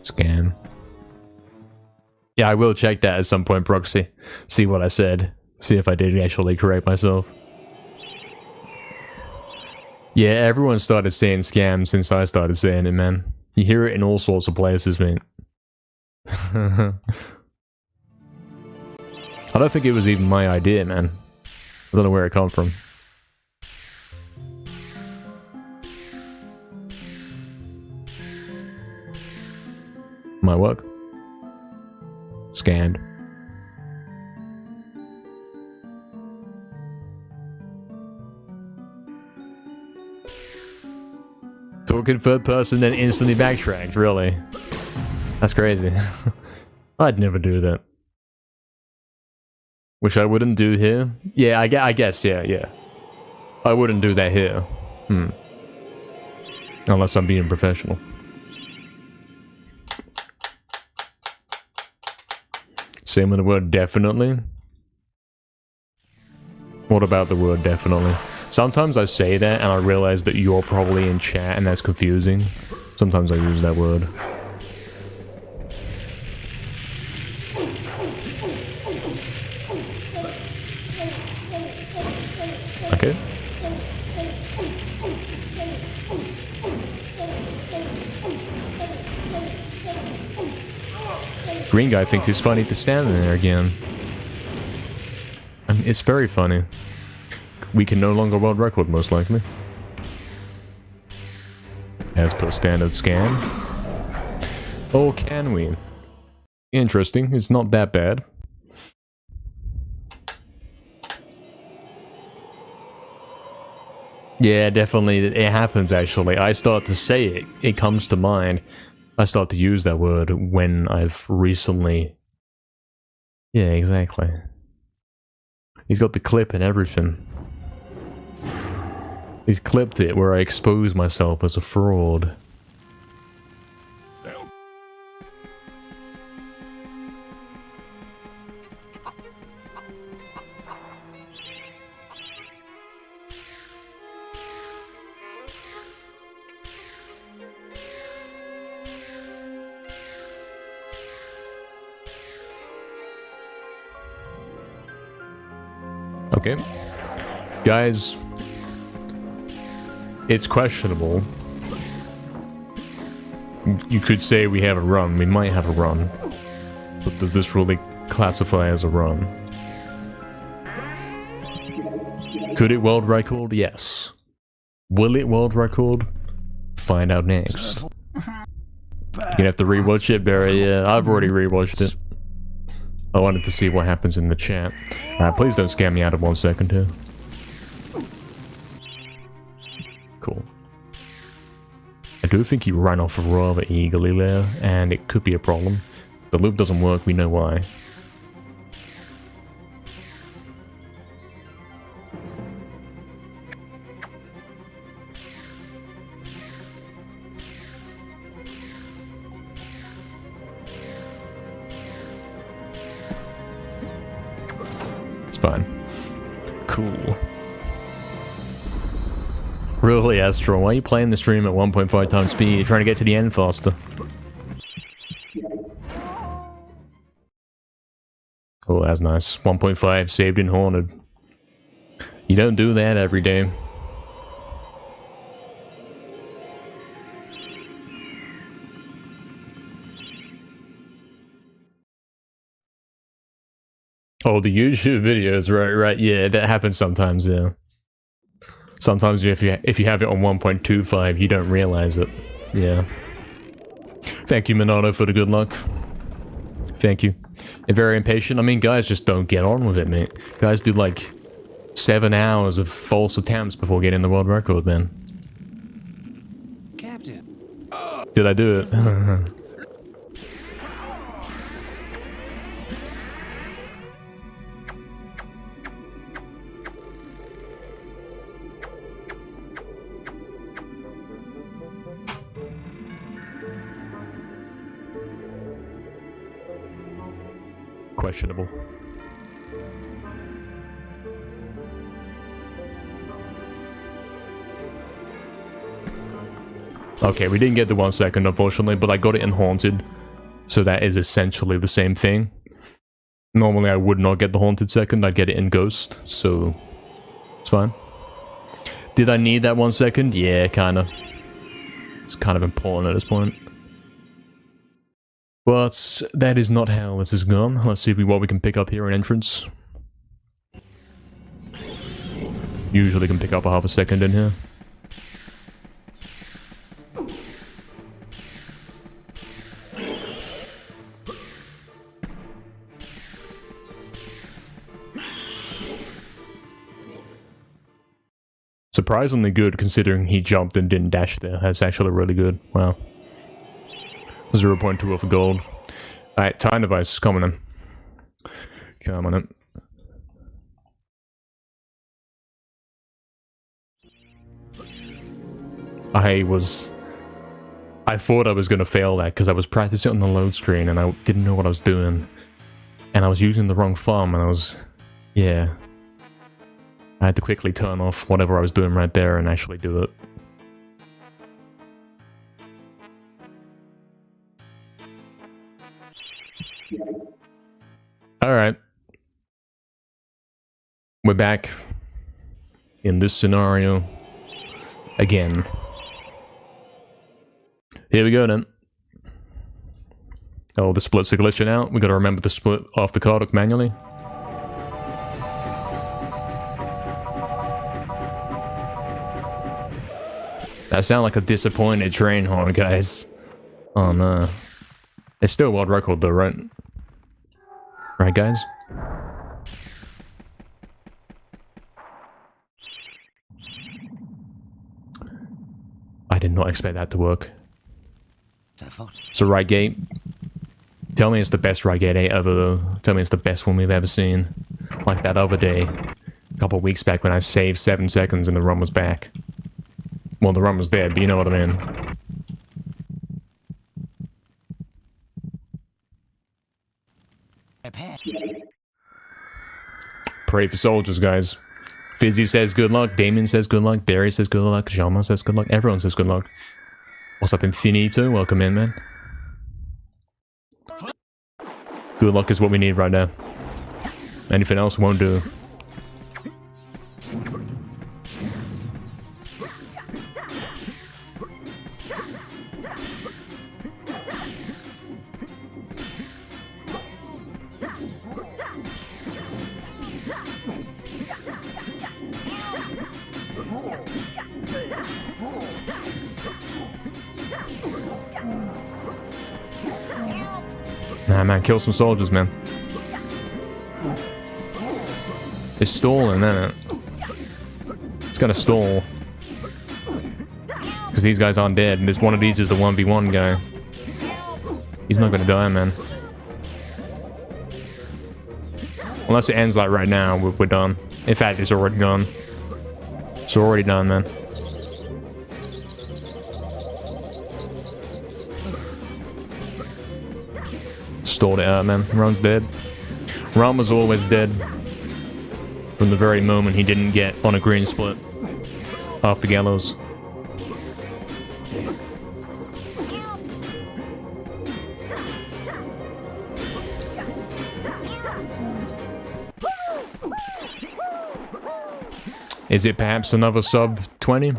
Scam. Yeah, I will check that at some point, Proxy. See what I said. See if I did actually correct myself. Yeah, everyone started saying scam since I started saying it, man. You hear it in all sorts of places, man. I don't think it was even my idea, man. I don't know where it come from. Might work. Scanned. Talking third person, then instantly backtracked, really? That's crazy. I'd never do that. Which I wouldn't do here? Yeah, I guess, yeah. I wouldn't do that here. Unless I'm being professional. Same with the word definitely. What about the word definitely? Sometimes I say that and I realize that you're probably in chat and that's confusing. Sometimes I use that word. Okay. Green guy thinks it's funny to stand there again. I mean, it's very funny. We can no longer world record, most likely. As per standard scan. Oh, can we? Interesting. It's not that bad. Yeah, definitely. It happens, actually. I start to say it. It comes to mind. I start to use that word when I've recently... Yeah, exactly. He's got the clip and everything. He's clipped it where I expose myself as a fraud. Okay. Guys, it's questionable. You could say we have a run. We might have a run. But does this really classify as a run? Could it world record? Yes. Will it world record? Find out next. You're gonna have to rewatch it, Barry. Yeah, I've already rewatched it. I wanted to see what happens in the chat. Please don't scam me out of 1 second here. Cool. I do think he ran off rather eagerly there, and it could be a problem. If the loop doesn't work, we know why. It's fine. Cool. Really, Astro, why are you playing the stream at 1.5 times speed? You're trying to get to the end faster. Oh, that's nice. 1.5 saved and haunted. You don't do that every day. Oh, the YouTube videos, right, yeah, that happens sometimes, yeah. Sometimes if you have it on 1.25, you don't realize it. Yeah. Thank you, Minato, for the good luck. Thank you. You're very impatient. I mean, guys just don't get on with it, mate. Guys do like 7 hours of false attempts before getting the world record, man. Captain. Did I do it? Questionable. Okay, we didn't get the 1 second, unfortunately, but I got it in Haunted, so that is essentially the same thing. Normally I would not get the Haunted second, I'd get it in Ghost, so it's fine. Did I need that 1 second? Yeah, kinda. It's kind of important at this point. But that is not how this is gone. Let's see what we can pick up here in entrance. Usually can pick up a half a second in here. Surprisingly good considering he jumped and didn't dash there. That's actually really good. Wow. 0.2 off of gold. Alright, time device, come on in. Come on in. I thought I was gonna fail that because I was practicing on the load screen and I didn't know what I was doing. And I was using the wrong thumb and I was... yeah. I had to quickly turn off whatever I was doing right there and actually do it. Alright. We're back in this scenario again. Here we go then. Oh, the splits are glitching out. We gotta remember to split off the card manually. That sounds like a disappointed train horn, guys. Oh no. It's still a world record though, right? Right, guys? I did not expect that to work. It's a right gate. Tell me it's the best right gate ever, though. Tell me it's the best one we've ever seen. Like that other day. A couple weeks back when I saved 7 seconds and the run was back. Well, the run was dead, but you know what I mean. Pray for soldiers, guys. Fizzy says good luck, Damien says good luck, Barry says good luck, Jama says good luck, everyone says good luck. What's up, Infinito? Welcome in, man. Good luck is what we need right now. Anything else won't do. Nah, man, kill some soldiers, man. It's stalling, isn't it? It's gonna stall. Because these guys aren't dead, and this one of these is the 1v1 guy. He's not gonna die, man. Unless it ends like right now, we're done. In fact, it's already done. It's already done, man. Stalled it out, man. Ron's dead. Ron was always dead. From the very moment he didn't get on a green split. After Gallows. Is it perhaps another sub 20?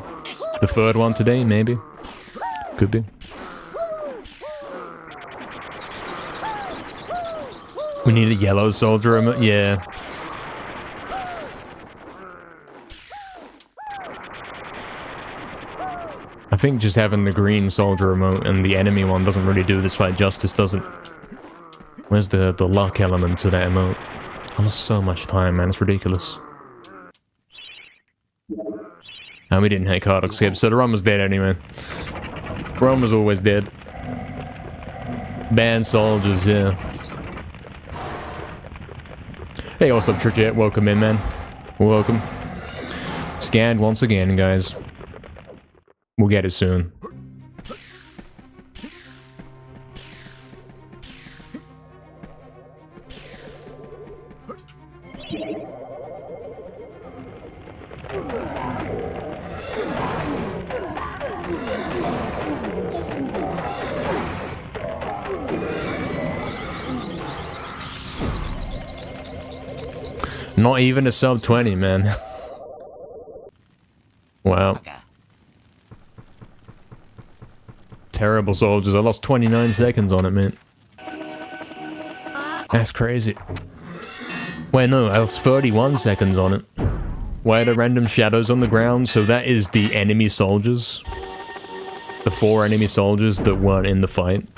The third one today, maybe? Could be. We need a yellow soldier, yeah. I think just having the green soldier remote and the enemy one doesn't really do this fight justice, does it? Where's the luck element to that emote? I lost so much time, man, it's ridiculous. And we didn't hit Cardock skip, so the run was dead anyway. Run was always dead. Banned soldiers, yeah. Hey, what's up, Trijet? Welcome in, man. Welcome. Scanned once again, guys. We'll get it soon. Not even a sub 20, man. Wow. Terrible soldiers. I lost 29 seconds on it, man. That's crazy. Wait, no, I lost 31 seconds on it. Why are there random shadows on the ground? So that is the enemy soldiers. The 4 enemy soldiers that weren't in the fight.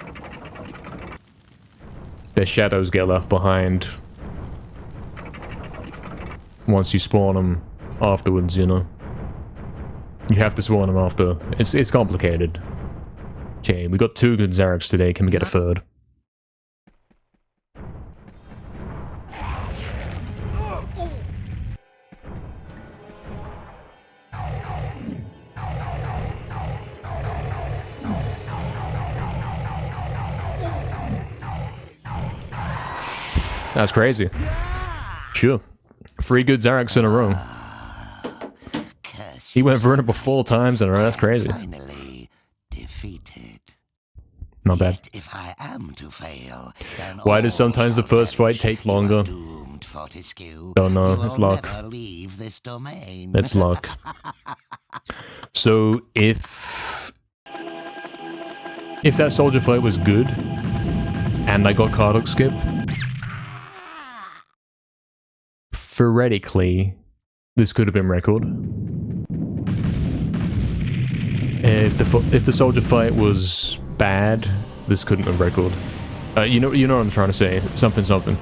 Their shadows get left behind. Once you spawn them afterwards, you know. You have to spawn them after. It's complicated. Okay, we got 2 good Zareks today. Can we get a third? That's crazy. Sure. 3 good Zareks in a row. He went vulnerable 4 times in a row. That's crazy. Finally defeated. Not bad. Yet if I am to fail, then Why does sometimes the first fight take longer? Don't know. It's luck. Leave this domain. It's luck. So if that soldier fight was good, and I got Cardock skip, theoretically, this could have been record. If the soldier fight was bad, this couldn't have record. You know what I'm trying to say. Something.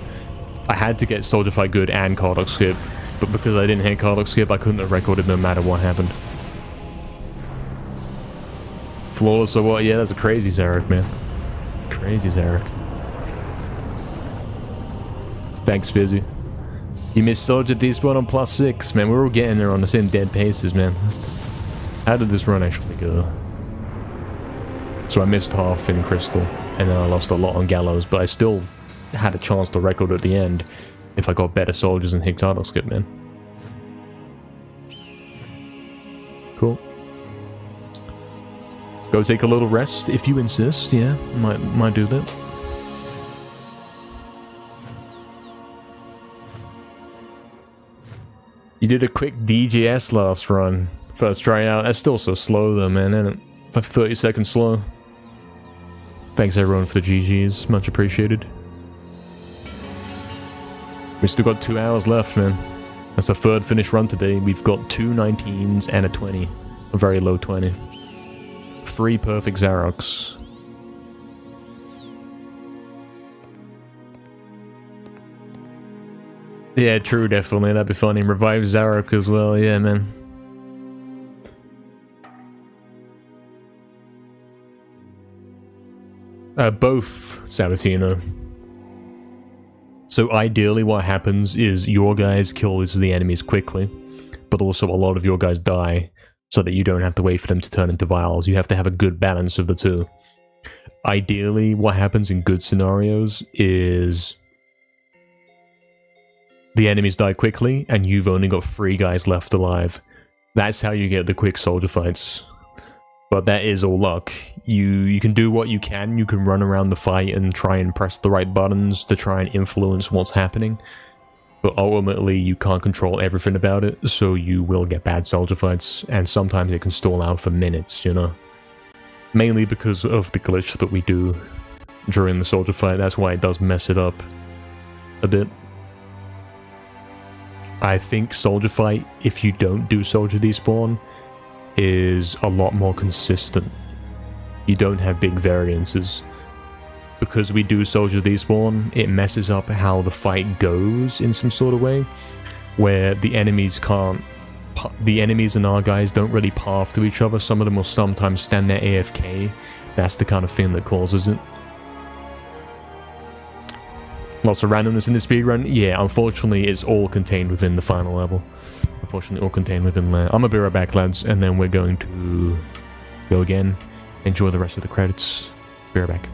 I had to get soldier fight good and Cardock skip, but because I didn't hit Cardock skip, I couldn't have recorded no matter what happened. Flawless or what? Yeah, that's a crazy Zarek, man. Crazy Zarek. Thanks, Fizzy. You missed soldier despawn on +6, man. We're all getting there on the same dead paces, man. How did this run actually go? So I missed half in Crystal, and then I lost a lot on Gallows, but I still had a chance to record at the end if I got better soldiers and Hictado skip, man. Cool. Go take a little rest if you insist, yeah, might do that. You did a quick DGS last run. First try out. That's still so slow though, man, isn't it? It's like 30 seconds slow. Thanks everyone for the GGs. Much appreciated. We still got 2 hours left, man. That's our third finish run today. We've got 2 19s and a 20. A very low 20. 3 perfect Zaroks. Yeah, true, definitely. That'd be funny. Revive Zarok as well, yeah, man. Both, Sabatino. So ideally what happens is your guys kill the enemies quickly, but also a lot of your guys die, so that you don't have to wait for them to turn into vials. You have to have a good balance of the two. Ideally, what happens in good scenarios is the enemies die quickly, and you've only got 3 guys left alive. That's how you get the quick soldier fights. But that is all luck. You can do what you can. You can run around the fight and try and press the right buttons to try and influence what's happening. But ultimately, you can't control everything about it, so you will get bad soldier fights, and sometimes it can stall out for minutes, you know? Mainly because of the glitch that we do during the soldier fight. That's why it does mess it up a bit. I think soldier fight, if you don't do soldier despawn, is a lot more consistent. You don't have big variances. Because we do soldier despawn, it messes up how the fight goes in some sort of way, where the enemies can't... The enemies and our guys don't really path to each other. Some of them will sometimes stand there AFK. That's the kind of thing that causes it. Lots of randomness in the speedrun? Yeah, unfortunately it's all contained within the final level. Unfortunately all contained within there. I'm gonna be right back, lads, and then we're going to go again. Enjoy the rest of the credits. Be right back.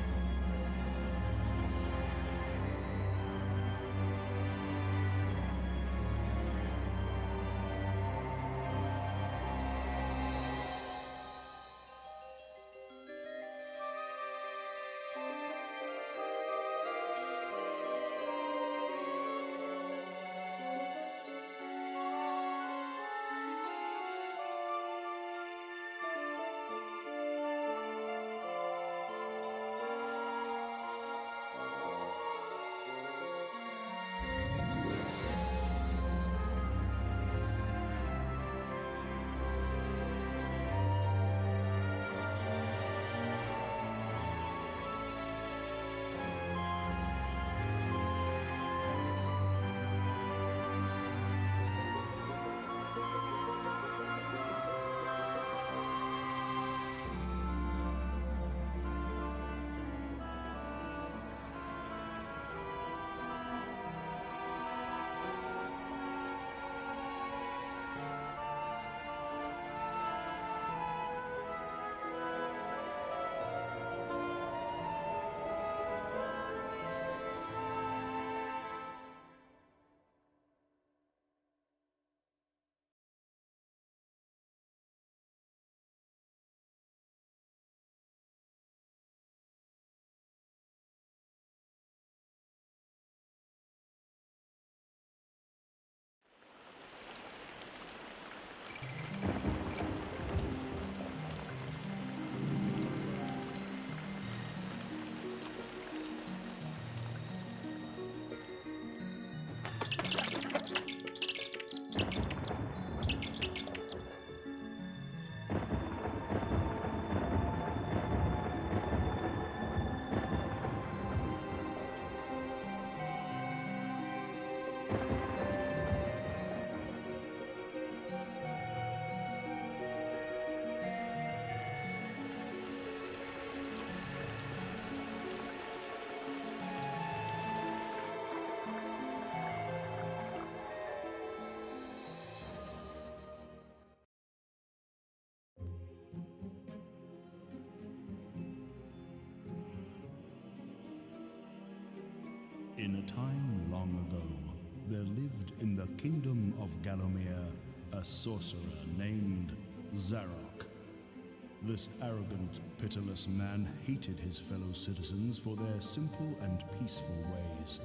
In a time long ago, there lived in the kingdom of Gallomere a sorcerer named Zarok. This arrogant, pitiless man hated his fellow citizens for their simple and peaceful ways.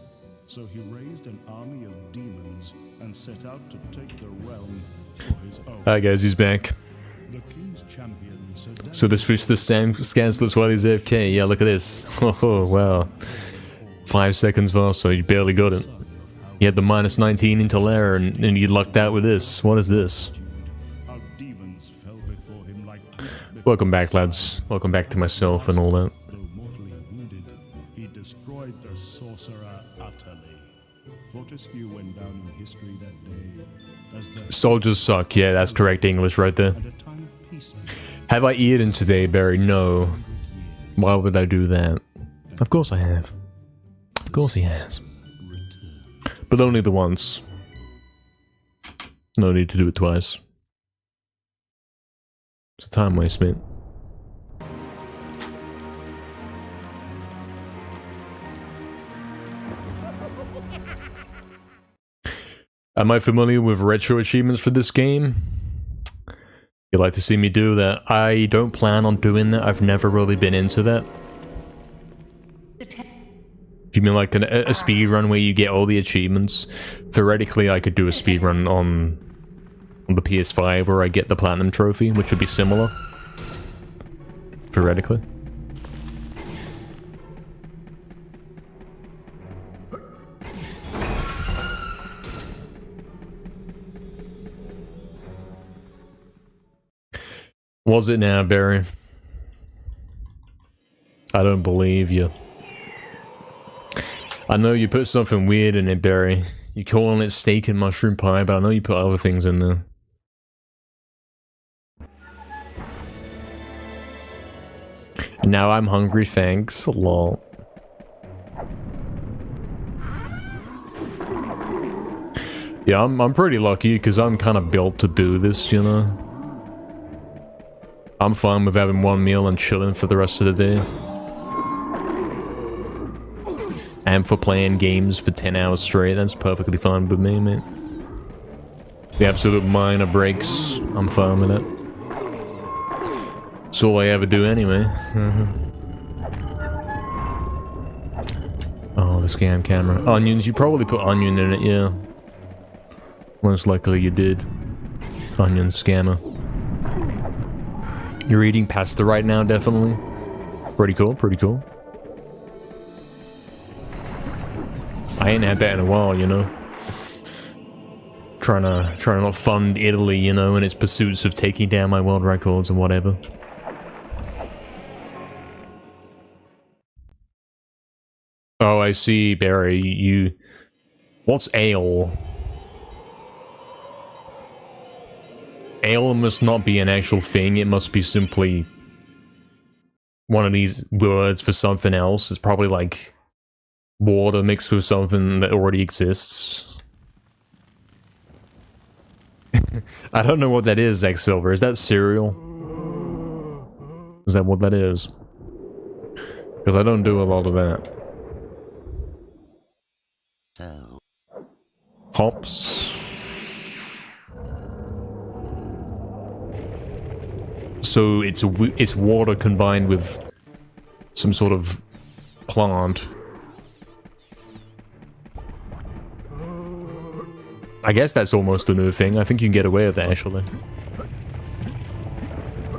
So he raised an army of demons and set out to take the realm for his own. Alright guys, he's back. The king's champion said So they switched the scan splits while he's AFK. Yeah, look at this. Oh, wow. 5 seconds fast, so you barely got it. He had the minus 19 into Lair and you lucked out with this. What is this? how demons fell before him like Welcome back, lads. Welcome back to myself and all that. Though mortally wounded, he destroyed the sorcerer utterly. Fortescue went down in history that day as the Soldiers suck. Yeah, that's correct English right there. and a time of peace. Have I eaten today, Barry? No. Why would I do that? Of course I have. Of course he has. But only the once. No need to do it twice. It's a time waste, mate. Am I familiar with retro achievements for this game? You'd like to see me do that? I don't plan on doing that. I've never really been into that. If you mean like a speed run where you get all the achievements, theoretically I could do a speed run on the PS5 where I get the platinum trophy, which would be similar. Theoretically. Was it now, Barry? I don't believe you. I know you put something weird in it, Barry. You calling it steak and mushroom pie, but I know you put other things in there. Now I'm hungry, thanks. Lol. Yeah, I'm pretty lucky because I'm kind of built to do this, you know? I'm fine with having one meal and chilling for the rest of the day. And for playing games for 10 hours straight, that's perfectly fine with me, mate. The absolute minor breaks, I'm fine with it. It's all I ever do anyway. Oh, the scam camera. Onions, you probably put onion in it, yeah. Most likely you did. Onion scammer. You're eating pasta right now, definitely. Pretty cool, pretty cool. I ain't had that in a while, you know. Trying to not fund Italy, you know, in its pursuits of taking down my world records and whatever. Oh, I see, Barry. You... What's ale? Ale must not be an actual thing, it must be simply one of these words for something else. It's probably like water mixed with something that already exists. I don't know what that is, X-Silver. Is that cereal? Is that what that is? Because I don't do a lot of that. So, Hops. So it's water combined with some sort of plant. I guess that's almost a new thing. I think you can get away with that, actually.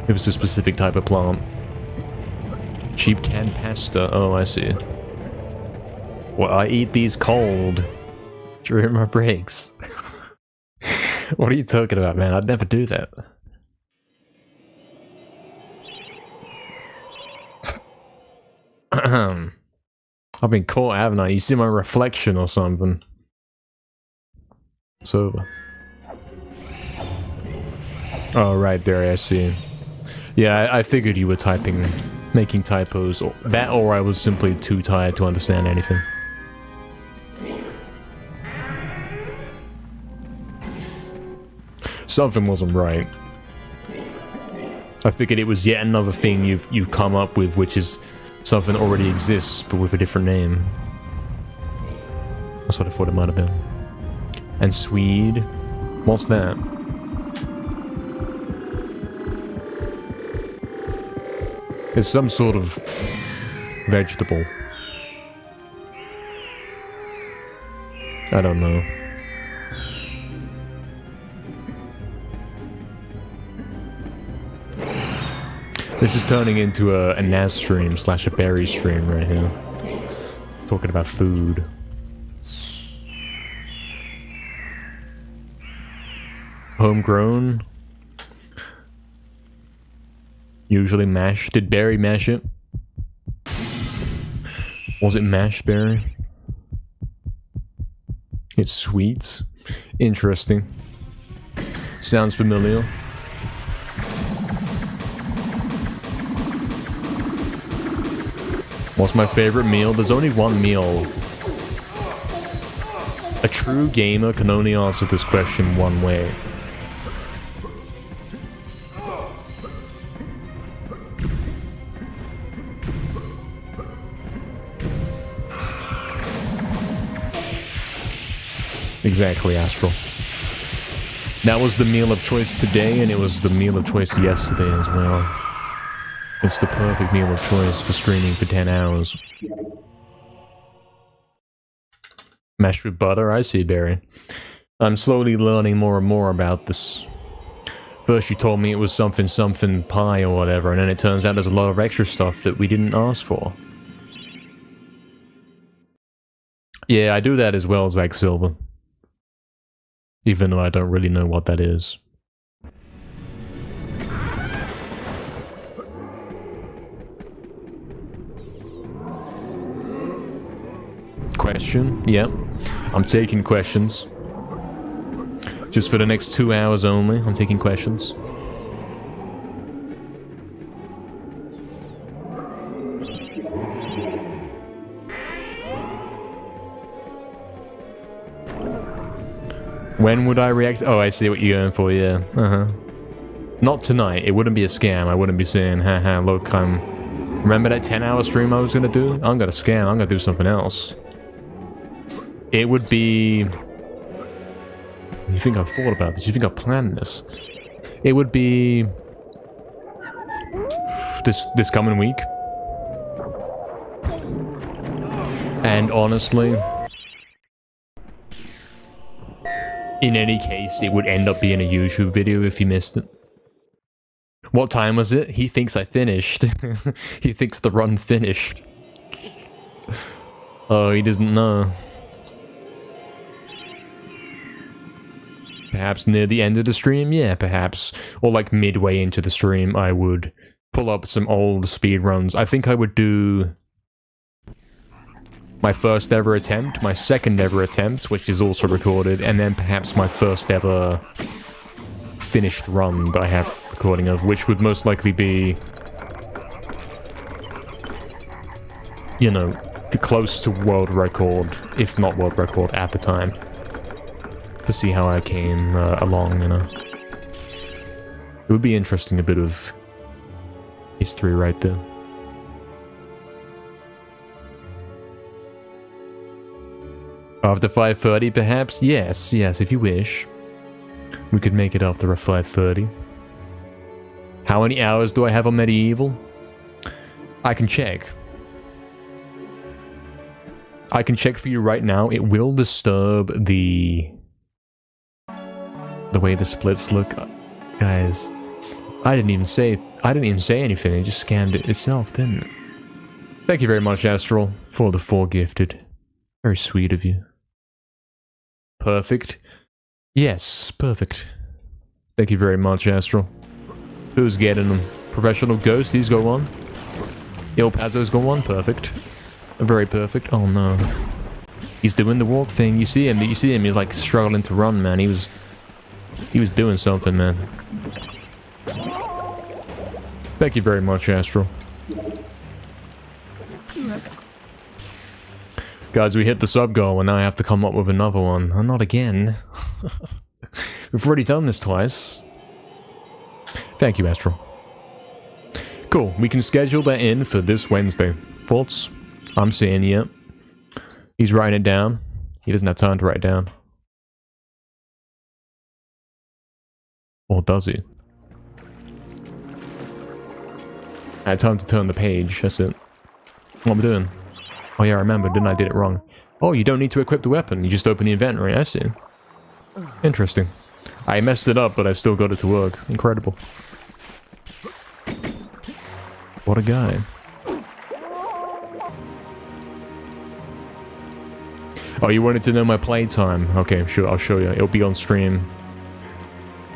If it's a specific type of plant. Cheap canned pasta. Oh, I see. Well, I eat these cold during my breaks. What are you talking about, man? I'd never do that. I've been caught, haven't I? You see my reflection or something. It's over. Oh, right, Barry, I see. Yeah, I figured you were typing, making typos. Or that, or I was simply too tired to understand anything. Something wasn't right. I figured it was yet another thing you've come up with, which is something that already exists, but with a different name. That's what I thought it might have been. And Swede. What's that? It's some sort of vegetable. I don't know. This is turning into a Naz stream slash a berry stream right here. Talking about food. Homegrown. Usually mashed. Did Barry mash it? Was it mashed berry? It's sweet. Interesting. Sounds familiar. What's my favorite meal? There's only one meal. A true gamer can only answer this question one way. Exactly, Astral. That was the meal of choice today, and it was the meal of choice yesterday as well. It's the perfect meal of choice for streaming for 10 hours. Mashed with butter? I see, Barry. I'm slowly learning more and more about this. First you told me it was something pie or whatever, and then it turns out there's a lot of extra stuff that we didn't ask for. Yeah, I do that as well, Zach Silver. Even though I don't really know what that is. Question? Yep. I'm taking questions. Just for the next 2 hours only, I'm taking questions. When would I react? Oh, I see what you're going for, yeah. Not tonight. It wouldn't be a scam. I wouldn't be saying, haha, look, remember that 10-hour stream I was gonna do? I'm gonna scam. I'm gonna do something else. It would be... You think I've thought about this? You think I planned this? It would be... This coming week. And honestly... In any case, it would end up being a YouTube video if you missed it. What time was it? He thinks I finished. He thinks the run finished. Oh, he doesn't know. Perhaps near the end of the stream? Yeah, perhaps. Or like midway into the stream, I would pull up some old speedruns. I think I would do... my first ever attempt, my second ever attempt, which is also recorded, and then perhaps my first ever finished run that I have recording of, which would most likely be, you know, close to world record, if not world record at the time, to see how I came along, you know. It would be interesting, a bit of history right there. After 5:30, perhaps? Yes, if you wish. We could make it after a 5:30. How many hours do I have on MediEvil? I can check. I can check for you right now. It will disturb the way the splits look. Guys, I didn't even say anything. It just scanned it itself, didn't it? Thank you very much, Astral, for the 4 gifted. Very sweet of you. Perfect. Yes, perfect. Thank you very much, Astral. Who's getting them? Professional Ghost, he's got one. Il Pazzo's got one, perfect. Very perfect. Oh no. He's doing the walk thing. You see him, he's like struggling to run, man. He was doing something, man. Thank you very much, Astral. Guys, we hit the sub goal, and now I have to come up with another one. Oh, not again. We've already done this twice. Thank you, Astral. Cool, we can schedule that in for this Wednesday. Thoughts? I'm saying, yeah. He's writing it down. He doesn't have time to write it down. Or does he? I had time to turn the page, that's it. What am I doing? Oh yeah, I remember, didn't I? Did it wrong. Oh, you don't need to equip the weapon, you just open the inventory, I see. Interesting. I messed it up, but I still got it to work. Incredible. What a guy. Oh, you wanted to know my playtime? Okay, sure, I'll show you. It'll be on stream.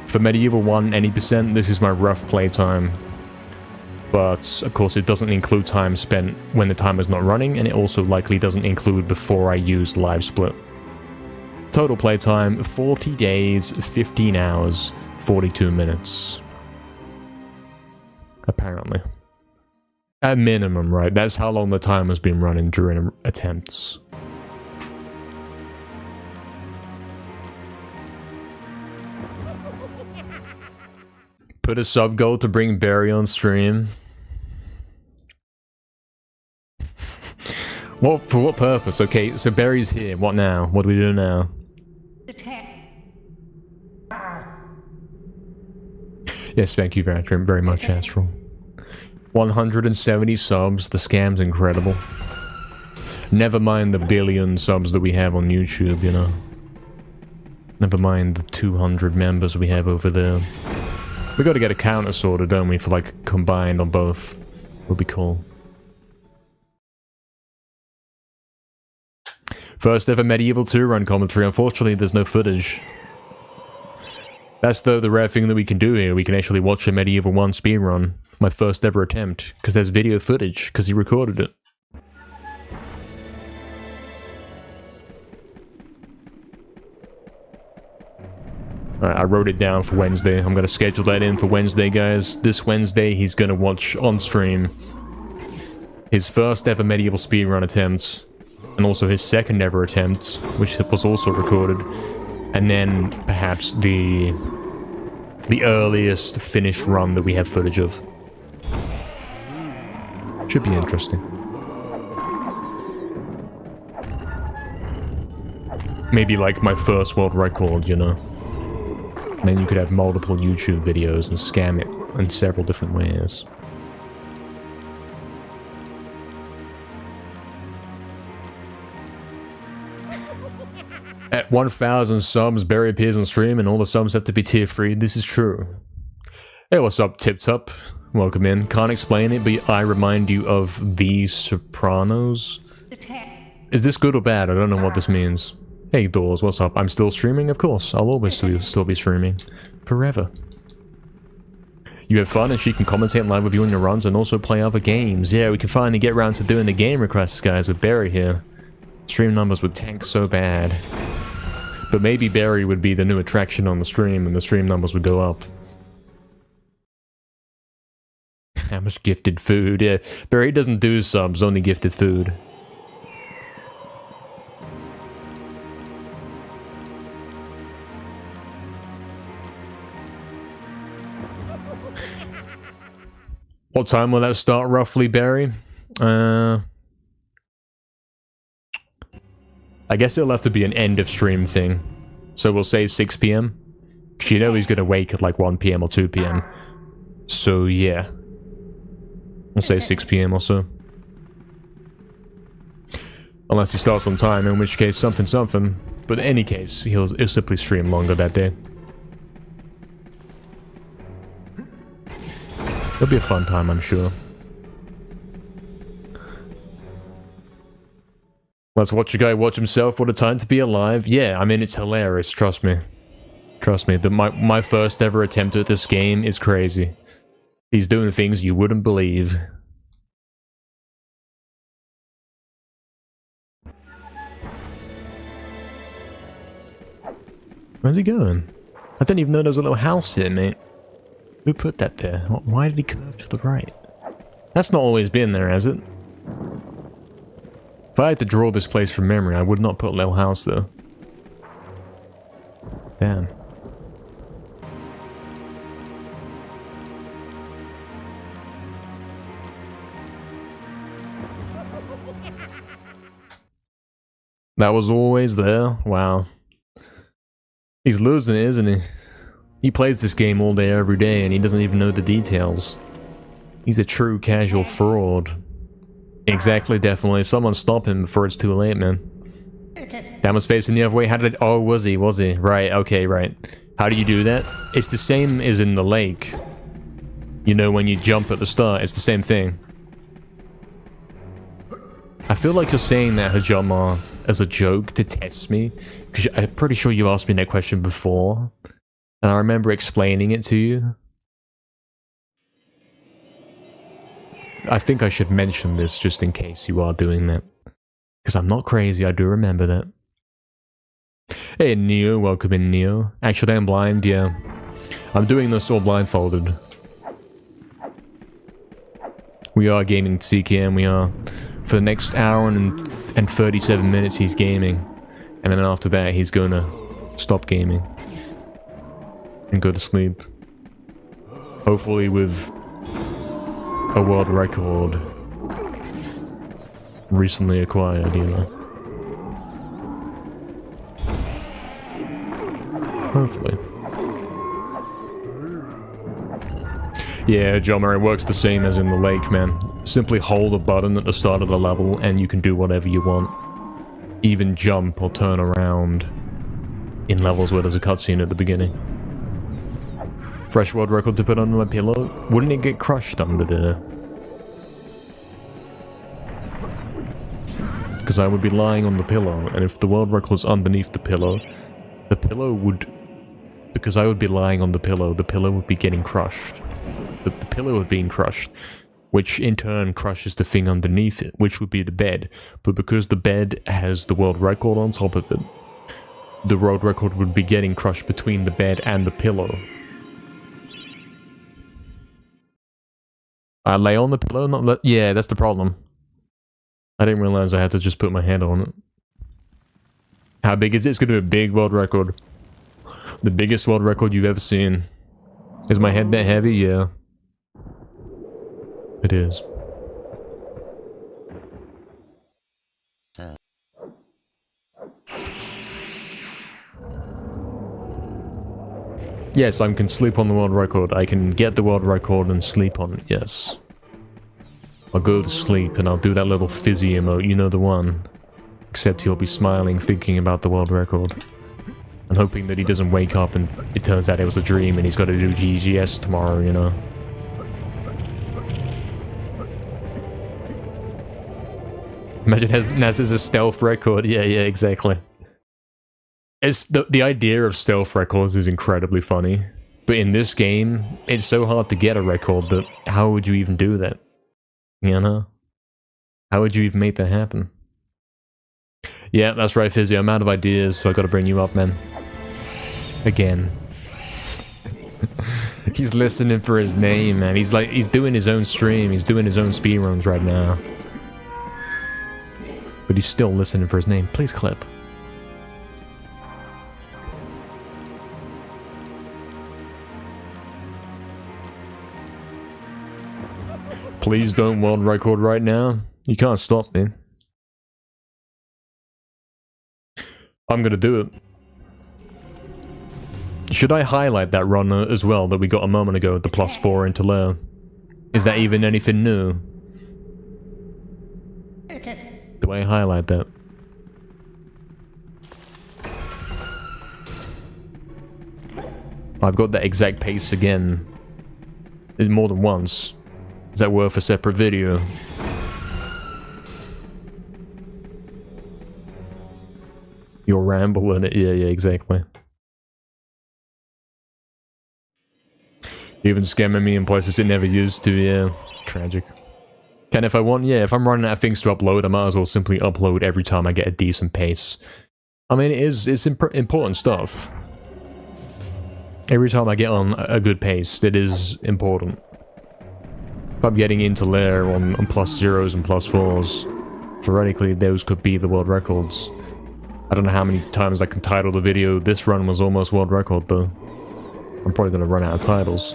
For MediEvil 1, any percent, this is my rough playtime. But, of course, it doesn't include time spent when the timer's not running, and it also likely doesn't include before I use Live Split. Total playtime, 40 days, 15 hours, 42 minutes. Apparently. At minimum, right? That's how long the timer's been running during attempts. Put a sub goal to bring Barry on stream. What, for what purpose? Okay, so Barry's here. What now? What do we do now? Yes, thank you very much, Astral. 170 subs. The scam's incredible. Never mind the billion subs that we have on YouTube, you know. Never mind the 200 members we have over there. We gotta get a counter sorted, don't we, for like combined on both. Would be cool. First ever MediEvil 2 run commentary. Unfortunately, there's no footage. That's the rare thing that we can do here. We can actually watch a MediEvil 1 speedrun. My first ever attempt. Because there's video footage. Because he recorded it. Alright, I wrote it down for Wednesday. I'm gonna schedule that in for Wednesday, guys. This Wednesday, he's gonna watch on stream his first ever MediEvil speedrun attempts. And also his second ever attempt, which was also recorded. And then, perhaps, the earliest finished run that we have footage of. Should be interesting. Maybe like my first world record, you know? Then you could have multiple YouTube videos and scam it in several different ways. At 1,000 subs, Barry appears on stream and all the subs have to be tier free. This is true. Hey, what's up, Tip Top? Welcome in. Can't explain it, but I remind you of The Sopranos. Is this good or bad? I don't know what this means. Hey, Doors, what's up? I'm still streaming? Of course. I'll always still be streaming. Forever. You have fun and she can commentate live with you on your runs and also play other games. Yeah, we can finally get around to doing the game requests, guys, with Barry here. Stream numbers would tank so bad. But maybe Barry would be the new attraction on the stream and the stream numbers would go up. How much gifted food? Yeah, Barry doesn't do subs, only gifted food. What time will that start roughly, Barry? I guess it'll have to be an end of stream thing. So we'll say 6 PM. Because you know he's gonna wake at like 1 PM or 2 PM. So yeah. We'll say 6 PM or so. Unless he starts on time, in which case something. But in any case, he'll simply stream longer that day. It'll be a fun time, I'm sure. Let's watch a guy watch himself. What a time to be alive. Yeah, I mean, it's hilarious, trust me. Trust me, my first ever attempt at this game is crazy. He's doing things you wouldn't believe. Where's he going? I didn't even know there was a little house here, mate. Who put that there? Why did he curve to the right? That's not always been there, has it? If I had to draw this place from memory, I would not put a little house there. Damn. That was always there? Wow. He's losing it, isn't he? He plays this game all day, every day, and he doesn't even know the details. He's a true casual fraud. Exactly, definitely. Someone stop him before it's too late, man. That was facing the other way. How did it... Oh, was he? Was he? Right, okay, right. How do you do that? It's the same as in the lake. You know, when you jump at the start, it's the same thing. I feel like you're saying that, Hajama, as a joke to test me. Because I'm pretty sure you asked me that question before. And I remember explaining it to you. I think I should mention this just in case you are doing that. Because I'm not crazy, I do remember that. Hey Neo, welcome in Neo. Actually I'm blind, yeah. I'm doing this all blindfolded. We are gaming CKM, we are. For the next hour and 37 minutes he's gaming. And then after that he's gonna stop gaming. And go to sleep. Hopefully with a world record recently acquired, you know. Hopefully. Yeah, John Murray works the same as in the lake, man. Simply hold a button at the start of the level and you can do whatever you want. Even jump or turn around in levels where there's a cutscene at the beginning. Fresh world record to put under my pillow? Wouldn't it get crushed under there? Because I would be lying on the pillow, and if the world record was underneath the pillow would... Because I would be lying on the pillow would be getting crushed. The pillow would be crushed, which in turn crushes the thing underneath it, which would be the bed. But because the bed has the world record on top of it, the world record would be getting crushed between the bed and the pillow. I lay on the pillow, not let... Yeah, that's the problem. I didn't realize I had to just put my hand on it. How big is it? It's gonna be a big world record. The biggest world record you've ever seen. Is my head that heavy? Yeah. It is. Yes, I can sleep on the world record. I can get the world record and sleep on it, yes. I'll go to sleep and I'll do that little fizzy emote, you know the one. Except he'll be smiling, thinking about the world record. And hoping that he doesn't wake up and it turns out it was a dream and he's got to do GGS tomorrow, you know. Imagine Naz is a stealth record. Yeah, exactly. It's the idea of stealth records is incredibly funny. But in this game, it's so hard to get a record that how would you even do that? You know? How would you even make that happen? Yeah, that's right, Fizzy. I'm out of ideas, so I gotta bring you up, man. Again. He's listening for his name, man. He's doing his own stream. He's doing his own speedruns right now. But he's still listening for his name. Please clip. Please don't world record right now. You can't stop me. I'm gonna do it. Should I highlight that run as well that we got a moment ago, the +4 into Lair? Is that even anything new? Do I highlight that? I've got that exact pace again. More than once. Is that worth a separate video? You're rambling it. Yeah, exactly. Even scamming me in places it never used to, yeah. Tragic. And if I want, yeah, if I'm running out of things to upload, I might as well simply upload every time I get a decent pace. I mean, it's important stuff. Every time I get on a good pace, it is important. If I'm getting into Lair on +0s and +4s, theoretically those could be the world records. I don't know how many times I can title the video, this run was almost world record though. I'm probably gonna run out of titles.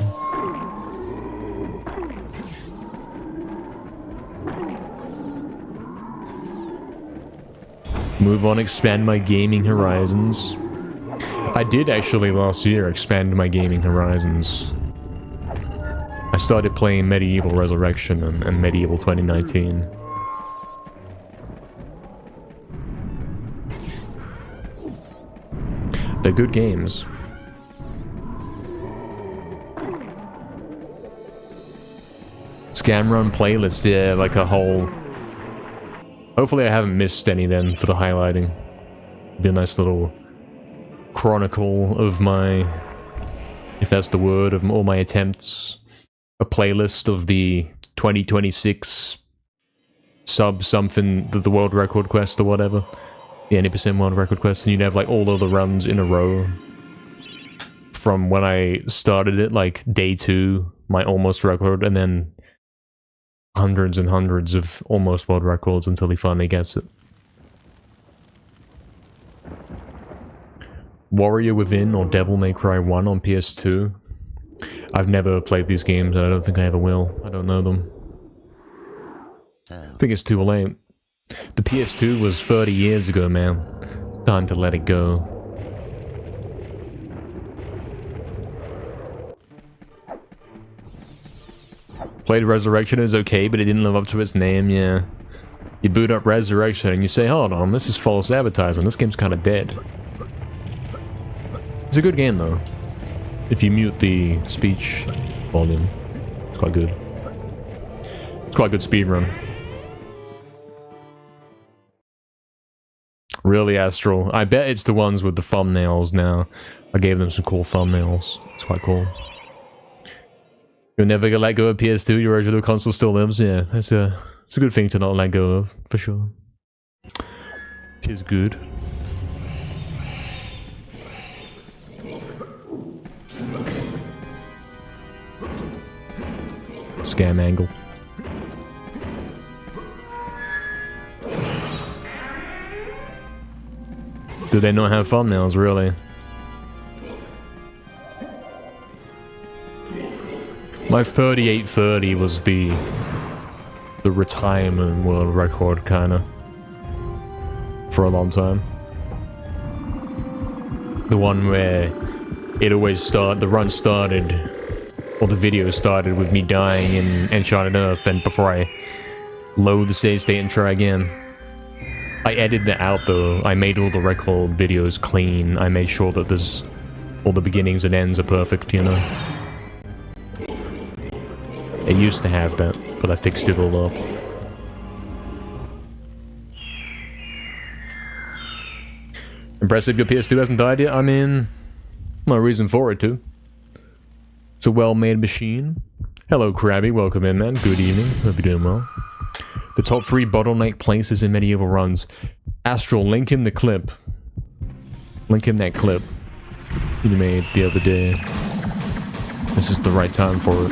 Move on, expand my gaming horizons. I did actually last year expand my gaming horizons. I started playing MediEvil Resurrection and MediEvil 2019. They're good games. Scam run playlists, yeah, like a whole... Hopefully I haven't missed any then for the highlighting. Be a nice little chronicle of my, if that's the word, of all my attempts. A playlist of the 2026 sub something, the world record quest or whatever. The 80% world record quest, and you'd have like all of the runs in a row. From when I started it, like day 2, my almost record, and then hundreds and hundreds of almost world records until he finally gets it. Warrior Within or Devil May Cry 1 on PS2. I've never played these games and I don't think I ever will. I don't know them. I think it's too late. The PS2 was 30 years ago, man. Time to let it go. Played Resurrection, is okay, but it didn't live up to its name, yeah. You boot up Resurrection and you say, hold on, this is false advertising, this game's kinda dead. It's a good game though. If you mute the speech volume, it's quite good. It's quite a good speedrun. Really, Astral. I bet it's the ones with the thumbnails now. I gave them some cool thumbnails. It's quite cool. You're never gonna let go of PS2, your original console still lives? Yeah, it's a good thing to not let go of, for sure. It is good. Scam angle. Do they not have thumbnails, really? My 3830 was the retirement world record, kinda. For a long time. The one where it always the run started, or the video started with me dying in Enchanted Earth, and before I load the save state and try again. I edited that out though. I made all the record videos clean. I made sure that there's all the beginnings and ends are perfect, you know. It used to have that, but I fixed it all up. Impressive your PS2 hasn't died yet? I mean, no reason for it to. It's a well-made machine. Hello, Krabby. Welcome in, man. Good evening. Hope you're doing well. The top 3 bottleneck places in MediEvil runs. Astral, link him the clip. Link him that clip you made the other day. This is the right time for it.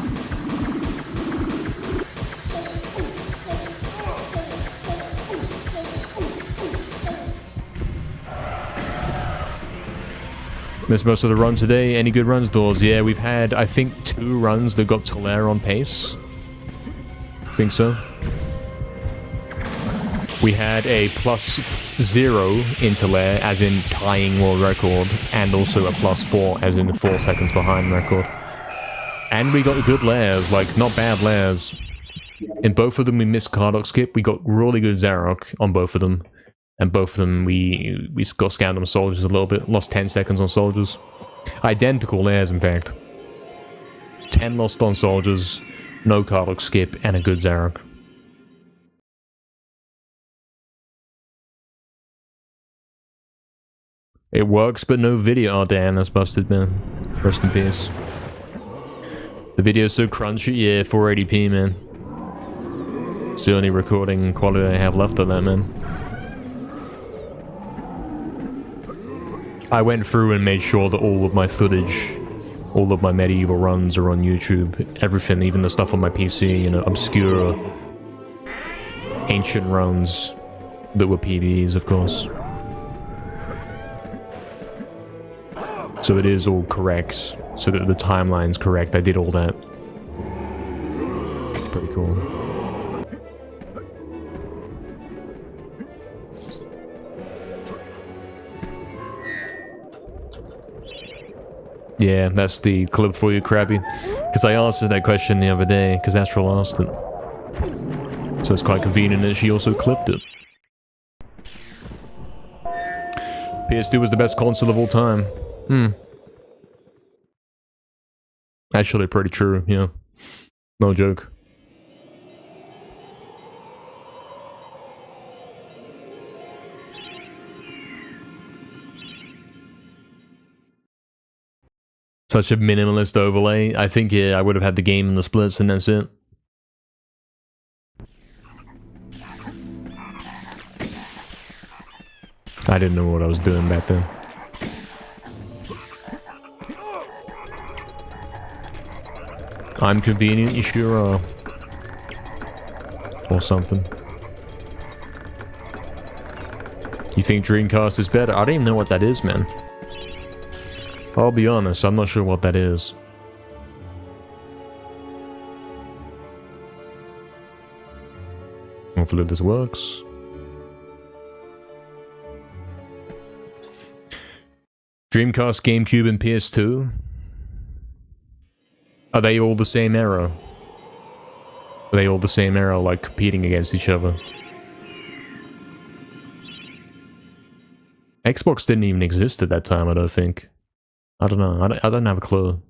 Missed most of the run today. Any good runs, Doors? Yeah, we've had, I think, 2 runs that got Talaire on pace. Think so. We had a +0 in Talaire, as in tying world record, and also a +4, as in 4 seconds behind record. And we got good lairs, like, not bad lairs. In both of them, we missed Cardock skip. We got really good Zarok on both of them. And both of them, we got scammed on soldiers a little bit. Lost 10 seconds on soldiers. Identical lairs, in fact. 10 lost on soldiers, no Cardock skip, and a good Zarok. It works, but no video. Oh, damn, that's busted, man. Rest in peace. The video's so crunchy. Yeah, 480p, man. It's the only recording quality I have left of that, man. I went through and made sure that all of my footage, all of my MediEvil runs are on YouTube. Everything, even the stuff on my PC, you know, obscure, ancient runs that were PBs, of course. So it is all correct, so that the timeline's correct. I did all that. It's pretty cool. Yeah, that's the clip for you, Krabby. Because I asked her that question the other day, because Astral asked it. So it's quite convenient that she also clipped it. PS2 was the best console of all time. Actually, pretty true, yeah. No joke. Such a minimalist overlay. I think, yeah, I would have had the game in the splits and that's it. I didn't know what I was doing back then. I'm convenient, you sure are. Or something. You think Dreamcast is better? I don't even know what that is, man. I'll be honest, I'm not sure what that is. Hopefully this works. Dreamcast, GameCube, and PS2? Are they all the same era? Are they all the same era, like competing against each other? Xbox didn't even exist at that time, I don't think. I don't know, I don't have a clue.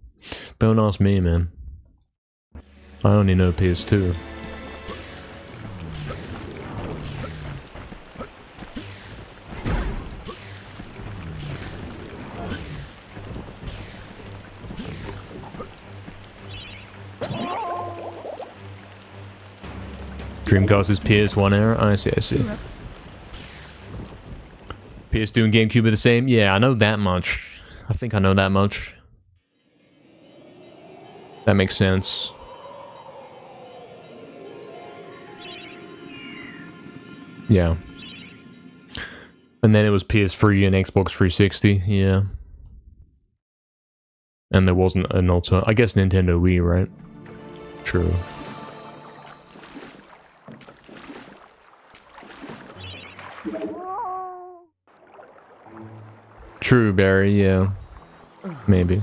Don't ask me, man. I only know PS2. Dreamcast is PS1 era? I see, I see. PS2 and GameCube are the same? Yeah, I know that much. I think I know that much. That makes sense. Yeah. And then it was PS3 and Xbox 360, yeah. And there wasn't an alternative. I guess Nintendo Wii, right? True. True, Barry, yeah. Maybe.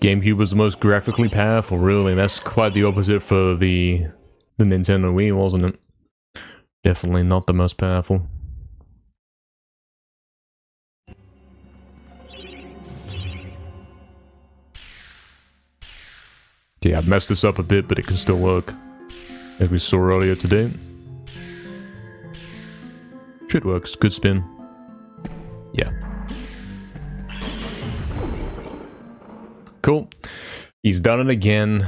GameCube was the most graphically powerful, really. That's quite the opposite for the Nintendo Wii, wasn't it? Definitely not the most powerful. Yeah, I've messed this up a bit, but it can still work. As we saw earlier today. Should work, it's good spin. Yeah. Cool. He's done it again.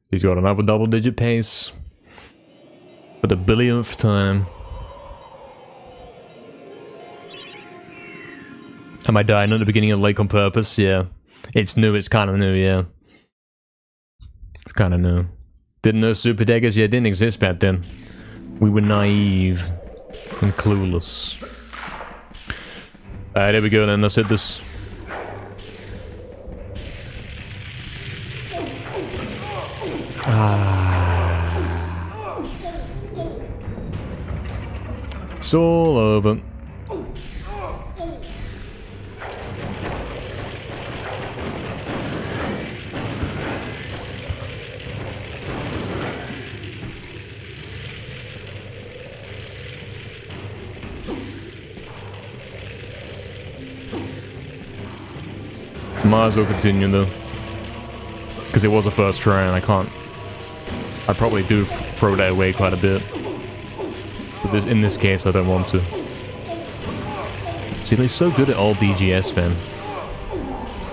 He's got another double-digit pace. For the billionth time. Am I dying at the beginning of Lake on purpose? Yeah. It's new, it's kind of new, yeah. It's kind of new. Didn't know Super Daggers? Yeah, didn't exist back then. We were naive and clueless. Alright, there we go then, let's hit this. It's all over. Might as well continue though. Because it was a first try and I can't... I probably do throw that away quite a bit. But in this case, I don't want to. See, they're so good at all DGS, man.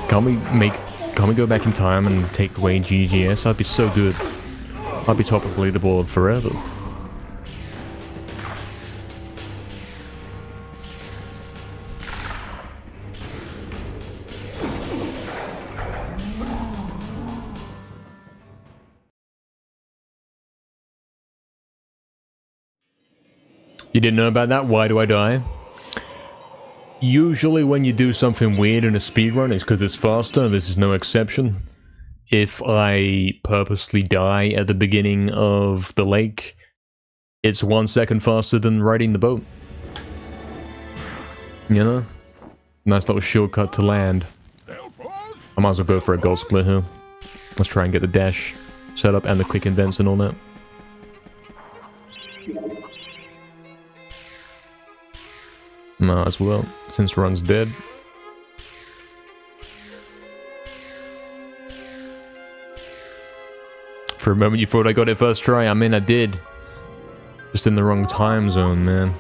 Can't we go back in time and take away GGS? I'd be so good. I'd be top of the leaderboard forever. You didn't know about that? Why do I die? Usually when you do something weird in a speedrun, it's because it's faster. This is no exception. If I purposely die at the beginning of the lake, it's 1 second faster than riding the boat. You know? Nice little shortcut to land. I might as well go for a gold split here. Let's try and get the dash set up and the quick events and all that. Might as well, since Run's dead. For a moment you thought I got it first try. I mean, I did. Just in the wrong time zone, man.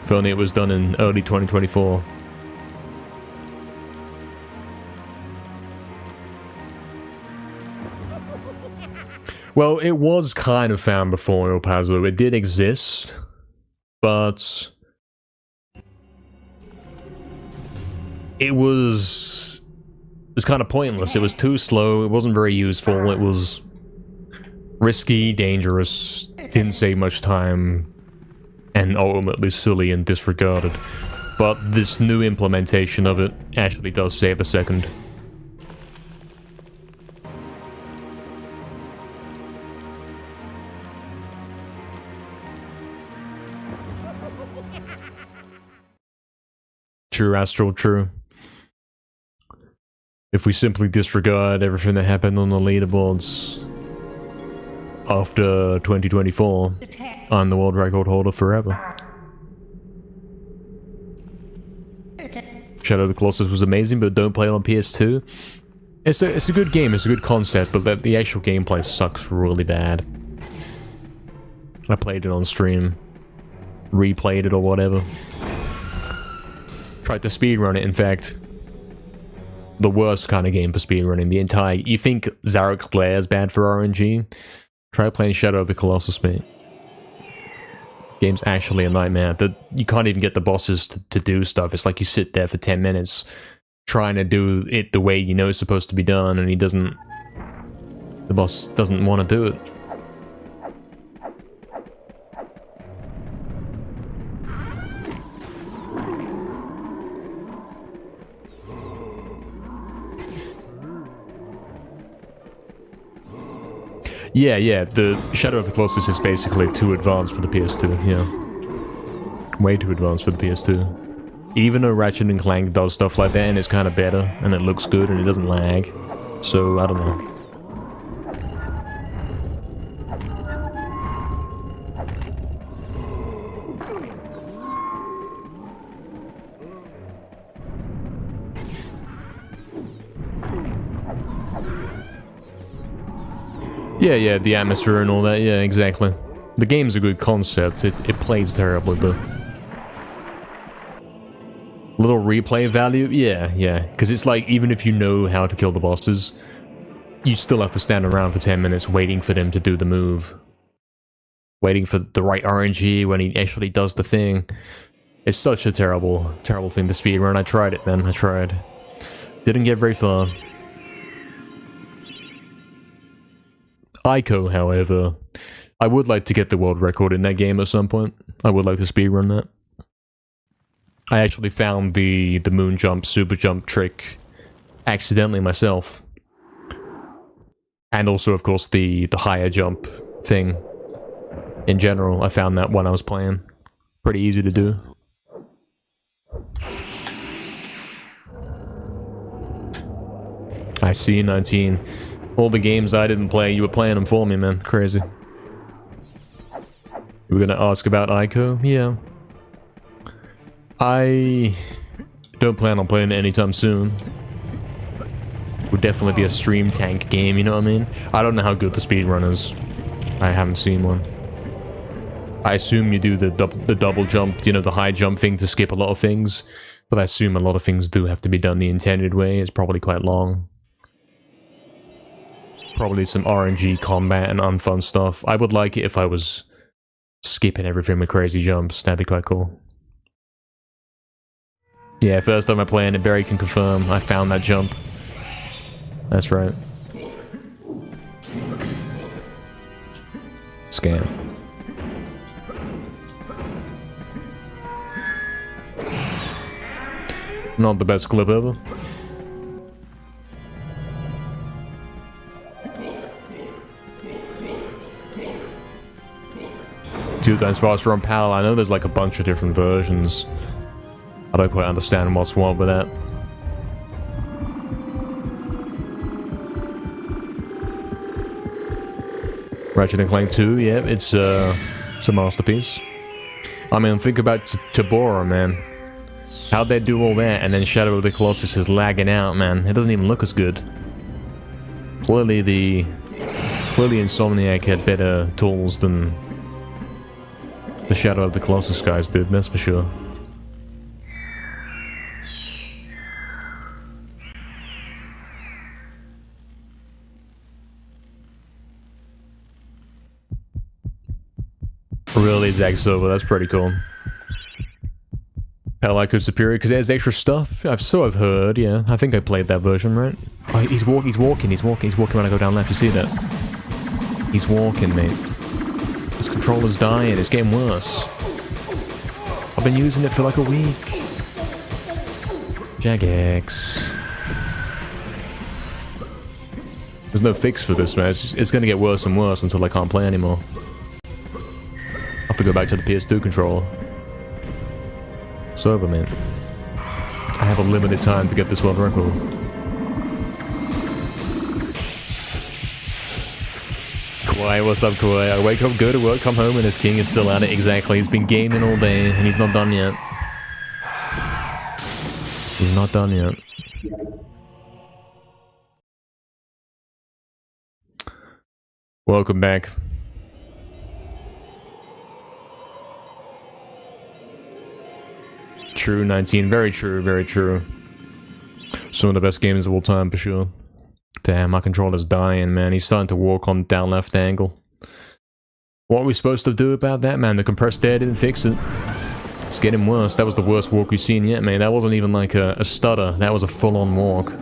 If only it was done in early 2024. Well, it was kind of found before El Paso. It did exist, but it was kind of pointless. It was too slow. It wasn't very useful. It was risky, dangerous, didn't save much time, and ultimately silly and disregarded. But this new implementation of it actually does save a second. True, Astral, true. If we simply disregard everything that happened on the leaderboards after 2024, I'm the world record holder forever. Shadow of the Colossus was amazing, but don't play it on PS2. It's a good game, it's a good concept, but the actual gameplay sucks really bad. I played it on stream, replayed it or whatever. Tried to speedrun it, in fact. The worst kind of game for speedrunning. The entire... You think Zarok's Glare is bad for RNG? Try playing Shadow of the Colossus, mate. Game's actually a nightmare. You can't even get the bosses to do stuff. It's like you sit there for 10 minutes trying to do it the way you know it's supposed to be done, and he doesn't... The boss doesn't want to do it. Yeah, the Shadow of the Colossus is basically too advanced for the PS2, yeah. Way too advanced for the PS2. Even though Ratchet & Clank does stuff like that and it's kind of better, and it looks good and it doesn't lag. So, I don't know. Yeah, the atmosphere and all that, yeah, exactly. The game's a good concept, it plays terribly, but... Little replay value? Yeah, because it's like, even if you know how to kill the bosses, you still have to stand around for 10 minutes waiting for them to do the move. Waiting for the right RNG when he actually does the thing. It's such a terrible thing to speedrun. I tried it, man, I tried. Didn't get very far. Ico, however, I would like to get the world record in that game at some point. I would like to speedrun that. I actually found the moon jump, super jump trick accidentally myself. And also, of course, the higher jump thing. In general, I found that when I was playing. Pretty easy to do. I see, 19. All the games I didn't play, you were playing them for me, man. Crazy. You were gonna ask about Ico? Yeah. I don't plan on playing it anytime soon. Would definitely be a stream tank game, you know what I mean? I don't know how good the speedrun is. I haven't seen one. I assume you do the double jump, you know, the high jump thing to skip a lot of things. But I assume a lot of things do have to be done the intended way. It's probably quite long. Probably some RNG combat and unfun stuff. I would like it if I was skipping everything with crazy jumps. That'd be quite cool. Yeah, first time I play it, Barry can confirm. I found that jump. That's right. Scam. Not the best clip ever. Two times faster on PAL. I know there's like a bunch of different versions. I don't quite understand what's what with that. Ratchet & Clank 2, yeah, it's a masterpiece. I mean, think about Tabora, man. How'd they do all that, and then Shadow of the Colossus is lagging out, man? It doesn't even look as good. Clearly Insomniac had better tools than the Shadow of the Colossus guys did, that's for sure. Really, Zag Silver, that's pretty cool. Pelico Superior, because it has extra stuff. I've heard, yeah. I think I played that version, right? Oh, he's walking when I go down left, you see that? He's walking, mate. This controller's dying, it's getting worse. I've been using it for like a week. Jagex. There's no fix for this, man. It's gonna get worse and worse until I can't play anymore. I have to go back to the PS2 controller. It's over, man. I have a limited time to get this world record. Kawhi, what's up, Kawhi? I wake up, go to work, come home, and his king is still at it. Exactly. He's been gaming all day, and he's not done yet. He's not done yet. Welcome back. True, 19. Very true, very true. Some of the best games of all time, for sure. Damn, my controller's dying, man. He's starting to walk on down left angle. What are we supposed to do about that, man? The compressed air didn't fix it. It's getting worse. That was the worst walk we've seen yet, man. That wasn't even like a stutter. That was a full-on walk.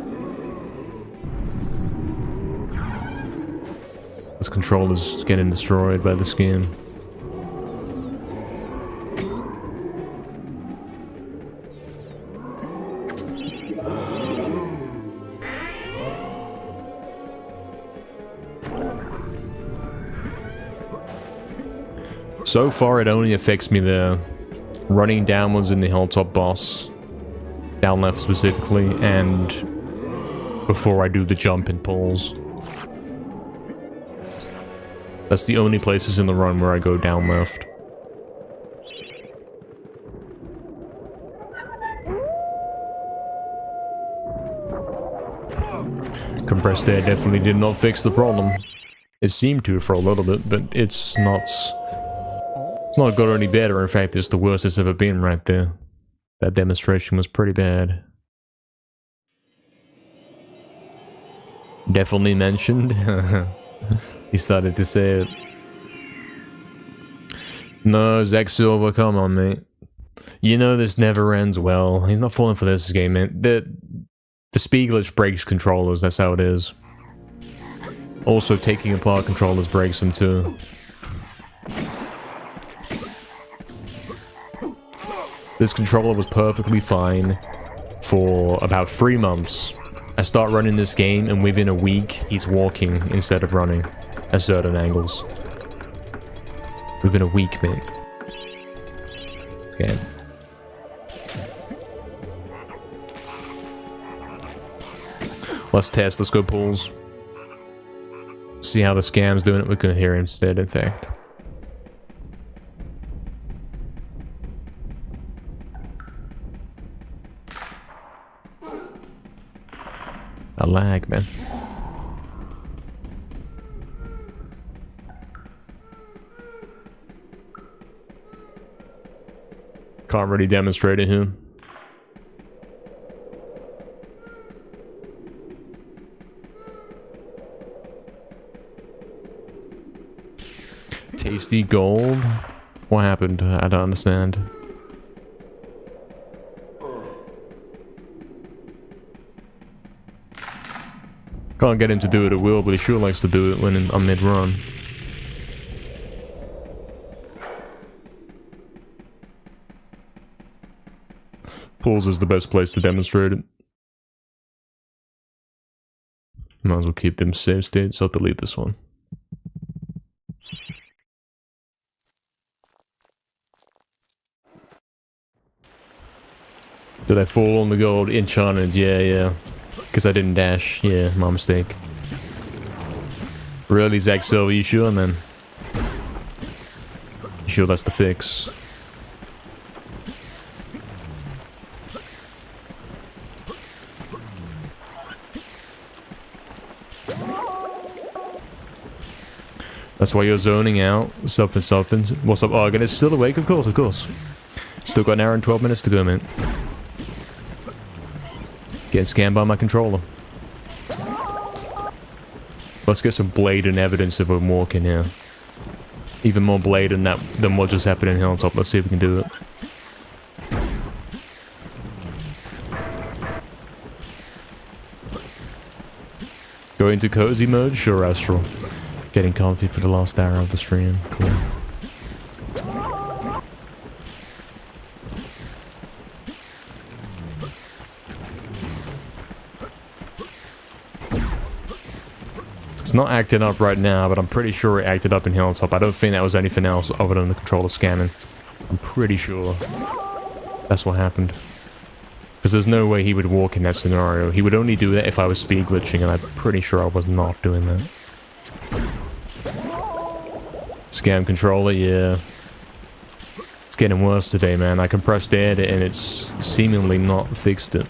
This controller's getting destroyed by this game. So far, it only affects me there. Running downwards in the hilltop boss. Down left specifically, and before I do the jump and pulls. That's the only places in the run where I go down left. Compressed air definitely did not fix the problem. It seemed to for a little bit, but it's not got any better. In fact, it's the worst it's ever been right there. That demonstration was pretty bad. Definitely mentioned. He started to say it. No, Zach Silver, come on, mate. You know this never ends well. He's not falling for this game, man. The speed glitch breaks controllers, that's how it is. Also, taking apart controllers breaks them too. This controller was perfectly fine for about 3 months. I start running this game, and within a week, he's walking instead of running at certain angles. Within a week, man. Okay. Let's test. Let's go pulls. See how the scam's doing it. We can hear instead, in fact. A lag, man. Can't really demonstrate it here. Tasty gold? What happened? I don't understand. Can't get him to do it at will, but he sure likes to do it when I'm mid-run. Pause is the best place to demonstrate it. Might as well keep them save states. I'll delete this one. Did I fall on the gold? Enchanted, yeah. Because I didn't dash. Yeah, my mistake. Really, Zach Silver, you sure, man? You sure that's the fix? That's why you're zoning out. Something. What's up, Argon? It's still awake? Of course. Still got an hour and 12 minutes to go, man. Getting scanned by my controller. Let's get some blatant evidence of him walking here. Even more blatant than what just happened in Hilltop. Let's see if we can do it. Go into cozy mode? Sure, Astral. Getting comfy for the last hour of the stream. Cool. It's not acting up right now, but I'm pretty sure it acted up in Hilltop. I don't think that was anything else other than the controller scanning. I'm pretty sure that's what happened. Because there's no way he would walk in that scenario. He would only do that if I was speed glitching, and I'm pretty sure I was not doing that. Scam controller, yeah. It's getting worse today, man. I compressed it and it's seemingly not fixed it.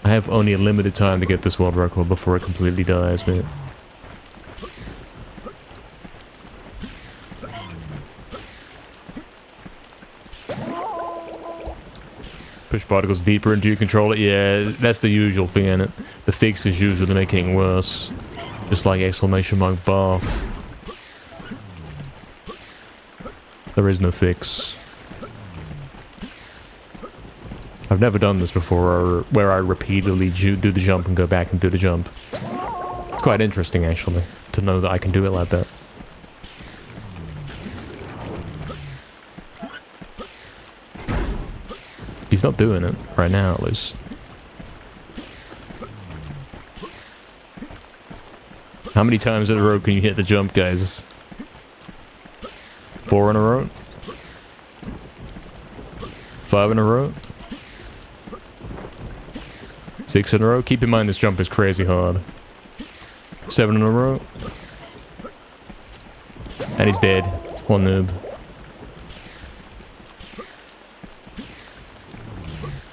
I have only a limited time to get this world record before it completely dies, man. Push particles deeper into your controller. Yeah, that's the usual thing, isn't it? The fix is usually making it worse. Just like exclamation mark bath. There is no fix. I've never done this before, where I repeatedly do the jump and go back and do the jump. It's quite interesting, actually, to know that I can do it like that. He's not doing it right now, at least. How many times in a row can you hit the jump, guys? 4 in a row? 5 in a row? 6 in a row? Keep in mind this jump is crazy hard. 7 in a row? And he's dead. One noob.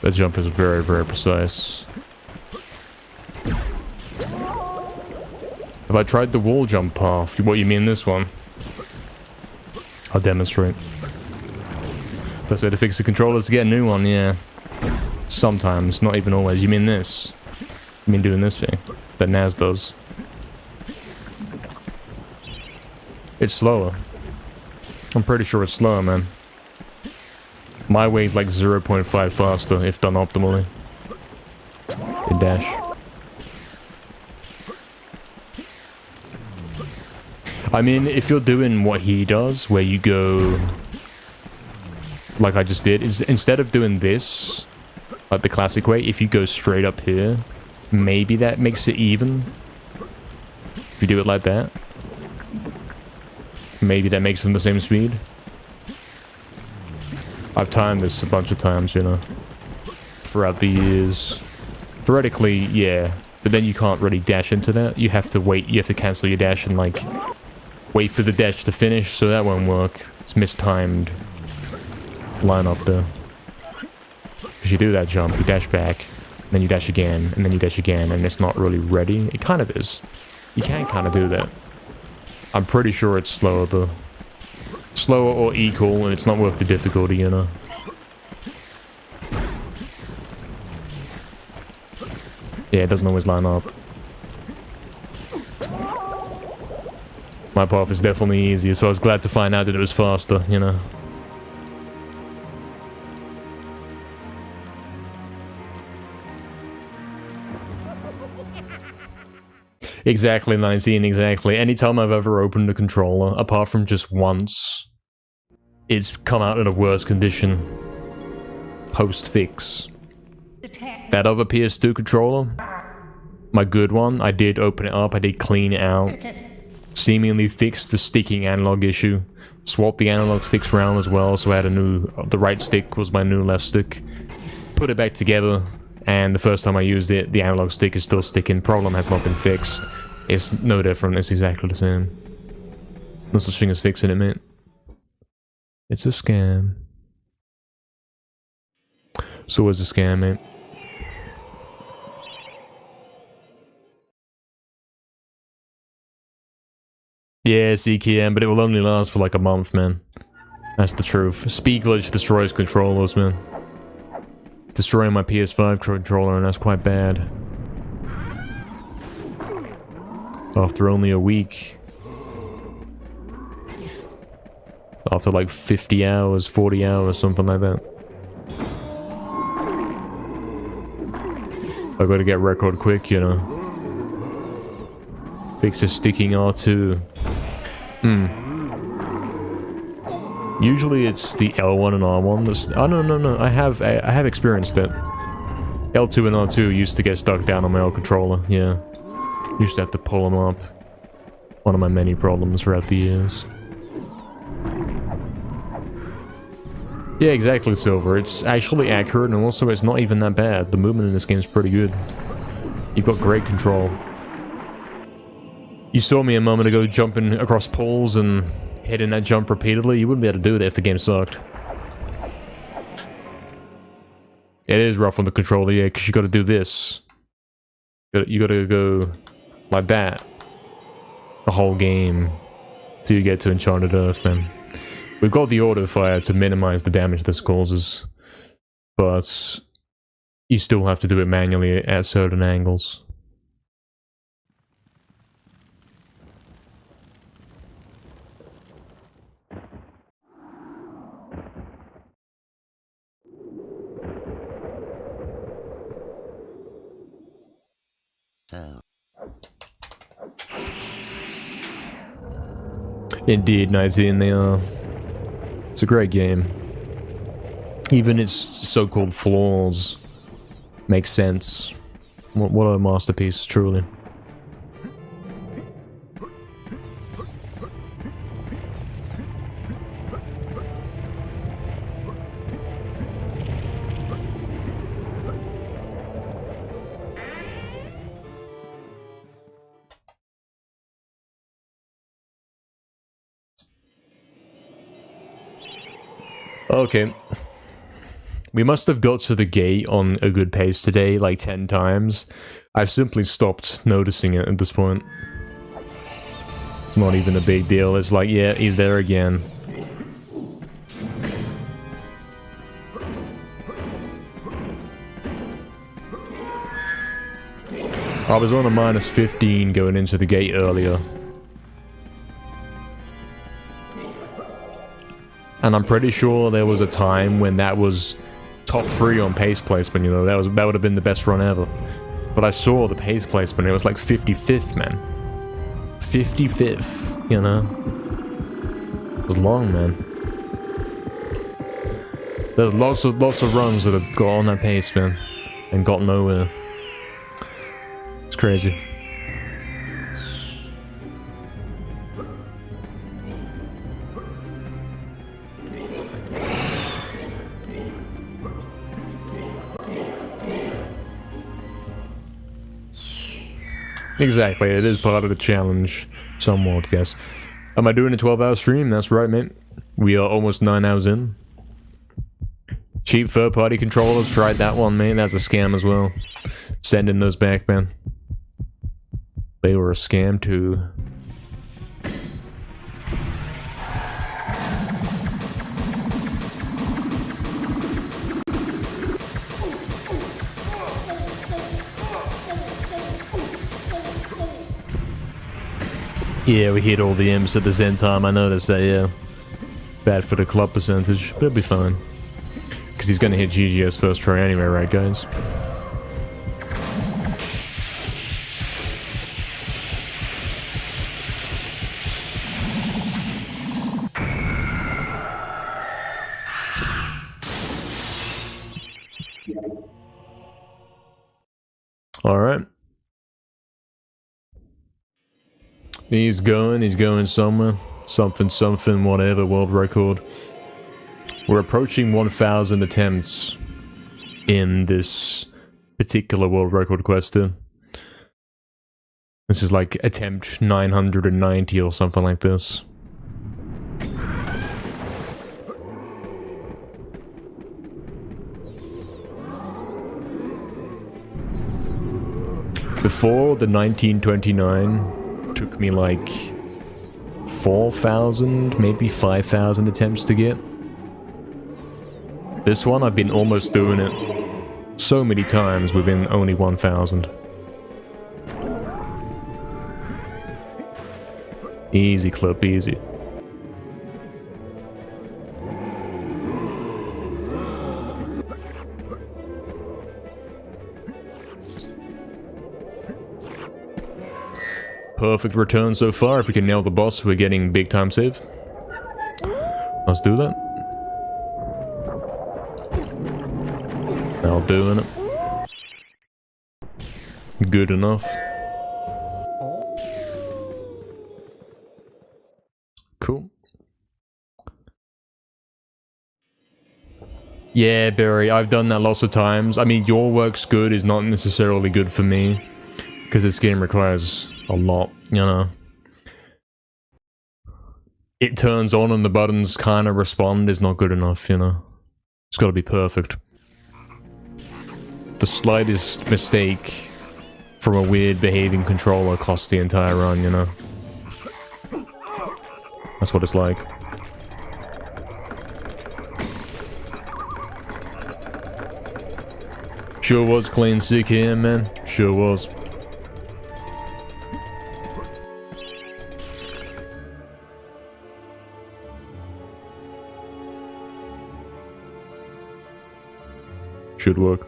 That jump is very, very precise. Have I tried the wall jump path? What, you mean this one? I'll demonstrate. Best way to fix the controller is to get a new one, yeah. Sometimes, not even always. You mean this? You mean doing this thing that Naz does? It's slower. I'm pretty sure it's slower, man. My way's like 0.5 faster if done optimally. In dash. I mean, if you're doing what he does, where you go like I just did, is instead of doing this like the classic way, if you go straight up here, maybe that makes it even. If you do it like that, maybe that makes them the same speed. I've timed this a bunch of times, you know, throughout the years. Theoretically, yeah, but then you can't really dash into that. You have to wait, you have to cancel your dash and like wait for the dash to finish, so that won't work. It's mistimed line up there. Because you do that jump, you dash back, then you dash again, and then you dash again, and it's not really ready. It kind of is. You can kind of do that. I'm pretty sure it's slower though. Slower or equal, and it's not worth the difficulty, you know. Yeah, it doesn't always line up. My path is definitely easier, so I was glad to find out that it was faster, you know. Exactly, 19, exactly. Anytime I've ever opened a controller, apart from just once, it's come out in a worse condition post-fix. That other PS2 controller, my good one, I did open it up, I did clean it out, seemingly fixed the sticking analog issue, swapped the analog sticks around as well, so I had a new, the right stick was my new left stick, put it back together, and the first time I used it, the analog stick is still sticking. Problem has not been fixed. It's no different, it's exactly the same. No such thing as fixing it, mate. It's a scam. So it's a scam, mate. Yeah, CKM, but it will only last for like a month, man. That's the truth. Speed glitch destroys controllers, man. Destroying my PS5 controller, and that's quite bad. After only a week. After like 50 hours, 40 hours, something like that. I gotta get record quick, you know. Fix a sticking R2. Usually it's the L1 and R1 that's... Oh, no. I have experienced that. L2 and R2 used to get stuck down on my old controller, yeah. Used to have to pull them up. One of my many problems throughout the years. Yeah, exactly, Silver. It's actually accurate, and also it's not even that bad. The movement in this game is pretty good. You've got great control. You saw me a moment ago jumping across poles and hitting that jump repeatedly. You wouldn't be able to do that if the game sucked. It is rough on the controller, yeah, because you gotta do this. You gotta go like that the whole game till you get to Enchanted Earth, man. We've got the auto fire to minimize the damage this causes, but you still have to do it manually at certain angles. So, Indeed, 19, they are. It's a great game. Even its so-called flaws make sense. What a masterpiece, truly. Okay. We must have got to the gate on a good pace today, like 10 times. I've simply stopped noticing it at this point. It's not even a big deal. It's like, yeah, he's there again. I was on a minus 15 going into the gate earlier. And I'm pretty sure there was a time when that was top 3 on pace placement, you know, that would have been the best run ever. But I saw the pace placement, it was like 55th, man. 55th, you know? It was long, man. There's lots of runs that have got on that pace, man, and got nowhere. It's crazy. Exactly, it is part of the challenge, somewhat, yes. Am I doing a 12-hour stream? That's right, mate. We are almost 9 hours in. Cheap third-party controllers, tried that one, mate. That's a scam as well. Sending those back, man. They were a scam, too. Yeah, we hit all the imps at the same time. I noticed that, yeah. Bad for the club percentage, but it'll be fine. Because he's gonna hit GGS first try anyway, right, guys? Alright. He's going somewhere. Something, whatever, world record. We're approaching 1,000 attempts in this particular world record quest here. This is like attempt 990 or something like this. Before the 1929 took me like 4,000, maybe 5,000 attempts to get. This one I've been almost doing it so many times within only 1,000. Easy clip, easy. Perfect return so far. If we can nail the boss, we're getting big time save. Let's do that. Now doing it. Good enough. Cool. Yeah, Barry, I've done that lots of times. I mean, your work's good is not necessarily good for me, because this game requires a lot, you know. It turns on and the buttons kind of respond is not good enough, you know. It's got to be perfect. The slightest mistake from a weird behaving controller costs the entire run, you know. That's what it's like. Sure was clean sick here, man. Sure was. Should work.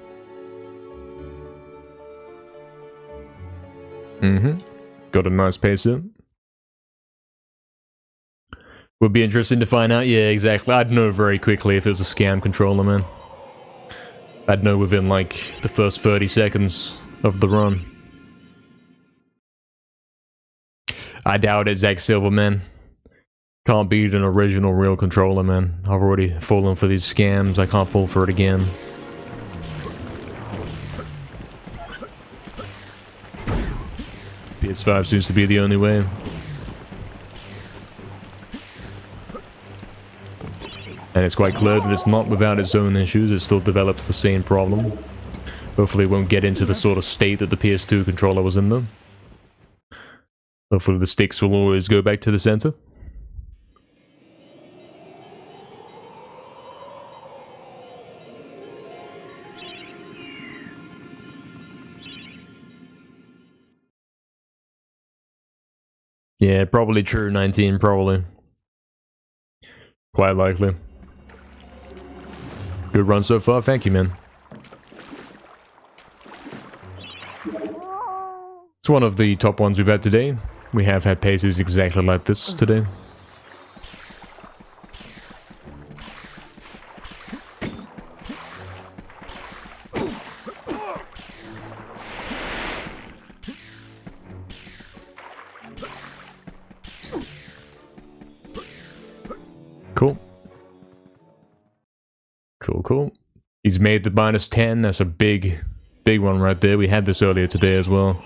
Got a nice pace in. Would be interesting to find out. Yeah, exactly. I'd know very quickly if it was a scam controller, man. I'd know within, like, the first 30 seconds of the run. I doubt it, Zack Silver, man. Can't beat an original real controller, man. I've already fallen for these scams. I can't fall for it again. PS5 seems to be the only way. And it's quite clear that it's not without its own issues, it still develops the same problem. Hopefully it won't get into the sort of state that the PS2 controller was in though. Hopefully the sticks will always go back to the center. Yeah, probably true, 19, probably. Quite likely. Good run so far, thank you, man. It's one of the top ones we've had today. We have had paces exactly like this today. Cool. Cool. He's made the -10. That's a big one right there. We had this earlier today as well.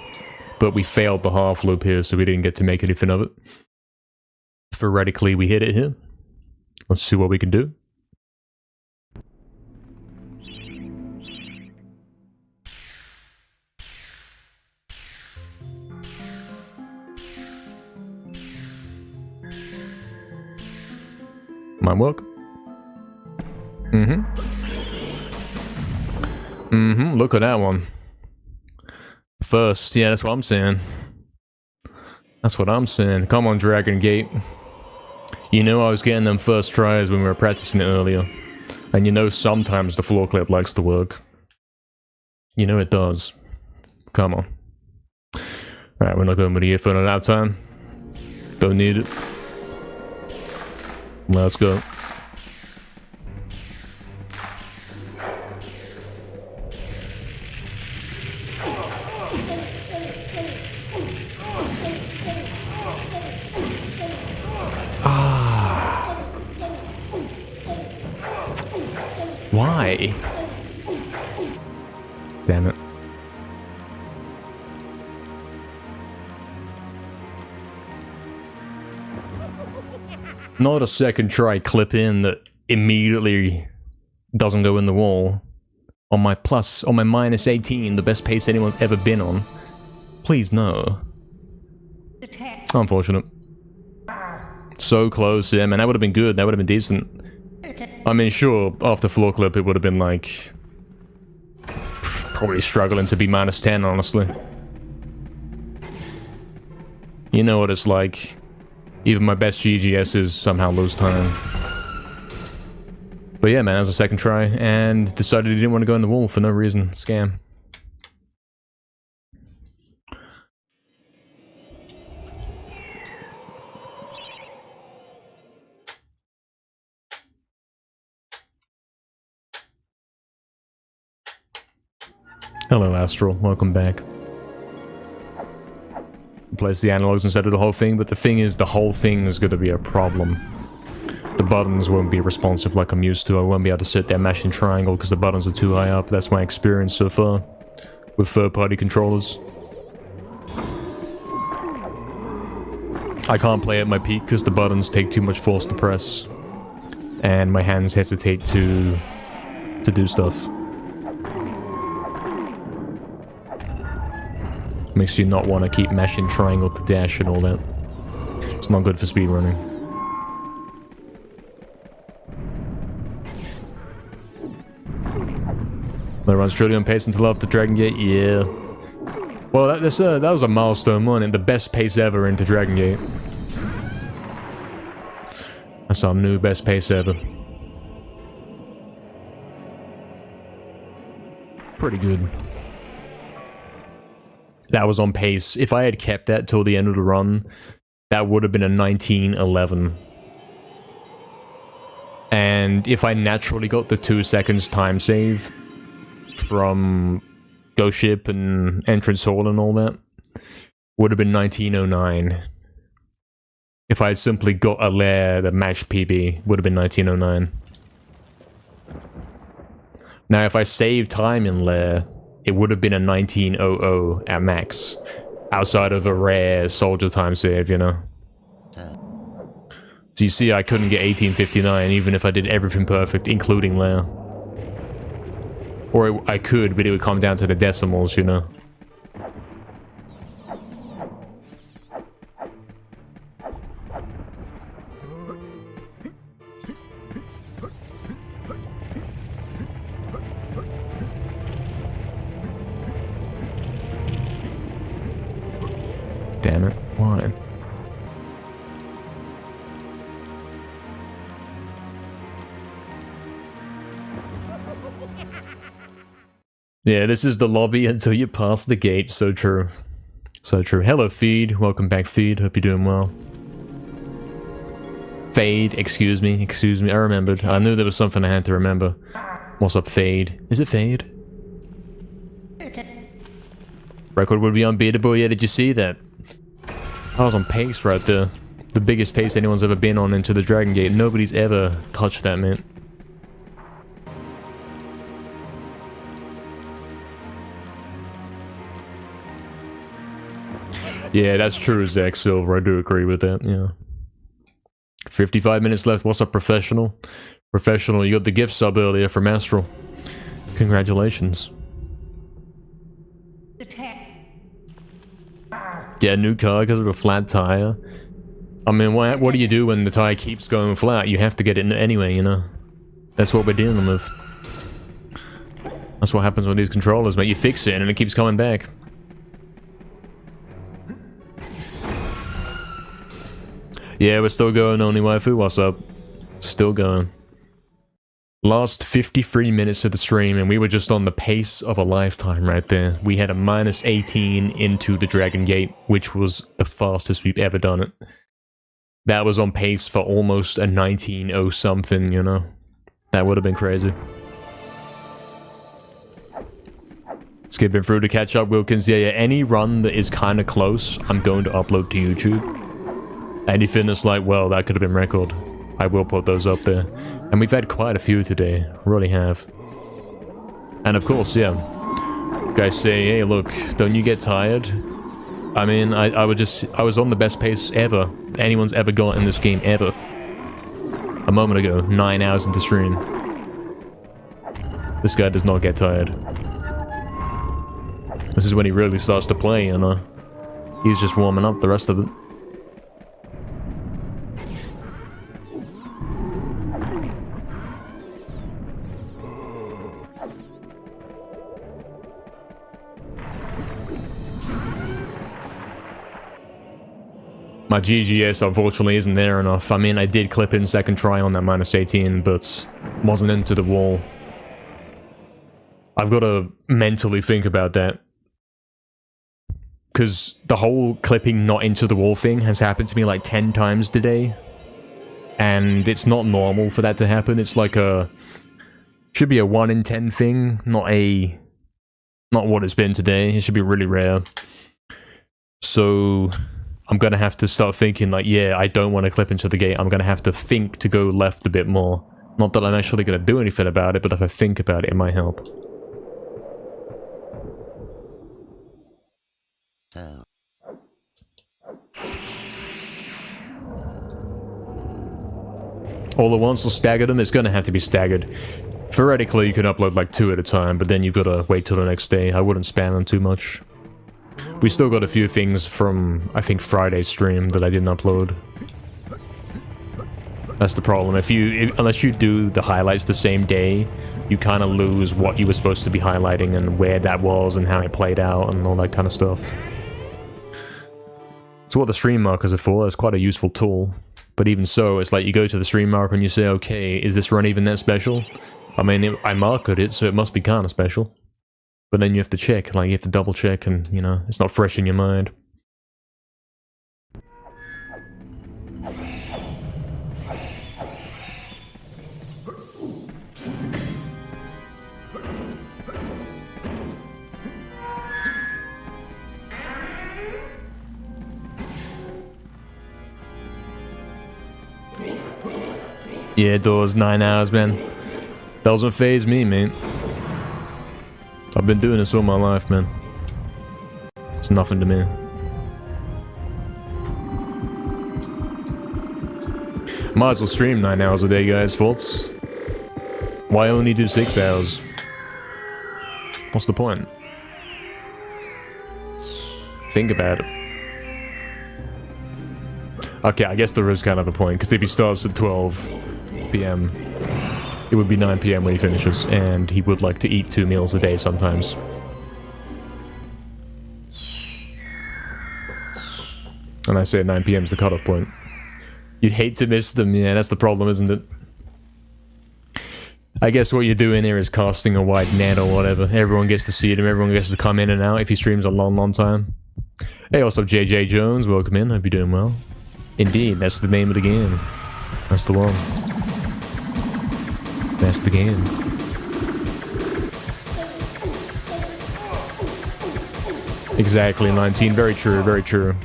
But we failed the half loop here, so we didn't get to make anything of it. Theoretically, we hit it here. Let's see what we can do. Might work. Look at that one. First, yeah, that's what I'm saying. That's what I'm saying. Come on, Dragon Gate. You know I was getting them first tries when we were practicing it earlier. And you know sometimes the floor clip likes to work. You know it does. Come on. Alright, we're not going with the earphone at that time. Don't need it. Let's go. Why? Damn it. Not a second try clip in that immediately doesn't go in the wall. On my minus 18, the best pace anyone's ever been on. Please no. Unfortunate. So close, yeah man, that would have been good, that would have been decent. I mean sure, after floor clip it would have been like... probably struggling to be minus 10 honestly. You know what it's like. Even my best GGSs somehow lose time. But yeah man, that was a second try, and decided he didn't want to go in the wall for no reason. Scam. Hello Astral, welcome back. Replace the analogs instead of the whole thing, but the thing is, the whole thing is going to be a problem. The buttons won't be responsive like I'm used to. I won't be able to sit there mashing triangle because the buttons are too high up. That's my experience so far with third-party controllers. I can't play at my peak because the buttons take too much force to press. And my hands hesitate to do stuff. Makes you not want to keep mashing triangle to dash and all that. It's not good for speedrunning. That runs truly on pace until after Dragon Gate, yeah. Well, that was a milestone moment, the best pace ever into Dragon Gate. That's our new best pace ever. Pretty good. That was on pace. If I had kept that till the end of the run, that would have been a 19:11. And if I naturally got the 2 seconds time save from Ghost Ship and Entrance Hall and all that, would have been 19:09. If I had simply got a lair that matched PB, would have been 19:09. Now if I saved time in lair, it would have been a 19:00 at max. Outside of a rare soldier time save, you know. So you see I couldn't get 18:59 even if I did everything perfect, including lair. Or I could, but it would come down to the decimals, you know. Damn it, why? Yeah, this is the lobby until you pass the gate. So true. So true. Hello, Feed. Welcome back, Feed. Hope you're doing well. Fade. Excuse me. Excuse me. I remembered. I knew there was something I had to remember. What's up, Fade? Is it Fade? Record would be unbeatable. Yeah, did you see that? I was on pace right there. The biggest pace anyone's ever been on into the Dragon Gate. Nobody's ever touched that, man. Yeah, that's true, Zach Silver. I do agree with that, yeah. 55 minutes left. What's up, Professional? Professional, you got the gift sub earlier from Astral. Congratulations. Yeah, new car because of a flat tire. I mean, what do you do when the tire keeps going flat? You have to get it anyway, you know? That's what we're dealing with. That's what happens with these controllers, mate. You fix it and it keeps coming back. Yeah, we're still going, Only Waifu. What's up? Still going. Last 53 minutes of the stream, and we were just on the pace of a lifetime right there. We had a minus 18 into the Dragon Gate, which was the fastest we've ever done it. That was on pace for almost a 19:0 something, you know? That would have been crazy. Skipping through to catch up, Wilkins. Yeah, any run that is kind of close, I'm going to upload to YouTube. Anything that's like, well, that could have been record, I will put those up there. And we've had quite a few today, really have. And of course, yeah, guys say, hey, look, don't you get tired? I mean, I was on the best pace ever anyone's ever got in this game, ever. A moment ago, 9 hours into stream. This guy does not get tired. This is when he really starts to play, and he's just warming up the rest of it. My GGS unfortunately isn't there enough. I mean, I did clip in second try on that -18, but wasn't into the wall. I've got to mentally think about that. Because the whole clipping not into the wall thing has happened to me like 10 times today. And it's not normal for that to happen. It's like a... should be a 1 in 10 thing, not what it's been today. It should be really rare. So... I'm gonna have to start thinking like, yeah, I don't want to clip into the gate. I'm gonna have to think to go left a bit more. Not that I'm actually gonna do anything about it, but if I think about it, it might help. So. All at once or stagger them? It's gonna have to be staggered. Theoretically, you can upload like 2 at a time, but then you've gotta wait till the next day. I wouldn't spam them too much. We still got a few things from, I think, Friday's stream that I didn't upload. That's the problem. Unless you do the highlights the same day, you kind of lose what you were supposed to be highlighting and where that was and how it played out and all that kind of stuff. It's what the stream markers are for. It's quite a useful tool. But even so, it's like you go to the stream marker and you say, okay, is this run even that special? I mean, I marked it, so it must be kind of special. But then you have to check, like, you have to double check and, you know, it's not fresh in your mind. Yeah, doors, 9 hours, man. Doesn't faze me, mate. I've been doing this all my life, man. It's nothing to me. Might as well stream 9 hours a day, guys. Thoughts? Why only do 6 hours? What's the point? Think about it. Okay, I guess there is kind of a point, because if he starts at 12 PM, it would be 9 PM when he finishes, and he would like to eat 2 meals a day sometimes. And I say 9 PM is the cutoff point. You'd hate to miss them, yeah, that's the problem, isn't it? I guess what you're doing there is casting a wide net or whatever. Everyone gets to see him, everyone gets to come in and out if he streams a long, long time. Hey, what's up, JJ Jones? Welcome in, hope you're doing well. Indeed, that's the name of the game. That's the one. That's the game. Exactly, 19. Very true, very true.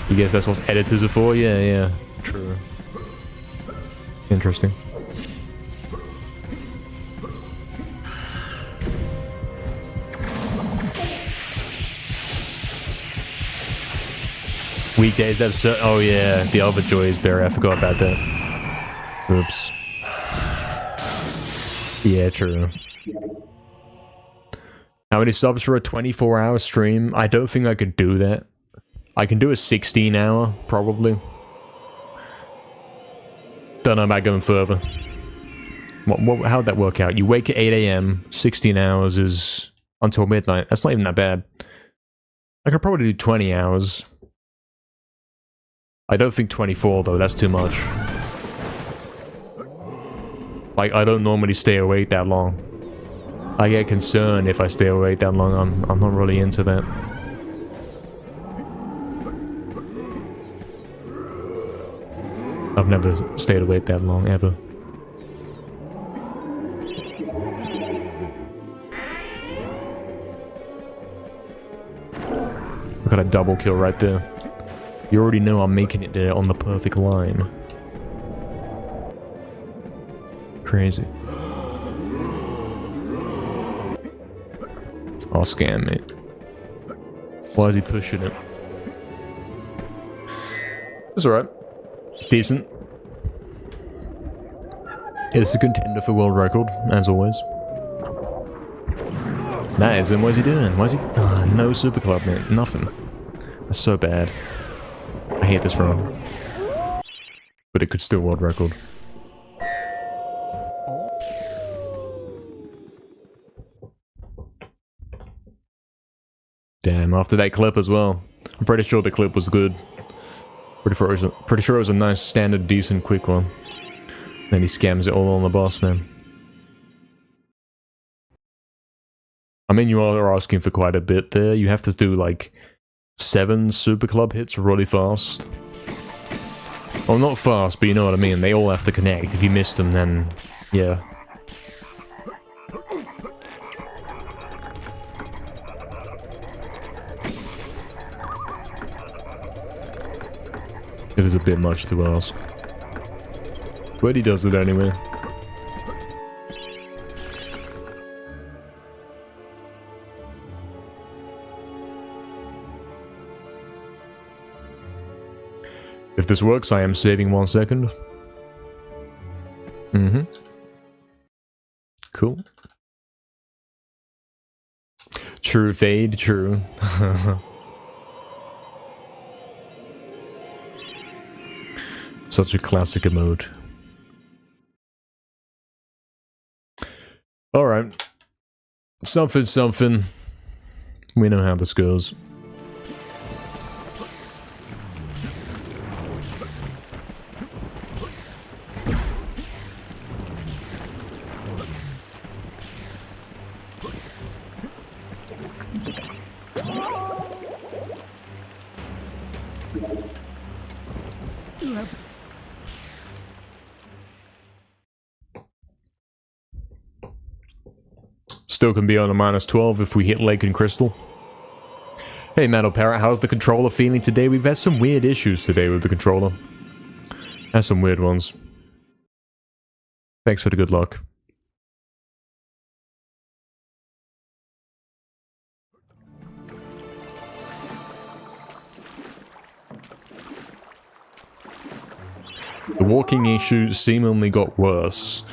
You guess that's what editors are for? Yeah, yeah. True. Interesting. Weekdays have oh yeah, the other Joy's Berry, I forgot about that. Oops. Yeah, true. How many subs for a 24-hour stream? I don't think I could do that. I can do a 16-hour, probably. Don't know about going further. How'd that work out? You wake at 8 AM, 16 hours is until midnight. That's not even that bad. I could probably do 20 hours. I don't think 24 though, that's too much. Like, I don't normally stay awake that long. I get concerned if I stay awake that long. I'm not really into that. I've never stayed awake that long, ever. I got a double kill right there. You already know I'm making it there on the perfect line. Crazy. Oh, scam me. Why is he pushing it? It's alright. It's decent. It's a contender for world record, as always. That is him. What is he doing? Why is he... no super club, man. Nothing. That's so bad. I hate this run. But it could still world record. Damn, after that clip as well. I'm pretty sure the clip was good. Pretty sure it was a nice, standard, decent, quick one. Then he scams it all on the boss, man. I mean, you are asking for quite a bit there. You have to do, like, 7 super club hits really fast. Well, not fast, but you know what I mean. They all have to connect. If you miss them, then... yeah. It is a bit much to ask. But he does it anyway. If this works, I am saving 1 second. Mm-hmm. Cool. True fade, true. Such a classic emote. Alright. Something, something. We know how this goes. Still can be on a -12 if we hit Lake and Crystal. Hey Metal Parrot, how's the controller feeling today? We've had some weird issues today with the controller. Had some weird ones. Thanks for the good luck. The walking issue seemingly got worse.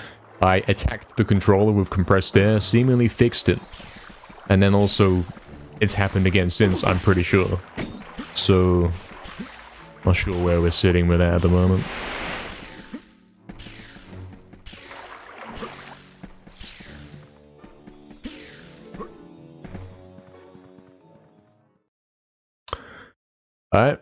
I attacked the controller with compressed air, seemingly fixed it. And then also, it's happened again since, I'm pretty sure. So, not sure where we're sitting with that at the moment. Alright.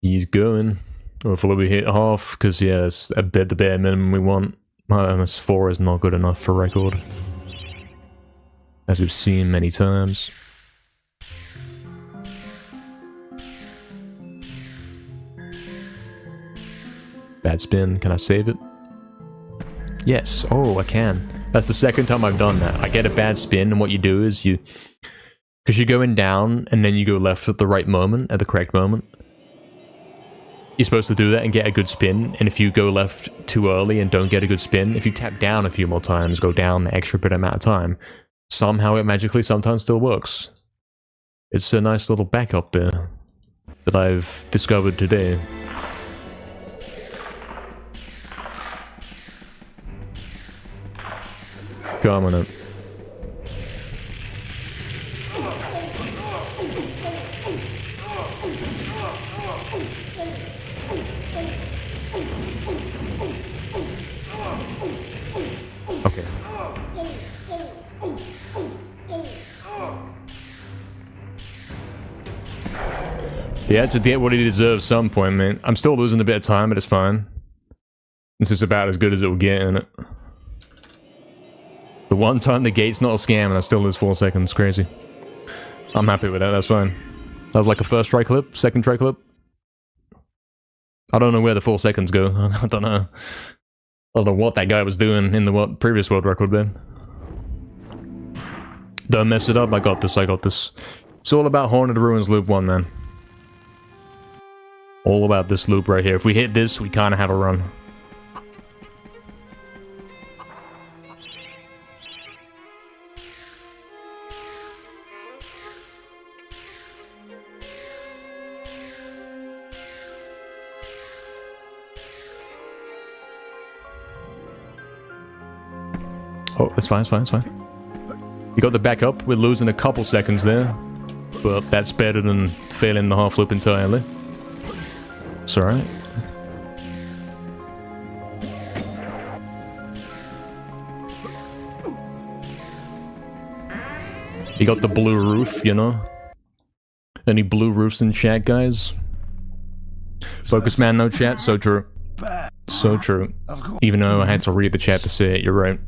He's going. Hopefully we hit half, because yeah, it's a bit the bare minimum we want. -4 is not good enough for record. As we've seen many times. Bad spin, can I save it? Yes, oh I can. That's the second time I've done that. I get a bad spin, and what you do is you... because you're going down, and then you go left at the right moment, at the correct moment. You're supposed to do that and get a good spin, and if you go left too early and don't get a good spin, if you tap down a few more times, go down the extra bit amount of time, somehow it magically sometimes still works. It's a nice little backup there that I've discovered today. Come on up. Okay. Yeah, to get what he deserves some point, man. I'm still losing a bit of time, but it's fine. This is about as good as it will get, isn't it? The one time the gate's not a scam and I still lose 4 seconds. Crazy. I'm happy with that, that's fine. That was like a first try clip, second try clip. I don't know where the 4 seconds go. I don't know. I don't know what that guy was doing in the previous world record, man. Don't mess it up, I got this, I got this. It's all about Horned Ruins Loop 1, man. All about this loop right here. If we hit this, we kind of have a run. Oh, it's fine, it's fine, it's fine. You got the back up. We're losing a couple seconds there. But that's better than failing the half loop entirely. It's alright. You got the blue roof, you know? Any blue roofs in chat, guys? Focus man, no chat, so true. So true. Even though I had to read the chat to say it, you're right.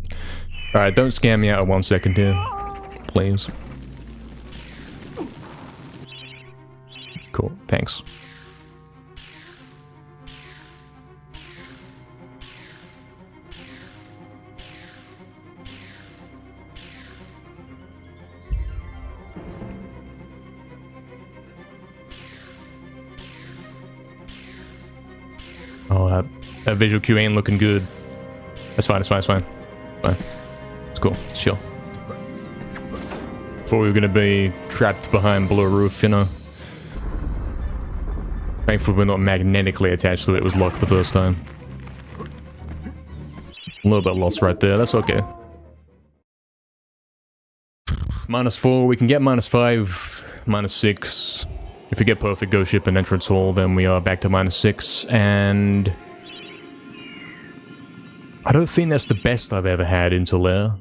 Alright, don't scam me out of 1 second here. Please. Cool, thanks. Oh, that visual cue ain't looking good. That's fine, it's fine, it's fine. Fine. It's cool, it's chill. Thought we were gonna be trapped behind blue roof, you know. Thankfully we're not magnetically attached to it, it was locked the first time. A little bit lost right there, that's okay. -4, we can get -5, -6. If we get perfect ghost ship and entrance hall, then we are back to -6, and... I don't think that's the best I've ever had in Lair.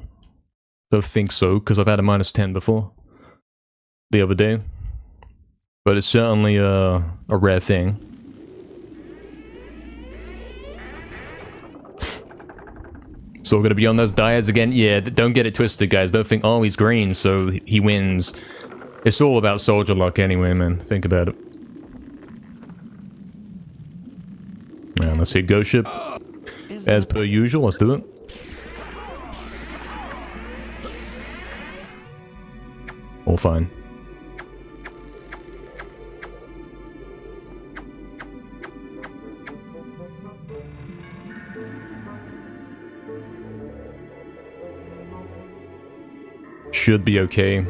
Don't think so, because I've had a -10 before. The other day. But it's certainly a rare thing. So we're gonna be on those dias again? Yeah, don't get it twisted, guys. Don't think, oh, he's green, so he wins. It's all about soldier luck anyway, man. Think about it. Alright, let's see, ghost ship. As per usual, let's do it. All fine. Should be okay.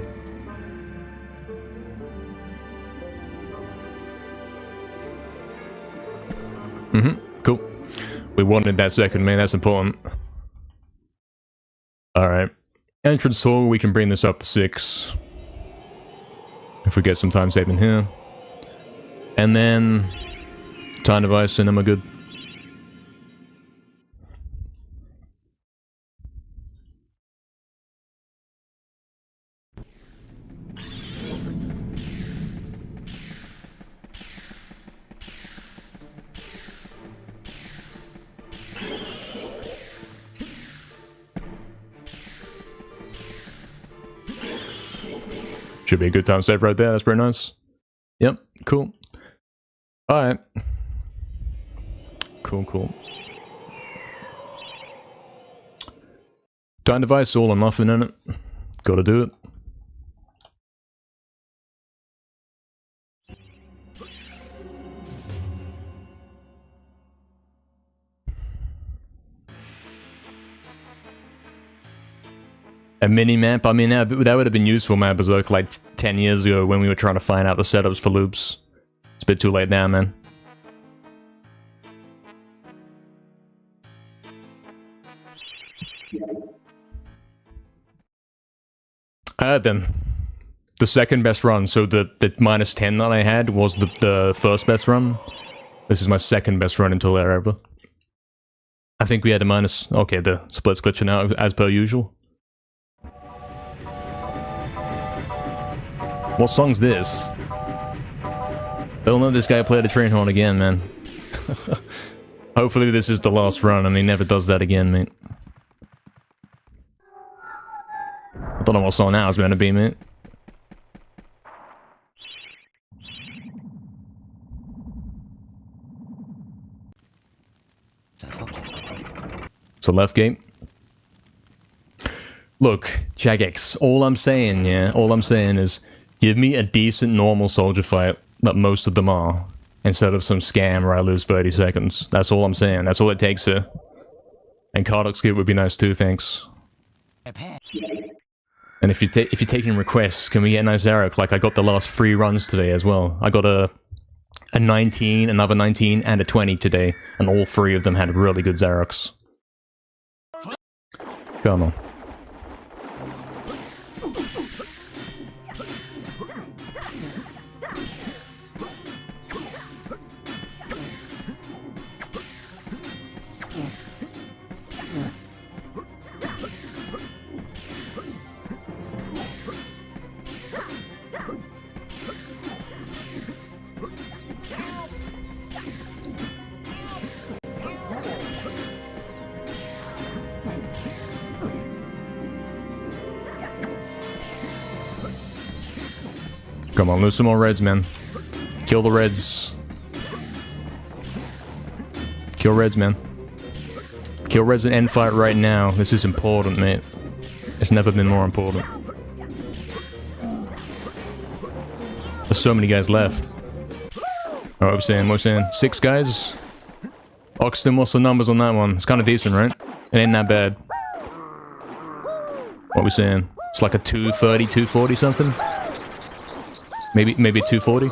Cool. We wanted that second, man. That's important. Alright. Entrance hall, we can bring this up to 6. If we get some time saving here. And then... time device, and then we're good. Should be a good time save right there, that's pretty nice. Yep, cool. Alright. Cool, cool. Time device, all or nothing in it. Gotta do it. A mini-map? I mean, that would have been useful, man, Berserk, like 10 years ago when we were trying to find out the setups for loops. It's a bit too late now, man. Then. The second best run, so the -10 that I had was the first best run. This is my second best run until there ever. I think we had a minus... Okay, the split's glitching out as per usual. What song's this? Don't let this guy play the train horn again, man. Hopefully this is the last run and he never does that again, mate. I don't know what song now is meant to be, mate. So left gate. Look, Jagex, all I'm saying, yeah, all I'm saying is give me a decent normal soldier fight that most of them are. instead of some scam where I lose 30 seconds. That's all I'm saying. That's all it takes here. And Cardock skip would be nice too, thanks. And if you're taking requests, can we get a nice Zarok? Like I got the last 3 runs today as well. I got a 19, another 19, and a 20 today, and all 3 of them had really good Zaroks. Come on. Come on, lose some more reds, man. Kill the reds. Kill reds, man. Kill reds and end fight right now. This is important, mate. It's never been more important. There's so many guys left. Oh, what I'm saying, 6 guys? Oxton, what's the numbers on that one? It's kind of decent, right? It ain't that bad. What we saying? It's like a 230, 240 something? Maybe 240?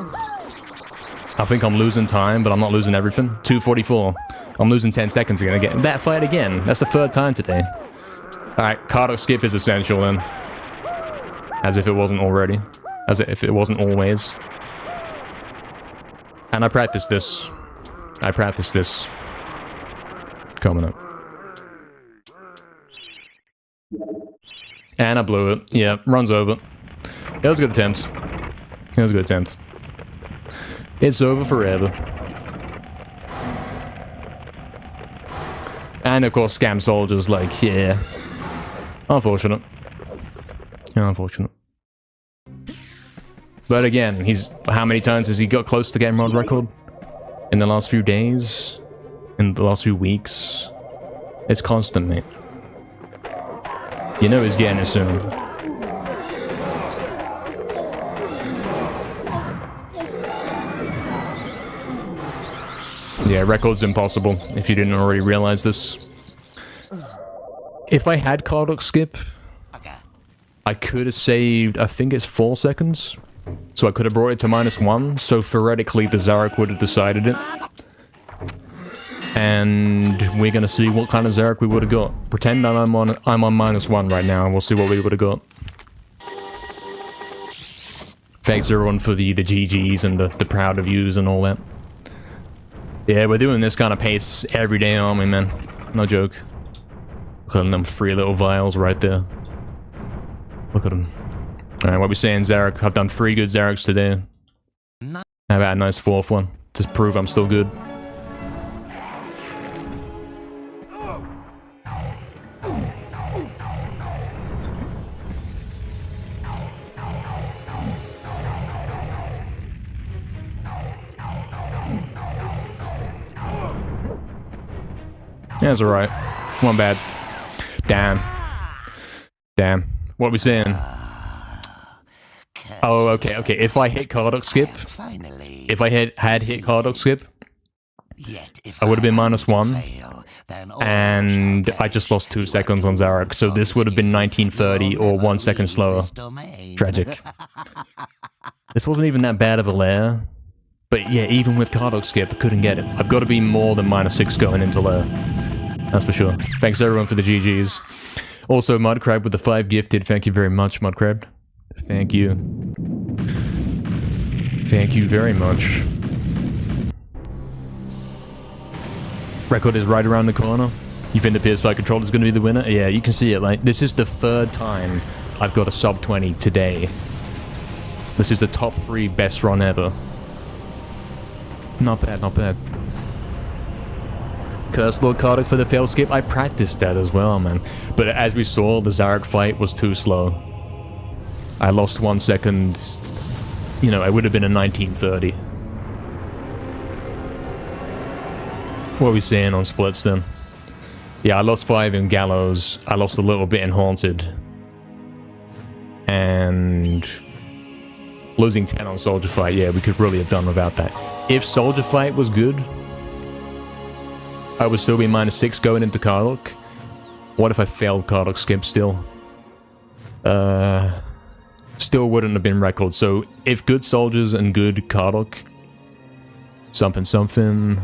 I think I'm losing time, but I'm not losing everything. 244. I'm losing 10 seconds again. Again. That fight again. That's the 3rd time today. Alright, Cardock skip is essential then. As if it wasn't already. As if it wasn't always. And I practiced this. Coming up. And I blew it. Yeah, runs over. It was a good attempt. It was a good attempt. It's over forever. And of course, Scam Soldier's like, yeah. Unfortunate. Unfortunate. But again, how many times has he got close to game world record? In the last few days? In the last few weeks? It's constant, mate. You know he's getting it soon. Yeah, record's impossible, if you didn't already realize this. If I had Cardock skip, I could have saved, I think it's 4 seconds. So I could have brought it to -1, so theoretically the Zarok would have decided it. And we're gonna see what kind of Zarok we would have got. Pretend that I'm on -1 right now, and we'll see what we would have got. Thanks everyone for the GGs and the proud of yous and all that. Yeah, we're doing this kind of pace every day, aren't we, man? No joke. Look at them 3 little vials right there. Look at them. Alright, what we saying, Zarok? I've done 3 good Zaroks today. How about a nice 4th one? To prove I'm still good. Yeah, it's alright. One bad. Damn. Damn. What are we saying? Oh, okay, okay. If I hit Cardock skip, if I had hit Cardock skip, I would have been -1, and I just lost 2 seconds on Zarok, so this would have been 1930 or 1 second slower. Tragic. This wasn't even that bad of a lair, but yeah, even with Cardock skip, I couldn't get it. I've got to be more than -6 going into lair. That's for sure. Thanks everyone for the GGs. Also, Mudcrab with the 5 gifted. Thank you very much, Mudcrab. Thank you. Thank you very much. Record is right around the corner. You think the PS5 controller is going to be the winner? Yeah, you can see it. Like, this is the 3rd time I've got a sub 20 today. This is the top 3 best run ever. Not bad, not bad. Curse Lord Cardock for the fail skip. I practiced that as well, man. But as we saw, the Zarok fight was too slow. I lost 1 second. You know, it would have been a 1930. What are we saying on splits then? Yeah, I lost 5 in Gallows. I lost a little bit in Haunted. And losing 10 on Soldier Fight. Yeah, we could really have done without that. If Soldier Fight was good, I would still be -6 going into Karluk. What if I failed Karluk skip still? Still wouldn't have been record. So if good soldiers and good Karluk, something something.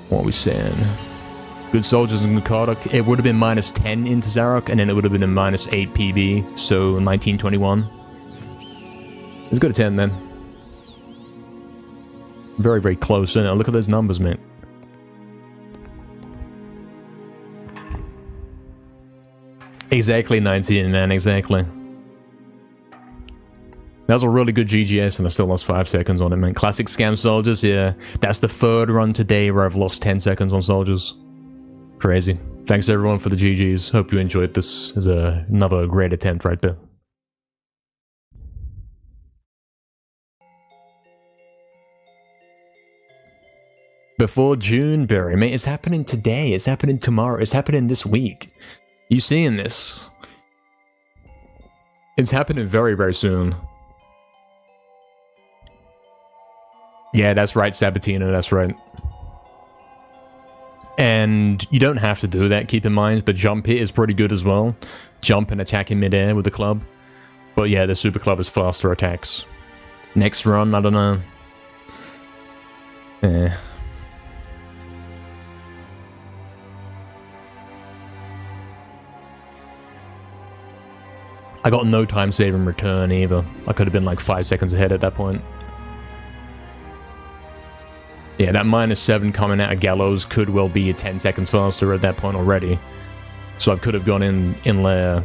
What are we saying? Good soldiers and good Karluk, it would have been -10 into Zarok, and then it would have been a -8 PB, so 1921. Let's go to 10 then. Very, very close, isn't it? Look at those numbers, mate. Exactly 19, man, exactly. That was a really good GGS, and I still lost 5 seconds on it, man. Classic scam soldiers, yeah. That's the 3rd run today where I've lost 10 seconds on soldiers. Crazy. Thanks everyone for the GGs. Hope you enjoyed this. Is another great attempt right there. Before June, Barry, mate, it's happening today. It's happening tomorrow. It's happening this week. You seeing this? It's happening very, very soon. Yeah, that's right, Sabatino, that's right. And you don't have to do that, keep in mind. The jump hit is pretty good as well. Jump and attack in midair with the club. But yeah, the super club is faster attacks. Next run, I don't know. I got no time save in return either. I could have been like 5 seconds ahead at that point. Yeah, that -7 coming out of Gallows could well be a 10 seconds faster at that point already. So I could have gone in lair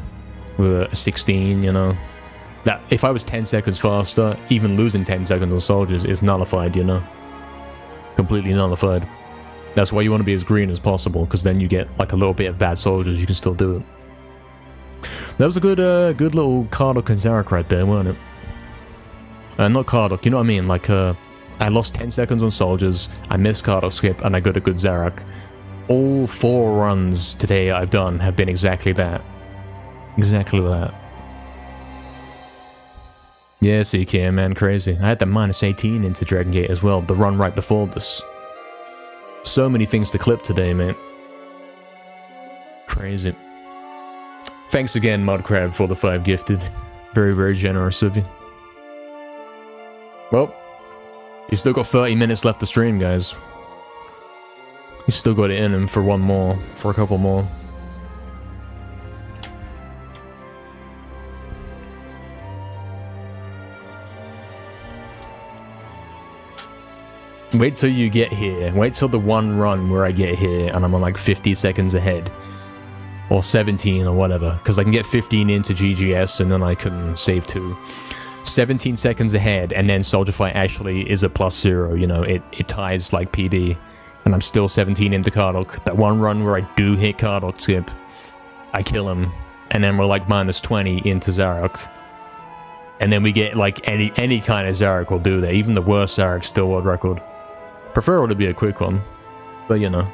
with a 16, you know. That if I was 10 seconds faster, even losing 10 seconds on soldiers is nullified, you know. Completely nullified. That's why you want to be as green as possible, because then you get like a little bit of bad soldiers, you can still do it. That was a good good little Karluk and Zarok right there, weren't it? Not Karluk, you know what I mean? Like, I lost 10 seconds on soldiers, I missed Karluk skip, and I got a good Zarok. All 4 runs today I've done have been exactly that. Exactly that. Yeah, CK, man, crazy. I had the -18 into Dragon Gate as well, the run right before this. So many things to clip today, man. Crazy. Thanks again, Mudcrab, for the 5 gifted. Very, very generous of you. Well, he's still got 30 minutes left to stream, guys. He's still got it in him for one more, for a couple more. Wait till you get here. Wait till the one run where I get here and I'm on like 50 seconds ahead. Or 17 or whatever, because I can get 15 into GGS and then I can save 2. 17 seconds ahead, and then Soldier Fight actually is a +0, you know, it ties like PB. And I'm still 17 into Karluk. That one run where I do hit Karluk skip, I kill him, and then we're like -20 into Zarok. And then we get like any kind of Zarok will do that. Even the worst Zarok still world record. Prefer it to be a quick one, but you know.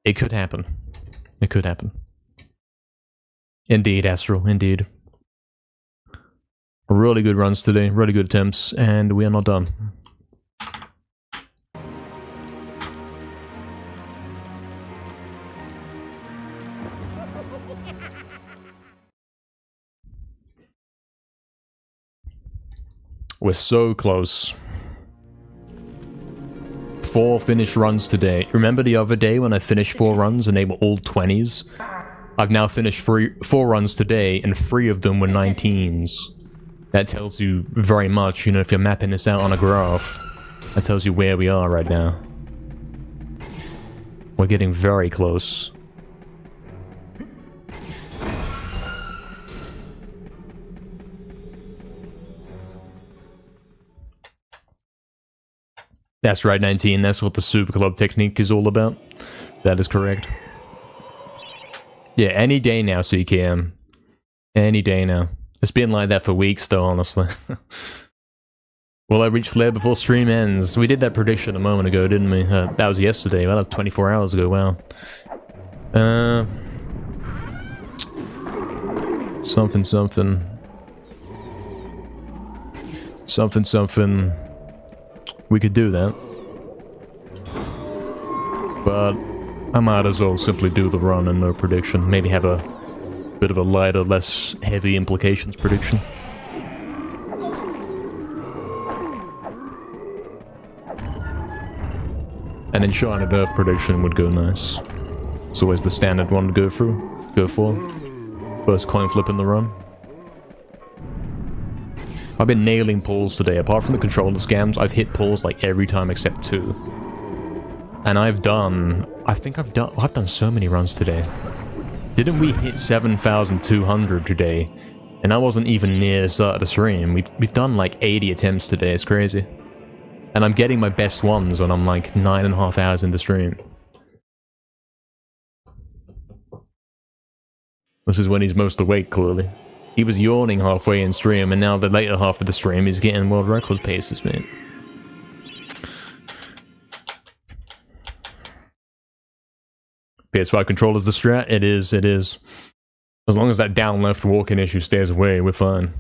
It could happen. It could happen. Indeed, Astral, indeed. Really good runs today, really good attempts, and we are not done. We're so close. 4 finished runs today. Remember the other day when I finished 4 runs and they were all 20s? I've now finished 4 runs today and 3 of them were 19s. That tells you very much, you know, if you're mapping this out on a graph. That tells you where we are right now. We're getting very close. That's right, 19. That's what the Super Club technique is all about. That is correct. Yeah, any day now, CKM. Any day now. It's been like that for weeks, though, honestly. Will I reach Flare before stream ends? We did that prediction a moment ago, didn't we? That was yesterday. Well, that was 24 hours ago. Wow. Something. Something, something. We could do that. But I might as well simply do the run and no prediction. Maybe have a bit of a lighter, less heavy implications prediction. An Enchanted Earth prediction would go nice. It's always the standard one to go for. First coin flip in the run. I've been nailing pulls today. Apart from the controller scams, I've hit pulls like every time except 2. And I've done so many runs today. Didn't we hit 7,200 today? And I wasn't even near the start of the stream. We've done like 80 attempts today. It's crazy. And I'm getting my best ones when I'm like 9.5 hours in the stream. This is when he's most awake, clearly. He was yawning halfway in stream, and now the later half of the stream he's getting world record paces, mate. PS5 controller's the strat? It is, it is. As long as that down left walking issue stays away, we're fine.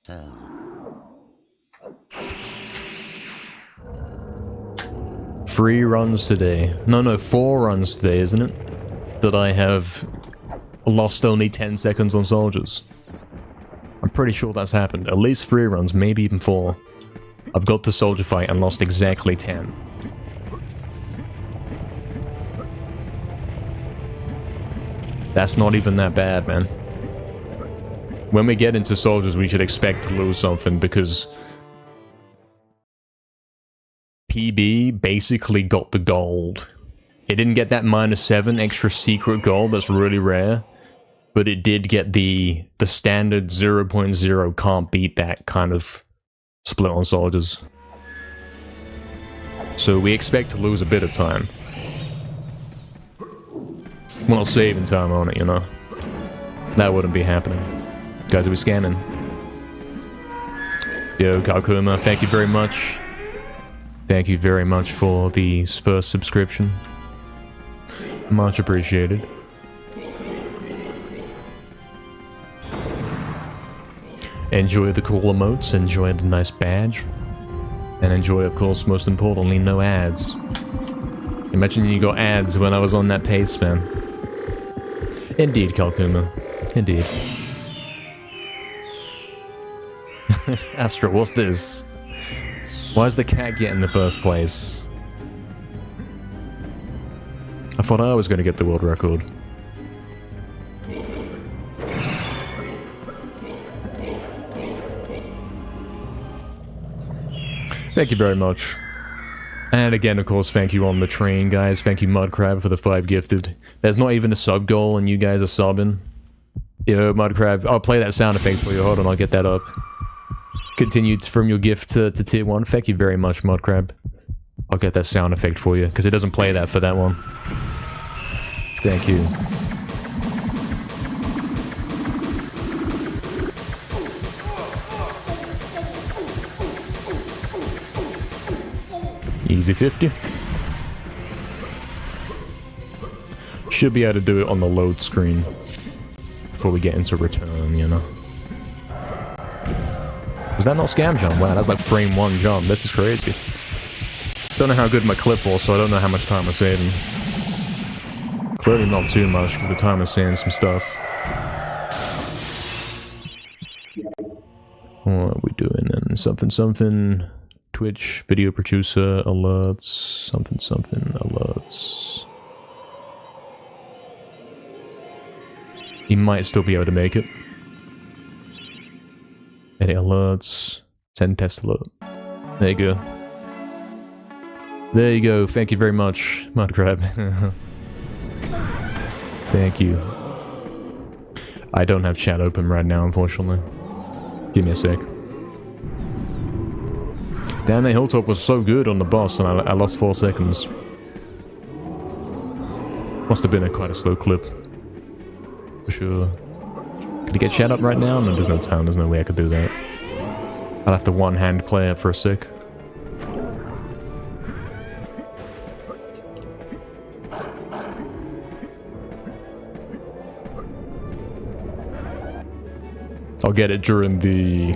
So. 3 runs today. No, 4 runs today, isn't it? That I have lost only 10 seconds on soldiers. I'm pretty sure that's happened. At least 3 runs, maybe even 4. I've got to soldier fight and lost exactly 10. That's not even that bad, man. When we get into soldiers, we should expect to lose something, because PB basically got the gold. It didn't get that -7 extra secret gold that's really rare, but it did get the standard 0.0 can't beat that kind of split on soldiers. So we expect to lose a bit of time. We're not saving time on it, you know. That wouldn't be happening. Guys, are we scamming? Yo, Kakuma, thank you very much. Thank you very much for the first subscription. Much appreciated. Enjoy the cool emotes, enjoy the nice badge, and enjoy, of course, most importantly, no ads. Imagine you got ads when I was on that pace, man. Indeed, Kalkuma. Indeed. Astro, what's this? Why is the cat get in the first place? I thought I was going to get the world record. Thank you very much. And again, of course, thank you on the train, guys. Thank you, Mudcrab, for the 5 gifted. There's not even a sub goal, and you guys are subbing. Yo, Mudcrab, I'll play that sound effect for you. Hold on, I'll get that up. Continued from your gift to tier 1. Thank you very much, Mudcrab. I'll get that sound effect for you, because it doesn't play that for that one. Thank you. Easy 50. Should be able to do it on the load screen before we get into return, you know. Was that not scam jump? Wow, that's like frame 1 jump. This is crazy. Don't know how good my clip was, so I don't know how much time we're saving. Clearly not too much, because the time is saying some stuff. What are we doing then? Something something. Twitch, video producer, alerts, something something, alerts. He might still be able to make it. Edit alerts, send test alert. There you go. There you go, thank you very much, Mudcrab. Thank you. I don't have chat open right now, unfortunately. Give me a sec. Damn, the hilltop was so good on the boss, and I lost 4 seconds. Must have been quite a slow clip. For sure. Could I get chat up right now? No, there's no time. There's no way I could do that. I'd have to one-hand play it for a sec. I'll get it during the,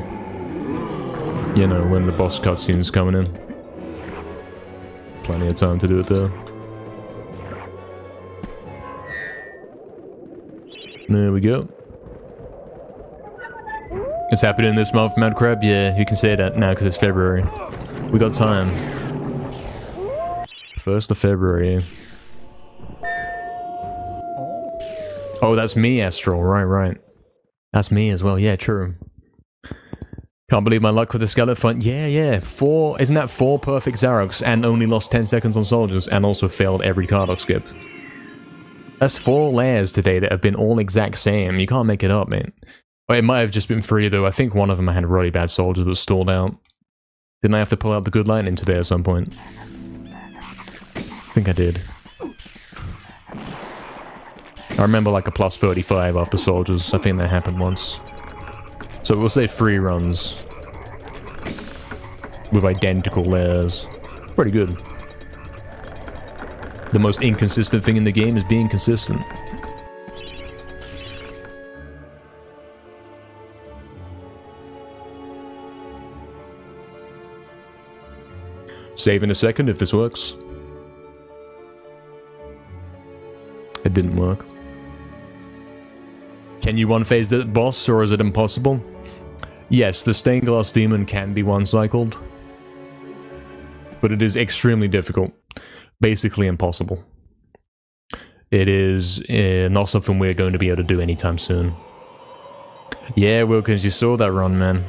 you know, when the boss cutscene's coming in. Plenty of time to do it though. There we go. It's happening this month, Mad Crab? Yeah, you can say that now because it's February. We got time. 1st of February. Oh, that's me, Astral. Right. That's me as well. Yeah, true. Can't believe my luck with the skeleton. Yeah. 4... Isn't that 4 perfect Zaroks and only lost 10 seconds on soldiers and also failed every Cardock skip? That's 4 layers today that have been all exact same. You can't make it up, man. Well, it might have just been 3 though. I think one of them I had a really bad soldier that stalled out. Didn't I have to pull out the good lightning today at some point? I think I did. I remember like a plus 35 after soldiers. I think that happened once. So we'll say 3 runs. With identical layers. Pretty good. The most inconsistent thing in the game is being consistent. Save in a second if this works. It didn't work. Can you one-phase the boss, or is it impossible? Yes, the stained glass demon can be one-cycled. But it is extremely difficult. Basically impossible. It is not something we're going to be able to do anytime soon. Yeah, Wilkins, you saw that run, man.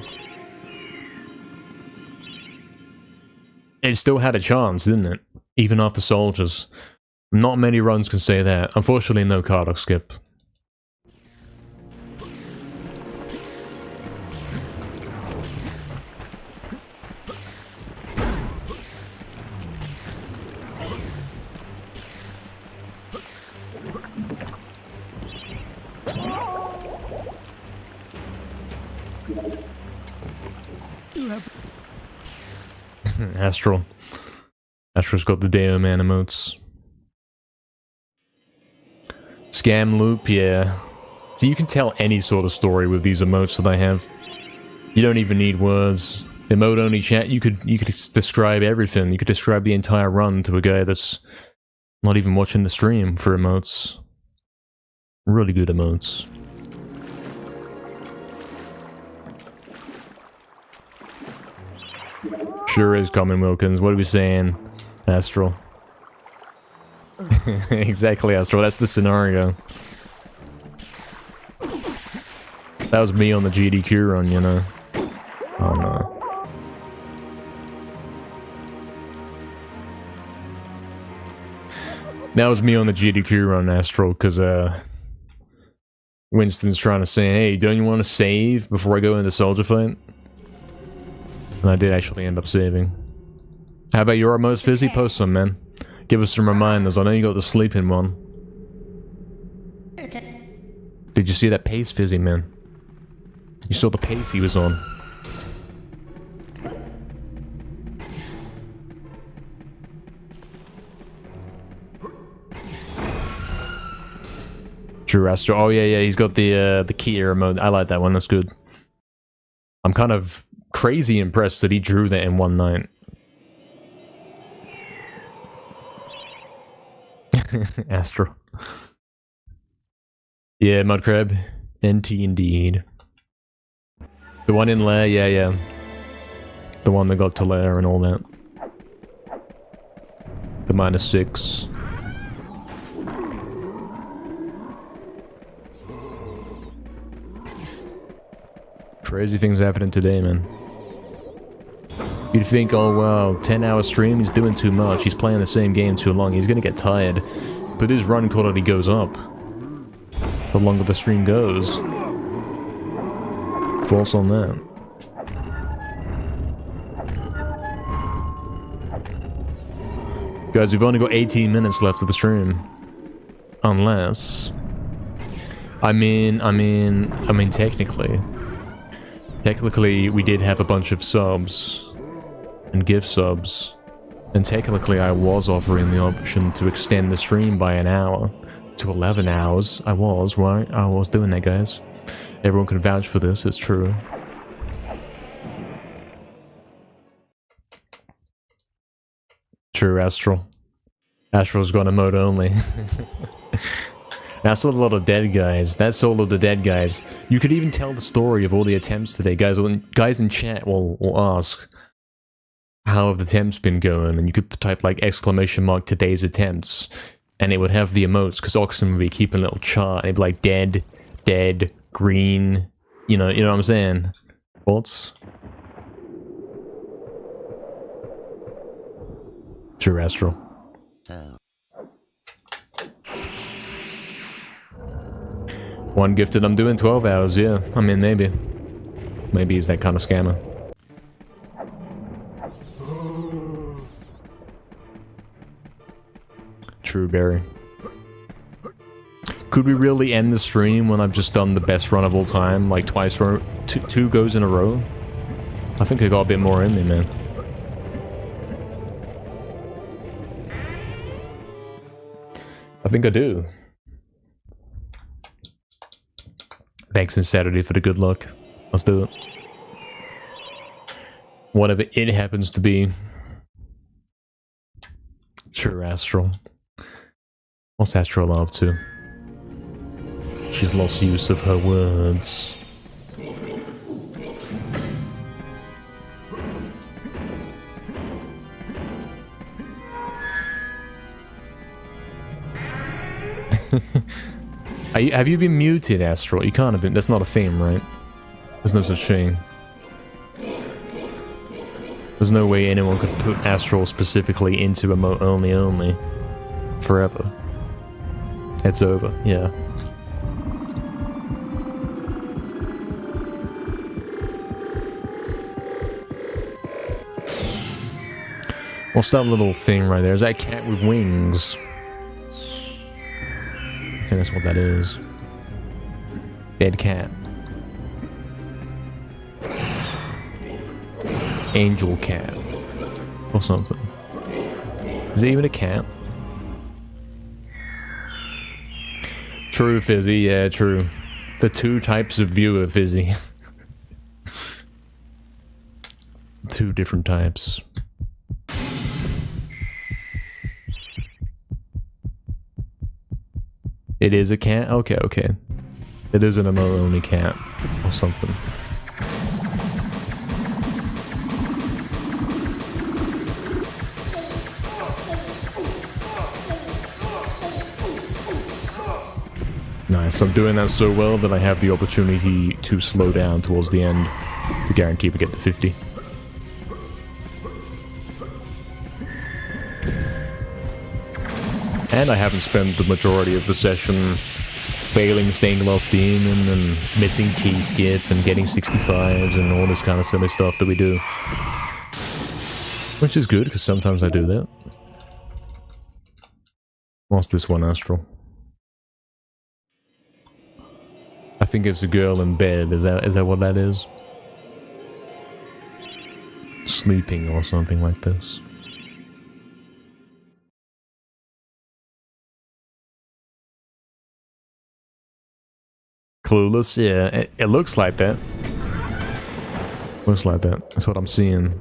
It still had a chance, didn't it? Even after soldiers. Not many runs can say that. Unfortunately, no Cardock skip. Astral. Astral's got the Deo Man emotes. Scam loop, yeah. So you can tell any sort of story with these emotes that I have. You don't even need words. Emote only chat, you could describe everything. You could describe the entire run to a guy that's not even watching the stream for emotes. Really good emotes. Sure is coming, Wilkins. What are we saying, Astral? Exactly, Astral. That's the scenario. That was me on the GDQ run, you know. Oh no. That was me on the GDQ run, Astral, because Winston's trying to say, hey, don't you want to save before I go into soldier fight? And I did actually end up saving. How about your most fizzy? Post some, man. Give us some reminders. I know you got the sleeping one. Did you see that pace fizzy, man? You saw the pace he was on. True Astro. Oh yeah, he's got the Kia mode. I like that one. That's good. I'm kind of crazy impressed that he drew that in one night. Astro. Yeah, Mudcrab. NT indeed. The one in Lair, yeah. The one that got to Lair and all that. The -6. Crazy things happening today, man. You'd think, oh wow, 10-hour stream, he's doing too much, he's playing the same game too long, he's gonna get tired. But his run quality goes up the longer the stream goes. False on that. Guys, we've only got 18 minutes left of the stream. Unless... I mean, technically, we did have a bunch of subs and gift subs, and technically I was offering the option to extend the stream by an hour to 11 hours. I was, right? I was doing that, guys. Everyone can vouch for this, it's true. True, Astral. Astral's gone emote only. That's a lot of dead guys. That's all of the dead guys. You could even tell the story of all the attempts today. Guys in chat will ask, how have the attempts been going? And you could type like exclamation mark today's attempts. And it would have the emotes, because Oxen would be keeping a little chart. And it'd be like dead, dead, green. You know what I'm saying? Thoughts? True, Astral. So, One gifted, I'm doing 12 hours, yeah. I mean, maybe. Maybe he's that kind of scammer. True, Barry. Could we really end the stream when I've just done the best run of all time? Like twice, two goes in a row? I think I got a bit more in me, man. I think I do. Thanks on Saturday for the good luck. Let's do it. Whatever it happens to be. Sure, Astral. What's Astral up to? She's lost use of her words. Have you been muted, Astral? You can't have been. That's not a theme, right? There's no such thing. There's no way anyone could put Astral specifically into emote only. Forever. It's over, yeah. What's that little thing right there? Is that a cat with wings? I think that's what that is. Dead cat. Angel cat. Or something. Is it even a cat? True, Fizzy. Yeah, true. The two types of viewer, Fizzy. Two different types. It is a cat? Okay, okay. It is an emote-only cat. Or something. Nice, I'm doing that so well that I have the opportunity to slow down towards the end to guarantee we get to 50. And I haven't spent the majority of the session failing Stained Glass Demon and missing key skip and getting 65s and all this kind of silly stuff that we do. Which is good, because sometimes I do that. What's this one, Astral? I think it's a girl in bed, is that what that is? Sleeping or something like this. Clueless? Yeah, it looks like that. Looks like that. That's what I'm seeing.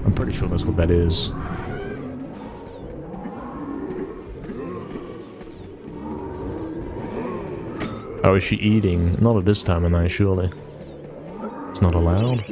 I'm pretty sure that's what that is. Oh, is she eating? Not at this time of night, surely. It's not allowed.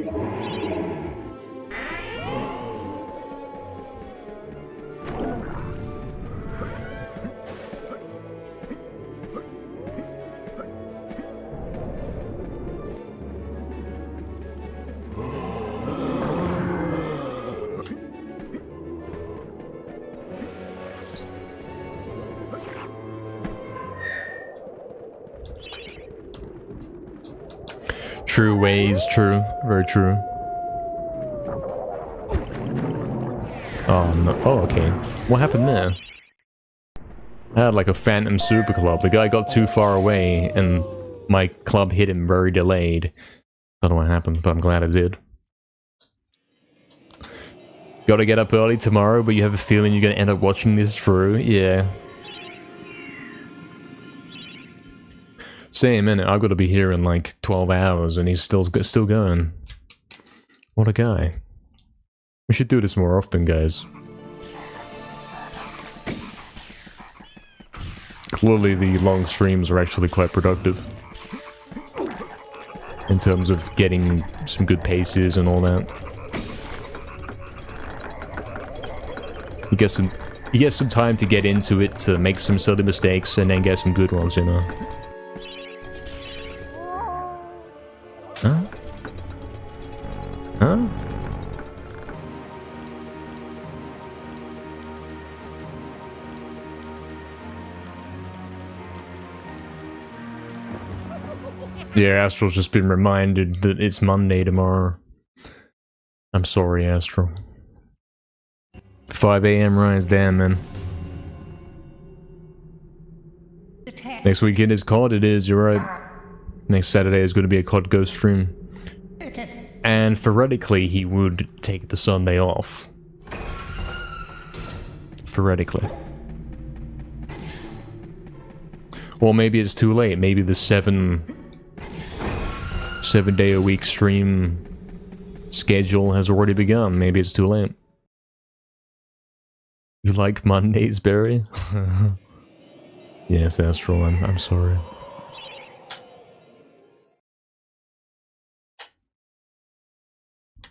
True ways, true. Very true. Oh, no. Oh, okay. What happened there? I had like a phantom super club. The guy got too far away and my club hit him very delayed. Don't know what happened, but I'm glad it did. Gotta get up early tomorrow, but you have a feeling you're gonna end up watching this through? Yeah. Same, innit? I've got to be here in like 12 hours and he's still going. What a guy. We should do this more often, guys. Clearly the long streams are actually quite productive. In terms of getting some good paces and all that. You get some time to get into it, to make some silly mistakes, and then get some good ones, you know? Huh? Huh? Yeah, Astral's just been reminded that it's Monday tomorrow. I'm sorry, Astral. 5 AM rise, damn, man. Next weekend is COD, it is, you're right. Next Saturday is going to be a COD Ghost stream. And theoretically, he would take the Sunday off. Theoretically. Or maybe it's too late, maybe the 7-day-a-week stream schedule has already begun. Maybe it's too late. You like Mondays, Barry? Yes, Astral, I'm sorry.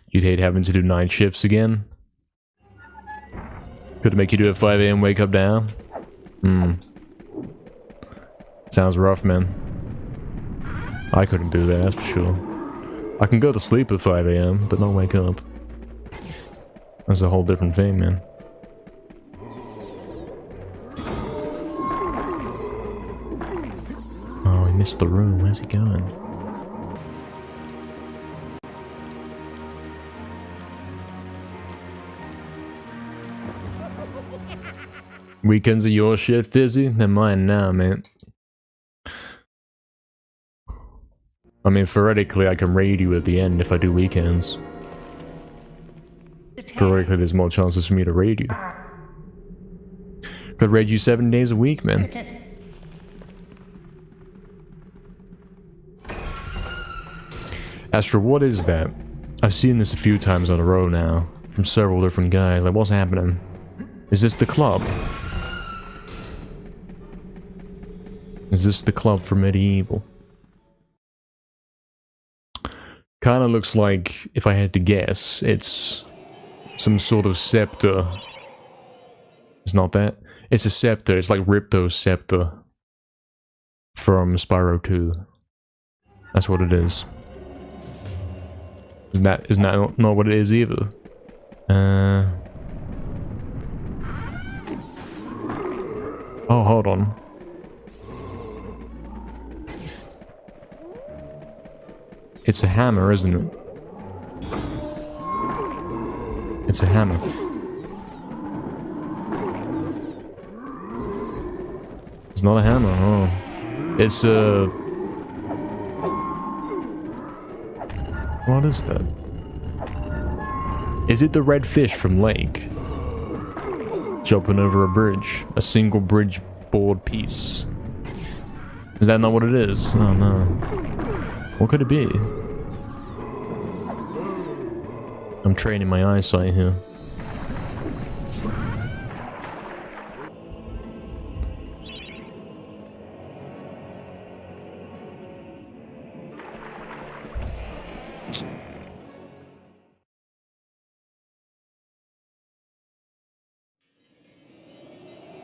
You'd hate having to do night shifts again? Could it make you do a 5 AM wake up now? Sounds rough, man. I couldn't do that, that's for sure. I can go to sleep at 5 AM, but not wake up. That's a whole different thing, man. Oh, he missed the room. Where's he going? Weekends are your shit, Fizzy? They're mine now, man. I mean, theoretically, I can raid you at the end if I do weekends. Theoretically, there's more chances for me to raid you. Could raid you 7 days a week, man. Astro, what is that? I've seen this a few times on a row now, from several different guys. Like, what's happening? Is this the club? Is this the club for MediEvil? Kinda looks like, if I had to guess, it's some sort of scepter. It's not that. It's a scepter. It's like Ripto's scepter from Spyro 2. That's what it is. Isn't that not what it is either? Oh, hold on. It's a hammer, isn't it? It's a hammer. It's not a hammer, oh. It's a... What is that? Is it the red fish from Lake? Jumping over a bridge. A single bridge board piece. Is that not what it is? Oh no. What could it be? I'm training my eyesight here.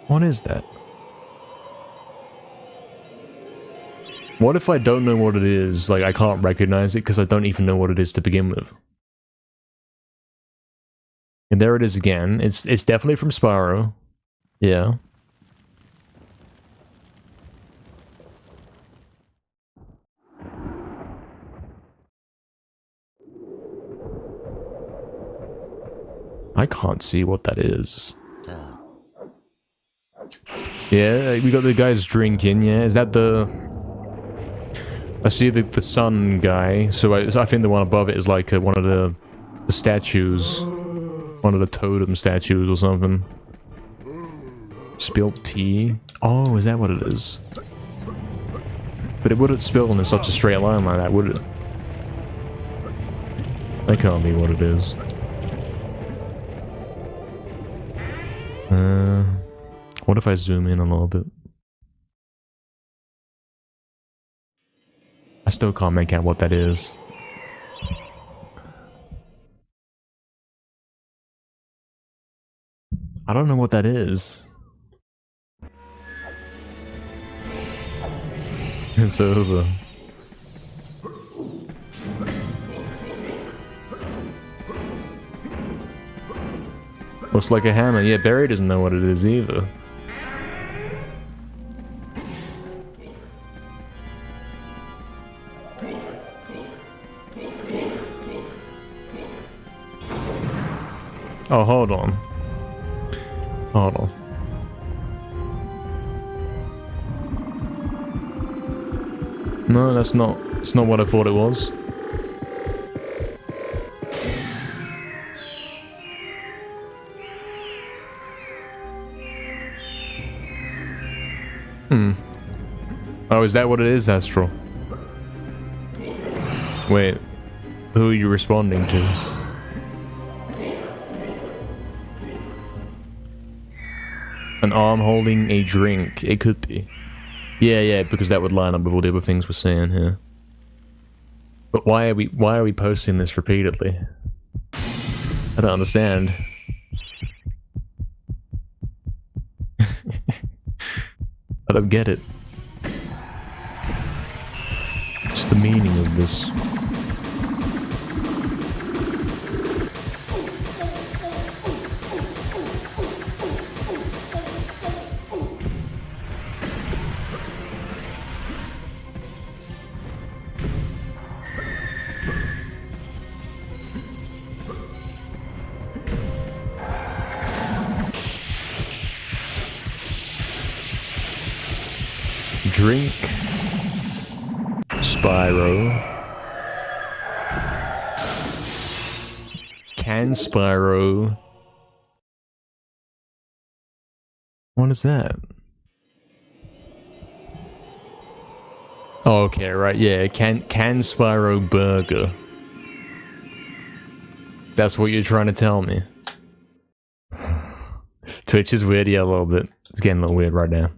What is that? What if I don't know what it is? Like, I can't recognize it because I don't even know what it is to begin with. And there it is again. It's definitely from Spyro. Yeah. I can't see what that is. Yeah, we got the guys drinking, yeah. Is that the... I see the sun guy, so I think the one above it is like one of the statues. One of the totem statues or something. Spilt tea? Oh, is that what it is? But it wouldn't spill in such a straight line like that, would it? That can't be what it is. What if I zoom in a little bit? I still can't make out what that is. I don't know what that is. It's over. Looks like a hammer. Yeah, Barry doesn't know what it is either. Oh, hold on. Hold on. No, that's not. It's not what I thought it was. Oh, is that what it is, Astral? Wait. Who are you responding to? An arm holding a drink. It could be. Yeah, because that would line up with all the other things we're saying here. But why are we posting this repeatedly? I don't understand. I don't get it. What's the meaning of this? Drink. Spyro. Can Spyro. What is that? Oh, okay, right, yeah. Can Spyro burger. That's what you're trying to tell me. Twitch is weird, yeah, a little bit. It's getting a little weird right now.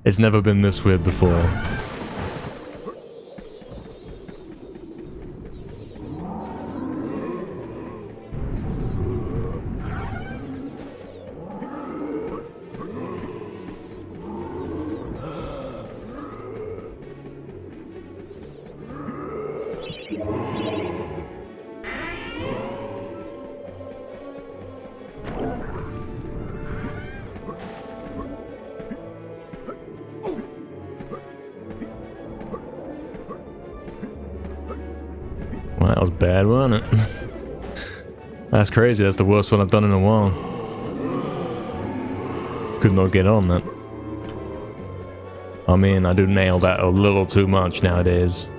It's never been this weird before. Well, that was bad, wasn't it? That's crazy, that's the worst one I've done in a while. Could not get on that. I mean, I do nail that a little too much nowadays.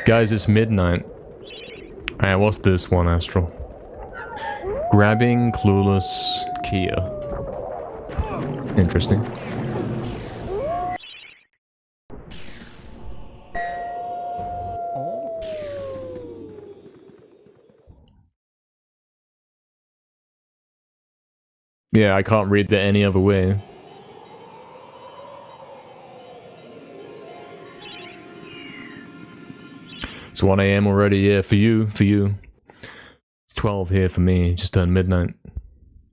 Guys, it's midnight. Alright, what's this one, Astral? Grabbing Clueless Kia. Interesting. Yeah, I can't read that any other way. It's 1 AM already, yeah, for you. It's 12 here for me, just turned midnight.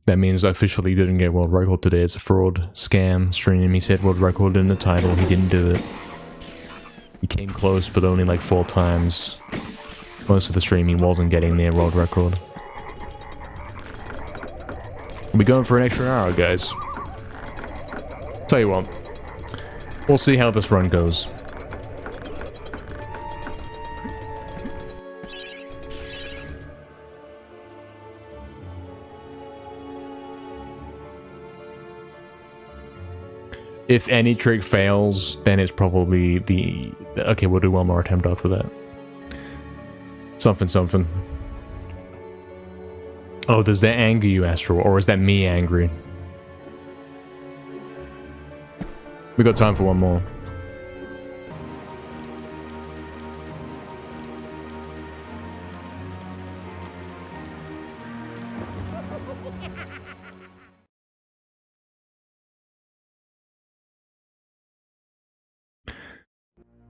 That means I officially didn't get world record today. It's a fraud, scam, stream. He said world record in the title, he didn't do it. He came close, but only like 4 times. Most of the stream he wasn't getting near world record. We're going for an extra hour, guys. Tell you what, we'll see how this run goes. If any trick fails, then it's probably the... Okay, we'll do one more attempt after that. Something. Oh, does that anger you, Astral? Or is that me angry? We got time for one more.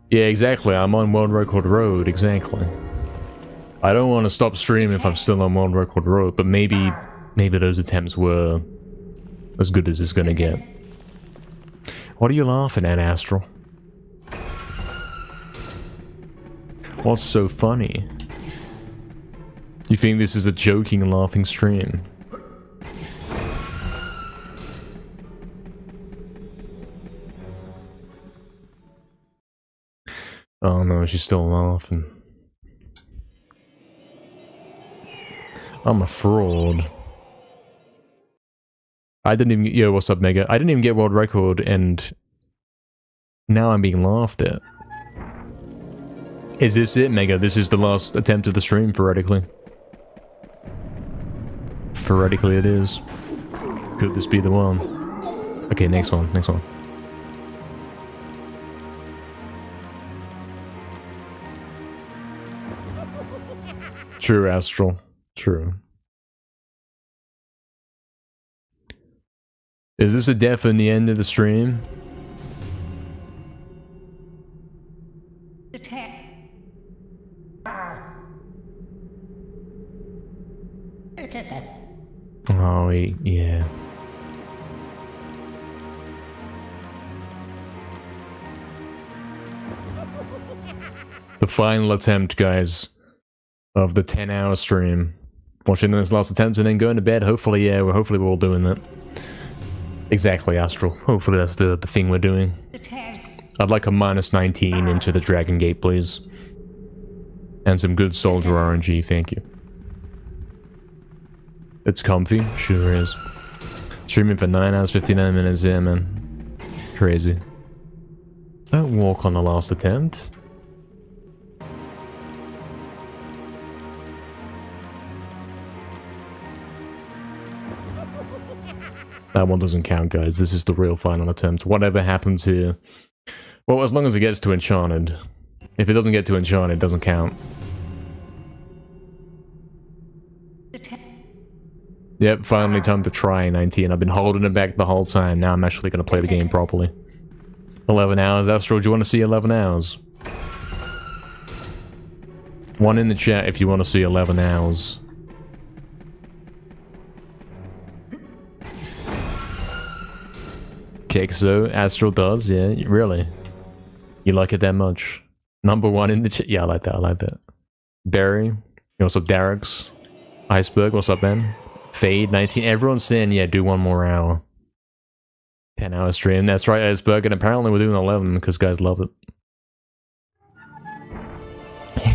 Yeah, exactly. I'm on World Record Road, exactly. I don't want to stop streaming if I'm still on World Record Road, but maybe those attempts were as good as it's gonna get. What are you laughing at, Astral? What's so funny? You think this is a joking and laughing stream? Oh no, she's still laughing. I'm a fraud. I didn't even... Yo, what's up, Mega? I didn't even get world record, and now I'm being laughed at. Is this it, Mega? This is the last attempt of the stream, theoretically. Theoretically it is. Could this be the one? Okay, next one, next one. True, Astral. True. Is this a death in the end of the stream? Oh, yeah. The final attempt, guys, of the 10-hour stream. Watching this last attempt and then going to bed. Hopefully, yeah, hopefully we're all doing that. Exactly, Astral. Hopefully that's the thing we're doing. I'd like a -19 into the Dragon Gate, please. And some good soldier RNG, thank you. It's comfy, sure is. Streaming for 9 hours, 59 minutes, yeah, man. Crazy. Don't walk on the last attempt. That one doesn't count, guys. This is the real final attempt. Whatever happens here... Well, as long as it gets to Enchanted. If it doesn't get to Enchanted, it doesn't count. Yep, finally time to try 19. I've been holding it back the whole time. Now I'm actually going to play the game properly. 11 hours. Astro, do you want to see 11 hours? One in the chat if you want to see 11 hours. So Astral does, yeah, really? You like it that much? Number one in the chat? Yeah, I like that, I like that. Barry, what's up, Darrix? Iceberg, what's up, man? Fade, 19, everyone's saying, yeah, do one more hour. 10-hour stream, that's right, Iceberg, and apparently we're doing 11, because guys love it.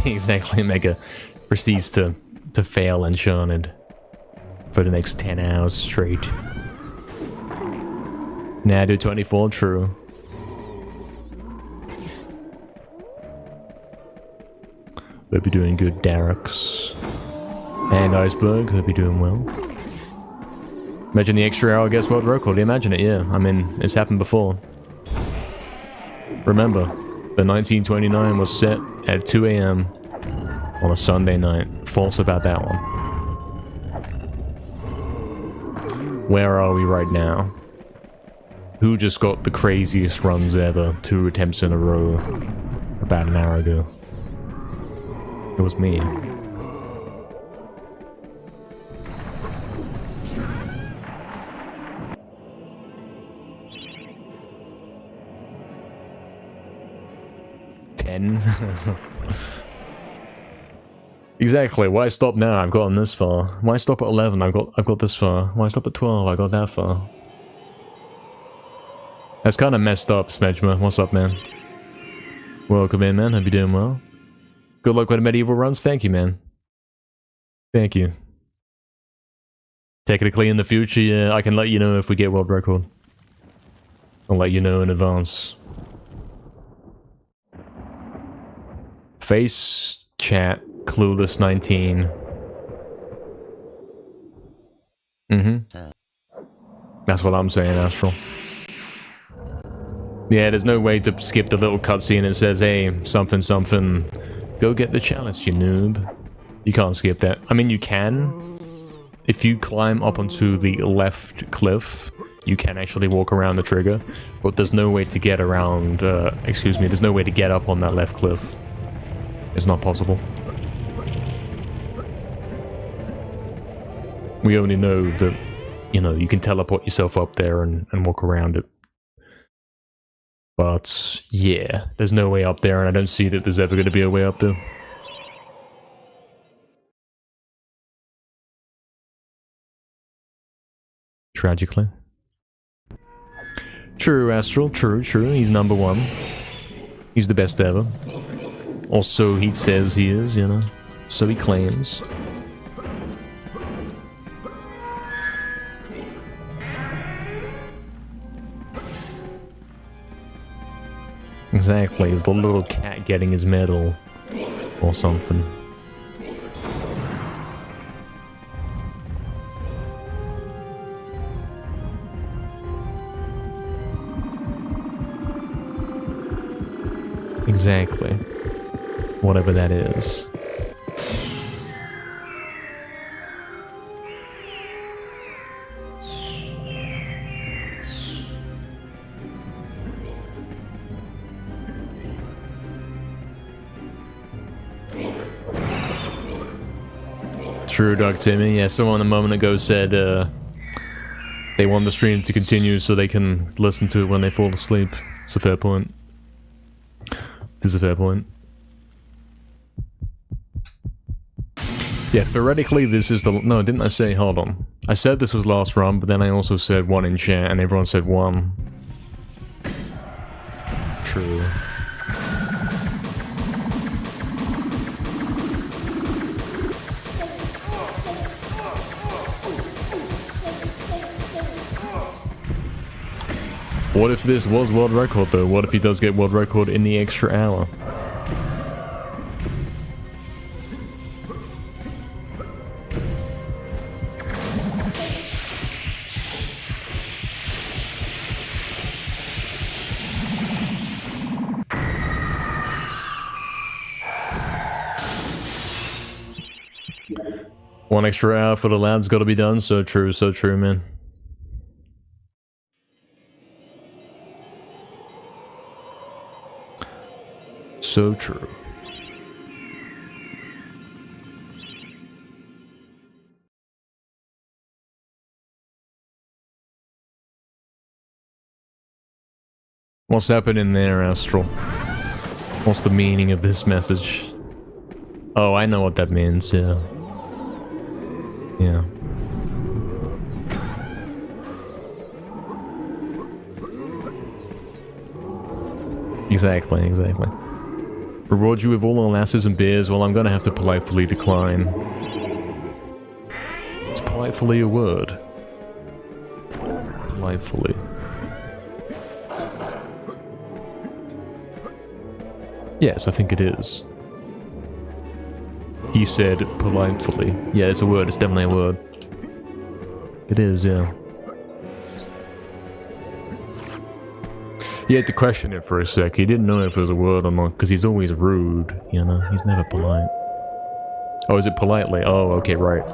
Exactly, Mega proceeds to fail Enchanted for the next 10 hours straight. Nah, do 24, true. Hope you're doing good, Darrix. And Iceberg, hope you're doing well. Imagine the extra hour gets world record. Imagine it, yeah. I mean, it's happened before. Remember, the 1929 was set at 2 AM on a Sunday night. False about that one. Where are we right now? Who just got the craziest runs ever? 2 attempts in a row. About an hour ago. It was me. Exactly. Why stop now? I've gotten this far. Why stop at 11? I've got this far. Why stop at 12? I got that far. That's kind of messed up, Smedgma. What's up, man? Welcome in, man. Hope you're doing well. Good luck with the MediEvil runs. Thank you, man. Thank you. Technically, in the future, yeah, I can let you know if we get world record. I'll let you know in advance. Face chat clueless 19. That's what I'm saying, Astral. Yeah, there's no way to skip the little cutscene that says, hey, something something, go get the chalice, you noob. You can't skip that. I mean, you can. If you climb up onto the left cliff, you can actually walk around the trigger, but there's no way to get around, excuse me, there's no way to get up on that left cliff. It's not possible. We only know that, you know, you can teleport yourself up there and walk around it. But, yeah, there's no way up there, and I don't see that there's ever going to be a way up there. Tragically. True, Astral, true, he's number one. He's the best ever. Or so he says he is, you know. So he claims. Exactly, is the little cat getting his medal? Or something. Exactly. Whatever that is. True, Doug Timmy. Yeah, someone a moment ago said they want the stream to continue so they can listen to it when they fall asleep. It's a fair point. This is a fair point. Yeah, theoretically this is the... No, didn't I say... Hold on. I said this was last run, but then I also said 1 in chat, and everyone said 1. True. What if this was world record though? What if he does get world record in the extra hour? One extra hour for the lads gotta be done. So true, man. So true. What's happening there, Astral? What's the meaning of this message? Oh, I know what that means, yeah. Yeah. Exactly. Reward you with all the lasses and beers, well, I'm gonna have to politely decline. Is politely a word? Politely. Yes, I think it is. He said politely. Yeah, it's a word, it's definitely a word. It is, yeah. He had to question it for a sec. He didn't know if it was a word or not, because he's always rude, you know? He's never polite. Oh, is it politely? Oh, okay, right.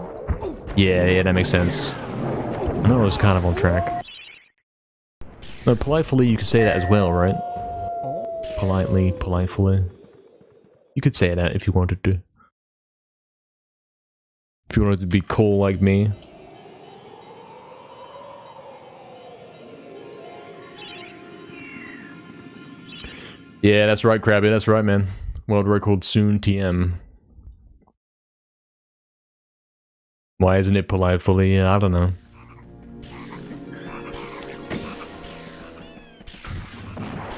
Yeah, that makes sense. I know I was kind of on track. No, politely, you could say that as well, right? Politely, politely. You could say that if you wanted to. If you wanted to be cool like me. Yeah, that's right, Krabby. That's right, man. World record soon, TM. Why isn't it politely? I don't know.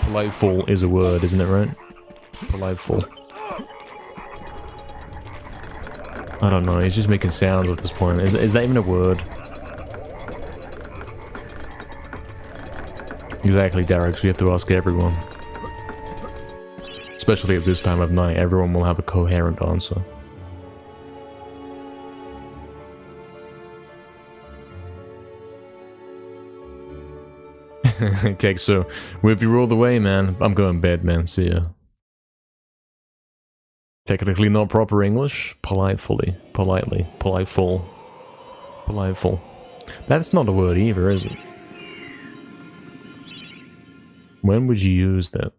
Politeful is a word, isn't it, right? Politeful. I don't know, he's just making sounds at this point. Is that even a word? Exactly, Derek, so you have to ask everyone. Especially at this time of night, everyone will have a coherent answer. Okay, so with you all the way, man. I'm going bed, man. See ya. Technically not proper English. Politeful. Politeful. That's not a word either, is it? When would you use that?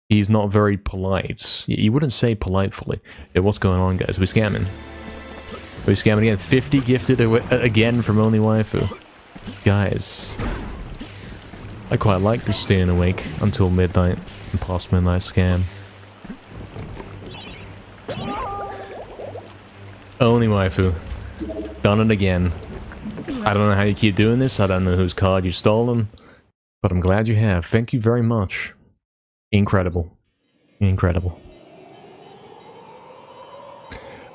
He's not very polite. You wouldn't say politefully. Yeah, what's going on, guys? Are we scamming? Are we scamming again? 50 gifted again from Only Waifu. Guys. I quite like this staying awake until midnight and past midnight scam. Only Waifu. Done it again. I don't know how you keep doing this. I don't know whose card you stolen. But I'm glad you have. Thank you very much. Incredible. Incredible.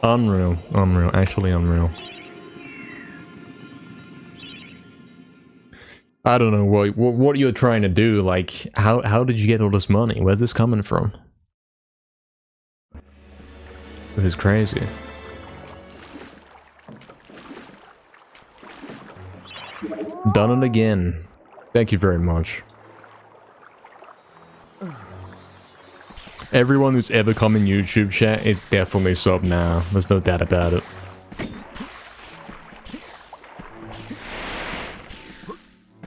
Unreal. Unreal. Actually unreal. I don't know what you're trying to do. Like, how did you get all this money? Where's this coming from? This is crazy. Done it again. Thank you very much. Everyone who's ever come in YouTube chat is definitely sub now. There's no doubt about it.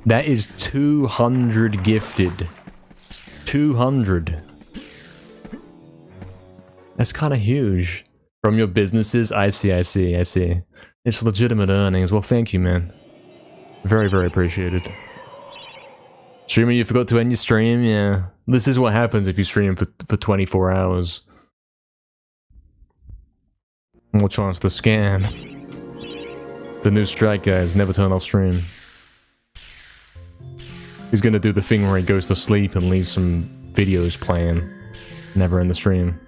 That is 200 gifted. 200. That's kind of huge. From your businesses, I see. It's legitimate earnings. Well, thank you, man. Very, very appreciated. Streamer, you forgot to end your stream? Yeah. This is what happens if you stream for 24 hours. More chance to scam. The new strike, guys. Never turn off stream. He's gonna do the thing where he goes to sleep and leaves some videos playing. Never in the stream.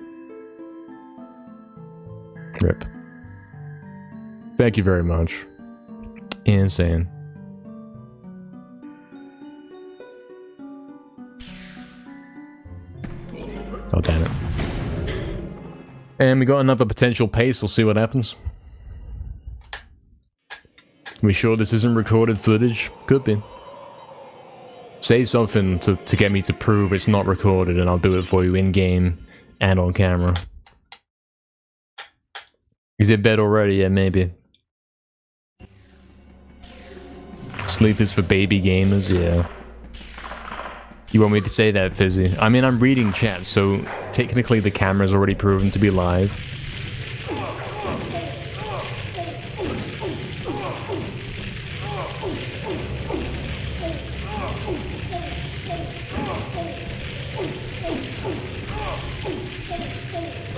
Rip. Thank you very much. Insane. Oh, damn it. And we got another potential pace. We'll see what happens. We sure this isn't recorded footage? Could be. Say something to get me to prove it's not recorded and I'll do it for you in-game and on camera. Is it bed already? Yeah, maybe. Sleep is for baby gamers? Yeah. You want me to say that, Fizzy? I mean, I'm reading chat, so technically the camera's already proven to be live.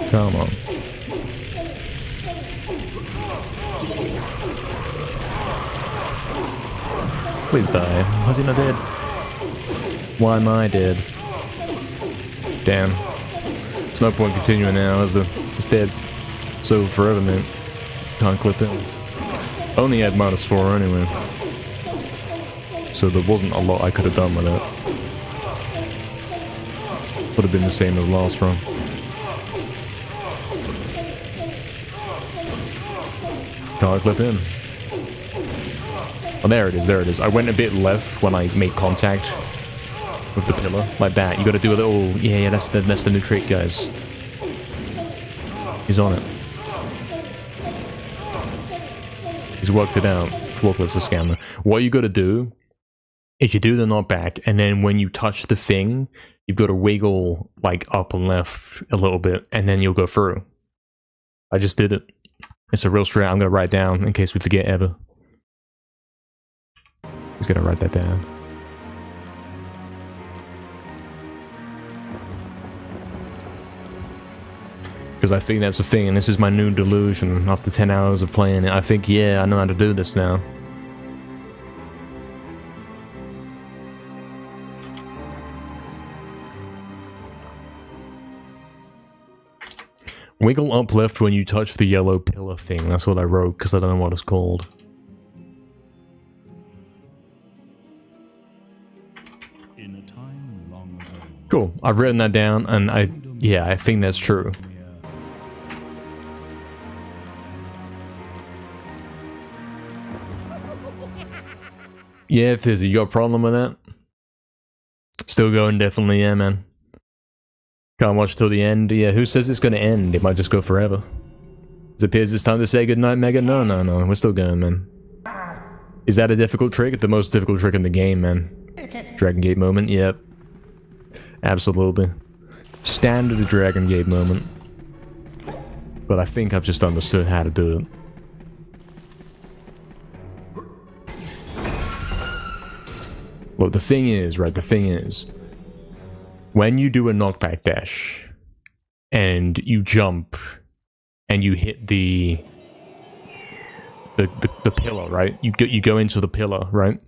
Come on. Please die. Why is he not dead? Why am I dead? Damn. There's no point continuing now, is there? It's dead. So forever, man. Can't clip it. Only had -4 anyway. So there wasn't a lot I could have done with it. Would have been the same as last run. Can't clip in. Oh, there it is, there it is. I went a bit left when I made contact with the pillar, like that. You gotta do a little... Yeah, that's the new trick, guys. He's on it. He's worked it out. Forklift's a scammer. What you gotta do is you do the knockback, and then when you touch the thing, you've got to wiggle, like, up and left a little bit, and then you'll go through. I just did it. It's a real strat. I'm gonna write down in case we forget ever. He's gonna write that down. Because I think that's the thing, and this is my new delusion after 10 hours of playing it. I think, yeah, I know how to do this now. Wiggle up left when you touch the yellow pillar thing. That's what I wrote, because I don't know what it's called. In a time long ago, Cool. I've written that down, and I think that's true. Yeah, Fizzy, you got a problem with that? Still going, definitely, yeah, man. Can't watch till the end. Yeah, who says it's gonna end? It might just go forever. It appears it's time to say goodnight, Mega. No, no, no, we're still going, man. Is that a difficult trick? The most difficult trick in the game, man. Dragon Gate moment, yep. Absolutely. Standard Dragon Gate moment. But I think I've just understood how to do it. Look, the thing is, right, the thing is, when you do a knockback dash, and you jump, and you hit the pillar, right? You go into the pillar, right?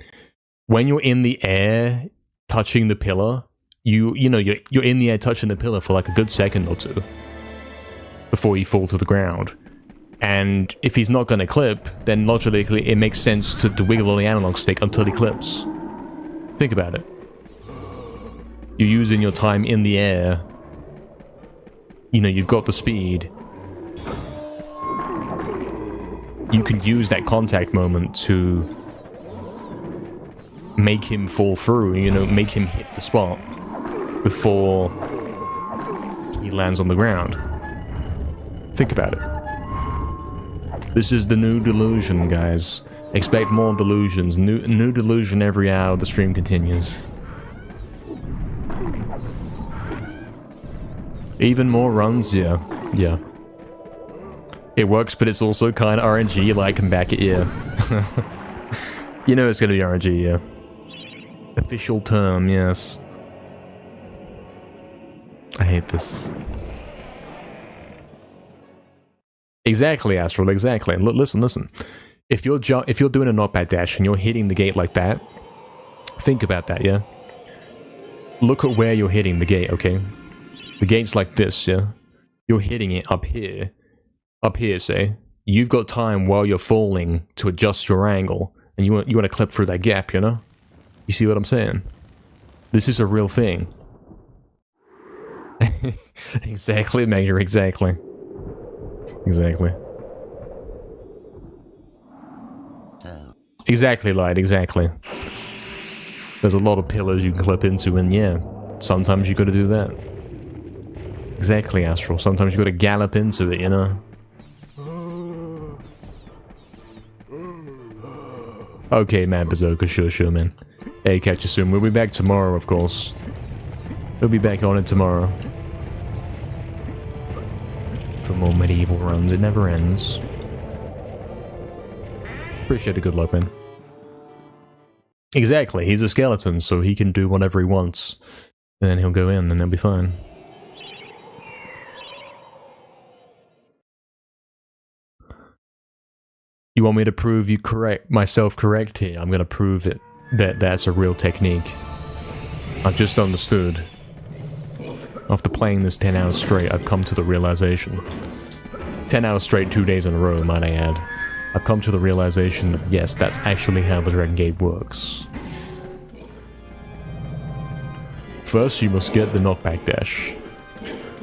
When you're in the air, touching the pillar, you know, you're in the air touching the pillar for like a good second or two before you fall to the ground. And if he's not going to clip, then logically it makes sense to wiggle the analog stick until he clips. Think about it. You're using your time in the air. You know, you've got the speed. You can use that contact moment to make him fall through, you know, make him hit the spot before he lands on the ground. Think about it. This is the new delusion, guys. Expect more delusions. New delusion every hour the stream continues. Even more runs, yeah. Yeah. It works, but it's also kind of RNG, like, come back at you. You know it's gonna be RNG, yeah. Official term, yes. I hate this. Exactly, Astral, exactly. Listen, listen. If you're doing a knockback dash and you're hitting the gate like that, think about that, yeah? Look at where you're hitting the gate, okay? The gate's like this, yeah? You're hitting it up here. Up here, say. You've got time while you're falling to adjust your angle, and you want to clip through that gap, you know? You see what I'm saying? This is a real thing. Exactly, Mega, exactly. Exactly. Exactly, Light, exactly. There's a lot of pillars you can clip into, and yeah, sometimes you gotta do that. Exactly, Astral. Sometimes you gotta gallop into it, you know? Okay, Mad Berserker, sure, man. Hey, catch you soon. We'll be back tomorrow, of course. We'll be back on it tomorrow. For more medieval runs, it never ends. Appreciate the good luck, man. Exactly, he's a skeleton, so he can do whatever he wants. And then he'll go in, and he'll be fine. You want me to prove you myself correct here? I'm gonna prove it. That's a real technique. I've just understood. After playing this 10 hours straight, I've come to the realization. 10 hours straight, 2 days in a row, might I add. I've come to the realization that yes, that's actually how the Dragon Gate works. First, you must get the knockback dash.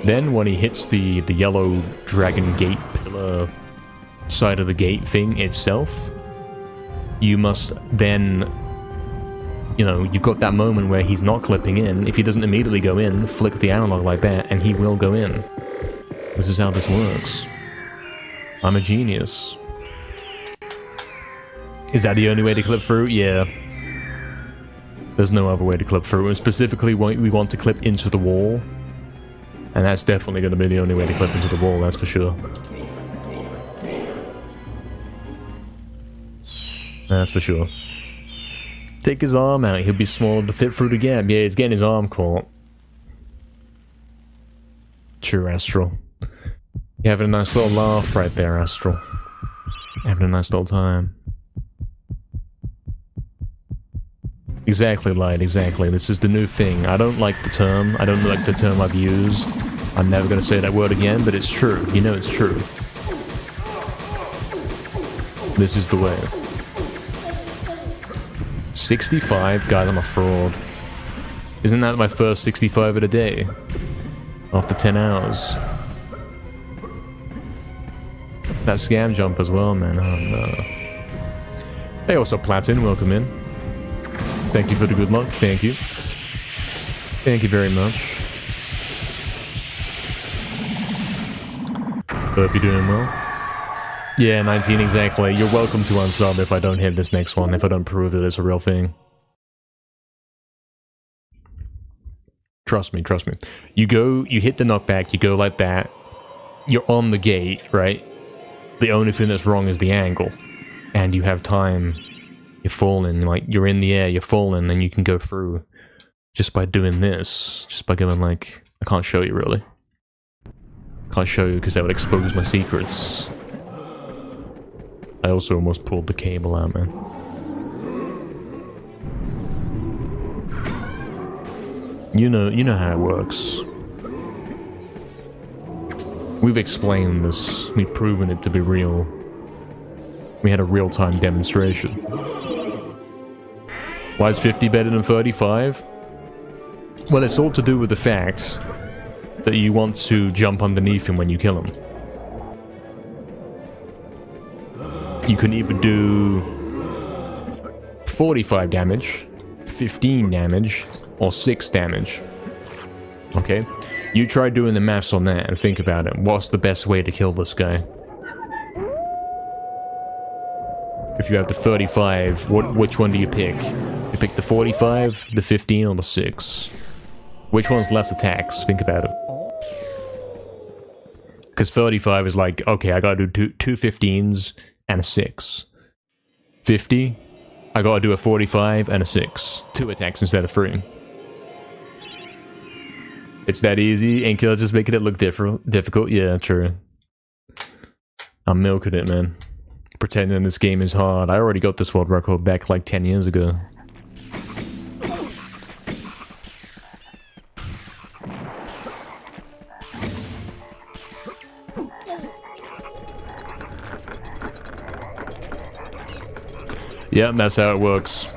Then, when he hits the yellow Dragon Gate pillar side of the gate thing itself, you must then, you know, you've got that moment where he's not clipping in. If he doesn't immediately go in, flick the analog like that, and he will go in. This is how this works. I'm a genius. Is that the only way to clip through? Yeah. There's no other way to clip through, and specifically we want to clip into the wall. And that's definitely going to be the only way to clip into the wall, that's for sure. That's for sure. Take his arm out, he'll be smaller to fit through the gap. Yeah, he's getting his arm caught. True, Astral. You're having a nice little laugh right there, Astral. Having a nice little time. Exactly, Light, exactly. This is the new thing. I don't like the term. I don't like the term I've used. I'm never going to say that word again, but it's true. You know it's true. This is the way. 65? God, I'm a fraud. Isn't that my first 65 in a day? After 10 hours. That scam jump as well, man. Oh no. Hey, also Platin, welcome in. Thank you for the good luck. Thank you. Thank you very much. Hope you're doing well. Yeah, 19 exactly. You're welcome to unsub if I don't hit this next one, if I don't prove that it's a real thing. Trust me, trust me. You hit the knockback, you go like that. You're on the gate, right? The only thing that's wrong is the angle. And you have time. You're falling, like, you're in the air, you're falling, and you can go through. Just by doing this. Just by going like... I can't show you, really. Can't show you because that would expose my secrets. I also almost pulled the cable out, man. You know how it works. We've explained this. We've proven it to be real. We had a real-time demonstration. Why is 50 better than 35? Well, it's all to do with the fact that you want to jump underneath him when you kill him. You can either do 45 damage, 15 damage, or 6 damage. Okay? You try doing the maths on that and think about it. What's the best way to kill this guy? If you have the 35, which one do you pick? You pick the 45, the 15, or the 6? Which one's less attacks? Think about it. Because 35 is like, okay, I gotta do two 15s and a 6. 50, I gotta do a 45 and a 6. 2 attacks instead of 3. It's that easy, and Killer just making it look difficult. Yeah, true. I'm milking it, man. Pretending this game is hard. I already got this world record back like 10 years ago. Yeah, that's how it works.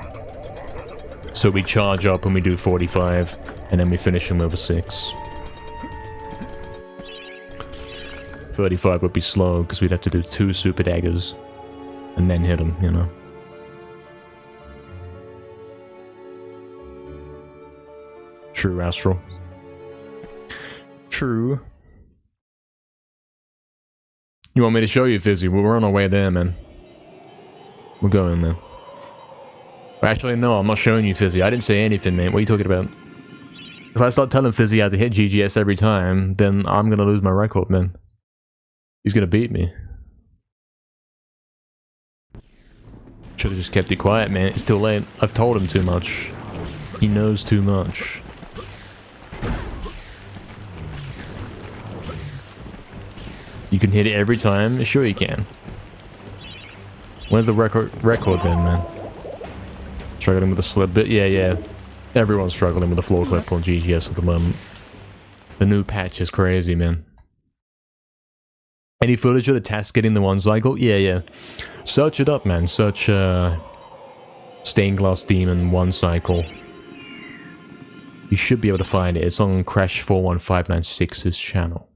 So we charge up and we do 45, and then we finish him with a 6. 35 would be slow, because we'd have to do 2 super daggers, and then hit him, you know. True, Astral. True. You want me to show you, Fizzy? We're on our way there, man. We're going, man. Actually, no, I'm not showing you, Fizzy. I didn't say anything, mate. What are you talking about? If I start telling Fizzy how to hit GGS every time, then I'm gonna lose my record, man. He's gonna beat me. Should've just kept it quiet, man. It's too late. I've told him too much. He knows too much. You can hit it every time? Sure you can. Where's the record been, man? Struggling with the slip bit? Yeah. Everyone's struggling with the floor clip on GGS at the moment. The new patch is crazy, man. Any footage of the task getting the 1 cycle? Yeah. Search it up, man. Search, Stained Glass Demon 1 cycle. You should be able to find it. It's on Crash41596's channel.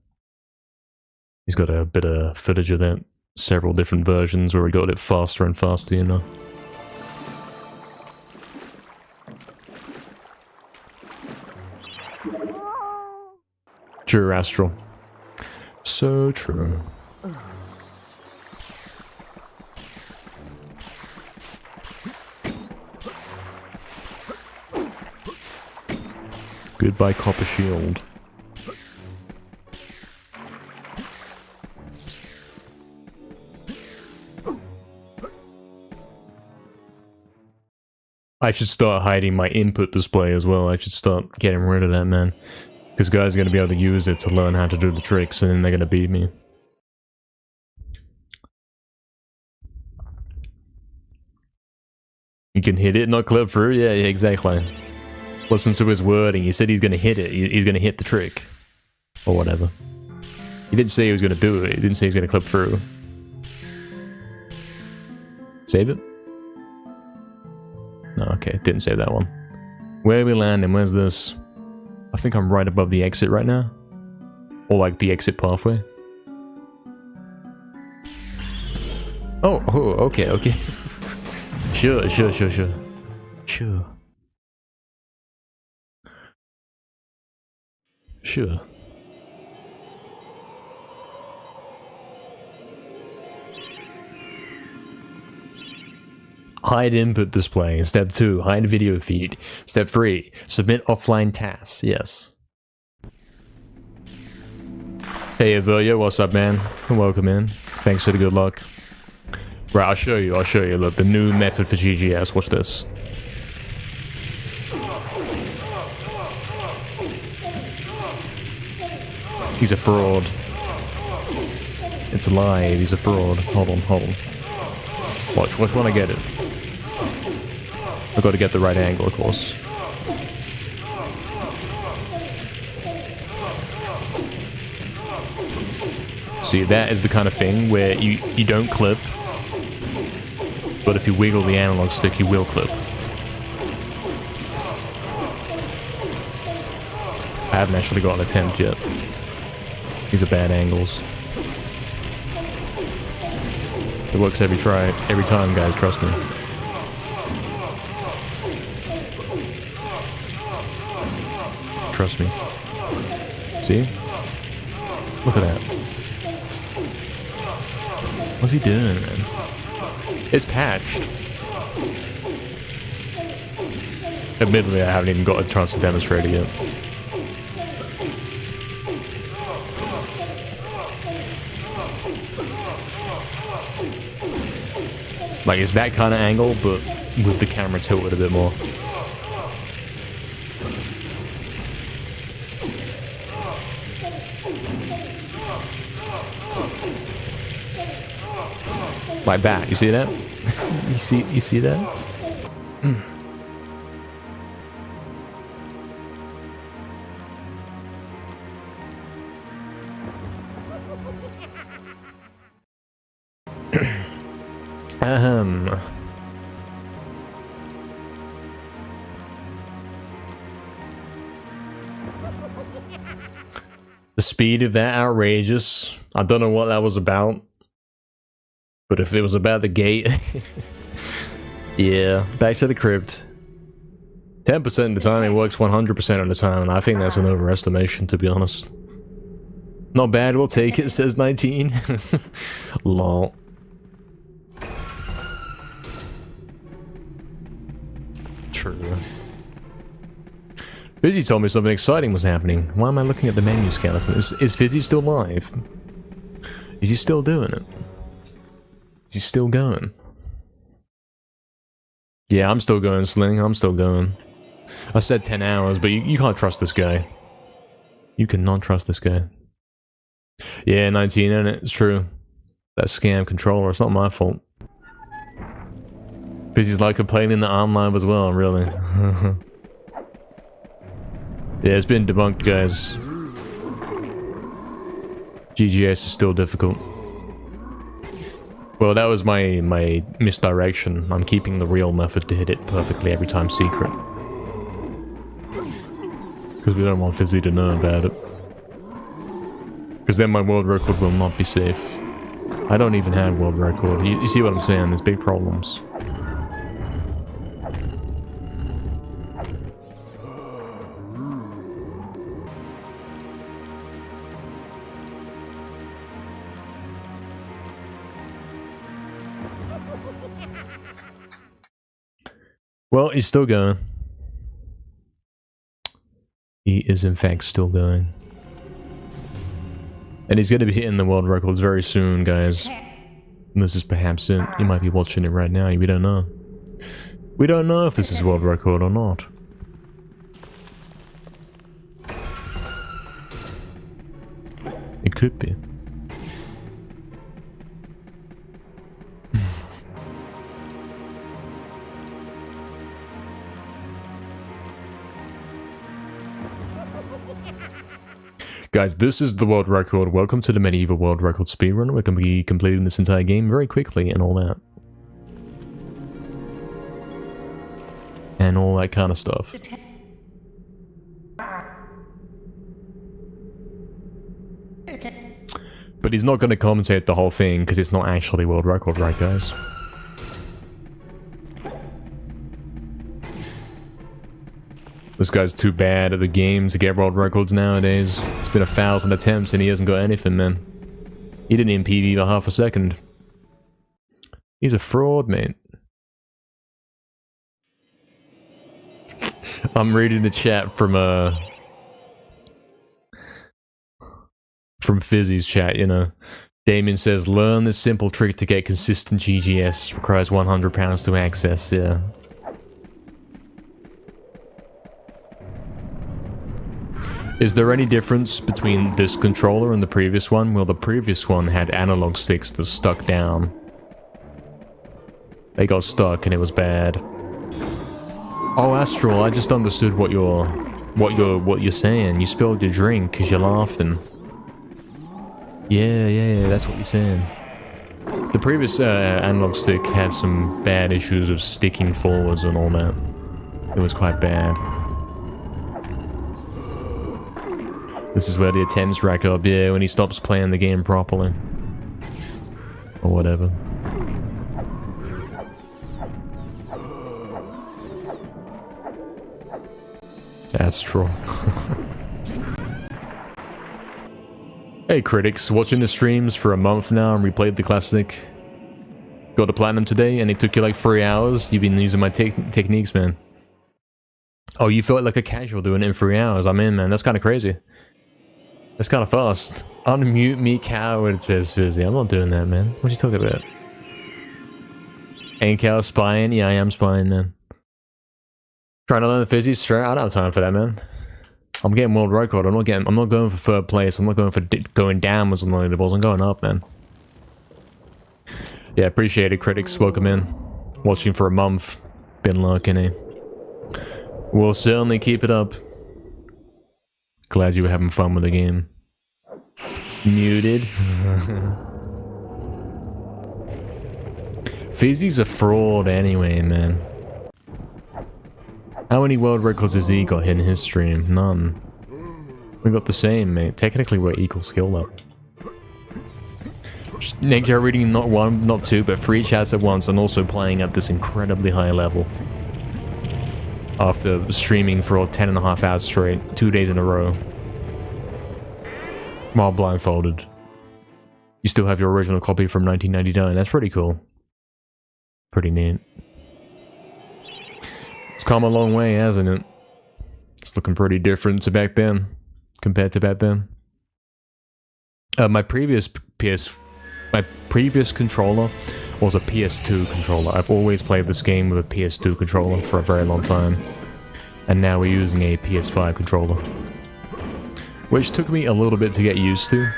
He's got a bit of footage of that. Several different versions where we got it faster and faster, you know. True, Astral. So true. Goodbye, Copper Shield. I should start hiding my input display as well. I should start getting rid of that, man. Because guys are going to be able to use it to learn how to do the tricks, and then they're going to beat me. You can hit it, not clip through? Yeah, exactly. Listen to his wording. He said he's going to hit it. He's going to hit the trick. Or whatever. He didn't say he was going to do it. He didn't say he was going to clip through. Save it? No, okay. Didn't save that one. Where are we landing? Where's this? I think I'm right above the exit right now. Or like the exit pathway. Oh, okay. Sure. Sure. Hide input display. Step 2, hide video feed. Step 3, submit offline tasks. Yes. Hey Averlia, what's up, man? Welcome in. Thanks for the good luck. Right, I'll show you. Look, the new method for GGS. Watch this. He's a fraud. It's live. He's a fraud. Hold on. Watch when I get it. I've got to get the right angle, of course. See, that is the kind of thing where you don't clip, but if you wiggle the analog stick, you will clip. I haven't actually got an attempt yet. These are bad angles. It works every time, guys, trust me. Trust me. See? Look at that. What's he doing, man? It's patched. Admittedly, I haven't even got a chance to demonstrate it yet. Like, it's that kind of angle, but with the camera tilted a bit more. Like that, you see that? you see that? The speed of that, outrageous. I don't know what that was about. But if it was about the gate... yeah, back to the crypt. 10% of the time it works 100% of the time, and I think that's an overestimation, to be honest. Not bad, we'll take it, says 19. Lol. True. Fizzy told me something exciting was happening. Why am I looking at the menu skeleton? Is Fizzy still live? Is he still doing it? Is he still going? Yeah, I'm still going, Sling. I'm still going. I said 10 hours, but you can't trust this guy. You cannot trust this guy. Yeah, 19, and it's true. That scam controller, it's not my fault. Fizzy's like complaining that I'm live as well, really. Yeah, it's been debunked, guys. GGS is still difficult. Well, that was my misdirection. I'm keeping the real method to hit it perfectly every time secret. Because we don't want Fizzy to know about it. Because then my world record will not be safe. I don't even have world record. You see what I'm saying? There's big problems. Well, he's still going. He is in fact still going. And he's going to be hitting the world records very soon, guys. And this is perhaps it. You might be watching it right now. We don't know. We don't know if this is world record or not. It could be. Guys, this is the world record. Welcome to the MediEvil world record speedrun. We're going to be completing this entire game very quickly and all that. And all that kind of stuff. But he's not going to commentate the whole thing because it's not actually world record, right, guys? This guy's too bad at the game to get world records nowadays. It's been 1,000 attempts and he hasn't got anything, man. He didn't even PB for half a second. He's a fraud, mate. I'm reading the chat from Fizzy's chat, you know. Damien says, learn this simple trick to get consistent GGS. Requires £100 to access, yeah. Is there any difference between this controller and the previous one? Well, the previous one had analog sticks that stuck down. They got stuck and it was bad. Oh, Astral, I just understood what you're saying. You spilled your drink because you're laughing. Yeah, that's what you're saying. The previous analog stick had some bad issues of sticking forwards and all that. It was quite bad. This is where the attempts rack up, yeah, when he stops playing the game properly. Or whatever. That's true. Hey critics, watching the streams for a month now and replayed the classic. Got to platinum today and it took you like 3 hours. You've been using my techniques, man. Oh, you felt like a casual doing it in 3 hours. I'm in, man. That's kind of crazy. That's kind of fast. Unmute me, coward, says Fizzy. I'm not doing that, man. What are you talking about? Ain't cow spying? Yeah, I am spying, man. Trying to learn the Fizzy straight. I don't have time for that, man. I'm getting world record. I'm not going for third place. I'm not going for going down with some leaderboards. I'm going up, man. Yeah, appreciate it, critics. Welcome in. Watching for a month. Been lurking, eh? We'll certainly keep it up. Glad you were having fun with the game. Muted. Fizzy's a fraud anyway, man. How many world records has he got in his stream? None. We got the same, mate. Technically, we're equal skill level. Nick, you're reading not one, not two, but 3 chats at once and also playing at this incredibly high level. After streaming for 10.5 hours straight, 2 days in a row. While blindfolded. You still have your original copy from 1999. That's pretty cool. Pretty neat. It's come a long way, hasn't it? It's looking pretty different to back then. Compared to back then. My previous controller was a PS2 controller. I've always played this game with a PS2 controller for a very long time. And now we're using a PS5 controller. Which took me a little bit to get used to.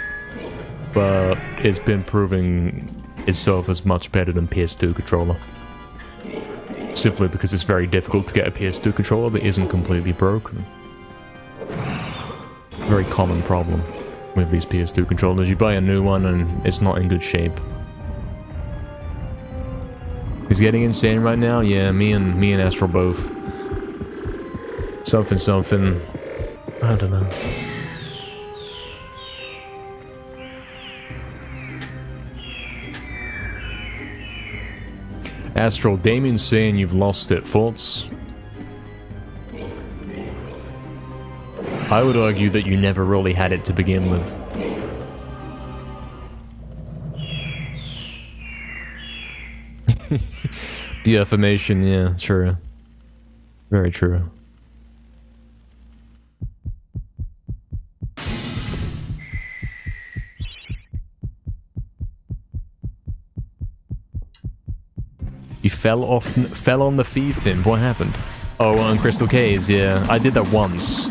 But it's been proving itself as much better than PS2 controller. Simply because it's very difficult to get a PS2 controller that isn't completely broken. Very common problem with these PS2 controllers. You buy a new one and it's not in good shape. He's getting insane right now? Yeah, me and Astral both. Something. I don't know. Astral, Damien's saying you've lost it. Thoughts? I would argue that you never really had it to begin with. The affirmation, yeah, true. Very true. You fell on the thief imp. What happened? Oh, on Crystal Caves, yeah. I did that once.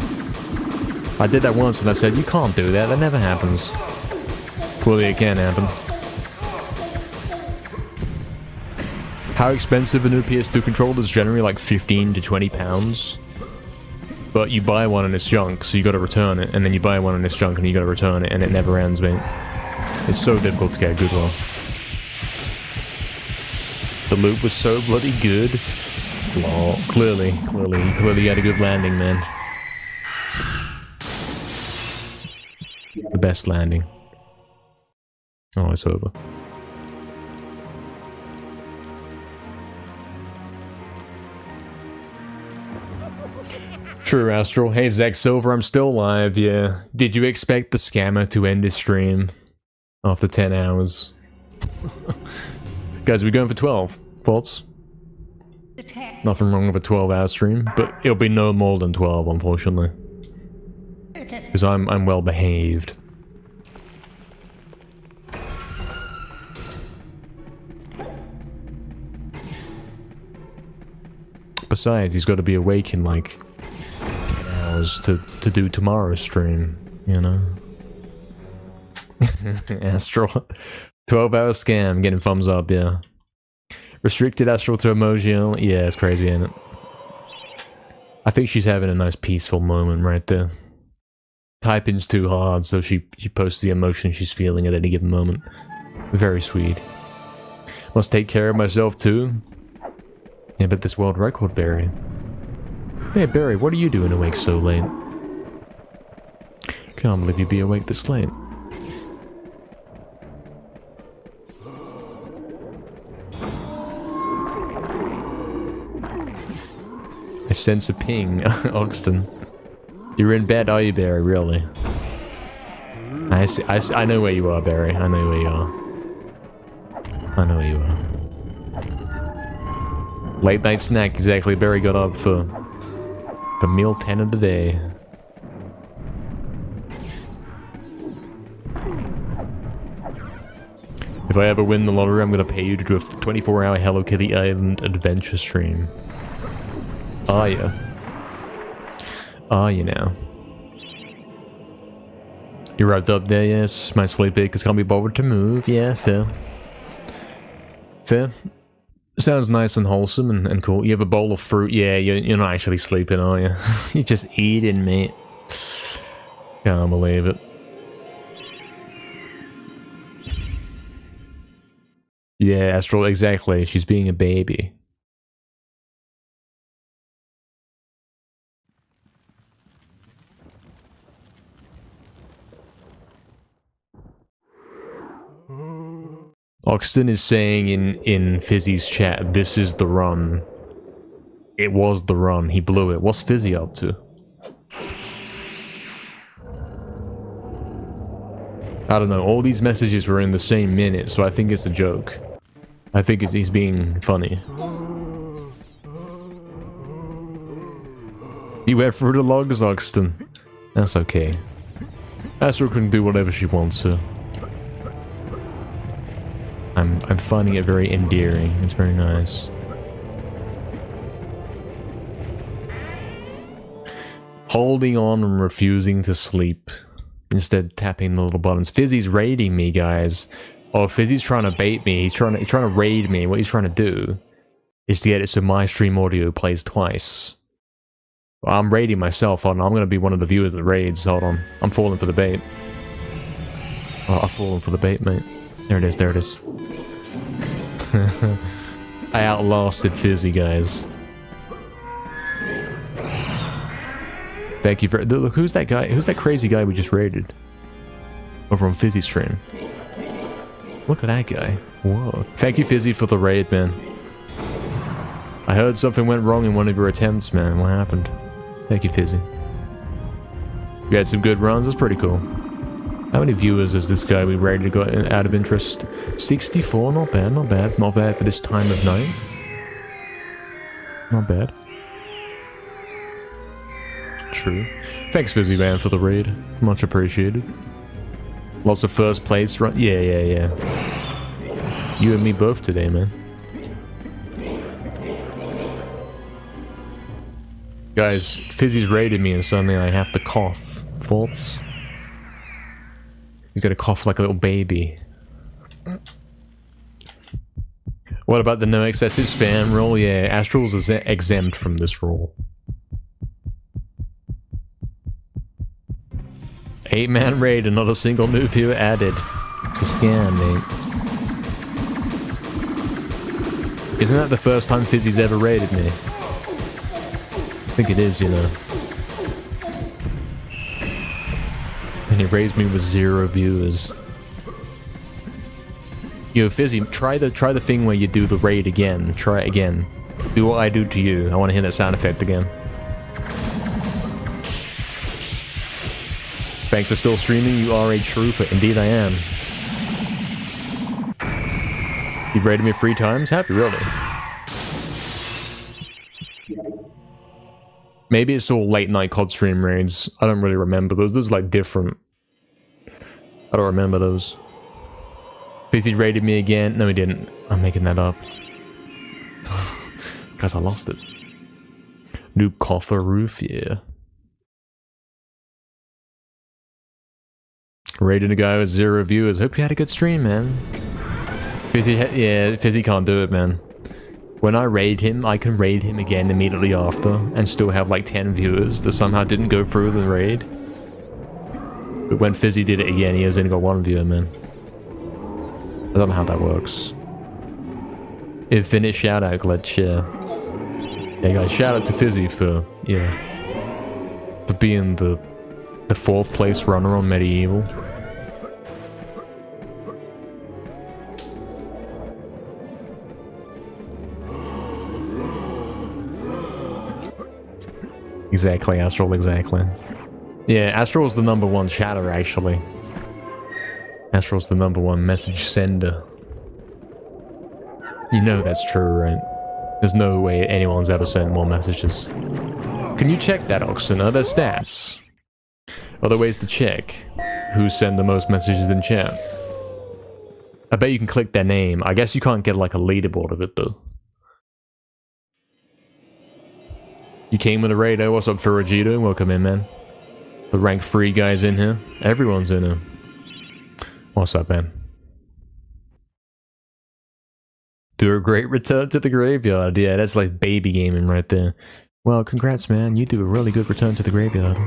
And I said, you can't do that. That never happens. Clearly it can happen. How expensive a new PS2 controller is generally like 15 to 20 pounds. But you buy one and it's junk, so you gotta return it. And then you buy one and it's junk and you gotta return it, and it never ends, mate. It's so difficult to get a good one. The loot was so bloody good. Lol. Clearly had a good landing, man. The best landing. Oh, it's over. True, Astral. Hey, Zack Silver, I'm still live, yeah. Did you expect the scammer to end his stream after 10 hours? Guys, we're going for 12. Thoughts? Nothing wrong with a 12-hour stream, but it'll be no more than 12, unfortunately. Because I'm well behaved. Besides, he's got to be awake in like 10 hours to do tomorrow's stream, you know? Astral. 12-hour scam, getting thumbs up, yeah. Restricted Astral to emoji, yeah, it's crazy, ain't it? I think she's having a nice peaceful moment right there. Typing's too hard, so she posts the emotion she's feeling at any given moment. Very sweet. Must take care of myself too. Yeah, but this world record, Barry. Hey, Barry, what are you doing awake so late? Can't believe you'd be awake this late. I sense a ping, Oxton. You're in bed, are you, Barry? Really? I know where you are, Barry. I know where you are. I know where you are. Late night snack, exactly. Barry got up for meal 10 of the day. If I ever win the lottery, I'm gonna pay you to do a 24-hour Hello Kitty Island adventure stream. Are you? Are you now? You wrapped up there, yes. My sleep ache can't be bothered to move. Yeah, fair. Fair. Sounds nice and wholesome and cool. You have a bowl of fruit. Yeah, you're not actually sleeping, are you? You're just eating, mate. Can't believe it. Yeah, Astral, exactly. She's being a baby. Oxton is saying in Fizzy's chat, this is the run. It was the run. He blew it. What's Fizzy up to? I don't know. All these messages were in the same minute, so I think it's a joke. I think he's being funny. You went through the logs, Oxton. That's okay. Astro can do whatever she wants to. I'm finding it very endearing. It's very nice. Holding on and refusing to sleep. Instead tapping the little buttons. Fizzy's raiding me, guys. Oh, Fizzy's trying to bait me. He's trying to raid me. What he's trying to do is to get it so my stream audio plays twice. Well, I'm raiding myself. Hold on, I'm gonna be one of the viewers that raids. Hold on. I'm falling for the bait. Oh, I've fallen for the bait, mate. There it is, there it is. I outlasted Fizzy, guys. Thank you for... Look, who's that guy? Who's that crazy guy we just raided? Over on Fizzy's stream. Look at that guy. Whoa. Thank you, Fizzy, for the raid, man. I heard something went wrong in one of your attempts, man. What happened? Thank you, Fizzy. You had some good runs? That's pretty cool. How many viewers has this guy we raided got out of interest? 64? Not bad, not bad. Not bad for this time of night. Not bad. True. Thanks, Fizzy Man, for the raid. Much appreciated. Lots of first place run. Yeah. You and me both today, man. Guys, Fizzy's raided me and suddenly I have to cough. Thoughts? He's gonna cough like a little baby. What about the no excessive spam rule? Yeah, Astral's is exempt from this rule. 8-man raid and not a single new viewer added. It's a scam, mate. Isn't that the first time Fizzy's ever raided me? I think it is, you know. And he raised me with 0 viewers. Yo, Fizzy, try the thing where you do the raid again. Try it again. Do what I do to you. I want to hear that sound effect again. Thanks for still streaming. You are a trooper. Indeed, I am. You've raided me 3 times? Have you really? Maybe it's all late night COD stream raids. I don't really remember those. Those are like different. I don't remember those. Fizzy raided me again. No, he didn't. I'm making that up. Guys, I lost it. New coffer roof, yeah. Raided a guy with 0 viewers. Hope you had a good stream, man. Fizzy, yeah, Fizzy can't do it, man. When I raid him, I can raid him again immediately after and still have like 10 viewers that somehow didn't go through the raid. But when Fizzy did it again, he has only got 1 viewer, man. I don't know how that works. Infinite shout out, glitch, yeah. Yeah, guys, shout out to Fizzy for, yeah, for being the 4th place runner on MediEvil. Exactly, Astral, exactly. Yeah, Astral's the #1 chatter, actually. Astral's the #1 message sender. You know that's true, right? There's no way anyone's ever sent more messages. Can you check that, Oxen? Are there stats? Are there ways to check who sent the most messages in chat? I bet you can click their name. I guess you can't get like a leaderboard of it, though. You came with a raider. What's up, Ferragito? Welcome in, man. The rank 3 guys in here. Everyone's in here. What's up, man? Do a great return to the graveyard. Yeah, that's like baby gaming right there. Well, congrats, man. You do a really good return to the graveyard.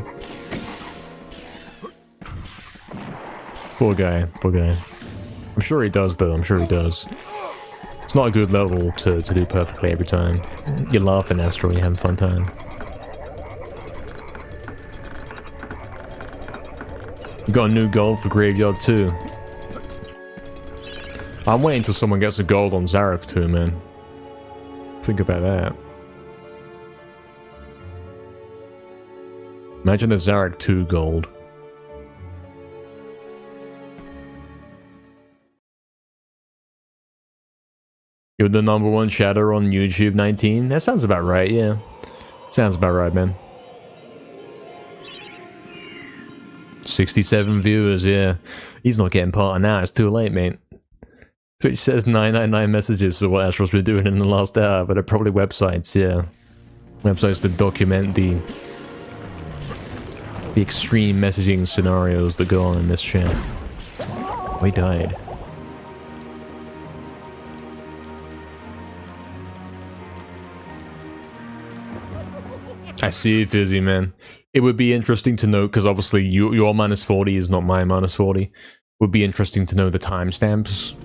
Poor guy, poor guy. I'm sure he does, though. I'm sure he does. It's not a good level to do perfectly every time. You're laughing, Astro, you're having a fun time. You got a new gold for Graveyard too. I'm waiting until someone gets a gold on Zarok too, man. Think about that. Imagine a Zarok 2 gold. You're the #1 chatter on YouTube 19? That sounds about right, yeah. Sounds about right, man. 67 viewers, yeah. He's not getting part of now, it's too late, mate. Twitch says 999 messages is what Astral's been doing in the last hour, but they're probably websites, yeah. Websites that document the extreme messaging scenarios that go on in this chat. We died. I see it, Fizzy, man. It would be interesting to know, because obviously your -40 is not my -40. Would be interesting to know the timestamps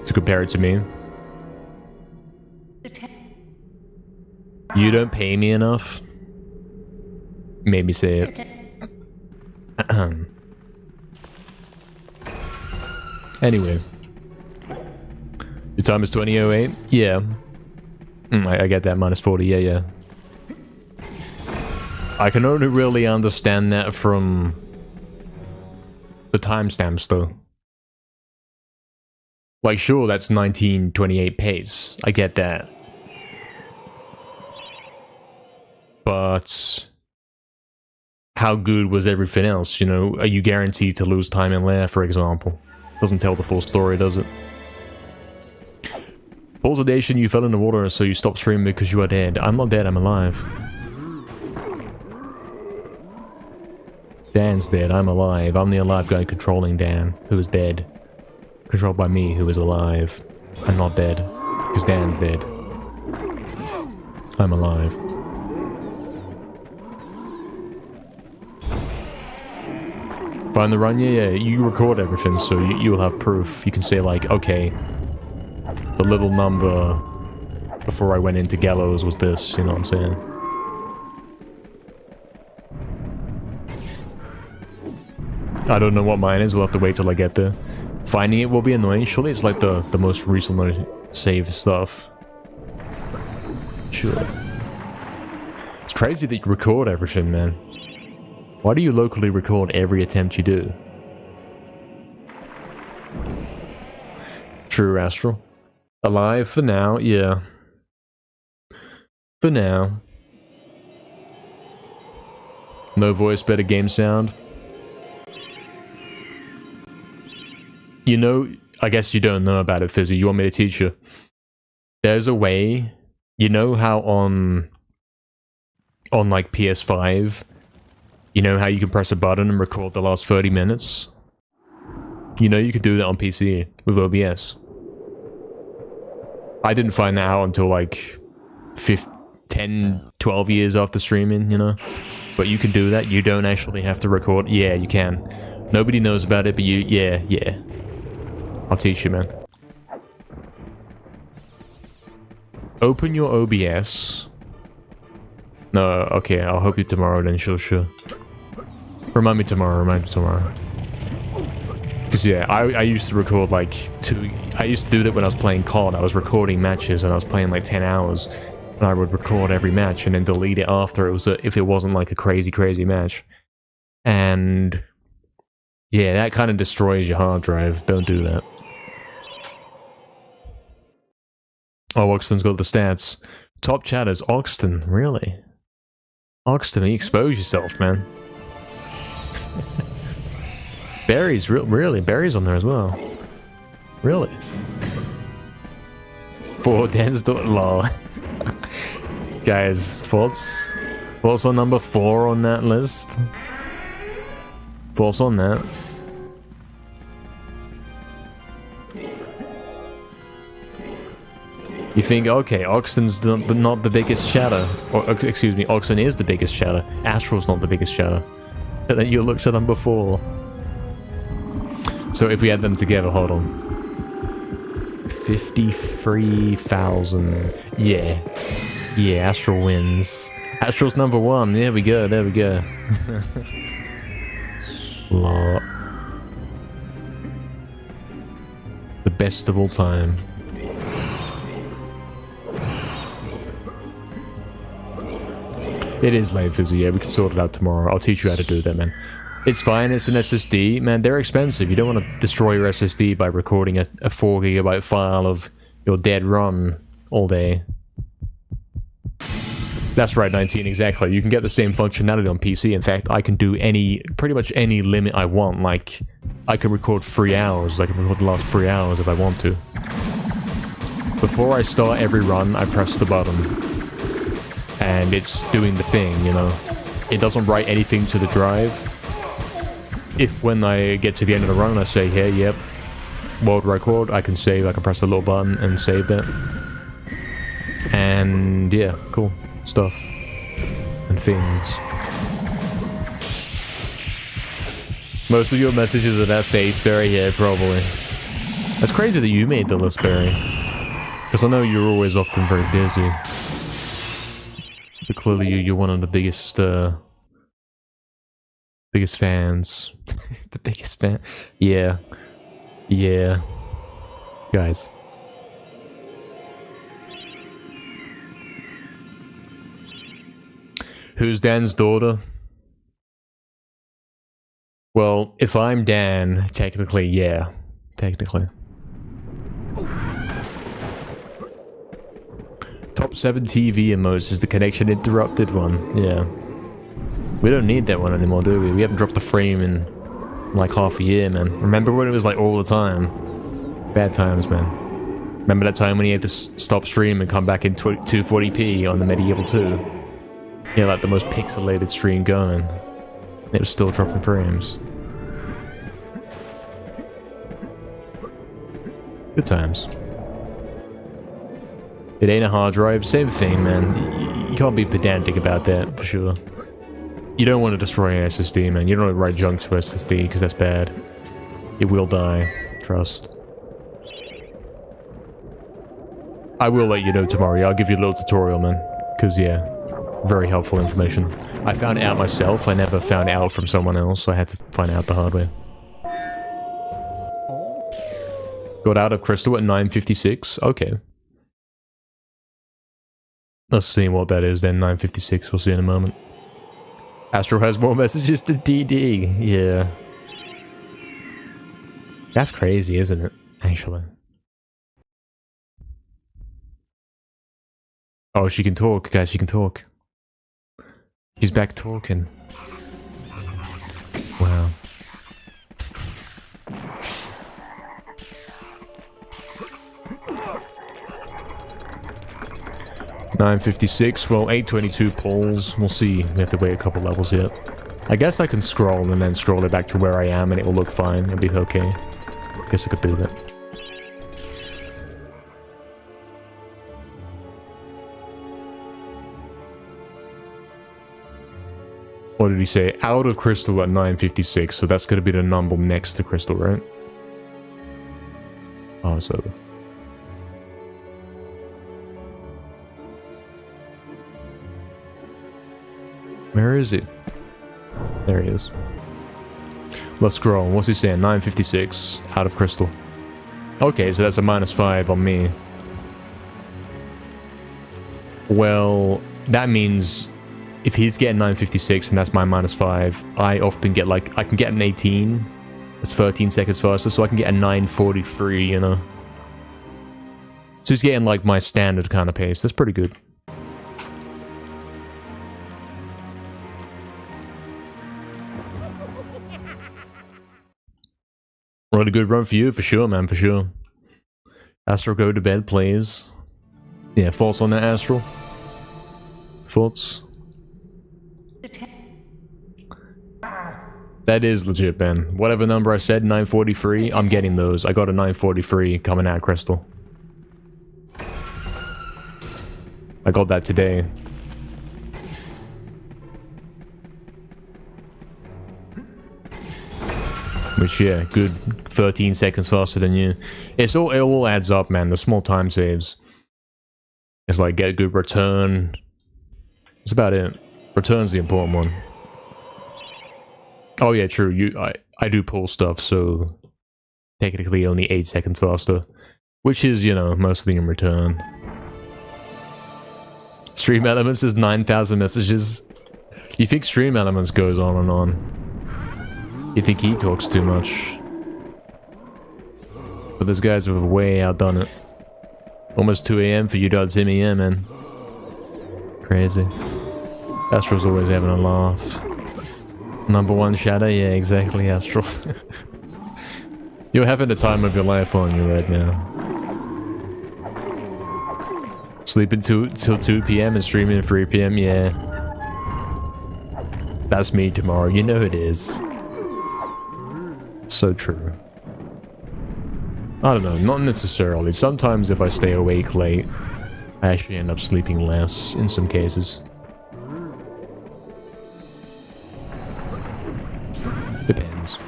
to compare it to me. You don't pay me enough? Made me say it. Anyway. Your time is 20:08? Yeah. I get that, -40, yeah. I can only really understand that from the timestamps, though. Like, sure, that's 1928 pace. I get that. But how good was everything else, you know? Are you guaranteed to lose time in lair, for example? Doesn't tell the full story, does it? Balsadation, you fell in the water, so you stopped streaming because you are dead. I'm not dead, I'm alive. Dan's dead, I'm alive. I'm the alive guy controlling Dan, who is dead. Controlled by me, who is alive. I'm not dead, because Dan's dead. I'm alive. Find the run? Yeah, you record everything, so you will have proof. You can say like, okay, the little number before I went into Gallows was this, you know what I'm saying? I don't know what mine is, we'll have to wait till I get there. Finding it will be annoying, surely it's like the most recently saved stuff. Sure. It's crazy that you record everything, man. Why do you locally record every attempt you do? True, Astral. Alive for now, yeah. For now. No voice, better game sound. You know, I guess you don't know about it, Fizzy. You want me to teach you? There's a way, you know how on like PS5, you know how you can press a button and record the last 30 minutes? You know you can do that on PC with OBS. I didn't find that out until like 10, 12 years after streaming, you know? But you can do that, you don't actually have to record. Yeah, you can. Nobody knows about it, but you, yeah. I'll teach you, man. Open your OBS. No, okay, I'll help you tomorrow then, sure. Remind me tomorrow. Because yeah, I used to record like I used to do that when I was playing COD. I was recording matches and I was playing like 10 hours. And I would record every match and then delete it after it was if it wasn't like a crazy match. And yeah, that kind of destroys your hard drive. Don't do that. Oh, Oxton's got the stats. Top chatters, Oxton, really? Oxton, you expose yourself, man. Barry's really? Barry's on there as well. Really? For Dan's lol. Guys, thoughts on number 4 on that list? Thoughts on that? You think, okay, Oxton's not the biggest chatter. Or, excuse me, Oxton is the biggest chatter. Astral's not the biggest chatter. And then you looked at them before. So if we add them together, hold on. 53,000. Yeah. Yeah, Astral wins. Astral's number 1. There we go. Lot. The best of all time. It is late, Fizzy. Yeah, we can sort it out tomorrow. I'll teach you how to do that, man. It's fine, it's an SSD. Man, they're expensive. You don't want to destroy your SSD by recording a 4GB file of your dead run all day. That's right, 19, exactly. You can get the same functionality on PC. In fact, I can do pretty much any limit I want. Like, I can record 3 hours. I can record the last 3 hours if I want to. Before I start every run, I press the button. And it's doing the thing, you know. It doesn't write anything to the drive. If when I get to the end of the run and I say, hey, yep, world record, I can save, I can press the little button and save that. And yeah, cool stuff. And things. Most of your messages are that face, Barry? Yeah, probably. That's crazy that you made the list, Barry. Because I know you're always often very busy. But clearly you're one of the biggest fans. The biggest fan. Yeah. Yeah. Guys. Who's Dan's daughter? Well, if I'm Dan, technically, yeah. Technically. Top 7 TV emotes is the connection interrupted one. Yeah. We don't need that one anymore, do we? We haven't dropped a frame in like half a year, man. Remember when it was like all the time? Bad times, man. Remember that time when he had to stop stream and come back in 240p on the MediEvil 2? Yeah, like the most pixelated stream going. It was still dropping frames. Good times. It ain't a hard drive, same thing, man. You can't be pedantic about that, for sure. You don't want to destroy an SSD, man. You don't want to write junk to SSD, because that's bad. It will die. Trust. I will let you know tomorrow. I'll give you a little tutorial, man. Because, yeah, very helpful information. I found it out myself. I never found out from someone else, so I had to find out the hard way. Got out of Crystal at 9:56. Okay. Let's see what that is then, 9:56. We'll see in a moment. Astro has more messages than DD. Yeah. That's crazy, isn't it? Actually. Oh, she can talk, guys. She can talk. She's back talking. Wow. $9.56, well, 8.22 polls. We'll see. We have to wait a couple levels yet. I guess I can scroll and then scroll it back to where I am and it will look fine. It'll be okay. Guess I could do that. What did he say? Out of Crystal at 9.56, so that's gonna be the number next to Crystal, right? Oh, it's over. Where is it? There he is. Let's scroll. What's he saying? 9.56 out of Crystal. Okay, so that's a -5 on me. Well, that means if he's getting 9.56 and that's my -5, I often get like, I can get an 18. That's 13 seconds faster, so I can get a 9.43, you know? So he's getting like my standard kind of pace. That's pretty good. Really good run for you, for sure, man, for sure. Astro, go to bed, please. Yeah, false on that, Astro. Thoughts? That is legit, man. Whatever number I said, 9.43, I'm getting those. I got a 9.43 coming out, Crystal. I got that today. Which, yeah, good 13 seconds faster than you. It all adds up, man. The small time saves. It's like, get a good return. That's about it. Return's the important one. Oh yeah, true. I do pull stuff, so technically only 8 seconds faster. Which is, you know, mostly in return. Stream Elements is 9,000 messages. You think Stream Elements goes on and on? You think he talks too much? But those guys have way outdone it. Almost 2 AM for you.sim AM, man. Crazy. Astro's always having a laugh. Number 1 shadow? Yeah, exactly, Astro. You're having the time of your life on you right now. Sleeping till 2 PM and streaming at 3 PM? Yeah. That's me tomorrow, you know it is. So true. I don't know, not necessarily. Sometimes if I stay awake late, I actually end up sleeping less in some cases. Depends.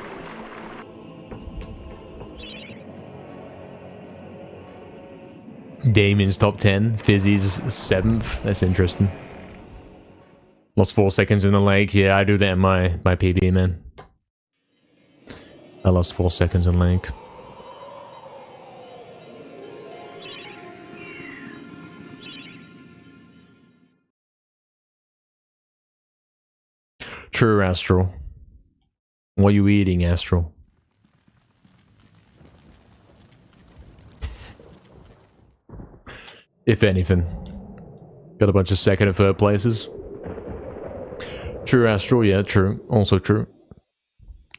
Damien's top 10, Fizzy's 7th. That's interesting. Lost 4 seconds in the lake. Yeah, I do that in my PB, man. I lost 4 seconds in lake. True, Astro. What are you eating, Astro? If anything. Got a bunch of 2nd and 3rd places. True, Astro, yeah, true. Also true.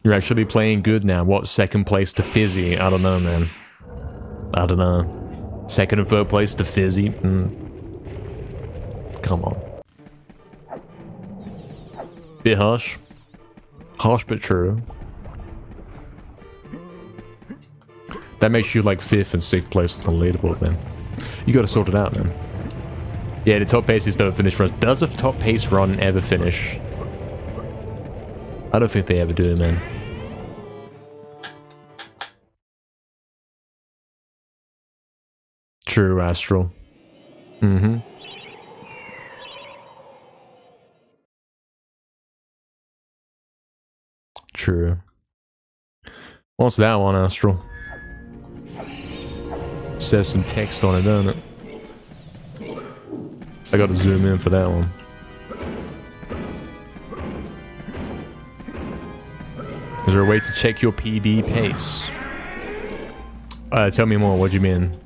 You're actually playing good now. What, 2nd place to Fizzy? I don't know, man. I don't know. 2nd and 3rd place to Fizzy? Come on. Bit harsh. Harsh but true. That makes you like 5th and 6th place on the leaderboard, man. You gotta sort it out, man. Yeah, the top paces don't finish runs. Does a top pace run ever finish? I don't think they ever do, man. True, Astral. Mm-hmm. True. What's that one, Astral? Says some text on it, doesn't it? I gotta zoom in for that one. Is there a way to check your PB pace? Tell me more, what do you mean?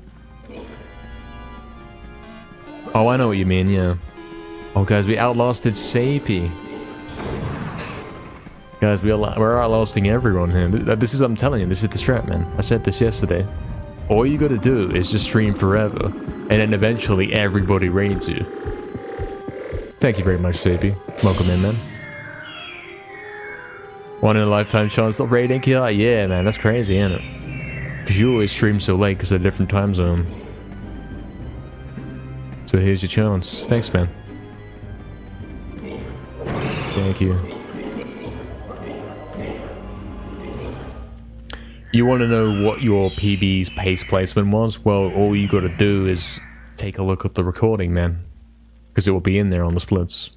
Oh, I know what you mean, yeah. Oh, guys, we outlasted Sapie. Guys, we're outlasting everyone here. This is, I'm telling you, this is the strat, man. I said this yesterday. All you gotta do is just stream forever, and then eventually everybody raids you. Thank you very much, Sapie. Welcome in, man. One in a lifetime chance of raiding you? Yeah, man, that's crazy, isn't it? Because you always stream so late because of a different time zone. So here's your chance. Thanks, man. Thank you. You want to know what your PB's pace placement was? Well, all you gotta do is take a look at the recording, man. Because it will be in there on the splits.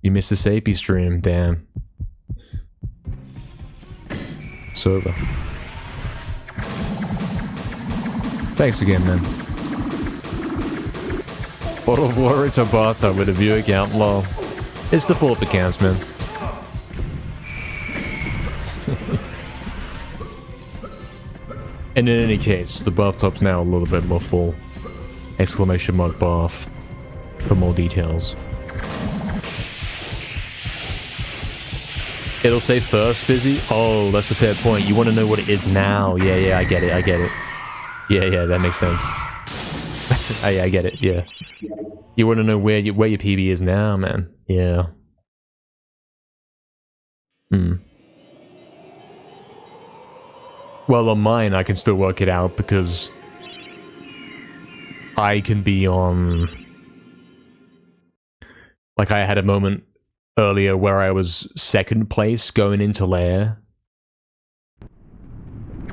You missed the Sapie stream, damn. It's over. Thanks again, man. Bottle of water to barter with a view account, lol. It's the fault that counts, man. And in any case, the bathtub's now a little bit more full. Exclamation mark bath for more details. It'll say first, Fizzy? Oh, that's a fair point. You want to know what it is now? Yeah, I get it, I get it. Yeah, that makes sense. Yeah, I get it, yeah. You want to know where your PB is now, man? Yeah. Well, on mine, I can still work it out because I can be on... Like, I had a moment earlier where I was second place going into lair.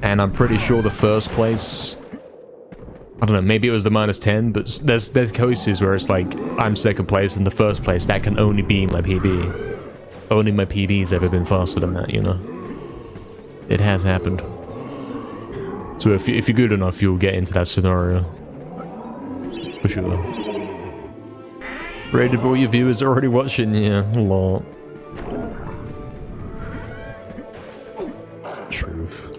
And I'm pretty sure the first place... I don't know, maybe it was the -10, but there's cases where it's like, I'm second place in the first place, that can only be my PB. Only my PB's ever been faster than that, you know? It has happened. So if you're good enough, you'll get into that scenario. For sure. Rated all your viewers are already watching, yeah, a lot. Truth.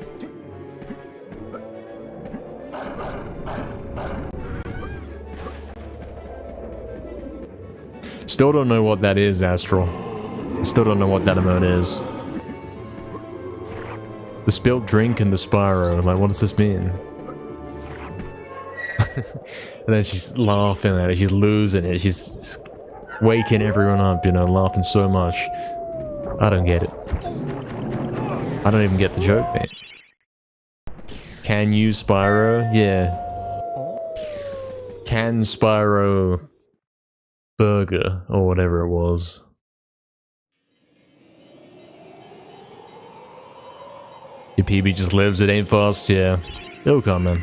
Still don't know what that is, Astral. Still don't know what that emote is. The spilled drink and the Spyro, like, what does this mean? And then she's laughing at it, she's losing it, she's waking everyone up, you know, laughing so much. I don't get it. I don't even get the joke, mate. Can you Spyro? Yeah. Can Spyro... burger, or whatever it was. Your PB just lives, it ain't fast, yeah. It'll come, man.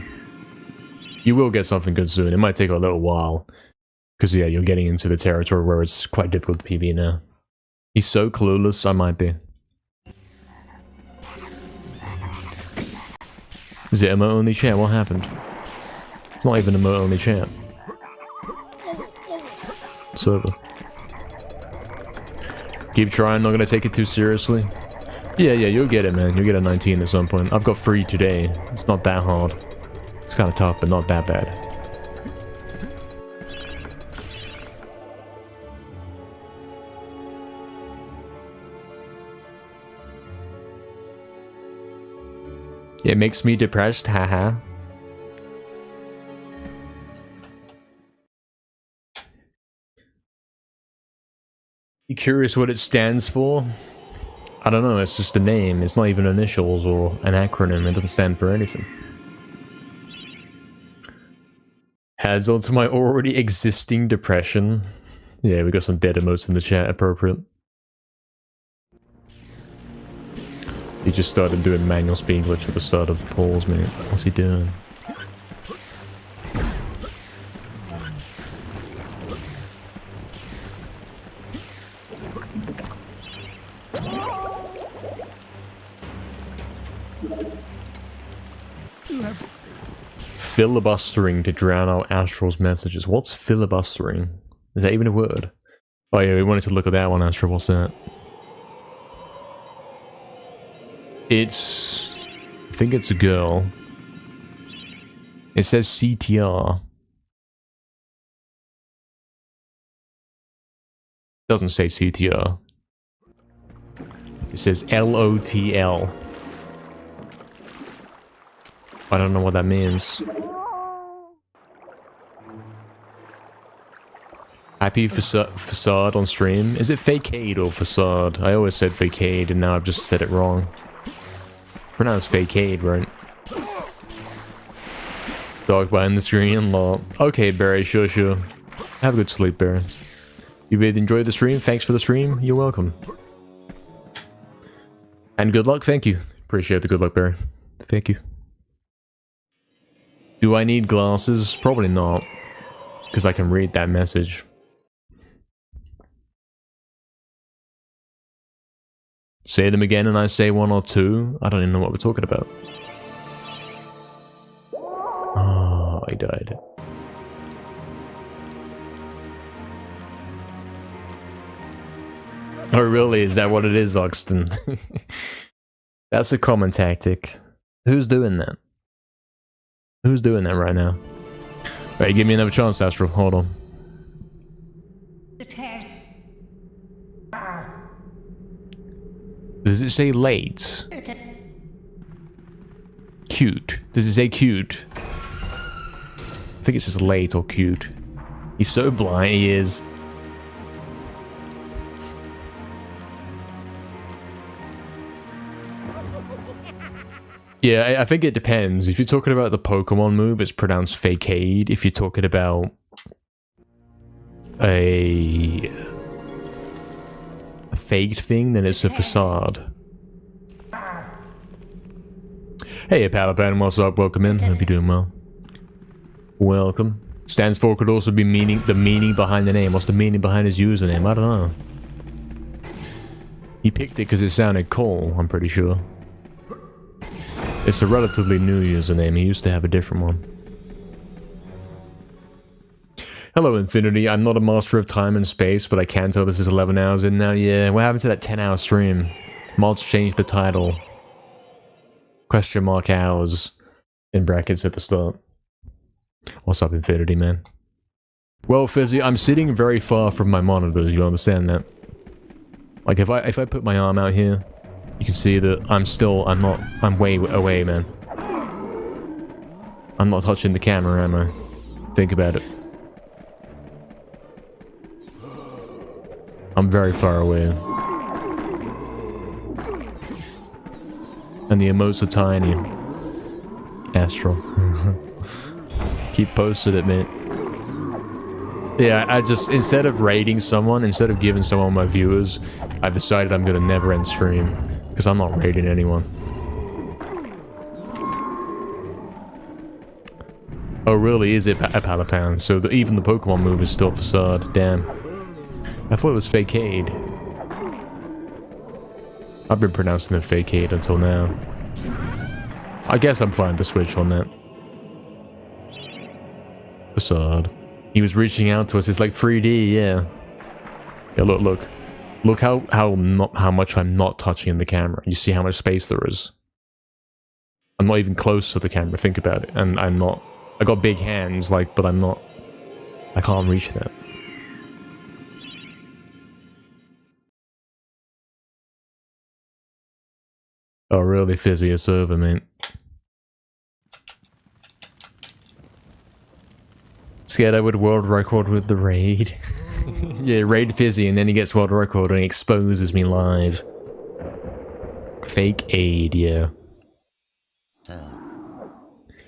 You will get something good soon, it might take a little while. Because, yeah, you're getting into the territory where it's quite difficult to PB now. He's so clueless, I might be. Is it emote only chat? What happened? It's not even emote only chat. It's over. Keep trying, not gonna take it too seriously. Yeah, you'll get it, man. You'll get a 19 at some point. I've got 3 today. It's not that hard. It's kind of tough, but not that bad. It makes me depressed, haha. You curious what it stands for? I don't know, it's just a name. It's not even initials or an acronym. It doesn't stand for anything. Adds on to my already existing depression. Yeah, we got some dead emotes in the chat, appropriate. He just started doing manual speed glitch at the start of pause, mate. What's he doing? Filibustering to drown out Astral's messages. What's filibustering? Is that even a word? Oh yeah, we wanted to look at that one, Astro. What's that? It's... I think it's a girl. It says CTR. Doesn't say CTR. It says LOTL. I don't know what that means. Happy facade on stream. Is it fakeade or facade? I always said fakeade and now I've just said it wrong. Pronounced fakeade, right? Dog behind the screen, lol. Okay, Barry, sure. Have a good sleep, Barry. You really enjoyed the stream? Thanks for the stream. You're welcome. And good luck, thank you. Appreciate the good luck, Barry. Thank you. Do I need glasses? Probably not. Because I can read that message. Say them again and I say one or two. I don't even know what we're talking about. Oh, I died. Oh really? Is that what it is, Oxton? That's a common tactic. Who's doing that? Who's doing that right now? Right, give me another chance, Astro. Hold on. Does it say late? Cute. Does it say cute? I think it says late or cute. He's so blind, he is. Yeah, I think it depends. If you're talking about the Pokemon move, it's pronounced fakeade. If you're talking about a faked thing, then it's a facade. Hey, Palapan, what's up? Welcome in. Hope you're doing well. Welcome. Stands for could also be the meaning behind the name. What's the meaning behind his username? I don't know. He picked it because it sounded cool, I'm pretty sure. It's a relatively new username. He used to have a different one. Hello, Infinity. I'm not a master of time and space, but I can tell this is 11 hours in now. Yeah, what happened to that 10-hour stream? Mods changed the title. Question mark hours. In brackets at the start. What's up, Infinity, man? Well, Fizzy, I'm sitting very far from my monitors. You understand that? Like, if I put my arm out here, you can see that I'm way away, man. I'm not touching the camera, am I? Think about it. I'm very far away. And the emotes are tiny. Astral. Keep posted it, mate. Yeah, I just, instead of raiding someone, instead of giving someone my viewers, I've decided I'm gonna never end stream. Because I'm not raiding anyone. Oh really, is it a Palapan? So even the Pokemon move is still facade, damn. I thought it was fakeade. I've been pronouncing it fakeade until now. I guess I'm fine to switch on that. Facade. He was reaching out to us, it's like 3D, yeah. Yeah, look. Look how much I'm not touching the camera. You see how much space there is. I'm not even close to the camera, think about it. And I got big hands, like, but I can't reach that. Oh really, Fizzy, it's over, mate. Scared I would world record with the raid. Yeah, raid Fizzy and then he gets world record and he exposes me live. Fakeade, yeah.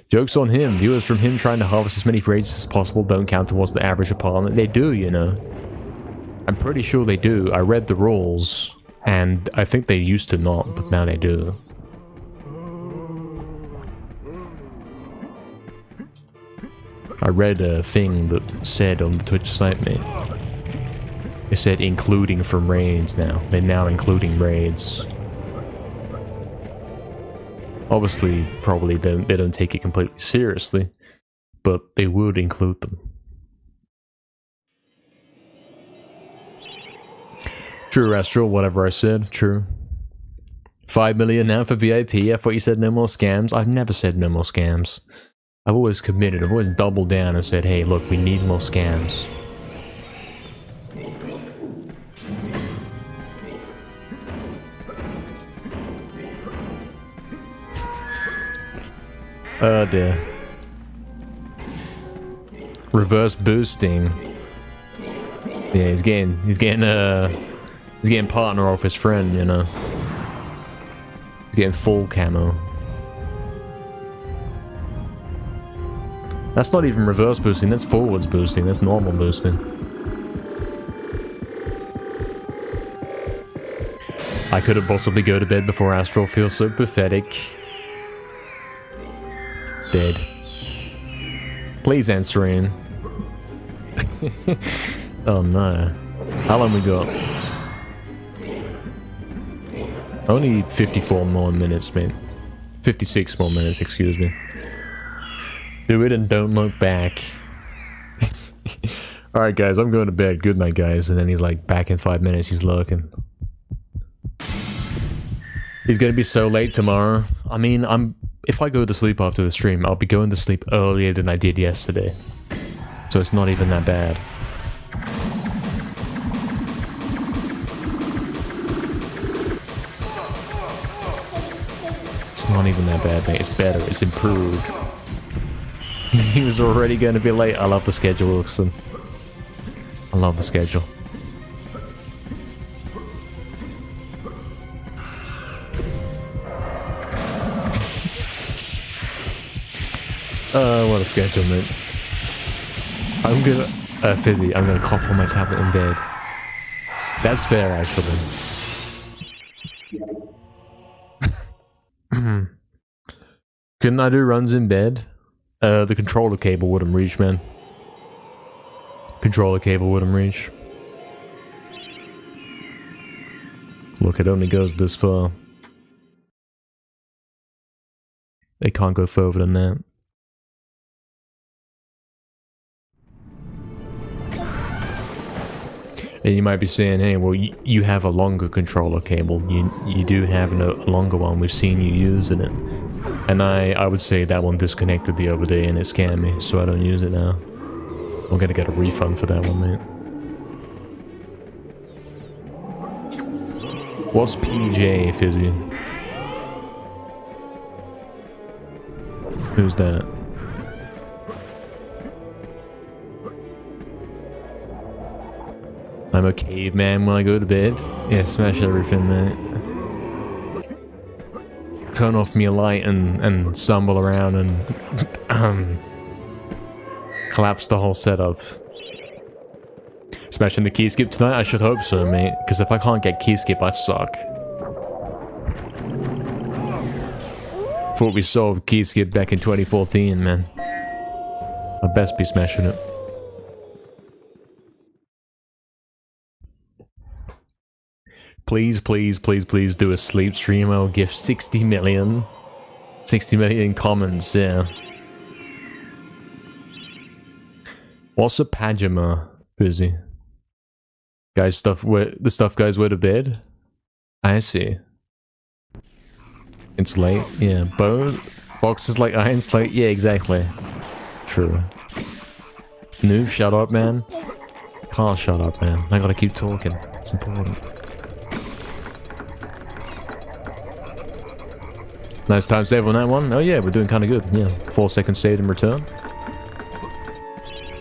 Joke's on him. Viewers from him trying to harvest as many raids as possible don't count towards the average opponent. They do, you know. I'm pretty sure they do. I read the rules and I think they used to not, but now they do. I read a thing that said on the Twitch site, mate. It said including from raids now. They're now including raids. Obviously, probably they don't take it completely seriously, but they would include them. True, Astral, whatever I said, true. 5 million now for VIP. I thought you said no more scams. I've never said no more scams. I've always committed, I've always doubled down and said, hey, look, we need more scams. Oh dear. Reverse boosting. Yeah, he's getting partner off his friend, you know. He's getting full camo. That's not even reverse boosting, that's forwards boosting, that's normal boosting. I couldn't possibly go to bed before Astral feels so pathetic. Dead. Please answer in. Oh no. How long we got? Only 54 more minutes, man. 56 more minutes, excuse me. Do it and don't look back. Alright guys, I'm going to bed. Good night guys. And then he's like, back in 5 minutes, he's lurking. He's gonna be so late tomorrow. I mean, if I go to sleep after the stream, I'll be going to sleep earlier than I did yesterday. So it's not even that bad. It's not even that bad, mate. It's better. It's improved. He was already going to be late. I love the schedule, Wilson. I love the schedule. What a schedule, mate. I'm gonna... Fizzy, I'm gonna cough on my tablet in bed. That's fair, actually. Couldn't I do runs in bed? The controller cable wouldn't reach, man. Controller cable wouldn't reach. Look, it only goes this far. It can't go further than that. And you might be saying, hey, well, you have a longer controller cable. You do have a longer one. We've seen you using it. And I would say that one disconnected the other day and it scammed me, so I don't use it now. I'm gonna get a refund for that one, mate. What's PJ, Fizzy? Who's that? I'm a caveman when I go to bed. Yeah, smash everything, mate. Turn off me light and stumble around and collapse the whole setup. Smashing the key skip tonight? I should hope so, mate. Because if I can't get key skip, I suck. Thought we solved key skip back in 2014, man. I'd best be smashing it. Please, please, please, please do a sleep stream. I'll give 60 million. 60 million comments, yeah. What's a pajama? Busy. Guys, the stuff guys wear to bed? I see. It's late? Yeah. Boxes like iron slate? Yeah, exactly. True. Noob, shut up, man. Can't shut up, man. I gotta keep talking. It's important. Nice time save on that one. Oh yeah, we're doing kind of good. Yeah, 4 seconds saved in return.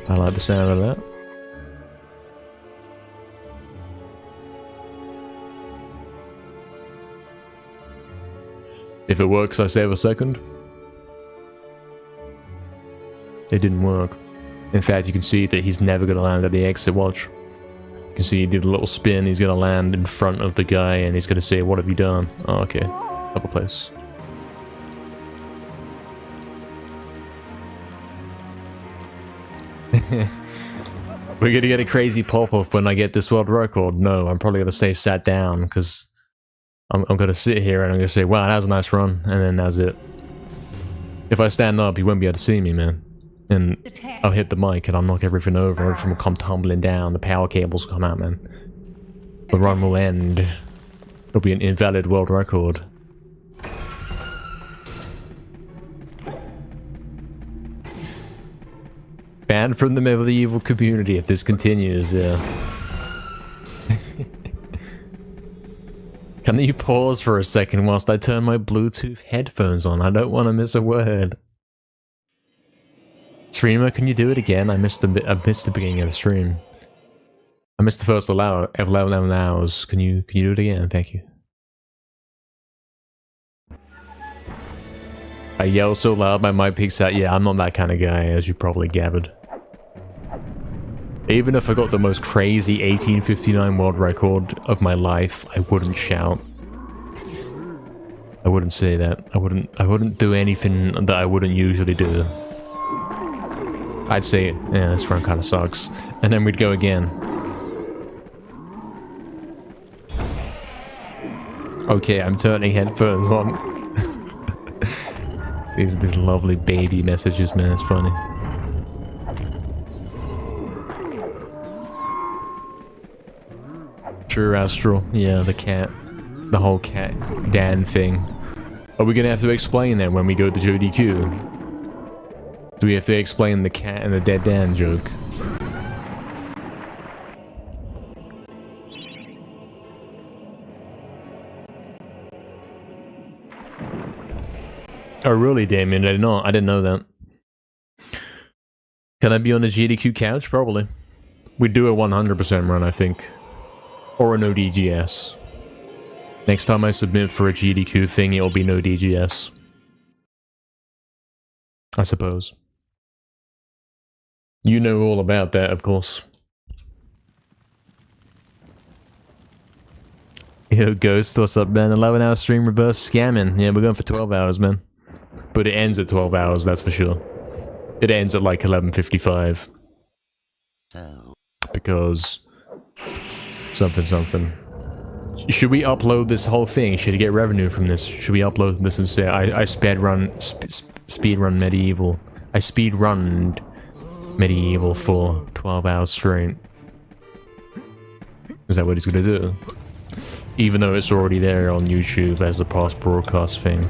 I like the sound of that. If it works, I save a second. It didn't work. In fact, you can see that he's never going to land at the exit. Watch. You can see he did a little spin. He's going to land in front of the guy and he's going to say, what have you done? Oh, okay. Upper place. We're gonna get a crazy pop-off when I get this world record. No, I'm probably gonna stay sat down because I'm gonna sit here and I'm gonna say, wow, that was a nice run, and then that's it. If I stand up, you won't be able to see me, man. And I'll hit the mic and I'll knock everything over, everything will come tumbling down, the power cables come out, man. The run will end. It'll be an invalid world record. Banned from the MediEvil community if this continues, yeah. Can you pause for a second whilst I turn my Bluetooth headphones on? I don't want to miss a word. Streamer, can you do it again? I missed the beginning of the stream. I missed the first 11 hours. Can you do it again? Thank you. I yell so loud my mic peaks out. Yeah, I'm not that kind of guy, as you probably gathered. Even if I got the most crazy 1859 world record of my life, I wouldn't shout. I wouldn't say that. I wouldn't do anything that I wouldn't usually do. I'd say, yeah, this run kind of sucks. And then we'd go again. Okay, I'm turning headphones on. These lovely baby messages, man, it's funny. True, Astral. Yeah, the cat. The whole cat Dan thing. Are we gonna have to explain that when we go to JDQ? Do we have to explain the cat and the dead Dan joke? Oh really, Damien? I didn't know that. Can I be on the GDQ couch? Probably. We'd do a 100% run, I think. Or a no DGS. Next time I submit for a GDQ thing, it'll be no DGS. I suppose. You know all about that, of course. Yo, Ghost, what's up, man? 11-hour stream reverse scamming. Yeah, we're going for 12 hours, man. But it ends at 12 hours, that's for sure. It ends at like 11:55. So. Because... something. Should we upload this whole thing? Should we get revenue from this? Should we upload this and say, I speedrun MediEvil. I speedrunned MediEvil for 12 hours straight. Is that what he's gonna do? Even though it's already there on YouTube as a past broadcast thing.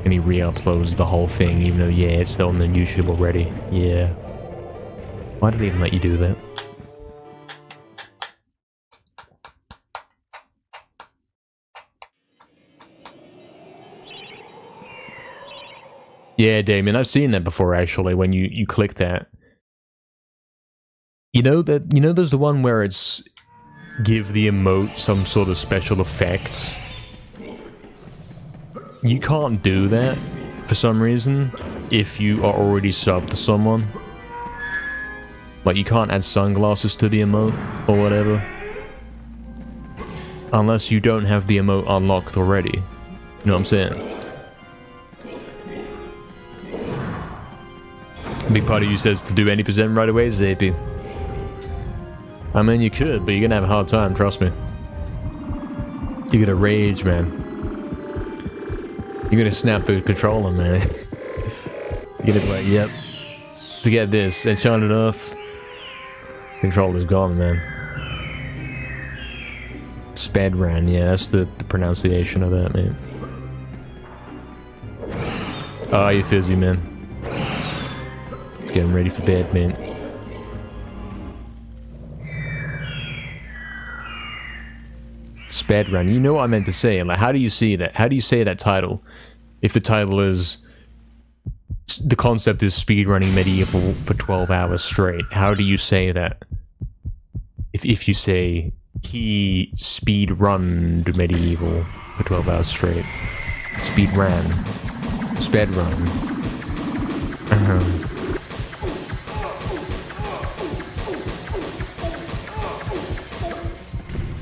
And he re-uploads the whole thing, even though, yeah, it's still on the YouTube already. Yeah. Why did he even let you do that? Yeah, Damien, I've seen that before actually, when you click that. You know there's the one where it's give the emote some sort of special effect. You can't do that for some reason if you are already subbed to someone. Like you can't add sunglasses to the emote or whatever. Unless you don't have the emote unlocked already. You know what I'm saying? Big part of you says to do any percent right away, Zapy. I mean, you could, but you're gonna have a hard time, trust me. You're gonna rage, man. You're gonna snap the controller, man. You're gonna be like, yep. Forget this, enchanted earth. Controller's gone, man. Speedrun, yeah, that's the pronunciation of that, man. Oh, you fizzy, man. It's getting ready for bed, man. Speedrun. You know what I meant to say. Like, how do you see that? How do you say that title? If the title is... the concept is speedrunning MediEvil for 12 hours straight. How do you say that? If you say, he speedrunned MediEvil for 12 hours straight. Speedran. Speedrun.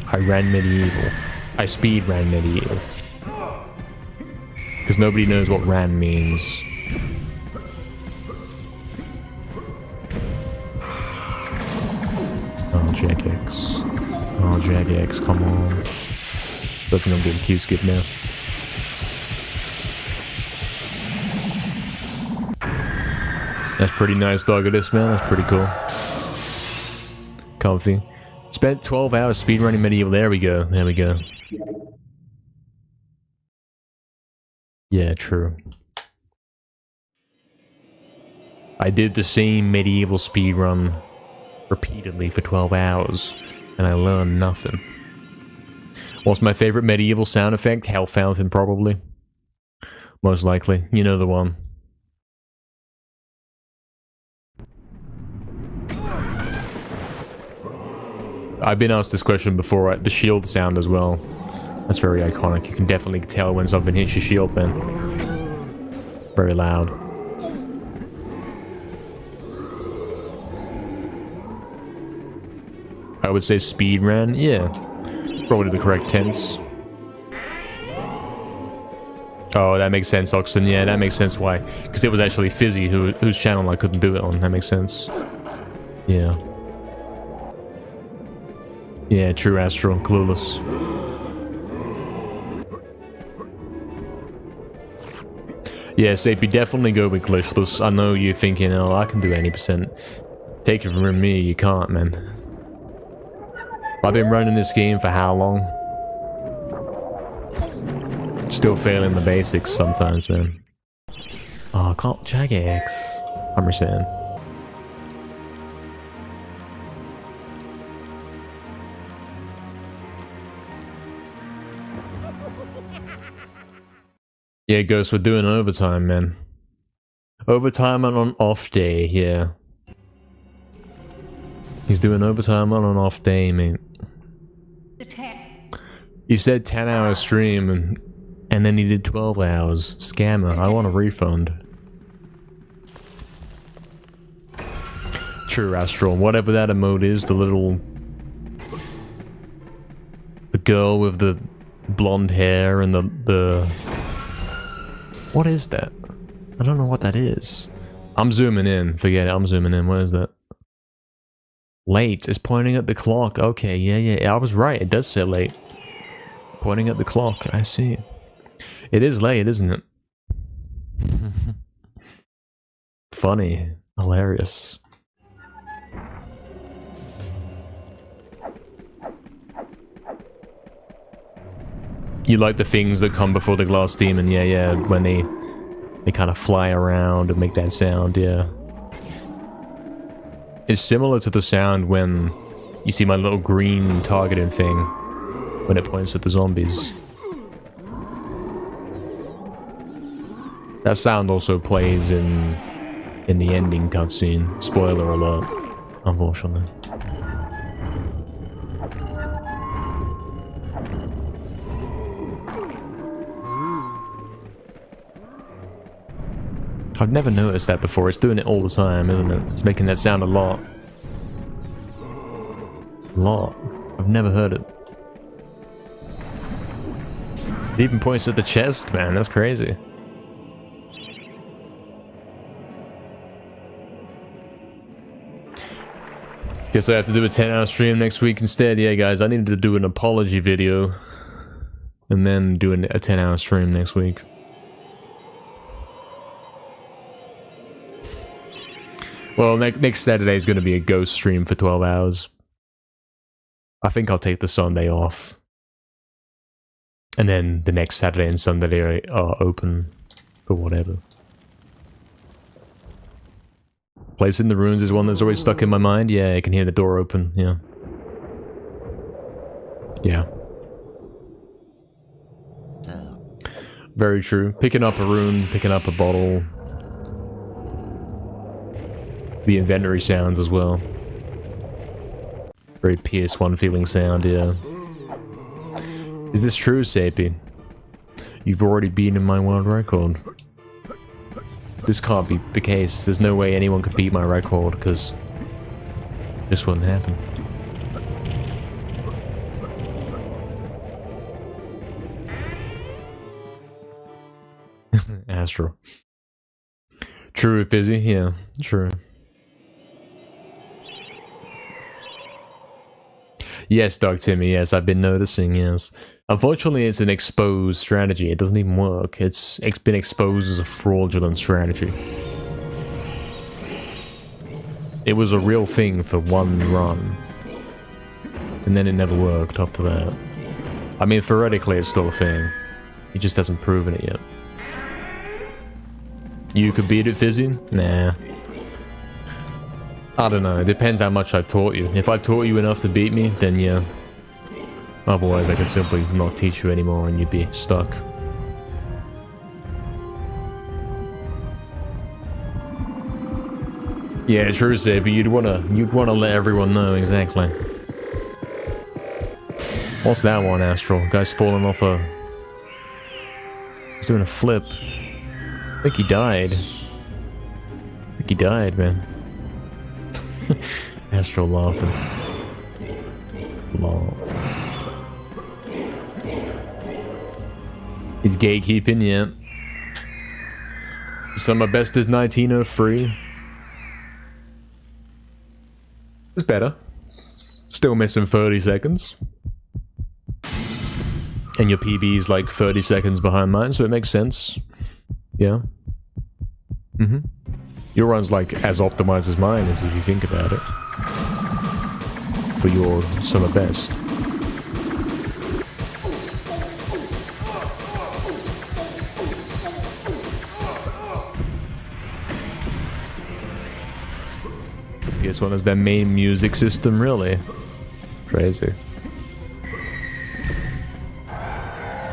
I ran MediEvil. I speed ran MediEvil. Because nobody knows what ran means. Oh, Jack X. Oh, Jack X, come on. Don't think I'm getting Q skip now. That's pretty nice, dog. This man, that's pretty cool. Comfy. Spent 12 hours speedrunning MediEvil. There we go. There we go. Yeah, true. I did the same MediEvil speedrun repeatedly for 12 hours, and I learned nothing. What's my favorite MediEvil sound effect? Hell Fountain, probably. Most likely. You know the one. I've been asked this question before, right? The shield sound as well. That's very iconic. You can definitely tell when something hits your shield, man. Very loud. I would say speedrun. Yeah. Probably the correct tense. Oh, that makes sense, Oxen. Yeah, that makes sense why. Because it was actually Fizzy whose channel I couldn't do it on. That makes sense. Yeah. Yeah, true, Astro. Clueless. Yeah, Sapie, definitely go with glitchless. I know you're thinking, oh, I can do 80%. Take it from me, you can't, man. I've been running this game for how long? Still failing the basics sometimes, man. Oh, I can't Jagex. I'm saying. Yeah, Ghost, we're doing overtime, man. Overtime on an off day, yeah. He's doing overtime on an off day, mate. He said 10-hour stream, and then he did 12 hours. Scammer, I want a refund. True, Astral. Whatever that emote is, the little... The girl with the blonde hair and the... What is that? I don't know what that is. I'm zooming in. Forget it, I'm zooming in. What is that? Late. It's pointing at the clock. Okay, yeah. I was right. It does say late. Pointing at the clock. I see. It is late, isn't it? Funny. Hilarious. You like the things that come before the glass demon, yeah, when they kind of fly around and make that sound, yeah. It's similar to the sound when you see my little green targeting thing when it points at the zombies. That sound also plays in the ending cutscene. Spoiler alert, unfortunately. I've never noticed that before. It's doing it all the time, isn't it? It's making that sound a lot. I've never heard it. It even points at the chest, man. That's crazy. Guess I have to do a 10-hour stream next week instead. Yeah, guys, I needed to do an apology video. And then do a 10-hour stream next week. Well, next Saturday is going to be a ghost stream for 12 hours. I think I'll take the Sunday off. And then the next Saturday and Sunday are open for whatever. Place in the Ruins is one that's always stuck in my mind. Yeah, I can hear the door open, yeah. Yeah. Very true. Picking up a rune, picking up a bottle. The inventory sounds as well. Very PS1 feeling sound, yeah. Is this true, Sapie? You've already beaten my world record. This can't be the case. There's no way anyone could beat my record, because this wouldn't happen. Astro. True, Fizzy? Yeah, true. Yes, Doug Timmy, yes, I've been noticing, yes. Unfortunately, it's an exposed strategy. It doesn't even work. It's been exposed as a fraudulent strategy. It was a real thing for one run. and then it never worked after that. I mean, theoretically it's still a thing. He just hasn't proven it yet. You could beat it, Fizzy? Nah. I don't know, it depends how much I've taught you. If I've taught you enough to beat me, then yeah. Otherwise I could simply not teach you anymore and you'd be stuck. Yeah, true, Say, but you'd wanna let everyone know exactly. What's that one, Astral? Guy's falling off a... He's doing a flip. I think he died. I think he died, man. Astral laughing. Lol. He's gatekeeping, yeah. So my best is 1903. It's better. Still missing 30 seconds. And your PB is like 30 seconds behind mine, so it makes sense. Yeah. Mm-hmm. Your run's like as optimized as mine is if you think about it. For your summer best. PS1 is their main music system, really? Crazy.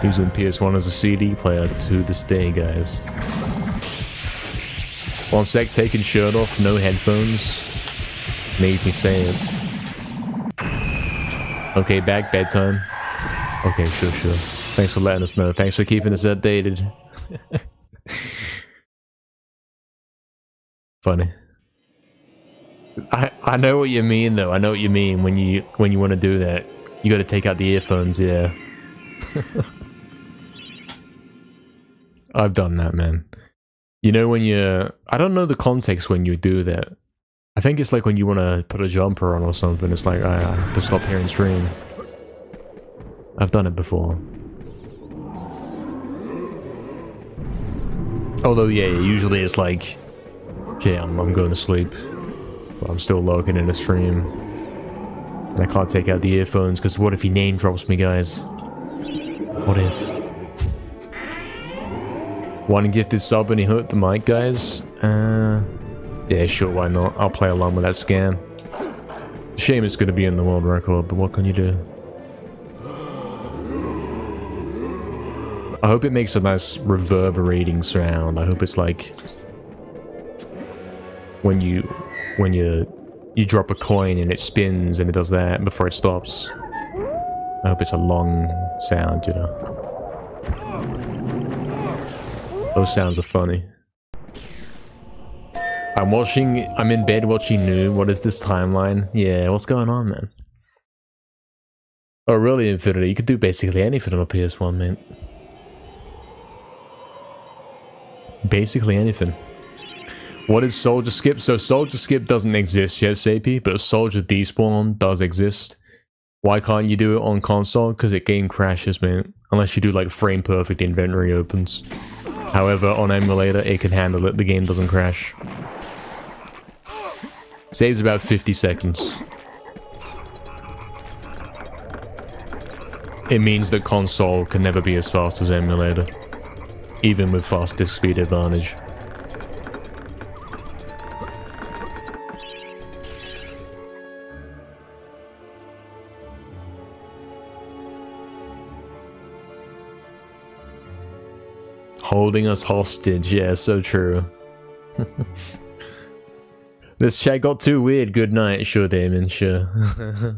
Using PS1 as a CD player to this day, guys. One sec, taking shirt off, no headphones. Made me say it. Okay, back, bedtime. Okay, sure. Thanks for letting us know. Thanks for keeping us updated. Funny. I know what you mean, though. I know what you mean when you want to do that. You got to take out the earphones, yeah. I've done that, man. You know when you... I don't know the context when you do that. I think it's like when you want to put a jumper on or something. It's like, I have to stop hearing stream. I've done it before. Although, yeah, usually it's like... Okay, I'm going to sleep. But I'm still logging in a stream. And I can't take out the earphones, because what if he name drops me, guys? What if? One gifted sub and he hurt the mic, guys? Yeah, sure, why not? I'll play along with that scam. Shame it's gonna be in the world record, but what can you do? I hope it makes a nice reverberating sound. I hope it's like... When you drop a coin and it spins and it does that before it stops. I hope it's a long sound, you know. Those sounds are funny. I'm in bed watching New. What is this timeline? Yeah, what's going on, man? Oh, really, Infinity? You could do basically anything on a PS1, man. Basically anything. What is Soldier Skip? So Soldier Skip doesn't exist yet, Sapy, but Soldier Despawn does exist. Why can't you do it on console? Because it game crashes, man. Unless you do like frame perfect inventory opens. However, on emulator, it can handle it. The game doesn't crash. Saves about 50 seconds. It means that console can never be as fast as emulator. Even with fast disk speed advantage. Holding us hostage, yeah, so true. This chat got too weird, good night. Sure, Damien, sure.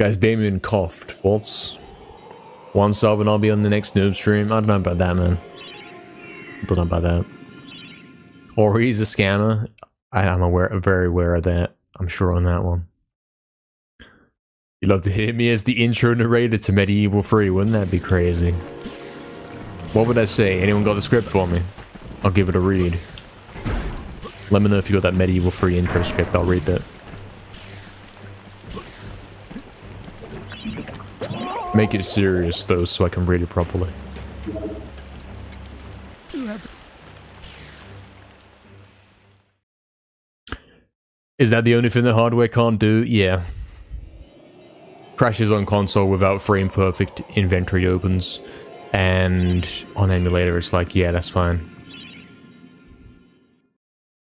Guys, Damien coughed. Thoughts? One sub and I'll be on the next noob stream. I don't know about that, man. I don't know about that. Or he's a scammer. I'm very aware of that. I'm sure on that one. You'd love to hear me as the intro narrator to MediEvil 3, wouldn't that be crazy? What would I say? Anyone got the script for me? I'll give it a read. Let me know if you got that MediEvil 3 intro script, I'll read that. Make it serious though, so I can read it properly. Is that the only thing the hardware can't do? Yeah. crashes on console without frame perfect inventory opens, and on emulator it's like, yeah, that's fine.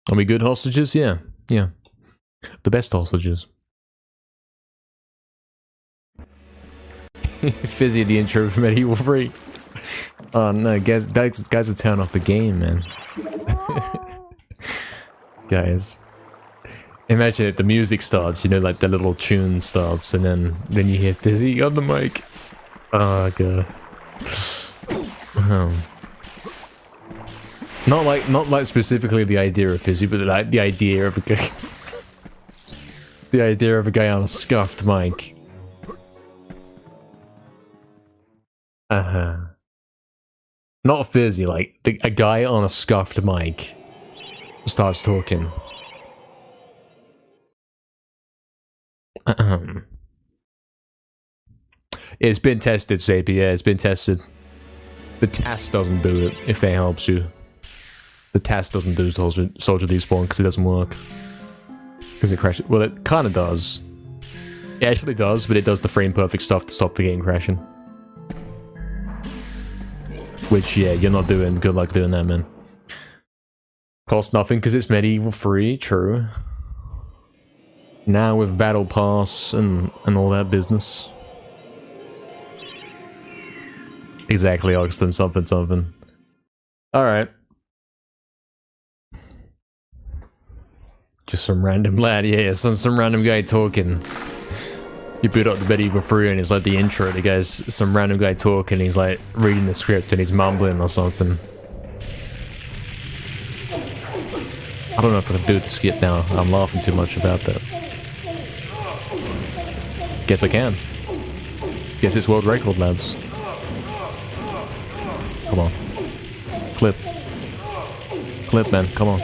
Are we good hostages? Yeah, yeah. The best hostages. Fizzy the intro for MediEvil 3. Oh no, guys are turning off the game, man. Guys. Imagine it, the music starts, you know, like the little tune starts, and then you hear Fizzy on the mic. Oh god. Not like specifically the idea of Fizzy, but like the idea of a guy. The idea of a guy on a scuffed mic. Not Fizzy, like a guy on a scuffed mic starts talking. It's been tested, Sapie, yeah, it's been tested. The task doesn't do it, if that helps you. The task doesn't do Soldier Despawn because it doesn't work. Because it crashes. Well, it kind of does. It actually does, but it does the frame perfect stuff to stop the game crashing. Which, yeah, you're not doing. Good luck doing that, man. Costs nothing because it's MediEvil 3, true. Now with Battle Pass and all that business. Exactly, Oxton, something. Alright. Just some random lad, yeah, some random guy talking. You boot up the MediEvil 3 and it's like the intro, the guy's some random guy talking, he's like reading the script and he's mumbling or something. I don't know if I can do the skip now, I'm laughing too much about that. Guess I can. Guess it's world record, lads. Come on. Clip. Clip, man, come on.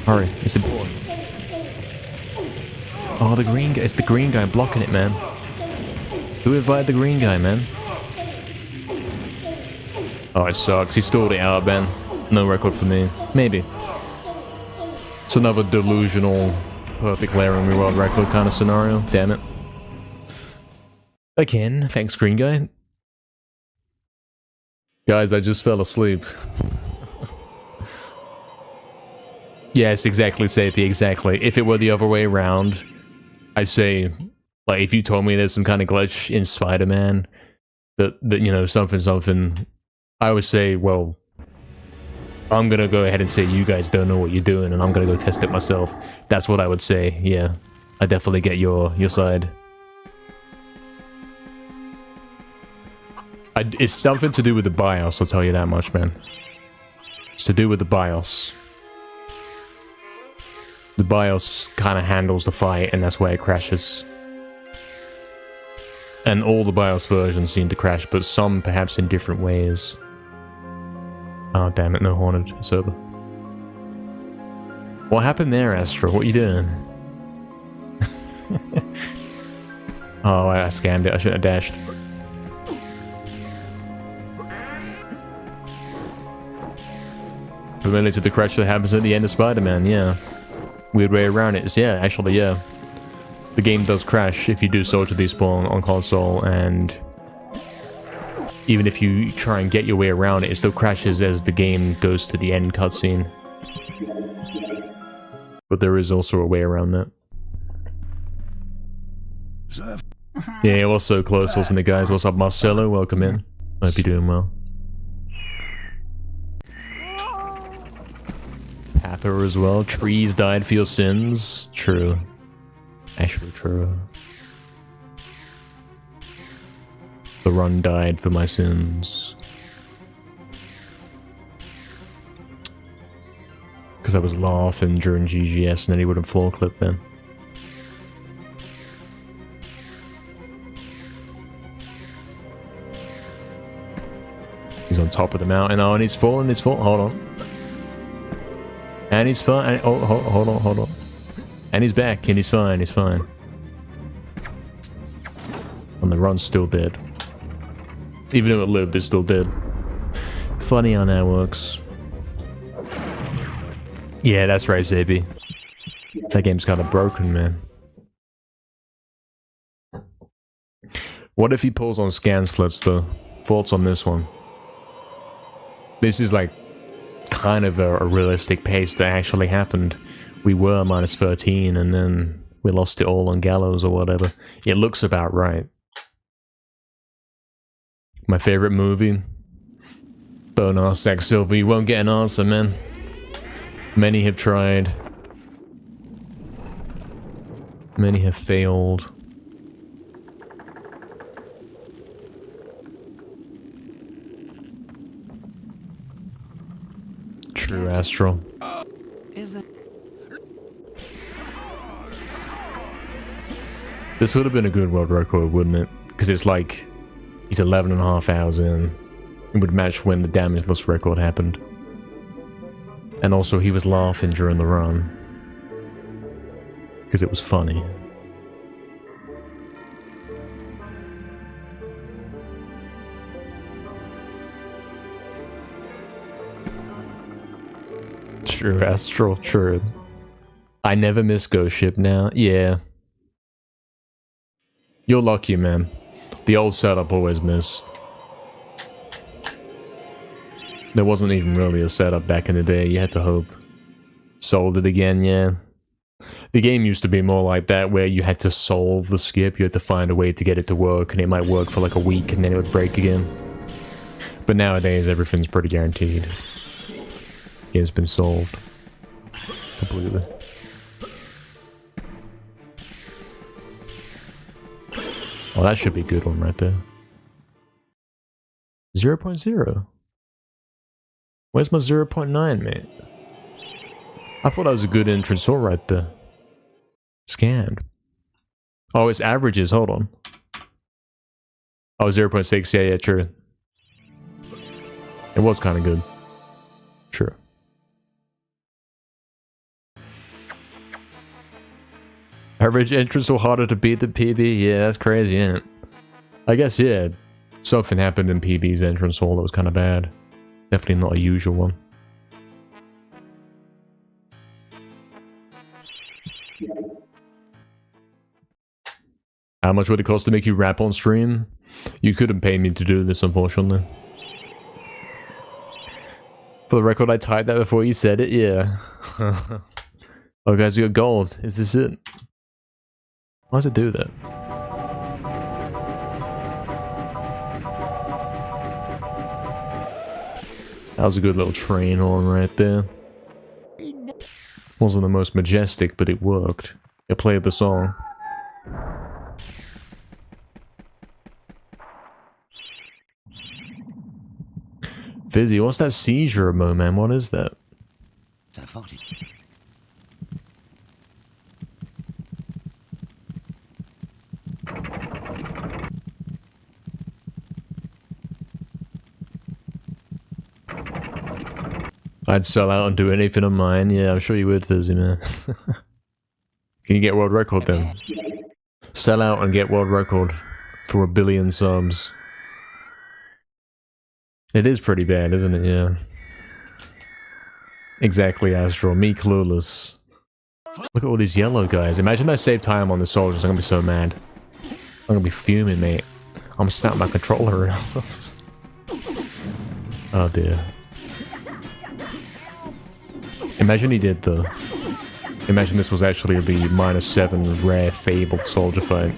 Hurry, it's important. Oh, the green guy, it's the green guy blocking it, man. Who invited the green guy, man? Oh, it sucks, he stalled it out, man. No record for me. Maybe. It's another delusional, perfect layering world record kind of scenario, damn it. Again, thanks green guy. Guys, I just fell asleep. Yes, exactly, Sapie, exactly. If it were the other way around, I'd say, like, if you told me there's some kind of glitch in Spider-Man, that you know, something, I would say, well, I'm gonna go ahead and say you guys don't know what you're doing, and I'm gonna go test it myself. That's what I would say, yeah. I definitely get your side. It's something to do with the BIOS, I'll tell you that much, man. It's to do with the BIOS. The BIOS kind of handles the fight, and that's why it crashes. And all the BIOS versions seem to crash, but some perhaps in different ways. Oh, damn it, no haunted server. What happened there, Astra? What are you doing? Oh, I scammed it. I shouldn't have dashed. Familiar to the crash that happens at the end of Spider-Man, yeah. Weird way around it is, yeah, actually, yeah. The game does crash if you do Soldier Despawn on console, and even if you try and get your way around it, it still crashes as the game goes to the end cutscene. But there is also a way around that. Yeah, it was so close, wasn't it, guys? What's up, Marcelo? Welcome in. Hope you're doing well. Papa as well. Trees died for your sins. True. Actually true. The run died for my sins. Because I was laughing during GGS and then he wouldn't floor clip then. He's on top of the mountain. Oh, and he's falling, hold on. And he's fine. Oh, hold on. And he's back, and he's fine, And the run's still dead. Even though it lived, it's still dead. Funny how that works. Yeah, that's right, Zabi. That game's kind of broken, man. What if he pulls on scan splits though? Thoughts on this one? This is like kind of a realistic pace that actually happened. We were minus 13 and then we lost it all on Gallows or whatever. It looks about right. My favorite movie? Don't ask Zach Silver, you won't get an answer, man. Many have tried. Many have failed. True, Astral. This would have been a good world record, wouldn't it? Because it's like, he's 11.5 hours in. It would match when the damageless record happened. And also he was laughing during the run. Because it was funny. True, Astral, true. I never miss Ghost Ship now. Yeah. You're lucky, man. The old setup always missed. There wasn't even really a setup back in the day, you had to hope. Sold it again, yeah. The game used to be more like that, where you had to solve the skip, you had to find a way to get it to work, and it might work for like a week and then it would break again. But nowadays, everything's pretty guaranteed. It's been solved. Completely. Oh, that should be a good one right there. 0.0? Where's my 0.9, mate? I thought that was a good entrance all right there. Scammed. Oh, it's averages, hold on. Oh, 0.6, yeah, true. It was kind of good. True. Average entrance so harder to beat than PB? Yeah, that's crazy, isn't it? I guess, yeah. Something happened in PB's entrance hall that was kind of bad. Definitely not a usual one. How much would it cost to make you rap on stream? You couldn't pay me to do this, unfortunately. For the record, I typed that before you said it, yeah. Oh guys, we got gold. Is this it? Why does it do that? That was a good little train horn right there. Wasn't the most majestic, but it worked. It played the song. Fizzy, what's that seizure remote, man? What is that? I'd sell out and do anything on mine. Yeah, I'm sure you would, Fizzy, man. Can you get world record then? Sell out and get world record for 1 billion subs. It is pretty bad, isn't it? Yeah. Exactly, Astral. Me clueless. Look at all these yellow guys. Imagine I save time on the soldiers. I'm gonna be so mad. I'm gonna be fuming, mate. I'm gonna snap my controller off. Oh dear. Imagine he did the... Imagine this was actually the -7 rare fabled soldier fight.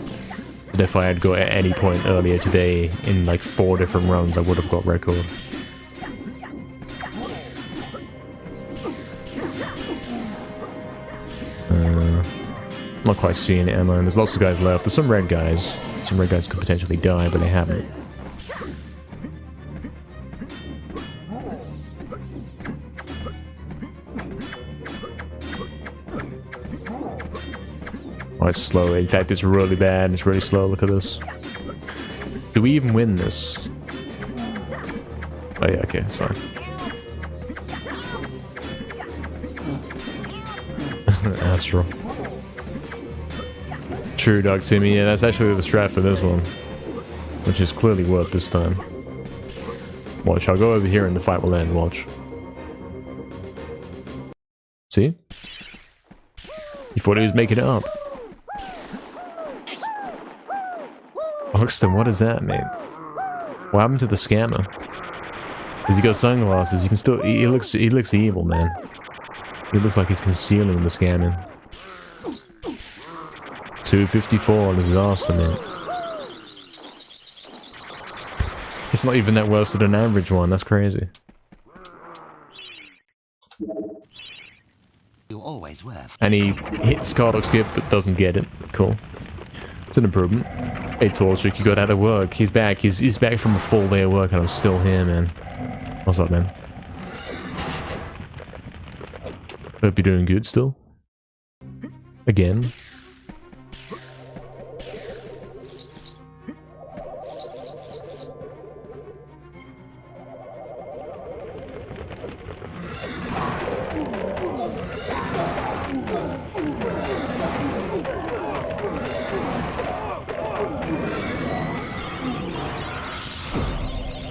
And if I had got at any point earlier today, in like 4 different runs, I would have got record. Not quite seeing it, am I? And there's lots of guys left. There's some red guys. Some red guys could potentially die, but they haven't. Oh, it's slow. In fact, it's really bad. It's really slow. Look at this. Do we even win this? Oh yeah, okay, it's fine. Astral. True, Doc Timmy. Yeah, that's actually the strat for this one. Which is clearly worth this time. Watch, I'll go over here and the fight will end. Watch. See? You thought he was making it up. Buxton, what is that, mate? What happened to the scammer? Has he got sunglasses? You can still... He looks evil, man. He looks like he's concealing the scamming. 254 on the disaster, man. It's not even that worse than an average one, that's crazy. You always were. And he hits Cardock skip but doesn't get it. Cool. It's an improvement. Hey Torchic, you got out of work. He's back. He's back from a full day of work and I'm still here, man. What's up, man? Hope you're doing good still. Again.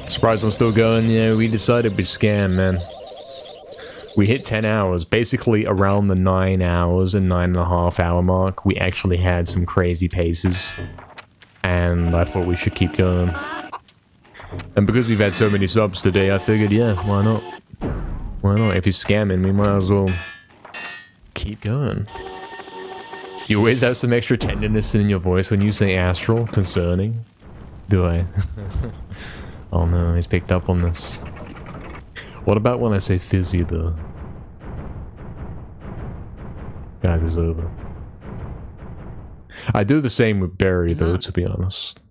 Surprised I'm still going. Yeah, we decided we scam, man. We hit 10 hours, basically around the 9 hours and 9.5 hour mark. We actually had some crazy paces, and I thought we should keep going. And because we've had so many subs today, I figured, yeah, why not? Why not? If he's scamming, we might as well keep going. You always have some extra tenderness in your voice when you say astral, concerning. Do I? Oh no, he's picked up on this. What about when I say fizzy though? Guys, it's over. I do the same with Barry though, to be honest.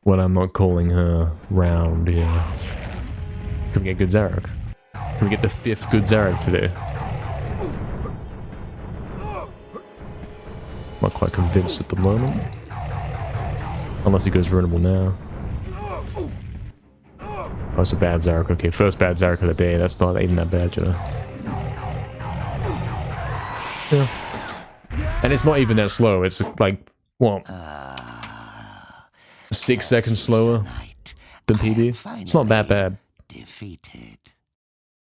When I'm not calling her round, yeah. Can we get good Zarek? Can we get the 5th good Zarek today? Not quite convinced at the moment. Unless he goes ruinable now. Oh, it's a bad Zarek. Okay, first bad Zarek of the day. That's not even that bad, you know. Yeah. And it's not even that slow. It's like, what? 6 seconds slower than PD? It's not that bad. Defeated.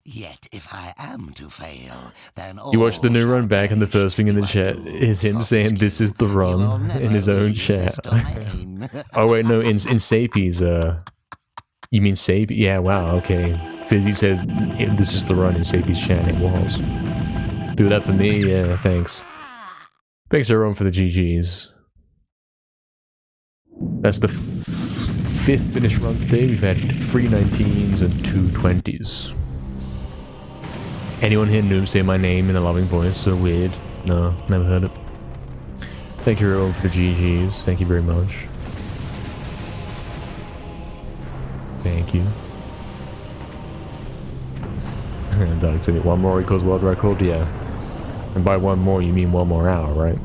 Yet if I am to fail, then You watch the new run back and the first thing in the chat is him saying this is the run in his own chat. Oh wait, no, in Sapie's, you mean Sapie? Yeah, wow, okay. Fizzy said this is the run in Sapie's chat, it was. Do that for me? Yeah, thanks. Thanks everyone for the GGs. That's the 5th finish run today. We've had 3 19s and 2 20s. Anyone here noob say my name in a loving voice? So weird. No, never heard it. Thank you everyone for the GGs. Thank you very much. Thank you. Doug said 1 more equals world record? Yeah. And by 1 more you mean 1 more hour, right?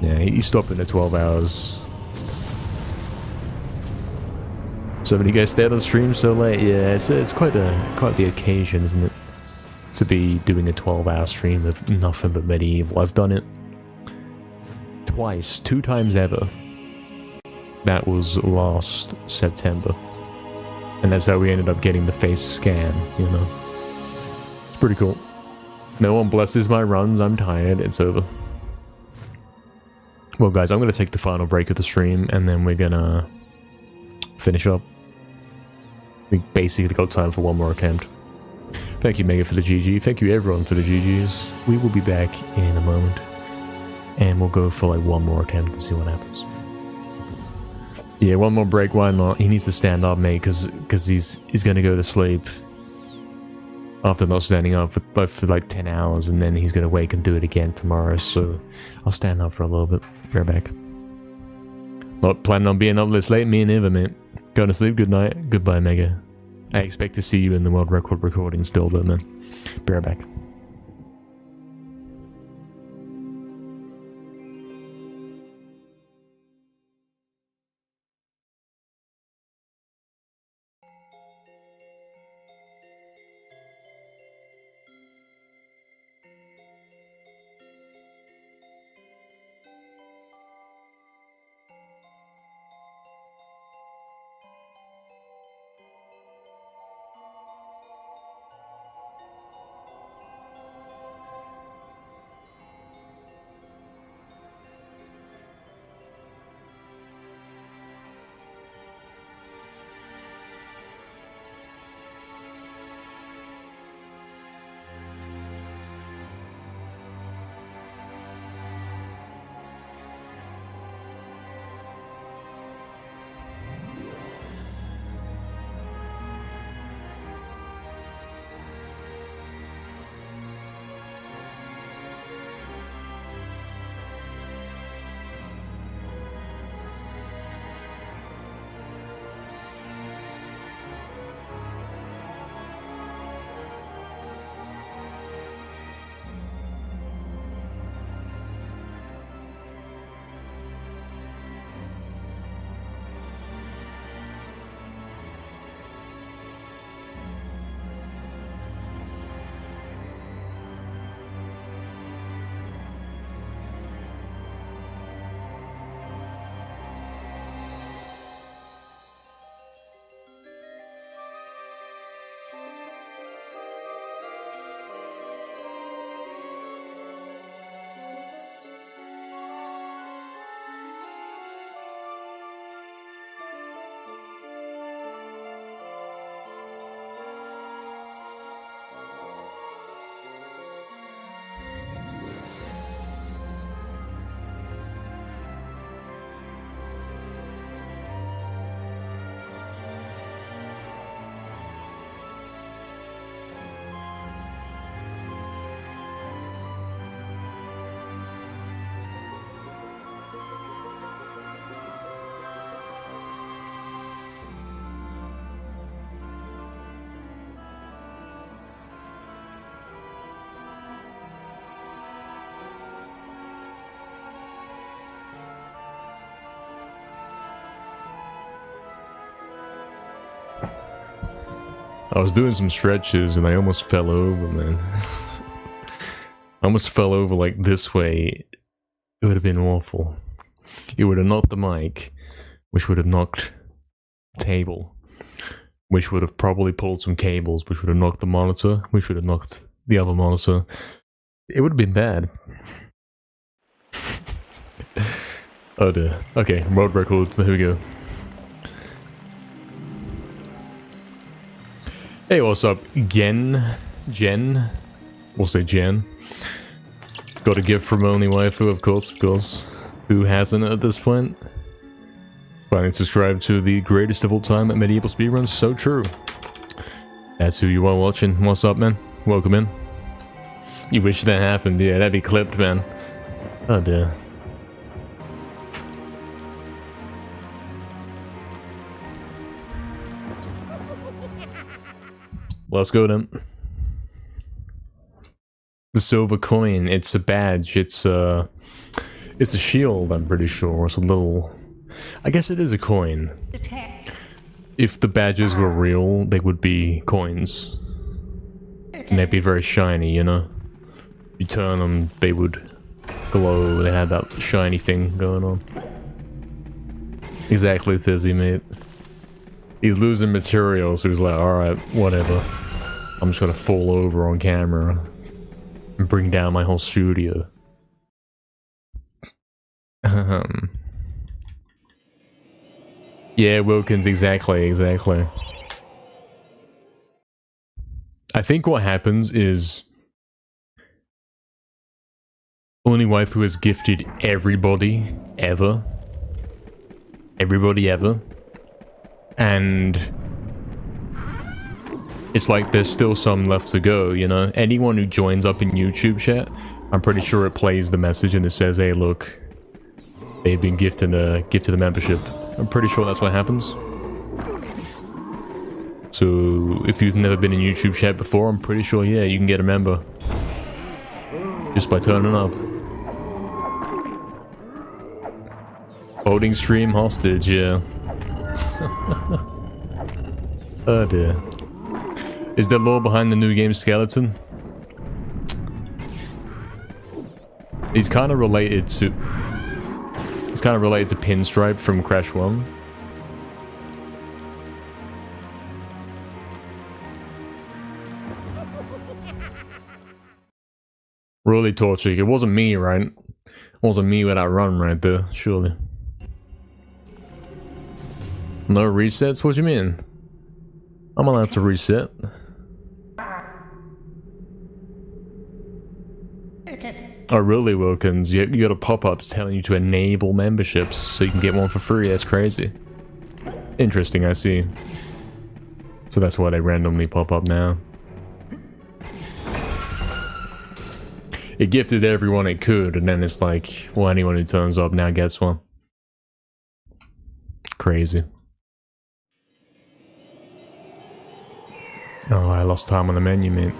Yeah, he's stopping at 12 hours. So many guys stayed on stream so late. Yeah, it's quite the occasion, isn't it? To be doing a 12-hour stream of nothing but MediEvil. I've done it twice, 2 times ever. That was last September. And that's how we ended up getting the face scan, you know. It's pretty cool. No one blesses my runs, I'm tired, it's over. Well guys, I'm gonna take the final break of the stream and then we're gonna finish up. We basically got time for 1 more attempt. Thank you Mega for the GG, thank you everyone for the GGs. We will be back in a moment. And we'll go for like 1 more attempt and see what happens. Yeah, 1 more break, why not? He needs to stand up, mate, because he's gonna go to sleep after not standing up for like 10 hours, and then he's gonna wake and do it again tomorrow, so I'll stand up for a little bit. Be right back. Not planning on being up this late, me neither, mate. Going to sleep, good night, goodbye, Mega. I expect to see you in the world record recording still, though, man. Be right back. I was doing some stretches and I almost fell over, man. I almost fell over like this way. It would have been awful. It would have knocked the mic, which would have knocked the table, which would have probably pulled some cables, which would have knocked the monitor, which would have knocked the other monitor. It would have been bad. Oh dear. Okay, world record. Here we go. Hey, what's up? Jen? We'll say Jen. Got a gift from Only Waifu, of course. Who hasn't at this point? Finally subscribe to the greatest of all time at MediEvil Speedruns. So true. That's who you are watching. What's up, man? Welcome in. You wish that happened. Yeah, that'd be clipped, man. Oh dear. Let's go then. The silver coin, it's a badge, it's a shield, I'm pretty sure. It's a little... I guess it is a coin. If the badges were real, they would be coins. And they'd be very shiny, you know? You turn them, they would glow, they had that shiny thing going on. Exactly, Fizzy, mate. He's losing material, so he's like, alright, whatever. I'm just gonna fall over on camera and bring down my whole studio. Yeah, Wilkins, exactly. I think what happens is Only Waifu has gifted everybody ever. And it's like there's still some left to go, you know? Anyone who joins up in YouTube chat, I'm pretty sure it plays the message and it says, hey look, they've been gifted a membership. I'm pretty sure that's what happens. So if you've never been in YouTube chat before, I'm pretty sure, yeah, you can get a member. Just by turning up. Holding stream hostage, yeah. Oh dear. Is there lore behind the new game Skeleton? He's kind of related to... It's kind of related to Pinstripe from Crash 1. Really, Torchic. It wasn't me, right? It wasn't me with that run right there, surely. No resets? What do you mean? I'm allowed to reset. Oh really, Wilkins? You got a pop-up telling you to enable memberships so you can get one for free. That's crazy. Interesting, I see. So that's why they randomly pop up now. It gifted everyone it could, and then it's like, well, anyone who turns up now gets one. Crazy. Oh, I lost time on the menu, mate.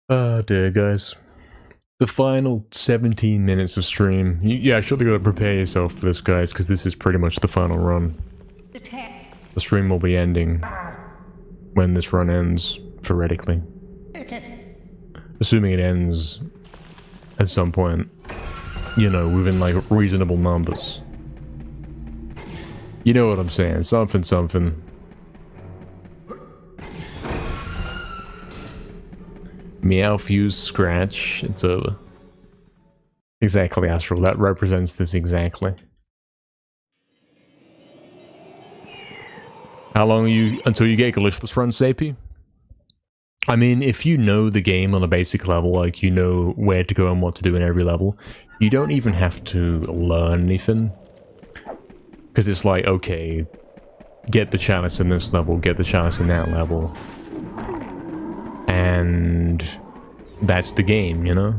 Oh dear, guys. The final 17 minutes of stream. Yeah, surely gotta prepare yourself for this, guys, because this is pretty much the final run. The stream will be ending when this run ends, theoretically. Assuming it ends at some point, you know, within like reasonable numbers. You know what I'm saying? Something. Meow fuse scratch. It's over. Exactly, Astral. That represents this exactly. How long are you until you get Galicious Run, Sapie? I mean, if you know the game on a basic level, like you know where to go and what to do in every level, you don't even have to learn anything. Because it's like, okay, get the chalice in this level, get the chalice in that level. And that's the game, you know?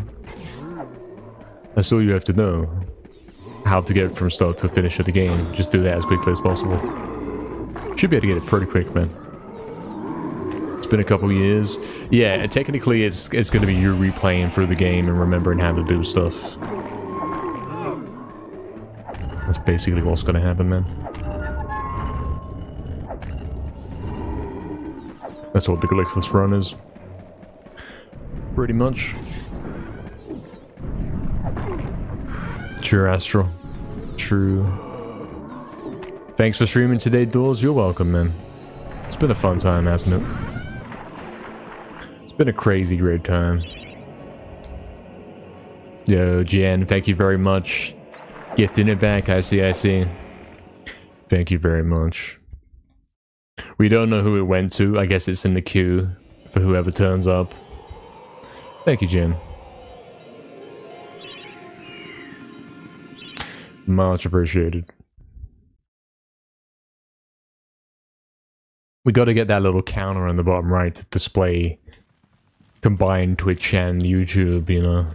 That's all you have to know. How to get from start to finish of the game. Just do that as quickly as possible. Should be able to get it pretty quick, man. It's been a couple years. Yeah, technically it's going to be you replaying through the game and remembering how to do stuff. That's basically what's going to happen, man. That's what the glitchless run is. Pretty much. True, Astro. True. Thanks for streaming today, Doors. You're welcome, man. It's been a fun time, hasn't it? It's been a crazy great time. Yo, Jen, thank you very much. Gifting it back, I see. Thank you very much. We don't know who it went to. I guess it's in the queue for whoever turns up. Thank you, Jen. Much appreciated. We gotta get that little counter on the bottom right to display combined Twitch and YouTube, you know.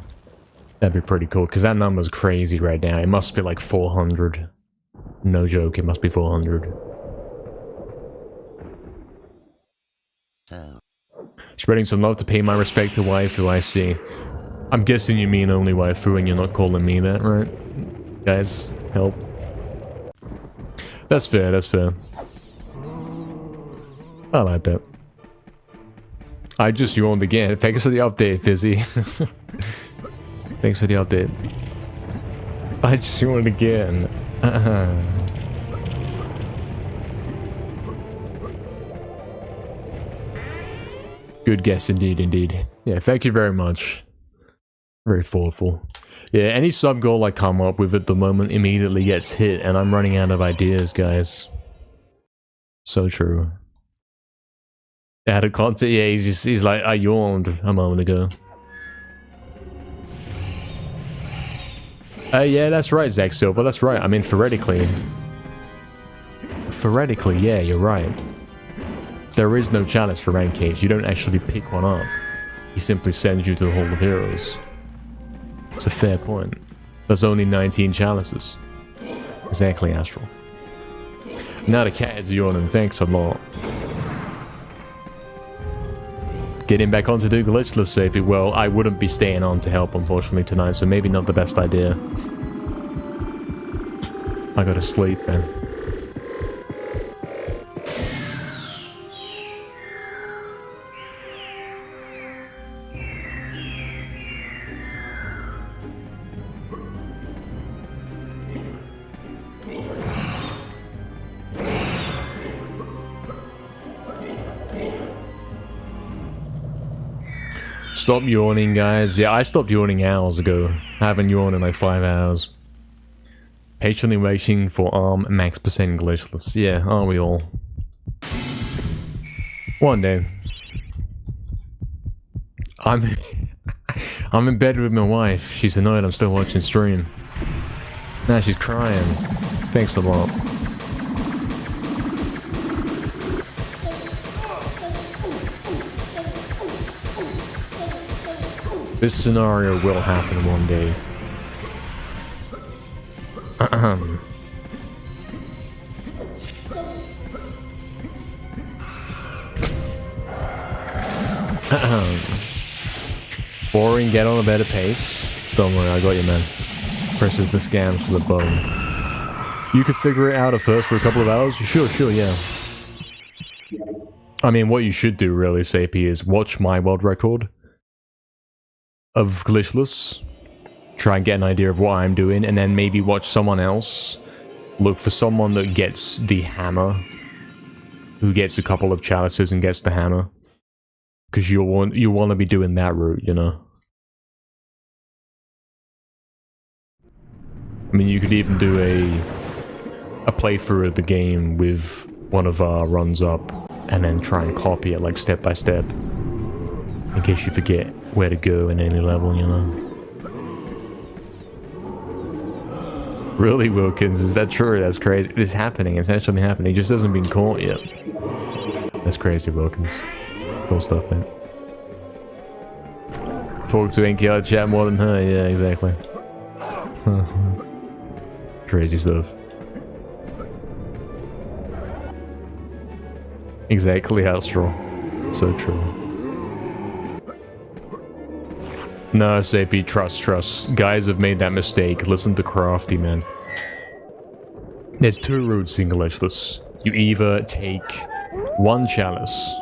That'd be pretty cool, because that number's crazy right now. It must be like 400. No joke, it must be 400. So, Spreading some love to pay my respect to waifu, I see. I'm guessing you mean only waifu and you're not calling me that, right? Guys, help. That's fair, that's fair. I like that. I just yawned again. Thanks for the update, Fizzy. Thanks for the update. I just yawned again. Good guess indeed, indeed. Yeah, thank you very much. Very thoughtful. Yeah, any sub goal I come up with at the moment immediately gets hit, and I'm running out of ideas, guys. So true. Out of content, yeah, he's like, I yawned a moment ago. Yeah, that's right, Zach Silver, that's right. I mean, theoretically, yeah, you're right. There is no challenge for Rankage. You don't actually pick one up. He simply sends you to the Hall of Heroes. It's a fair point. There's only 19 challenges. Exactly, Astral. Now the cat is yawning, thanks a lot. Getting back on to do glitchless safety. Well, I wouldn't be staying on to help, unfortunately, tonight, so maybe not the best idea. I gotta sleep, man. Stop yawning, guys. Yeah, I stopped yawning hours ago. I haven't yawned in like 5 hours. Patiently waiting for ARM max percent glitchless. Yeah, aren't we all? One day. I'm in bed with my wife. She's annoyed I'm still watching stream. Now she's crying. Thanks a lot. This scenario will happen one day. Boring, get on a better pace. Don't worry, I got you, man. Presses the scams for the bone. You could figure it out at first for a couple of hours? Sure, yeah. I mean, what you should do, really, Sapie, is watch my world record of glitchless, try and get an idea of what I'm doing, and then maybe watch someone else. Look for someone that gets the hammer, who gets a couple of chalices and gets the hammer, because you want to be doing that route, you know. I mean, you could even do a playthrough of the game with one of our runs up, and then try and copy it like step by step. In case you forget where to go in any level, you know. Really, Wilkins? Is that true? That's crazy. It's happening. It's actually happening. He just hasn't been caught yet. That's crazy, Wilkins. Cool stuff, man. Talk to NKR chat more than her. Yeah, exactly. Crazy stuff. Exactly, Astral. So true. No, SAP, trust. Guys have made that mistake. Listen to Crafty, man. There's two routes in glitchless. You either take one chalice,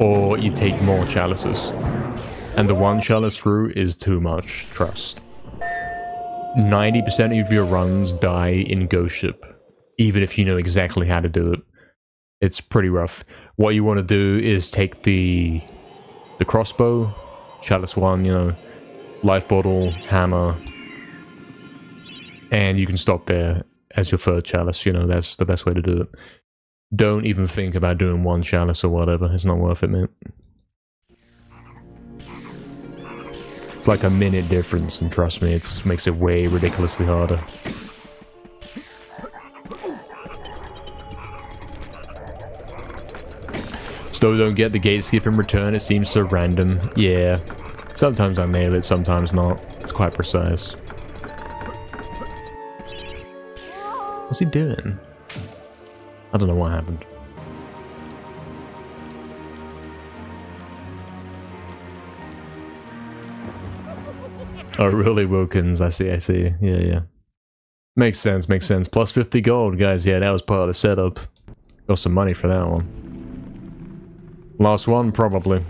or you take more chalices. And the one chalice route is too much, trust. 90% of your runs die in Ghost Ship, even if you know exactly how to do it. It's pretty rough. What you want to do is take the crossbow, chalice 1, you know, life bottle, hammer, and you can stop there as your third chalice, you know, that's the best way to do it. Don't even think about doing one chalice or whatever, it's not worth it, man. It's like a minute difference, and trust me, it makes it way ridiculously harder. Still don't get the gate skip in return, it seems so random. Yeah, sometimes I nail it, sometimes not. It's quite precise. What's he doing? I don't know what happened. Oh, really, Wilkins? I see. Yeah. Makes sense. Plus 50 gold, guys. Yeah, that was part of the setup. Got some money for that one. Last one, probably.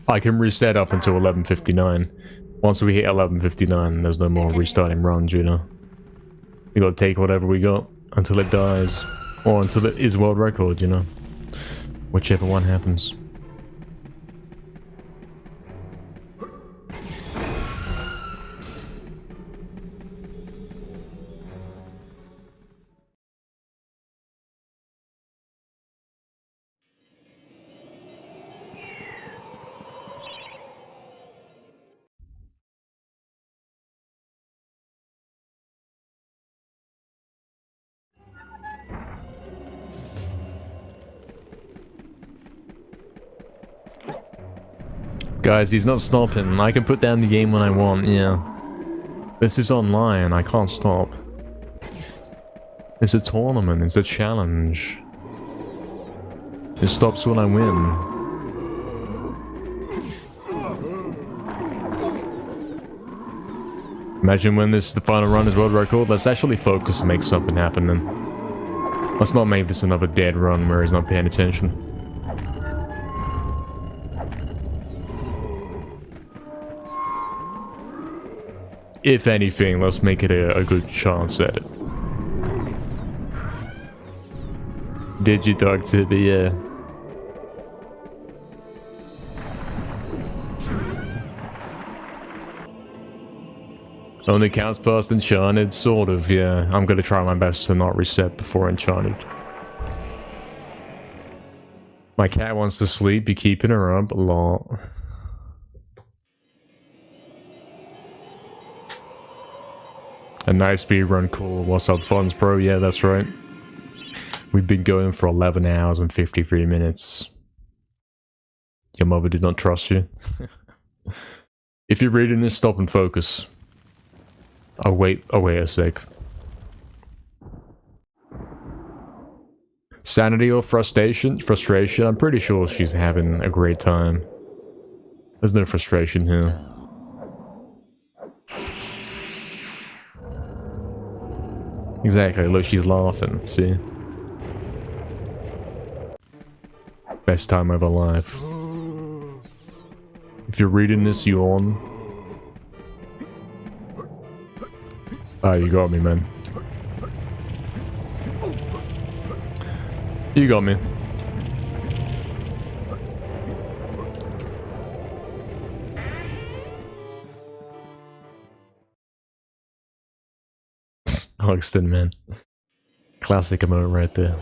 I can reset up until 11:59. Once we hit 11:59, there's no more restarting runs, you know. We gotta take whatever we got until it dies. Or until it is world record, you know. Whichever one happens. Guys, he's not stopping. I can put down the game when I want, yeah. This is online, I can't stop. It's a tournament, it's a challenge. It stops when I win. Imagine when the final run is world record. Let's actually focus and make something happen then. Let's not make this another dead run where he's not paying attention. If anything, let's make it a good chance at it. Digidog to the, Only counts past Enchanted, sort of, yeah. I'm gonna try my best to not reset before Enchanted. My cat wants to sleep, you keeping her up? Lol. A nice speedrun, cool. What's up, Funds Pro? Yeah, that's right. We've been going for 11 hours and 53 minutes. Your mother did not trust you. If you're reading this, stop and focus. I'll wait a sec. Sanity or frustration? Frustration? I'm pretty sure she's having a great time. There's no frustration here. Exactly, look, she's laughing, see? Best time of her life. If you're reading this, you on? Ah, you got me, man. You got me. Hoxton, man. Classic emote right there.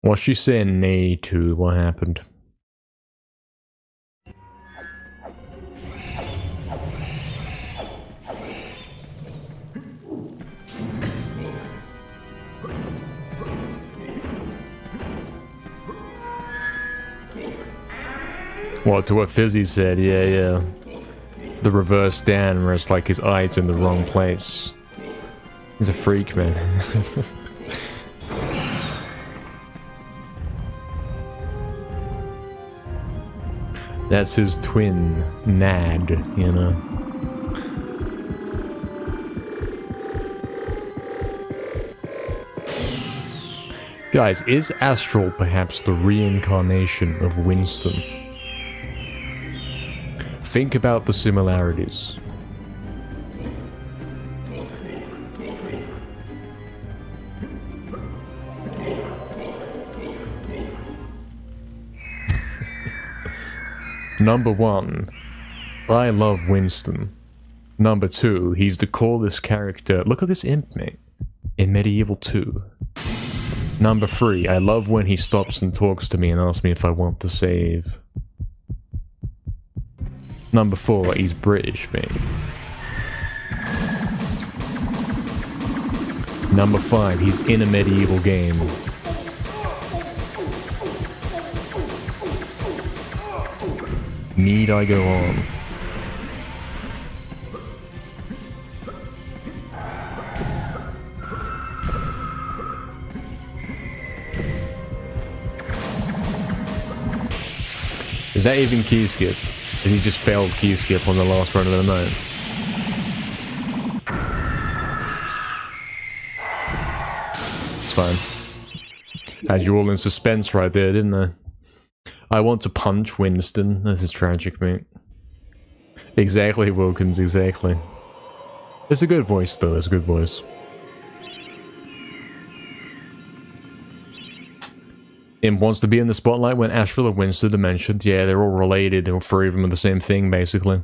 What's she saying nay to? What happened? What, to what Fizzy said? Yeah. The reverse stand where it's like his eye's in the wrong place. He's a freak, man. That's his twin, Nad, you know. Guys, is Astral perhaps the reincarnation of Winston? Think about the similarities. Number 1, I love Winston. Number 2, he's the coolest character. Look at this imp, mate. In MediEvil 2. Number 3, I love when he stops and talks to me and asks me if I want to save. Number 4, he's British, mate. Number 5, he's in a MediEvil game. Need I go on? Is that even key skip? Has he just failed key skip on the last run of the night? It's fine. Had you all in suspense right there, didn't I? I want to punch Winston. This is tragic, mate. Exactly, Wilkins, exactly. It's a good voice, though. It's a good voice. Imp wants to be in the spotlight when Astral and Winston are mentioned. Yeah, they're all related. All three of them are the same thing, basically.